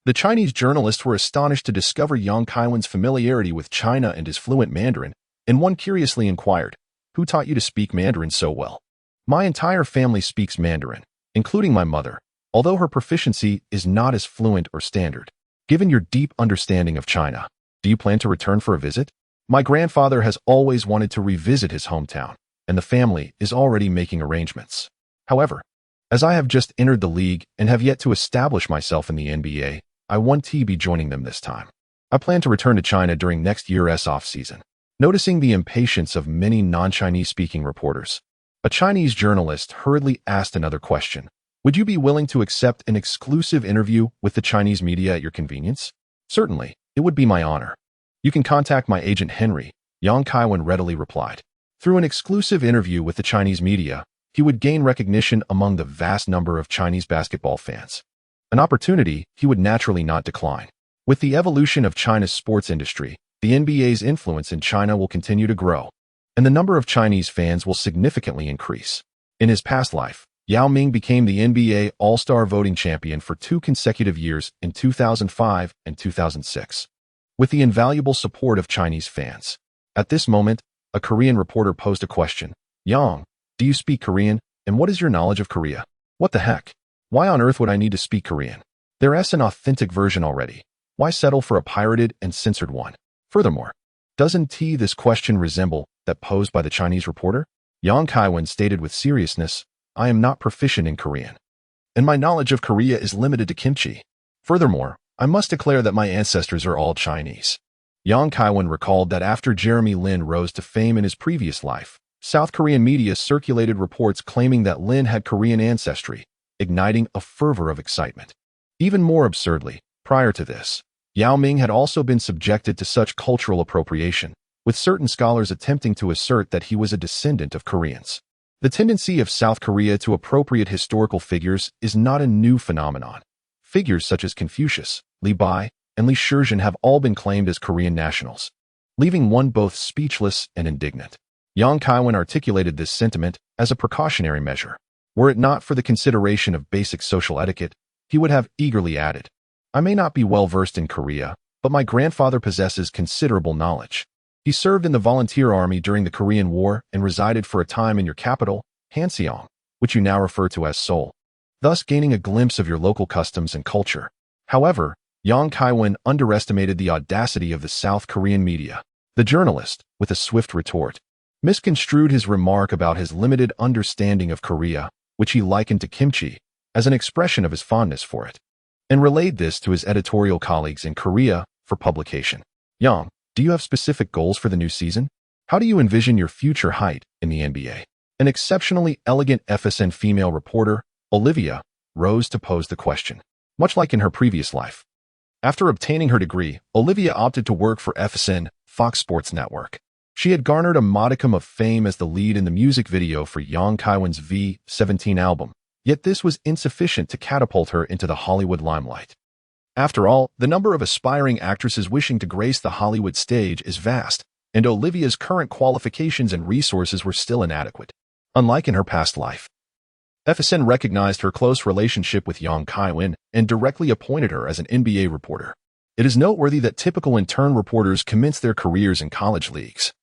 The Chinese journalists were astonished to discover Yang Kaiwen's familiarity with China and his fluent Mandarin, and one curiously inquired, "Who taught you to speak Mandarin so well?" "My entire family speaks Mandarin, including my mother, although her proficiency is not as fluent or standard. Given your deep understanding of China, do you plan to return for a visit?" "My grandfather has always wanted to revisit his hometown, and the family is already making arrangements. However, as I have just entered the league and have yet to establish myself in the NBA, I won't be joining them this time. I plan to return to China during next year's off-season." Noticing the impatience of many non-Chinese speaking reporters, A Chinese journalist hurriedly asked another question. Would you be willing to accept an exclusive interview with the Chinese media at your convenience? Certainly, it would be my honor. You can contact my agent Henry, Yang Kaiwen readily replied. Through an exclusive interview with the Chinese media, he would gain recognition among the vast number of Chinese basketball fans. An opportunity he would naturally not decline. With the evolution of China's sports industry, the NBA's influence in China will continue to grow, and the number of Chinese fans will significantly increase. In his past life, Yao Ming became the NBA All-Star voting champion for 2 consecutive years in 2005 and 2006. With the invaluable support of Chinese fans. At this moment, a Korean reporter posed a question. Yang, do you speak Korean, and what is your knowledge of Korea? What the heck? Why on earth would I need to speak Korean? There's an authentic version already. Why settle for a pirated and censored one? Furthermore, doesn't this question resemble that posed by the Chinese reporter? Yang Kaiwen stated with seriousness, I am not proficient in Korean, and my knowledge of Korea is limited to kimchi. Furthermore, I must declare that my ancestors are all Chinese. Yang Kaiwen recalled that after Jeremy Lin rose to fame in his previous life, South Korean media circulated reports claiming that Lin had Korean ancestry, igniting a fervor of excitement. Even more absurdly, prior to this, Yao Ming had also been subjected to such cultural appropriation, with certain scholars attempting to assert that he was a descendant of Koreans. The tendency of South Korea to appropriate historical figures is not a new phenomenon. Figures such as Confucius, Li Bai, and Li Shizhen have all been claimed as Korean nationals, leaving one both speechless and indignant. Yang Kaiwen articulated this sentiment as a precautionary measure. Were it not for the consideration of basic social etiquette, he would have eagerly added, I may not be well versed in Korea, but my grandfather possesses considerable knowledge. He served in the volunteer army during the Korean War and resided for a time in your capital, Hanseong, which you now refer to as Seoul, thus gaining a glimpse of your local customs and culture. However, Yang Kaiwen underestimated the audacity of the South Korean media. The journalist, with a swift retort, misconstrued his remark about his limited understanding of Korea, which he likened to kimchi, as an expression of his fondness for it, and relayed this to his editorial colleagues in Korea for publication. Yang, do you have specific goals for the new season? How do you envision your future height in the NBA? An exceptionally elegant FSN female reporter, Olivia, rose to pose the question. Much like in her previous life. After obtaining her degree, Olivia opted to work for FSN, Fox Sports Network. She had garnered a modicum of fame as the lead in the music video for Yang Kaiwen's V17 album, yet this was insufficient to catapult her into the Hollywood limelight. After all, the number of aspiring actresses wishing to grace the Hollywood stage is vast, and Olivia's current qualifications and resources were still inadequate. Unlike in her past life, FSN recognized her close relationship with Yang Kaiwen and directly appointed her as an NBA reporter. It is noteworthy that typical intern reporters commence their careers in college leagues,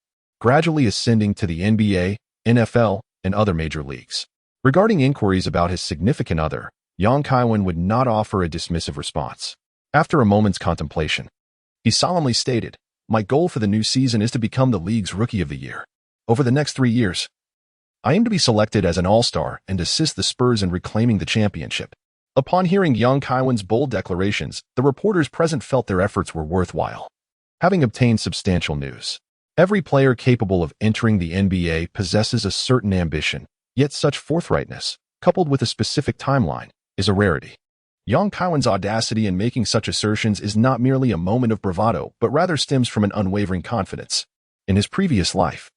gradually ascending to the NBA, NFL, and other major leagues. Regarding inquiries about his significant other, Yang Kaiwen would not offer a dismissive response. After a moment's contemplation, he solemnly stated, my goal for the new season is to become the league's Rookie of the Year. Over the next 3 years, I aim to be selected as an All-Star and assist the Spurs in reclaiming the championship. Upon hearing Yang Kaiwen's bold declarations, the reporters present felt their efforts were worthwhile. Having obtained substantial news, every player capable of entering the NBA possesses a certain ambition, yet such forthrightness, coupled with a specific timeline, is a rarity. Yang Kaiwen's audacity in making such assertions is not merely a moment of bravado, but rather stems from an unwavering confidence. In his previous life,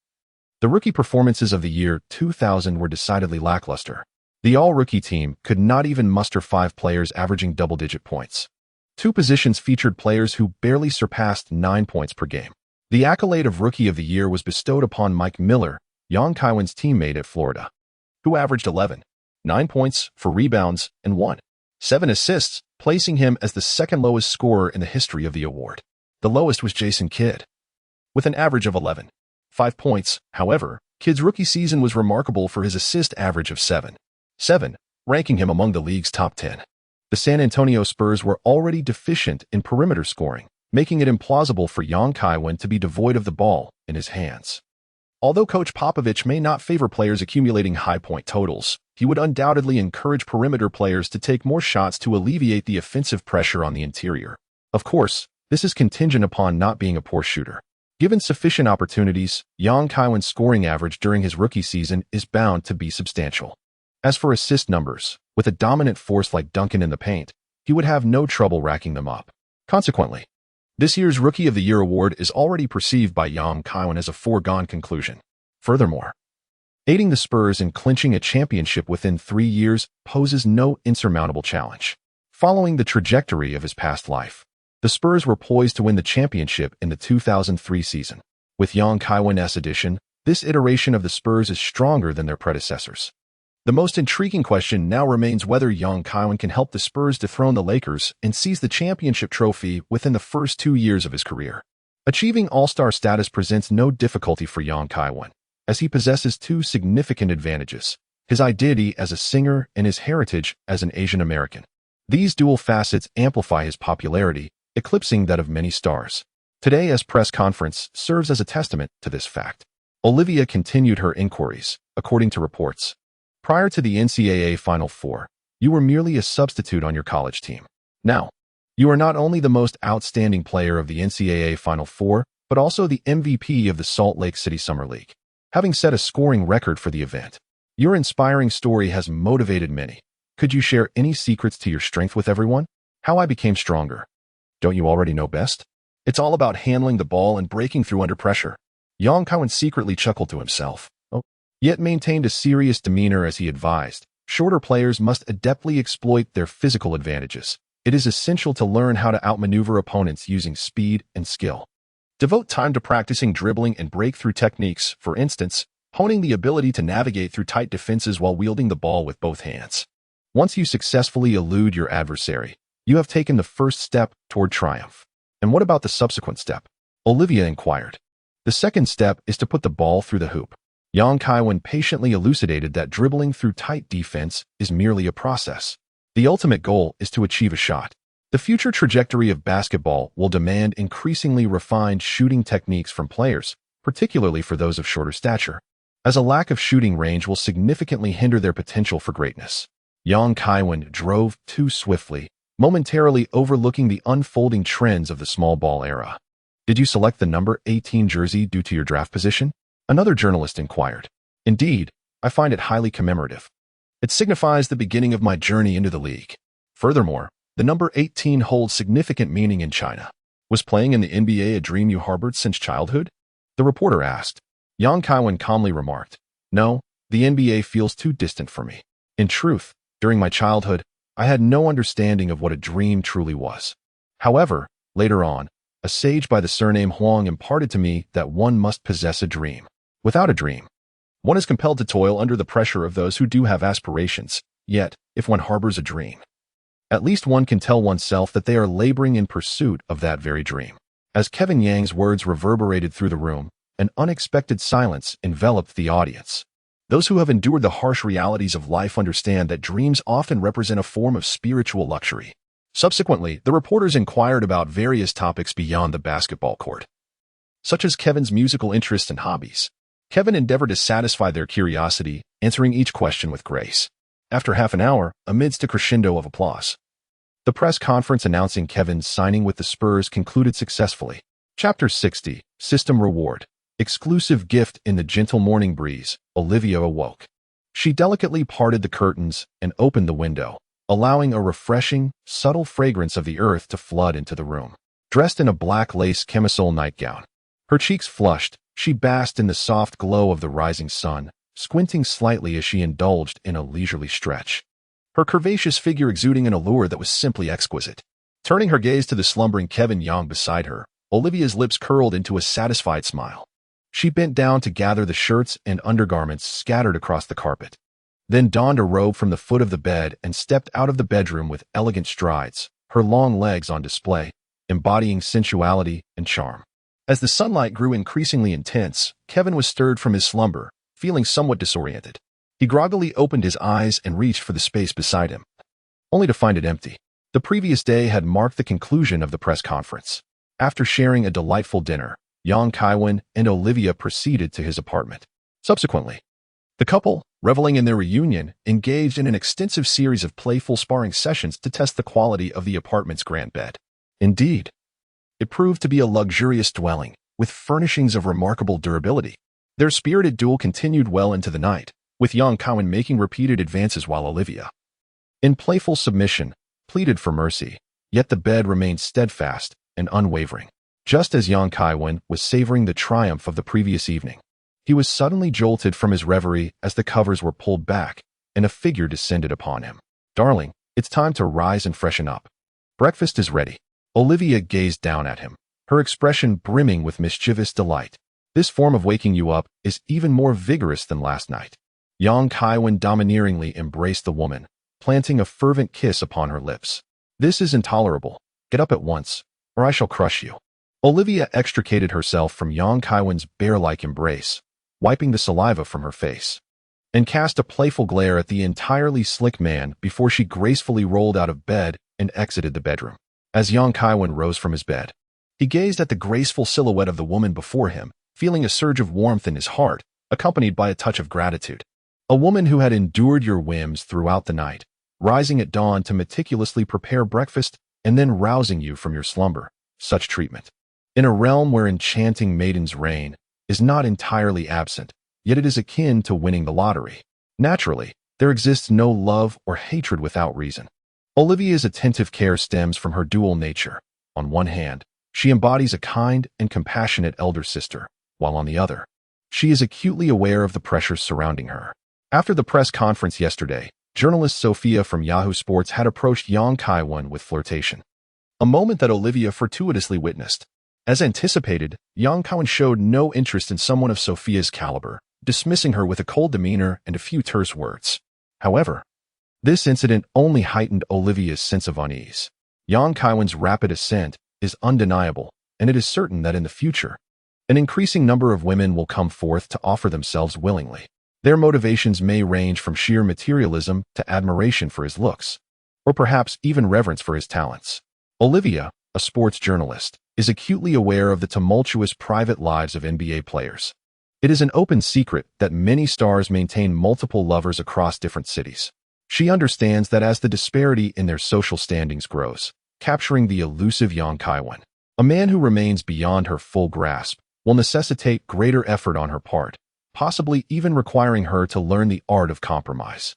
the rookie performances of the year 2000 were decidedly lackluster. The all-rookie team could not even muster 5 players averaging double-digit points. 2 positions featured players who barely surpassed 9 points per game. The accolade of Rookie of the Year was bestowed upon Mike Miller, Yang Kaiwen's teammate at Florida, who averaged 9 points, 4 rebounds, and 7 assists, placing him as the second lowest scorer in the history of the award. The lowest was Jason Kidd, with an average of 5 points. However, Kidd's rookie season was remarkable for his assist average of 7, ranking him among the league's top 10. The San Antonio Spurs were already deficient in perimeter scoring, making it implausible for Yang Kaiwen to be devoid of the ball in his hands. Although Coach Popovich may not favor players accumulating high point totals, he would undoubtedly encourage perimeter players to take more shots to alleviate the offensive pressure on the interior. Of course, this is contingent upon not being a poor shooter. Given sufficient opportunities, Kaiwen's scoring average during his rookie season is bound to be substantial. As for assist numbers, with a dominant force like Duncan in the paint, he would have no trouble racking them up. Consequently, this year's Rookie of the Year award is already perceived by Kaiwen as a foregone conclusion. Furthermore, aiding the Spurs in clinching a championship within 3 years poses no insurmountable challenge. Following the trajectory of his past life, the Spurs were poised to win the championship in the 2003 season. With Kaiwen's addition, this iteration of the Spurs is stronger than their predecessors. The most intriguing question now remains whether Kaiwen can help the Spurs dethrone the Lakers and seize the championship trophy within the first 2 years of his career. Achieving All-Star status presents no difficulty for Kaiwen, as he possesses 2 significant advantages: his identity as a singer and his heritage as an Asian American. These dual facets amplify his popularity, eclipsing that of many stars. Today's press conference serves as a testament to this fact. Olivia continued her inquiries, according to reports. Prior to the NCAA Final Four, you were merely a substitute on your college team. Now, you are not only the most outstanding player of the NCAA Final Four, but also the MVP of the Salt Lake City Summer League, having set a scoring record for the event. Your inspiring story has motivated many. Could you share any secrets to your strength with everyone? How I became stronger. Don't you already know best? It's all about handling the ball and breaking through under pressure. Kaiwen secretly chuckled to himself, yet maintained a serious demeanor as he advised. Shorter players must adeptly exploit their physical advantages. It is essential to learn how to outmaneuver opponents using speed and skill. Devote time to practicing dribbling and breakthrough techniques, for instance, honing the ability to navigate through tight defenses while wielding the ball with both hands. Once you successfully elude your adversary, you have taken the first step toward triumph. And what about the subsequent step? Olivia inquired. The second step is to put the ball through the hoop. Kaiwen patiently elucidated that dribbling through tight defense is merely a process. The ultimate goal is to achieve a shot. The future trajectory of basketball will demand increasingly refined shooting techniques from players, particularly for those of shorter stature, as a lack of shooting range will significantly hinder their potential for greatness. Kaiwen drove too swiftly, momentarily overlooking the unfolding trends of the small ball era. Did you select the number 18 jersey due to your draft position? Another journalist inquired. Indeed, I find it highly commemorative. It signifies the beginning of my journey into the league. Furthermore, the number 18 holds significant meaning in China. Was playing in the NBA a dream you harbored since childhood? The reporter asked. Kaiwen calmly remarked, No, the NBA feels too distant for me. In truth, during my childhood, I had no understanding of what a dream truly was. However, later on, a sage by the surname Huang imparted to me that one must possess a dream. Without a dream, one is compelled to toil under the pressure of those who do have aspirations. Yet, if one harbors a dream, at least one can tell oneself that they are laboring in pursuit of that very dream. As Kevin Yang's words reverberated through the room, an unexpected silence enveloped the audience. Those who have endured the harsh realities of life understand that dreams often represent a form of spiritual luxury. Subsequently, the reporters inquired about various topics beyond the basketball court, such as Kevin's musical interests and hobbies. Kevin endeavored to satisfy their curiosity, answering each question with grace. After half an hour, amidst a crescendo of applause, the press conference announcing Kevin's signing with the Spurs concluded successfully. Chapter 60, System Reward. Exclusive gift in the gentle morning breeze, Olivia awoke. She delicately parted the curtains and opened the window, allowing a refreshing, subtle fragrance of the earth to flood into the room. Dressed in a black lace camisole nightgown, her cheeks flushed, she basked in the soft glow of the rising sun, squinting slightly as she indulged in a leisurely stretch. Her curvaceous figure exuding an allure that was simply exquisite. Turning her gaze to the slumbering Kevin Young beside her, Olivia's lips curled into a satisfied smile. She bent down to gather the shirts and undergarments scattered across the carpet, then donned a robe from the foot of the bed and stepped out of the bedroom with elegant strides, her long legs on display, embodying sensuality and charm. As the sunlight grew increasingly intense, Kevin was stirred from his slumber, feeling somewhat disoriented. He groggily opened his eyes and reached for the space beside him, only to find it empty. The previous day had marked the conclusion of the press conference. After sharing a delightful dinner, Kaiwen and Olivia proceeded to his apartment. Subsequently, the couple, reveling in their reunion, engaged in an extensive series of playful sparring sessions to test the quality of the apartment's grand bed. Indeed, it proved to be a luxurious dwelling, with furnishings of remarkable durability. Their spirited duel continued well into the night, with Kaiwen making repeated advances while Olivia, in playful submission, pleaded for mercy, yet the bed remained steadfast and unwavering. Just as Kaiwen was savoring the triumph of the previous evening, he was suddenly jolted from his reverie as the covers were pulled back and a figure descended upon him. "Darling, it's time to rise and freshen up. Breakfast is ready." Olivia gazed down at him, her expression brimming with mischievous delight. "This form of waking you up is even more vigorous than last night." Kaiwen domineeringly embraced the woman, planting a fervent kiss upon her lips. "This is intolerable. Get up at once, or I shall crush you." Olivia extricated herself from Kaiwen's bear-like embrace, wiping the saliva from her face, and cast a playful glare at the entirely slick man before she gracefully rolled out of bed and exited the bedroom. As Kaiwen rose from his bed, he gazed at the graceful silhouette of the woman before him, feeling a surge of warmth in his heart, accompanied by a touch of gratitude. A woman who had endured your whims throughout the night, rising at dawn to meticulously prepare breakfast and then rousing you from your slumber. Such treatment, in a realm where enchanting maidens reign, is not entirely absent, yet it is akin to winning the lottery. Naturally, there exists no love or hatred without reason. Olivia's attentive care stems from her dual nature. On one hand, she embodies a kind and compassionate elder sister, while on the other, she is acutely aware of the pressures surrounding her. After the press conference yesterday, journalist Sophia from Yahoo Sports had approached Kaiwen with flirtation, a moment that Olivia fortuitously witnessed. As anticipated, Kaiwen showed no interest in someone of Sophia's caliber, dismissing her with a cold demeanor and a few terse words. However, this incident only heightened Olivia's sense of unease. Kaiwen's rapid ascent is undeniable, and it is certain that in the future, an increasing number of women will come forth to offer themselves willingly. Their motivations may range from sheer materialism to admiration for his looks, or perhaps even reverence for his talents. Olivia, a sports journalist, is acutely aware of the tumultuous private lives of NBA players. It is an open secret that many stars maintain multiple lovers across different cities. She understands that as the disparity in their social standings grows, capturing the elusive Kaiwen, a man who remains beyond her full grasp, will necessitate greater effort on her part, possibly even requiring her to learn the art of compromise.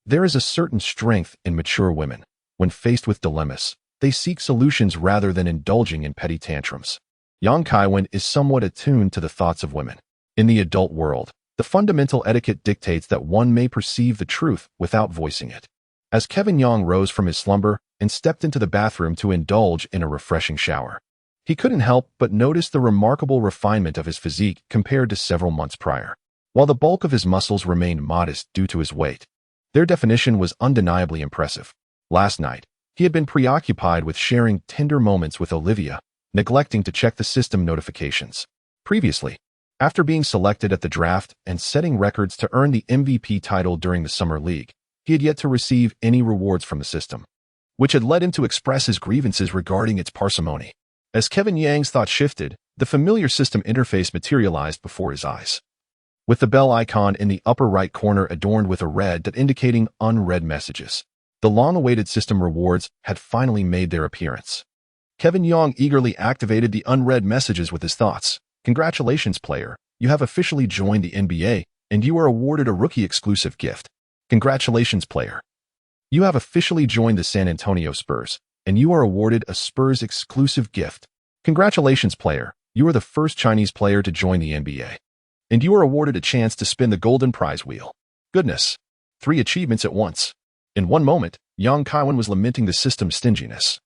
There is a certain strength in mature women. When faced with dilemmas, they seek solutions rather than indulging in petty tantrums. Kaiwen is somewhat attuned to the thoughts of women. In the adult world, the fundamental etiquette dictates that one may perceive the truth without voicing it. As Kevin Young rose from his slumber and stepped into the bathroom to indulge in a refreshing shower, he couldn't help but notice the remarkable refinement of his physique compared to several months prior. While the bulk of his muscles remained modest due to his weight, their definition was undeniably impressive. Last night, he had been preoccupied with sharing tender moments with Olivia, neglecting to check the system notifications. Previously, after being selected at the draft and setting records to earn the MVP title during the Summer League, he had yet to receive any rewards from the system, which had led him to express his grievances regarding its parsimony. As Kevin Yang's thought shifted, the familiar system interface materialized before his eyes, with the bell icon in the upper right corner adorned with a red dot indicating unread messages. The long-awaited system rewards had finally made their appearance. Kevin Young eagerly activated the unread messages with his thoughts. "Congratulations, player. You have officially joined the NBA, and you are awarded a rookie-exclusive gift. Congratulations, player. You have officially joined the San Antonio Spurs, and you are awarded a Spurs-exclusive gift. Congratulations, player. You are the first Chinese player to join the NBA, and you are awarded a chance to spin the golden prize wheel." Goodness. 3 achievements at once. In one moment, Kaiwen was lamenting the system's stinginess,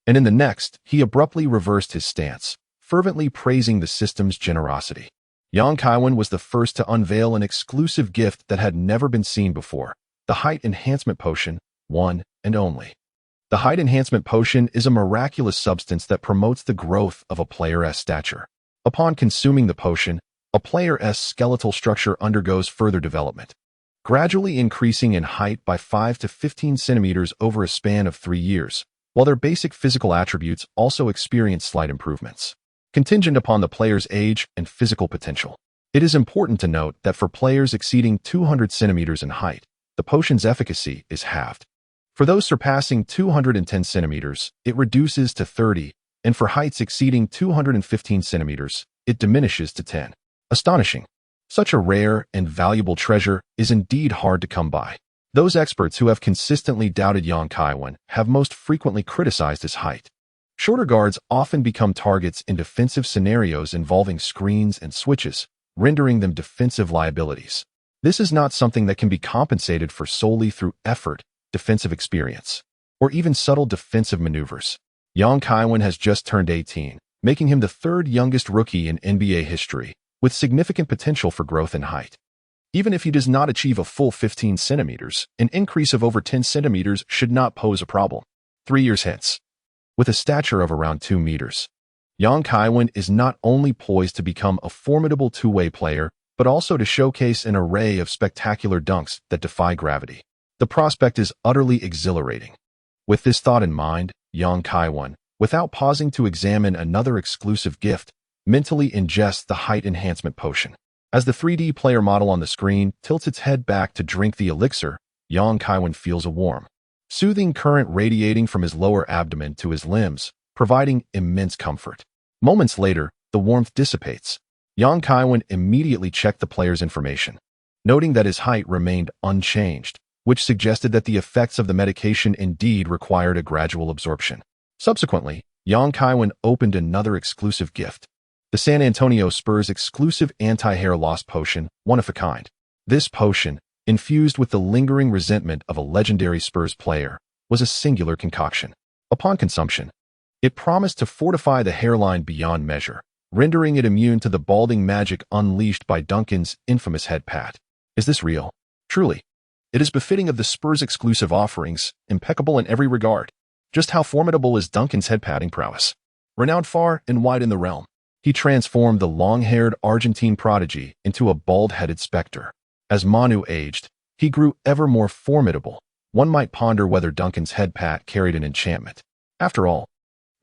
and in the next, he abruptly reversed his stance, fervently praising the system's generosity. Kaiwen was the first to unveil an exclusive gift that had never been seen before: the Height Enhancement Potion, one and only. The Height Enhancement Potion is a miraculous substance that promotes the growth of a player's stature. Upon consuming the potion, a player's skeletal structure undergoes further development, gradually increasing in height by 5 to 15 centimeters over a span of 3 years, while their basic physical attributes also experience slight improvements, contingent upon the player's age and physical potential. It is important to note that for players exceeding 200 centimeters in height, the potion's efficacy is halved. For those surpassing 210 centimeters, it reduces to 30, and for heights exceeding 215 centimeters, it diminishes to 10. Astonishing. Such a rare and valuable treasure is indeed hard to come by. Those experts who have consistently doubted young Kaiwen have most frequently criticized his height. Shorter guards often become targets in defensive scenarios involving screens and switches, rendering them defensive liabilities. This is not something that can be compensated for solely through effort, defensive experience, or even subtle defensive maneuvers. Young Kaiwen has just turned 18, making him the third youngest rookie in NBA history, with significant potential for growth in height. Even if he does not achieve a full 15 centimeters, an increase of over 10 centimeters should not pose a problem. 3 years hence, with a stature of around 2 meters, young Kaiwen is not only poised to become a formidable two-way player, but also to showcase an array of spectacular dunks that defy gravity. The prospect is utterly exhilarating. With this thought in mind, young Kaiwen, without pausing to examine another exclusive gift, mentally ingests the height enhancement potion. As the 3D player model on the screen tilts its head back to drink the elixir, young Kaiwen feels a warm, soothing current radiating from his lower abdomen to his limbs, providing immense comfort. Moments later, the warmth dissipates. Young Kaiwen immediately checked the player's information, noting that his height remained unchanged, which suggested that the effects of the medication indeed required a gradual absorption. Subsequently, young Kaiwen opened another exclusive gift, the San Antonio Spurs exclusive anti-hair loss potion, one of a kind. This potion, infused with the lingering resentment of a legendary Spurs player, was a singular concoction. Upon consumption, it promised to fortify the hairline beyond measure, rendering it immune to the balding magic unleashed by Duncan's infamous head pat. Is this real? Truly. It is befitting of the Spurs' exclusive offerings, impeccable in every regard. Just how formidable is Duncan's head patting prowess? Renowned far and wide in the realm, he transformed the long-haired Argentine prodigy into a bald-headed specter. As Manu aged, he grew ever more formidable. One might ponder whether Duncan's head pat carried an enchantment. After all,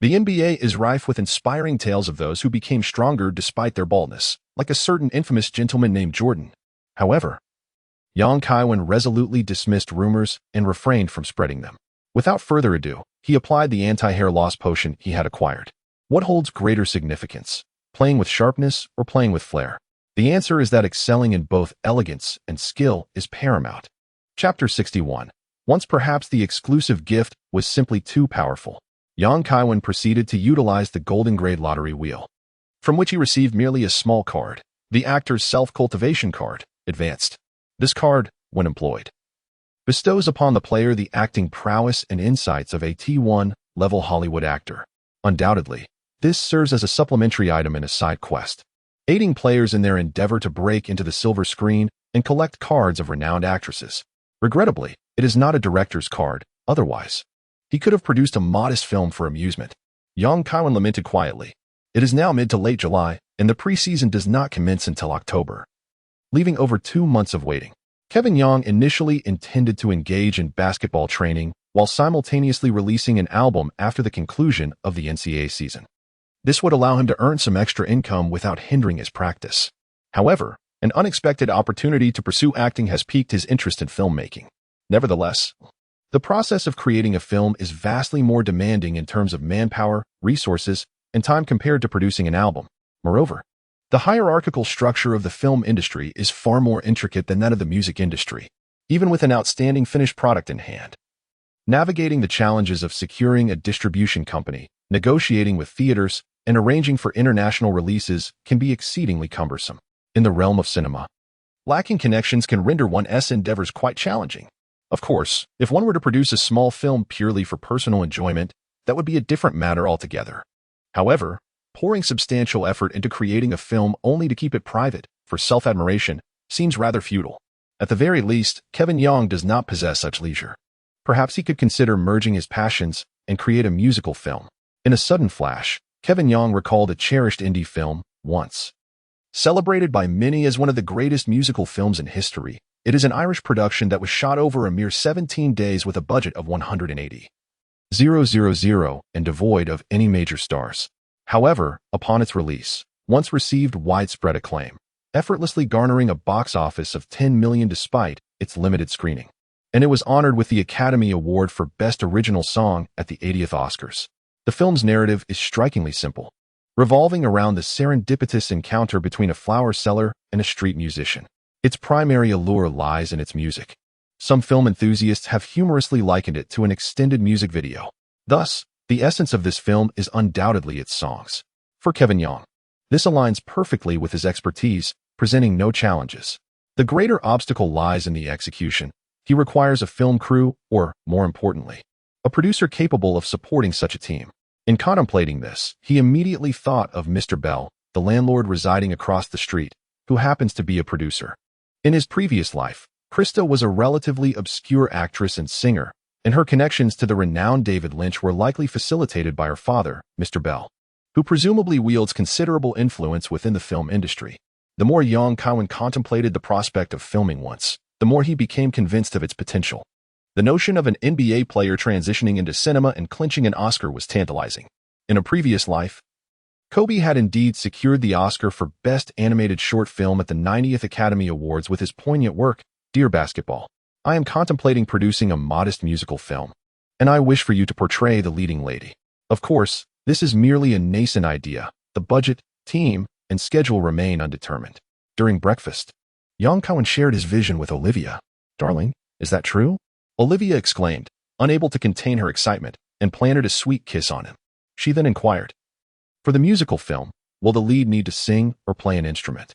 the NBA is rife with inspiring tales of those who became stronger despite their baldness, like a certain infamous gentleman named Jordan. However, young Kaiwen resolutely dismissed rumors and refrained from spreading them. Without further ado, he applied the anti-hair loss potion he had acquired. What holds greater significance, playing with sharpness or playing with flair? The answer is that excelling in both elegance and skill is paramount. Chapter 61. Once perhaps the exclusive gift was simply too powerful, young Kaiwen proceeded to utilize the Golden Grade lottery wheel, from which he received merely a small card, the actor's self-cultivation card, advanced. This card, when employed, bestows upon the player the acting prowess and insights of a T1-level Hollywood actor. Undoubtedly, this serves as a supplementary item in a side quest, aiding players in their endeavor to break into the silver screen and collect cards of renowned actresses. Regrettably, it is not a director's card, otherwise he could have produced a modest film for amusement. Young Kaiwen lamented quietly. It is now mid to late July, and the preseason does not commence until October, leaving over 2 months of waiting. Kevin Young initially intended to engage in basketball training while simultaneously releasing an album after the conclusion of the NCAA season. This would allow him to earn some extra income without hindering his practice. However, an unexpected opportunity to pursue acting has piqued his interest in filmmaking. Nevertheless, the process of creating a film is vastly more demanding in terms of manpower, resources, and time compared to producing an album. Moreover, the hierarchical structure of the film industry is far more intricate than that of the music industry, even with an outstanding finished product in hand. Navigating the challenges of securing a distribution company, negotiating with theaters, and arranging for international releases can be exceedingly cumbersome. In the realm of cinema, lacking connections can render one's endeavors quite challenging. Of course, if one were to produce a small film purely for personal enjoyment, that would be a different matter altogether. However, pouring substantial effort into creating a film only to keep it private, for self-admiration, seems rather futile. At the very least, Kevin Young does not possess such leisure. Perhaps he could consider merging his passions and create a musical film. In a sudden flash, Kevin Young recalled a cherished indie film, Once. Celebrated by many as one of the greatest musical films in history, it is an Irish production that was shot over a mere 17 days with a budget of $180,000 and devoid of any major stars. However, upon its release, Once received widespread acclaim, effortlessly garnering a box office of $10 million despite its limited screening. And it was honored with the Academy Award for Best Original Song at the 80th Oscars. The film's narrative is strikingly simple. revolving around the serendipitous encounter between a flower seller and a street musician. Its primary allure lies in its music. Some film enthusiasts have humorously likened it to an extended music video. Thus, the essence of this film is undoubtedly its songs. For Kevin Young, this aligns perfectly with his expertise, presenting no challenges. The greater obstacle lies in the execution. He requires a film crew, or, more importantly, a producer capable of supporting such a team. In contemplating this, he immediately thought of Mr. Bell, the landlord residing across the street, who happens to be a producer. In his previous life, Krista was a relatively obscure actress and singer, and her connections to the renowned David Lynch were likely facilitated by her father, Mr. Bell, who presumably wields considerable influence within the film industry. The more young Kaiwen contemplated the prospect of filming once, the more he became convinced of its potential. The notion of an NBA player transitioning into cinema and clinching an Oscar was tantalizing. In a previous life, Kobe had indeed secured the Oscar for Best Animated Short Film at the 90th Academy Awards with his poignant work, Dear Basketball. I am contemplating producing a modest musical film, and I wish for you to portray the leading lady. Of course, this is merely a nascent idea. The budget, team, and schedule remain undetermined. During breakfast, young Kaiwen shared his vision with Olivia. Darling, is that true? Olivia exclaimed, unable to contain her excitement, and planted a sweet kiss on him. She then inquired, for the musical film, will the lead need to sing or play an instrument?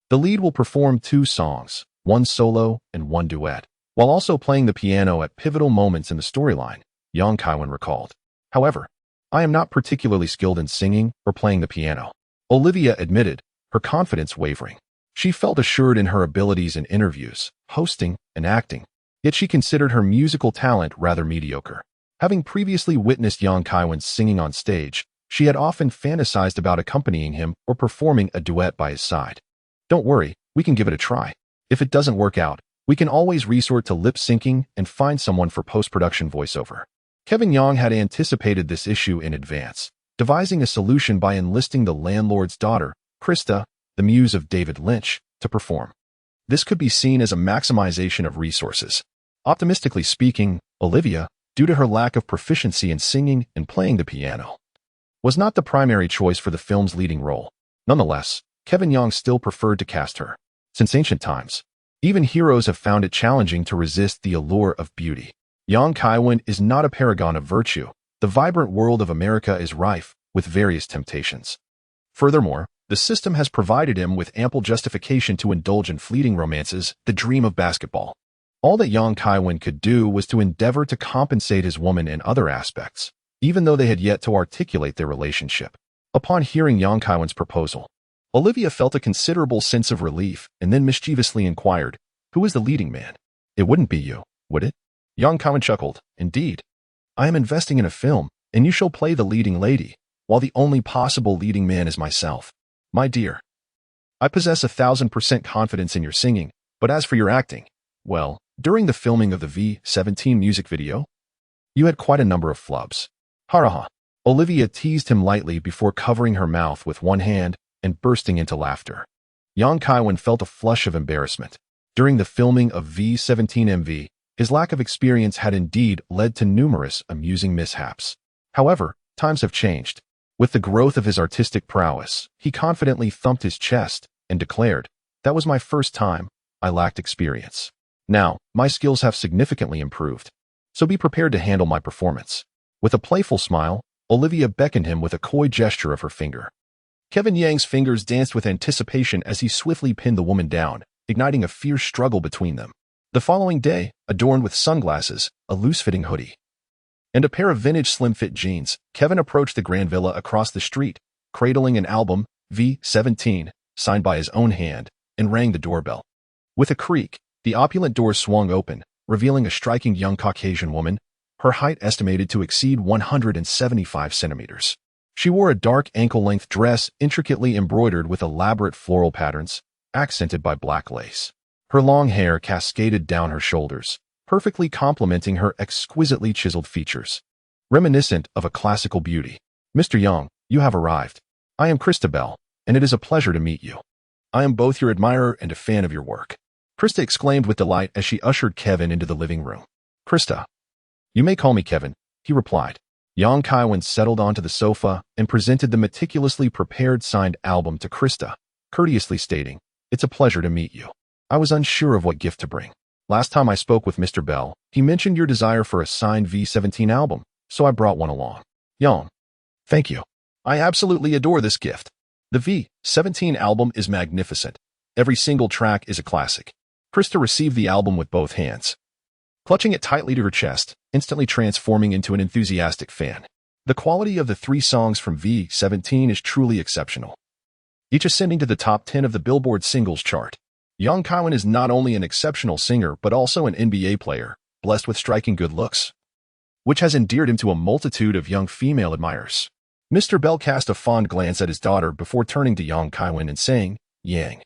The lead will perform 2 songs, one solo and one duet, while also playing the piano at pivotal moments in the storyline, young Kaiwen recalled. However, I am not particularly skilled in singing or playing the piano, Olivia admitted, her confidence wavering. She felt assured in her abilities in interviews, hosting, and acting, yet she considered her musical talent rather mediocre. Having previously witnessed young Kaiwen singing on stage, she had often fantasized about accompanying him or performing a duet by his side. Don't worry, we can give it a try. If it doesn't work out, we can always resort to lip-syncing and find someone for post-production voiceover. Kevin Young had anticipated this issue in advance, devising a solution by enlisting the landlord's daughter, Krista, the muse of David Lynch, to perform. This could be seen as a maximization of resources. Optimistically speaking, Olivia, due to her lack of proficiency in singing and playing the piano, was not the primary choice for the film's leading role. Nonetheless, Kevin Young still preferred to cast her. Since ancient times, even heroes have found it challenging to resist the allure of beauty. Young Kaiwen is not a paragon of virtue. The vibrant world of America is rife with various temptations. Furthermore, the system has provided him with ample justification to indulge in fleeting romances, the dream of basketball. All that young Kaiwen could do was to endeavor to compensate his woman in other aspects, even though they had yet to articulate their relationship. Upon hearing young Kaiwen's proposal, Olivia felt a considerable sense of relief and then mischievously inquired, who is the leading man? It wouldn't be you, would it? Young Kaiwen chuckled, indeed. I am investing in a film, and you shall play the leading lady, while the only possible leading man is myself. My dear, I possess 1,000% confidence in your singing, but as for your acting, well, during the filming of the V17 music video, you had quite a number of flubs. Ha. Olivia teased him lightly before covering her mouth with one hand and bursting into laughter. Young Kaiwen felt a flush of embarrassment. During the filming of V17 MV, his lack of experience had indeed led to numerous amusing mishaps. However, times have changed. With the growth of his artistic prowess, he confidently thumped his chest and declared, that was my first time. I lacked experience. Now, my skills have significantly improved. So be prepared to handle my performance. With a playful smile, Olivia beckoned him with a coy gesture of her finger. Kevin Young's fingers danced with anticipation as he swiftly pinned the woman down, igniting a fierce struggle between them. The following day, adorned with sunglasses, a loose-fitting hoodie, and a pair of vintage slim-fit jeans, Kevin approached the grand villa across the street, cradling an album, V17, signed by his own hand, and rang the doorbell. With a creak, the opulent door swung open, revealing a striking young Caucasian woman, her height estimated to exceed 175 centimeters. She wore a dark ankle-length dress intricately embroidered with elaborate floral patterns, accented by black lace. Her long hair cascaded down her shoulders, perfectly complementing her exquisitely chiseled features, reminiscent of a classical beauty. Mr. Young, you have arrived. I am Krista Bell, and it is a pleasure to meet you. I am both your admirer and a fan of your work. Krista exclaimed with delight as she ushered Kevin into the living room. Krista. You may call me Kevin, he replied. Young Kaiwen settled onto the sofa and presented the meticulously prepared signed album to Krista, courteously stating, "It's a pleasure to meet you. I was unsure of what gift to bring. Last time I spoke with Mr. Bell, he mentioned your desire for a signed V17 album, so I brought one along." Young: "Thank you. I absolutely adore this gift. The V17 album is magnificent. Every single track is a classic." Krista received the album with both hands, clutching it tightly to her chest, instantly transforming into an enthusiastic fan. The quality of the 3 songs from V17 is truly exceptional, each ascending to the top 10 of the Billboard singles chart. Young Kaiwen is not only an exceptional singer but also an NBA player, blessed with striking good looks, which has endeared him to a multitude of young female admirers. Mr. Bell cast a fond glance at his daughter before turning to Young Kaiwen and saying, "Yang,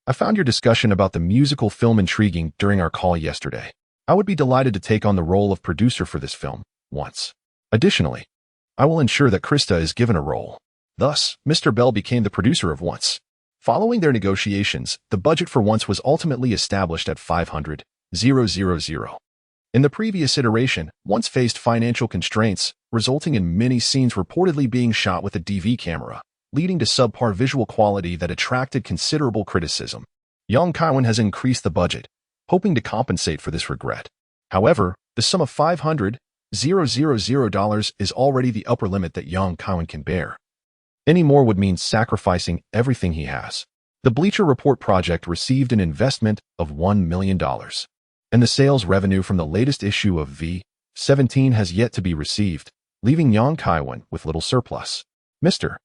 I found your discussion about the musical film intriguing during our call yesterday. I would be delighted to take on the role of producer for this film, once. Additionally, I will ensure that Krista is given a role." Thus, Mr. Bell became the producer of Once. Following their negotiations, the budget for Once was ultimately established at $500,000. In the previous iteration, Once faced financial constraints, resulting in many scenes reportedly being shot with a DV camera, leading to subpar visual quality that attracted considerable criticism. Young Kaiwen has increased the budget, hoping to compensate for this regret. However, the sum of $500,000 is already the upper limit that Young Kaiwen can bear. Any more would mean sacrificing everything he has. The Bleacher Report project received an investment of $1 million, and the sales revenue from the latest issue of V17 has yet to be received, leaving Young Kaiwen with little surplus. Mr.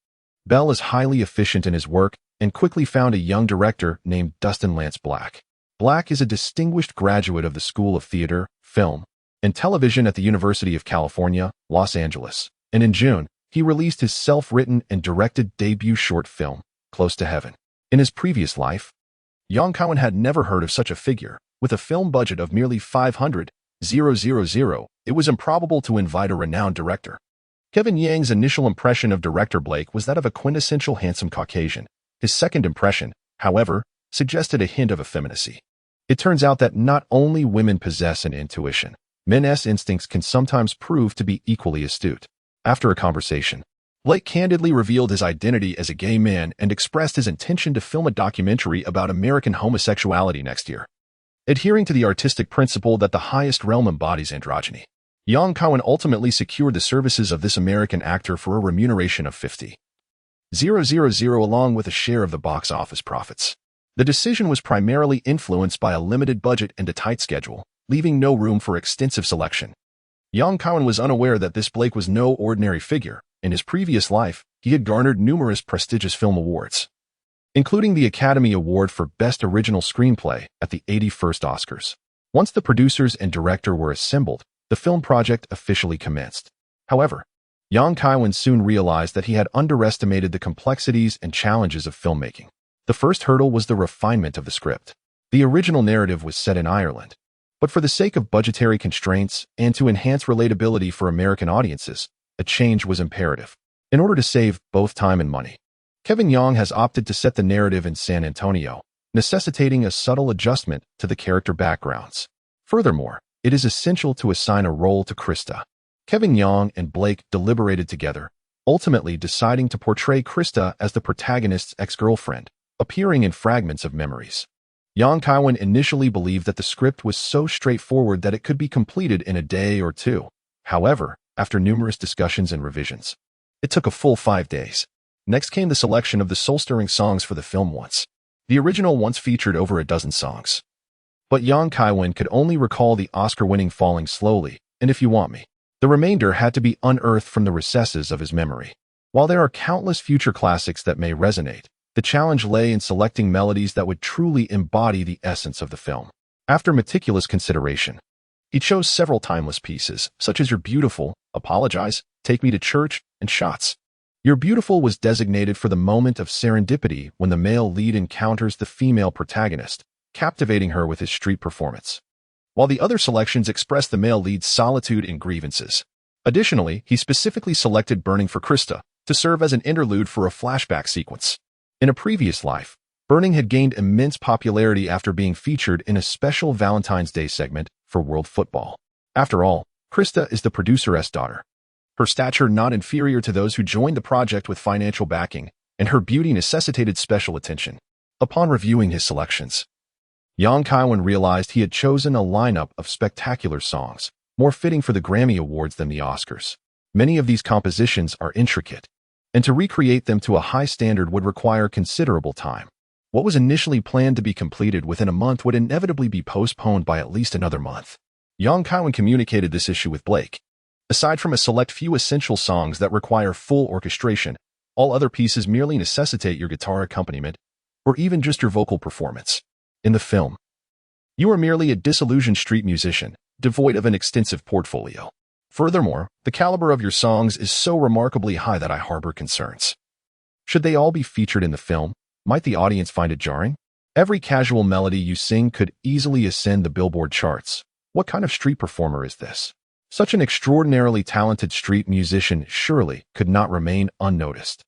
Bell is highly efficient in his work and quickly found a young director named Dustin Lance Black. Black is a distinguished graduate of the School of Theater, Film, and Television at the University of California, Los Angeles, and in June, he released his self-written and directed debut short film, Close to Heaven. In his previous life, Young Kaiwen had never heard of such a figure. With a film budget of merely $500,000, it was improbable to invite a renowned director. Kevin Yang's initial impression of director Blake was that of a quintessential handsome Caucasian. His second impression, however, suggested a hint of effeminacy. It turns out that not only women possess an intuition, men's instincts can sometimes prove to be equally astute. After a conversation, Blake candidly revealed his identity as a gay man and expressed his intention to film a documentary about American homosexuality next year, adhering to the artistic principle that the highest realm embodies androgyny. Young Kaiwen ultimately secured the services of this American actor for a remuneration of $50,000 along with a share of the box office profits. The decision was primarily influenced by a limited budget and a tight schedule, leaving no room for extensive selection. Young Kaiwen was unaware that this Blake was no ordinary figure. In his previous life, he had garnered numerous prestigious film awards, including the Academy Award for Best Original Screenplay at the 81st Oscars. Once the producers and director were assembled, the film project officially commenced. However, Young Kaiwen soon realized that he had underestimated the complexities and challenges of filmmaking. The first hurdle was the refinement of the script. The original narrative was set in Ireland, but for the sake of budgetary constraints and to enhance relatability for American audiences, a change was imperative. In order to save both time and money, Kevin Young has opted to set the narrative in San Antonio, necessitating a subtle adjustment to the character backgrounds. Furthermore, it is essential to assign a role to Krista. Kevin Young and Blake deliberated together, ultimately deciding to portray Krista as the protagonist's ex-girlfriend, appearing in fragments of memories. Young Kaiwen initially believed that the script was so straightforward that it could be completed in a day or two. However, after numerous discussions and revisions, it took a full 5 days. Next came the selection of the soul-stirring songs for the film Once. The original Once featured over a dozen songs, but Young Kaiwen could only recall the Oscar-winning Falling Slowly and If You Want Me. The remainder had to be unearthed from the recesses of his memory. While there are countless future classics that may resonate, the challenge lay in selecting melodies that would truly embody the essence of the film. After meticulous consideration, he chose several timeless pieces, such as You're Beautiful, Apologize, Take Me to Church, and Shots. You're Beautiful was designated for the moment of serendipity when the male lead encounters the female protagonist, captivating her with his street performance, while the other selections express the male lead's solitude and grievances. Additionally, he specifically selected Burning for Krista to serve as an interlude for a flashback sequence. In a previous life, Burning had gained immense popularity after being featured in a special Valentine's Day segment for World Football. After all, Krista is the producer's daughter, her stature not inferior to those who joined the project with financial backing, and her beauty necessitated special attention. Upon reviewing his selections, Kaiwen realized he had chosen a lineup of spectacular songs, more fitting for the Grammy Awards than the Oscars. Many of these compositions are intricate, and to recreate them to a high standard would require considerable time. What was initially planned to be completed within a month would inevitably be postponed by at least another month. Kaiwen communicated this issue with Blake. Aside from a select few essential songs that require full orchestration, all other pieces merely necessitate your guitar accompaniment, or even just your vocal performance. In the film, you are merely a disillusioned street musician, devoid of an extensive portfolio. Furthermore, the caliber of your songs is so remarkably high that I harbor concerns. Should they all be featured in the film, might the audience find it jarring? Every casual melody you sing could easily ascend the Billboard charts. What kind of street performer is this? Such an extraordinarily talented street musician surely could not remain unnoticed.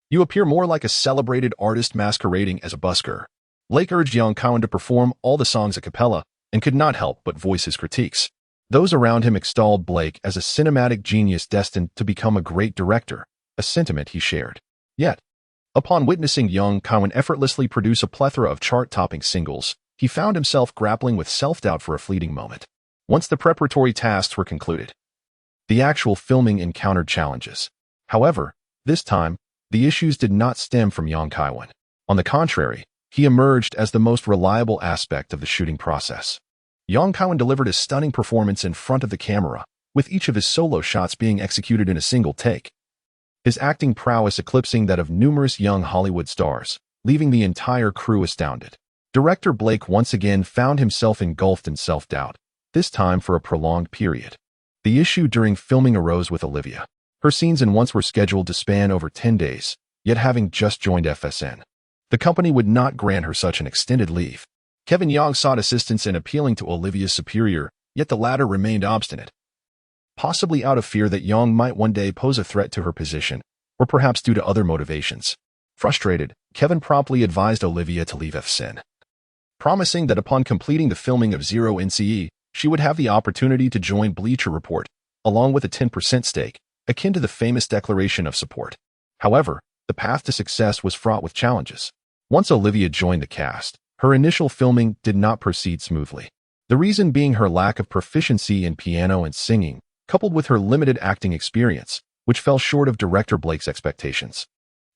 You appear more like a celebrated artist masquerading as a busker. Blake urged Kaiwen to perform all the songs a cappella and could not help but voice his critiques. Those around him extolled Blake as a cinematic genius destined to become a great director, a sentiment he shared. Yet, upon witnessing Kaiwen effortlessly produce a plethora of chart-topping singles, he found himself grappling with self-doubt for a fleeting moment. Once the preparatory tasks were concluded, the actual filming encountered challenges. However, this time, the issues did not stem from Kaiwen. On the contrary, he emerged as the most reliable aspect of the shooting process. Kaiwen delivered a stunning performance in front of the camera, with each of his solo shots being executed in a single take. His acting prowess eclipsing that of numerous young Hollywood stars, leaving the entire crew astounded. Director Blake once again found himself engulfed in self-doubt, this time for a prolonged period. The issue during filming arose with Olivia. Her scenes in Once were scheduled to span over 10 days, yet having just joined FSN, the company would not grant her such an extended leave. Kevin Young sought assistance in appealing to Olivia's superior, yet the latter remained obstinate. Possibly out of fear that Young might one day pose a threat to her position, or perhaps due to other motivations. Frustrated, Kevin promptly advised Olivia to leave FSN, promising that upon completing the filming of Zero NCAA, she would have the opportunity to join Bleacher Report, along with a 10% stake, akin to the famous declaration of support. However, the path to success was fraught with challenges. Once Olivia joined the cast, her initial filming did not proceed smoothly. The reason being her lack of proficiency in piano and singing, coupled with her limited acting experience, which fell short of director Blake's expectations.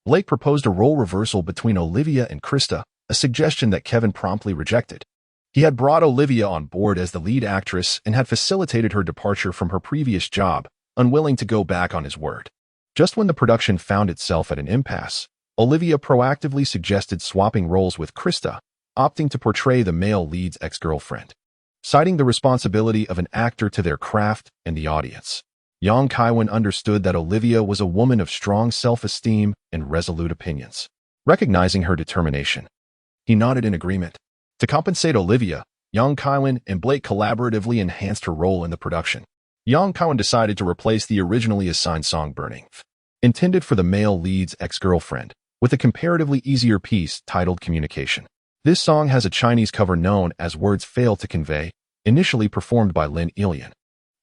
Blake proposed a role reversal between Olivia and Krista, a suggestion that Kevin promptly rejected. He had brought Olivia on board as the lead actress and had facilitated her departure from her previous job, unwilling to go back on his word. Just when the production found itself at an impasse, Olivia proactively suggested swapping roles with Krista, opting to portray the male lead's ex-girlfriend, citing the responsibility of an actor to their craft and the audience. Kaiwen understood that Olivia was a woman of strong self-esteem and resolute opinions. Recognizing her determination, he nodded in agreement. To compensate Olivia, Kaiwen and Blake collaboratively enhanced her role in the production. Kaiwen decided to replace the originally assigned song Burning, intended for the male lead's ex-girlfriend, with a comparatively easier piece titled Communication. This song has a Chinese cover known as Words Fail to Convey, initially performed by Lin Ilian,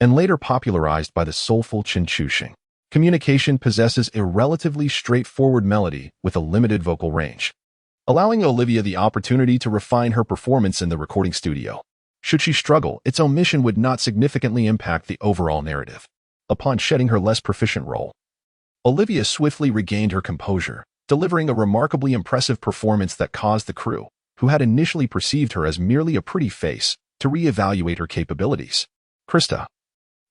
and later popularized by the soulful Chen Chuxing. Communication possesses a relatively straightforward melody with a limited vocal range, allowing Olivia the opportunity to refine her performance in the recording studio. Should she struggle, its omission would not significantly impact the overall narrative. Upon shedding her less proficient role, Olivia swiftly regained her composure, delivering a remarkably impressive performance that caused the crew, who had initially perceived her as merely a pretty face, to reevaluate her capabilities. Krista,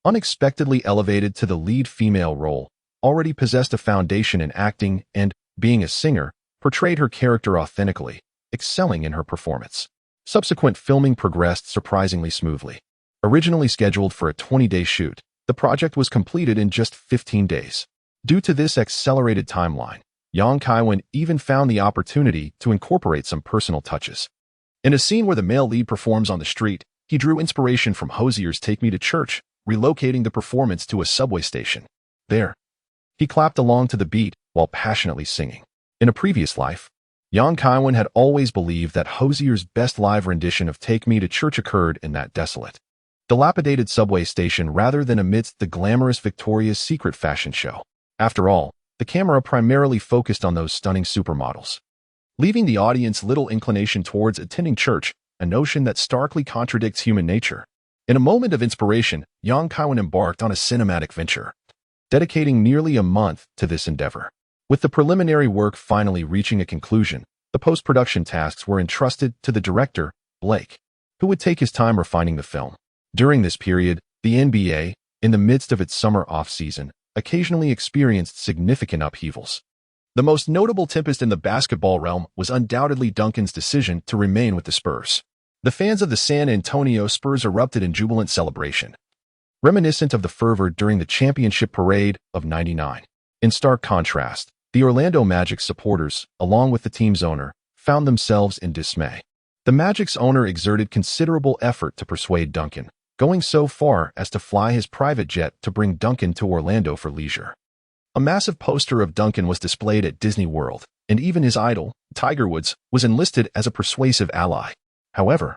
unexpectedly elevated to the lead female role, already possessed a foundation in acting and, being a singer, portrayed her character authentically, excelling in her performance. Subsequent filming progressed surprisingly smoothly. Originally scheduled for a 20-day shoot, the project was completed in just 15 days. Due to this accelerated timeline, Kaiwen even found the opportunity to incorporate some personal touches. In a scene where the male lead performs on the street, he drew inspiration from Hozier's Take Me to Church, relocating the performance to a subway station. There, he clapped along to the beat while passionately singing. In a previous life, Kaiwen had always believed that Hozier's best live rendition of Take Me to Church occurred in that desolate, dilapidated subway station rather than amidst the glamorous Victoria's Secret fashion show. After all, the camera primarily focused on those stunning supermodels, leaving the audience little inclination towards attending church, a notion that starkly contradicts human nature. In a moment of inspiration, young Kaiwen embarked on a cinematic venture, dedicating nearly a month to this endeavor. With the preliminary work finally reaching a conclusion, the post-production tasks were entrusted to the director, Blake, who would take his time refining the film. During this period, the NBA, in the midst of its summer off-season, occasionally experienced significant upheavals. The most notable tempest in the basketball realm was undoubtedly Duncan's decision to remain with the Spurs. The fans of the San Antonio Spurs erupted in jubilant celebration, reminiscent of the fervor during the championship parade of '99. In stark contrast, the Orlando Magic's supporters, along with the team's owner, found themselves in dismay. The Magic's owner exerted considerable effort to persuade Duncan, going so far as to fly his private jet to bring Duncan to Orlando for leisure. A massive poster of Duncan was displayed at Disney World, and even his idol, Tiger Woods, was enlisted as a persuasive ally. However,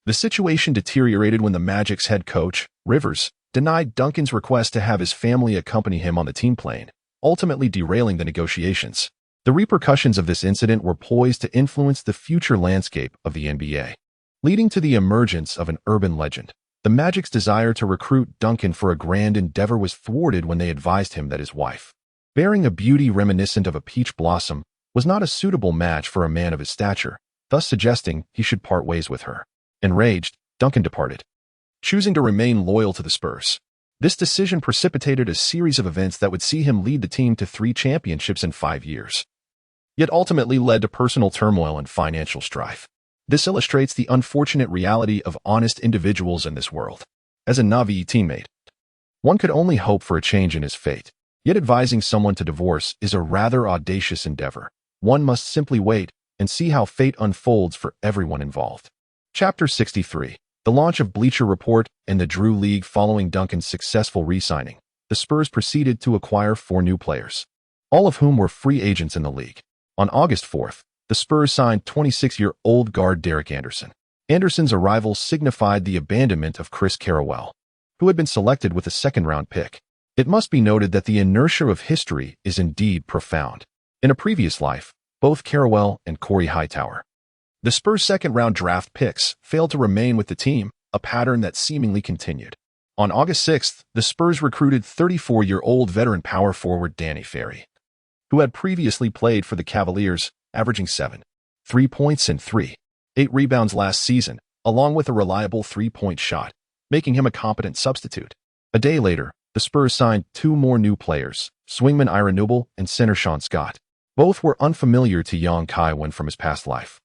the situation deteriorated when the Magic's head coach, Rivers, denied Duncan's request to have his family accompany him on the team plane, ultimately derailing the negotiations. The repercussions of this incident were poised to influence the future landscape of the NBA, leading to the emergence of an urban legend. The Magic's desire to recruit Duncan for a grand endeavor was thwarted when they advised him that his wife, bearing a beauty reminiscent of a peach blossom, was not a suitable match for a man of his stature, thus suggesting he should part ways with her. Enraged, Duncan departed, choosing to remain loyal to the Spurs. This decision precipitated a series of events that would see him lead the team to 3 championships in 5 years, yet ultimately led to personal turmoil and financial strife. This illustrates the unfortunate reality of honest individuals in this world. As a Navi teammate, one could only hope for a change in his fate, yet advising someone to divorce is a rather audacious endeavor. One must simply wait and see how fate unfolds for everyone involved. Chapter 63. The launch of Bleacher Report and the Drew League. Following Duncan's successful re-signing, the Spurs proceeded to acquire 4 new players, all of whom were free agents in the league. On August 4th, the Spurs signed 26-year-old guard Derek Anderson. Anderson's arrival signified the abandonment of Chris Carrawell, who had been selected with a second-round pick. It must be noted that the inertia of history is indeed profound. In a previous life, both Carrawell and Corey Hightower, the Spurs' second-round draft picks, failed to remain with the team, a pattern that seemingly continued. On August 6th, the Spurs recruited 34-year-old veteran power forward Danny Ferry, who had previously played for the Cavaliers, averaging 3 points and 8 rebounds last season, along with a reliable three-point shot, making him a competent substitute. A day later, the Spurs signed 2 more new players, swingman Ira Newble and center Sean Scott. Both were unfamiliar to young Kaiwen from his past life,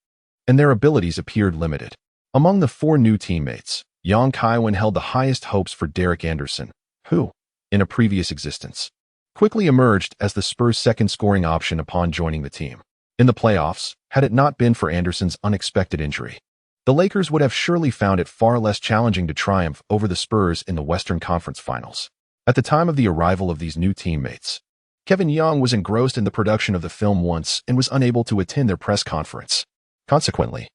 and their abilities appeared limited. Among the 4 new teammates, young Kaiwen held the highest hopes for Derek Anderson, who, in a previous existence, quickly emerged as the Spurs' second scoring option upon joining the team. In the playoffs, had it not been for Anderson's unexpected injury, the Lakers would have surely found it far less challenging to triumph over the Spurs in the Western Conference Finals. At the time of the arrival of these new teammates, Kevin Young was engrossed in the production of the film once and was unable to attend their press conference. Consequently,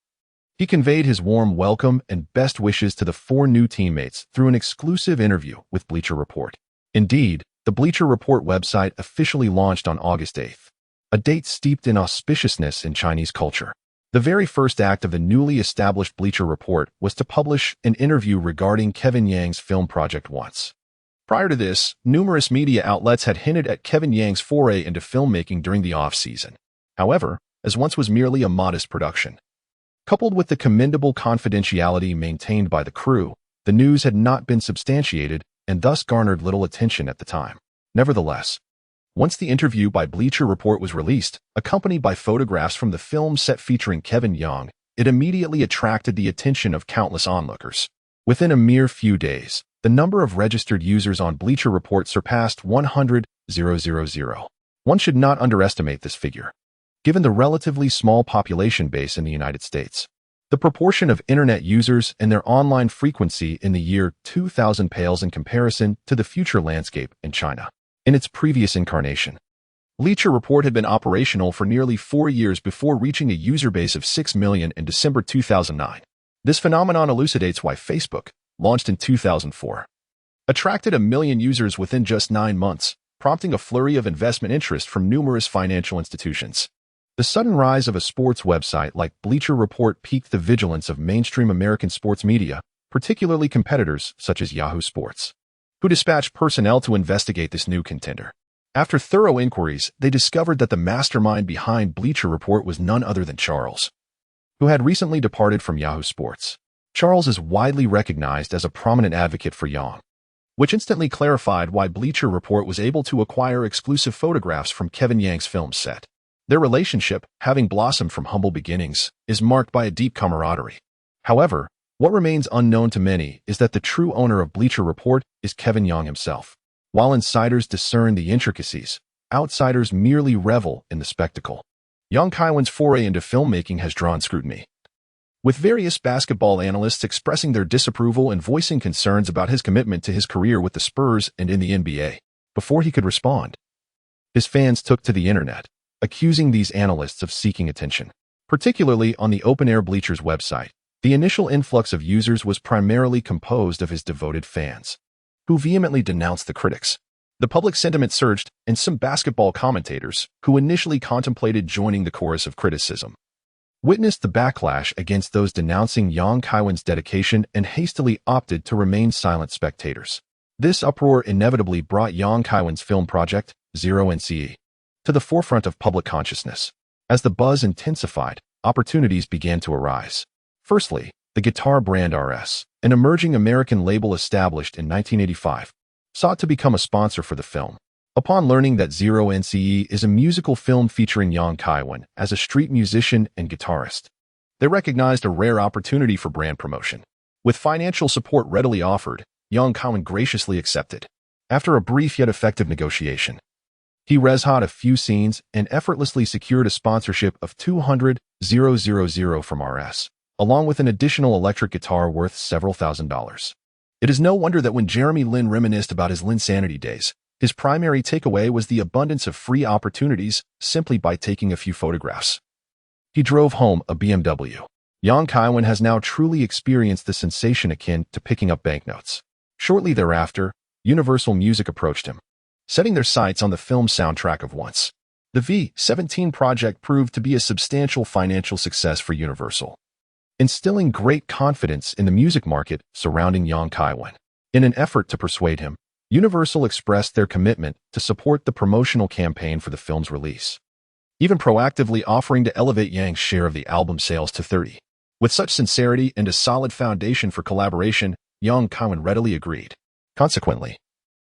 he conveyed his warm welcome and best wishes to the 4 new teammates through an exclusive interview with Bleacher Report. Indeed, the Bleacher Report website officially launched on August 8th, a date steeped in auspiciousness in Chinese culture. The very first act of the newly established Bleacher Report was to publish an interview regarding Kevin Yang's film project once. Prior to this, numerous media outlets had hinted at Kevin Yang's foray into filmmaking during the off-season. However, as once was merely a modest production, coupled with the commendable confidentiality maintained by the crew, the news had not been substantiated and thus garnered little attention at the time. Nevertheless, once the interview by Bleacher Report was released, accompanied by photographs from the film set featuring Kevin Young, it immediately attracted the attention of countless onlookers. Within a mere few days, the number of registered users on Bleacher Report surpassed 100,000. One should not underestimate this figure, given the relatively small population base in the United States. The proportion of internet users and their online frequency in the year 2000 pales in comparison to the future landscape in China. In its previous incarnation, Bleacher Report had been operational for nearly 4 years before reaching a user base of 6 million in December 2009. This phenomenon elucidates why Facebook, launched in 2004, attracted 1 million users within just 9 months, prompting a flurry of investment interest from numerous financial institutions. The sudden rise of a sports website like Bleacher Report piqued the vigilance of mainstream American sports media, particularly competitors such as Yahoo Sports, who dispatched personnel to investigate this new contender. After thorough inquiries, they discovered that the mastermind behind Bleacher Report was none other than Charles, who had recently departed from Yahoo Sports. Charles is widely recognized as a prominent advocate for Yang, which instantly clarified why Bleacher Report was able to acquire exclusive photographs from Kevin Yang's film set. Their relationship, having blossomed from humble beginnings, is marked by a deep camaraderie. However, what remains unknown to many is that the true owner of Bleacher Report is Kevin Yang himself. While insiders discern the intricacies, outsiders merely revel in the spectacle. Yang Kaiwen's foray into filmmaking has drawn scrutiny, with various basketball analysts expressing their disapproval and voicing concerns about his commitment to his career with the Spurs and in the NBA. Before he could respond, his fans took to the internet, accusing these analysts of seeking attention. Particularly on the open-air Bleachers website, the initial influx of users was primarily composed of his devoted fans, who vehemently denounced the critics. The public sentiment surged, and some basketball commentators, who initially contemplated joining the chorus of criticism, witnessed the backlash against those denouncing Yang Kaiwen's dedication and hastily opted to remain silent spectators. This uproar inevitably brought Yang Kaiwen's film project, Zero NCAA, to the forefront of public consciousness. As the buzz intensified, opportunities began to arise. Firstly, the guitar brand RS, an emerging American label established in 1985, sought to become a sponsor for the film. Upon learning that Zero NCAA is a musical film featuring Yang Kaiwen as a street musician and guitarist, they recognized a rare opportunity for brand promotion. With financial support readily offered, Yang Kaiwen graciously accepted. After a brief yet effective negotiation, he res-hot a few scenes and effortlessly secured a sponsorship of $200,000 from RS, along with an additional electric guitar worth several $1,000s. It is no wonder that when Jeremy Lin reminisced about his Linsanity days, his primary takeaway was the abundance of free opportunities simply by taking a few photographs. He drove home a BMW. Yang Kaiwen has now truly experienced the sensation akin to picking up banknotes. Shortly thereafter, Universal Music approached him, setting their sights on the film soundtrack of Once. The V-17 project proved to be a substantial financial success for Universal, instilling great confidence in the music market surrounding Yang Kaiwen. In an effort to persuade him, Universal expressed their commitment to support the promotional campaign for the film's release, even proactively offering to elevate Yang's share of the album sales to 30. With such sincerity and a solid foundation for collaboration, Yang Kaiwen readily agreed. Consequently,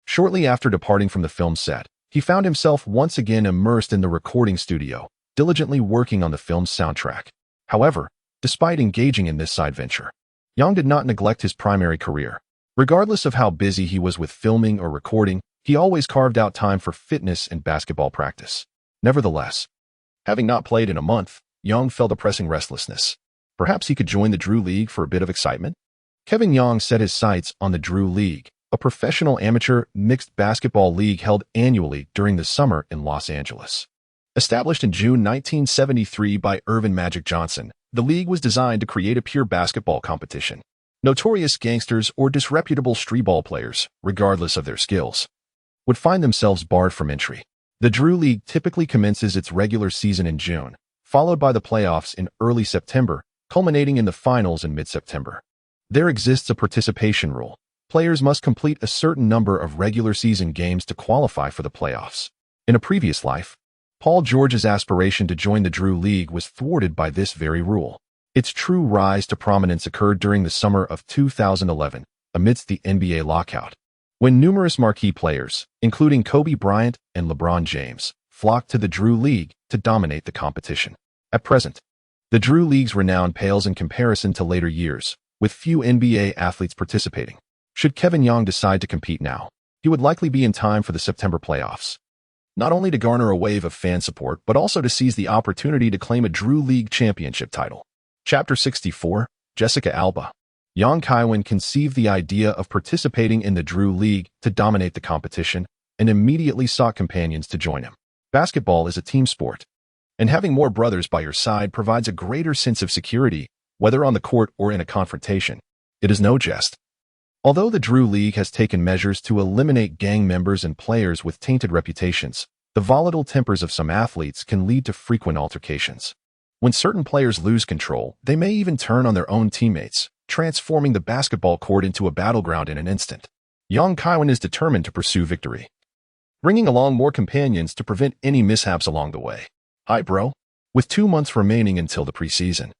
shortly after departing from the film set, he found himself once again immersed in the recording studio, diligently working on the film's soundtrack. However, despite engaging in this side venture, Yang did not neglect his primary career. Regardless of how busy he was with filming or recording, he always carved out time for fitness and basketball practice. Nevertheless, having not played in a month, Yang felt a pressing restlessness. Perhaps he could join the Drew League for a bit of excitement? Kevin Yang set his sights on the Drew League, a professional amateur mixed basketball league held annually during the summer in Los Angeles. Established in June 1973 by Earvin Magic Johnson, the league was designed to create a pure basketball competition. Notorious gangsters or disreputable streetball players, regardless of their skills, would find themselves barred from entry. The Drew League typically commences its regular season in June, followed by the playoffs in early September, culminating in the finals in mid-September. There exists a participation rule. Players must complete a certain number of regular season games to qualify for the playoffs. In a previous life, Paul George's aspiration to join the Drew League was thwarted by this very rule. Its true rise to prominence occurred during the summer of 2011, amidst the NBA lockout, when numerous marquee players, including Kobe Bryant and LeBron James, flocked to the Drew League to dominate the competition. At present, the Drew League's renown pales in comparison to later years, with few NBA athletes participating. Should Kevin Yang decide to compete now, he would likely be in time for the September playoffs, not only to garner a wave of fan support, but also to seize the opportunity to claim a Drew League championship title. Chapter 64, Jessica Alba. Yang Kaiwen conceived the idea of participating in the Drew League to dominate the competition and immediately sought companions to join him. Basketball is a team sport, and having more brothers by your side provides a greater sense of security, whether on the court or in a confrontation. It is no jest Although the Drew League has taken measures to eliminate gang members and players with tainted reputations, the volatile tempers of some athletes can lead to frequent altercations. When certain players lose control, they may even turn on their own teammates, transforming the basketball court into a battleground in an instant. Young Kaiwen is determined to pursue victory, bringing along more companions to prevent any mishaps along the way. Hi, bro. With 2 months remaining until the preseason,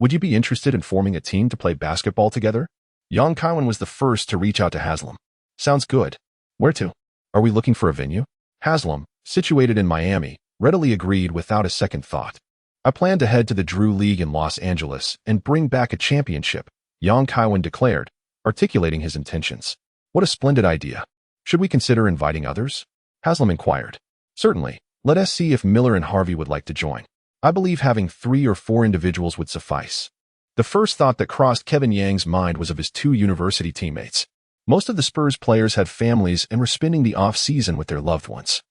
would you be interested in forming a team to play basketball together? Young Kaiwen was the first to reach out to Haslam. Sounds good. Where to? Are we looking for a venue? Haslam, situated in Miami, readily agreed without a second thought. I plan to head to the Drew League in Los Angeles and bring back a championship, Young Kaiwen declared, articulating his intentions. What a splendid idea. Should we consider inviting others? Haslam inquired. Certainly. Let us see if Miller and Harvey would like to join. I believe having 3 or 4 individuals would suffice. The first thought that crossed Kevin Yang's mind was of his 2 university teammates. Most of the Spurs players had families and were spending the off-season with their loved ones,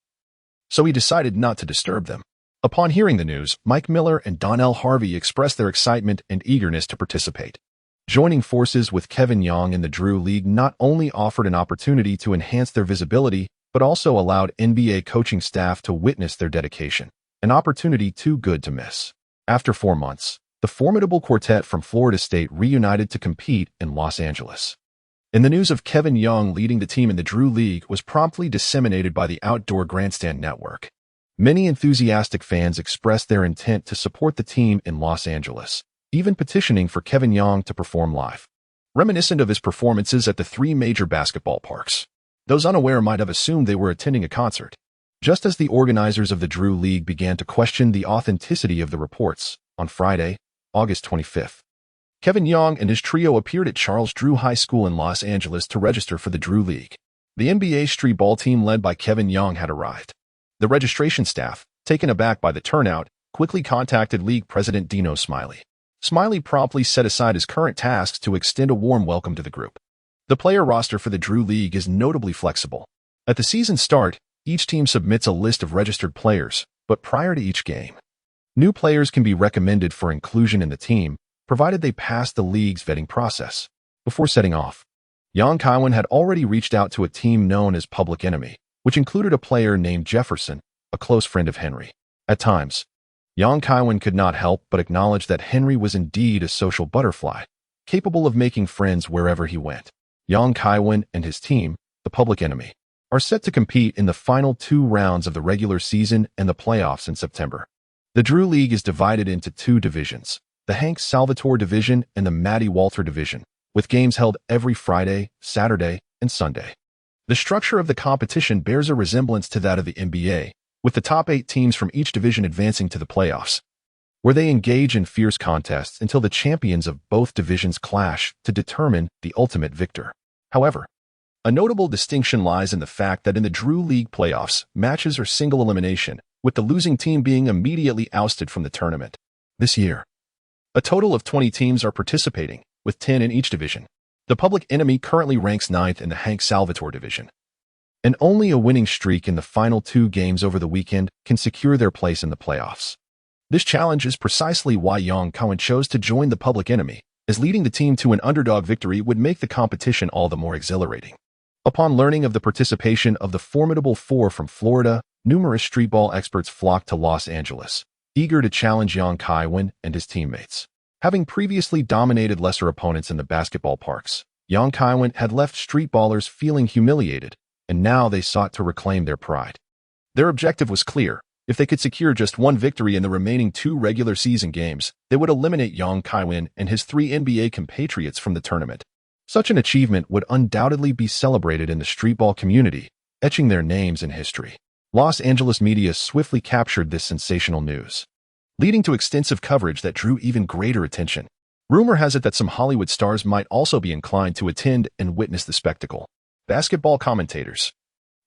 so he decided not to disturb them. Upon hearing the news, Mike Miller and Donnell Harvey expressed their excitement and eagerness to participate. Joining forces with Kevin Young in the Drew League not only offered an opportunity to enhance their visibility, but also allowed NBA coaching staff to witness their dedication, an opportunity too good to miss. After 4 months, the formidable quartet from Florida State reunited to compete in Los Angeles. And the news of Kevin Young leading the team in the Drew League was promptly disseminated by the Outdoor Grandstand Network. Many enthusiastic fans expressed their intent to support the team in Los Angeles, even petitioning for Kevin Young to perform live, reminiscent of his performances at the 3 major basketball parks. Those unaware might have assumed they were attending a concert. Just as the organizers of the Drew League began to question the authenticity of the reports, on Friday, August 25th, Kevin Young and his trio appeared at Charles Drew High School in Los Angeles to register for the Drew League. The NBA street ball team led by Kevin Young had arrived. The registration staff, taken aback by the turnout, quickly contacted League President Dino Smiley. Smiley promptly set aside his current tasks to extend a warm welcome to the group. The player roster for the Drew League is notably flexible. At the season start, each team submits a list of registered players, but prior to each game, new players can be recommended for inclusion in the team, provided they pass the league's vetting process. Before setting off, Young Kaiwen had already reached out to a team known as Public Enemy, which included a player named Jefferson, a close friend of Henry. At times, Young Kaiwen could not help but acknowledge that Henry was indeed a social butterfly, capable of making friends wherever he went. Young Kaiwen and his team, the Public Enemy, are set to compete in the final 2 rounds of the regular season and the playoffs in September. The Drew League is divided into 2 divisions, the Hank Salvatore Division and the Matty Walter Division, with games held every Friday, Saturday, and Sunday. The structure of the competition bears a resemblance to that of the NBA, with the top 8 teams from each division advancing to the playoffs, where they engage in fierce contests until the champions of both divisions clash to determine the ultimate victor. However, a notable distinction lies in the fact that in the Drew League playoffs, matches are single elimination, with the losing team being immediately ousted from the tournament. This year, a total of 20 teams are participating, with 10 in each division. The Public Enemy currently ranks 9th in the Hank Salvatore Division, and only a winning streak in the final 2 games over the weekend can secure their place in the playoffs. This challenge is precisely why Young Kaiwen chose to join the Public Enemy, as leading the team to an underdog victory would make the competition all the more exhilarating. Upon learning of the participation of the formidable 4 from Florida, numerous streetball experts flocked to Los Angeles, eager to challenge Young Kaiwen and his teammates. Having previously dominated lesser opponents in the basketball parks, Young Kaiwen had left streetballers feeling humiliated, and now they sought to reclaim their pride. Their objective was clear. If they could secure just 1 victory in the remaining 2 regular season games, they would eliminate Young Kaiwen and his 3 NBA compatriots from the tournament. Such an achievement would undoubtedly be celebrated in the streetball community, etching their names in history. Los Angeles media swiftly captured this sensational news, leading to extensive coverage that drew even greater attention. Rumor has it that some Hollywood stars might also be inclined to attend and witness the spectacle. Basketball commentators,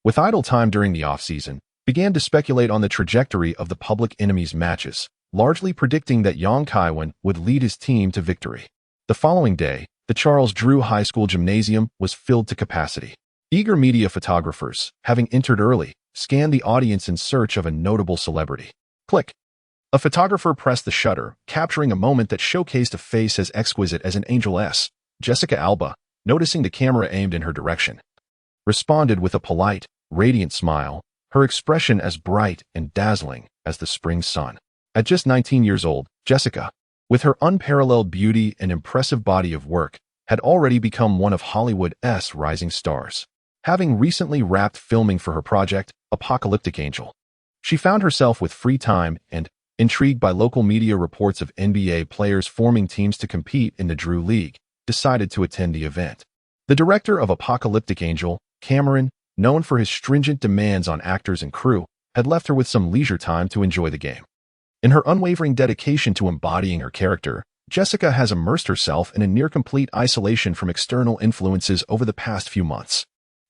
with idle time during the off-season, began to speculate on the trajectory of the Public Enemy's matches, largely predicting that Young Kaiwen would lead his team to victory. The following day, the Charles Drew High School gymnasium was filled to capacity. Eager media photographers, having entered early, scanned the audience in search of a notable celebrity. Click. A photographer pressed the shutter, capturing a moment that showcased a face as exquisite as an angel's. Jessica Alba, noticing the camera aimed in her direction, responded with a polite, radiant smile, her expression as bright and dazzling as the spring sun. At just 19 years old, Jessica, with her unparalleled beauty and impressive body of work, had already become one of Hollywood's rising stars. Having recently wrapped filming for her project, Apocalyptic Angel, she found herself with free time and, intrigued by local media reports of NBA players forming teams to compete in the Drew League, decided to attend the event. The director of Apocalyptic Angel, Cameron, known for his stringent demands on actors and crew, had left her with some leisure time to enjoy the game. In her unwavering dedication to embodying her character, Jessica has immersed herself in a near-complete isolation from external influences over the past few months.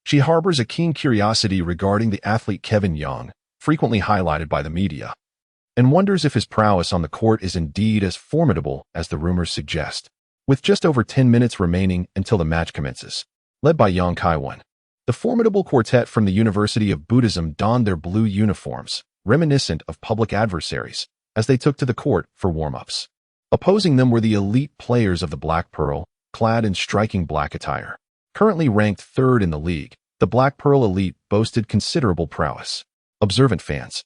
She harbors a keen curiosity regarding the athlete Kevin Young, frequently highlighted by the media, and wonders if his prowess on the court is indeed as formidable as the rumors suggest. With just over 10 minutes remaining until the match commences, led by Young Kaiwen, the formidable quartet from the University of Buddhism donned their blue uniforms, reminiscent of public adversaries, as they took to the court for warm-ups. Opposing them were the elite players of the Black Pearl, clad in striking black attire. Currently ranked third in the league, the Black Pearl elite boasted considerable prowess. Observant fans,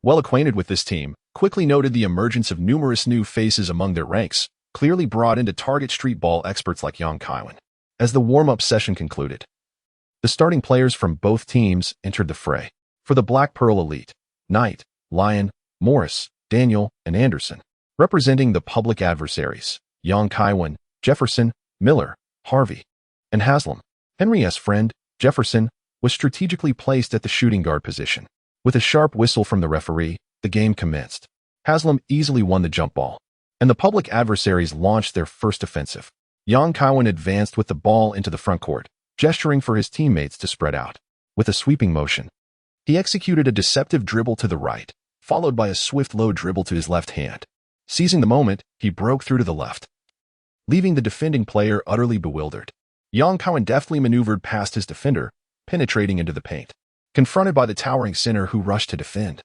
well acquainted with this team, quickly noted the emergence of numerous new faces among their ranks, clearly brought into target street ball experts like Young Kaiwen. As the warm-up session concluded, the starting players from both teams entered the fray. For the Black Pearl elite, Knight, Lyon, Morris, Daniel, and Anderson, representing the public adversaries, Young Kaiwen, Jefferson, Miller, Harvey, and Haslam. Henry's friend, Jefferson, was strategically placed at the shooting guard position. With a sharp whistle from the referee, the game commenced. Haslam easily won the jump ball, and the public adversaries launched their first offensive. Young Kaiwen advanced with the ball into the front court, gesturing for his teammates to spread out. With a sweeping motion, he executed a deceptive dribble to the right, followed by a swift low dribble to his left hand. Seizing the moment, he broke through to the left, leaving the defending player utterly bewildered. Young Kaiwen deftly maneuvered past his defender, penetrating into the paint. Confronted by the towering center who rushed to defend,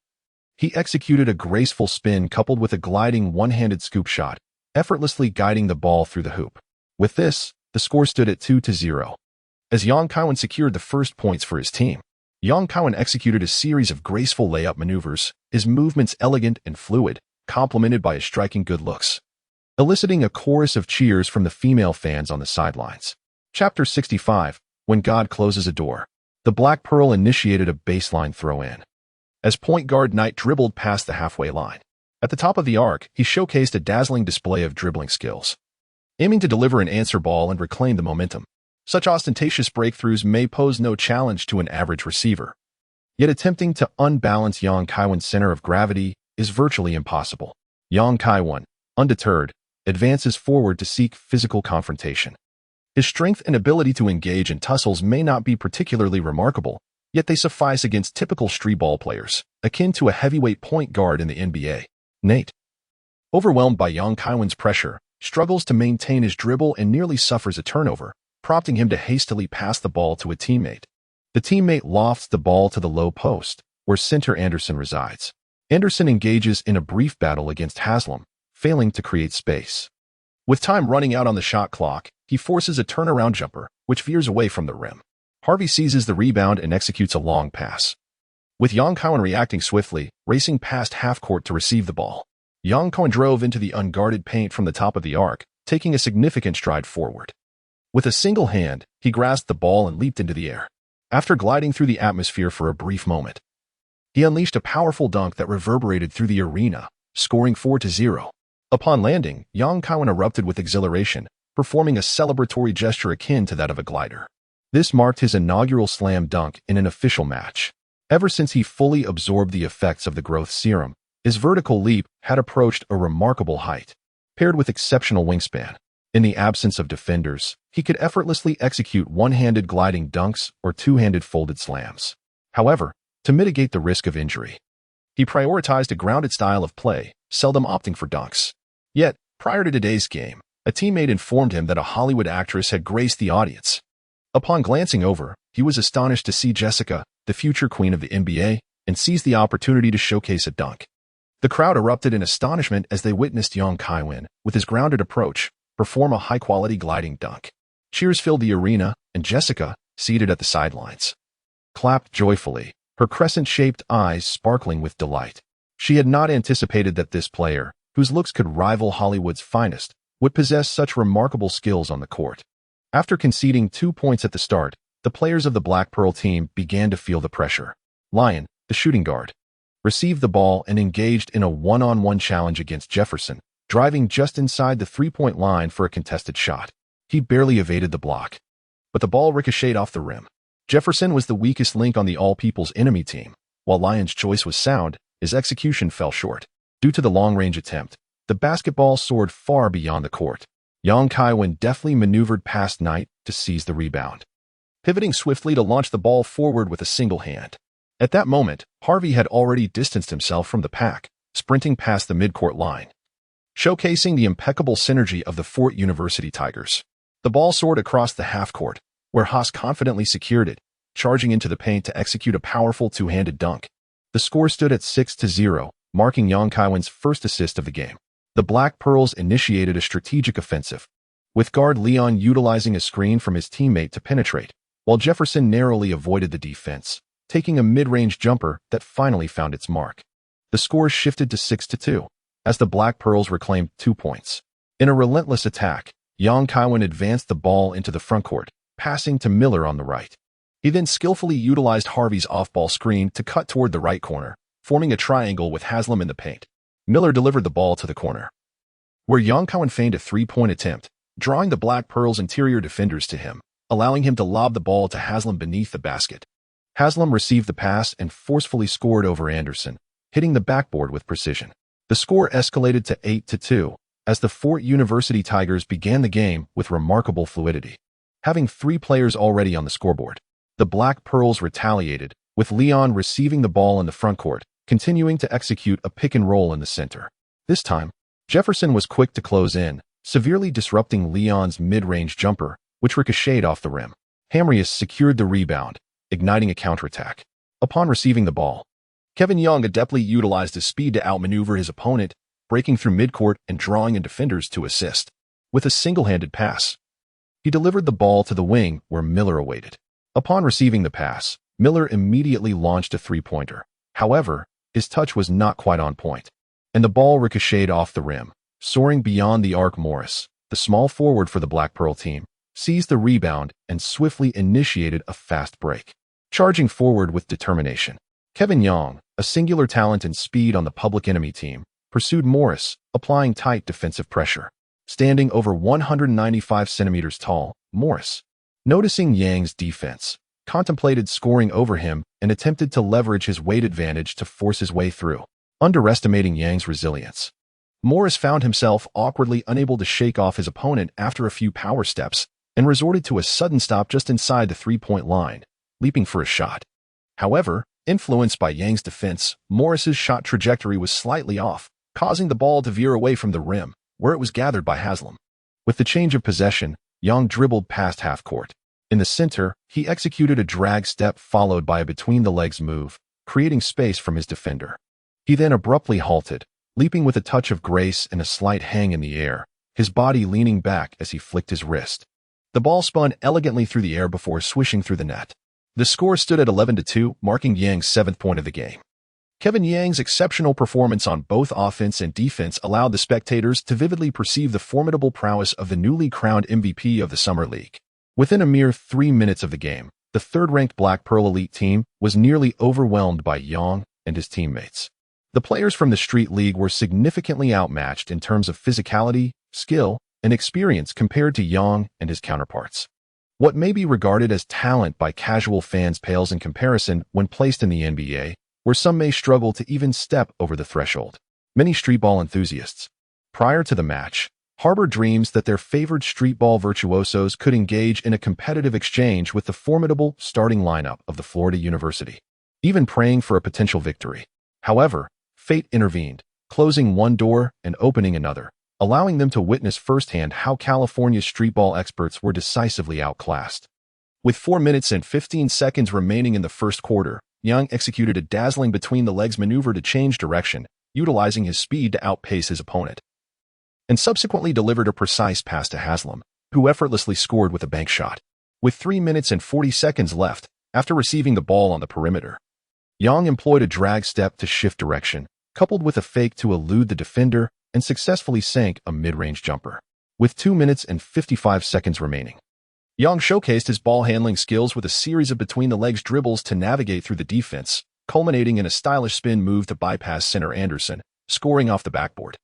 he executed a graceful spin coupled with a gliding one-handed scoop shot, effortlessly guiding the ball through the hoop. With this, the score stood at 2-0. As Young Kaiwen secured the first points for his team, Young Kaiwen executed a series of graceful layup maneuvers, his movements elegant and fluid, complemented by his striking good looks, eliciting a chorus of cheers from the female fans on the sidelines. Chapter 65, When God Closes a Door. The Black Pearl initiated a baseline throw-in. As point guard Knight dribbled past the halfway line. At the top of the arc, he showcased a dazzling display of dribbling skills, aiming to deliver an answer ball and reclaim the momentum. Such ostentatious breakthroughs may pose no challenge to an average receiver, yet attempting to unbalance Young Kaiwen's center of gravity is virtually impossible. Young Kaiwen, undeterred, advances forward to seek physical confrontation. His strength and ability to engage in tussles may not be particularly remarkable, yet they suffice against typical street ball players, akin to a heavyweight point guard in the NBA. Nate, overwhelmed by Young Kaiwen's pressure, struggles to maintain his dribble and nearly suffers a turnover, prompting him to hastily pass the ball to a teammate. The teammate lofts the ball to the low post, where center Anderson resides. Anderson engages in a brief battle against Haslam, failing to create space. With time running out on the shot clock, he forces a turnaround jumper, which veers away from the rim. Harvey seizes the rebound and executes a long pass. With Young Kaiwen reacting swiftly, racing past half-court to receive the ball, Young Kaiwen drove into the unguarded paint from the top of the arc, taking a significant stride forward. With a single hand, he grasped the ball and leaped into the air. After gliding through the atmosphere for a brief moment, he unleashed a powerful dunk that reverberated through the arena, scoring 4-0. Upon landing, Young Kaiwen erupted with exhilaration, performing a celebratory gesture akin to that of a glider. This marked his inaugural slam dunk in an official match. Ever since he fully absorbed the effects of the growth serum, his vertical leap had approached a remarkable height, paired with exceptional wingspan. In the absence of defenders, he could effortlessly execute one-handed gliding dunks or two-handed folded slams. However, to mitigate the risk of injury, he prioritized a grounded style of play, seldom opting for dunks. Yet, prior to today's game, a teammate informed him that a Hollywood actress had graced the audience. Upon glancing over, he was astonished to see Jessica, the future queen of the NBA, and seized the opportunity to showcase a dunk. The crowd erupted in astonishment as they witnessed Young Kaiwen, with his grounded approach, perform a high-quality gliding dunk. Cheers filled the arena, and Jessica, seated at the sidelines, clapped joyfully, her crescent-shaped eyes sparkling with delight. She had not anticipated that this player, whose looks could rival Hollywood's finest, would possess such remarkable skills on the court. After conceding 2 points at the start, the players of the Black Pearl team began to feel the pressure. Lion, the shooting guard, received the ball and engaged in a one-on-one challenge against Jefferson, driving just inside the three-point line for a contested shot. He barely evaded the block, but the ball ricocheted off the rim. Jefferson was the weakest link on the all-people's enemy team. While Lion's choice was sound, his execution fell short. Due to the long-range attempt, the basketball soared far beyond the court. Kaiwen deftly maneuvered past Knight to seize the rebound, pivoting swiftly to launch the ball forward with a single hand. At that moment, Harvey had already distanced himself from the pack, sprinting past the midcourt line, showcasing the impeccable synergy of the Fort University Tigers. The ball soared across the half-court, where Haas confidently secured it, charging into the paint to execute a powerful two-handed dunk. The score stood at 6-0, marking Kaiwen's first assist of the game. The Black Pearls initiated a strategic offensive, with guard Leon utilizing a screen from his teammate to penetrate, while Jefferson narrowly avoided the defense, taking a mid-range jumper that finally found its mark. The score shifted to 6-2, as the Black Pearls reclaimed 2 points. In a relentless attack, Kaiwen advanced the ball into the frontcourt, passing to Miller on the right. He then skillfully utilized Harvey's off-ball screen to cut toward the right corner, forming a triangle with Haslam in the paint. Miller delivered the ball to the corner, where Kaiwen feigned a three-point attempt, drawing the Black Pearls' interior defenders to him, allowing him to lob the ball to Haslam beneath the basket. Haslam received the pass and forcefully scored over Anderson, hitting the backboard with precision. The score escalated to 8-2, as the Fort University Tigers began the game with remarkable fluidity. Having 3 players already on the scoreboard, the Black Pearls retaliated, with Leon receiving the ball in the frontcourt, continuing to execute a pick-and-roll in the center. This time, Jefferson was quick to close in, severely disrupting Leon's mid-range jumper, which ricocheted off the rim. Hamrius secured the rebound, igniting a counterattack. Upon receiving the ball, Kevin Young adeptly utilized his speed to outmaneuver his opponent, breaking through midcourt and drawing in defenders to assist. With a single-handed pass, he delivered the ball to the wing where Miller awaited. Upon receiving the pass, Miller immediately launched a three-pointer. However, his touch was not quite on point, and the ball ricocheted off the rim, soaring beyond the arc. Morris, the small forward for the Black Pearl team, seized the rebound and swiftly initiated a fast break, charging forward with determination. Kevin Young, a singular talent and speed on the public enemy team, pursued Morris, applying tight defensive pressure. Standing over 195 centimeters tall, Morris, noticing Yang's defense, contemplated scoring over him and attempted to leverage his weight advantage to force his way through. Underestimating Yang's resilience, Morris found himself awkwardly unable to shake off his opponent after a few power steps and resorted to a sudden stop just inside the three-point line, leaping for a shot. However, influenced by Yang's defense, Morris's shot trajectory was slightly off, causing the ball to veer away from the rim, where it was gathered by Haslam. With the change of possession, Yang dribbled past half-court. In the center, he executed a drag step followed by a between-the-legs move, creating space from his defender. He then abruptly halted, leaping with a touch of grace and a slight hang in the air, his body leaning back as he flicked his wrist. The ball spun elegantly through the air before swishing through the net. The score stood at 11-2, marking Yang's 7th point of the game. Kevin Yang's exceptional performance on both offense and defense allowed the spectators to vividly perceive the formidable prowess of the newly crowned MVP of the Summer League. Within a mere 3 minutes of the game, the third-ranked Black Pearl Elite team was nearly overwhelmed by Yang and his teammates. The players from the Street League were significantly outmatched in terms of physicality, skill, and experience compared to Yang and his counterparts. What may be regarded as talent by casual fans pales in comparison when placed in the NBA, where some may struggle to even step over the threshold. Many streetball enthusiasts, prior to the match, harbor dreams that their favored streetball virtuosos could engage in a competitive exchange with the formidable starting lineup of the Florida University, even praying for a potential victory. However, fate intervened, closing one door and opening another, allowing them to witness firsthand how California's streetball experts were decisively outclassed. With 4 minutes and 15 seconds remaining in the first quarter, Yang executed a dazzling between-the-legs maneuver to change direction, utilizing his speed to outpace his opponent, and subsequently delivered a precise pass to Haslam, who effortlessly scored with a bank shot. With 3 minutes and 40 seconds left, after receiving the ball on the perimeter, Yang employed a drag step to shift direction, coupled with a fake to elude the defender, and successfully sank a mid-range jumper. With 2 minutes and 55 seconds remaining, Yang showcased his ball-handling skills with a series of between-the-legs dribbles to navigate through the defense, culminating in a stylish spin move to bypass center Anderson, scoring off the backboard.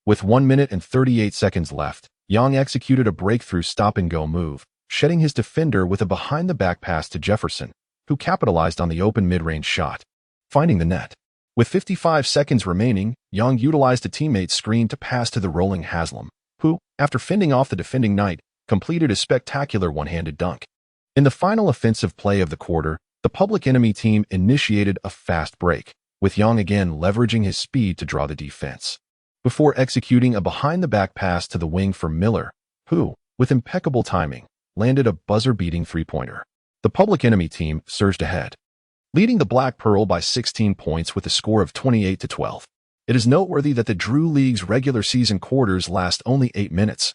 With 1 minute and 38 seconds left, Yang executed a breakthrough stop-and-go move, shedding his defender with a behind-the-back pass to Jefferson, who capitalized on the open mid-range shot, finding the net. With 55 seconds remaining, Yang utilized a teammate's screen to pass to the rolling Haslam, who, after fending off the defending knight, completed a spectacular one-handed dunk. In the final offensive play of the quarter, the public enemy team initiated a fast break, with Yang again leveraging his speed to draw the defense, before executing a behind-the-back pass to the wing for Miller, who, with impeccable timing, landed a buzzer-beating three-pointer. The public enemy team surged ahead, leading the Black Pearl by 16 points with a score of 28-12. It is noteworthy that the Drew League's regular season quarters last only 8 minutes,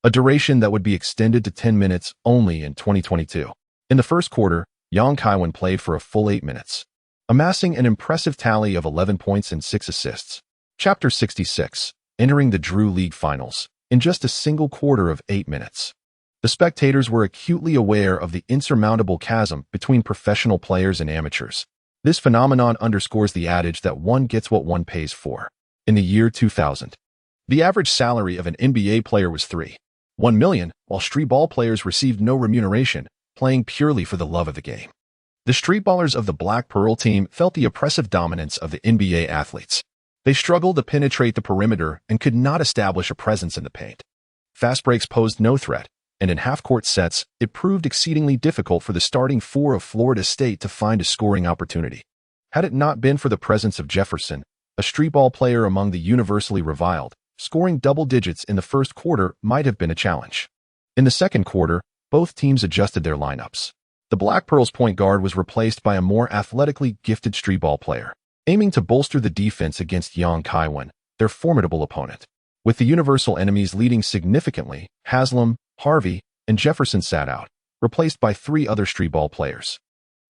a duration that would be extended to 10 minutes only in 2022. In the first quarter, Yang Kaiwen played for a full 8 minutes, amassing an impressive tally of 11 points and 6 assists. Chapter 66, entering the Drew League Finals, in just a single quarter of 8 minutes. The spectators were acutely aware of the insurmountable chasm between professional players and amateurs. This phenomenon underscores the adage that one gets what one pays for. In the year 2000, the average salary of an NBA player was $1 million, while street ball players received no remuneration, playing purely for the love of the game. The streetballers of the Black Pearl team felt the oppressive dominance of the NBA athletes. They struggled to penetrate the perimeter and could not establish a presence in the paint. Fast breaks posed no threat, and in half-court sets, it proved exceedingly difficult for the starting four of Florida State to find a scoring opportunity. Had it not been for the presence of Jefferson, a streetball player among the universally reviled, scoring double digits in the first quarter might have been a challenge. In the second quarter, both teams adjusted their lineups. The Black Pearl's point guard was replaced by a more athletically gifted streetball player, aiming to bolster the defense against Yang Kaiwen, their formidable opponent. With the universal enemies leading significantly, Haslam, Harvey, and Jefferson sat out, replaced by 3 other streetball players.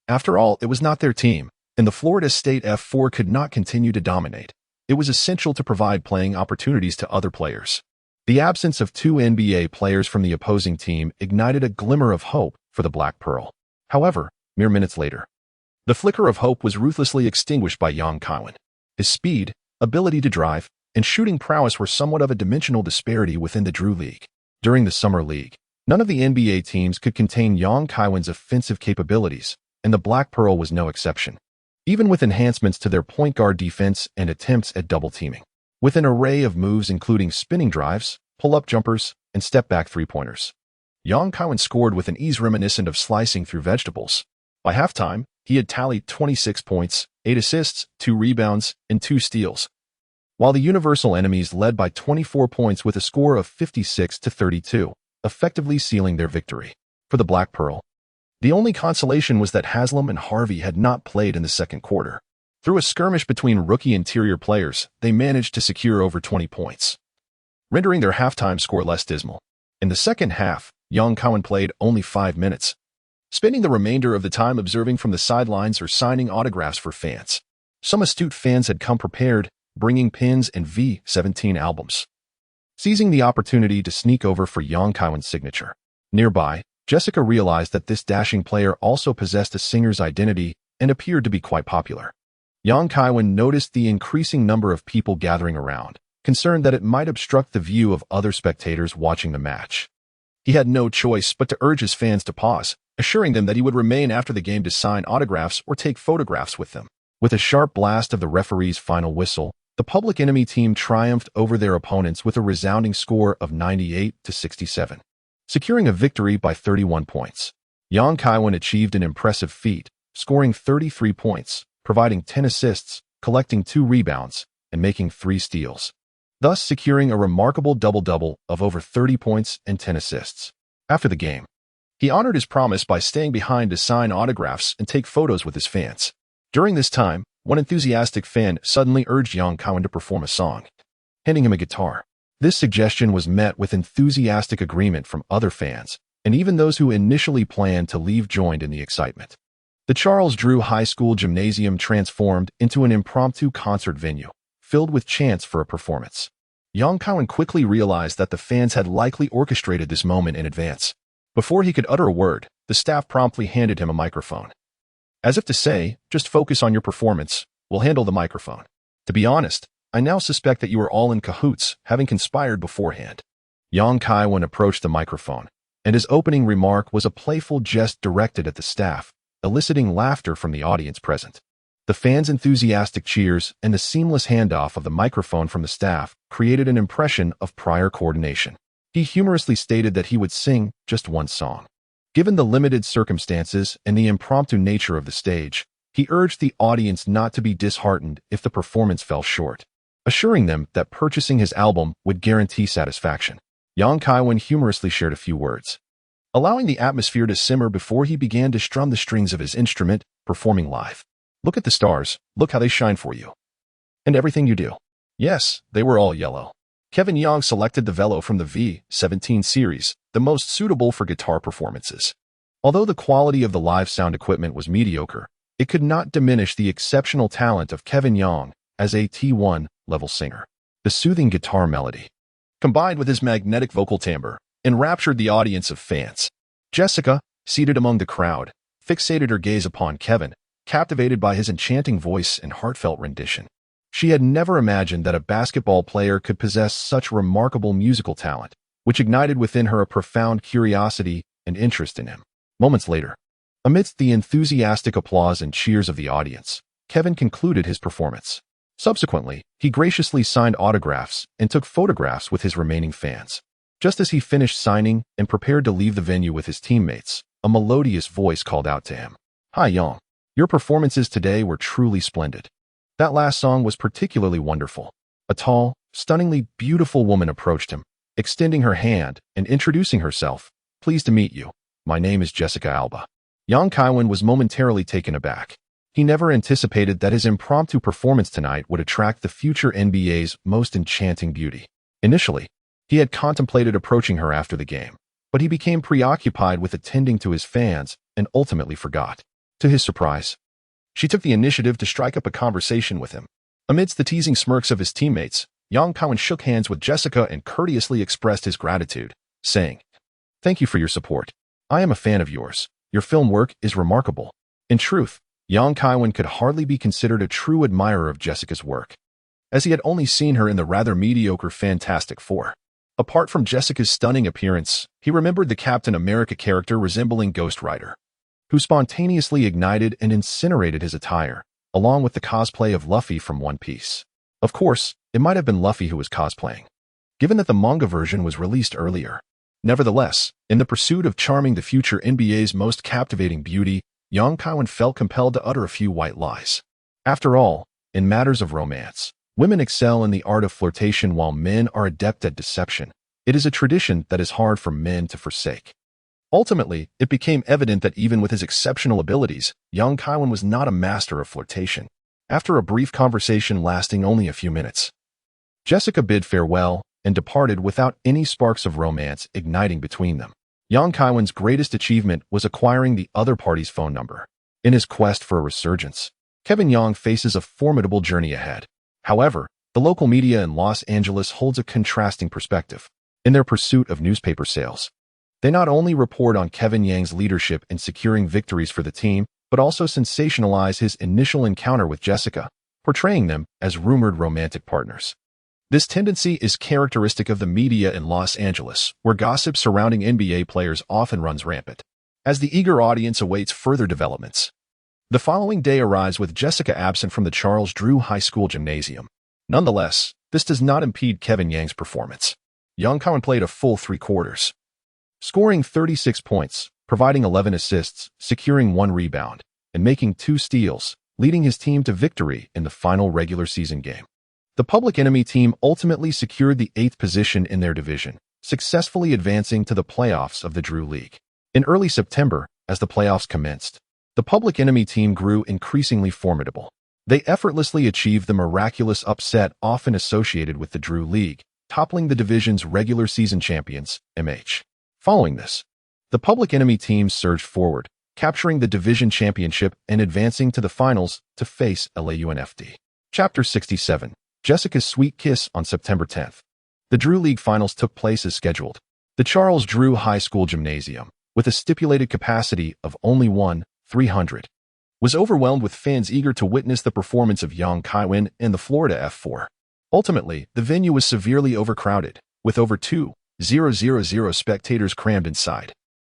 After all, it was not their team, and the Florida State F4 could not continue to dominate. It was essential to provide playing opportunities to other players. The absence of 2 NBA players from the opposing team ignited a glimmer of hope for the Black Pearl. However, mere minutes later, the flicker of hope was ruthlessly extinguished by Yang Kaiwen. His speed, ability to drive, and shooting prowess were somewhat of a dimensional disparity within the Drew League. During the Summer League, none of the NBA teams could contain Yang Kaiwen's offensive capabilities, and the Black Pearl was no exception. Even with enhancements to their point guard defense and attempts at double-teaming, with an array of moves including spinning drives, pull-up jumpers, and step-back three-pointers, Yang Kaiwen scored with an ease reminiscent of slicing through vegetables. By halftime, he had tallied 26 points, 8 assists, 2 rebounds, and 2 steals, while the universal enemies led by 24 points with a score of 56-32, effectively sealing their victory. For the Black Pearl, the only consolation was that Haslam and Harvey had not played in the second quarter. Through a skirmish between rookie interior players, they managed to secure over 20 points, rendering their halftime score less dismal. In the second half, Yang Kaiwen played only 5 minutes, spending the remainder of the time observing from the sidelines or signing autographs for fans. Some astute fans had come prepared, bringing pins and V17 albums, seizing the opportunity to sneak over for Yang Kaiwen's signature. Nearby, Jessica realized that this dashing player also possessed a singer's identity and appeared to be quite popular. Yang Kaiwen noticed the increasing number of people gathering around, concerned that it might obstruct the view of other spectators watching the match. He had no choice but to urge his fans to pause, assuring them that he would remain after the game to sign autographs or take photographs with them. With a sharp blast of the referee's final whistle, the public enemy team triumphed over their opponents with a resounding score of 98-67, securing a victory by 31 points. Yang Kaiwen achieved an impressive feat, scoring 33 points, providing 10 assists, collecting 2 rebounds, and making 3 steals, thus securing a remarkable double-double of over 30 points and 10 assists. After the game, he honored his promise by staying behind to sign autographs and take photos with his fans. During this time, one enthusiastic fan suddenly urged Yang Kaiwen to perform a song, handing him a guitar. This suggestion was met with enthusiastic agreement from other fans, and even those who initially planned to leave joined in the excitement. The Charles Drew High School Gymnasium transformed into an impromptu concert venue, filled with chants for a performance. Kaiwen quickly realized that the fans had likely orchestrated this moment in advance. Before he could utter a word, the staff promptly handed him a microphone. As if to say, just focus on your performance, we'll handle the microphone. To be honest, I now suspect that you were all in cahoots, having conspired beforehand. Kaiwen approached the microphone, and his opening remark was a playful jest directed at the staff, eliciting laughter from the audience present. The fans' enthusiastic cheers and the seamless handoff of the microphone from the staff created an impression of prior coordination. He humorously stated that he would sing just one song. Given the limited circumstances and the impromptu nature of the stage, he urged the audience not to be disheartened if the performance fell short, assuring them that purchasing his album would guarantee satisfaction. Kaiwen humorously shared a few words, allowing the atmosphere to simmer before he began to strum the strings of his instrument, performing live. Look at the stars, look how they shine for you. And everything you do. Yes, they were all yellow. Kevin Young selected the Velo from the V17 series, the most suitable for guitar performances. Although the quality of the live sound equipment was mediocre, it could not diminish the exceptional talent of Kevin Young as a T1 level singer. The soothing guitar melody, combined with his magnetic vocal timbre, enraptured the audience of fans. Jessica, seated among the crowd, fixated her gaze upon Kevin, captivated by his enchanting voice and heartfelt rendition. She had never imagined that a basketball player could possess such remarkable musical talent, which ignited within her a profound curiosity and interest in him. Moments later, amidst the enthusiastic applause and cheers of the audience, Kevin concluded his performance. Subsequently, he graciously signed autographs and took photographs with his remaining fans. Just as he finished signing and prepared to leave the venue with his teammates, a melodious voice called out to him. "Hi, Young. Your performances today were truly splendid. That last song was particularly wonderful." A tall, stunningly beautiful woman approached him, extending her hand and introducing herself. "Pleased to meet you. My name is Jessica Alba." Kaiwen was momentarily taken aback. He never anticipated that his impromptu performance tonight would attract the future NBA's most enchanting beauty. Initially, he had contemplated approaching her after the game, but he became preoccupied with attending to his fans and ultimately forgot. To his surprise, she took the initiative to strike up a conversation with him. Amidst the teasing smirks of his teammates, Kaiwen shook hands with Jessica and courteously expressed his gratitude, saying, "Thank you for your support. I am a fan of yours. Your film work is remarkable." In truth, Kaiwen could hardly be considered a true admirer of Jessica's work, as he had only seen her in the rather mediocre Fantastic Four. Apart from Jessica's stunning appearance, he remembered the Captain America character resembling Ghost Rider, who spontaneously ignited and incinerated his attire, along with the cosplay of Luffy from One Piece. Of course, it might have been Luffy who was cosplaying, given that the manga version was released earlier. Nevertheless, in the pursuit of charming the future NBA's most captivating beauty, Kaiwen felt compelled to utter a few white lies. After all, in matters of romance, women excel in the art of flirtation while men are adept at deception. It is a tradition that is hard for men to forsake. Ultimately, it became evident that even with his exceptional abilities, Kaiwen was not a master of flirtation. After a brief conversation lasting only a few minutes, Jessica bid farewell and departed without any sparks of romance igniting between them. Kaiwen's greatest achievement was acquiring the other party's phone number. In his quest for a resurgence, Kevin Young faces a formidable journey ahead. However, the local media in Los Angeles holds a contrasting perspective. In their pursuit of newspaper sales, they not only report on Kevin Young's leadership in securing victories for the team, but also sensationalize his initial encounter with Jessica, portraying them as rumored romantic partners. This tendency is characteristic of the media in Los Angeles, where gossip surrounding NBA players often runs rampant. As the eager audience awaits further developments, the following day arrives with Jessica absent from the Charles Drew High School Gymnasium. Nonetheless, this does not impede Kevin Young's performance. Kaiwen played a full 3 quarters, scoring 36 points, providing 11 assists, securing 1 rebound, and making 2 steals, leading his team to victory in the final regular season game. The Public Enemy team ultimately secured the 8th position in their division, successfully advancing to the playoffs of the Drew League. In early September, as the playoffs commenced, the Public Enemy team grew increasingly formidable. They effortlessly achieved the miraculous upset often associated with the Drew League, toppling the division's regular season champions, MH. Following this, the public enemy teams surged forward, capturing the division championship and advancing to the finals to face LAUNFD. Chapter 67. Jessica's Sweet Kiss on September 10th. The Drew League Finals took place as scheduled. The Charles Drew High School Gymnasium, with a stipulated capacity of only 300, was overwhelmed with fans eager to witness the performance of young Kaiwen and the Florida F4. Ultimately, the venue was severely overcrowded, with over 2,000 spectators crammed inside.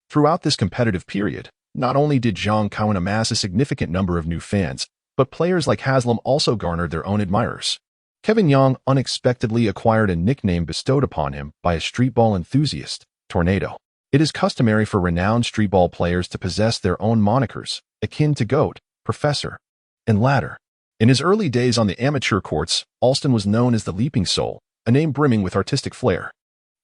Throughout this competitive period, not only did young Kaiwen amass a significant number of new fans, but players like Haslam also garnered their own admirers. Kevin Young unexpectedly acquired a nickname bestowed upon him by a streetball enthusiast, Tornado. It is customary for renowned streetball players to possess their own monikers, akin to GOAT, Professor, and Ladder. In his early days on the amateur courts, Alston was known as the Leaping Soul, a name brimming with artistic flair.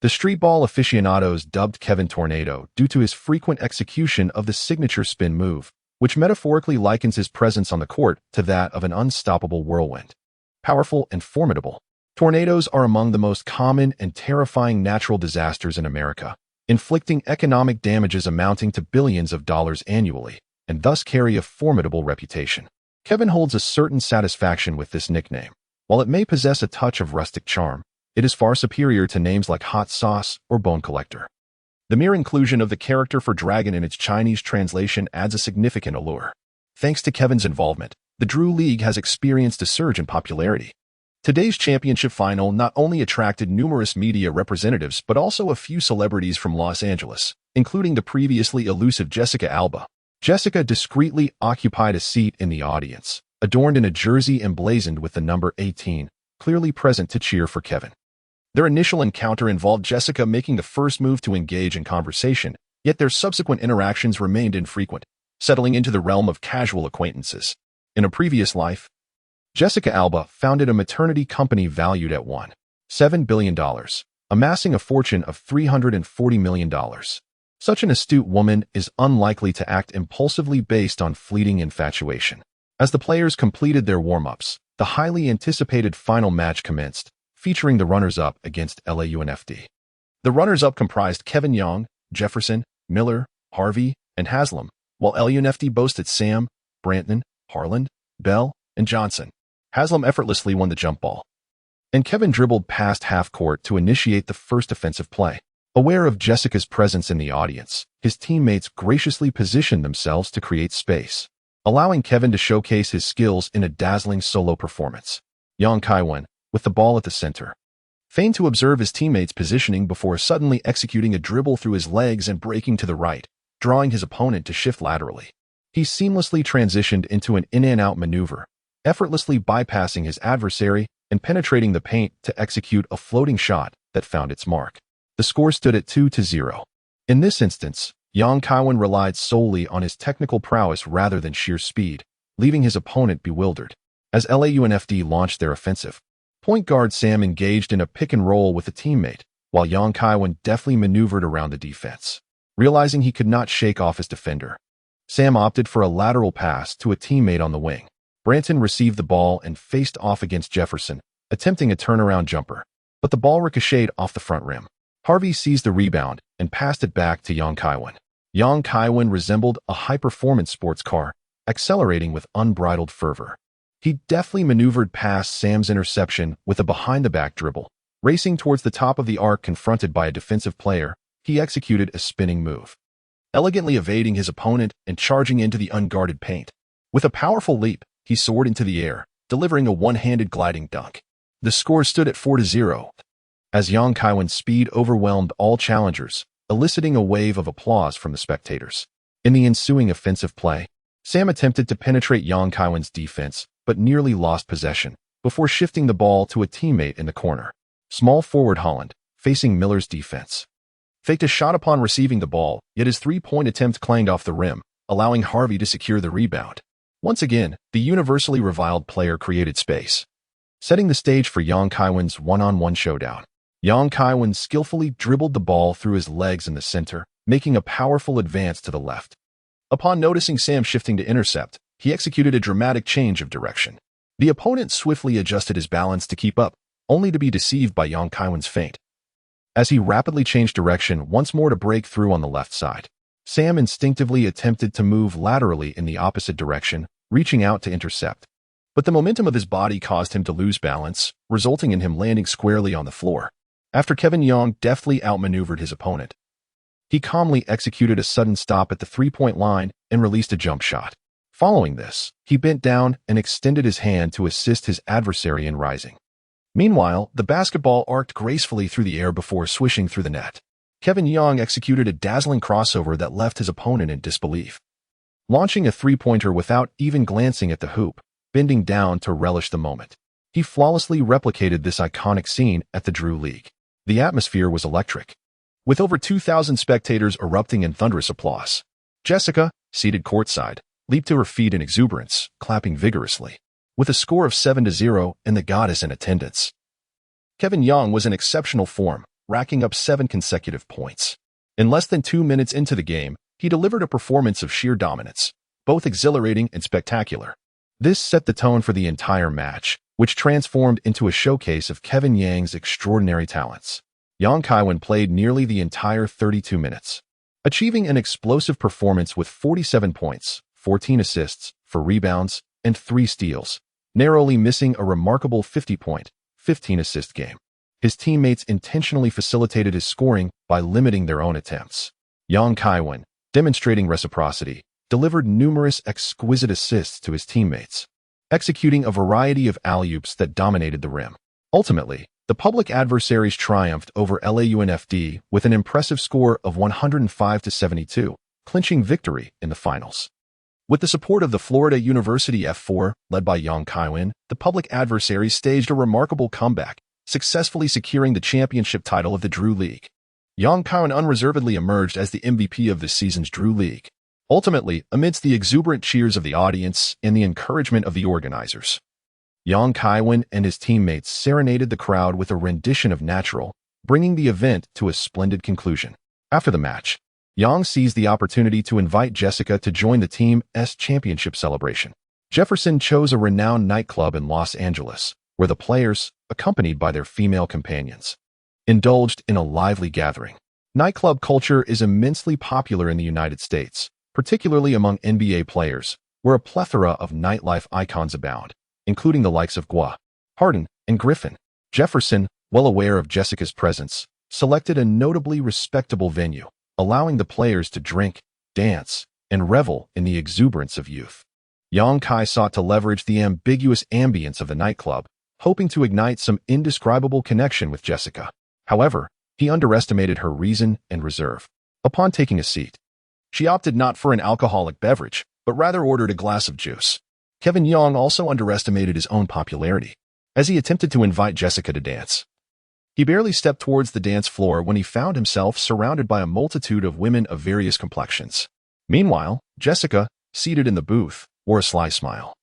The streetball aficionados dubbed Kevin Tornado due to his frequent execution of the signature spin move, which metaphorically likens his presence on the court to that of an unstoppable whirlwind. Powerful and formidable, tornadoes are among the most common and terrifying natural disasters in America, inflicting economic damages amounting to billions of dollars annually, and thus carry a formidable reputation. Kevin holds a certain satisfaction with this nickname. While it may possess a touch of rustic charm, it is far superior to names like Hot Sauce or Bone Collector. The mere inclusion of the character for dragon in its Chinese translation adds a significant allure. Thanks to Kevin's involvement, the Drew League has experienced a surge in popularity. Today's championship final not only attracted numerous media representatives but also a few celebrities from Los Angeles, including the previously elusive Jessica Alba. Jessica discreetly occupied a seat in the audience, adorned in a jersey emblazoned with the number 18, clearly present to cheer for Kevin. Their initial encounter involved Jessica making the first move to engage in conversation, yet their subsequent interactions remained infrequent, settling into the realm of casual acquaintances. In a previous life, Jessica Alba founded a maternity company valued at $1.7 billion, amassing a fortune of $340 million. Such an astute woman is unlikely to act impulsively based on fleeting infatuation. As the players completed their warm-ups, the highly anticipated final match commenced, featuring the runners-up against LAUNFD. The runners-up comprised Kevin Young, Jefferson, Miller, Harvey, and Haslam, while LAUNFD boasted Sam, Branton, Harland, Bell, and Johnson. Haslam effortlessly won the jump ball, and Kevin dribbled past half-court to initiate the first offensive play. Aware of Jessica's presence in the audience, his teammates graciously positioned themselves to create space, allowing Kevin to showcase his skills in a dazzling solo performance. Young Kaiwen, with the ball at the center, feigned to observe his teammates' positioning before suddenly executing a dribble through his legs and breaking to the right, drawing his opponent to shift laterally. He seamlessly transitioned into an in-and-out maneuver, effortlessly bypassing his adversary and penetrating the paint to execute a floating shot that found its mark. The score stood at 2-0. In this instance, young Kaiwen relied solely on his technical prowess rather than sheer speed, leaving his opponent bewildered. As LAUNFD launched their offensive, point guard Sam engaged in a pick-and-roll with a teammate, while young Kaiwen deftly maneuvered around the defense. Realizing he could not shake off his defender, Sam opted for a lateral pass to a teammate on the wing. Branton received the ball and faced off against Jefferson, attempting a turnaround jumper, but the ball ricocheted off the front rim. Harvey seized the rebound and passed it back to young Kaiwen. Young Kaiwen resembled a high-performance sports car, accelerating with unbridled fervor. He deftly maneuvered past Sam's interception with a behind-the-back dribble. Racing towards the top of the arc confronted by a defensive player, he executed a spinning move, elegantly evading his opponent and charging into the unguarded paint. With a powerful leap, he soared into the air, delivering a one-handed gliding dunk. The score stood at 4-0, as young Kaiwen's speed overwhelmed all challengers, eliciting a wave of applause from the spectators. In the ensuing offensive play, Sam attempted to penetrate young Kaiwen's defense, but nearly lost possession, before shifting the ball to a teammate in the corner. Small forward Holland, facing Miller's defense, faked a shot upon receiving the ball, yet his three-point attempt clanged off the rim, allowing Harvey to secure the rebound. Once again, the universally reviled player created space, setting the stage for young Kaiwen's one-on-one showdown. Young Kaiwen skillfully dribbled the ball through his legs in the center, making a powerful advance to the left. Upon noticing Sam shifting to intercept, he executed a dramatic change of direction. The opponent swiftly adjusted his balance to keep up, only to be deceived by Kaiwen's feint. As he rapidly changed direction once more to break through on the left side, Sam instinctively attempted to move laterally in the opposite direction, reaching out to intercept. But the momentum of his body caused him to lose balance, resulting in him landing squarely on the floor. After Kevin Young deftly outmaneuvered his opponent, he calmly executed a sudden stop at the three-point line and released a jump shot. Following this, he bent down and extended his hand to assist his adversary in rising. Meanwhile, the basketball arced gracefully through the air before swishing through the net. Kevin Young executed a dazzling crossover that left his opponent in disbelief. Launching a three-pointer without even glancing at the hoop, bending down to relish the moment, he flawlessly replicated this iconic scene at the Drew League. The atmosphere was electric, with over 2,000 spectators erupting in thunderous applause. Jessica, seated courtside, leaped to her feet in exuberance, clapping vigorously. With a score of 7-0 and the goddess in attendance, Kevin Young was in exceptional form, racking up 7 consecutive points. In less than 2 minutes into the game, he delivered a performance of sheer dominance, both exhilarating and spectacular. This set the tone for the entire match, which transformed into a showcase of Kevin Young's extraordinary talents. Kaiwen played nearly the entire 32 minutes, achieving an explosive performance with 47 points, 14 assists, 4 rebounds, and 3 steals, narrowly missing a remarkable 50-point, 15-assist game. His teammates intentionally facilitated his scoring by limiting their own attempts. Kaiwen, demonstrating reciprocity, delivered numerous exquisite assists to his teammates, executing a variety of alley-oops that dominated the rim. Ultimately, the public adversaries triumphed over LAUNFD with an impressive score of 105-72, clinching victory in the finals. With the support of the Florida University F4, led by Kaiwen, the public adversaries staged a remarkable comeback, successfully securing the championship title of the Drew League. Kaiwen unreservedly emerged as the MVP of this season's Drew League, ultimately amidst the exuberant cheers of the audience and the encouragement of the organizers. Kaiwen and his teammates serenaded the crowd with a rendition of Natural, bringing the event to a splendid conclusion. After the match, Young seized the opportunity to invite Jessica to join the team's championship celebration. Jefferson chose a renowned nightclub in Los Angeles, where the players, accompanied by their female companions, indulged in a lively gathering. Nightclub culture is immensely popular in the United States, particularly among NBA players, where a plethora of nightlife icons abound, including the likes of Gua, Harden, and Griffin. Jefferson, well aware of Jessica's presence, selected a notably respectable venue, allowing the players to drink, dance, and revel in the exuberance of youth. Kai sought to leverage the ambiguous ambience of the nightclub, hoping to ignite some indescribable connection with Jessica. However, he underestimated her reason and reserve. Upon taking a seat, she opted not for an alcoholic beverage, but rather ordered a glass of juice. Kevin Young also underestimated his own popularity, as he attempted to invite Jessica to dance. He barely stepped towards the dance floor when he found himself surrounded by a multitude of women of various complexions. Meanwhile, Jessica, seated in the booth, wore a sly smile,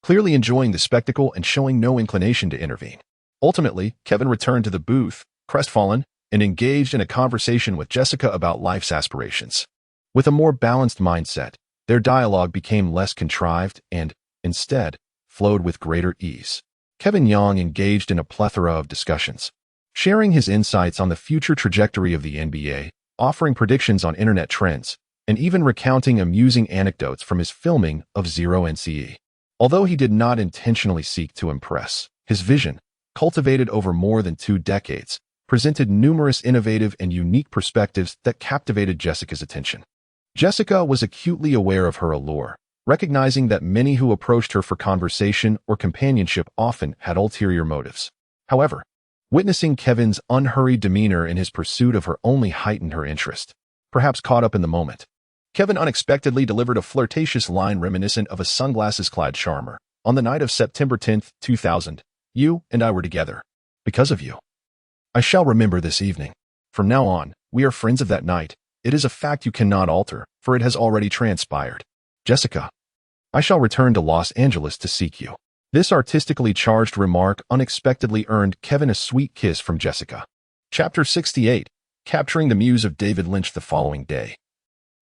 clearly enjoying the spectacle and showing no inclination to intervene. Ultimately, Kevin returned to the booth, crestfallen, and engaged in a conversation with Jessica about life's aspirations. With a more balanced mindset, their dialogue became less contrived and, instead, flowed with greater ease. Kevin Young engaged in a plethora of discussions, sharing his insights on the future trajectory of the NBA, offering predictions on internet trends, and even recounting amusing anecdotes from his filming of Zero NCAA. Although he did not intentionally seek to impress, his vision, cultivated over more than 2 decades, presented numerous innovative and unique perspectives that captivated Jessica's attention. Jessica was acutely aware of her allure, recognizing that many who approached her for conversation or companionship often had ulterior motives. However, witnessing Kevin's unhurried demeanor in his pursuit of her only heightened her interest. Perhaps caught up in the moment, Kevin unexpectedly delivered a flirtatious line reminiscent of a sunglasses-clad charmer. On the night of September 10, 2000, you and I were together. Because of you. I shall remember this evening. From now on, we are friends of that night. It is a fact you cannot alter, for it has already transpired. Jessica, I shall return to Los Angeles to seek you. This artistically charged remark unexpectedly earned Kevin a sweet kiss from Jessica. Chapter 68, Capturing the Muse of David Lynch the following day.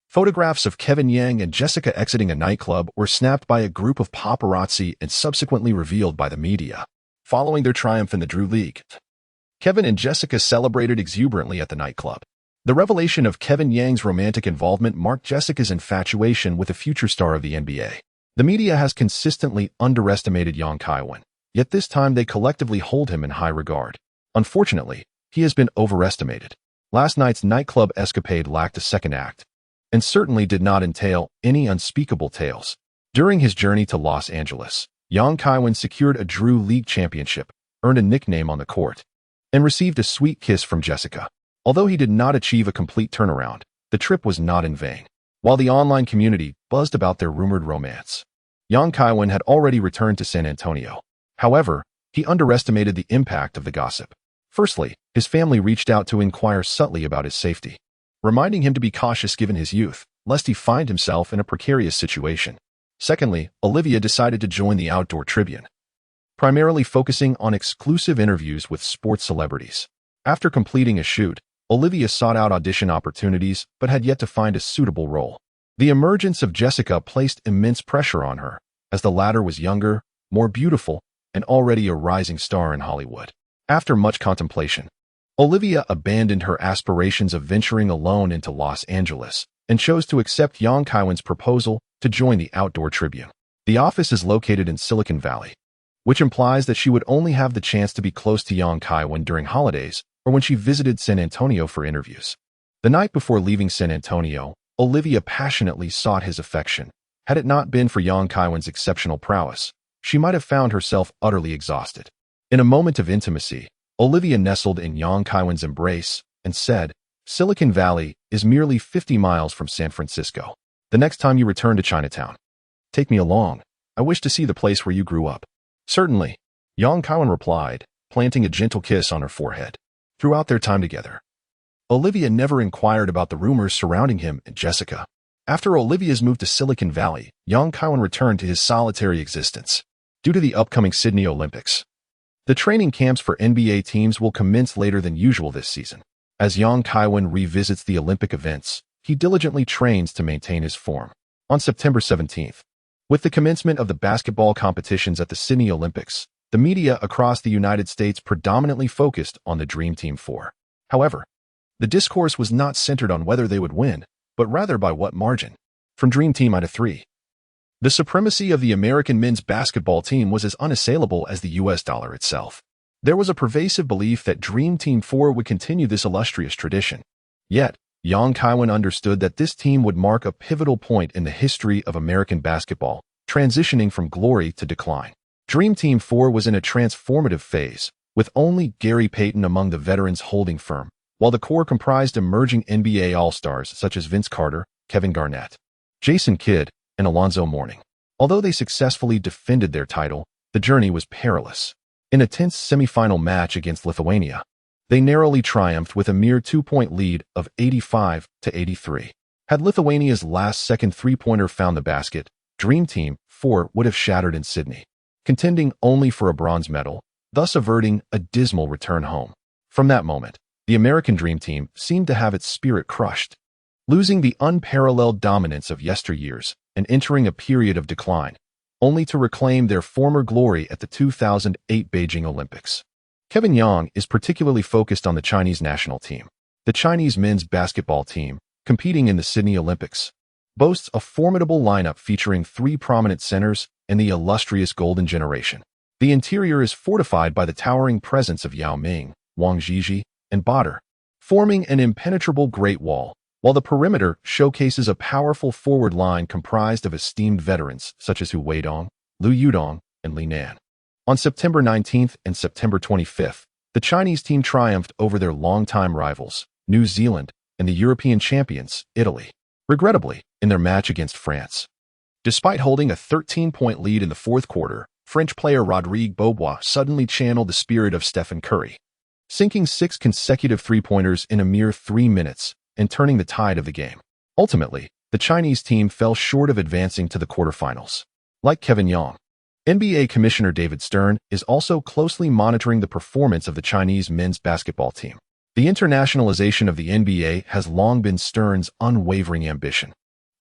Photographs of Kevin Young and Jessica exiting a nightclub were snapped by a group of paparazzi and subsequently revealed by the media. following their triumph in the Drew League. Kevin and Jessica celebrated exuberantly at the nightclub. The revelation of Kevin Yang's romantic involvement marked Jessica's infatuation with a future star of the NBA. The media has consistently underestimated Yang Kaiwen, yet this time they collectively hold him in high regard. Unfortunately, he has been overestimated. Last night's nightclub escapade lacked a second act, and certainly did not entail any unspeakable tales. During his journey to Los Angeles, Yang Kaiwen secured a Drew League championship, earned a nickname on the court, and received a sweet kiss from Jessica. Although he did not achieve a complete turnaround, the trip was not in vain. While the online community buzzed about their rumored romance, Yang Kaiwen had already returned to San Antonio. However, he underestimated the impact of the gossip. Firstly, his family reached out to inquire subtly about his safety, reminding him to be cautious given his youth, lest he find himself in a precarious situation. Secondly, Olivia decided to join the Outdoor Tribune, primarily focusing on exclusive interviews with sports celebrities. After completing a shoot, Olivia sought out audition opportunities but had yet to find a suitable role. The emergence of Jessica placed immense pressure on her, as the latter was younger, more beautiful, and already a rising star in Hollywood. After much contemplation, Olivia abandoned her aspirations of venturing alone into Los Angeles and chose to accept Yang Kaiwen's proposal to join the Outdoor Tribune. The office is located in Silicon Valley, which implies that she would only have the chance to be close to Yang Kaiwen during holidays or when she visited San Antonio for interviews. The night before leaving San Antonio, Olivia passionately sought his affection. Had it not been for Yang Kaiwen's exceptional prowess, she might have found herself utterly exhausted. In a moment of intimacy, Olivia nestled in Yang Kaiwen's embrace and said, "Silicon Valley is merely 50 miles from San Francisco. The next time you return to Chinatown, take me along. I wish to see the place where you grew up." "Certainly," Yang Kaiwen replied, planting a gentle kiss on her forehead. Throughout their time together, Olivia never inquired about the rumors surrounding him and Jessica. After Olivia's move to Silicon Valley, Yang Kaiwen returned to his solitary existence. Due to the upcoming Sydney Olympics, the training camps for NBA teams will commence later than usual this season. As Yang Kaiwen revisits the Olympic events, he diligently trains to maintain his form. On September 17th, with the commencement of the basketball competitions at the Sydney Olympics, the media across the United States predominantly focused on the Dream Team 4. However, the discourse was not centered on whether they would win, but rather by what margin. From Dream Team to 3. The supremacy of the American men's basketball team was as unassailable as the US dollar itself. There was a pervasive belief that Dream Team 4 would continue this illustrious tradition. Yet, Yang Kaiwen understood that this team would mark a pivotal point in the history of American basketball, transitioning from glory to decline. Dream Team 4 was in a transformative phase, with only Gary Payton among the veterans holding firm, while the core comprised emerging NBA All-Stars such as Vince Carter, Kevin Garnett, Jason Kidd, and Alonzo Mourning. Although they successfully defended their title, the journey was perilous. In a tense semifinal match against Lithuania, they narrowly triumphed with a mere 2-point lead of 85-83. Had Lithuania's last-second three-pointer found the basket, Dream Team 4 would have shattered in Sydney, contending only for a bronze medal, thus averting a dismal return home. From that moment, the American Dream Team seemed to have its spirit crushed, losing the unparalleled dominance of yesteryears and entering a period of decline, only to reclaim their former glory at the 2008 Beijing Olympics. Kevin Yang is particularly focused on the Chinese national team. The Chinese men's basketball team, competing in the Sydney Olympics, boasts a formidable lineup featuring 3 prominent centers and the illustrious Golden Generation. The interior is fortified by the towering presence of Yao Ming, Wang Zhizhi, and Bader, forming an impenetrable Great Wall, while the perimeter showcases a powerful forward line comprised of esteemed veterans such as Hu Weidong, Liu Yudong, and Li Nan. On September 19th and September 25th, the Chinese team triumphed over their longtime rivals, New Zealand, and the European champions, Italy, regrettably, in their match against France. Despite holding a 13-point lead in the fourth quarter, French player Rodrigue Beaubois suddenly channeled the spirit of Stephen Curry, sinking 6 consecutive three-pointers in a mere 3 minutes and turning the tide of the game. Ultimately, the Chinese team fell short of advancing to the quarterfinals. Like Kevin Yang, NBA Commissioner David Stern is also closely monitoring the performance of the Chinese men's basketball team. The internationalization of the NBA has long been Stern's unwavering ambition.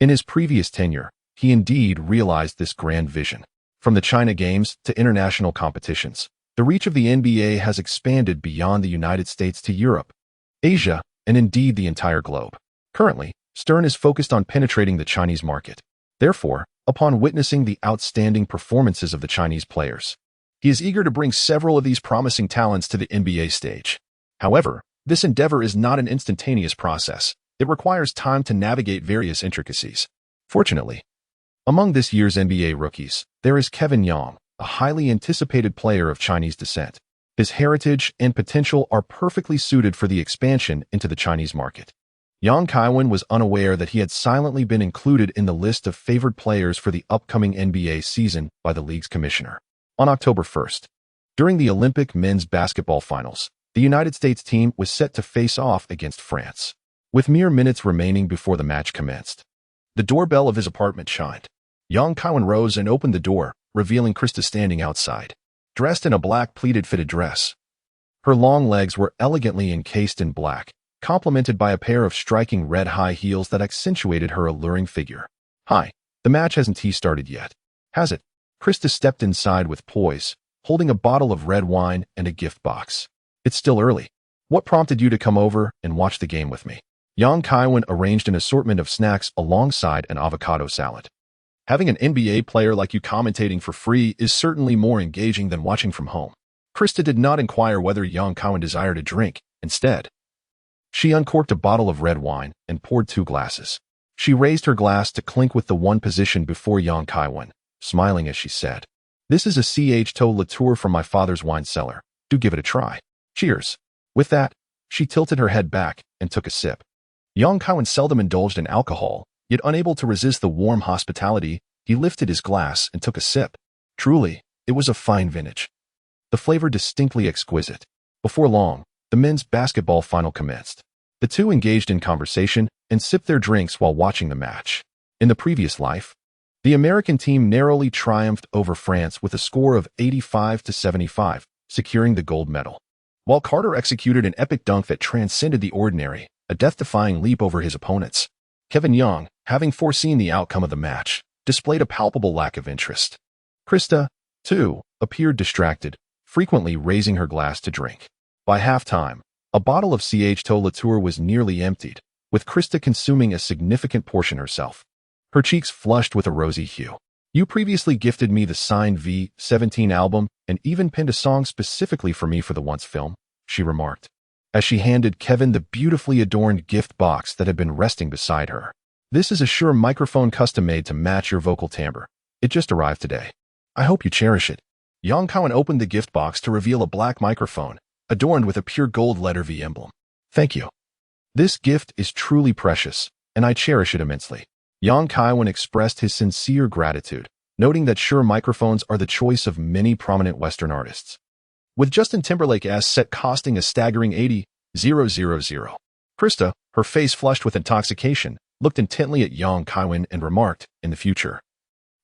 In his previous tenure, he indeed realized this grand vision. From the China Games to international competitions, The reach of the NBA has expanded beyond the United States to Europe, Asia, and indeed the entire globe. Currently, Stern is focused on penetrating the Chinese market. Therefore, upon witnessing the outstanding performances of the Chinese players, he is eager to bring several of these promising talents to the NBA stage. However, this endeavor is not an instantaneous process. It requires time to navigate various intricacies. Fortunately, among this year's NBA rookies, there is Kaiwen, a highly anticipated player of Chinese descent. His heritage and potential are perfectly suited for the expansion into the Chinese market. Kaiwen was unaware that he had silently been included in the list of favored players for the upcoming NBA season by the league's commissioner. On October 1st, during the Olympic men's basketball finals, the United States team was set to face off against France. With mere minutes remaining before the match commenced, the doorbell of his apartment chimed. Kaiwen rose and opened the door, revealing Krista standing outside, dressed in a black pleated fitted dress. Her long legs were elegantly encased in black, complemented by a pair of striking red high heels that accentuated her alluring figure. "Hi, the match hasn't started yet, has it?" Krista stepped inside with poise, holding a bottle of red wine and a gift box. "It's still early. What prompted you to come over and watch the game with me?" Kaiwen arranged an assortment of snacks alongside an avocado salad. "Having an NBA player like you commentating for free is certainly more engaging than watching from home." Krista did not inquire whether Kaiwen desired a drink. Instead, she uncorked a bottle of red wine and poured 2 glasses. She raised her glass to clink with the one position before Kaiwen, smiling as she said, "This is a Chateau Latour from my father's wine cellar. Do give it a try. Cheers." With that, she tilted her head back and took a sip. Kaiwen seldom indulged in alcohol, yet unable to resist the warm hospitality, he lifted his glass and took a sip. Truly, it was a fine vintage, the flavor distinctly exquisite. Before long, the men's basketball final commenced. The two engaged in conversation and sipped their drinks while watching the match. In the previous life, the American team narrowly triumphed over France with a score of 85-75, securing the gold medal. While Carter executed an epic dunk that transcended the ordinary, a death-defying leap over his opponents, Kaiwen, having foreseen the outcome of the match, displayed a palpable lack of interest. Krista, too, appeared distracted, frequently raising her glass to drink. By halftime, a bottle of Chateau Latour was nearly emptied, with Krista consuming a significant portion herself. Her cheeks flushed with a rosy hue. "You previously gifted me the signed V17 album and even penned a song specifically for me for the Once film," she remarked, as she handed Kaiwen the beautifully adorned gift box that had been resting beside her. "This is a Shure microphone custom-made to match your vocal timbre. It just arrived today. I hope you cherish it." Kaiwen opened the gift box to reveal a black microphone, adorned with a pure gold letter V emblem. "Thank you. This gift is truly precious, and I cherish it immensely." Kaiwen expressed his sincere gratitude, noting that Shure microphones are the choice of many prominent Western artists, with Justin Timberlake's set costing a staggering $80,000. Krista, her face flushed with intoxication, looked intently at Kaiwen and remarked, "In the future,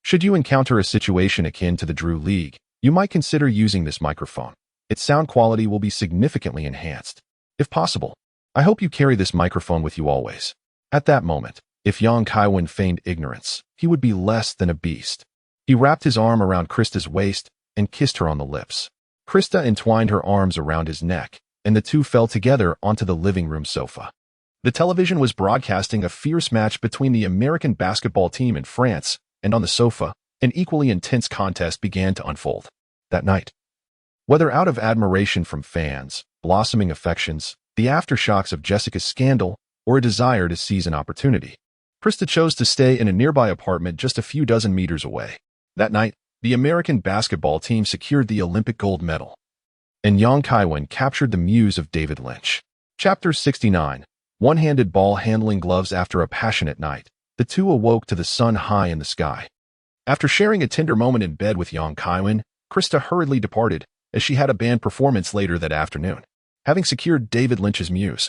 should you encounter a situation akin to the Drew League, you might consider using this microphone. Its sound quality will be significantly enhanced. If possible, I hope you carry this microphone with you always." At that moment, if Kaiwen feigned ignorance, he would be less than a beast. He wrapped his arm around Krista's waist and kissed her on the lips. Krista entwined her arms around his neck, and the two fell together onto the living room sofa. The television was broadcasting a fierce match between the American basketball team and France, and on the sofa, an equally intense contest began to unfold. That night, whether out of admiration from fans, blossoming affections, the aftershocks of Jessica's scandal, or a desire to seize an opportunity, Krista chose to stay in a nearby apartment just a few dozen meters away. That night, the American basketball team secured the Olympic gold medal, and Kaiwen captured the muse of David Lynch. Chapter 69. One-handed ball handling gloves. After a passionate night, the two awoke to the sun high in the sky. After sharing a tender moment in bed with Kaiwen, Krista hurriedly departed, as she had a band performance later that afternoon. Having secured David Lynch's muse,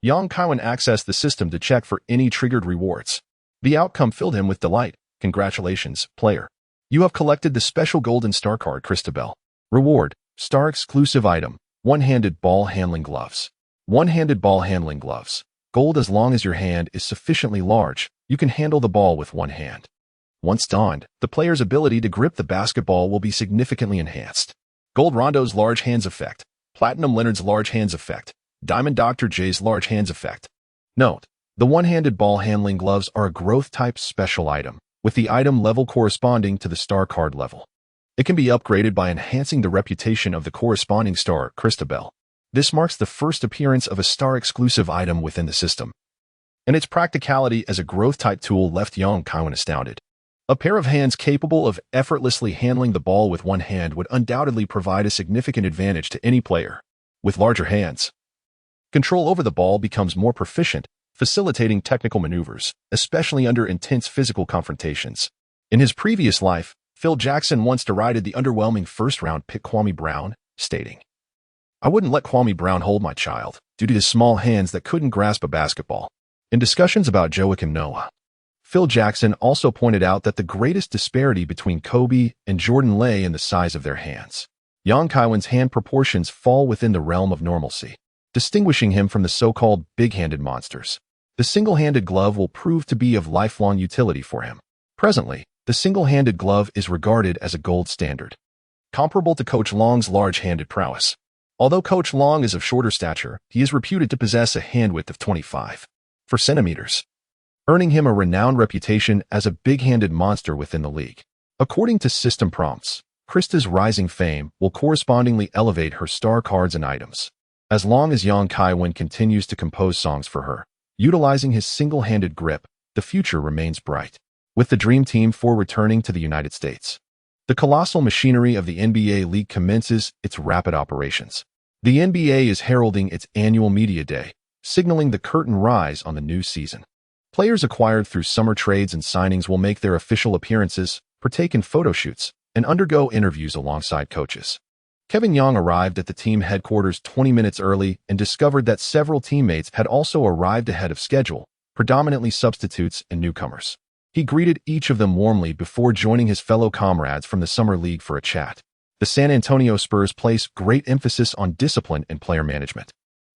Kaiwen accessed the system to check for any triggered rewards. The outcome filled him with delight. "Congratulations, player. You have collected the special golden star card, Christabel. Reward, star exclusive item, one-handed ball handling gloves. One-handed ball handling gloves. Gold. As long as your hand is sufficiently large, you can handle the ball with one hand. Once donned, the player's ability to grip the basketball will be significantly enhanced. Gold Rondo's large hands effect, Platinum Leonard's large hands effect, Diamond Dr. J's large hands effect. Note: the one-handed ball handling gloves are a growth-type special item, with the item level corresponding to the star card level. It can be upgraded by enhancing the reputation of the corresponding star, Christabel. This marks the first appearance of a star-exclusive item within the system, and its practicality as a growth-type tool left young Kaiwen astounded. A pair of hands capable of effortlessly handling the ball with one hand would undoubtedly provide a significant advantage to any player. With larger hands, control over the ball becomes more proficient, facilitating technical maneuvers, especially under intense physical confrontations. In his previous life, Phil Jackson once derided the underwhelming first-round pick Kwame Brown, stating, "I wouldn't let Kwame Brown hold my child, due to his small hands that couldn't grasp a basketball." In discussions about Joakim Noah, Phil Jackson also pointed out that the greatest disparity between Kobe and Jordan lay in the size of their hands. Young Kaiwen's hand proportions fall within the realm of normalcy, distinguishing him from the so-called big-handed monsters. The single-handed glove will prove to be of lifelong utility for him. Presently, the single-handed glove is regarded as a gold standard, comparable to Coach Long's large-handed prowess. Although Coach Long is of shorter stature, he is reputed to possess a hand width of 25 centimeters, earning him a renowned reputation as a big-handed monster within the league. According to system prompts, Krista's rising fame will correspondingly elevate her star cards and items. As long as young Kaiwen continues to compose songs for her, utilizing his single-handed grip, the future remains bright. With the Dream Team 4 returning to the United States, the colossal machinery of the NBA League commences its rapid operations. The NBA is heralding its annual media day, signaling the curtain rise on the new season. Players acquired through summer trades and signings will make their official appearances, partake in photo shoots, and undergo interviews alongside coaches. Kevin Young arrived at the team headquarters 20 minutes early and discovered that several teammates had also arrived ahead of schedule, predominantly substitutes and newcomers. He greeted each of them warmly before joining his fellow comrades from the Summer League for a chat. The San Antonio Spurs place great emphasis on discipline and player management.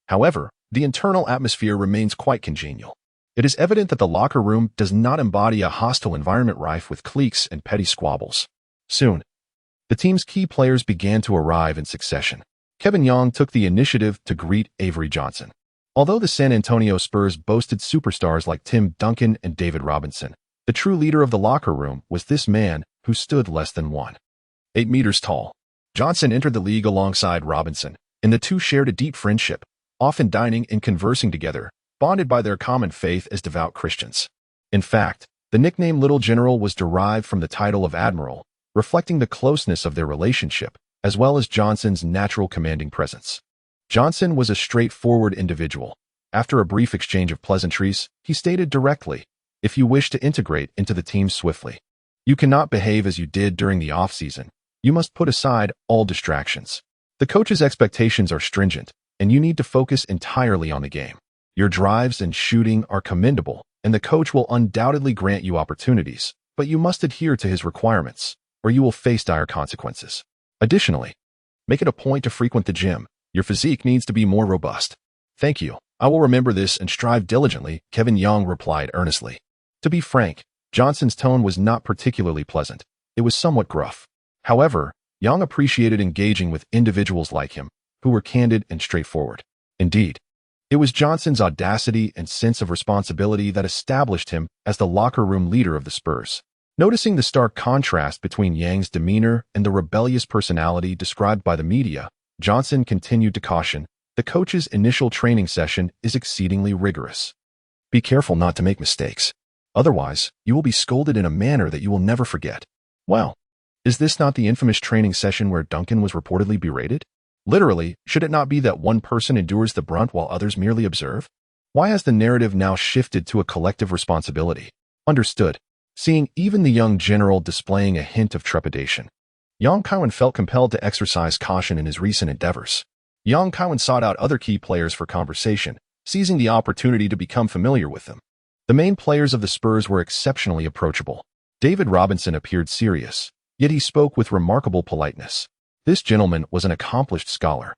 However, the internal atmosphere remains quite congenial. It is evident that the locker room does not embody a hostile environment rife with cliques and petty squabbles. Soon, the team's key players began to arrive in succession. Kevin Young took the initiative to greet Avery Johnson. Although the San Antonio Spurs boasted superstars like Tim Duncan and David Robinson, the true leader of the locker room was this man who stood less than 1.8 meters tall. Johnson entered the league alongside Robinson, and the two shared a deep friendship, often dining and conversing together, bonded by their common faith as devout Christians. In fact, the nickname Little General was derived from the title of Admiral, reflecting the closeness of their relationship, as well as Johnson's natural commanding presence. Johnson was a straightforward individual. After a brief exchange of pleasantries, he stated directly, "If you wish to integrate into the team swiftly, you cannot behave as you did during the off-season. You must put aside all distractions. The coach's expectations are stringent, and you need to focus entirely on the game. Your drives and shooting are commendable, and the coach will undoubtedly grant you opportunities, but you must adhere to his requirements, or you will face dire consequences. Additionally, make it a point to frequent the gym. Your physique needs to be more robust." "Thank you. I will remember this and strive diligently," Kevin Young replied earnestly. To be frank, Johnson's tone was not particularly pleasant. It was somewhat gruff. However, Young appreciated engaging with individuals like him, who were candid and straightforward. Indeed, it was Johnson's audacity and sense of responsibility that established him as the locker room leader of the Spurs. Noticing the stark contrast between Yang's demeanor and the rebellious personality described by the media, Johnson continued to caution, "The coach's initial training session is exceedingly rigorous. Be careful not to make mistakes. Otherwise, you will be scolded in a manner that you will never forget." Well, is this not the infamous training session where Duncan was reportedly berated? Literally, should it not be that one person endures the brunt while others merely observe? Why has the narrative now shifted to a collective responsibility? Understood. Seeing even the young general displaying a hint of trepidation, young Kaiwen felt compelled to exercise caution in his recent endeavors. Young Kaiwen sought out other key players for conversation, seizing the opportunity to become familiar with them. The main players of the Spurs were exceptionally approachable. David Robinson appeared serious, yet he spoke with remarkable politeness. This gentleman was an accomplished scholar,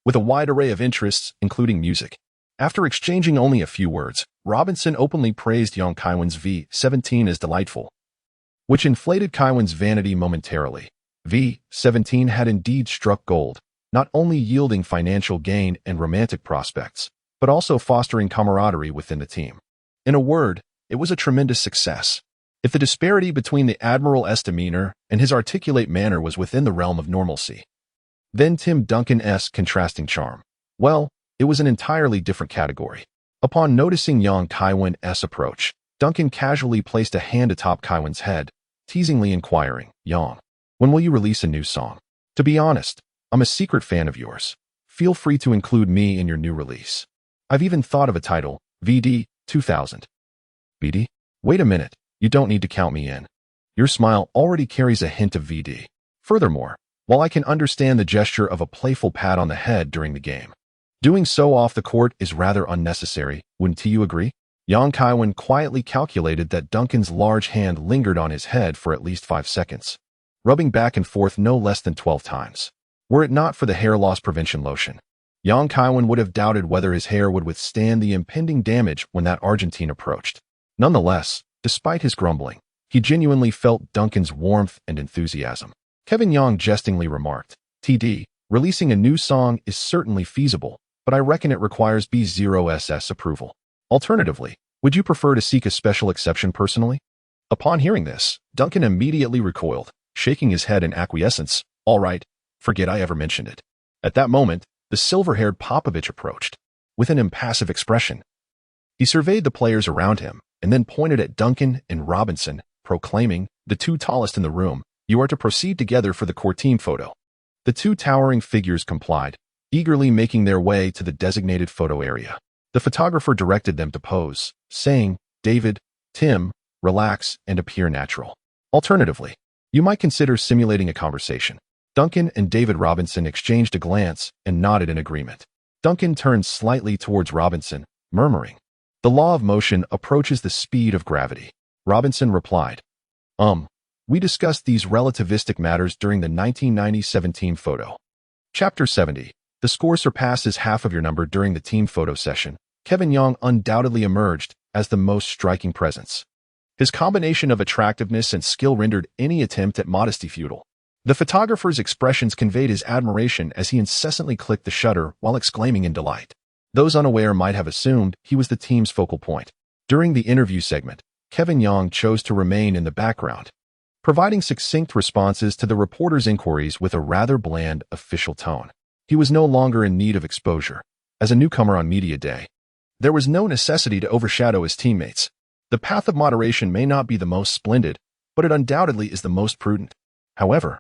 with a wide array of interests, including music. After exchanging only a few words, Robinson openly praised young Kaiwen's V17 as delightful, which inflated Kaiwen's vanity momentarily. V17 had indeed struck gold, not only yielding financial gain and romantic prospects, but also fostering camaraderie within the team. In a word, it was a tremendous success. If the disparity between the Admiral's demeanor and his articulate manner was within the realm of normalcy, then Tim Duncan's contrasting charm, well, it was an entirely different category. Upon noticing young Kaiwen's approach, Duncan casually placed a hand atop Kaiwen's head, teasingly inquiring, "Yang, when will you release a new song? To be honest, I'm a secret fan of yours. Feel free to include me in your new release. I've even thought of a title, VD 2000. VD? Wait a minute, you don't need to count me in. Your smile already carries a hint of VD. Furthermore, while I can understand the gesture of a playful pat on the head during the game, doing so off the court is rather unnecessary, wouldn't you agree?" Young Kaiwen quietly calculated that Duncan's large hand lingered on his head for at least 5 seconds, rubbing back and forth no less than 12 times. Were it not for the hair loss prevention lotion, young Kaiwen would have doubted whether his hair would withstand the impending damage when that Argentine approached. Nonetheless, despite his grumbling, he genuinely felt Duncan's warmth and enthusiasm. Kevin Young jestingly remarked, "TD, releasing a new song is certainly feasible, but I reckon it requires B0SS approval. Alternatively, would you prefer to seek a special exception personally?" Upon hearing this, Duncan immediately recoiled, shaking his head in acquiescence. "All right, forget I ever mentioned it." At that moment, the silver-haired Popovich approached. With an impassive expression, he surveyed the players around him and then pointed at Duncan and Robinson, proclaiming, "The two tallest in the room, you are to proceed together for the core team photo." The two towering figures complied, eagerly making their way to the designated photo area. The photographer directed them to pose, saying, "David, Tim, relax and appear natural. Alternatively, you might consider simulating a conversation." Duncan and David Robinson exchanged a glance and nodded in agreement. Duncan turned slightly towards Robinson, murmuring, "The law of motion approaches the speed of gravity." Robinson replied, We discussed these relativistic matters during the 1997 team photo." Chapter 70. The score surpasses half of your number during the team photo session. Kevin Young undoubtedly emerged as the most striking presence. His combination of attractiveness and skill rendered any attempt at modesty futile. The photographer's expressions conveyed his admiration as he incessantly clicked the shutter while exclaiming in delight. Those unaware might have assumed he was the team's focal point. During the interview segment, Kevin Young chose to remain in the background, providing succinct responses to the reporters' inquiries with a rather bland, official tone. He was no longer in need of exposure. As a newcomer on Media Day, there was no necessity to overshadow his teammates. The path of moderation may not be the most splendid, but it undoubtedly is the most prudent. However,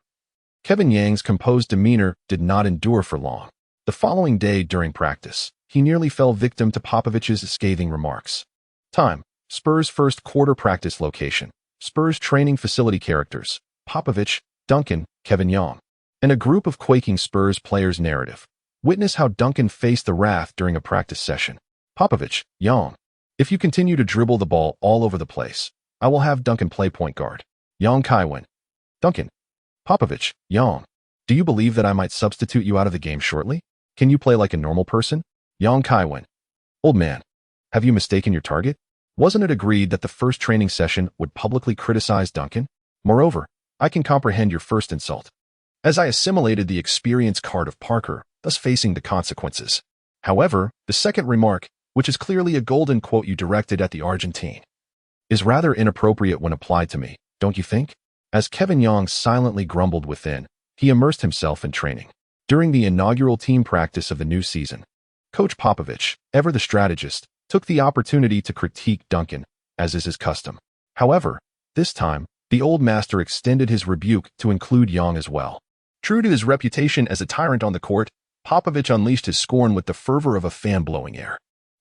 Kevin Young's composed demeanor did not endure for long. The following day during practice, he nearly fell victim to Popovich's scathing remarks. Time: Spurs first quarter practice location. Spurs training facility characters: Popovich, Duncan, Kevin Young. And a group of quaking Spurs players narrative. Witness how Duncan faced the wrath during a practice session. Popovich, Young. "If you continue to dribble the ball all over the place, I will have Duncan play point guard." Young Kaiwen. Duncan. Popovich, Young. "Do you believe that I might substitute you out of the game shortly? Can you play like a normal person?" Young Kaiwen. "Old man, have you mistaken your target? Wasn't it agreed that the first training session would publicly criticize Duncan? Moreover, I can comprehend your first insult, as I assimilated the experience card of Parker, thus facing the consequences. However, the second remark, which is clearly a golden quote you directed at the Argentine, is rather inappropriate when applied to me, don't you think?" As Kevin Young silently grumbled within, he immersed himself in training. During the inaugural team practice of the new season, Coach Popovich, ever the strategist, took the opportunity to critique Duncan, as is his custom. However, this time, the old master extended his rebuke to include Young as well. True to his reputation as a tyrant on the court, Popovich unleashed his scorn with the fervor of a fan blowing air.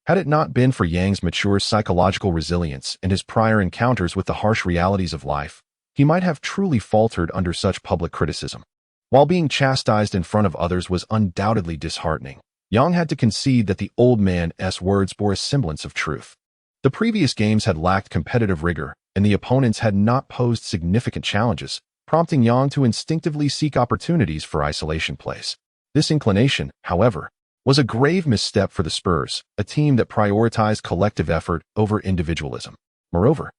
Had it not been for Young's mature psychological resilience and his prior encounters with the harsh realities of life, he might have truly faltered under such public criticism. While being chastised in front of others was undoubtedly disheartening, Young had to concede that the old man's words bore a semblance of truth. The previous games had lacked competitive rigor, and the opponents had not posed significant challenges, prompting Young to instinctively seek opportunities for isolation plays. This inclination, however, was a grave misstep for the Spurs, a team that prioritized collective effort over individualism. Moreover,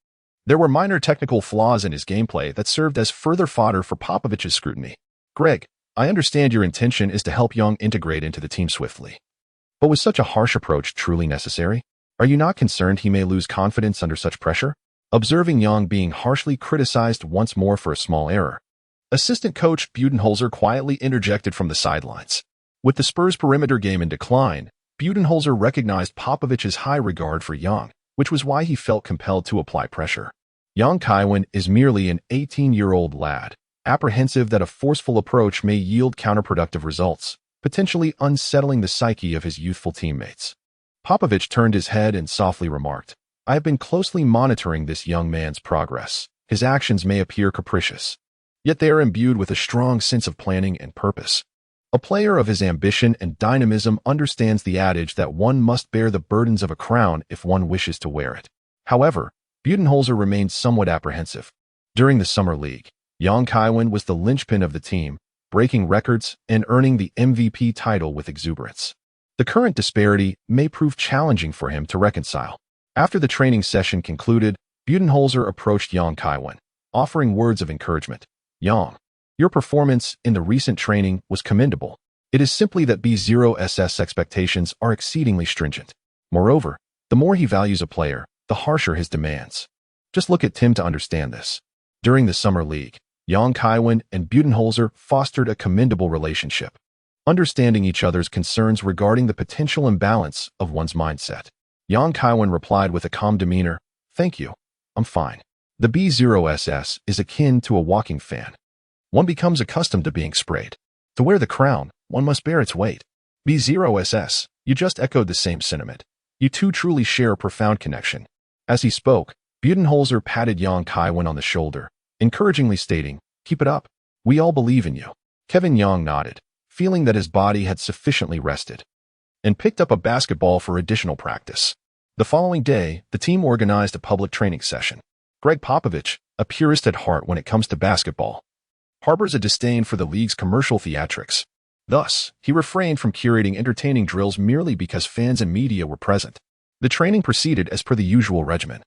There were minor technical flaws in his gameplay that served as further fodder for Popovich's scrutiny. Greg, I understand your intention is to help Yang integrate into the team swiftly. But was such a harsh approach truly necessary? Are you not concerned he may lose confidence under such pressure? Observing Yang being harshly criticized once more for a small error, assistant coach Budenholzer quietly interjected from the sidelines. With the Spurs' perimeter game in decline, Budenholzer recognized Popovich's high regard for Yang, which was why he felt compelled to apply pressure. Yang Kaiwen is merely an 18-year-old lad, apprehensive that a forceful approach may yield counterproductive results, potentially unsettling the psyche of his youthful teammates. Popovich turned his head and softly remarked, I have been closely monitoring this young man's progress. His actions may appear capricious, yet they are imbued with a strong sense of planning and purpose. A player of his ambition and dynamism understands the adage that one must bear the burdens of a crown if one wishes to wear it. However, Budenholzer remained somewhat apprehensive. During the Summer League, Yang Kaiwen was the linchpin of the team, breaking records and earning the MVP title with exuberance. The current disparity may prove challenging for him to reconcile. After the training session concluded, Budenholzer approached Yang Kaiwen, offering words of encouragement. Yang, your performance in the recent training was commendable. It is simply that B0SS expectations are exceedingly stringent. Moreover, the more he values a player, the harsher his demands. Just look at Tim to understand this. During the Summer League, Yang Kaiwen and Budenholzer fostered a commendable relationship, understanding each other's concerns regarding the potential imbalance of one's mindset. Yang Kaiwen replied with a calm demeanor, Thank you, I'm fine. The B0SS is akin to a walking fan. One becomes accustomed to being sprayed. To wear the crown, one must bear its weight. B0SS, you just echoed the same sentiment. You two truly share a profound connection. As he spoke, Budenholzer patted Yang Kaiwen on the shoulder, encouragingly stating, Keep it up. We all believe in you. Kevin Yang nodded, feeling that his body had sufficiently rested, and picked up a basketball for additional practice. The following day, the team organized a public training session. Greg Popovich, a purist at heart when it comes to basketball, harbors a disdain for the league's commercial theatrics. Thus, he refrained from curating entertaining drills merely because fans and media were present. The training proceeded as per the usual regimen,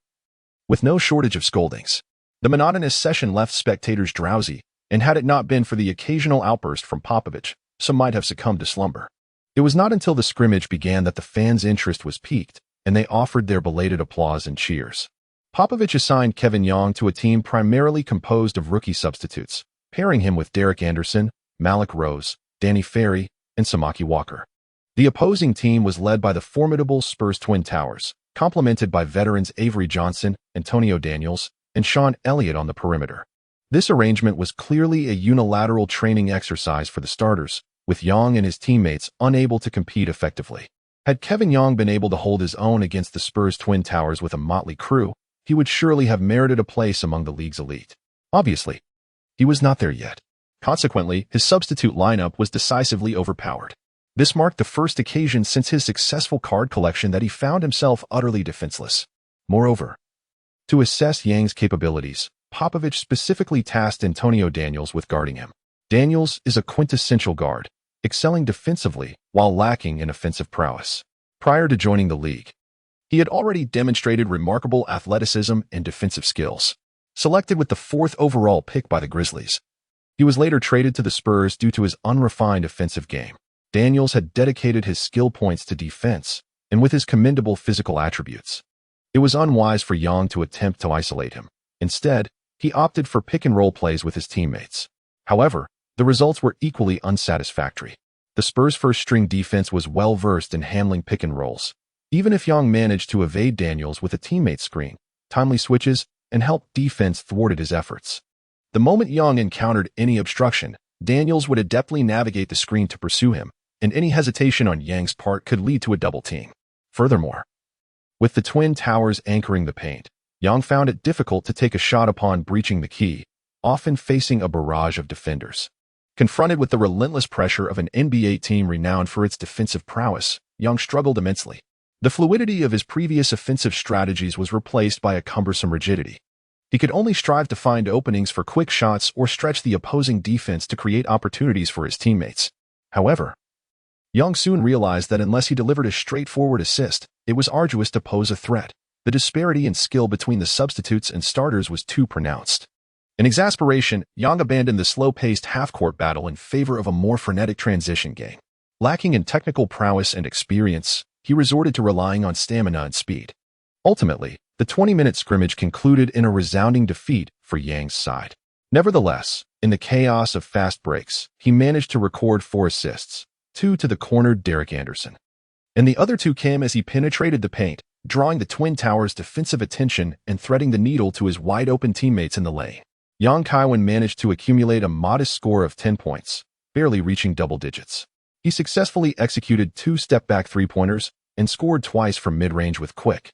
with no shortage of scoldings. The monotonous session left spectators drowsy, and had it not been for the occasional outburst from Popovich, some might have succumbed to slumber. It was not until the scrimmage began that the fans' interest was piqued, and they offered their belated applause and cheers. Popovich assigned Kevin Yang to a team primarily composed of rookie substitutes, pairing him with Derek Anderson, Malik Rose, Danny Ferry, and Samaki Walker. The opposing team was led by the formidable Spurs Twin Towers, complemented by veterans Avery Johnson, Antonio Daniels, and Sean Elliott on the perimeter. This arrangement was clearly a unilateral training exercise for the starters, with Yang and his teammates unable to compete effectively. Had Kevin Yang been able to hold his own against the Spurs Twin Towers with a motley crew, he would surely have merited a place among the league's elite. Obviously, he was not there yet. Consequently, his substitute lineup was decisively overpowered. This marked the first occasion since his successful card collection that he found himself utterly defenseless. Moreover, to assess Yang's capabilities, Popovich specifically tasked Antonio Daniels with guarding him. Daniels is a quintessential guard, excelling defensively while lacking in offensive prowess. Prior to joining the league, he had already demonstrated remarkable athleticism and defensive skills. Selected with the 4th overall pick by the Grizzlies, he was later traded to the Spurs due to his unrefined offensive game. Daniels had dedicated his skill points to defense, and with his commendable physical attributes, it was unwise for Yang to attempt to isolate him. Instead, he opted for pick-and-roll plays with his teammates. However, the results were equally unsatisfactory. The Spurs' first-string defense was well-versed in handling pick-and-rolls. Even if Yang managed to evade Daniels with a teammate screen, timely switches, and help defense thwarted his efforts. The moment Yang encountered any obstruction, Daniels would adeptly navigate the screen to pursue him, and any hesitation on Yang's part could lead to a double team. Furthermore, with the Twin Towers anchoring the paint, Yang found it difficult to take a shot upon breaching the key, often facing a barrage of defenders. Confronted with the relentless pressure of an NBA team renowned for its defensive prowess, Yang struggled immensely. The fluidity of his previous offensive strategies was replaced by a cumbersome rigidity. He could only strive to find openings for quick shots or stretch the opposing defense to create opportunities for his teammates. However, Yang soon realized that unless he delivered a straightforward assist, it was arduous to pose a threat. The disparity in skill between the substitutes and starters was too pronounced. In exasperation, Yang abandoned the slow-paced half-court battle in favor of a more frenetic transition game. Lacking in technical prowess and experience, he resorted to relying on stamina and speed. Ultimately, the 20-minute scrimmage concluded in a resounding defeat for Yang's side. Nevertheless, in the chaos of fast breaks, he managed to record 4 assists, 2 to the cornered Derek Anderson. And the other 2 came as he penetrated the paint, drawing the Twin Towers' defensive attention and threading the needle to his wide-open teammates in the lane. Yang Kaiwen managed to accumulate a modest score of 10 points, barely reaching double digits. He successfully executed 2 step-back three-pointers and scored twice from mid-range with quick,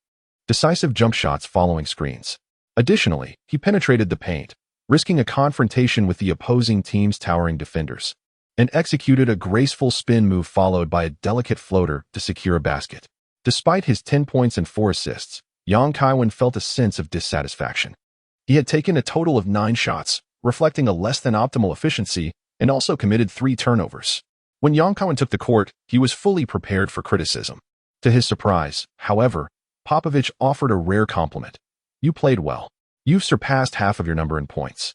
decisive jump shots following screens. Additionally, he penetrated the paint, risking a confrontation with the opposing team's towering defenders, and executed a graceful spin move followed by a delicate floater to secure a basket. Despite his 10 points and 4 assists, Yang Kaiwen felt a sense of dissatisfaction. He had taken a total of 9 shots, reflecting a less than optimal efficiency, and also committed 3 turnovers. When Yang Kaiwen took the court, he was fully prepared for criticism. To his surprise, however, Popovich offered a rare compliment. "You played well. You've surpassed half of your number in points."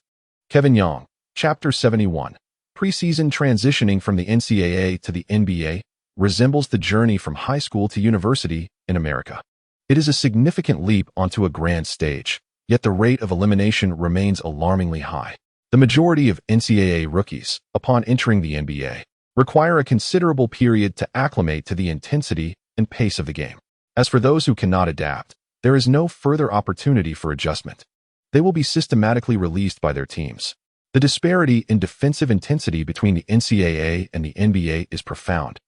Kevin Young, Chapter 71. Preseason transitioning from the NCAA to the NBA resembles the journey from high school to university in America. It is a significant leap onto a grand stage, yet the rate of elimination remains alarmingly high. The majority of NCAA rookies, upon entering the NBA, require a considerable period to acclimate to the intensity and pace of the game. As for those who cannot adapt, there is no further opportunity for adjustment. They will be systematically released by their teams. The disparity in defensive intensity between the NCAA and the NBA is profound,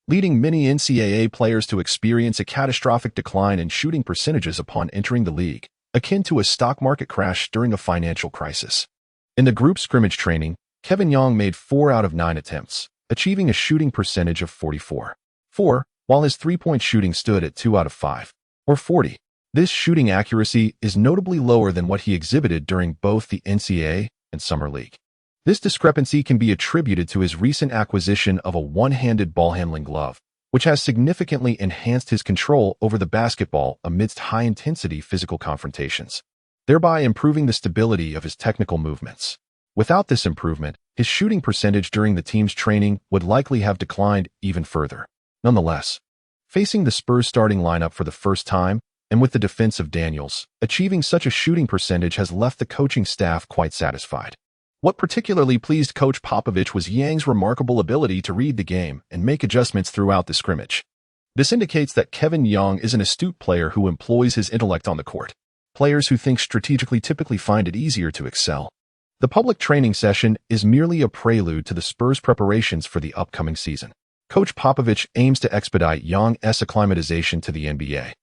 leading many NCAA players to experience a catastrophic decline in shooting percentages upon entering the league, akin to a stock market crash during a financial crisis. In the group scrimmage training, Kevin Young made 4 out of 9 attempts, achieving a shooting percentage of 44.4, while his three-point shooting stood at 2 out of 5, or 40. This shooting accuracy is notably lower than what he exhibited during both the NCAA and Summer League. This discrepancy can be attributed to his recent acquisition of a one-handed ball-handling glove, which has significantly enhanced his control over the basketball amidst high-intensity physical confrontations, thereby improving the stability of his technical movements. Without this improvement, his shooting percentage during the team's training would likely have declined even further. Nonetheless, facing the Spurs starting lineup for the first time, and with the defense of Daniels, achieving such a shooting percentage has left the coaching staff quite satisfied. What particularly pleased Coach Popovich was Yang's remarkable ability to read the game and make adjustments throughout the scrimmage. This indicates that Kevin Young is an astute player who employs his intellect on the court. Players who think strategically typically find it easier to excel. The public training session is merely a prelude to the Spurs' preparations for the upcoming season. Coach Popovich aims to expedite Young's acclimatization to the NBA,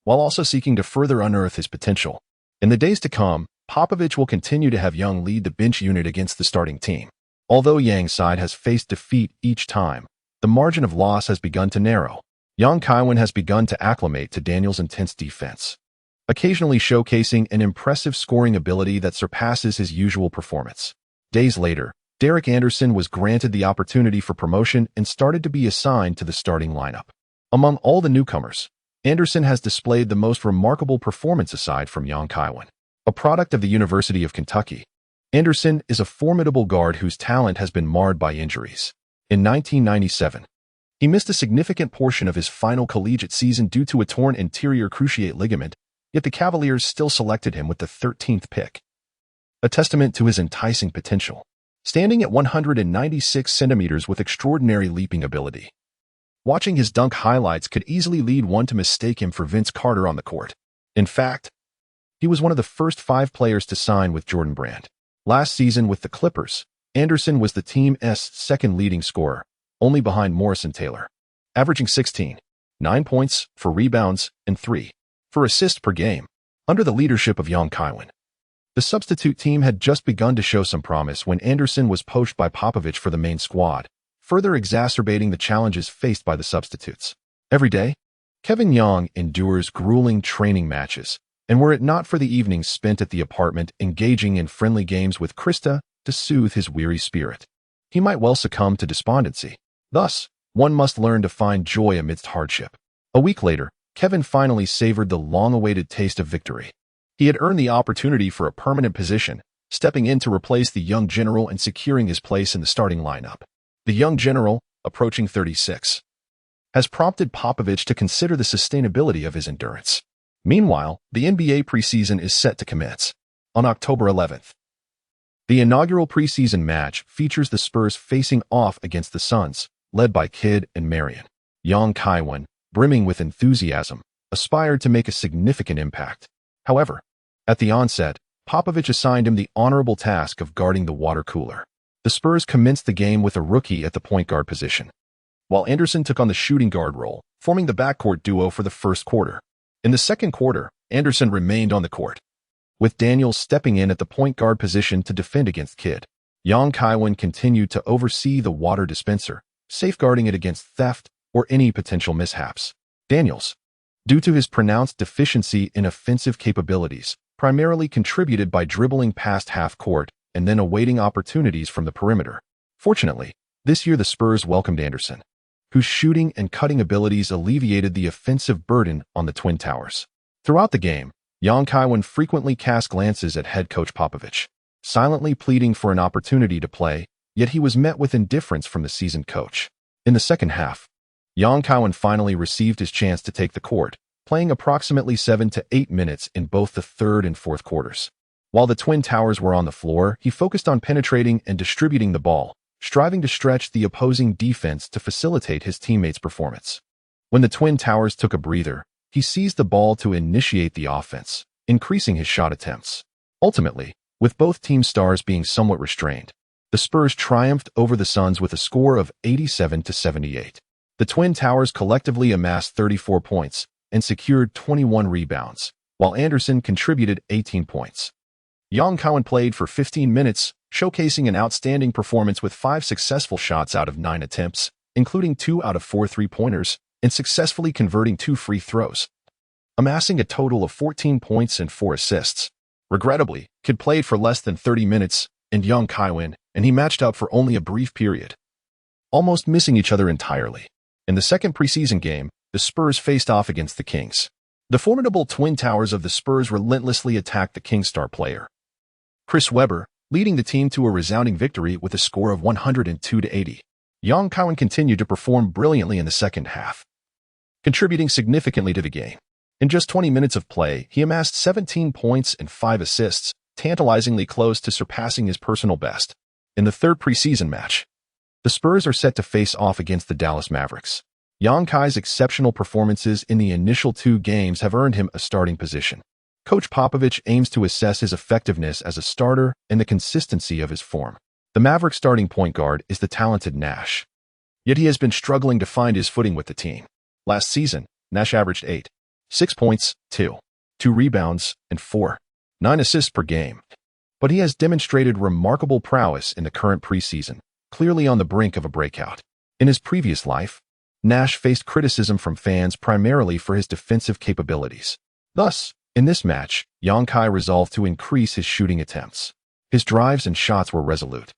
while also seeking to further unearth his potential. In the days to come, Popovich will continue to have Young lead the bench unit against the starting team. Although Yang's side has faced defeat each time, the margin of loss has begun to narrow. Yang Kaiwen has begun to acclimate to Daniels' intense defense, occasionally showcasing an impressive scoring ability that surpasses his usual performance. Days later, Derek Anderson was granted the opportunity for promotion and started to be assigned to the starting lineup. Among all the newcomers, Anderson has displayed the most remarkable performance aside from Yang Kaiwen. A product of the University of Kentucky, Anderson is a formidable guard whose talent has been marred by injuries. In 1997, he missed a significant portion of his final collegiate season due to a torn anterior cruciate ligament, yet the Cavaliers still selected him with the 13th pick, a testament to his enticing potential. Standing at 196 centimeters with extraordinary leaping ability, watching his dunk highlights could easily lead one to mistake him for Vince Carter on the court. In fact, he was one of the first 5 players to sign with Jordan Brand. Last season with the Clippers, Anderson was the team's second leading scorer, only behind Morrison Taylor, averaging 16.9 points, 4 rebounds, and 3 assists per game, under the leadership of Yang Kaiwen. The substitute team had just begun to show some promise when Anderson was poached by Popovich for the main squad, further exacerbating the challenges faced by the substitutes. Every day, Kevin Young endures grueling training matches, and were it not for the evenings spent at the apartment engaging in friendly games with Krista to soothe his weary spirit, he might well succumb to despondency. Thus, one must learn to find joy amidst hardship. A week later, Kevin finally savored the long-awaited taste of victory. He had earned the opportunity for a permanent position, stepping in to replace the young general and securing his place in the starting lineup. The young general, approaching 36, has prompted Popovich to consider the sustainability of his endurance. Meanwhile, the NBA preseason is set to commence on October 11th. The inaugural preseason match features the Spurs facing off against the Suns, led by Kidd and Marion. Young Kaiwen, brimming with enthusiasm, aspired to make a significant impact. However, at the onset, Popovich assigned him the honorable task of guarding the water cooler. The Spurs commenced the game with a rookie at the point guard position, while Anderson took on the shooting guard role, forming the backcourt duo for the first quarter. In the second quarter, Anderson remained on the court, with Daniels stepping in at the point guard position to defend against Kidd. Young Kaiwen continued to oversee the water dispenser, safeguarding it against theft or any potential mishaps. Daniels, due to his pronounced deficiency in offensive capabilities, primarily contributed by dribbling past half court and then awaiting opportunities from the perimeter. Fortunately, this year the Spurs welcomed Anderson, whose shooting and cutting abilities alleviated the offensive burden on the Twin Towers. Throughout the game, Young Kaiwen frequently cast glances at head coach Popovich, silently pleading for an opportunity to play, yet he was met with indifference from the seasoned coach. In the second half, Young Kaiwen finally received his chance to take the court, playing approximately 7 to 8 minutes in both the third and fourth quarters. While the Twin Towers were on the floor, he focused on penetrating and distributing the ball, striving to stretch the opposing defense to facilitate his teammates' performance. When the Twin Towers took a breather, he seized the ball to initiate the offense, increasing his shot attempts. Ultimately, with both team stars being somewhat restrained, the Spurs triumphed over the Suns with a score of 87 to 78. The Twin Towers collectively amassed 34 points and secured 21 rebounds, while Anderson contributed 18 points. Young Kaiwen played for 15 minutes, showcasing an outstanding performance with 5 successful shots out of 9 attempts, including 2 out of 4 three-pointers, and successfully converting 2 free throws, amassing a total of 14 points and 4 assists. Regrettably, Kidd played for less than 30 minutes, and Young Kaiwen, and he matched up for only a brief period, almost missing each other entirely. In the second preseason game, the Spurs faced off against the Kings. The formidable Twin Towers of the Spurs relentlessly attacked the Kings star player, Chris Webber, leading the team to a resounding victory with a score of 102 to 80. Young Kaiwen continued to perform brilliantly in the second half, contributing significantly to the game. In just 20 minutes of play, he amassed 17 points and 5 assists, tantalizingly close to surpassing his personal best. In the third preseason match, the Spurs are set to face off against the Dallas Mavericks. Young Kai's exceptional performances in the initial 2 games have earned him a starting position. Coach Popovich aims to assess his effectiveness as a starter and the consistency of his form. The Mavericks starting point guard is the talented Nash, yet he has been struggling to find his footing with the team. Last season, Nash averaged 6 points, 2 rebounds, and 9 assists per game. But he has demonstrated remarkable prowess in the current preseason, clearly on the brink of a breakout. In his previous life, Nash faced criticism from fans primarily for his defensive capabilities. Thus, in this match, Young Kai resolved to increase his shooting attempts. His drives and shots were resolute,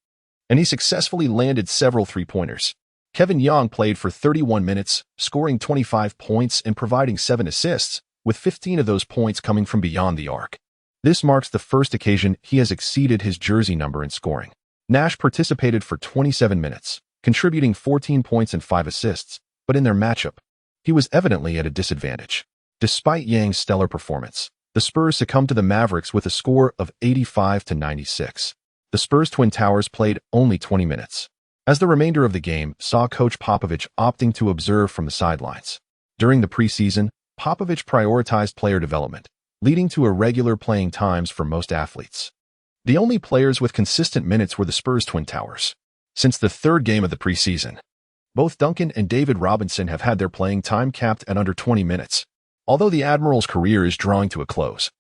and he successfully landed several three-pointers. Kevin Young played for 31 minutes, scoring 25 points and providing 7 assists, with 15 of those points coming from beyond the arc. This marks the first occasion he has exceeded his jersey number in scoring. Nash participated for 27 minutes, contributing 14 points and 5 assists, but in their matchup, he was evidently at a disadvantage. Despite Yang's stellar performance, the Spurs succumbed to the Mavericks with a score of 85 to 96. The Spurs Twin Towers played only 20 minutes, as the remainder of the game saw Coach Popovich opting to observe from the sidelines. During the preseason, Popovich prioritized player development, leading to irregular playing times for most athletes. The only players with consistent minutes were the Spurs Twin Towers. Since the third game of the preseason, both Duncan and David Robinson have had their playing time capped at under 20 minutes. Although the Admiral's career is drawing to a close,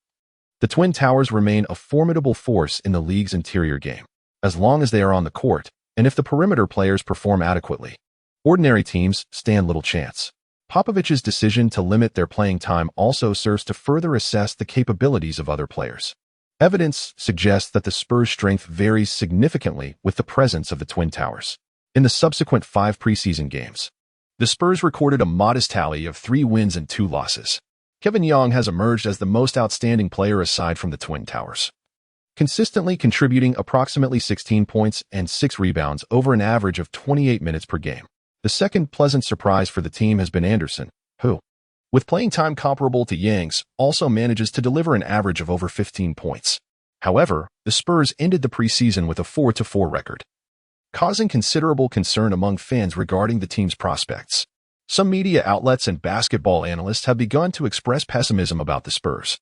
the Twin Towers remain a formidable force in the league's interior game, as long as they are on the court, and if the perimeter players perform adequately. Ordinary teams stand little chance. Popovich's decision to limit their playing time also serves to further assess the capabilities of other players. Evidence suggests that the Spurs' strength varies significantly with the presence of the Twin Towers. In the subsequent 5 preseason games, the Spurs recorded a modest tally of 3 wins and 2 losses. Kevin Young has emerged as the most outstanding player aside from the Twin Towers, consistently contributing approximately 16 points and 6 rebounds over an average of 28 minutes per game. The second pleasant surprise for the team has been Anderson, who, with playing time comparable to Yang's, also manages to deliver an average of over 15 points. However, the Spurs ended the preseason with a 4-4 record, causing considerable concern among fans regarding the team's prospects. Some media outlets and basketball analysts have begun to express pessimism about the Spurs,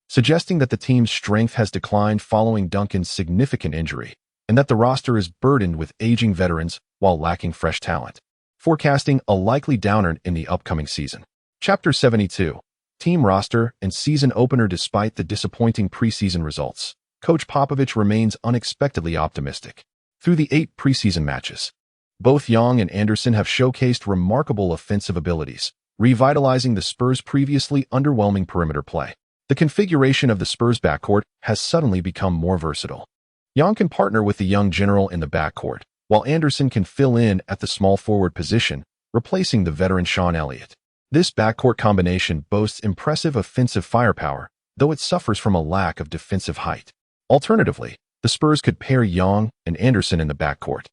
suggesting that the team's strength has declined following Duncan's significant injury, and that the roster is burdened with aging veterans while lacking fresh talent, forecasting a likely downer in the upcoming season. Chapter 72. Team roster and season opener. Despite the disappointing preseason results, Coach Popovich remains unexpectedly optimistic. Through the 8 preseason matches, both Young and Anderson have showcased remarkable offensive abilities, revitalizing the Spurs' previously underwhelming perimeter play. The configuration of the Spurs' backcourt has suddenly become more versatile. Young can partner with the young general in the backcourt, while Anderson can fill in at the small forward position, replacing the veteran Sean Elliott. This backcourt combination boasts impressive offensive firepower, though it suffers from a lack of defensive height. Alternatively, the Spurs could pair Young and Anderson in the backcourt,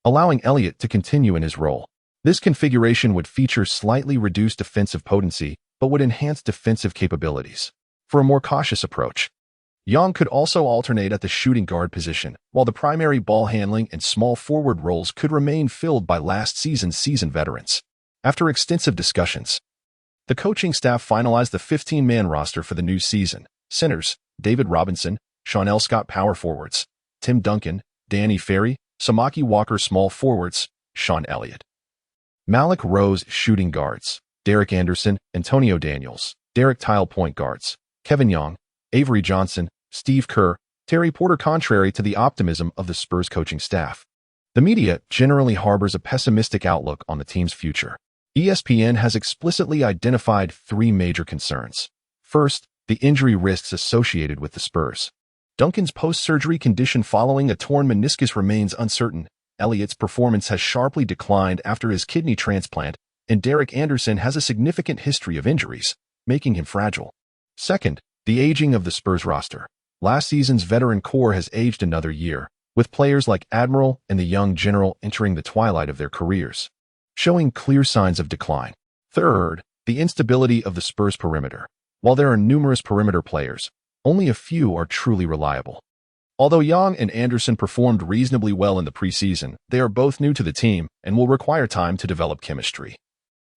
allowing Elliott to continue in his role. This configuration would feature slightly reduced offensive potency, but would enhance defensive capabilities. For a more cautious approach, Young could also alternate at the shooting guard position, while the primary ball handling and small forward roles could remain filled by last season's seasoned veterans. After extensive discussions, the coaching staff finalized the 15-man roster for the new season. Centers: David Robinson, Sean L. Scott. Power forwards: Tim Duncan, Danny Ferry, Samaki Walker. Small forwards: Sean Elliott, Malik Rose. Shooting guards: Derek Anderson, Antonio Daniels, Derek Tile. Point guards: Kevin Young, Avery Johnson, Steve Kerr, Terry Porter. Contrary to the optimism of the Spurs coaching staff, the media generally harbors a pessimistic outlook on the team's future. ESPN has explicitly identified 3 major concerns. First, the injury risks associated with the Spurs. Duncan's post-surgery condition following a torn meniscus remains uncertain. Elliott's performance has sharply declined after his kidney transplant, and Derek Anderson has a significant history of injuries, making him fragile. Second, the aging of the Spurs roster. Last season's veteran core has aged another year, with players like Admiral and the young general entering the twilight of their careers, showing clear signs of decline. Third, the instability of the Spurs perimeter. While there are numerous perimeter players, only a few are truly reliable. Although Young and Anderson performed reasonably well in the preseason, they are both new to the team and will require time to develop chemistry.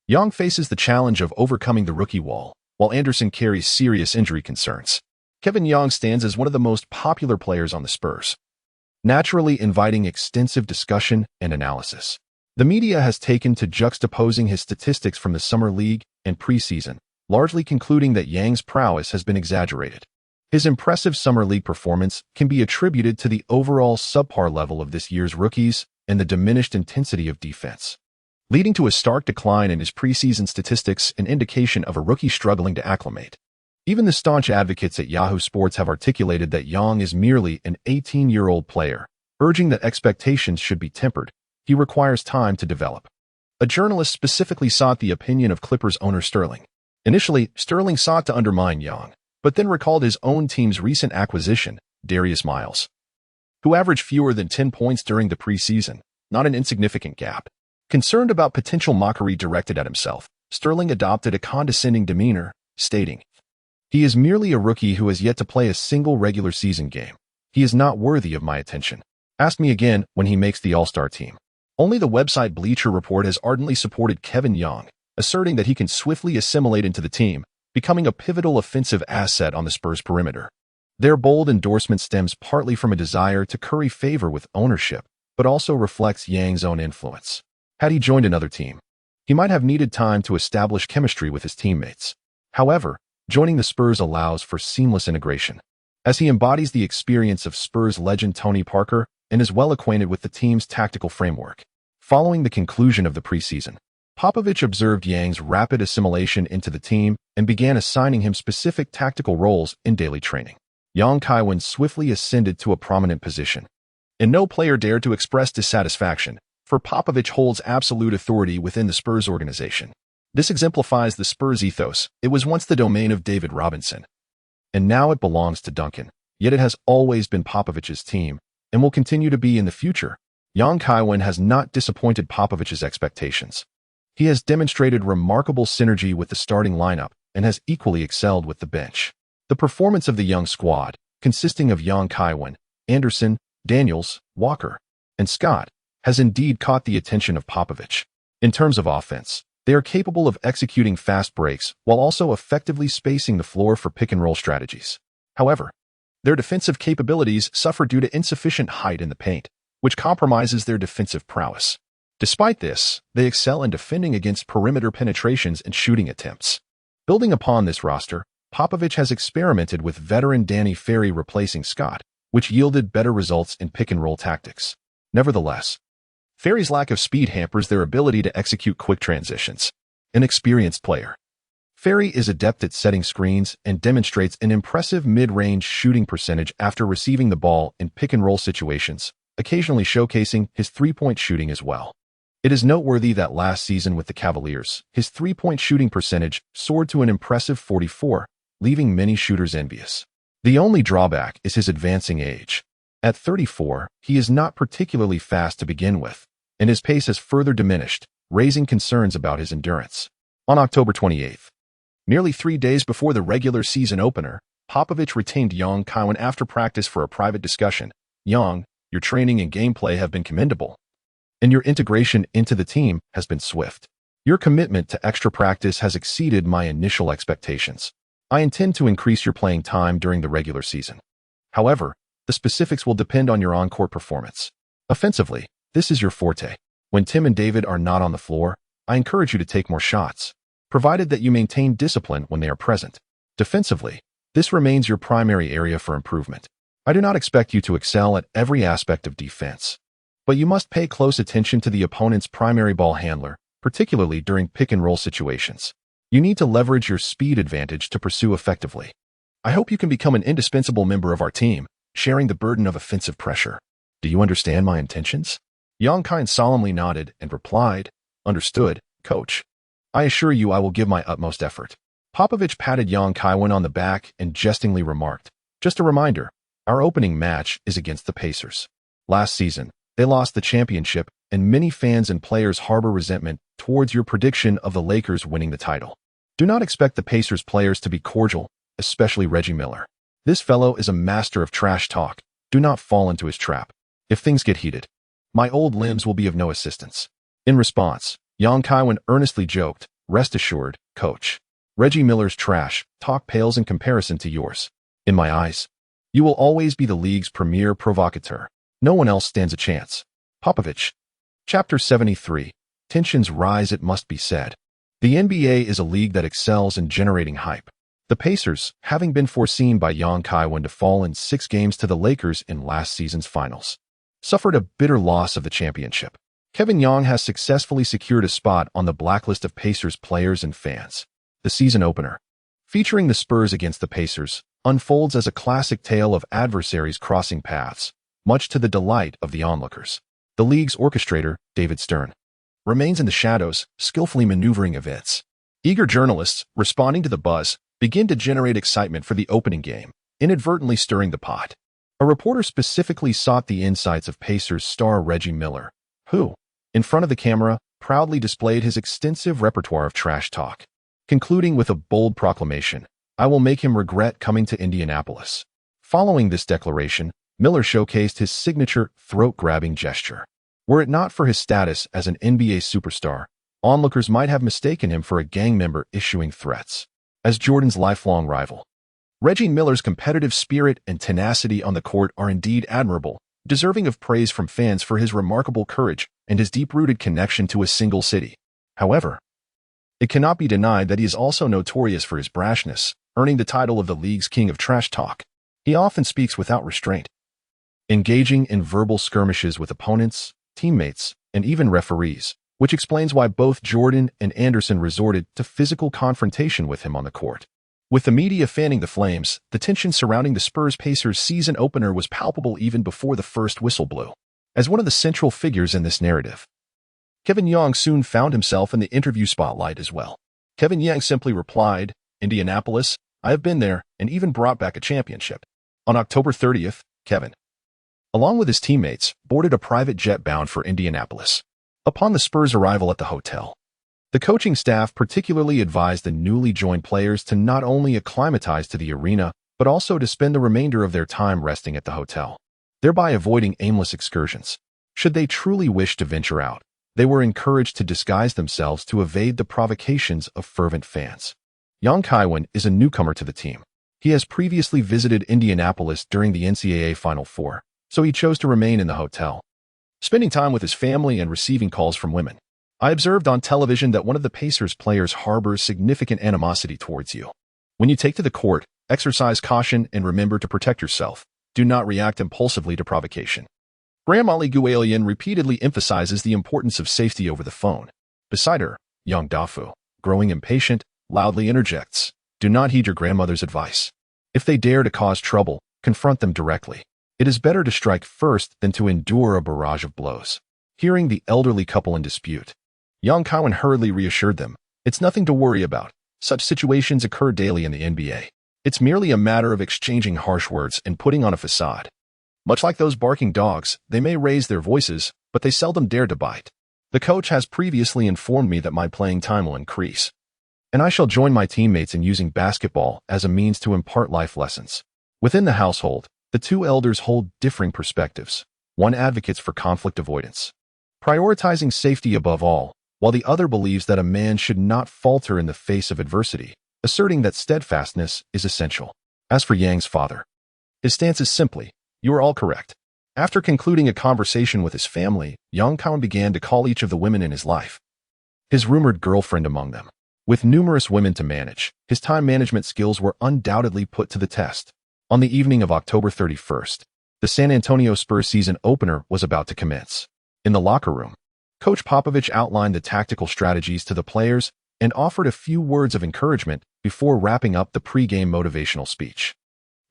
Young faces the challenge of overcoming the rookie wall, while Anderson carries serious injury concerns. Kevin Young stands as one of the most popular players on the Spurs, naturally inviting extensive discussion and analysis. The media has taken to juxtaposing his statistics from the Summer League and preseason, largely concluding that Yang's prowess has been exaggerated. His impressive Summer League performance can be attributed to the overall subpar level of this year's rookies and the diminished intensity of defense, leading to a stark decline in his preseason statistics, an indication of a rookie struggling to acclimate. Even the staunch advocates at Yahoo Sports have articulated that Young is merely an 18-year-old player, urging that expectations should be tempered. He requires time to develop. A journalist specifically sought the opinion of Clippers owner Sterling. Initially, Sterling sought to undermine Young, but then recalled his own team's recent acquisition, Darius Miles, who averaged fewer than 10 points during the preseason, not an insignificant gap. Concerned about potential mockery directed at himself, Sterling adopted a condescending demeanor, stating, "He is merely a rookie who has yet to play a single regular season game. He is not worthy of my attention. Ask me again when he makes the All-Star team." Only the website Bleacher Report has ardently supported Kevin Young, asserting that he can swiftly assimilate into the team, becoming a pivotal offensive asset on the Spurs perimeter. Their bold endorsement stems partly from a desire to curry favor with ownership, but also reflects Yang's own influence. Had he joined another team, he might have needed time to establish chemistry with his teammates. However, joining the Spurs allows for seamless integration, as he embodies the experience of Spurs legend Tony Parker and is well acquainted with the team's tactical framework. Following the conclusion of the preseason, Popovich observed Yang's rapid assimilation into the team and began assigning him specific tactical roles in daily training. Young Kaiwen swiftly ascended to a prominent position, and no player dared to express dissatisfaction, for Popovich holds absolute authority within the Spurs organization. This exemplifies the Spurs ethos. It was once the domain of David Robinson, and now it belongs to Duncan. Yet it has always been Popovich's team, and will continue to be in the future. Young Kaiwen has not disappointed Popovich's expectations. He has demonstrated remarkable synergy with the starting lineup and has equally excelled with the bench. The performance of the young squad, consisting of Young Kaiwen, Anderson, Daniels, Walker, and Scott, has indeed caught the attention of Popovich. In terms of offense, they are capable of executing fast breaks while also effectively spacing the floor for pick-and-roll strategies. However, their defensive capabilities suffer due to insufficient height in the paint, which compromises their defensive prowess. Despite this, they excel in defending against perimeter penetrations and shooting attempts. Building upon this roster, Popovich has experimented with veteran Danny Ferry replacing Scott, which yielded better results in pick-and-roll tactics. Nevertheless, Ferry's lack of speed hampers their ability to execute quick transitions. An experienced player, Ferry is adept at setting screens and demonstrates an impressive mid-range shooting percentage after receiving the ball in pick-and-roll situations, occasionally showcasing his three-point shooting as well. It is noteworthy that last season with the Cavaliers, his three-point shooting percentage soared to an impressive 44, leaving many shooters envious. The only drawback is his advancing age. At 34, he is not particularly fast to begin with, and his pace has further diminished, raising concerns about his endurance. On October 28th, nearly 3 days before the regular season opener, Popovich retained Young Kaiwen after practice for a private discussion. Young, your training and gameplay have been commendable, and your integration into the team has been swift. Your commitment to extra practice has exceeded my initial expectations. I intend to increase your playing time during the regular season. However, the specifics will depend on your on-court performance. Offensively, this is your forte. When Tim and David are not on the floor, I encourage you to take more shots, provided that you maintain discipline when they are present. Defensively, this remains your primary area for improvement. I do not expect you to excel at every aspect of defense, but you must pay close attention to the opponent's primary ball handler, particularly during pick-and-roll situations. You need to leverage your speed advantage to pursue effectively. I hope you can become an indispensable member of our team, sharing the burden of offensive pressure. Do you understand my intentions? Young Kaiwen solemnly nodded and replied, "Understood, coach. I assure you I will give my utmost effort." Popovich patted Young Kaiwen on the back and jestingly remarked, "Just a reminder, our opening match is against the Pacers. Last season, they lost the championship, and many fans and players harbor resentment towards your prediction of the Lakers winning the title. Do not expect the Pacers players to be cordial, especially Reggie Miller. This fellow is a master of trash talk. Do not fall into his trap. If things get heated, my old limbs will be of no assistance." In response, Young Kaiwen earnestly joked, "Rest assured, coach. Reggie Miller's trash talk pales in comparison to yours. In my eyes, you will always be the league's premier provocateur. No one else stands a chance." Popovich. Chapter 73. Tensions rise, it must be said. The NBA is a league that excels in generating hype. The Pacers, having been foreseen by Young Kaiwen to fall in 6 games to the Lakers in last season's finals, suffered a bitter loss of the championship. Kevin Young has successfully secured a spot on the blacklist of Pacers players and fans. The season opener, featuring the Spurs against the Pacers, unfolds as a classic tale of adversaries crossing paths, much to the delight of the onlookers. The league's orchestrator, David Stern, remains in the shadows, skillfully maneuvering events. Eager journalists, responding to the buzz, begin to generate excitement for the opening game, inadvertently stirring the pot. A reporter specifically sought the insights of Pacers star Reggie Miller, who, in front of the camera, proudly displayed his extensive repertoire of trash talk, concluding with a bold proclamation, "I will make him regret coming to Indianapolis." Following this declaration, Miller showcased his signature throat-grabbing gesture. Were it not for his status as an NBA superstar, onlookers might have mistaken him for a gang member issuing threats. As Jordan's lifelong rival, Reggie Miller's competitive spirit and tenacity on the court are indeed admirable, deserving of praise from fans for his remarkable courage and his deep-rooted connection to a single city. However, it cannot be denied that he is also notorious for his brashness, earning the title of the league's king of trash talk. He often speaks without restraint, engaging in verbal skirmishes with opponents, teammates, and even referees, which explains why both Jordan and Anderson resorted to physical confrontation with him on the court. With the media fanning the flames, the tension surrounding the Spurs-Pacers season opener was palpable even before the first whistle blew. As one of the central figures in this narrative, Kevin Young soon found himself in the interview spotlight as well. Kevin Young simply replied, "Indianapolis, I have been there and even brought back a championship." On October 30th, Kevin, along with his teammates, boarded a private jet bound for Indianapolis. Upon the Spurs' arrival at the hotel, the coaching staff particularly advised the newly joined players to not only acclimatize to the arena, but also to spend the remainder of their time resting at the hotel, thereby avoiding aimless excursions. Should they truly wish to venture out, they were encouraged to disguise themselves to evade the provocations of fervent fans. Young Kaiwen is a newcomer to the team. He has previously visited Indianapolis during the NCAA Final Four, so he chose to remain in the hotel, spending time with his family and receiving calls from women. "I observed on television that one of the Pacers players harbors significant animosity towards you. When you take to the court, exercise caution and remember to protect yourself. Do not react impulsively to provocation." Graham Gualian repeatedly emphasizes the importance of safety over the phone. Beside her, young Dafu, growing impatient, loudly interjects, "Do not heed your grandmother's advice. If they dare to cause trouble, confront them directly. It is better to strike first than to endure a barrage of blows." Hearing the elderly couple in dispute, young Kaiwen hurriedly reassured them, "It's nothing to worry about. Such situations occur daily in the NBA. It's merely a matter of exchanging harsh words and putting on a facade. Much like those barking dogs, they may raise their voices, but they seldom dare to bite. The coach has previously informed me that my playing time will increase, and I shall join my teammates in using basketball as a means to impart life lessons." Within the household, the two elders hold differing perspectives. One advocates for conflict avoidance, prioritizing safety above all, while the other believes that a man should not falter in the face of adversity, asserting that steadfastness is essential. As for Yang's father, his stance is simply, "You are all correct." After concluding a conversation with his family, Young Kaiwen began to call each of the women in his life his rumored girlfriend among them. With numerous women to manage, his time management skills were undoubtedly put to the test. On the evening of October 31st, the San Antonio Spurs season opener was about to commence. In the locker room, Coach Popovich outlined the tactical strategies to the players and offered a few words of encouragement before wrapping up the pre-game motivational speech.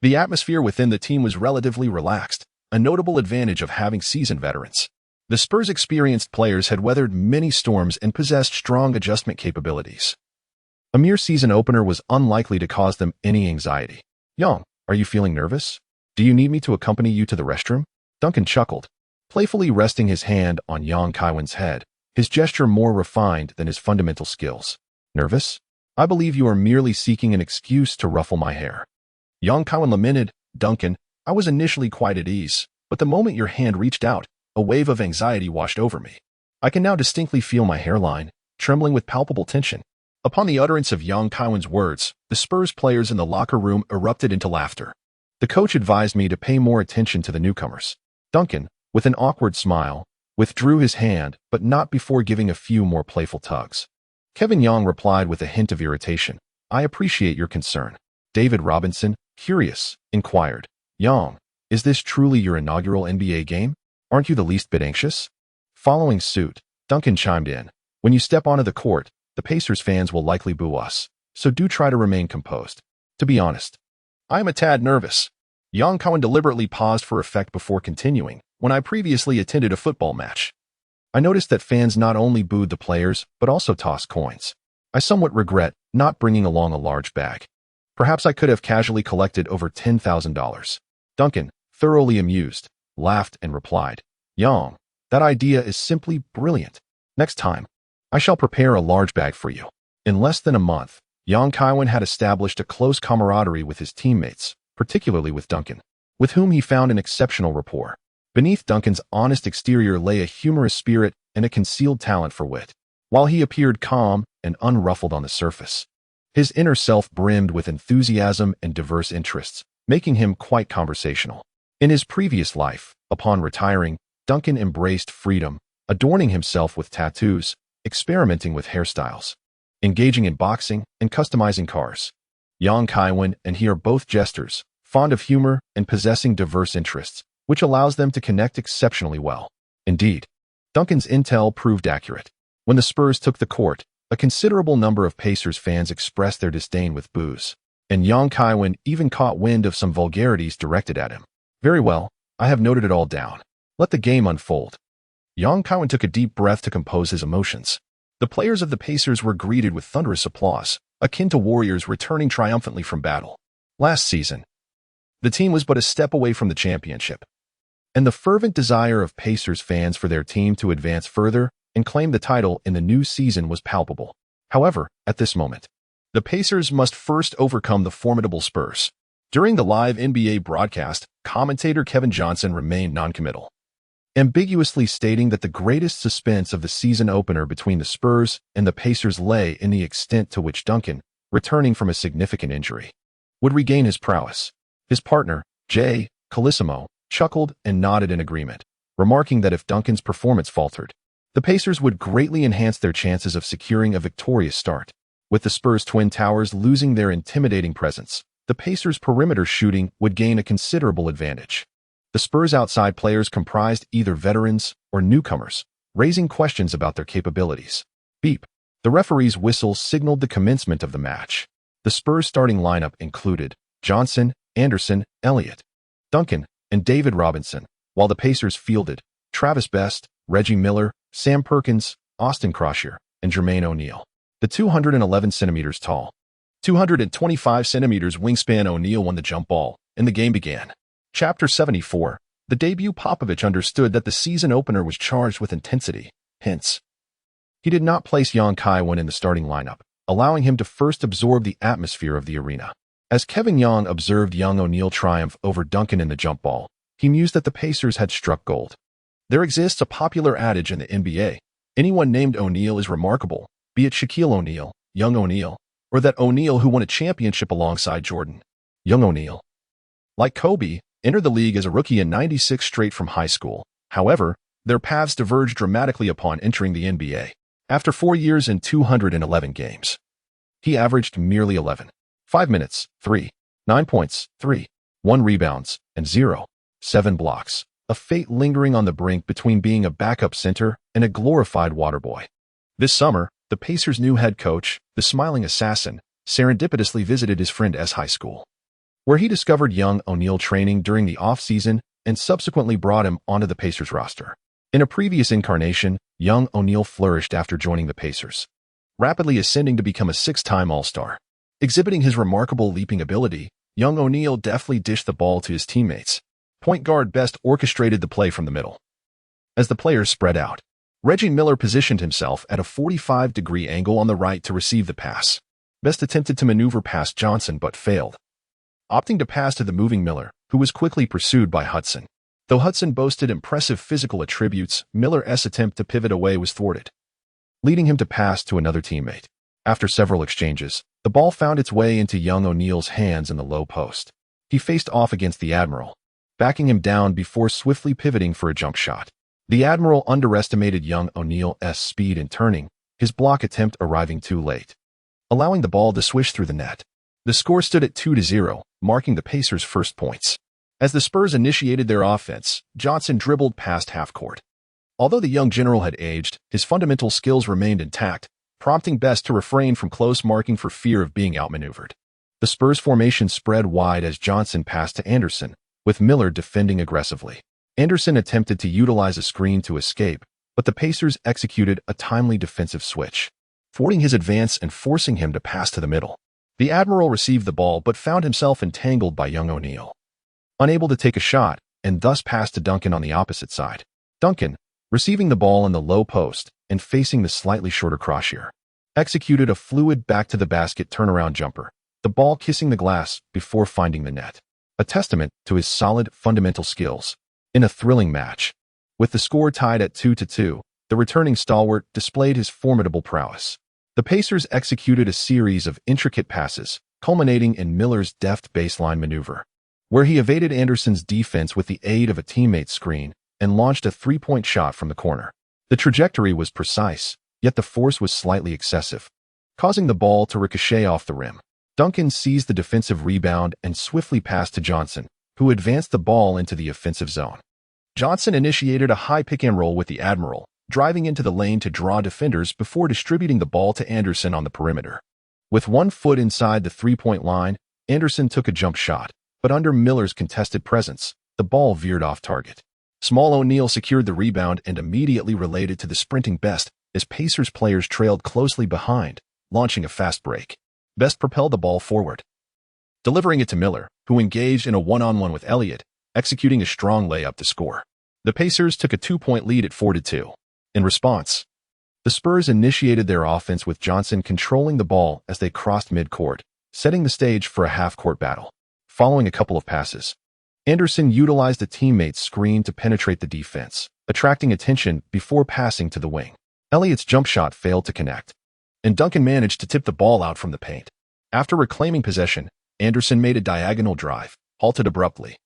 The atmosphere within the team was relatively relaxed, a notable advantage of having seasoned veterans. The Spurs' experienced players had weathered many storms and possessed strong adjustment capabilities. A mere season opener was unlikely to cause them any anxiety. "Young, are you feeling nervous? Do you need me to accompany you to the restroom?" Duncan chuckled, playfully resting his hand on Young Kaiwen's head, his gesture more refined than his fundamental skills. "Nervous? I believe you are merely seeking an excuse to ruffle my hair." Young Kaiwen lamented, "Duncan, I was initially quite at ease, but the moment your hand reached out, a wave of anxiety washed over me. I can now distinctly feel my hairline, trembling with palpable tension." Upon the utterance of Young Kaiwen's words, the Spurs players in the locker room erupted into laughter. The coach advised me to pay more attention to the newcomers. Duncan, with an awkward smile, withdrew his hand, but not before giving a few more playful tugs. Kevin Young replied with a hint of irritation, "I appreciate your concern." David Robinson, curious, inquired, "Young, is this truly your inaugural NBA game? Aren't you the least bit anxious?" Following suit, Duncan chimed in, "When you step onto the court, the Pacers fans will likely boo us, so do try to remain composed. To be honest, I am a tad nervous." Young Kaiwen deliberately paused for effect before continuing, "When I previously attended a football match, I noticed that fans not only booed the players, but also tossed coins. I somewhat regret not bringing along a large bag. Perhaps I could have casually collected over $10,000. Duncan, thoroughly amused, laughed and replied, "Young, that idea is simply brilliant. Next time, I shall prepare a large bag for you." In less than a month, Young Kaiwen had established a close camaraderie with his teammates, particularly with Duncan, with whom he found an exceptional rapport. Beneath Duncan's honest exterior lay a humorous spirit and a concealed talent for wit. While he appeared calm and unruffled on the surface, his inner self brimmed with enthusiasm and diverse interests, making him quite conversational. In his previous life, upon retiring, Duncan embraced freedom, adorning himself with tattoos, experimenting with hairstyles, engaging in boxing, and customizing cars. Young Kaiwen and he are both jesters, fond of humor and possessing diverse interests, which allows them to connect exceptionally well. Indeed, Duncan's intel proved accurate. When the Spurs took the court, a considerable number of Pacers fans expressed their disdain with boos, and Young Kaiwen even caught wind of some vulgarities directed at him. "Very well, I have noted it all down. Let the game unfold." Kaiwen took a deep breath to compose his emotions. The players of the Pacers were greeted with thunderous applause, akin to warriors returning triumphantly from battle. Last season, the team was but a step away from the championship, and the fervent desire of Pacers fans for their team to advance further and claim the title in the new season was palpable. However, at this moment, the Pacers must first overcome the formidable Spurs. During the live NBA broadcast, commentator Kevin Johnson remained noncommittal, ambiguously stating that the greatest suspense of the season opener between the Spurs and the Pacers lay in the extent to which Duncan, returning from a significant injury, would regain his prowess. His partner, Jay Colissimo, chuckled and nodded in agreement, remarking that if Duncan's performance faltered, the Pacers would greatly enhance their chances of securing a victorious start. With the Spurs' Twin Towers losing their intimidating presence, the Pacers' perimeter shooting would gain a considerable advantage. The Spurs' outside players comprised either veterans or newcomers, raising questions about their capabilities. Beep. The referee's whistle signaled the commencement of the match. The Spurs' starting lineup included Johnson, Anderson, Elliott, Duncan, and David Robinson, while the Pacers fielded Travis Best, Reggie Miller, Sam Perkins, Austin Croshere, and Jermaine O'Neal. The 211 centimeters tall, 225 centimeters wingspan O'Neal won the jump ball, and the game began. Chapter 74. The debut. Popovich understood that the season opener was charged with intensity, hence, he did not place Kaiwen in the starting lineup, allowing him to first absorb the atmosphere of the arena. As Kevin Young observed young O'Neal triumph over Duncan in the jump ball, he mused that the Pacers had struck gold. There exists a popular adage in the NBA: anyone named O'Neal is remarkable, be it Shaquille O'Neal, young O'Neal, or that O'Neal who won a championship alongside Jordan. Young O'Neal, like Kobe, entered the league as a rookie in '96 straight from high school. However, their paths diverged dramatically upon entering the NBA. After 4 years and 211 games, he averaged merely 11.5 minutes, 3.9 points, 3.1 rebounds, and 0.7 blocks, a fate lingering on the brink between being a backup center and a glorified water boy. This summer, the Pacers' new head coach, the smiling assassin, serendipitously visited his friend S high school, where he discovered young O'Neal training during the off-season and subsequently brought him onto the Pacers roster. In a previous incarnation, young O'Neal flourished after joining the Pacers, rapidly ascending to become a 6-time All-Star. Exhibiting his remarkable leaping ability, young O'Neal deftly dished the ball to his teammates. Point guard Best orchestrated the play from the middle. As the players spread out, Reggie Miller positioned himself at a 45-degree angle on the right to receive the pass. Best attempted to maneuver past Johnson but failed, opting to pass to the moving Miller, who was quickly pursued by Hudson. Though Hudson boasted impressive physical attributes, Miller's attempt to pivot away was thwarted, leading him to pass to another teammate. After several exchanges, the ball found its way into young O'Neal's hands in the low post. He faced off against the Admiral, backing him down before swiftly pivoting for a jump shot. The Admiral underestimated young O'Neal's speed in turning, his block attempt arriving too late, allowing the ball to swish through the net. The score stood at 2-0, marking the Pacers' first points. As the Spurs initiated their offense, Johnson dribbled past half-court. Although the young general had aged, his fundamental skills remained intact, prompting Best to refrain from close marking for fear of being outmaneuvered. The Spurs' formation spread wide as Johnson passed to Anderson, with Miller defending aggressively. Anderson attempted to utilize a screen to escape, but the Pacers executed a timely defensive switch, thwarting his advance and forcing him to pass to the middle. The Admiral received the ball but found himself entangled by young O'Neal, unable to take a shot, and thus passed to Duncan on the opposite side. Duncan, receiving the ball in the low post and facing the slightly shorter Croshere, executed a fluid back-to-the-basket turnaround jumper, the ball kissing the glass before finding the net, a testament to his solid fundamental skills. In a thrilling match, with the score tied at 2-2, the returning stalwart displayed his formidable prowess. The Pacers executed a series of intricate passes, culminating in Miller's deft baseline maneuver, where he evaded Anderson's defense with the aid of a teammate's screen and launched a three-point shot from the corner. The trajectory was precise, yet the force was slightly excessive, causing the ball to ricochet off the rim. Duncan seized the defensive rebound and swiftly passed to Johnson, who advanced the ball into the offensive zone. Johnson initiated a high pick-and-roll with the Admiral, driving into the lane to draw defenders before distributing the ball to Anderson on the perimeter. With 1 foot inside the three-point line, Anderson took a jump shot, but under Miller's contested presence, the ball veered off target. Small O'Neal secured the rebound and immediately relayed it to the sprinting Best as Pacers players trailed closely behind, launching a fast break. Best propelled the ball forward, delivering it to Miller, who engaged in a one-on-one with Elliott, executing a strong layup to score. The Pacers took a 2-point lead at 4-2. In response, the Spurs initiated their offense with Johnson controlling the ball as they crossed midcourt, setting the stage for a half-court battle. Following a couple of passes, Anderson utilized a teammate's screen to penetrate the defense, attracting attention before passing to the wing. Elliott's jump shot failed to connect, and Duncan managed to tip the ball out from the paint. After reclaiming possession, Anderson made a diagonal drive, halted abruptly,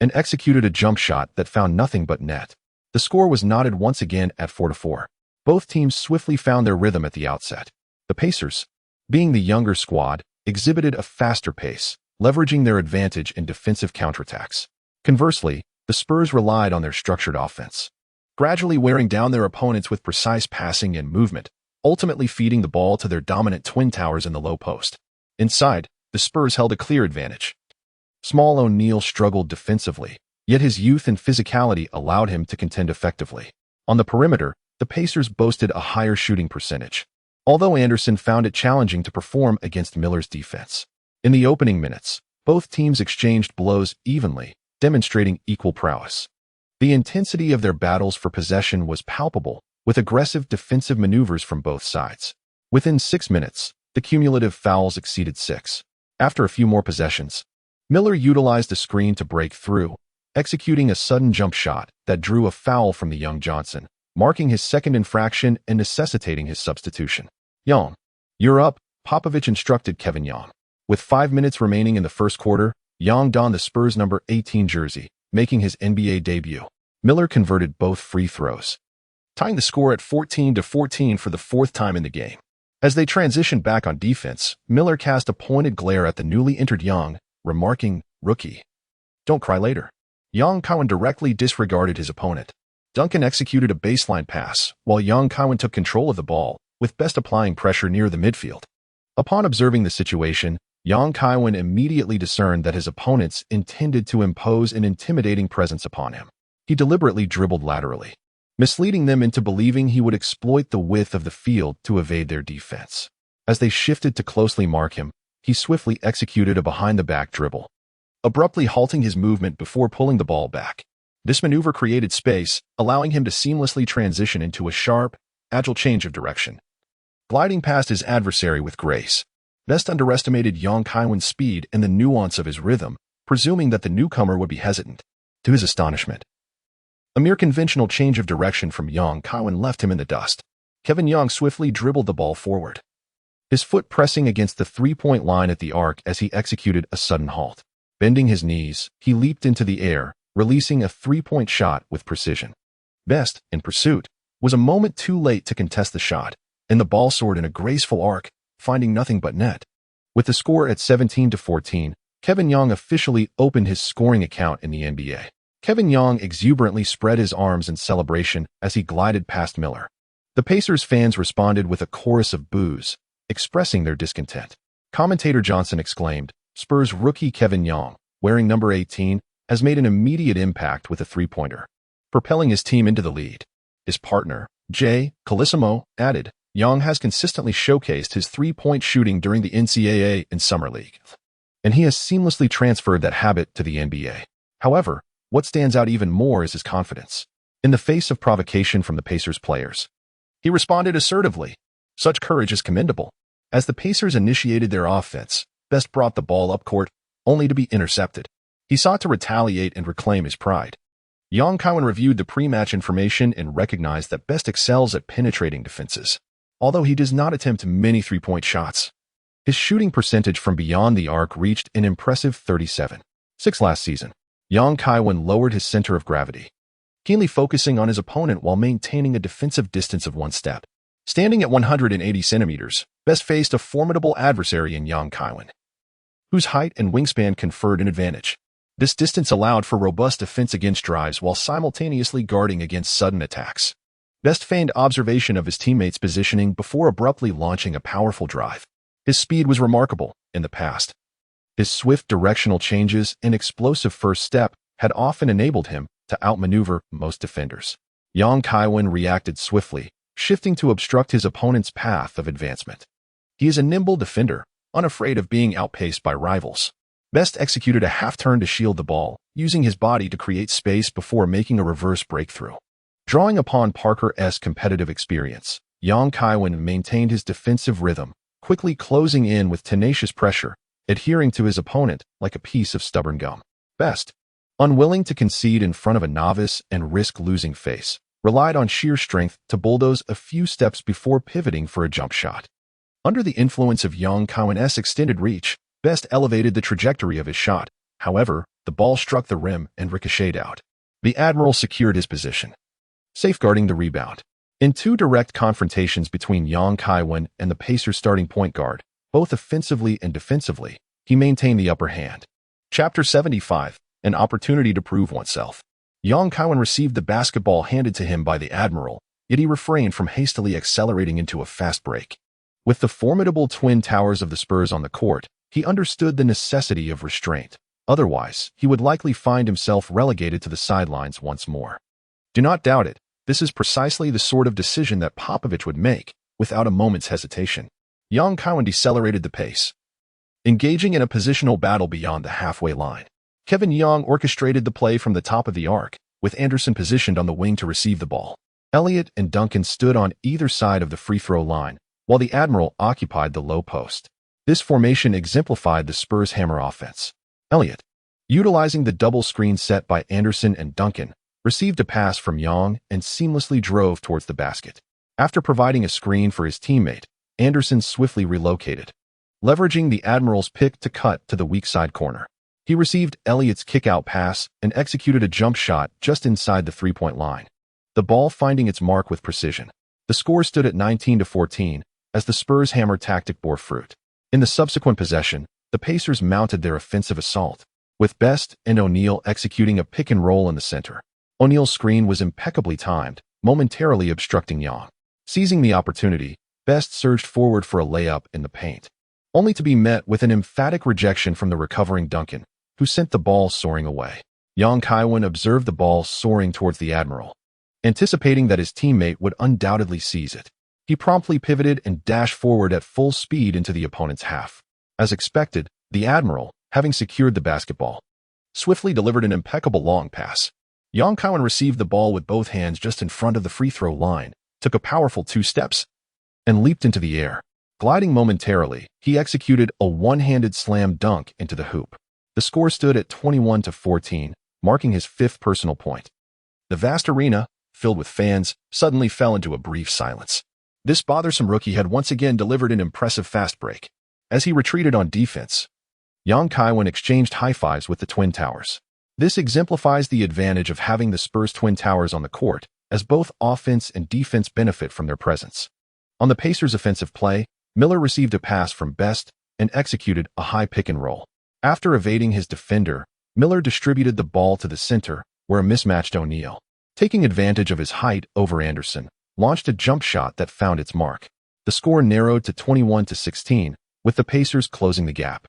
and executed a jump shot that found nothing but net. The score was knotted once again at 4-4. Both teams swiftly found their rhythm at the outset. The Pacers, being the younger squad, exhibited a faster pace, leveraging their advantage in defensive counterattacks. Conversely, the Spurs relied on their structured offense, gradually wearing down their opponents with precise passing and movement, ultimately feeding the ball to their dominant twin towers in the low post. Inside, the Spurs held a clear advantage. Small O'Neal struggled defensively, yet his youth and physicality allowed him to contend effectively. On the perimeter, the Pacers boasted a higher shooting percentage, although Anderson found it challenging to perform against Miller's defense. In the opening minutes, both teams exchanged blows evenly, demonstrating equal prowess. The intensity of their battles for possession was palpable, with aggressive defensive maneuvers from both sides. Within 6 minutes, the cumulative fouls exceeded 6. After a few more possessions, Miller utilized a screen to break through, executing a sudden jump shot that drew a foul from the young Johnson, marking his second infraction and necessitating his substitution. "Young, you're up," Popovich instructed Kevin Young. With 5 minutes remaining in the first quarter, Young donned the Spurs' number 18 jersey, making his NBA debut. Miller converted both free throws, tying the score at 14-14 for the fourth time in the game. As they transitioned back on defense, Miller cast a pointed glare at the newly entered Young, remarking, "Rookie, don't cry later." Kaiwen directly disregarded his opponent. Duncan executed a baseline pass, while Kaiwen took control of the ball, with Best applying pressure near the midfield. Upon observing the situation, Kaiwen immediately discerned that his opponents intended to impose an intimidating presence upon him. He deliberately dribbled laterally, misleading them into believing he would exploit the width of the field to evade their defense. As they shifted to closely mark him, he swiftly executed a behind-the-back dribble, abruptly halting his movement before pulling the ball back. This maneuver created space, allowing him to seamlessly transition into a sharp, agile change of direction, gliding past his adversary with grace. Best underestimated Kaiwen's speed and the nuance of his rhythm, presuming that the newcomer would be hesitant. To his astonishment, a mere conventional change of direction from Kaiwen left him in the dust. Kevin Young swiftly dribbled the ball forward, his foot pressing against the three-point line at the arc as he executed a sudden halt. Bending his knees, he leaped into the air, releasing a three-point shot with precision. Best, in pursuit, was a moment too late to contest the shot, and the ball soared in a graceful arc, finding nothing but net. With the score at 17-14, Kevin Young officially opened his scoring account in the NBA. Kevin Young exuberantly spread his arms in celebration as he glided past Miller. The Pacers fans responded with a chorus of boos, expressing their discontent. Commentator Johnson exclaimed, "Spurs rookie Kevin Young, wearing number 18, has made an immediate impact with a three-pointer, propelling his team into the lead." His partner, Jay Colissimo, added, "Young has consistently showcased his three-point shooting during the NCAA and Summer League, and he has seamlessly transferred that habit to the NBA." However, what stands out even more is his confidence. In the face of provocation from the Pacers players, he responded assertively. Such courage is commendable. As the Pacers initiated their offense, Best brought the ball up court, only to be intercepted. He sought to retaliate and reclaim his pride. Kaiwen reviewed the pre-match information and recognized that Best excels at penetrating defenses, although he does not attempt many three-point shots. His shooting percentage from beyond the arc reached an impressive 37.6 last season. Kaiwen lowered his center of gravity, keenly focusing on his opponent while maintaining a defensive distance of 1 step. Standing at 180 centimeters, Best faced a formidable adversary in Kaiwen, whose height and wingspan conferred an advantage. This distance allowed for robust defense against drives while simultaneously guarding against sudden attacks. Best feigned observation of his teammates' positioning before abruptly launching a powerful drive. His speed was remarkable in the past. His swift directional changes and explosive first step had often enabled him to outmaneuver most defenders. Kaiwen reacted swiftly, shifting to obstruct his opponent's path of advancement. He is a nimble defender, unafraid of being outpaced by rivals. Best executed a half-turn to shield the ball, using his body to create space before making a reverse breakthrough. Drawing upon Parker's competitive experience, Kaiwen maintained his defensive rhythm, quickly closing in with tenacious pressure, adhering to his opponent like a piece of stubborn gum. Best, unwilling to concede in front of a novice and risk losing face, relied on sheer strength to bulldoze a few steps before pivoting for a jump shot. Under the influence of Kaiwen's extended reach, Best elevated the trajectory of his shot. However, the ball struck the rim and ricocheted out. The Admiral secured his position, safeguarding the rebound. In two direct confrontations between Kaiwen and the Pacers' starting point guard, both offensively and defensively, he maintained the upper hand. Chapter 75, An Opportunity to Prove Oneself. Kaiwen received the basketball handed to him by the Admiral, yet he refrained from hastily accelerating into a fast break. With the formidable twin towers of the Spurs on the court, he understood the necessity of restraint. Otherwise, he would likely find himself relegated to the sidelines once more. Do not doubt it, this is precisely the sort of decision that Popovich would make, without a moment's hesitation. Kaiwen decelerated the pace, engaging in a positional battle beyond the halfway line. Kevin Young orchestrated the play from the top of the arc, with Anderson positioned on the wing to receive the ball. Elliott and Duncan stood on either side of the free throw line, while the Admiral occupied the low post. This formation exemplified the Spurs' hammer offense. Elliott, utilizing the double screen set by Anderson and Duncan, received a pass from Young and seamlessly drove towards the basket. After providing a screen for his teammate, Anderson swiftly relocated, leveraging the Admiral's pick to cut to the weak side corner. He received Elliott's kick-out pass and executed a jump shot just inside the three-point line, the ball finding its mark with precision. The score stood at 19-14 as the Spurs' hammer tactic bore fruit. In the subsequent possession, the Pacers mounted their offensive assault, with Best and O'Neal executing a pick-and-roll in the center. O'Neal's screen was impeccably timed, momentarily obstructing Young. Seizing the opportunity, Best surged forward for a layup in the paint, only to be met with an emphatic rejection from the recovering Duncan, who sent the ball soaring away. Kaiwen observed the ball soaring towards the Admiral. Anticipating that his teammate would undoubtedly seize it, he promptly pivoted and dashed forward at full speed into the opponent's half. As expected, the Admiral, having secured the basketball, swiftly delivered an impeccable long pass. Kaiwen received the ball with both hands just in front of the free throw line, took a powerful 2 steps, and leaped into the air. Gliding momentarily, he executed a one-handed slam dunk into the hoop. The score stood at 21-14, marking his 5th personal point. The vast arena, filled with fans, suddenly fell into a brief silence. This bothersome rookie had once again delivered an impressive fast break. As he retreated on defense, Kaiwen exchanged high-fives with the Twin Towers. This exemplifies the advantage of having the Spurs' Twin Towers on the court, as both offense and defense benefit from their presence. On the Pacers' offensive play, Miller received a pass from Best and executed a high pick-and-roll. After evading his defender, Miller distributed the ball to the center, where a mismatched O'Neal, taking advantage of his height over Anderson, launched a jump shot that found its mark. The score narrowed to 21-16, with the Pacers closing the gap.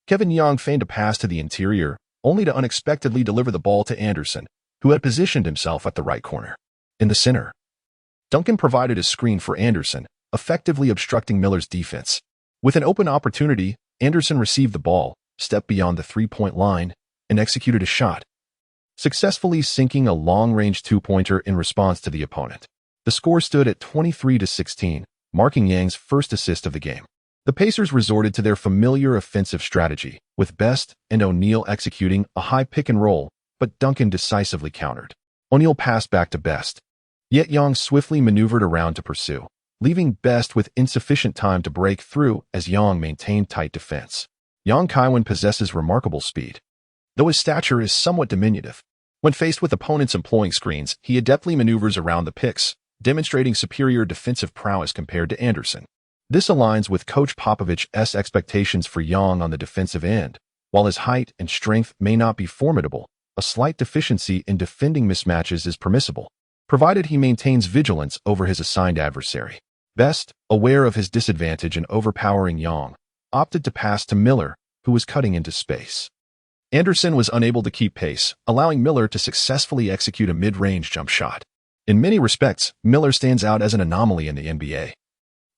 Kevin Young feigned a pass to the interior, only to unexpectedly deliver the ball to Anderson, who had positioned himself at the right corner. In the center, Duncan provided a screen for Anderson, effectively obstructing Miller's defense. With an open opportunity, Anderson received the ball, stepped beyond the three-point line, and executed a shot, successfully sinking a long-range two-pointer in response to the opponent. The score stood at 23-16, marking Yang's first assist of the game. The Pacers resorted to their familiar offensive strategy, with Best and O'Neal executing a high pick-and-roll, but Duncan decisively countered. O'Neal passed back to Best, yet Young swiftly maneuvered around to pursue, leaving Best with insufficient time to break through as Young maintained tight defense. Kaiwen possesses remarkable speed, though his stature is somewhat diminutive. When faced with opponents employing screens, he adeptly maneuvers around the picks, demonstrating superior defensive prowess compared to Anderson. This aligns with Coach Popovich's expectations for Young on the defensive end. While his height and strength may not be formidable, a slight deficiency in defending mismatches is permissible, provided he maintains vigilance over his assigned adversary. Best, aware of his disadvantage in overpowering Young, opted to pass to Miller, who was cutting into space. Anderson was unable to keep pace, allowing Miller to successfully execute a mid-range jump shot. In many respects, Miller stands out as an anomaly in the NBA.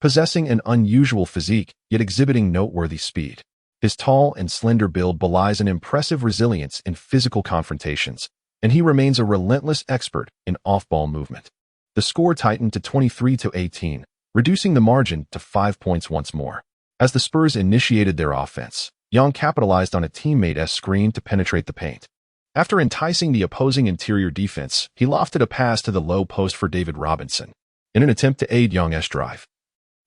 Possessing an unusual physique, yet exhibiting noteworthy speed. His tall and slender build belies an impressive resilience in physical confrontations, and he remains a relentless expert in off-ball movement. The score tightened to 23-18, reducing the margin to 5 points once more. As the Spurs initiated their offense, Young capitalized on a teammate's screen to penetrate the paint. After enticing the opposing interior defense, he lofted a pass to the low post for David Robinson, in an attempt to aid Young's drive.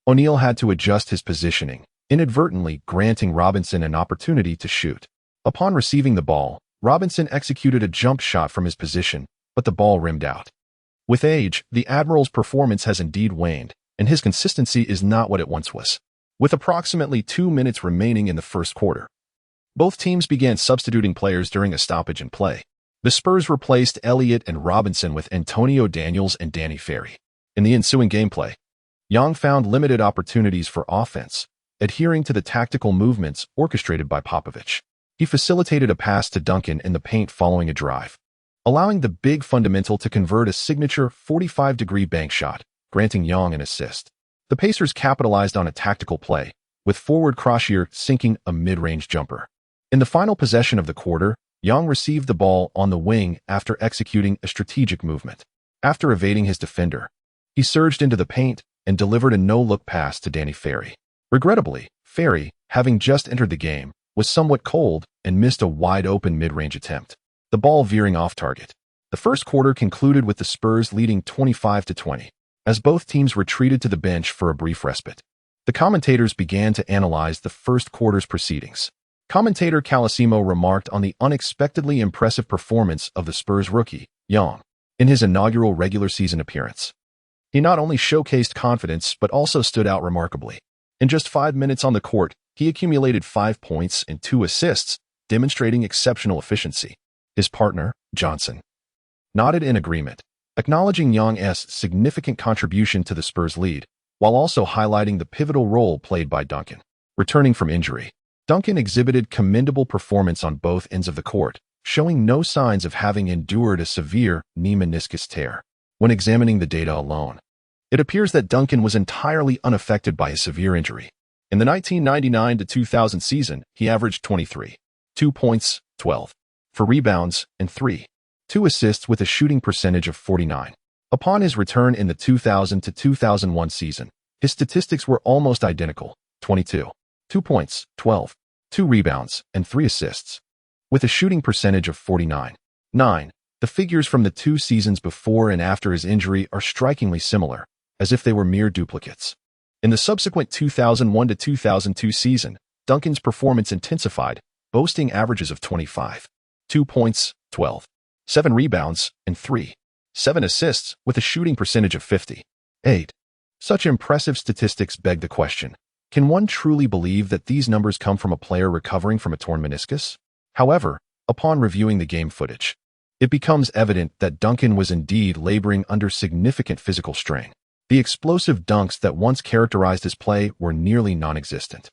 O'Neal had to adjust his positioning, inadvertently granting Robinson an opportunity to shoot. Upon receiving the ball, Robinson executed a jump shot from his position, but the ball rimmed out. With age, the Admiral's performance has indeed waned, and his consistency is not what it once was. With approximately 2 minutes remaining in the first quarter, both teams began substituting players during a stoppage in play. The Spurs replaced Elliott and Robinson with Antonio Daniels and Danny Ferry. In the ensuing gameplay, Young found limited opportunities for offense, adhering to the tactical movements orchestrated by Popovich. He facilitated a pass to Duncan in the paint following a drive, allowing the big fundamental to convert a signature 45-degree bank shot, granting Young an assist. The Pacers capitalized on a tactical play, with forward Croshier sinking a mid-range jumper. In the final possession of the quarter, Young received the ball on the wing after executing a strategic movement. After evading his defender, he surged into the paint and delivered a no-look pass to Danny Ferry. Regrettably, Ferry, having just entered the game, was somewhat cold and missed a wide-open mid-range attempt, the ball veering off target. The first quarter concluded with the Spurs leading 25-20, as both teams retreated to the bench for a brief respite. The commentators began to analyze the first quarter's proceedings. Commentator Calissimo remarked on the unexpectedly impressive performance of the Spurs rookie, Young, in his inaugural regular season appearance. He not only showcased confidence but also stood out remarkably. In just 5 minutes on the court, he accumulated 5 points and 2 assists, demonstrating exceptional efficiency. His partner, Johnson, nodded in agreement, acknowledging Young's significant contribution to the Spurs' lead, while also highlighting the pivotal role played by Duncan. Returning from injury, Duncan exhibited commendable performance on both ends of the court, showing no signs of having endured a severe knee meniscus tear. When examining the data alone, it appears that Duncan was entirely unaffected by his severe injury. In the 1999-2000 season, he averaged 23, 2 points, 12, 4 rebounds, and 2 assists with a shooting percentage of 49. Upon his return in the 2000-2001 season, his statistics were almost identical, 22, 2 points, 12, 2 rebounds, and 3 assists, with a shooting percentage of 49.9. The figures from the 2 seasons before and after his injury are strikingly similar, as if they were mere duplicates. In the subsequent 2001-2002 season, Duncan's performance intensified, boasting averages of 25, 2 points, 12, 7 rebounds, and 7 assists, with a shooting percentage of 50.8. Such impressive statistics beg the question, can one truly believe that these numbers come from a player recovering from a torn meniscus? However, upon reviewing the game footage, it becomes evident that Duncan was indeed laboring under significant physical strain. The explosive dunks that once characterized his play were nearly non-existent.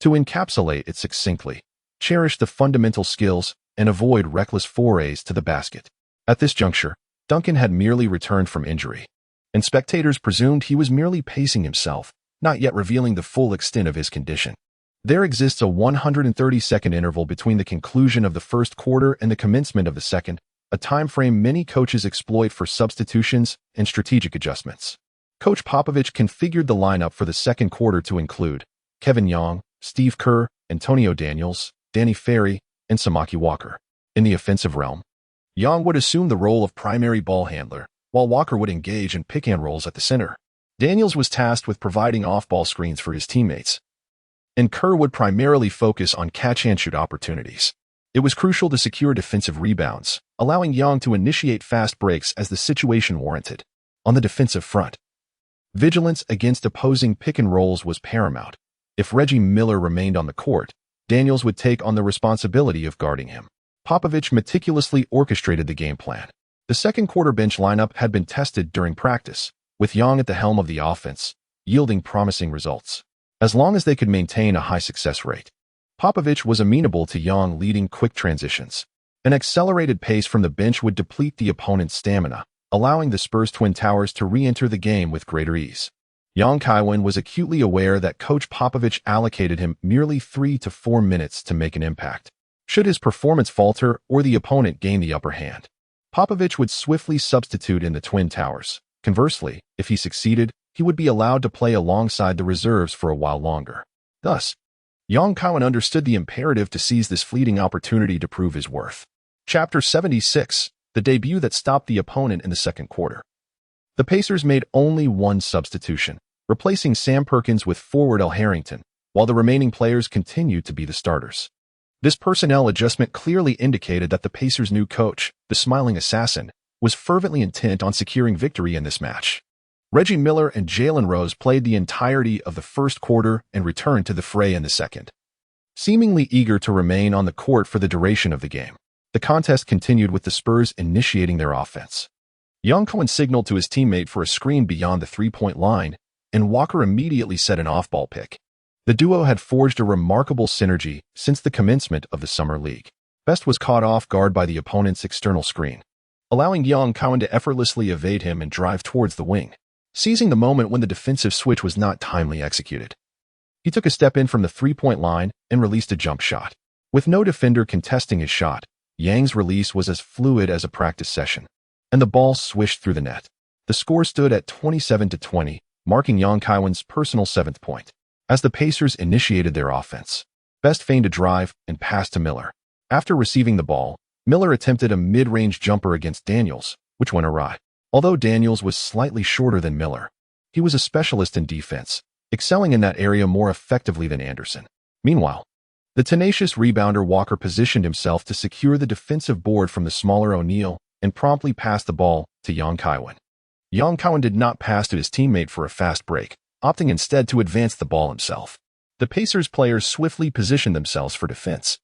To encapsulate it succinctly, cherish the fundamental skills and avoid reckless forays to the basket. At this juncture, Duncan had merely returned from injury, and spectators presumed he was merely pacing himself, not yet revealing the full extent of his condition. There exists a 130-second interval between the conclusion of the first quarter and the commencement of the second, a time frame many coaches exploit for substitutions and strategic adjustments. Coach Popovich configured the lineup for the second quarter to include Kevin Young, Steve Kerr, Antonio Daniels, Danny Ferry, and Samaki Walker. In the offensive realm, Young would assume the role of primary ball handler, while Walker would engage in pick-and-rolls at the center. Daniels was tasked with providing off-ball screens for his teammates, and Kerr would primarily focus on catch-and-shoot opportunities. It was crucial to secure defensive rebounds, allowing Young to initiate fast breaks as the situation warranted. On the defensive front, vigilance against opposing pick-and-rolls was paramount. If Reggie Miller remained on the court, Daniels would take on the responsibility of guarding him. Popovich meticulously orchestrated the game plan. The second quarter bench lineup had been tested during practice, with Young at the helm of the offense, yielding promising results. As long as they could maintain a high success rate, Popovich was amenable to Yang leading quick transitions. An accelerated pace from the bench would deplete the opponent's stamina, allowing the Spurs' Twin Towers to re-enter the game with greater ease. Yang Kaiwen was acutely aware that Coach Popovich allocated him merely 3 to 4 minutes to make an impact. Should his performance falter or the opponent gain the upper hand, Popovich would swiftly substitute in the Twin Towers. Conversely, if he succeeded, he would be allowed to play alongside the reserves for a while longer. Thus, Yang Kaiwen understood the imperative to seize this fleeting opportunity to prove his worth. Chapter 76, the debut that stopped the opponent in the second quarter. The Pacers made only one substitution, replacing Sam Perkins with forward Al Harrington, while the remaining players continued to be the starters. This personnel adjustment clearly indicated that the Pacers' new coach, the smiling assassin, was fervently intent on securing victory in this match. Reggie Miller and Jalen Rose played the entirety of the first quarter and returned to the fray in the second. Seemingly eager to remain on the court for the duration of the game, the contest continued with the Spurs initiating their offense. Yang Kaiwen signaled to his teammate for a screen beyond the three-point line, and Walker immediately set an off-ball pick. The duo had forged a remarkable synergy since the commencement of the Summer League. Best was caught off guard by the opponent's external screen, allowing Yang Kaiwen to effortlessly evade him and drive towards the wing, seizing the moment when the defensive switch was not timely executed. He took a step in from the three-point line and released a jump shot. With no defender contesting his shot, Yang's release was as fluid as a practice session, and the ball swished through the net. The score stood at 27-20, marking Yang Kaiwen's personal 7th point. As the Pacers initiated their offense, Best feigned a drive and passed to Miller. After receiving the ball, Miller attempted a mid-range jumper against Daniels, which went awry. Although Daniels was slightly shorter than Miller, he was a specialist in defense, excelling in that area more effectively than Anderson. Meanwhile, the tenacious rebounder Walker positioned himself to secure the defensive board from the smaller O'Neal and promptly passed the ball to Yang Kaiwen. Yang Kaiwen did not pass to his teammate for a fast break, opting instead to advance the ball himself. The Pacers players swiftly positioned themselves for defense,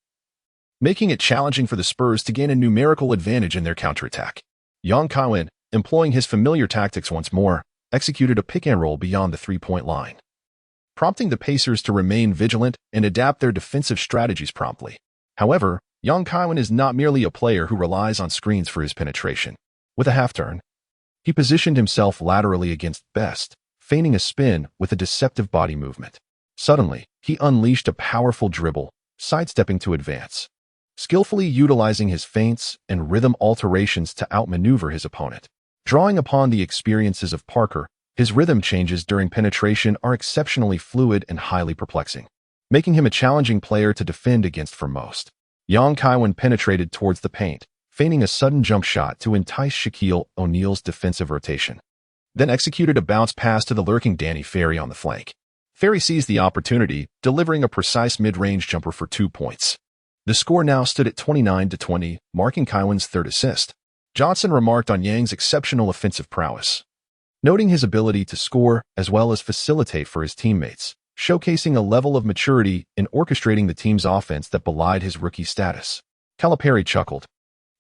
making it challenging for the Spurs to gain a numerical advantage in their counterattack. Yang Kaiwen, employing his familiar tactics once more, executed a pick-and-roll beyond the three-point line, prompting the Pacers to remain vigilant and adapt their defensive strategies promptly. However, Yang Kaiwen is not merely a player who relies on screens for his penetration. With a half-turn, he positioned himself laterally against Best, feigning a spin with a deceptive body movement. Suddenly, he unleashed a powerful dribble, sidestepping to advance, skillfully utilizing his feints and rhythm alterations to outmaneuver his opponent. Drawing upon the experiences of Parker, his rhythm changes during penetration are exceptionally fluid and highly perplexing, making him a challenging player to defend against for most. Yang Kaiwen penetrated towards the paint, feigning a sudden jump shot to entice Shaquille O'Neal's defensive rotation, then executed a bounce pass to the lurking Danny Ferry on the flank. Ferry seized the opportunity, delivering a precise mid-range jumper for 2 points. The score now stood at 29-20, marking Kaiwen's 3rd assist. Johnson remarked on Yang's exceptional offensive prowess, noting his ability to score as well as facilitate for his teammates, showcasing a level of maturity in orchestrating the team's offense that belied his rookie status. Calipari chuckled,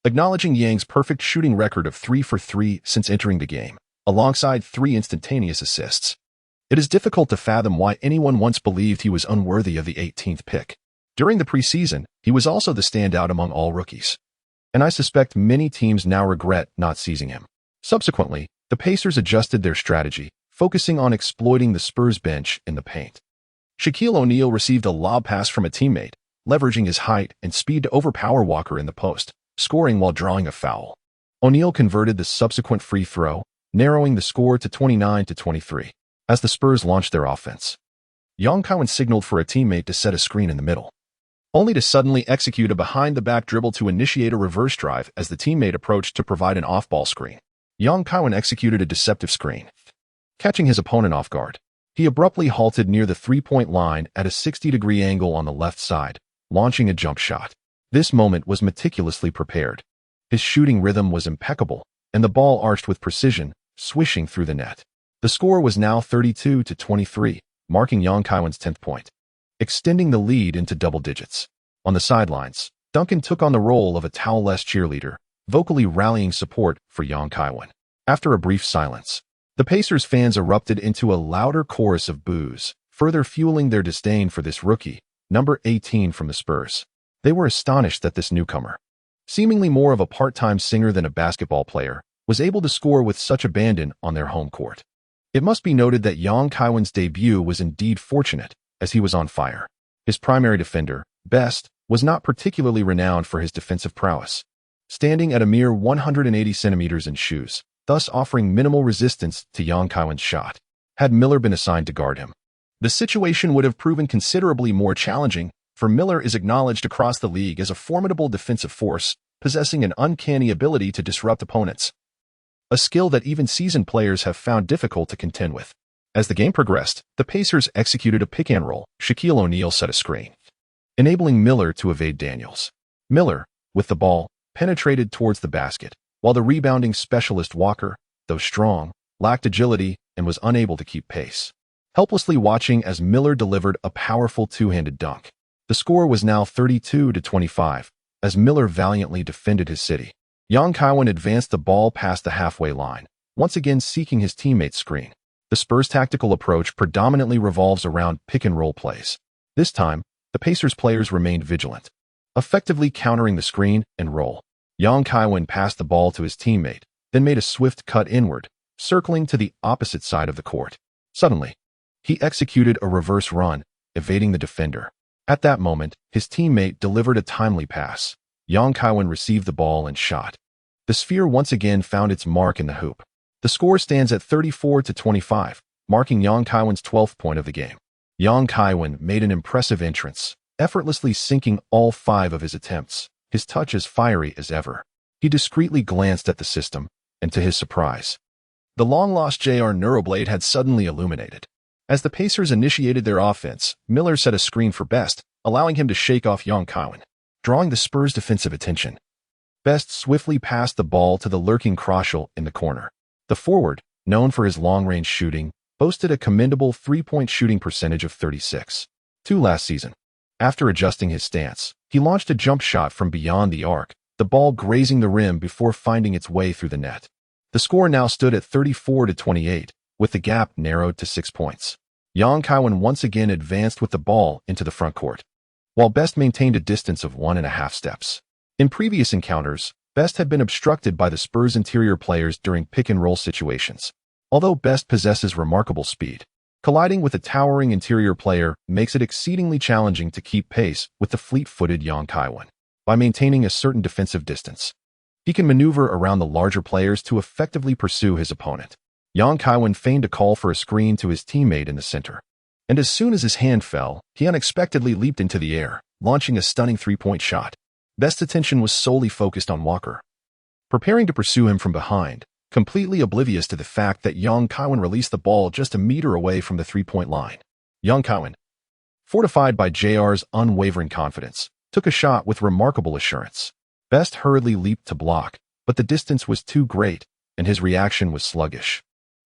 acknowledging Yang's perfect shooting record of 3 for 3 since entering the game, alongside 3 instantaneous assists. It is difficult to fathom why anyone once believed he was unworthy of the 18th pick. During the preseason, he was also the standout among all rookies, and I suspect many teams now regret not seizing him. Subsequently, the Pacers adjusted their strategy, focusing on exploiting the Spurs bench in the paint. Shaquille O'Neal received a lob pass from a teammate, leveraging his height and speed to overpower Walker in the post, scoring while drawing a foul. O'Neal converted the subsequent free throw, narrowing the score to 29-23. As the Spurs launched their offense, Yang Kaiwen signaled for a teammate to set a screen in the middle, only to suddenly execute a behind-the-back dribble to initiate a reverse drive as the teammate approached to provide an off-ball screen. Yang Kaiwen executed a deceptive screen, catching his opponent off guard. He abruptly halted near the three-point line at a 60-degree angle on the left side, launching a jump shot. This moment was meticulously prepared. His shooting rhythm was impeccable, and the ball arched with precision, swishing through the net. The score was now 32-23, marking Yang Kaiwen's 10th point, extending the lead into double digits. On the sidelines, Duncan took on the role of a towel-less cheerleader, vocally rallying support for Yang Kaiwen. After a brief silence, the Pacers fans erupted into a louder chorus of boos, further fueling their disdain for this rookie, number 18 from the Spurs. They were astonished that this newcomer, seemingly more of a part-time singer than a basketball player, was able to score with such abandon on their home court. It must be noted that Kaiwen's debut was indeed fortunate, as he was on fire. His primary defender, Best, was not particularly renowned for his defensive prowess, standing at a mere 180 centimeters in shoes, thus offering minimal resistance to Kaiwen's shot. Had Miller been assigned to guard him, the situation would have proven considerably more challenging, for Miller is acknowledged across the league as a formidable defensive force, possessing an uncanny ability to disrupt opponents, a skill that even seasoned players have found difficult to contend with. As the game progressed, the Pacers executed a pick-and-roll. Shaquille O'Neal set a screen, enabling Miller to evade Daniels. Miller, with the ball, penetrated towards the basket, while the rebounding specialist Walker, though strong, lacked agility and was unable to keep pace, helplessly watching as Miller delivered a powerful two-handed dunk. The score was now 32-25, as Miller valiantly defended his city. Kaiwen advanced the ball past the halfway line, once again seeking his teammate's screen. The Spurs' tactical approach predominantly revolves around pick-and-roll plays. This time, the Pacers players remained vigilant, effectively countering the screen and roll. Kaiwen passed the ball to his teammate, then made a swift cut inward, circling to the opposite side of the court. Suddenly, he executed a reverse run, evading the defender. At that moment, his teammate delivered a timely pass. Kaiwen received the ball and shot. The sphere once again found its mark in the hoop. The score stands at 34-25, marking Kaiwen's 12th point of the game. Kaiwen made an impressive entrance, effortlessly sinking all 5 of his attempts, his touch as fiery as ever. He discreetly glanced at the system, and to his surprise, the long-lost JR Neuroblade had suddenly illuminated. As the Pacers initiated their offense, Miller set a screen for Best, allowing him to shake off Kaiwen, drawing the Spurs' defensive attention. Best swiftly passed the ball to the lurking Kroschel in the corner. The forward, known for his long-range shooting, boasted a commendable three-point shooting percentage of 36.2 last season. After adjusting his stance, he launched a jump shot from beyond the arc, the ball grazing the rim before finding its way through the net. The score now stood at 34-28, with the gap narrowed to 6 points. Kaiwen once again advanced with the ball into the front court, while Best maintained a distance of 1.5 steps. In previous encounters, Best had been obstructed by the Spurs' interior players during pick-and-roll situations. Although Best possesses remarkable speed, colliding with a towering interior player makes it exceedingly challenging to keep pace with the fleet-footed Kaiwen. By maintaining a certain defensive distance, he can maneuver around the larger players to effectively pursue his opponent. Kaiwen feigned a call for a screen to his teammate in the center, and as soon as his hand fell, he unexpectedly leaped into the air, launching a stunning three-point shot. Best's attention was solely focused on Walker, preparing to pursue him from behind, completely oblivious to the fact that Kaiwen released the ball just a meter away from the three-point line. Kaiwen, fortified by JR's unwavering confidence, took a shot with remarkable assurance. Best hurriedly leaped to block, but the distance was too great, and his reaction was sluggish,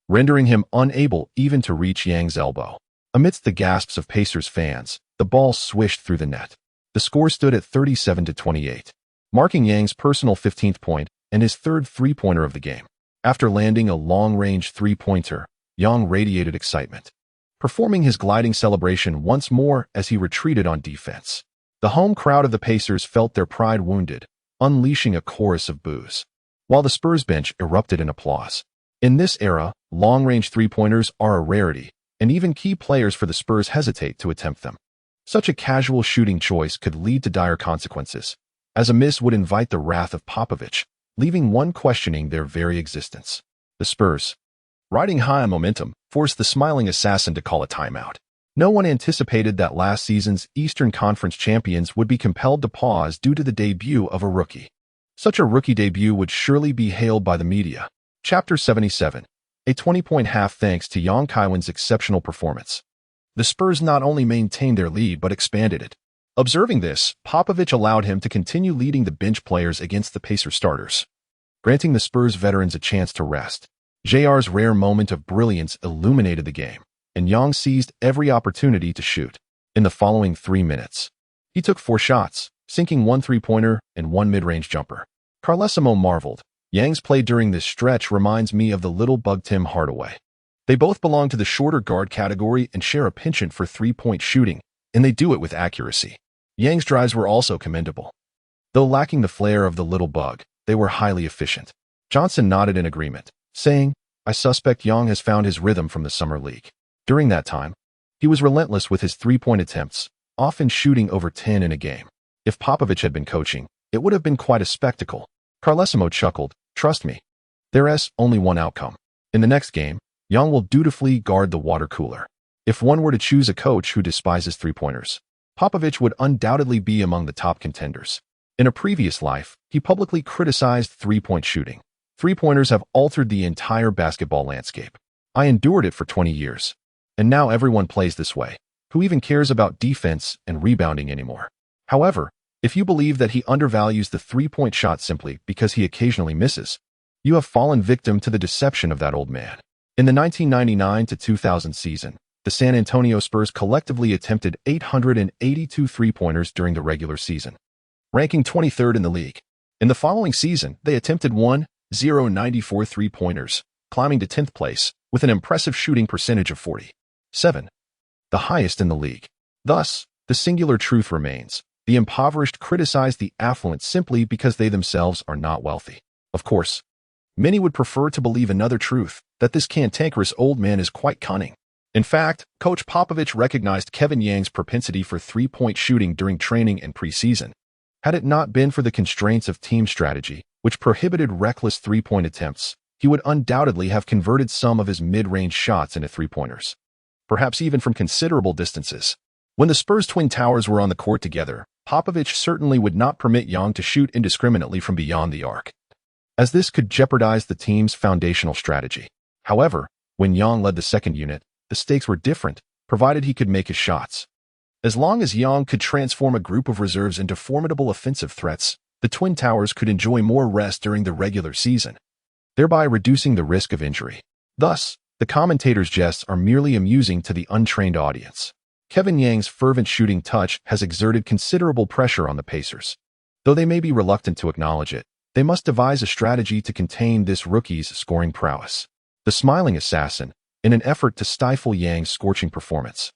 rendering him unable even to reach Yang's elbow. Amidst the gasps of Pacers fans, the ball swished through the net. The score stood at 37-28, marking Yang's personal 15th point and his third three-pointer of the game. After landing a long-range three-pointer, Yang radiated excitement, performing his gliding celebration once more as he retreated on defense. The home crowd of the Pacers felt their pride wounded, unleashing a chorus of boos, while the Spurs bench erupted in applause. In this era, long-range three-pointers are a rarity, and even key players for the Spurs hesitate to attempt them. Such a casual shooting choice could lead to dire consequences, as a miss would invite the wrath of Popovich, leaving one questioning their very existence. The Spurs, riding high on momentum, forced the smiling assassin to call a timeout. No one anticipated that last season's Eastern Conference champions would be compelled to pause due to the debut of a rookie. Such a rookie debut would surely be hailed by the media. Chapter 77, a 20-point half thanks to Kaiwen's exceptional performance. The Spurs not only maintained their lead but expanded it. Observing this, Popovich allowed him to continue leading the bench players against the Pacers starters, granting the Spurs veterans a chance to rest. JR's rare moment of brilliance illuminated the game, and Yang seized every opportunity to shoot. In the following 3 minutes, he took 4 shots, sinking 1 three-pointer and 1 mid-range jumper. Carlesimo marveled. Yang's play during this stretch reminds me of the little bug Tim Hardaway. They both belong to the shorter guard category and share a penchant for three-point shooting, and they do it with accuracy. Yang's drives were also commendable. Though lacking the flair of the little bug, they were highly efficient. Johnson nodded in agreement, saying, "I suspect Yang has found his rhythm from the Summer League." During that time, he was relentless with his three-point attempts, often shooting over 10 in a game. If Popovich had been coaching, it would have been quite a spectacle. Carlesimo chuckled, "Trust me. There's only one outcome. In the next game, Yang will dutifully guard the water cooler." If one were to choose a coach who despises three-pointers, Popovich would undoubtedly be among the top contenders. In a previous life, he publicly criticized three-point shooting. Three-pointers have altered the entire basketball landscape. I endured it for 20 years. And now everyone plays this way. Who even cares about defense and rebounding anymore? However, if you believe that he undervalues the three-point shot simply because he occasionally misses, you have fallen victim to the deception of that old man. In the 1999 to 2000 season, the San Antonio Spurs collectively attempted 882 three-pointers during the regular season, ranking 23rd in the league. In the following season, they attempted 1,094 three-pointers, climbing to 10th place with an impressive shooting percentage of 47, the highest in the league. Thus, the singular truth remains: the impoverished criticize the affluent simply because they themselves are not wealthy. Of course, many would prefer to believe another truth, that this cantankerous old man is quite cunning. In fact, Coach Popovich recognized Kevin Yang's propensity for three-point shooting during training and preseason. Had it not been for the constraints of team strategy, which prohibited reckless three-point attempts, he would undoubtedly have converted some of his mid-range shots into three-pointers, perhaps even from considerable distances. When the Spurs' Twin Towers were on the court together, Popovich certainly would not permit Yang to shoot indiscriminately from beyond the arc, as this could jeopardize the team's foundational strategy. However, when Yang led the second unit, the stakes were different, provided he could make his shots. As long as Yang could transform a group of reserves into formidable offensive threats, the Twin Towers could enjoy more rest during the regular season, thereby reducing the risk of injury. Thus, the commentators' jests are merely amusing to the untrained audience. Kevin Yang's fervent shooting touch has exerted considerable pressure on the Pacers. Though they may be reluctant to acknowledge it, they must devise a strategy to contain this rookie's scoring prowess. The smiling assassin, in an effort to stifle Yang's scorching performance,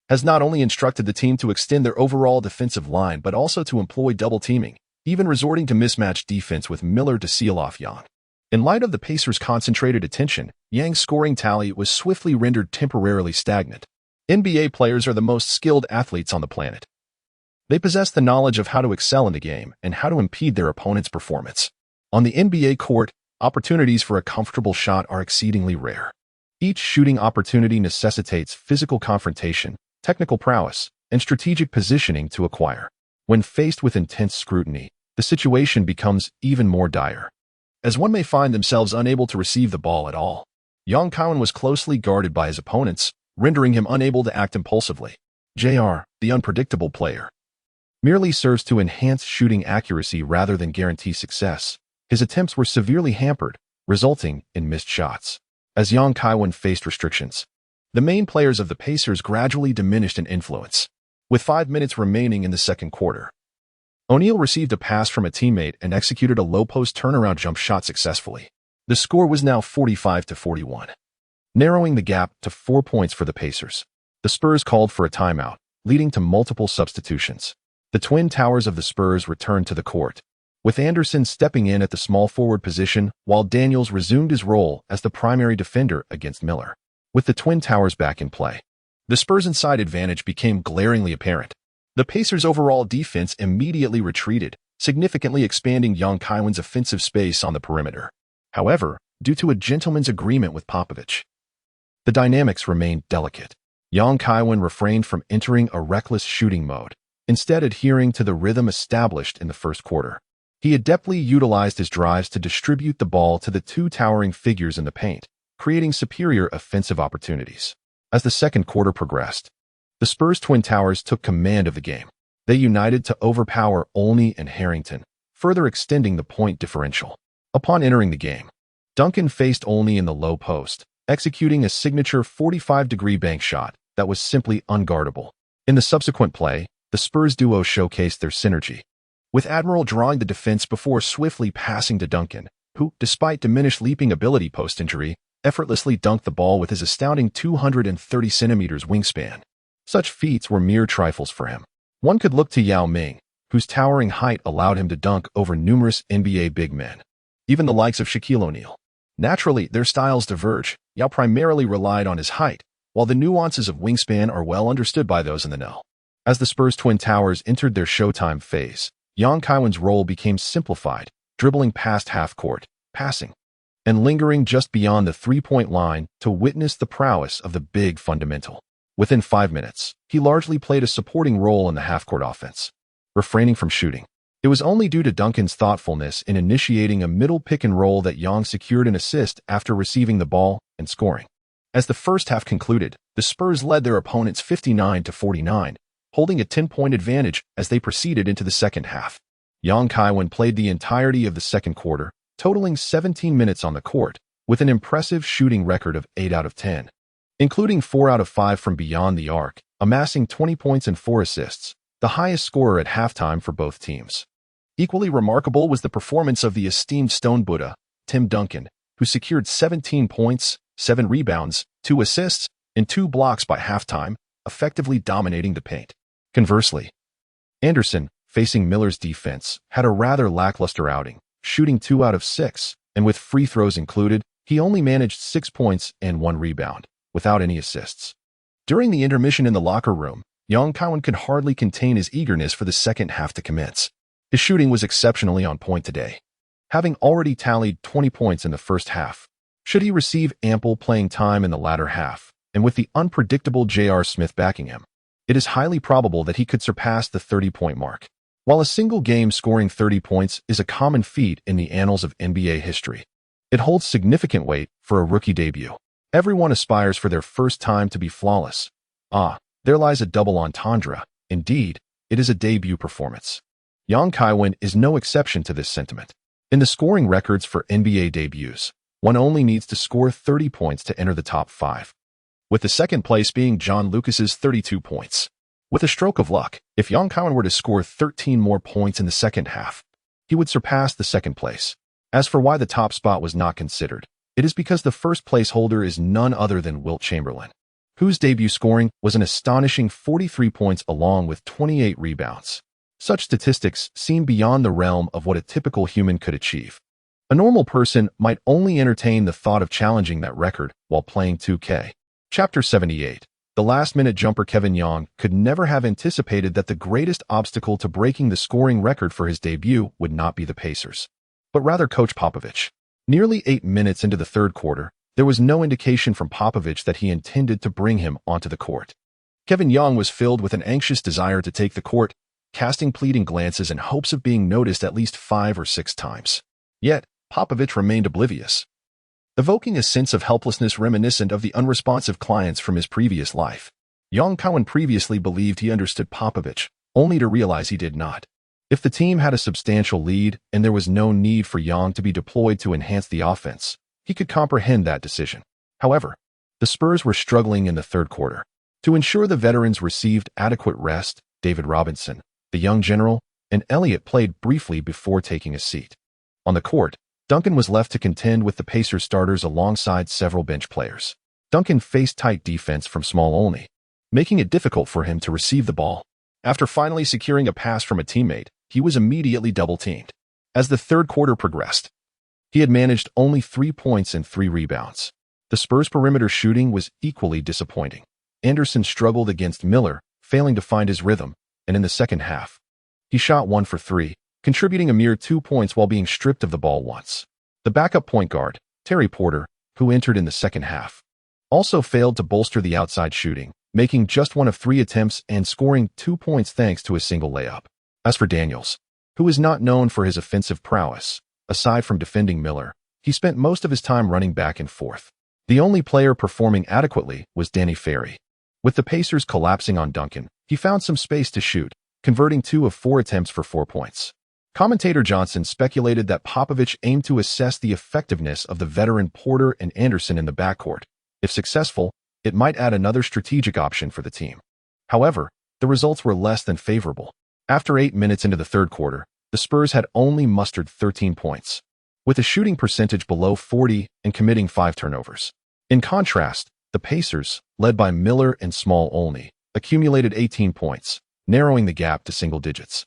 has not only instructed the team to extend their overall defensive line but also to employ double teaming, even resorting to mismatched defense with Miller to seal off Yang. In light of the Pacers' concentrated attention, Yang's scoring tally was swiftly rendered temporarily stagnant. NBA players are the most skilled athletes on the planet. They possess the knowledge of how to excel in the game and how to impede their opponent's performance. On the NBA court, opportunities for a comfortable shot are exceedingly rare. Each shooting opportunity necessitates physical confrontation, technical prowess, and strategic positioning to acquire. When faced with intense scrutiny, the situation becomes even more dire, as one may find themselves unable to receive the ball at all. Kaiwen was closely guarded by his opponents, rendering him unable to act impulsively. Jr., the unpredictable player, merely serves to enhance shooting accuracy rather than guarantee success. His attempts were severely hampered, resulting in missed shots. As Kaiwen faced restrictions, the main players of the Pacers gradually diminished in influence. With 5 minutes remaining in the second quarter, O'Neal received a pass from a teammate and executed a low-post turnaround jump shot successfully. The score was now 45-41, narrowing the gap to 4 points for the Pacers. The Spurs called for a timeout, leading to multiple substitutions. The Twin Towers of the Spurs returned to the court, with Anderson stepping in at the small forward position while Daniels resumed his role as the primary defender against Miller. With the Twin Towers back in play, the Spurs' inside advantage became glaringly apparent. The Pacers' overall defense immediately retreated, significantly expanding Kaiwen's offensive space on the perimeter. However, due to a gentleman's agreement with Popovich, the dynamics remained delicate. Kaiwen refrained from entering a reckless shooting mode, instead adhering to the rhythm established in the first quarter. He adeptly utilized his drives to distribute the ball to the two towering figures in the paint, creating superior offensive opportunities. As the second quarter progressed, the Spurs' Twin Towers took command of the game. They united to overpower Olney and Harrington, further extending the point differential. Upon entering the game, Duncan faced Olney in the low post, executing a signature 45-degree bank shot that was simply unguardable. In the subsequent play, the Spurs duo showcased their synergy, with Admiral drawing the defense before swiftly passing to Duncan, who, despite diminished leaping ability post-injury, effortlessly dunked the ball with his astounding 230 centimeters wingspan. Such feats were mere trifles for him. One could look to Yao Ming, whose towering height allowed him to dunk over numerous NBA big men, even the likes of Shaquille O'Neal. Naturally, their styles diverge. Yao primarily relied on his height, while the nuances of wingspan are well understood by those in the know. As the Spurs' Twin Towers entered their showtime phase, Kaiwen's role became simplified, dribbling past half-court, passing, and lingering just beyond the three-point line to witness the prowess of the big fundamental. Within 5 minutes, he largely played a supporting role in the half-court offense, refraining from shooting. It was only due to Duncan's thoughtfulness in initiating a middle pick-and-roll that Yang secured an assist after receiving the ball and scoring. As the first half concluded, the Spurs led their opponents 59-49, holding a 10-point advantage as they proceeded into the second half. Kaiwen played the entirety of the second quarter, totaling 17 minutes on the court, with an impressive shooting record of 8 out of 10, including 4 out of 5 from beyond the arc, amassing 20 points and 4 assists, the highest scorer at halftime for both teams. Equally remarkable was the performance of the esteemed Stone Buddha, Tim Duncan, who secured 17 points, 7 rebounds, 2 assists, and 2 blocks by halftime, effectively dominating the paint. Conversely, Anderson, facing Miller's defense, had a rather lackluster outing, shooting 2 out of 6, and with free throws included, he only managed 6 points and 1 rebound, without any assists. During the intermission in the locker room, Kaiwen could hardly contain his eagerness for the second half to commence. His shooting was exceptionally on point today, having already tallied 20 points in the first half. Should he receive ample playing time in the latter half, and with the unpredictable J.R. Smith backing him, it is highly probable that he could surpass the 30-point mark. While a single game scoring 30 points is a common feat in the annals of NBA history, it holds significant weight for a rookie debut. Everyone aspires for their first time to be flawless. There lies a double entendre. Indeed, it is a debut performance. Kaiwen is no exception to this sentiment. In the scoring records for NBA debuts, one only needs to score 30 points to enter the top 5, with the second place being John Lucas's 32 points. With a stroke of luck, if Kaiwen were to score 13 more points in the second half, he would surpass the second place. As for why the top spot was not considered, it is because the first place holder is none other than Wilt Chamberlain, whose debut scoring was an astonishing 43 points along with 28 rebounds. Such statistics seem beyond the realm of what a typical human could achieve. A normal person might only entertain the thought of challenging that record while playing 2K. Chapter 78. The last-minute jumper Kevin Young could never have anticipated that the greatest obstacle to breaking the scoring record for his debut would not be the Pacers, but rather Coach Popovich. Nearly 8 minutes into the third quarter, there was no indication from Popovich that he intended to bring him onto the court. Kevin Young was filled with an anxious desire to take the court, casting pleading glances in hopes of being noticed at least 5 or 6 times. Yet, Popovich remained oblivious, evoking a sense of helplessness reminiscent of the unresponsive clients from his previous life. Kaiwen previously believed he understood Popovich, only to realize he did not. If the team had a substantial lead and there was no need for Young to be deployed to enhance the offense, he could comprehend that decision. However, the Spurs were struggling in the third quarter. To ensure the veterans received adequate rest, David Robinson, the young general, and Elliott played briefly before taking a seat. On the court, Duncan was left to contend with the Pacers starters alongside several bench players. Duncan faced tight defense from small only, making it difficult for him to receive the ball. After finally securing a pass from a teammate, he was immediately double-teamed. As the third quarter progressed, he had managed only 3 points and 3 rebounds. The Spurs' perimeter shooting was equally disappointing. Anderson struggled against Miller, failing to find his rhythm, and in the second half, he shot 1 for 3, contributing a mere 2 points while being stripped of the ball once. The backup point guard, Terry Porter, who entered in the second half, also failed to bolster the outside shooting, making just 1 of 3 attempts and scoring 2 points thanks to a single layup. As for Daniels, who is not known for his offensive prowess, aside from defending Miller, he spent most of his time running back and forth. The only player performing adequately was Danny Ferry. With the Pacers collapsing on Duncan, he found some space to shoot, converting 2 of 4 attempts for 4 points. Commentator Johnson speculated that Popovich aimed to assess the effectiveness of the veteran Porter and Anderson in the backcourt. If successful, it might add another strategic option for the team. However, the results were less than favorable. After 8 minutes into the third quarter, the Spurs had only mustered 13 points, with a shooting percentage below 40 and committing 5 turnovers. In contrast, the Pacers, led by Miller and Small only, accumulated 18 points, narrowing the gap to single digits.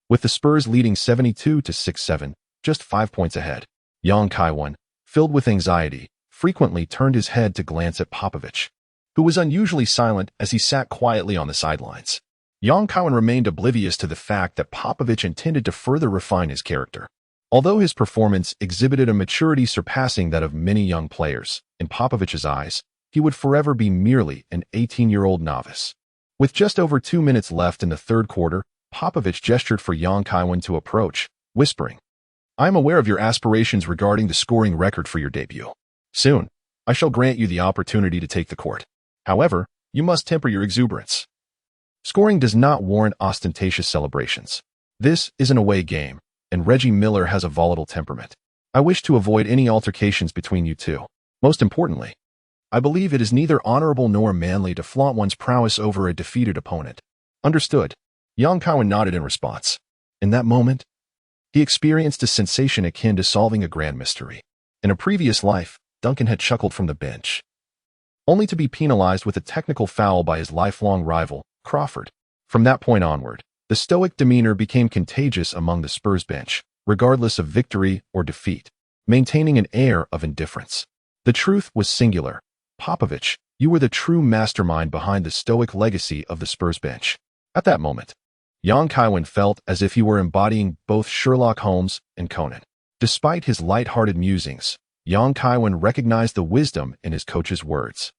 With the Spurs leading 72-67, just 5 points ahead, young Kaiwen, filled with anxiety, frequently turned his head to glance at Popovich, who was unusually silent as he sat quietly on the sidelines. Young Kaiwen remained oblivious to the fact that Popovich intended to further refine his character. Although his performance exhibited a maturity surpassing that of many young players, in Popovich's eyes, he would forever be merely an 18-year-old novice. With just over 2 minutes left in the third quarter, Popovich gestured for young Kaiwen to approach, whispering, "I am aware of your aspirations regarding the scoring record for your debut. Soon, I shall grant you the opportunity to take the court. However, you must temper your exuberance. Scoring does not warrant ostentatious celebrations. This is an away game, and Reggie Miller has a volatile temperament. I wish to avoid any altercations between you two. Most importantly, I believe it is neither honorable nor manly to flaunt one's prowess over a defeated opponent." Understood. Young Kaiwen nodded in response. In that moment, he experienced a sensation akin to solving a grand mystery. In a previous life, Duncan had chuckled from the bench, only to be penalized with a technical foul by his lifelong rival, Crawford. From that point onward, the stoic demeanor became contagious among the Spurs bench, regardless of victory or defeat, maintaining an air of indifference. The truth was singular. Popovich, you were the true mastermind behind the stoic legacy of the Spurs bench. At that moment, young Kaiwen felt as if he were embodying both Sherlock Holmes and Conan. Despite his light-hearted musings, young Kaiwen recognized the wisdom in his coach's words.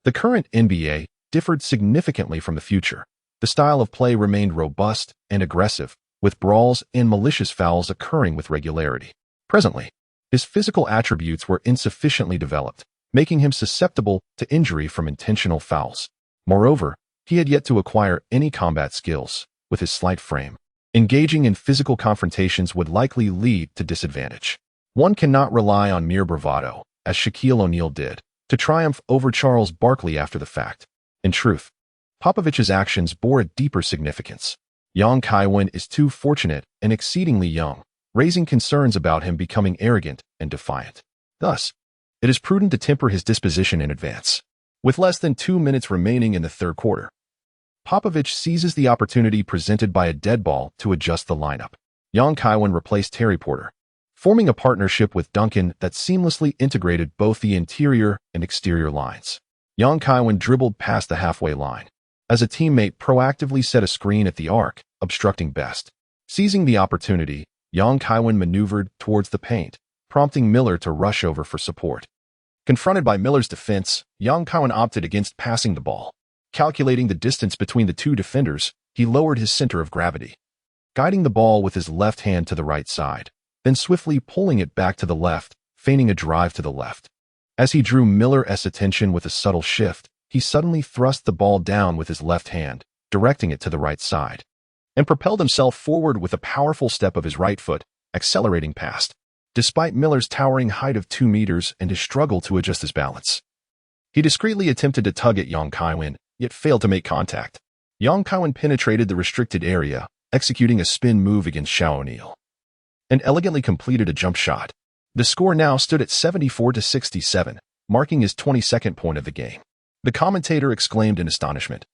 The current NBA differed significantly from the future. The style of play remained robust and aggressive, with brawls and malicious fouls occurring with regularity. Presently, his physical attributes were insufficiently developed, making him susceptible to injury from intentional fouls. Moreover, he had yet to acquire any combat skills. With his slight frame, engaging in physical confrontations would likely lead to disadvantage. One cannot rely on mere bravado, as Shaquille O'Neal did, to triumph over Charles Barkley after the fact. In truth, Popovich's actions bore a deeper significance. Young Kaiwen is too fortunate and exceedingly young, raising concerns about him becoming arrogant and defiant. Thus, it is prudent to temper his disposition in advance. With less than 2 minutes remaining in the third quarter, Popovich seizes the opportunity presented by a dead ball to adjust the lineup. Young Kaiwen replaced Terry Porter, forming a partnership with Duncan that seamlessly integrated both the interior and exterior lines. Young Kaiwen dribbled past the halfway line, as a teammate proactively set a screen at the arc, obstructing Best. Seizing the opportunity, young Kaiwen maneuvered towards the paint, prompting Miller to rush over for support. Confronted by Miller's defense, young Kaiwen opted against passing the ball. Calculating the distance between the two defenders, he lowered his center of gravity, guiding the ball with his left hand to the right side, then swiftly pulling it back to the left, feigning a drive to the left. As he drew Miller's attention with a subtle shift, he suddenly thrust the ball down with his left hand, directing it to the right side, and propelled himself forward with a powerful step of his right foot, accelerating past. Despite Miller's towering height of 2 meters and his struggle to adjust his balance, he discreetly attempted to tug at young Kaiwen, yet failed to make contact. Young Kaiwen penetrated the restricted area, executing a spin move against Shaquille O'Neal, and elegantly completed a jump shot. The score now stood at 74-67, marking his 22nd point of the game. The commentator exclaimed in astonishment,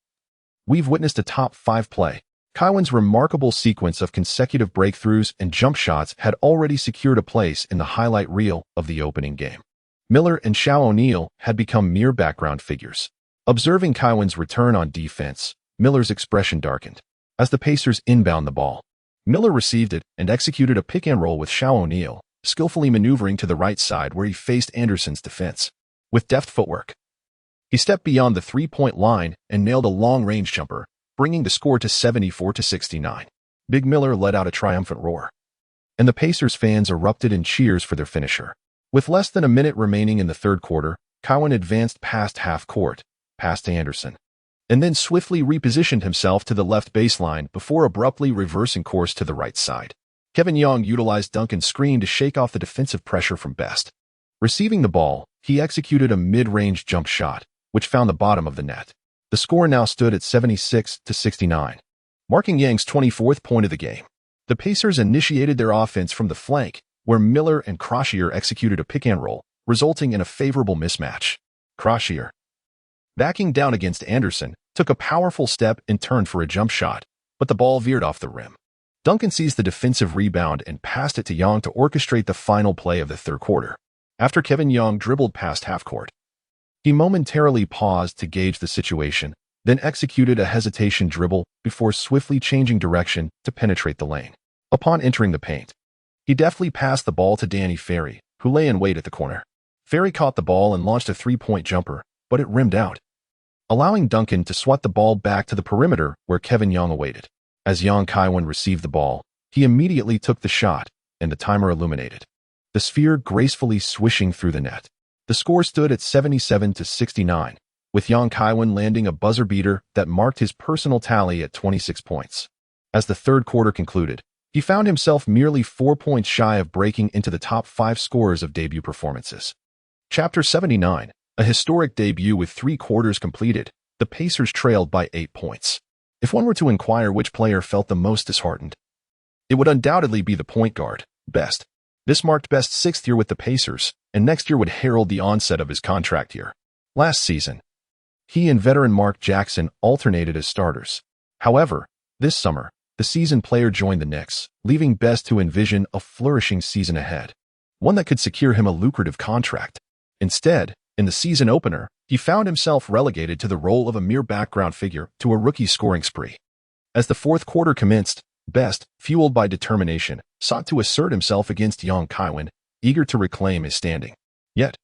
"We've witnessed a top-5 play." Kaiwen's remarkable sequence of consecutive breakthroughs and jump shots had already secured a place in the highlight reel of the opening game. Miller and Shaquille O'Neal had become mere background figures. Observing Kaiwen's return on defense, Miller's expression darkened. As the Pacers inbound the ball, Miller received it and executed a pick-and-roll with Shaquille O'Neal, skillfully maneuvering to the right side where he faced Anderson's defense. With deft footwork, he stepped beyond the three-point line and nailed a long-range jumper, bringing the score to 74-69. Big Miller let out a triumphant roar, and the Pacers fans erupted in cheers for their finisher. With less than a minute remaining in the third quarter, Kaiwen advanced past half court, past Anderson, and then swiftly repositioned himself to the left baseline before abruptly reversing course to the right side. Kevin Young utilized Duncan's screen to shake off the defensive pressure from Best. Receiving the ball, he executed a mid-range jump shot, which found the bottom of the net. The score now stood at 76-69, marking Yang's 24th point of the game. The Pacers initiated their offense from the flank, where Miller and Croshier executed a pick-and-roll, resulting in a favorable mismatch. Croshier, backing down against Anderson, took a powerful step and turned for a jump shot, but the ball veered off the rim. Duncan seized the defensive rebound and passed it to Yang to orchestrate the final play of the third quarter. After Kevin Young dribbled past half-court, he momentarily paused to gauge the situation, then executed a hesitation dribble before swiftly changing direction to penetrate the lane. Upon entering the paint, he deftly passed the ball to Danny Ferry, who lay in wait at the corner. Ferry caught the ball and launched a three-point jumper, but it rimmed out, allowing Duncan to swat the ball back to the perimeter where Kevin Young awaited. As Kaiwen received the ball, he immediately took the shot, and the timer illuminated, the sphere gracefully swishing through the net. The score stood at 77-69, with Kaiwen landing a buzzer beater that marked his personal tally at 26 points. As the third quarter concluded, he found himself merely 4 points shy of breaking into the top 5 scorers of debut performances. Chapter 79, a historic debut with 3 quarters completed, the Pacers trailed by 8 points. If one were to inquire which player felt the most disheartened, it would undoubtedly be the point guard, Best. This marked Best's 6th year with the Pacers, and next year would herald the onset of his contract year. Last season, he and veteran Mark Jackson alternated as starters. However, this summer, the seasoned player joined the Knicks, leaving Best to envision a flourishing season ahead, one that could secure him a lucrative contract. Instead, in the season opener, he found himself relegated to the role of a mere background figure to a rookie scoring spree. As the fourth quarter commenced, Best, fueled by determination, sought to assert himself against Kaiwen, eager to reclaim his standing. Yet,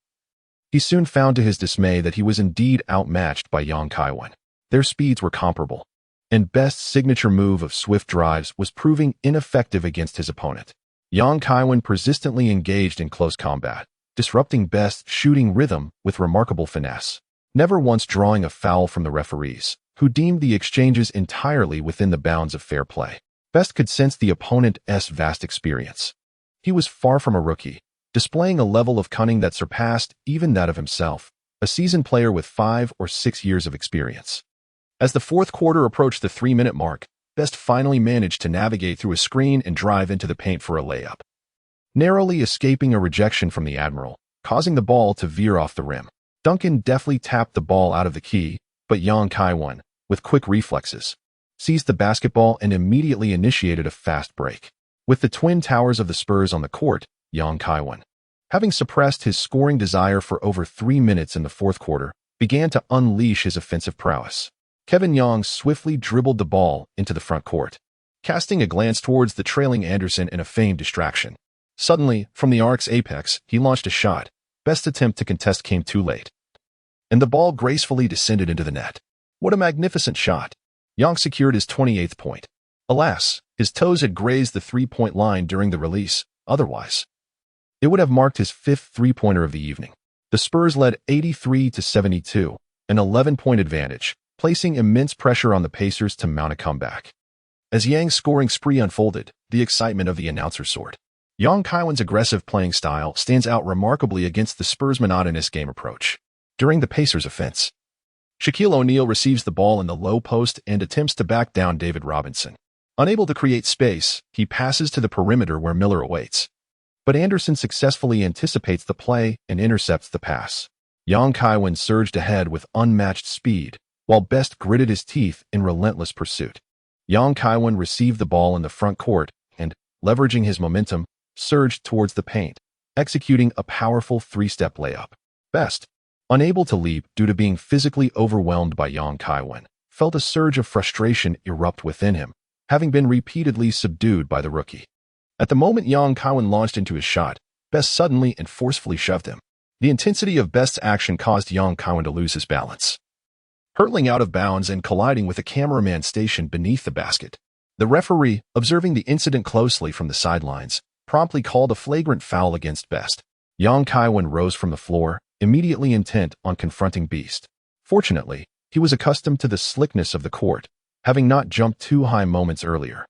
he soon found to his dismay that he was indeed outmatched by Kaiwen. Their speeds were comparable, and Best's signature move of swift drives was proving ineffective against his opponent. Kaiwen persistently engaged in close combat, disrupting Best's shooting rhythm with remarkable finesse, never once drawing a foul from the referees, who deemed the exchanges entirely within the bounds of fair play. Best could sense the opponent's vast experience. He was far from a rookie, displaying a level of cunning that surpassed even that of himself, a seasoned player with 5 or 6 years of experience. As the fourth quarter approached the 3-minute mark, Best finally managed to navigate through a screen and drive into the paint for a layup, narrowly escaping a rejection from the Admiral, causing the ball to veer off the rim. Duncan deftly tapped the ball out of the key, but Kaiwen, with quick reflexes, seized the basketball and immediately initiated a fast break. With the twin towers of the Spurs on the court, Kaiwen, having suppressed his scoring desire for over 3 minutes in the fourth quarter, began to unleash his offensive prowess. Kevin Young swiftly dribbled the ball into the front court, casting a glance towards the trailing Anderson in a feigned distraction. Suddenly, from the arc's apex, he launched a shot. Best's attempt to contest came too late, and the ball gracefully descended into the net. What a magnificent shot! Young secured his 28th point. Alas, his toes had grazed the 3-point line during the release. Otherwise, it would have marked his 5th 3-pointer of the evening. The Spurs led 83-72, an 11-point advantage, placing immense pressure on the Pacers to mount a comeback. As Yang's scoring spree unfolded, the excitement of the announcer soared. Kaiwen's aggressive playing style stands out remarkably against the Spurs' monotonous game approach. During the Pacers' offense, Shaquille O'Neal receives the ball in the low post and attempts to back down David Robinson. Unable to create space, he passes to the perimeter where Miller awaits. But Anderson successfully anticipates the play and intercepts the pass. Kaiwen surged ahead with unmatched speed, while Best gritted his teeth in relentless pursuit. Kaiwen received the ball in the front court and, leveraging his momentum, surged towards the paint, executing a powerful 3-step layup. Best, unable to leap due to being physically overwhelmed by Kaiwen, felt a surge of frustration erupt within him, having been repeatedly subdued by the rookie. At the moment Kaiwen launched into his shot, Best suddenly and forcefully shoved him. The intensity of Best's action caused Kaiwen to lose his balance, hurtling out of bounds and colliding with a cameraman stationed beneath the basket. The referee, observing the incident closely from the sidelines, promptly called a flagrant foul against Best. Kaiwen rose from the floor, immediately intent on confronting Beast. Fortunately, he was accustomed to the slickness of the court, having not jumped too high moments earlier.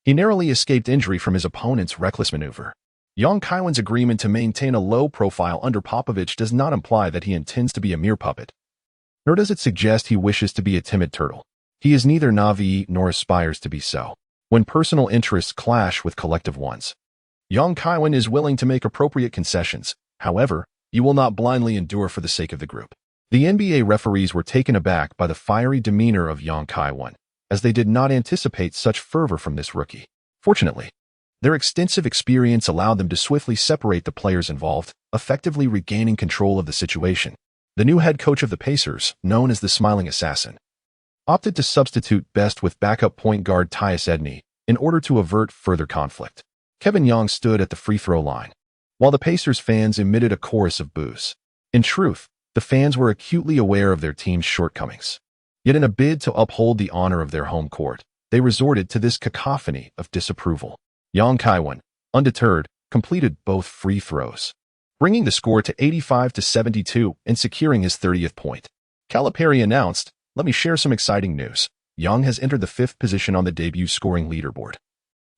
He narrowly escaped injury from his opponent's reckless maneuver. Kaiwen's agreement to maintain a low profile under Popovich does not imply that he intends to be a mere puppet, nor does it suggest he wishes to be a timid turtle. He is neither naive nor aspires to be so. When personal interests clash with collective ones, Kaiwen is willing to make appropriate concessions. However, you will not blindly endure for the sake of the group. The NBA referees were taken aback by the fiery demeanor of Yang Kaiwen, as they did not anticipate such fervor from this rookie. Fortunately, their extensive experience allowed them to swiftly separate the players involved, effectively regaining control of the situation. The new head coach of the Pacers, known as the Smiling Assassin, opted to substitute Best with backup point guard at18 in order to avert further conflict. Kevin Young stood at the free throw line, while the Pacers fans emitted a chorus of boos. In truth, the fans were acutely aware of their team's shortcomings. Yet in a bid to uphold the honor of their home court, they resorted to this cacophony of disapproval. Yang Kaiwen, undeterred, completed both free throws, bringing the score to 85-72 and securing his 30th point. Calipari announced, "Let me share some exciting news. Young has entered the 5th position on the debut scoring leaderboard,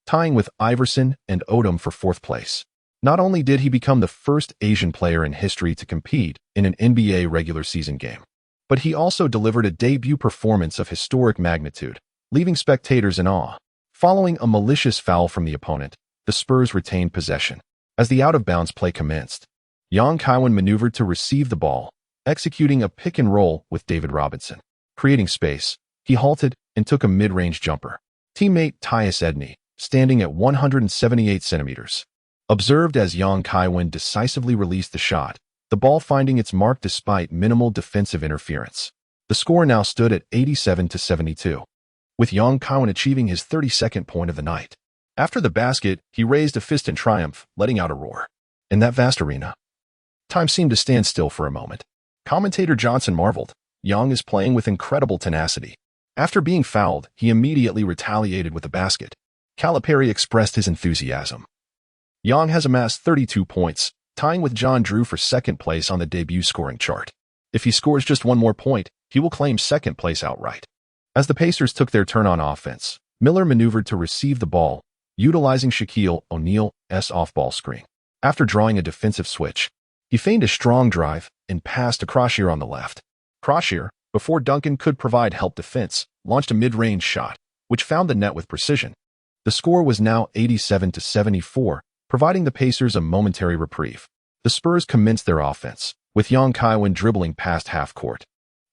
tying with Iverson and Odom for 4th place. Not only did he become the first Asian player in history to compete in an NBA regular season game, but he also delivered a debut performance of historic magnitude, leaving spectators in awe. Following a malicious foul from the opponent, the Spurs retained possession. As the out-of-bounds play commenced, Yang Kaiwen maneuvered to receive the ball, executing a pick-and-roll with David Robinson. Creating space, he halted and took a mid-range jumper. Teammate at18, standing at 178 centimeters, observed as Yang Kaiwen decisively released the shot, the ball finding its mark despite minimal defensive interference. The score now stood at 87-72. With Yang Kaiwen achieving his 32nd point of the night. After the basket, he raised a fist in triumph, letting out a roar. In that vast arena, time seemed to stand still for a moment. Commentator Johnson marveled, Yang is playing with incredible tenacity. After being fouled, he immediately retaliated with a basket. Calipari expressed his enthusiasm. Yang has amassed 32 points, tying with John Drew for 2nd place on the debut scoring chart. If he scores just one more point, he will claim 2nd place outright. As the Pacers took their turn on offense, Miller maneuvered to receive the ball, utilizing Shaquille O'Neal's off-ball screen. After drawing a defensive switch, he feigned a strong drive and passed to Croshier on the left. Croshier, before Duncan could provide help defense, launched a mid-range shot, which found the net with precision. The score was now 87-74, providing the Pacers a momentary reprieve. The Spurs commenced their offense, with Yang Kaiwen dribbling past half-court.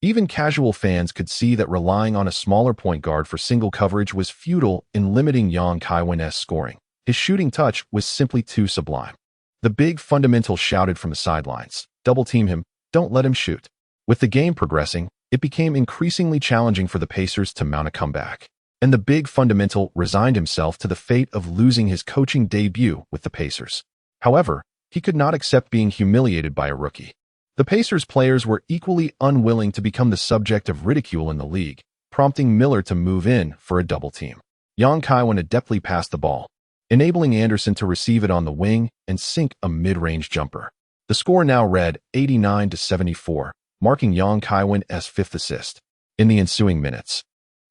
Even casual fans could see that relying on a smaller point guard for single coverage was futile in limiting Yang Kaiwen's scoring. His shooting touch was simply too sublime. The big fundamental shouted from the sidelines, "Double team him, don't let him shoot." With the game progressing, it became increasingly challenging for the Pacers to mount a comeback. And the big fundamental resigned himself to the fate of losing his coaching debut with the Pacers. However, he could not accept being humiliated by a rookie. The Pacers players were equally unwilling to become the subject of ridicule in the league, prompting Miller to move in for a double team. Yang Kaiwen adeptly passed the ball, enabling Anderson to receive it on the wing and sink a mid-range jumper. The score now read 89-74, marking Yang Kaiwen's 5th assist. In the ensuing minutes,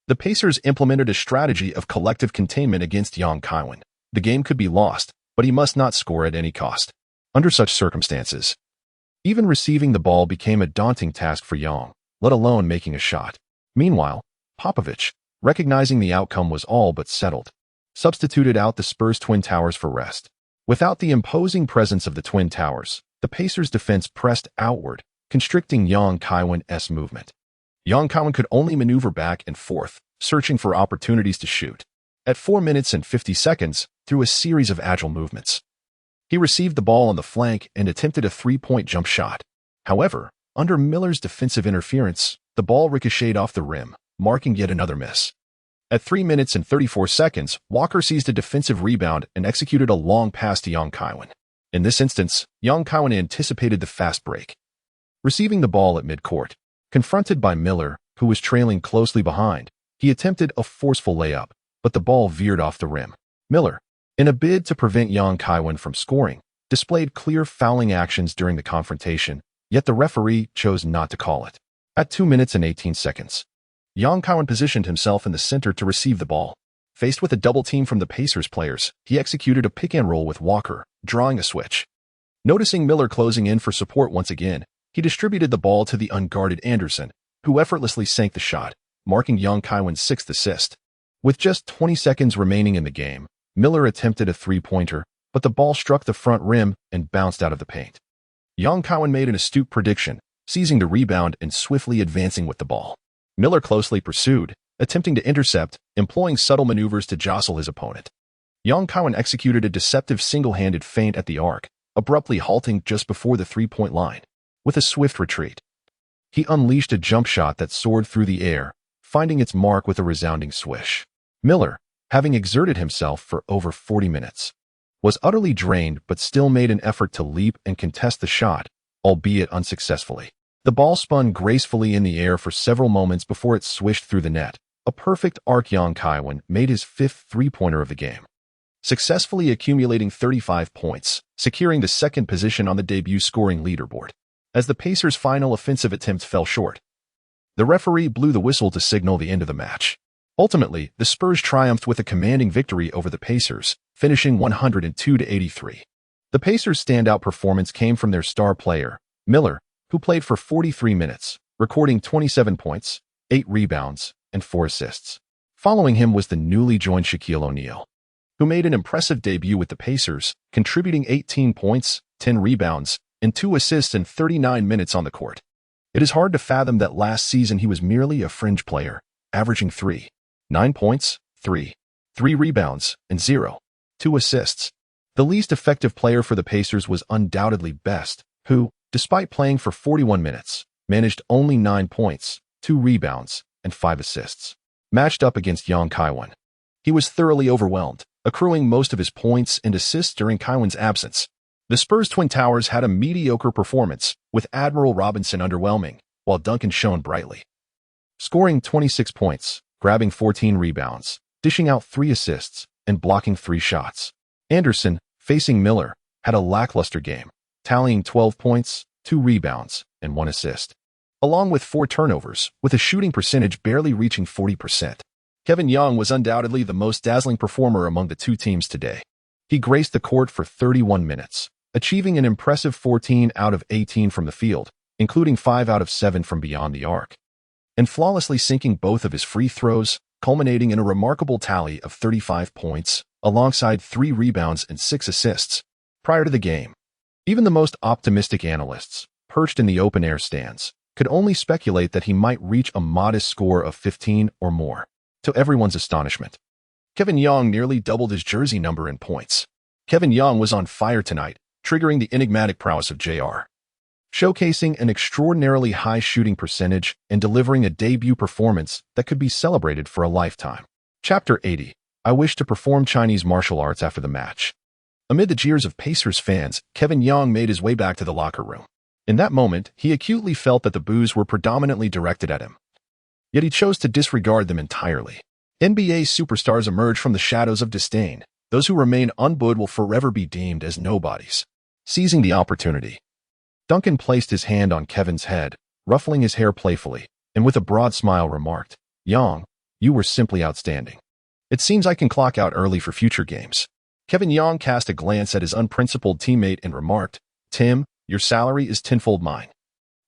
the Pacers implemented a strategy of collective containment against Yang Kaiwen. The game could be lost, but he must not score at any cost. Under such circumstances, even receiving the ball became a daunting task for Yang, let alone making a shot. Meanwhile, Popovich, recognizing the outcome was all but settled, substituted out the Spurs' Twin Towers for rest. Without the imposing presence of the Twin Towers, the Pacers' defense pressed outward, constricting Yang Kaiwen's movement. Yang Kaiwen could only maneuver back and forth, searching for opportunities to shoot. At 4 minutes and 50 seconds, through a series of agile movements, he received the ball on the flank and attempted a 3-point jump shot. However, under Miller's defensive interference, the ball ricocheted off the rim, marking yet another miss. At 3 minutes and 34 seconds, Walker seized a defensive rebound and executed a long pass to Yang Kaiwen. In this instance, Yang Kaiwen anticipated the fast break. Receiving the ball at midcourt, confronted by Miller, who was trailing closely behind, he attempted a forceful layup, but the ball veered off the rim. Miller, in a bid to prevent Yang Kaiwen from scoring, displayed clear fouling actions during the confrontation, yet the referee chose not to call it. At 2 minutes and 18 seconds, Yang Kaiwen positioned himself in the center to receive the ball. Faced with a double team from the Pacers players, he executed a pick-and-roll with Walker, drawing a switch. Noticing Miller closing in for support once again, he distributed the ball to the unguarded Anderson, who effortlessly sank the shot, marking Yang Kaiwen's 6th assist. With just 20 seconds remaining in the game, Miller attempted a 3-pointer, but the ball struck the front rim and bounced out of the paint. Yang Kaiwen made an astute prediction, seizing the rebound and swiftly advancing with the ball. Miller closely pursued, attempting to intercept, employing subtle maneuvers to jostle his opponent. Kaiwen executed a deceptive single-handed feint at the arc, abruptly halting just before the three-point line. With a swift retreat, he unleashed a jump shot that soared through the air, finding its mark with a resounding swish. Miller, having exerted himself for over 40 minutes, was utterly drained but still made an effort to leap and contest the shot, albeit unsuccessfully. The ball spun gracefully in the air for several moments before it swished through the net. A perfect arc. Kaiwen made his fifth three-pointer of the game, successfully accumulating 35 points, securing the second position on the debut scoring leaderboard. As the Pacers' final offensive attempt fell short, the referee blew the whistle to signal the end of the match. Ultimately, the Spurs triumphed with a commanding victory over the Pacers, finishing 102-83. The Pacers' standout performance came from their star player, Miller, who played for 43 minutes, recording 27 points, 8 rebounds, and 4 assists. Following him was the newly joined Shaquille O'Neal, who made an impressive debut with the Pacers, contributing 18 points, 10 rebounds, and 2 assists in 39 minutes on the court. It is hard to fathom that last season he was merely a fringe player, averaging 9 points, 3 rebounds, and 2 assists. The least effective player for the Pacers was undoubtedly Best, who, despite playing for 41 minutes, managed only 9 points, 2 rebounds, and 5 assists. Matched up against Kaiwen, he was thoroughly overwhelmed, accruing most of his points and assists during Kaiwen's absence. The Spurs' Twin Towers had a mediocre performance, with Admiral Robinson underwhelming, while Duncan shone brightly, scoring 26 points, grabbing 14 rebounds, dishing out 3 assists, and blocking 3 shots. Anderson, facing Miller, had a lackluster game, tallying 12 points, 2 rebounds, and 1 assist, along with 4 turnovers, with a shooting percentage barely reaching 40%. Kevin Young was undoubtedly the most dazzling performer among the two teams today. He graced the court for 31 minutes, achieving an impressive 14 out of 18 from the field, including 5 out of 7 from beyond the arc, and flawlessly sinking both of his free throws, culminating in a remarkable tally of 35 points, alongside 3 rebounds and 6 assists. Prior to the game, even the most optimistic analysts, perched in the open-air stands, could only speculate that he might reach a modest score of 15 or more. To everyone's astonishment, Kevin Young nearly doubled his jersey number in points. Kevin Young was on fire tonight, triggering the enigmatic prowess of JR, showcasing an extraordinarily high shooting percentage and delivering a debut performance that could be celebrated for a lifetime. Chapter 80. I wish to perform Chinese martial arts after the match. Amid the jeers of Pacers fans, Kevin Young made his way back to the locker room. In that moment, he acutely felt that the boos were predominantly directed at him. Yet he chose to disregard them entirely. NBA superstars emerge from the shadows of disdain. Those who remain unbooed will forever be deemed as nobodies. Seizing the opportunity, Duncan placed his hand on Kevin's head, ruffling his hair playfully, and with a broad smile remarked, "Young, you were simply outstanding. It seems I can clock out early for future games." Kevin Young cast a glance at his unprincipled teammate and remarked, "Tim, your salary is tenfold mine.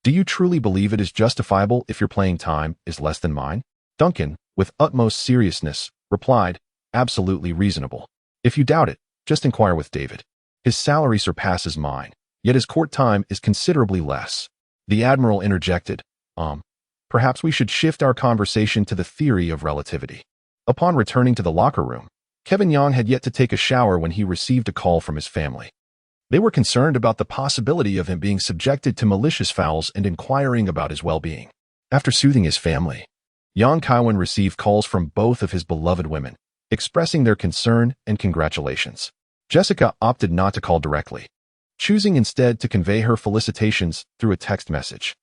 Do you truly believe it is justifiable if your playing time is less than mine?" Duncan, with utmost seriousness, replied, "Absolutely reasonable. If you doubt it, just inquire with David. His salary surpasses mine, yet his court time is considerably less." The Admiral interjected, Perhaps we should shift our conversation to the theory of relativity." Upon returning to the locker room, Kevin Young had yet to take a shower when he received a call from his family. They were concerned about the possibility of him being subjected to malicious fouls and inquiring about his well-being. After soothing his family, Kaiwen received calls from both of his beloved women, expressing their concern and congratulations. Jessica opted not to call directly, choosing instead to convey her felicitations through a text message.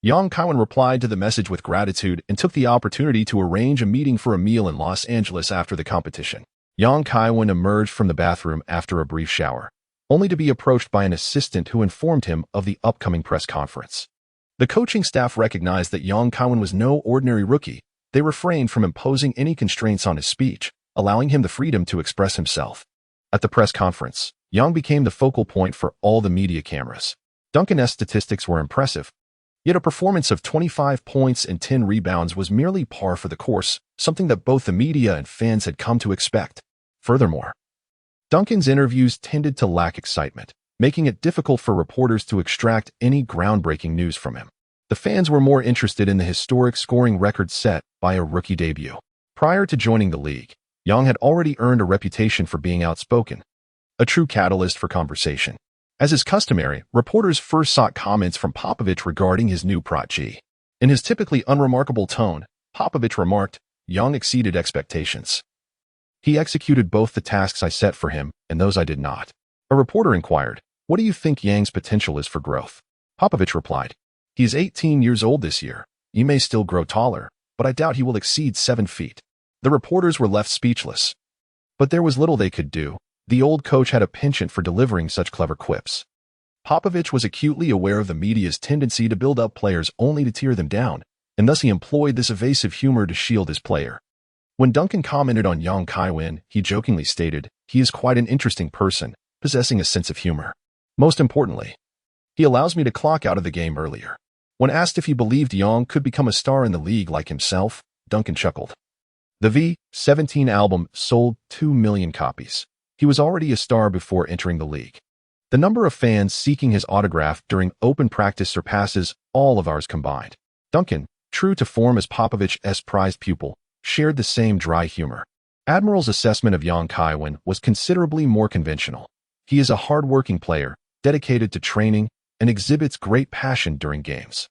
Kaiwen replied to the message with gratitude and took the opportunity to arrange a meeting for a meal in Los Angeles after the competition. Kaiwen emerged from the bathroom after a brief shower, only to be approached by an assistant who informed him of the upcoming press conference. The coaching staff recognized that Kaiwen was no ordinary rookie. They refrained from imposing any constraints on his speech, allowing him the freedom to express himself. At the press conference, Young became the focal point for all the media cameras. Duncan's statistics were impressive, yet a performance of 25 points and 10 rebounds was merely par for the course, something that both the media and fans had come to expect. Furthermore, Duncan's interviews tended to lack excitement, making it difficult for reporters to extract any groundbreaking news from him. The fans were more interested in the historic scoring record set by a rookie debut. Prior to joining the league, Yang had already earned a reputation for being outspoken, a true catalyst for conversation. As is customary, reporters first sought comments from Popovich regarding his new protege. In his typically unremarkable tone, Popovich remarked, "Yang exceeded expectations. He executed both the tasks I set for him and those I did not." A reporter inquired, "What do you think Yang's potential is for growth?" Popovich replied, "He is 18 years old this year. He may still grow taller, but I doubt he will exceed 7 feet." The reporters were left speechless. But there was little they could do. The old coach had a penchant for delivering such clever quips. Popovich was acutely aware of the media's tendency to build up players only to tear them down, and thus he employed this evasive humor to shield his player. When Duncan commented on young Kaiwen, he jokingly stated, "He is quite an interesting person, possessing a sense of humor. Most importantly, he allows me to clock out of the game earlier." When asked if he believed Yang could become a star in the league like himself, Duncan chuckled. The V-17 album sold 2 million copies. He was already a star before entering the league. The number of fans seeking his autograph during open practice surpasses all of ours combined. Duncan, true to form as Popovich's prized pupil, shared the same dry humor. Admiral's assessment of Yang Kaiwen was considerably more conventional. He is a hard-working player, dedicated to training, and exhibits great passion during games.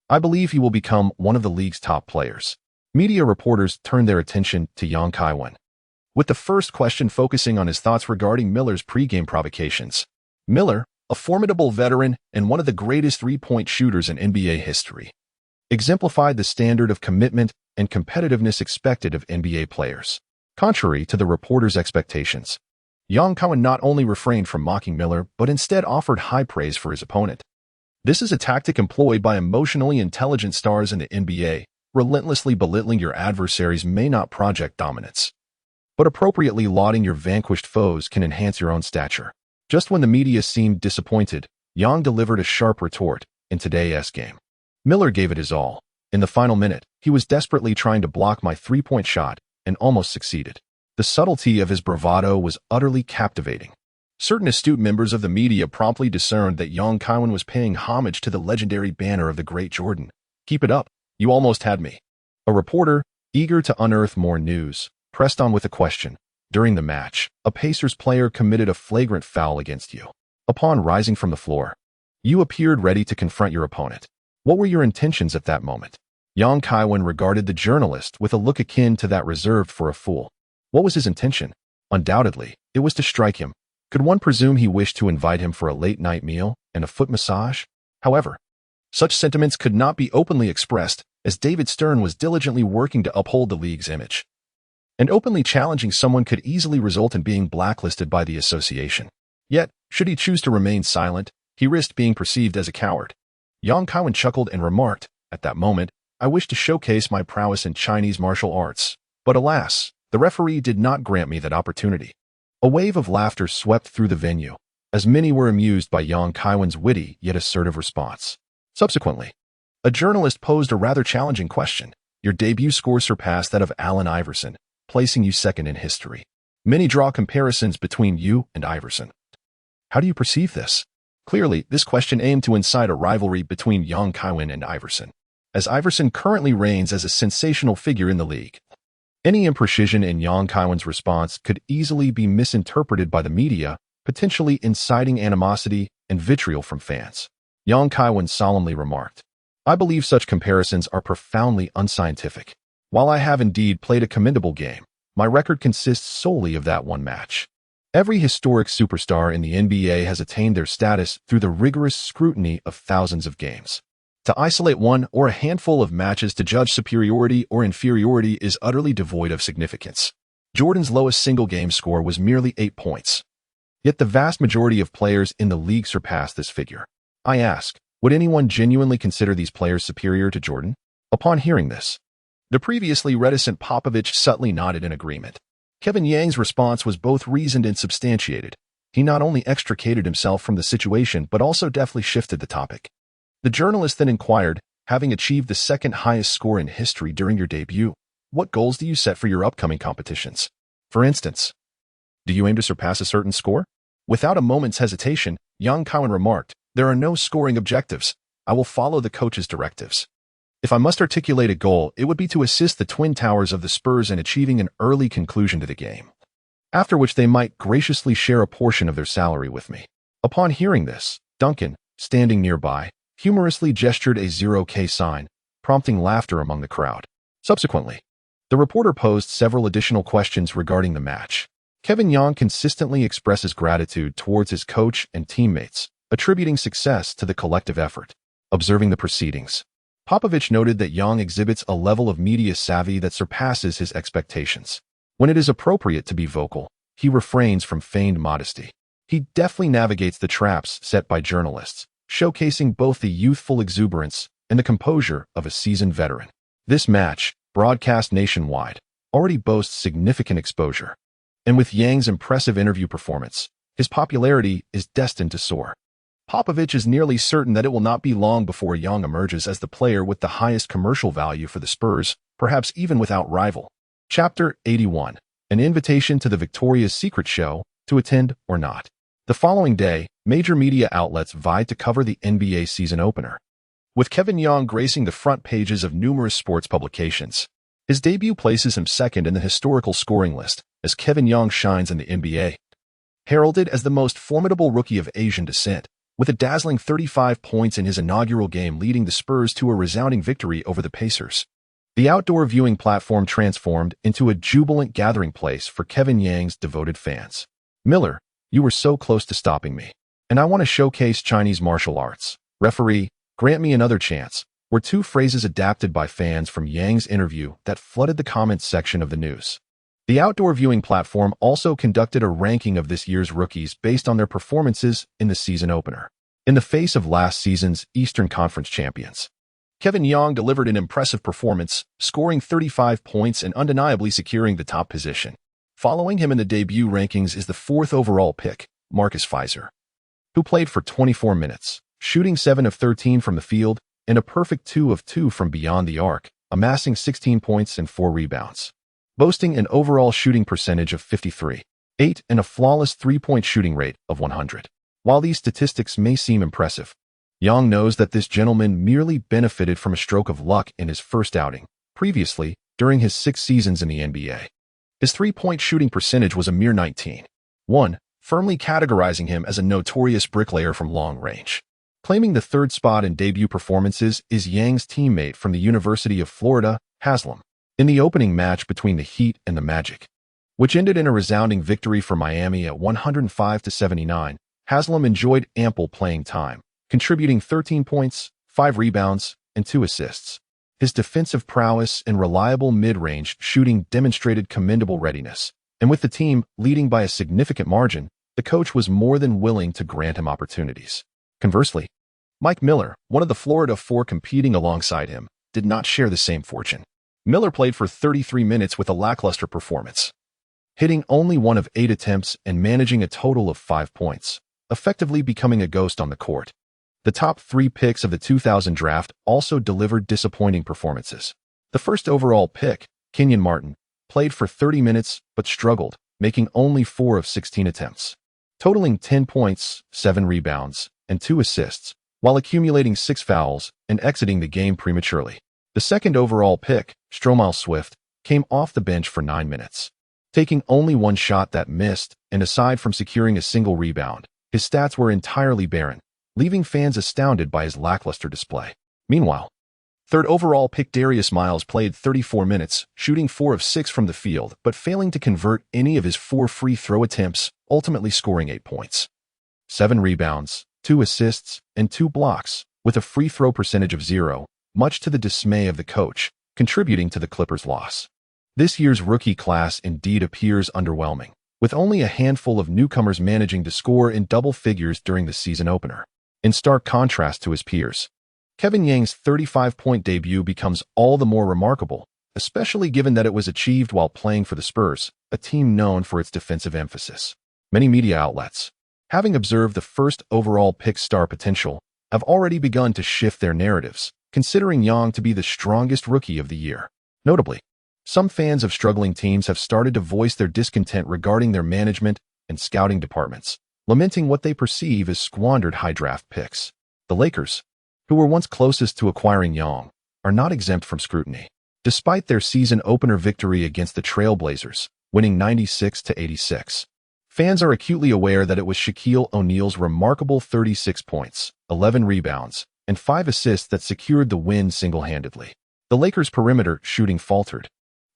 I believe he will become one of the league's top players. Media reporters turned their attention to Yang Kaiwen, with the first question focusing on his thoughts regarding Miller's pregame provocations. Miller, a formidable veteran and one of the greatest three-point shooters in NBA history, exemplified the standard of commitment and competitiveness expected of NBA players. Contrary to the reporters' expectations, Yang Kaiwen not only refrained from mocking Miller, but instead offered high praise for his opponent. This is a tactic employed by emotionally intelligent stars in the NBA. Relentlessly belittling your adversaries may not project dominance, but appropriately lauding your vanquished foes can enhance your own stature. Just when the media seemed disappointed, Yang delivered a sharp retort in today's game. Miller gave it his all. In the final minute, he was desperately trying to block my three-point shot and almost succeeded. The subtlety of his bravado was utterly captivating. Certain astute members of the media promptly discerned that Yang Kaiwen was paying homage to the legendary banner of the great Jordan. "Keep it up. You almost had me." A reporter, eager to unearth more news, pressed on with a question. "During the match, a Pacers player committed a flagrant foul against you. Upon rising from the floor, you appeared ready to confront your opponent. What were your intentions at that moment?" Yang Kaiwen regarded the journalist with a look akin to that reserved for a fool. What was his intention? Undoubtedly, it was to strike him. Could one presume he wished to invite him for a late-night meal and a foot massage? However, such sentiments could not be openly expressed, as David Stern was diligently working to uphold the league's image. And openly challenging someone could easily result in being blacklisted by the association. Yet, should he choose to remain silent, he risked being perceived as a coward. Yang Kaiwen chuckled and remarked, "At that moment, I wished to showcase my prowess in Chinese martial arts. But alas, the referee did not grant me that opportunity." A wave of laughter swept through the venue, as many were amused by Yang Kaiwen's witty yet assertive response. Subsequently, a journalist posed a rather challenging question. Your debut score surpassed that of Allen Iverson, placing you second in history. Many draw comparisons between you and Iverson. How do you perceive this? Clearly, this question aimed to incite a rivalry between Yang Kaiwen and Iverson, as Iverson currently reigns as a sensational figure in the league. Any imprecision in Yang Kaiwen's response could easily be misinterpreted by the media, potentially inciting animosity and vitriol from fans. Yang Kaiwen solemnly remarked, "I believe such comparisons are profoundly unscientific. While I have indeed played a commendable game, my record consists solely of that one match. Every historic superstar in the NBA has attained their status through the rigorous scrutiny of thousands of games. To isolate one or a handful of matches to judge superiority or inferiority is utterly devoid of significance. Jordan's lowest single-game score was merely 8 points. Yet the vast majority of players in the league surpassed this figure. I ask, would anyone genuinely consider these players superior to Jordan?" Upon hearing this, the previously reticent Popovich subtly nodded in agreement. Kevin Yang's response was both reasoned and substantiated. He not only extricated himself from the situation but also deftly shifted the topic. The journalist then inquired, "Having achieved the second highest score in history during your debut, what goals do you set for your upcoming competitions? For instance, do you aim to surpass a certain score?" Without a moment's hesitation, Yang Kaiwen remarked, "There are no scoring objectives. I will follow the coach's directives. If I must articulate a goal, it would be to assist the Twin Towers of the Spurs in achieving an early conclusion to the game, after which they might graciously share a portion of their salary with me. Upon hearing this, Duncan, standing nearby, humorously gestured a 0K sign, prompting laughter among the crowd. Subsequently, the reporter posed several additional questions regarding the match. Kevin Young consistently expresses gratitude towards his coach and teammates, attributing success to the collective effort. Observing the proceedings, Popovich noted that Young exhibits a level of media savvy that surpasses his expectations. When it is appropriate to be vocal, he refrains from feigned modesty. He deftly navigates the traps set by journalists, showcasing both the youthful exuberance and the composure of a seasoned veteran. This match, broadcast nationwide, already boasts significant exposure. And with Yang's impressive interview performance, his popularity is destined to soar. Popovich is nearly certain that it will not be long before Young emerges as the player with the highest commercial value for the Spurs, perhaps even without rival. Chapter 81. An invitation to the Victoria's Secret show, to attend or not. The following day, major media outlets vied to cover the NBA season opener, with Kevin Young gracing the front pages of numerous sports publications. His debut places him second in the historical scoring list, as Kevin Young shines in the NBA. Heralded as the most formidable rookie of Asian descent, with a dazzling 35 points in his inaugural game leading the Spurs to a resounding victory over the Pacers. The outdoor viewing platform transformed into a jubilant gathering place for Kevin Young's devoted fans. Miller, you were so close to stopping me. And I want to showcase Chinese martial arts. Referee, grant me another chance, were two phrases adapted by fans from Yang's interview that flooded the comments section of the news. The outdoor viewing platform also conducted a ranking of this year's rookies based on their performances in the season opener. In the face of last season's Eastern Conference champions, Kevin Young delivered an impressive performance, scoring 35 points and undeniably securing the top position. Following him in the debut rankings is the fourth overall pick, Marcus Fizer, who played for 24 minutes, shooting 7 of 13 from the field and a perfect 2 of 2 from beyond the arc, amassing 16 points and 4 rebounds. Boasting an overall shooting percentage of 53.8 and a flawless three-point shooting rate of 100. While these statistics may seem impressive, Young knows that this gentleman merely benefited from a stroke of luck in his first outing. Previously, during his 6 seasons in the NBA, his three-point shooting percentage was a mere 19.1, firmly categorizing him as a notorious bricklayer from long range. Claiming the third spot in debut performances is Yang's teammate from the University of Florida, Haslam, in the opening match between the Heat and the Magic, which ended in a resounding victory for Miami at 105-79. Haslam enjoyed ample playing time, contributing 13 points, 5 rebounds, and 2 assists. His defensive prowess and reliable mid-range shooting demonstrated commendable readiness, and with the team leading by a significant margin, the coach was more than willing to grant him opportunities. Conversely, Mike Miller, one of the Florida Four competing alongside him, did not share the same fortune. Miller played for 33 minutes with a lackluster performance, hitting only 1 of 8 attempts and managing a total of 5 points, effectively becoming a ghost on the court. The top 3 picks of the 2000 draft also delivered disappointing performances. The first overall pick, Kenyon Martin, played for 30 minutes but struggled, making only 4 of 16 attempts, totaling 10 points, 7 rebounds, and 2 assists, while accumulating 6 fouls and exiting the game prematurely. The second overall pick, Stromile Swift, came off the bench for 9 minutes, taking only 1 shot that missed, and aside from securing a single rebound, his stats were entirely barren, leaving fans astounded by his lackluster display. Meanwhile, third overall pick Darius Miles played 34 minutes, shooting 4 of 6 from the field, but failing to convert any of his 4 free throw attempts, ultimately scoring 8 points, 7 rebounds, 2 assists, and 2 blocks, with a free throw percentage of 0, much to the dismay of the coach, contributing to the Clippers' loss. This year's rookie class indeed appears underwhelming, with only a handful of newcomers managing to score in double figures during the season opener. In stark contrast to his peers, Kevin Young's 35-point debut becomes all the more remarkable, especially given that it was achieved while playing for the Spurs, a team known for its defensive emphasis. Many media outlets, having observed the first overall pick's star potential, have already begun to shift their narratives, considering Young to be the strongest rookie of the year. Notably, some fans of struggling teams have started to voice their discontent regarding their management and scouting departments, lamenting what they perceive as squandered high draft picks. The Lakers, who were once closest to acquiring Yang, are not exempt from scrutiny. Despite their season opener victory against the Trailblazers, winning 96-86, fans are acutely aware that it was Shaquille O'Neal's remarkable 36 points, 11 rebounds, and 5 assists that secured the win single-handedly. The Lakers' perimeter shooting faltered,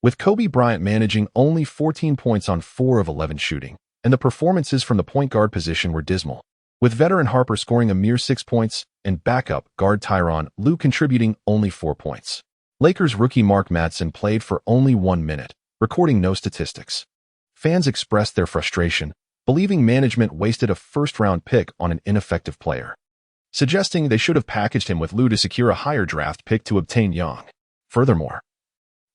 with Kobe Bryant managing only 14 points on 4 of 11 shooting, and the performances from the point guard position were dismal, with veteran Harper scoring a mere 6 points and backup guard Tyronn Lue contributing only 4 points. Lakers rookie Mark Madsen played for only 1 minute, recording no statistics. Fans expressed their frustration, believing management wasted a first-round pick on an ineffective player, suggesting they should have packaged him with Lue to secure a higher draft pick to obtain Yang. Furthermore,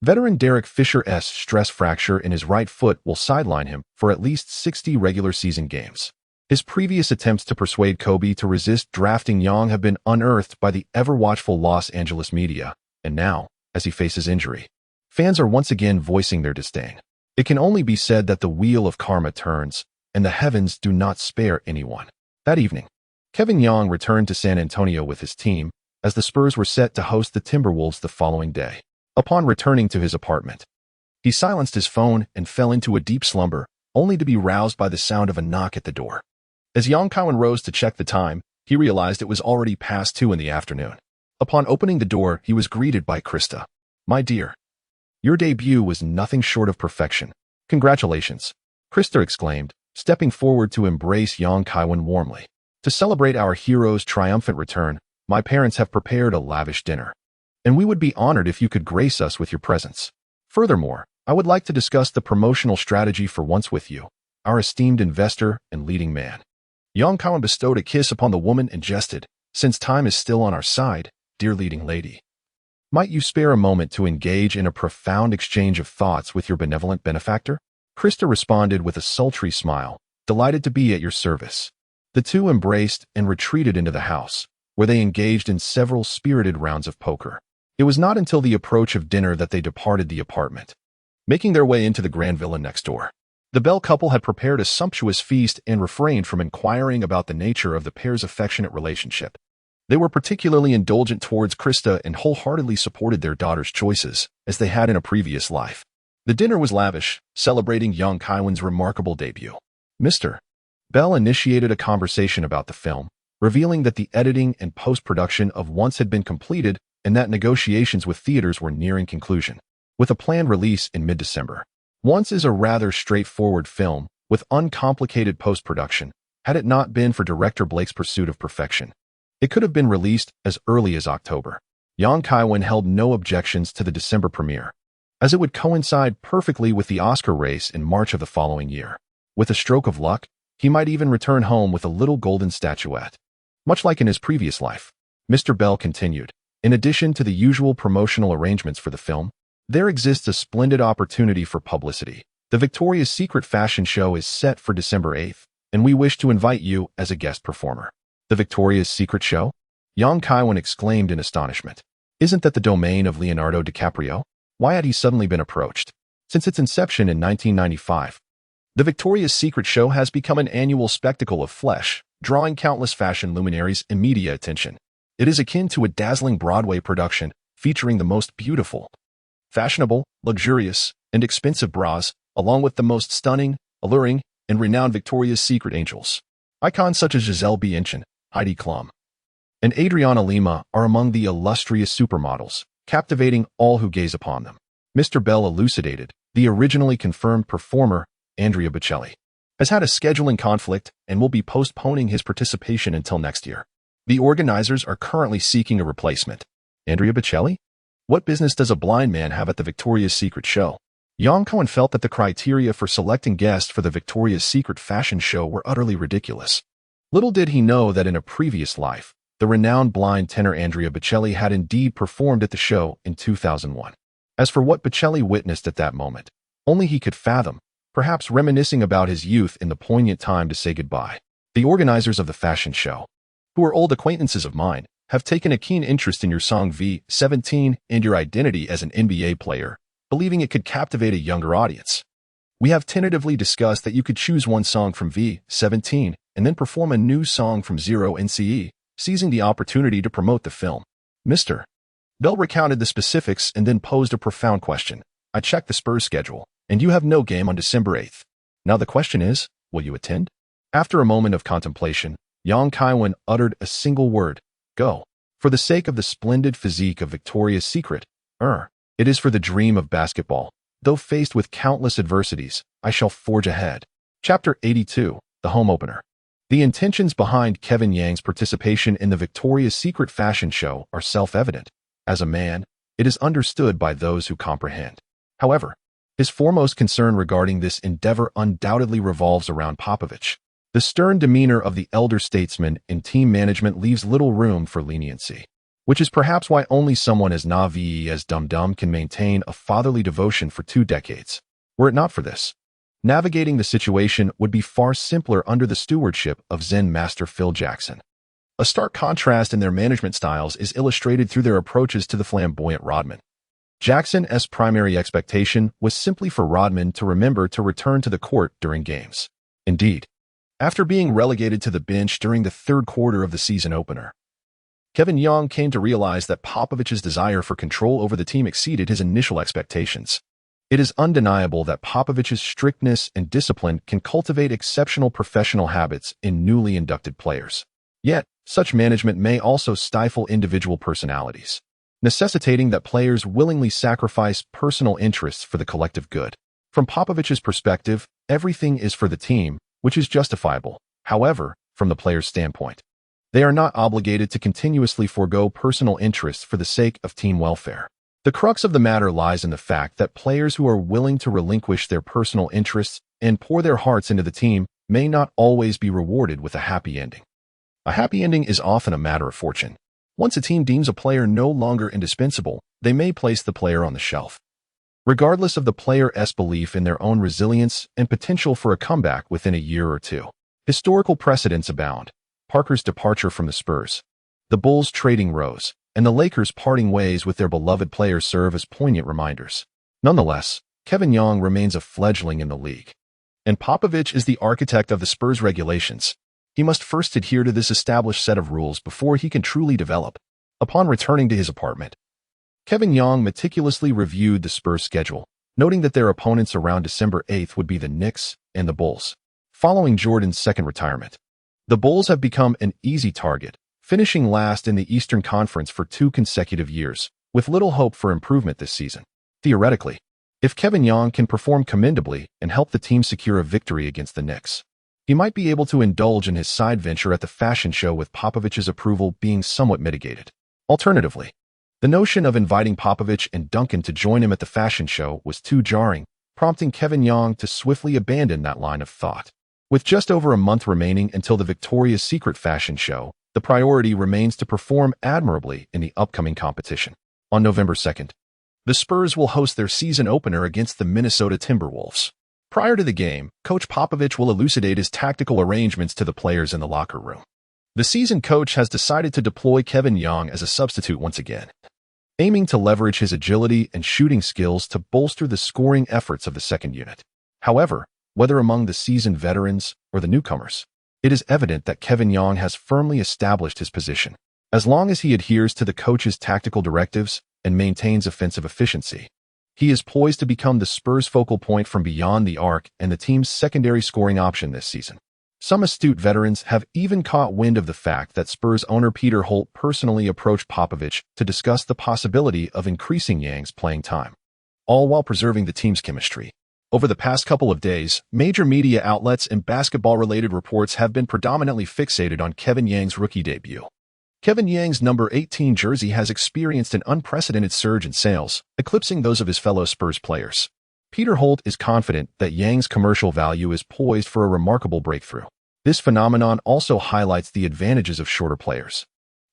veteran Derek Fisher's stress fracture in his right foot will sideline him for at least 60 regular season games. His previous attempts to persuade Kobe to resist drafting Yang have been unearthed by the ever-watchful Los Angeles media, and now, as he faces injury, fans are once again voicing their disdain. It can only be said that the wheel of karma turns, and the heavens do not spare anyone. That evening, Kevin Yang returned to San Antonio with his team, as the Spurs were set to host the Timberwolves the following day. Upon returning to his apartment, he silenced his phone and fell into a deep slumber, only to be roused by the sound of a knock at the door. As Kaiwen rose to check the time, he realized it was already past 2 in the afternoon. Upon opening the door, he was greeted by Krista. "My dear, your debut was nothing short of perfection. Congratulations," Krista exclaimed, stepping forward to embrace Kaiwen warmly. "To celebrate our hero's triumphant return, my parents have prepared a lavish dinner, and we would be honored if you could grace us with your presence. Furthermore, I would like to discuss the promotional strategy for Once with you, our esteemed investor and leading man." Kaiwen bestowed a kiss upon the woman and jested, "Since time is still on our side, dear leading lady, might you spare a moment to engage in a profound exchange of thoughts with your benevolent benefactor?" Krista responded with a sultry smile, "Delighted to be at your service." The two embraced and retreated into the house, where they engaged in several spirited rounds of poker. It was not until the approach of dinner that they departed the apartment, making their way into the grand villa next door. The Bell couple had prepared a sumptuous feast and refrained from inquiring about the nature of the pair's affectionate relationship. They were particularly indulgent towards Krista and wholeheartedly supported their daughter's choices, as they had in a previous life. The dinner was lavish, celebrating Kaiwen's remarkable debut. Mr. Bell initiated a conversation about the film, revealing that the editing and post-production of Once had been completed and that negotiations with theaters were nearing conclusion, with a planned release in mid-December. Once is a rather straightforward film, with uncomplicated post-production. Had it not been for director Blake's pursuit of perfection, it could have been released as early as October. Kaiwen held no objections to the December premiere, as it would coincide perfectly with the Oscar race in March of the following year. With a stroke of luck, he might even return home with a little golden statuette, much like in his previous life. Mr. Bell continued, "In addition to the usual promotional arrangements for the film, there exists a splendid opportunity for publicity. The Victoria's Secret fashion show is set for December 8th, and we wish to invite you as a guest performer." "The Victoria's Secret show?" Kaiwen exclaimed in astonishment. "Isn't that the domain of Leonardo DiCaprio? Why had he suddenly been approached?" Since its inception in 1995, the Victoria's Secret show has become an annual spectacle of flesh, drawing countless fashion luminaries and media attention. It is akin to a dazzling Broadway production featuring the most beautiful, fashionable, luxurious, and expensive bras, along with the most stunning, alluring, and renowned Victoria's Secret angels. Icons such as Gisele Bündchen, Heidi Klum, and Adriana Lima are among the illustrious supermodels, captivating all who gaze upon them. Mr. Bell elucidated, the originally confirmed performer, Andrea Bocelli, has had a scheduling conflict and will be postponing his participation until next year. The organizers are currently seeking a replacement. Andrea Bocelli? What business does a blind man have at the Victoria's Secret show? Kaiwen felt that the criteria for selecting guests for the Victoria's Secret fashion show were utterly ridiculous. Little did he know that in a previous life, the renowned blind tenor Andrea Bocelli had indeed performed at the show in 2001. As for what Bocelli witnessed at that moment, only he could fathom, perhaps reminiscing about his youth in the poignant time to say goodbye. The organizers of the fashion show, who are old acquaintances of mine, have taken a keen interest in your song V17 and your identity as an NBA player, believing it could captivate a younger audience. We have tentatively discussed that you could choose one song from V17 and then perform a new song from 0 NCAA seizing the opportunity to promote the film. Mr. Bell recounted the specifics and then posed a profound question. I checked the Spurs schedule, and you have no game on December 8th. Now the question is, will you attend? After a moment of contemplation, young Kaiwen uttered a single word, go. For the sake of the splendid physique of Victoria's Secret, it is for the dream of basketball. Though faced with countless adversities, I shall forge ahead. Chapter 82, the home opener. The intentions behind Kevin Yang's participation in the Victoria's Secret fashion show are self-evident. As a man, it is understood by those who comprehend. However, his foremost concern regarding this endeavor undoubtedly revolves around Popovich. The stern demeanor of the elder statesman in team management leaves little room for leniency, which is perhaps why only someone as naive as Dum Dum can maintain a fatherly devotion for 2 decades. Were it not for this, navigating the situation would be far simpler under the stewardship of Zen master Phil Jackson. A stark contrast in their management styles is illustrated through their approaches to the flamboyant Rodman. Jackson's primary expectation was simply for Rodman to remember to return to the court during games. Indeed, after being relegated to the bench during the 3rd quarter of the season opener, Kevin Young came to realize that Popovich's desire for control over the team exceeded his initial expectations. It is undeniable that Popovich's strictness and discipline can cultivate exceptional professional habits in newly inducted players. Yet, such management may also stifle individual personalities, necessitating that players willingly sacrifice personal interests for the collective good. From Popovich's perspective, everything is for the team, which is justifiable. However, from the player's standpoint, they are not obligated to continuously forego personal interests for the sake of team welfare. The crux of the matter lies in the fact that players who are willing to relinquish their personal interests and pour their hearts into the team may not always be rewarded with a happy ending. A happy ending is often a matter of fortune. Once a team deems a player no longer indispensable, they may place the player on the shelf. Regardless of the player's belief in their own resilience and potential for a comeback within a year or 2. Historical precedents abound. Parker's departure from the Spurs, the Bulls trading Rose, and the Lakers parting ways with their beloved players serve as poignant reminders. Nonetheless, Kevin Young remains a fledgling in the league, and Popovich is the architect of the Spurs regulations. He must first adhere to this established set of rules before he can truly develop. Upon returning to his apartment, Kevin Young meticulously reviewed the Spurs' schedule, noting that their opponents around December 8th would be the Knicks and the Bulls. Following Jordan's second retirement, the Bulls have become an easy target, finishing last in the Eastern Conference for 2 consecutive years, with little hope for improvement this season. Theoretically, if Kevin Young can perform commendably and help the team secure a victory against the Knicks, he might be able to indulge in his side venture at the fashion show with Popovich's approval being somewhat mitigated. Alternatively, the notion of inviting Popovich and Duncan to join him at the fashion show was too jarring, prompting Kevin Young to swiftly abandon that line of thought. With just over a month remaining until the Victoria's Secret fashion show, the priority remains to perform admirably in the upcoming competition. On November 2nd, the Spurs will host their season opener against the Minnesota Timberwolves. Prior to the game, Coach Popovich will elucidate his tactical arrangements to the players in the locker room. The seasoned coach has decided to deploy Kevin Young as a substitute once again, aiming to leverage his agility and shooting skills to bolster the scoring efforts of the second unit. However, whether among the seasoned veterans or the newcomers, it is evident that Kevin Young has firmly established his position. As long as he adheres to the coach's tactical directives and maintains offensive efficiency, he is poised to become the Spurs' focal point from beyond the arc and the team's secondary scoring option this season. Some astute veterans have even caught wind of the fact that Spurs owner Peter Holt personally approached Popovich to discuss the possibility of increasing Yang's playing time, all while preserving the team's chemistry. Over the past couple of days, major media outlets and basketball-related reports have been predominantly fixated on Kevin Yang's rookie debut. Kevin Yang's number 18 jersey has experienced an unprecedented surge in sales, eclipsing those of his fellow Spurs players. Peter Holt is confident that Yang's commercial value is poised for a remarkable breakthrough. This phenomenon also highlights the advantages of shorter players.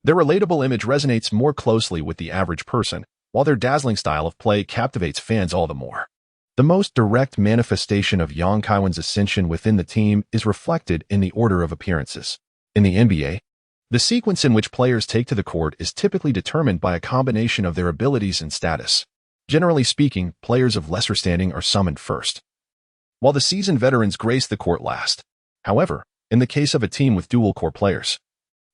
Their relatable image resonates more closely with the average person, while their dazzling style of play captivates fans all the more. The most direct manifestation of Young Kaiwen's ascension within the team is reflected in the order of appearances. In the NBA, the sequence in which players take to the court is typically determined by a combination of their abilities and status. Generally speaking, players of lesser standing are summoned first, while the seasoned veterans grace the court last. However, in the case of a team with dual-core players,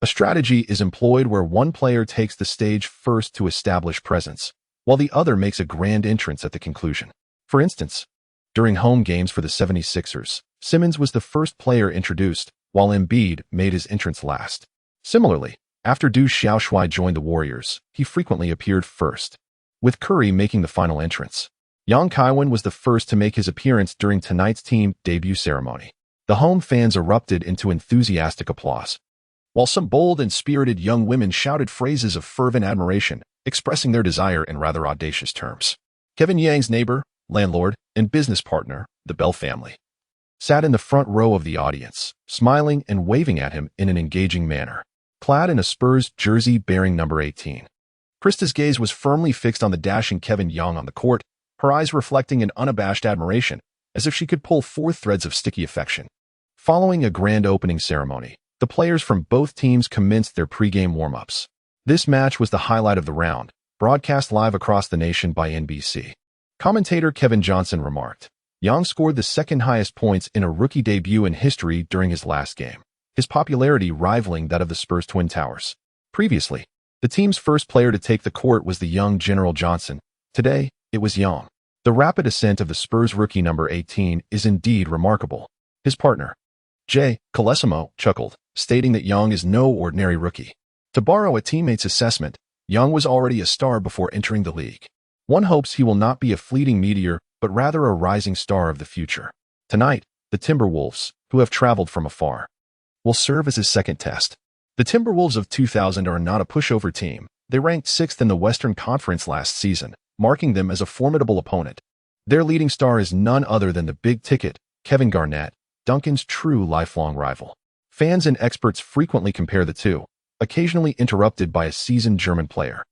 A strategy is employed where one player takes the stage first to establish presence, while the other makes a grand entrance at the conclusion. For instance, during home games for the 76ers, Simmons was the first player introduced, while Embiid made his entrance last. Similarly, after Du Xiaoshui joined the Warriors, he frequently appeared first, with Curry making the final entrance. Young Kaiwen was the first to make his appearance during tonight's team debut ceremony. The home fans erupted into enthusiastic applause, while some bold and spirited young women shouted phrases of fervent admiration, expressing their desire in rather audacious terms. Kevin Yang's neighbor, landlord, and business partner, the Bell family, sat in the front row of the audience, smiling and waving at him in an engaging manner, clad in a Spurs jersey bearing number 18. Krista's gaze was firmly fixed on the dashing Kevin Young on the court, her eyes reflecting an unabashed admiration, as if she could pull 4 threads of sticky affection. Following a grand opening ceremony, the players from both teams commenced their pregame warm-ups. This match was the highlight of the round, broadcast live across the nation by NBC. Commentator Kevin Johnson remarked, Young scored the second highest points in a rookie debut in history during his last game, his popularity rivaling that of the Spurs Twin Towers. Previously, the team's first player to take the court was the young General Johnson. Today, it was Young. The rapid ascent of the Spurs rookie number 18 is indeed remarkable. His partner, Jay Colesimo, chuckled, stating that Young is no ordinary rookie. To borrow a teammate's assessment, Young was already a star before entering the league. One hopes he will not be a fleeting meteor, but rather a rising star of the future. Tonight, the Timberwolves, who have traveled from afar, will serve as his second test. The Timberwolves of 2000 are not a pushover team. They ranked 6th in the Western Conference last season, marking them as a formidable opponent. Their leading star is none other than the big ticket, Kevin Garnett, Duncan's true lifelong rival. Fans and experts frequently compare the two, occasionally interrupted by a seasoned German player.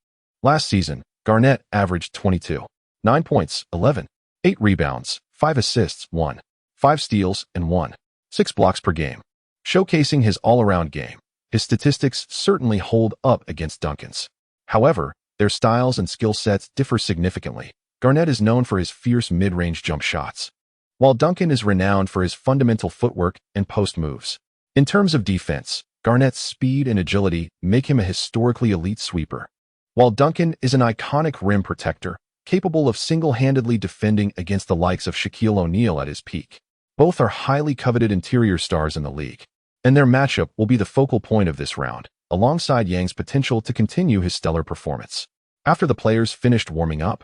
Last season, Garnett averaged 22, 9 points, 11, 8 rebounds, 5 assists, 1, 5 steals, and 1, 6 blocks per game. Showcasing his all-around game, his statistics certainly hold up against Duncan's. However, their styles and skill sets differ significantly. Garnett is known for his fierce mid-range jump shots, while Duncan is renowned for his fundamental footwork and post moves. In terms of defense, Garnett's speed and agility make him a historically elite sweeper, while Duncan is an iconic rim protector, capable of single-handedly defending against the likes of Shaquille O'Neal at his peak. Both are highly coveted interior stars in the league, and their matchup will be the focal point of this round, alongside Yang's potential to continue his stellar performance. After the players finished warming up,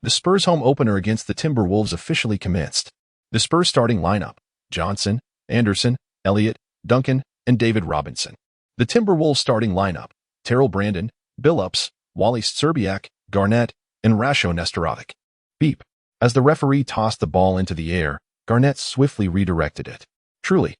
the Spurs home opener against the Timberwolves officially commenced. The Spurs starting lineup: Johnson, Anderson, Elliott, Duncan, and David Robinson. The Timberwolves starting lineup: Terrell Brandon, Billups, Wally Szczerbiak, Garnett, and Rasho Nestorovic. Beep. As the referee tossed the ball into the air, Garnett swiftly redirected it. Truly,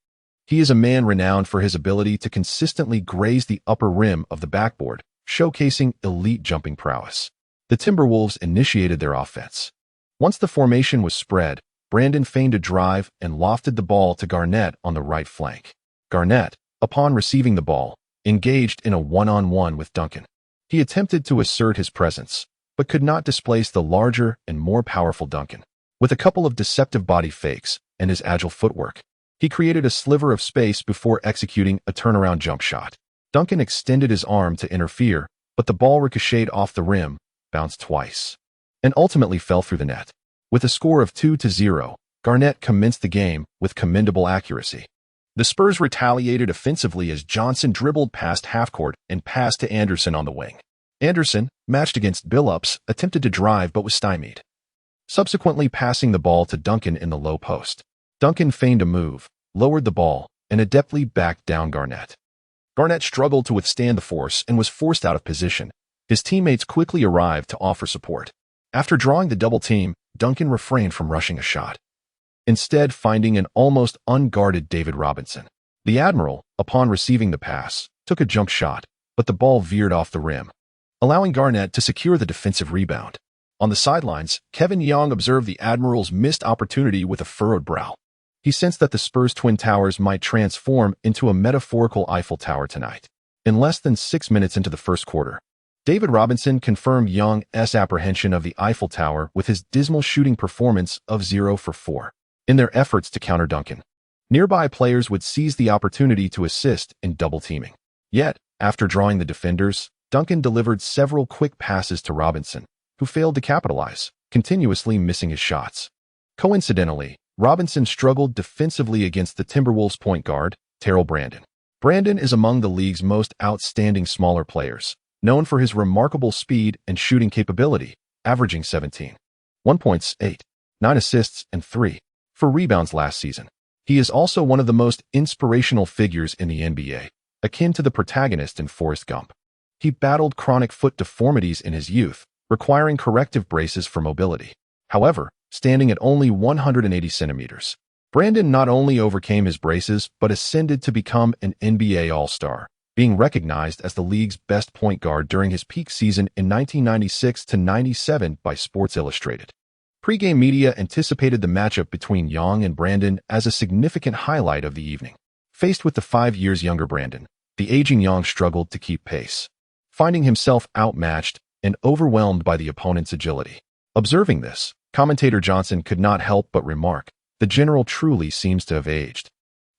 he is a man renowned for his ability to consistently graze the upper rim of the backboard, showcasing elite jumping prowess. The Timberwolves initiated their offense. Once the formation was spread, Brandon feigned a drive and lofted the ball to Garnett on the right flank. Garnett, upon receiving the ball, engaged in a one-on-one with Duncan. He attempted to assert his presence, but could not displace the larger and more powerful Duncan. With a couple of deceptive body fakes and his agile footwork, he created a sliver of space before executing a turnaround jump shot. Duncan extended his arm to interfere, but the ball ricocheted off the rim, bounced twice, and ultimately fell through the net. With a score of 2-0, Garnett commenced the game with commendable accuracy. The Spurs retaliated offensively as Johnson dribbled past half-court and passed to Anderson on the wing. Anderson, matched against Billups, attempted to drive but was stymied, subsequently passing the ball to Duncan in the low post. Duncan feigned a move, lowered the ball, and adeptly backed down Garnett. Garnett struggled to withstand the force and was forced out of position. His teammates quickly arrived to offer support. After drawing the double team, Duncan refrained from rushing a shot, instead finding an almost unguarded David Robinson. The Admiral, upon receiving the pass, took a jump shot, but the ball veered off the rim, allowing Garnett to secure the defensive rebound. On the sidelines, Kevin Young observed the Admiral's missed opportunity with a furrowed brow. He sensed that the Spurs' Twin Towers might transform into a metaphorical Eiffel Tower tonight. In less than 6 minutes into the first quarter, David Robinson confirmed Young's apprehension of the Eiffel Tower with his dismal shooting performance of 0 for 4. In their efforts to counter Duncan, nearby players would seize the opportunity to assist in double teaming. Yet, after drawing the defenders, Duncan delivered several quick passes to Robinson, who failed to capitalize, continuously missing his shots. Coincidentally, Robinson struggled defensively against the Timberwolves point guard, Terrell Brandon. Brandon is among the league's most outstanding smaller players, known for his remarkable speed and shooting capability, averaging 17.1 points, 8.9 assists, and 3.4 rebounds last season. He is also one of the most inspirational figures in the NBA, akin to the protagonist in Forrest Gump. He battled chronic foot deformities in his youth, requiring corrective braces for mobility. However, standing at only 180 centimeters, Brandon not only overcame his braces but ascended to become an NBA All-Star, being recognized as the league's best point guard during his peak season in 1996-97 by Sports Illustrated. Pre-game media anticipated the matchup between Young and Brandon as a significant highlight of the evening. Faced with the 5 years younger Brandon, the aging Young struggled to keep pace, finding himself outmatched and overwhelmed by the opponent's agility. Observing this, commentator Johnson could not help but remark, "The general truly seems to have aged.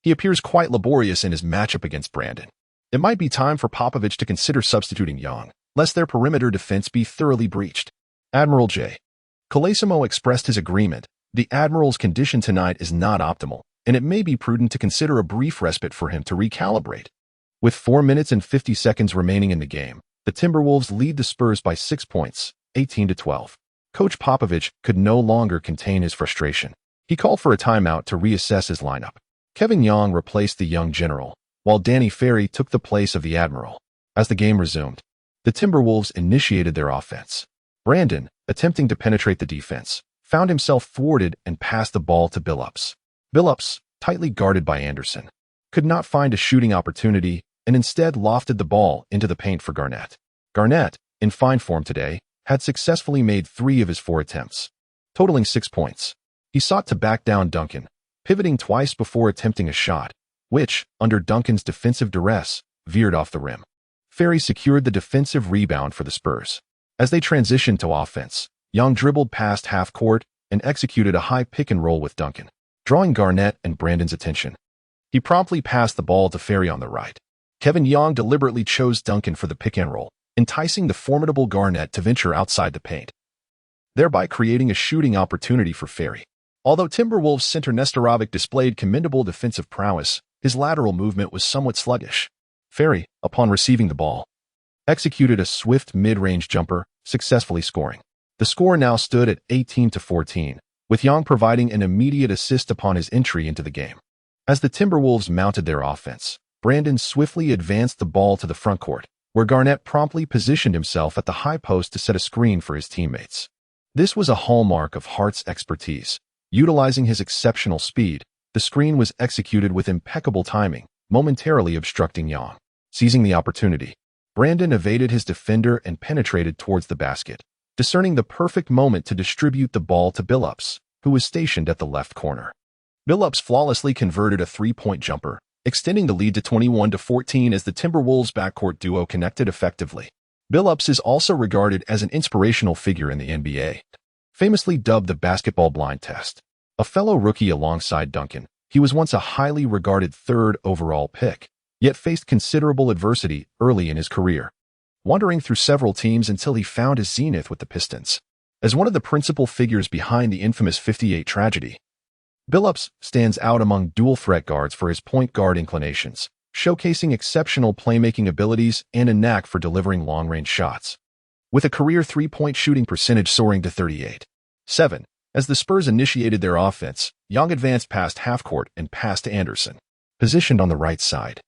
He appears quite laborious in his matchup against Brandon. It might be time for Popovich to consider substituting Young, lest their perimeter defense be thoroughly breached." Admiral J. Colesimo expressed his agreement. "The Admiral's condition tonight is not optimal, and it may be prudent to consider a brief respite for him to recalibrate." With 4 minutes and 50 seconds remaining in the game, the Timberwolves lead the Spurs by 6 points, 18-12. Coach Popovich could no longer contain his frustration. He called for a timeout to reassess his lineup. Kevin Young replaced the young general, while Danny Ferry took the place of the Admiral. As the game resumed, the Timberwolves initiated their offense. Brandon, attempting to penetrate the defense, found himself thwarted and passed the ball to Billups. Billups, tightly guarded by Anderson, could not find a shooting opportunity and instead lofted the ball into the paint for Garnett. Garnett, in fine form today, had successfully made 3 of his 4 attempts, totaling 6 points. He sought to back down Duncan, pivoting twice before attempting a shot, which, under Duncan's defensive duress, veered off the rim. Ferry secured the defensive rebound for the Spurs. As they transitioned to offense, Young dribbled past half court and executed a high pick and roll with Duncan, drawing Garnett and Brandon's attention. He promptly passed the ball to Ferry on the right. Kevin Young deliberately chose Duncan for the pick and roll, enticing the formidable Garnett to venture outside the paint, thereby creating a shooting opportunity for Ferry. Although Timberwolves center Nestorovic displayed commendable defensive prowess, his lateral movement was somewhat sluggish. Ferry, upon receiving the ball, executed a swift mid-range jumper, successfully scoring. The score now stood at 18-14, with Young providing an immediate assist upon his entry into the game. As the Timberwolves mounted their offense, Brandon swiftly advanced the ball to the frontcourt, where Garnett promptly positioned himself at the high post to set a screen for his teammates. This was a hallmark of Hart's expertise. Utilizing his exceptional speed, the screen was executed with impeccable timing, momentarily obstructing Young. Seizing the opportunity, Brandon evaded his defender and penetrated towards the basket, discerning the perfect moment to distribute the ball to Billups, who was stationed at the left corner. Billups flawlessly converted a 3-point jumper, extending the lead to 21-14 as the Timberwolves backcourt duo connected effectively. Billups is also regarded as an inspirational figure in the NBA. Famously dubbed the basketball blind test. A fellow rookie alongside Duncan, he was once a highly regarded 3rd overall pick, yet faced considerable adversity early in his career, wandering through several teams until he found his zenith with the Pistons. As one of the principal figures behind the infamous 58 tragedy, Billups stands out among dual-threat guards for his point guard inclinations, showcasing exceptional playmaking abilities and a knack for delivering long-range shots. With a career 3-point shooting percentage soaring to 38.7, as the Spurs initiated their offense, Young advanced past half-court and passed to Anderson, positioned on the right side.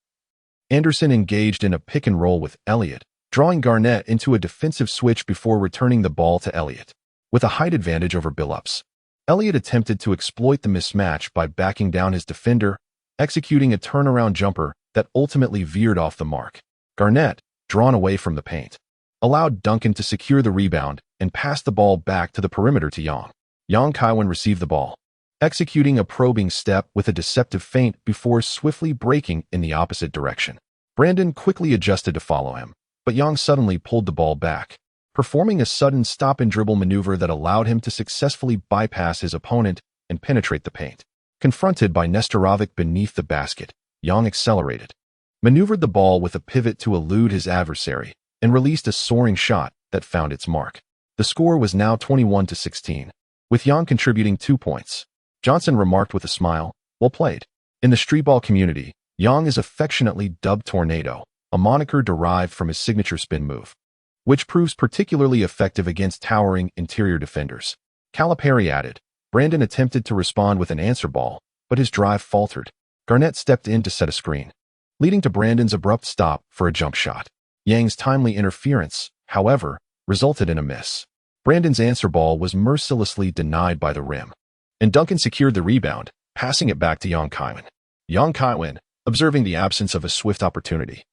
Anderson engaged in a pick-and-roll with Elliott, drawing Garnett into a defensive switch before returning the ball to Elliott. With a height advantage over Billups, Elliott attempted to exploit the mismatch by backing down his defender, executing a turnaround jumper that ultimately veered off the mark. Garnett, drawn away from the paint, allowed Duncan to secure the rebound and pass the ball back to the perimeter to Young. Kaiwen received the ball, executing a probing step with a deceptive feint before swiftly breaking in the opposite direction. Brandon quickly adjusted to follow him, but Young suddenly pulled the ball back, performing a sudden stop-and-dribble maneuver that allowed him to successfully bypass his opponent and penetrate the paint. Confronted by Nestorovic beneath the basket, Young accelerated, maneuvered the ball with a pivot to elude his adversary, and released a soaring shot that found its mark. The score was now 21-16, with Yang contributing 2 points. Johnson remarked with a smile, "Well played." In the streetball community, Yang is affectionately dubbed Tornado, a moniker derived from his signature spin move, which proves particularly effective against towering interior defenders. Calipari added, Brandon attempted to respond with an answer ball, but his drive faltered. Garnett stepped in to set a screen, leading to Brandon's abrupt stop for a jump shot. Yang's timely interference, however, resulted in a miss. Brandon's answer ball was mercilessly denied by the rim, and Duncan secured the rebound, passing it back to Kaiwen. Kaiwen, observing the absence of a swift opportunity,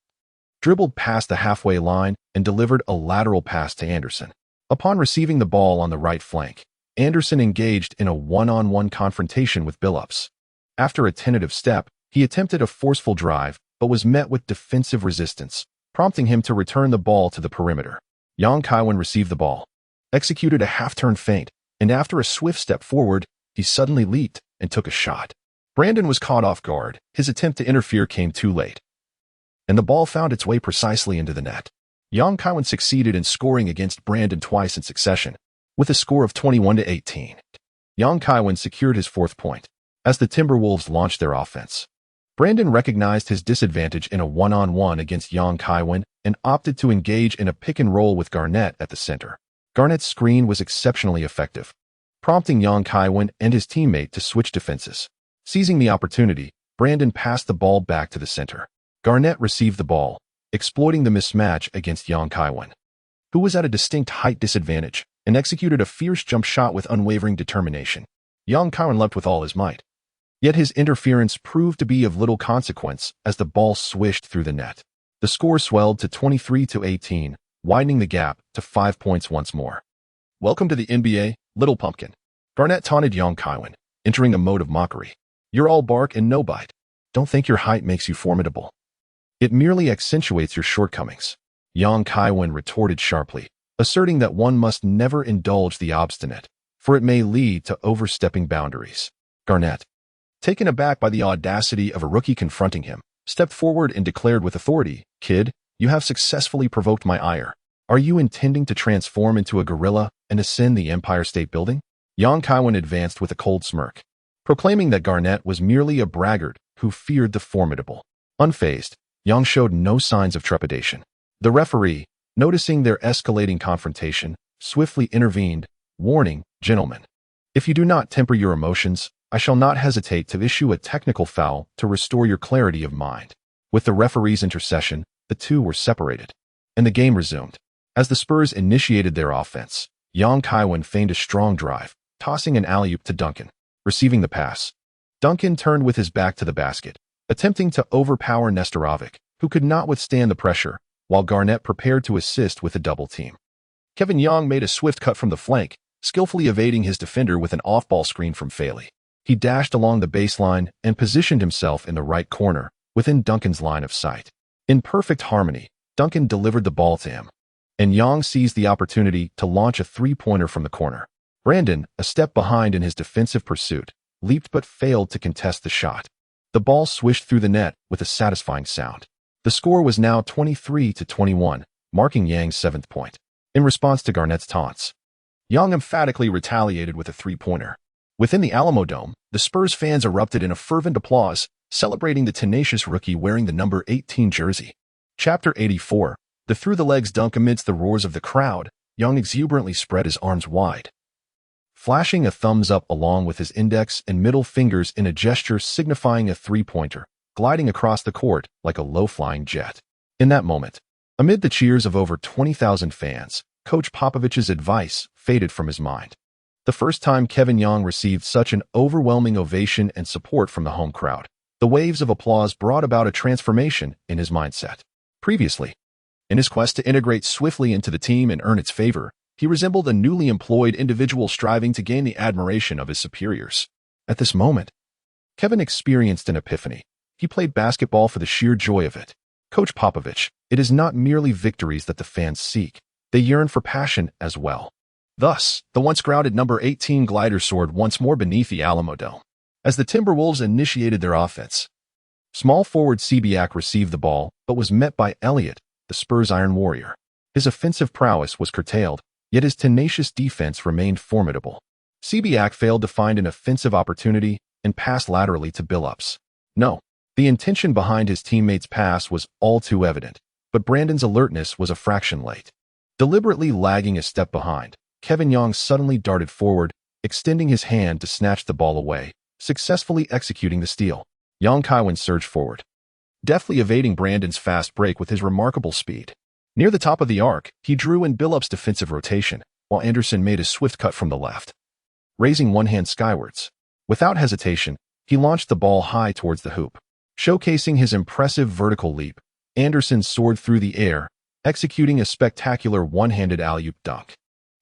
dribbled past the halfway line and delivered a lateral pass to Anderson. Upon receiving the ball on the right flank, Anderson engaged in a one-on-one confrontation with Billups. After a tentative step, he attempted a forceful drive, but was met with defensive resistance, prompting him to return the ball to the perimeter. Kaiwen received the ball, executed a half-turn feint, and after a swift step forward, he suddenly leaped and took a shot. Brandon was caught off guard. His attempt to interfere came too late, and the ball found its way precisely into the net. Kaiwen succeeded in scoring against Brandon twice in succession, with a score of 21-18. Kaiwen secured his 4th point. As the Timberwolves launched their offense, Brandon recognized his disadvantage in a one-on-one against Kaiwen and opted to engage in a pick-and-roll with Garnett at the center. Garnett's screen was exceptionally effective, prompting Kaiwen and his teammate to switch defenses. Seizing the opportunity, Brandon passed the ball back to the center. Garnett received the ball, exploiting the mismatch against Kaiwen, who was at a distinct height disadvantage, and executed a fierce jump shot with unwavering determination. Kaiwen leapt with all his might. Yet his interference proved to be of little consequence as the ball swished through the net. The score swelled to 23-18, widening the gap to 5 points once more. "Welcome to the NBA, little pumpkin," Garnett taunted Kaiwen, entering a mode of mockery. "You're all bark and no bite. Don't think your height makes you formidable. It merely accentuates your shortcomings." Kaiwen retorted sharply, asserting that one must never indulge the obstinate, for it may lead to overstepping boundaries. Garnett, taken aback by the audacity of a rookie confronting him, stepped forward and declared with authority, "Kid, you have successfully provoked my ire. Are you intending to transform into a gorilla and ascend the Empire State Building?" Kaiwen advanced with a cold smirk, proclaiming that Garnett was merely a braggart who feared the formidable. Unfazed, Yang showed no signs of trepidation. The referee, noticing their escalating confrontation, swiftly intervened, warning, "Gentlemen, if you do not temper your emotions, I shall not hesitate to issue a technical foul to restore your clarity of mind." With the referee's intercession, the two were separated, and the game resumed. As the Spurs initiated their offense, Kaiwen feigned a strong drive, tossing an alley-oop to Duncan. Receiving the pass, Duncan turned with his back to the basket, attempting to overpower Nestorovic, who could not withstand the pressure, while Garnett prepared to assist with a double team. Kevin Young made a swift cut from the flank, skillfully evading his defender with an off-ball screen from Faley. He dashed along the baseline and positioned himself in the right corner, within Duncan's line of sight. In perfect harmony, Duncan delivered the ball to him, and Young seized the opportunity to launch a three-pointer from the corner. Brandon, a step behind in his defensive pursuit, leaped but failed to contest the shot. The ball swished through the net with a satisfying sound. The score was now 23-21, marking Yang's 7th point. In response to Garnett's taunts, Young emphatically retaliated with a three-pointer. Within the Alamo Dome, the Spurs fans erupted in a fervent applause, celebrating the tenacious rookie wearing the number 18 jersey. Chapter 84, the through-the-legs dunk. Amidst the roars of the crowd, Young exuberantly spread his arms wide, flashing a thumbs up along with his index and middle fingers in a gesture signifying a three-pointer, gliding across the court like a low-flying jet. In that moment, amid the cheers of over 20,000 fans, Coach Popovich's advice faded from his mind. The first time Kevin Young received such an overwhelming ovation and support from the home crowd, the waves of applause brought about a transformation in his mindset. Previously, in his quest to integrate swiftly into the team and earn its favor, he resembled a newly employed individual striving to gain the admiration of his superiors. At this moment, Kevin experienced an epiphany. He played basketball for the sheer joy of it. Coach Popovich, it is not merely victories that the fans seek. They yearn for passion as well. Thus, the once-grounded number 18 glider soared once more beneath the Alamo Dome. As the Timberwolves initiated their offense, Small forward Kubiak received the ball, but was met by Elliott, the Spurs' Iron Warrior. His offensive prowess was curtailed, yet his tenacious defense remained formidable. Kubiak failed to find an offensive opportunity and passed laterally to Billups. No, the intention behind his teammate's pass was all too evident, but Brandon's alertness was a fraction late. Deliberately lagging a step behind, Kevin Young suddenly darted forward, extending his hand to snatch the ball away, successfully executing the steal. Kaiwen surged forward, deftly evading Brandon's fast break with his remarkable speed. Near the top of the arc, he drew in Billups' defensive rotation, while Anderson made a swift cut from the left. Raising one hand skywards, without hesitation, he launched the ball high towards the hoop. Showcasing his impressive vertical leap, Anderson soared through the air, executing a spectacular one-handed alley-oop dunk.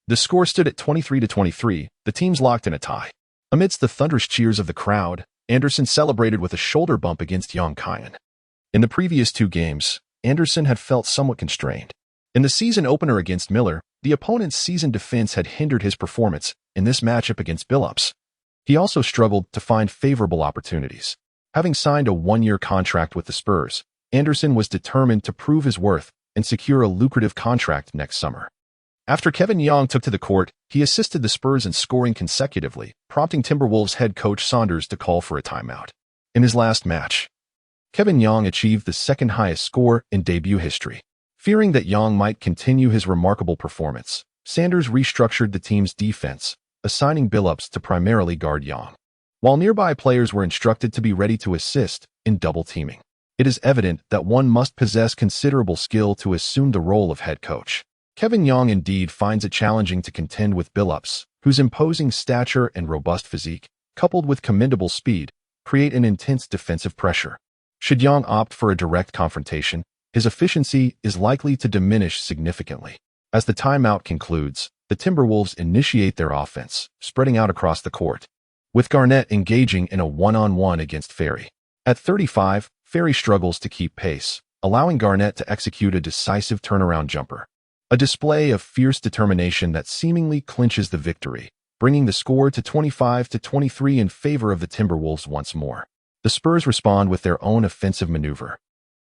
The score stood at 23-23, the teams locked in a tie. Amidst the thunderous cheers of the crowd, Anderson celebrated with a shoulder bump against Kaiwen. In the previous two games, Anderson had felt somewhat constrained. In the season opener against Miller, the opponent's seasoned defense had hindered his performance in this matchup against Billups. He also struggled to find favorable opportunities. Having signed a one-year contract with the Spurs, Anderson was determined to prove his worth and secure a lucrative contract next summer. After Kevin Young took to the court, he assisted the Spurs in scoring consecutively, prompting Timberwolves head coach Saunders to call for a timeout. In his last match, Kevin Young achieved the second highest score in debut history. Fearing that Young might continue his remarkable performance, Saunders restructured the team's defense, assigning Billups to primarily guard Young, while nearby players were instructed to be ready to assist in double teaming. It is evident that one must possess considerable skill to assume the role of head coach. Kevin Young indeed finds it challenging to contend with Billups, whose imposing stature and robust physique, coupled with commendable speed, create an intense defensive pressure. Should Young opt for a direct confrontation, his efficiency is likely to diminish significantly. As the timeout concludes, the Timberwolves initiate their offense, spreading out across the court, with Garnett engaging in a one-on-one against Ferry. At 35, Ferry struggles to keep pace, allowing Garnett to execute a decisive turnaround jumper. A display of fierce determination that seemingly clinches the victory, bringing the score to 25-23 in favor of the Timberwolves once more. The Spurs respond with their own offensive maneuver,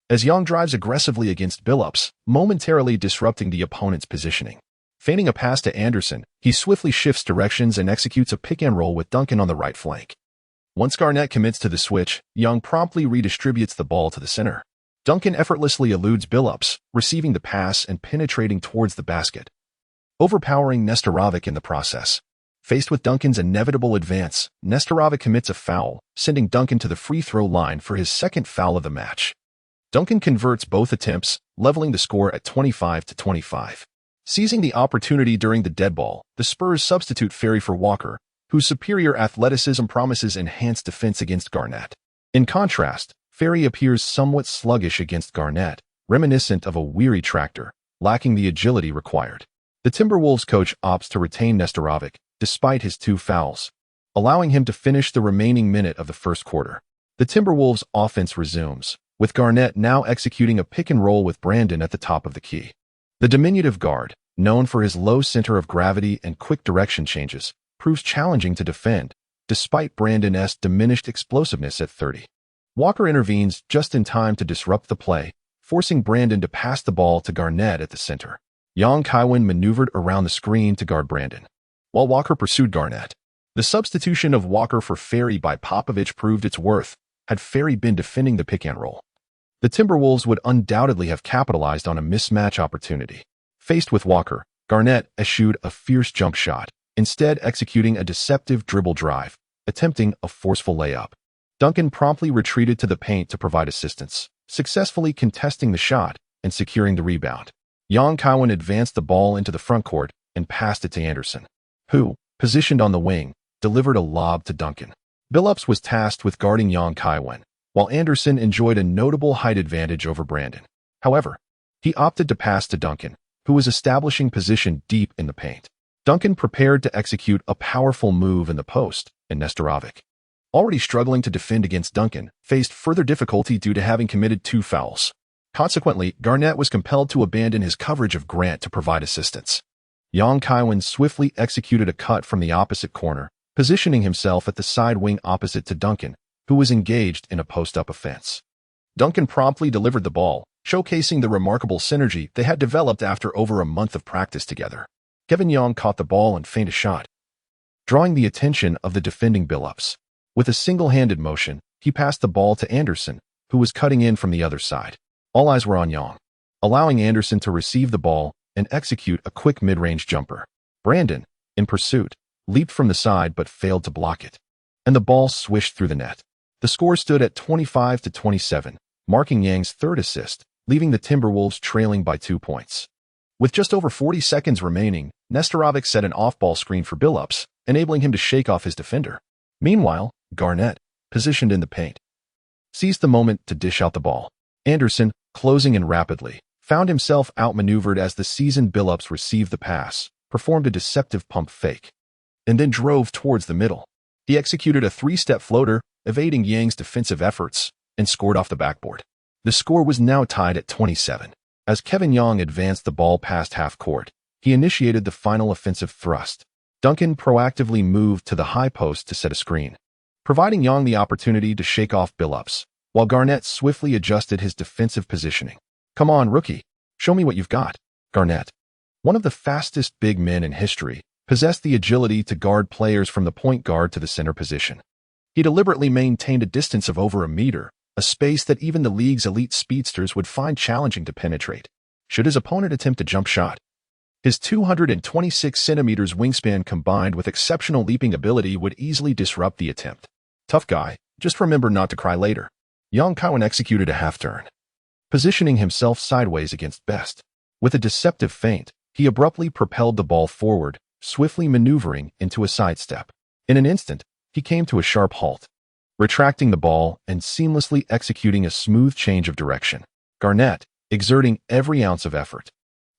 as Young drives aggressively against Billups, momentarily disrupting the opponent's positioning. Feigning a pass to Anderson, he swiftly shifts directions and executes a pick-and-roll with Duncan on the right flank. Once Garnett commits to the switch, Young promptly redistributes the ball to the center. Duncan effortlessly eludes Billups, receiving the pass and penetrating towards the basket, overpowering Nestorovic in the process. Faced with Duncan's inevitable advance, Nestorovic commits a foul, sending Duncan to the free throw line for his second foul of the match. Duncan converts both attempts, leveling the score at 25-25. Seizing the opportunity during the dead ball, the Spurs substitute Ferry for Walker, whose superior athleticism promises enhanced defense against Garnett. In contrast, Ferry appears somewhat sluggish against Garnett, reminiscent of a weary tractor, lacking the agility required. The Timberwolves coach opts to retain Nestorovic, despite his two fouls, allowing him to finish the remaining minute of the first quarter. The Timberwolves' offense resumes, with Garnett now executing a pick-and-roll with Brandon at the top of the key. The diminutive guard, known for his low center of gravity and quick direction changes, proves challenging to defend, despite Brandon's diminished explosiveness at 30. Walker intervenes just in time to disrupt the play, forcing Brandon to pass the ball to Garnett at the center. Kaiwen maneuvered around the screen to guard Brandon, while Walker pursued Garnett. The substitution of Walker for Ferry by Popovich proved its worth, had Ferry been defending the pick-and-roll. The Timberwolves would undoubtedly have capitalized on a mismatch opportunity. Faced with Walker, Garnett eschewed a fierce jump shot, instead executing a deceptive dribble drive, attempting a forceful layup. Duncan promptly retreated to the paint to provide assistance, successfully contesting the shot and securing the rebound. Kaiwen advanced the ball into the front court and passed it to Anderson, who, positioned on the wing, delivered a lob to Duncan. Billups was tasked with guarding Kaiwen, while Anderson enjoyed a notable height advantage over Brandon. However, he opted to pass to Duncan, who was establishing position deep in the paint. Duncan prepared to execute a powerful move in the post, and Nestorovic, already struggling to defend against Duncan, faced further difficulty due to having committed two fouls. Consequently, Garnett was compelled to abandon his coverage of Grant to provide assistance. Kaiwen swiftly executed a cut from the opposite corner, positioning himself at the side wing opposite to Duncan, who was engaged in a post-up offense. Duncan promptly delivered the ball, showcasing the remarkable synergy they had developed after over a month of practice together. Kevin Young caught the ball and feigned a shot, drawing the attention of the defending Billups. With a single-handed motion, he passed the ball to Anderson, who was cutting in from the other side. All eyes were on Young, allowing Anderson to receive the ball and execute a quick mid-range jumper. Brandon, in pursuit, leaped from the side but failed to block it, and the ball swished through the net. The score stood at 25-27, marking Yang's third assist, leaving the Timberwolves trailing by 2 points. With just over 40 seconds remaining, Nestorovic set an off-ball screen for Billups, enabling him to shake off his defender. Meanwhile, Garnett, positioned in the paint, seized the moment to dish out the ball. Anderson, closing in rapidly, found himself outmaneuvered as the seasoned Billups received the pass, performed a deceptive pump fake, and then drove towards the middle. He executed a 3-step floater, evading Yang's defensive efforts, and scored off the backboard. The score was now tied at 27. As Kevin Young advanced the ball past half court, he initiated the final offensive thrust. Duncan proactively moved to the high post to set a screen, providing Young the opportunity to shake off Billups, while Garnett swiftly adjusted his defensive positioning. "Come on, rookie. Show me what you've got." Garnett, one of the fastest big men in history, possessed the agility to guard players from the point guard to the center position. He deliberately maintained a distance of over a meter, a space that even the league's elite speedsters would find challenging to penetrate, should his opponent attempt a jump shot. His 226 centimeters wingspan combined with exceptional leaping ability would easily disrupt the attempt. "Tough guy, just remember not to cry later." Young Kaiwen executed a half-turn, positioning himself sideways against Best. With a deceptive feint, he abruptly propelled the ball forward, swiftly maneuvering into a sidestep. In an instant, he came to a sharp halt, retracting the ball and seamlessly executing a smooth change of direction. Garnett, exerting every ounce of effort,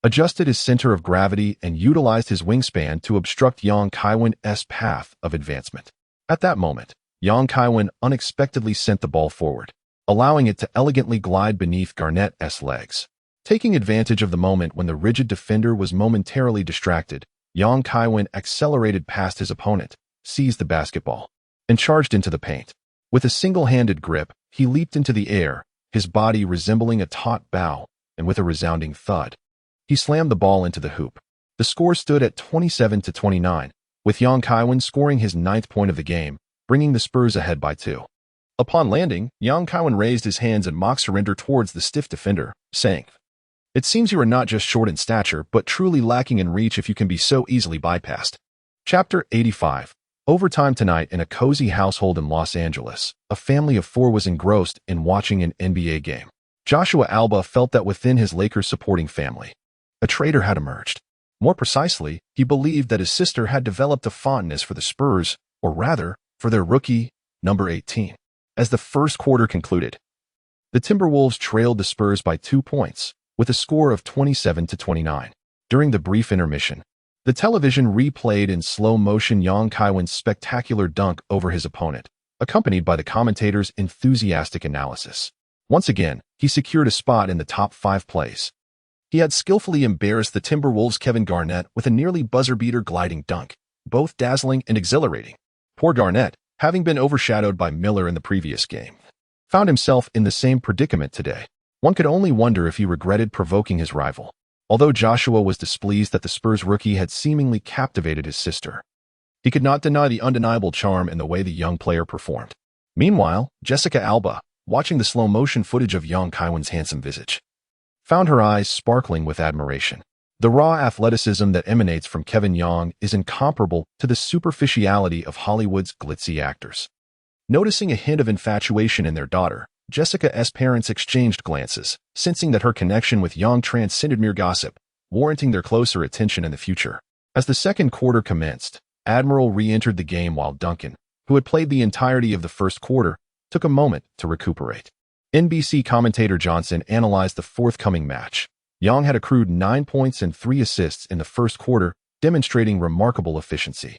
adjusted his center of gravity and utilized his wingspan to obstruct Young Kaiwen's path of advancement. At that moment, Young Kaiwen unexpectedly sent the ball forward, allowing it to elegantly glide beneath Garnett's legs. Taking advantage of the moment when the rigid defender was momentarily distracted, Young Kaiwen accelerated past his opponent, seized the basketball, and charged into the paint. With a single-handed grip, he leaped into the air, his body resembling a taut bow, and with a resounding thud, he slammed the ball into the hoop. The score stood at 27-29, with Young Kaiwen scoring his 9th point of the game, bringing the Spurs ahead by 2. Upon landing, Young Kaiwen raised his hands in mock surrender towards the stiff defender, saying, "It seems you are not just short in stature, but truly lacking in reach if you can be so easily bypassed." Chapter 85. Overtime tonight in a cozy household in Los Angeles, a family of 4 was engrossed in watching an NBA game. Joshua Alba felt that within his Lakers supporting family, a traitor had emerged. More precisely, he believed that his sister had developed a fondness for the Spurs, or rather, for their rookie, number 18. As the first quarter concluded, the Timberwolves trailed the Spurs by 2 points, with a score of 27-29. During the brief intermission, the television replayed in slow motion Young Kaiwen's spectacular dunk over his opponent, accompanied by the commentator's enthusiastic analysis. Once again, he secured a spot in the top 5 plays. He had skillfully embarrassed the Timberwolves' Kevin Garnett with a nearly buzzer-beater gliding dunk, both dazzling and exhilarating. Poor Garnett, having been overshadowed by Miller in the previous game, found himself in the same predicament today. One could only wonder if he regretted provoking his rival. Although Joshua was displeased that the Spurs rookie had seemingly captivated his sister, he could not deny the undeniable charm in the way the young player performed. Meanwhile, Jessica Alba, watching the slow-motion footage of Young Kaiwen's handsome visage, found her eyes sparkling with admiration. The raw athleticism that emanates from Kevin Young is incomparable to the superficiality of Hollywood's glitzy actors. Noticing a hint of infatuation in their daughter, Jessica's parents exchanged glances, sensing that her connection with Young transcended mere gossip, warranting their closer attention in the future. As the second quarter commenced, Admiral re-entered the game while Duncan, who had played the entirety of the first quarter, took a moment to recuperate. NBC commentator Johnson analyzed the forthcoming match. Young had accrued 9 points and 3 assists in the first quarter, demonstrating remarkable efficiency.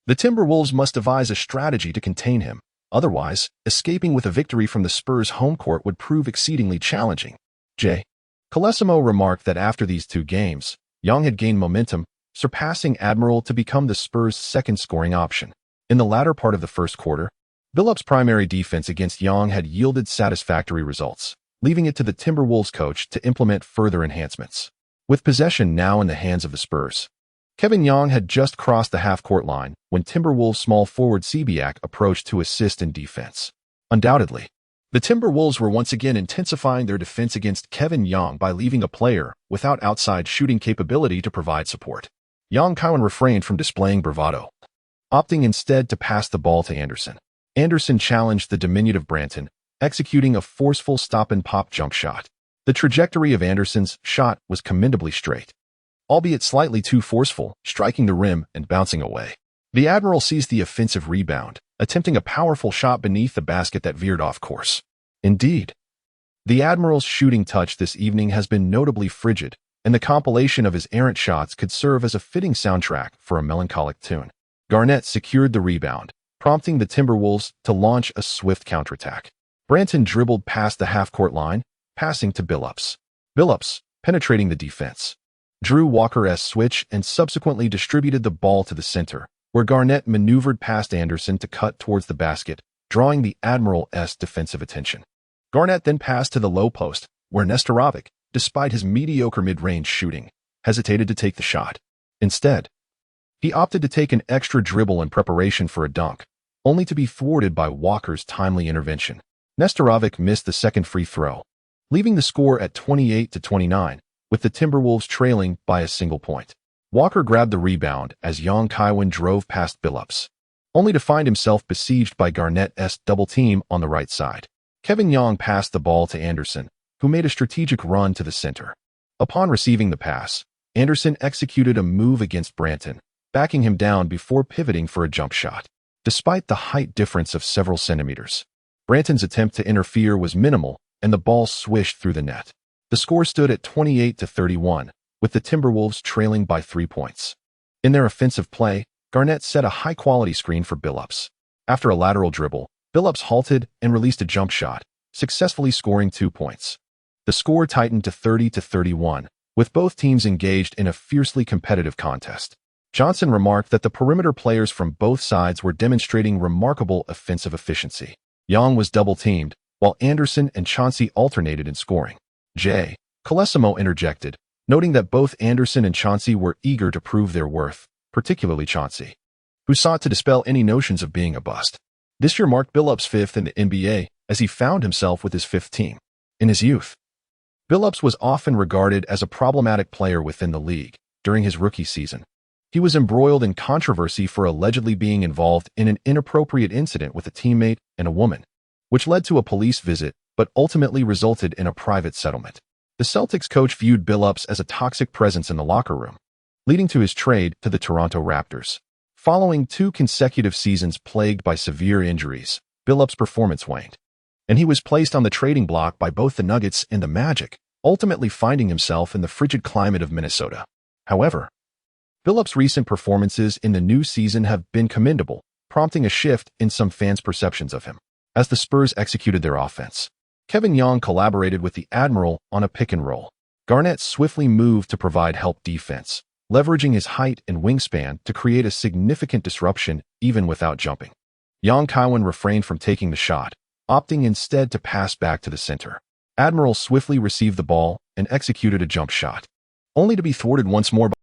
The Timberwolves must devise a strategy to contain him. Otherwise, escaping with a victory from the Spurs' home court would prove exceedingly challenging. J. Colesimo remarked that after these 2 games, Young had gained momentum, surpassing Admiral to become the Spurs' second scoring option. In the latter part of the first quarter, Billups' primary defense against Young had yielded satisfactory results. leaving it to the Timberwolves coach to implement further enhancements. With possession now in the hands of the Spurs, Kevin Young had just crossed the half-court line when Timberwolves small forward Kubiak approached to assist in defense. Undoubtedly, the Timberwolves were once again intensifying their defense against Kevin Young by leaving a player without outside shooting capability to provide support. Kaiwen refrained from displaying bravado, opting instead to pass the ball to Anderson. Anderson challenged the diminutive Branton, executing a forceful stop-and-pop jump shot. The trajectory of Anderson's shot was commendably straight, albeit slightly too forceful, striking the rim and bouncing away. The Admiral seized the offensive rebound, attempting a powerful shot beneath the basket that veered off course. Indeed, the Admiral's shooting touch this evening has been notably frigid, and the compilation of his errant shots could serve as a fitting soundtrack for a melancholic tune. Garnett secured the rebound, prompting the Timberwolves to launch a swift counterattack. Branton dribbled past the half-court line, passing to Billups. Billups, penetrating the defense, drew Walker's switch and subsequently distributed the ball to the center, where Garnett maneuvered past Anderson to cut towards the basket, drawing the Admiral's defensive attention. Garnett then passed to the low post, where Nestorovic, despite his mediocre mid-range shooting, hesitated to take the shot. Instead, he opted to take an extra dribble in preparation for a dunk, only to be thwarted by Walker's timely intervention. Nestorovic missed the second free throw, leaving the score at 28-29, with the Timberwolves trailing by a single point. Walker grabbed the rebound as Kaiwen drove past Billups, only to find himself besieged by Garnett's double team on the right side. Kevin Young passed the ball to Anderson, who made a strategic run to the center. Upon receiving the pass, Anderson executed a move against Branton, backing him down before pivoting for a jump shot. Despite the height difference of several centimeters, Branton's attempt to interfere was minimal, and the ball swished through the net. The score stood at 28-31, with the Timberwolves trailing by 3 points. In their offensive play, Garnett set a high-quality screen for Billups. After a lateral dribble, Billups halted and released a jump shot, successfully scoring 2 points. The score tightened to 30-31, with both teams engaged in a fiercely competitive contest. Johnson remarked that the perimeter players from both sides were demonstrating remarkable offensive efficiency. Young was double-teamed, while Anderson and Chauncey alternated in scoring. J. Colesimo interjected, noting that both Anderson and Chauncey were eager to prove their worth, particularly Chauncey, who sought to dispel any notions of being a bust. This year marked Billups' fifth in the NBA, as he found himself with his fifth team. In his youth, Billups was often regarded as a problematic player within the league. During his rookie season, he was embroiled in controversy for allegedly being involved in an inappropriate incident with a teammate and a woman, which led to a police visit but ultimately resulted in a private settlement. The Celtics coach viewed Billups as a toxic presence in the locker room, leading to his trade to the Toronto Raptors. Following 2 consecutive seasons plagued by severe injuries, Billups' performance waned, and he was placed on the trading block by both the Nuggets and the Magic, ultimately finding himself in the frigid climate of Minnesota. However, Billups' recent performances in the new season have been commendable, prompting a shift in some fans' perceptions of him. As the Spurs executed their offense, Kevin Young collaborated with the Admiral on a pick-and-roll. Garnett swiftly moved to provide help defense, leveraging his height and wingspan to create a significant disruption even without jumping. Kaiwen refrained from taking the shot, opting instead to pass back to the center. Admiral swiftly received the ball and executed a jump shot, only to be thwarted once more by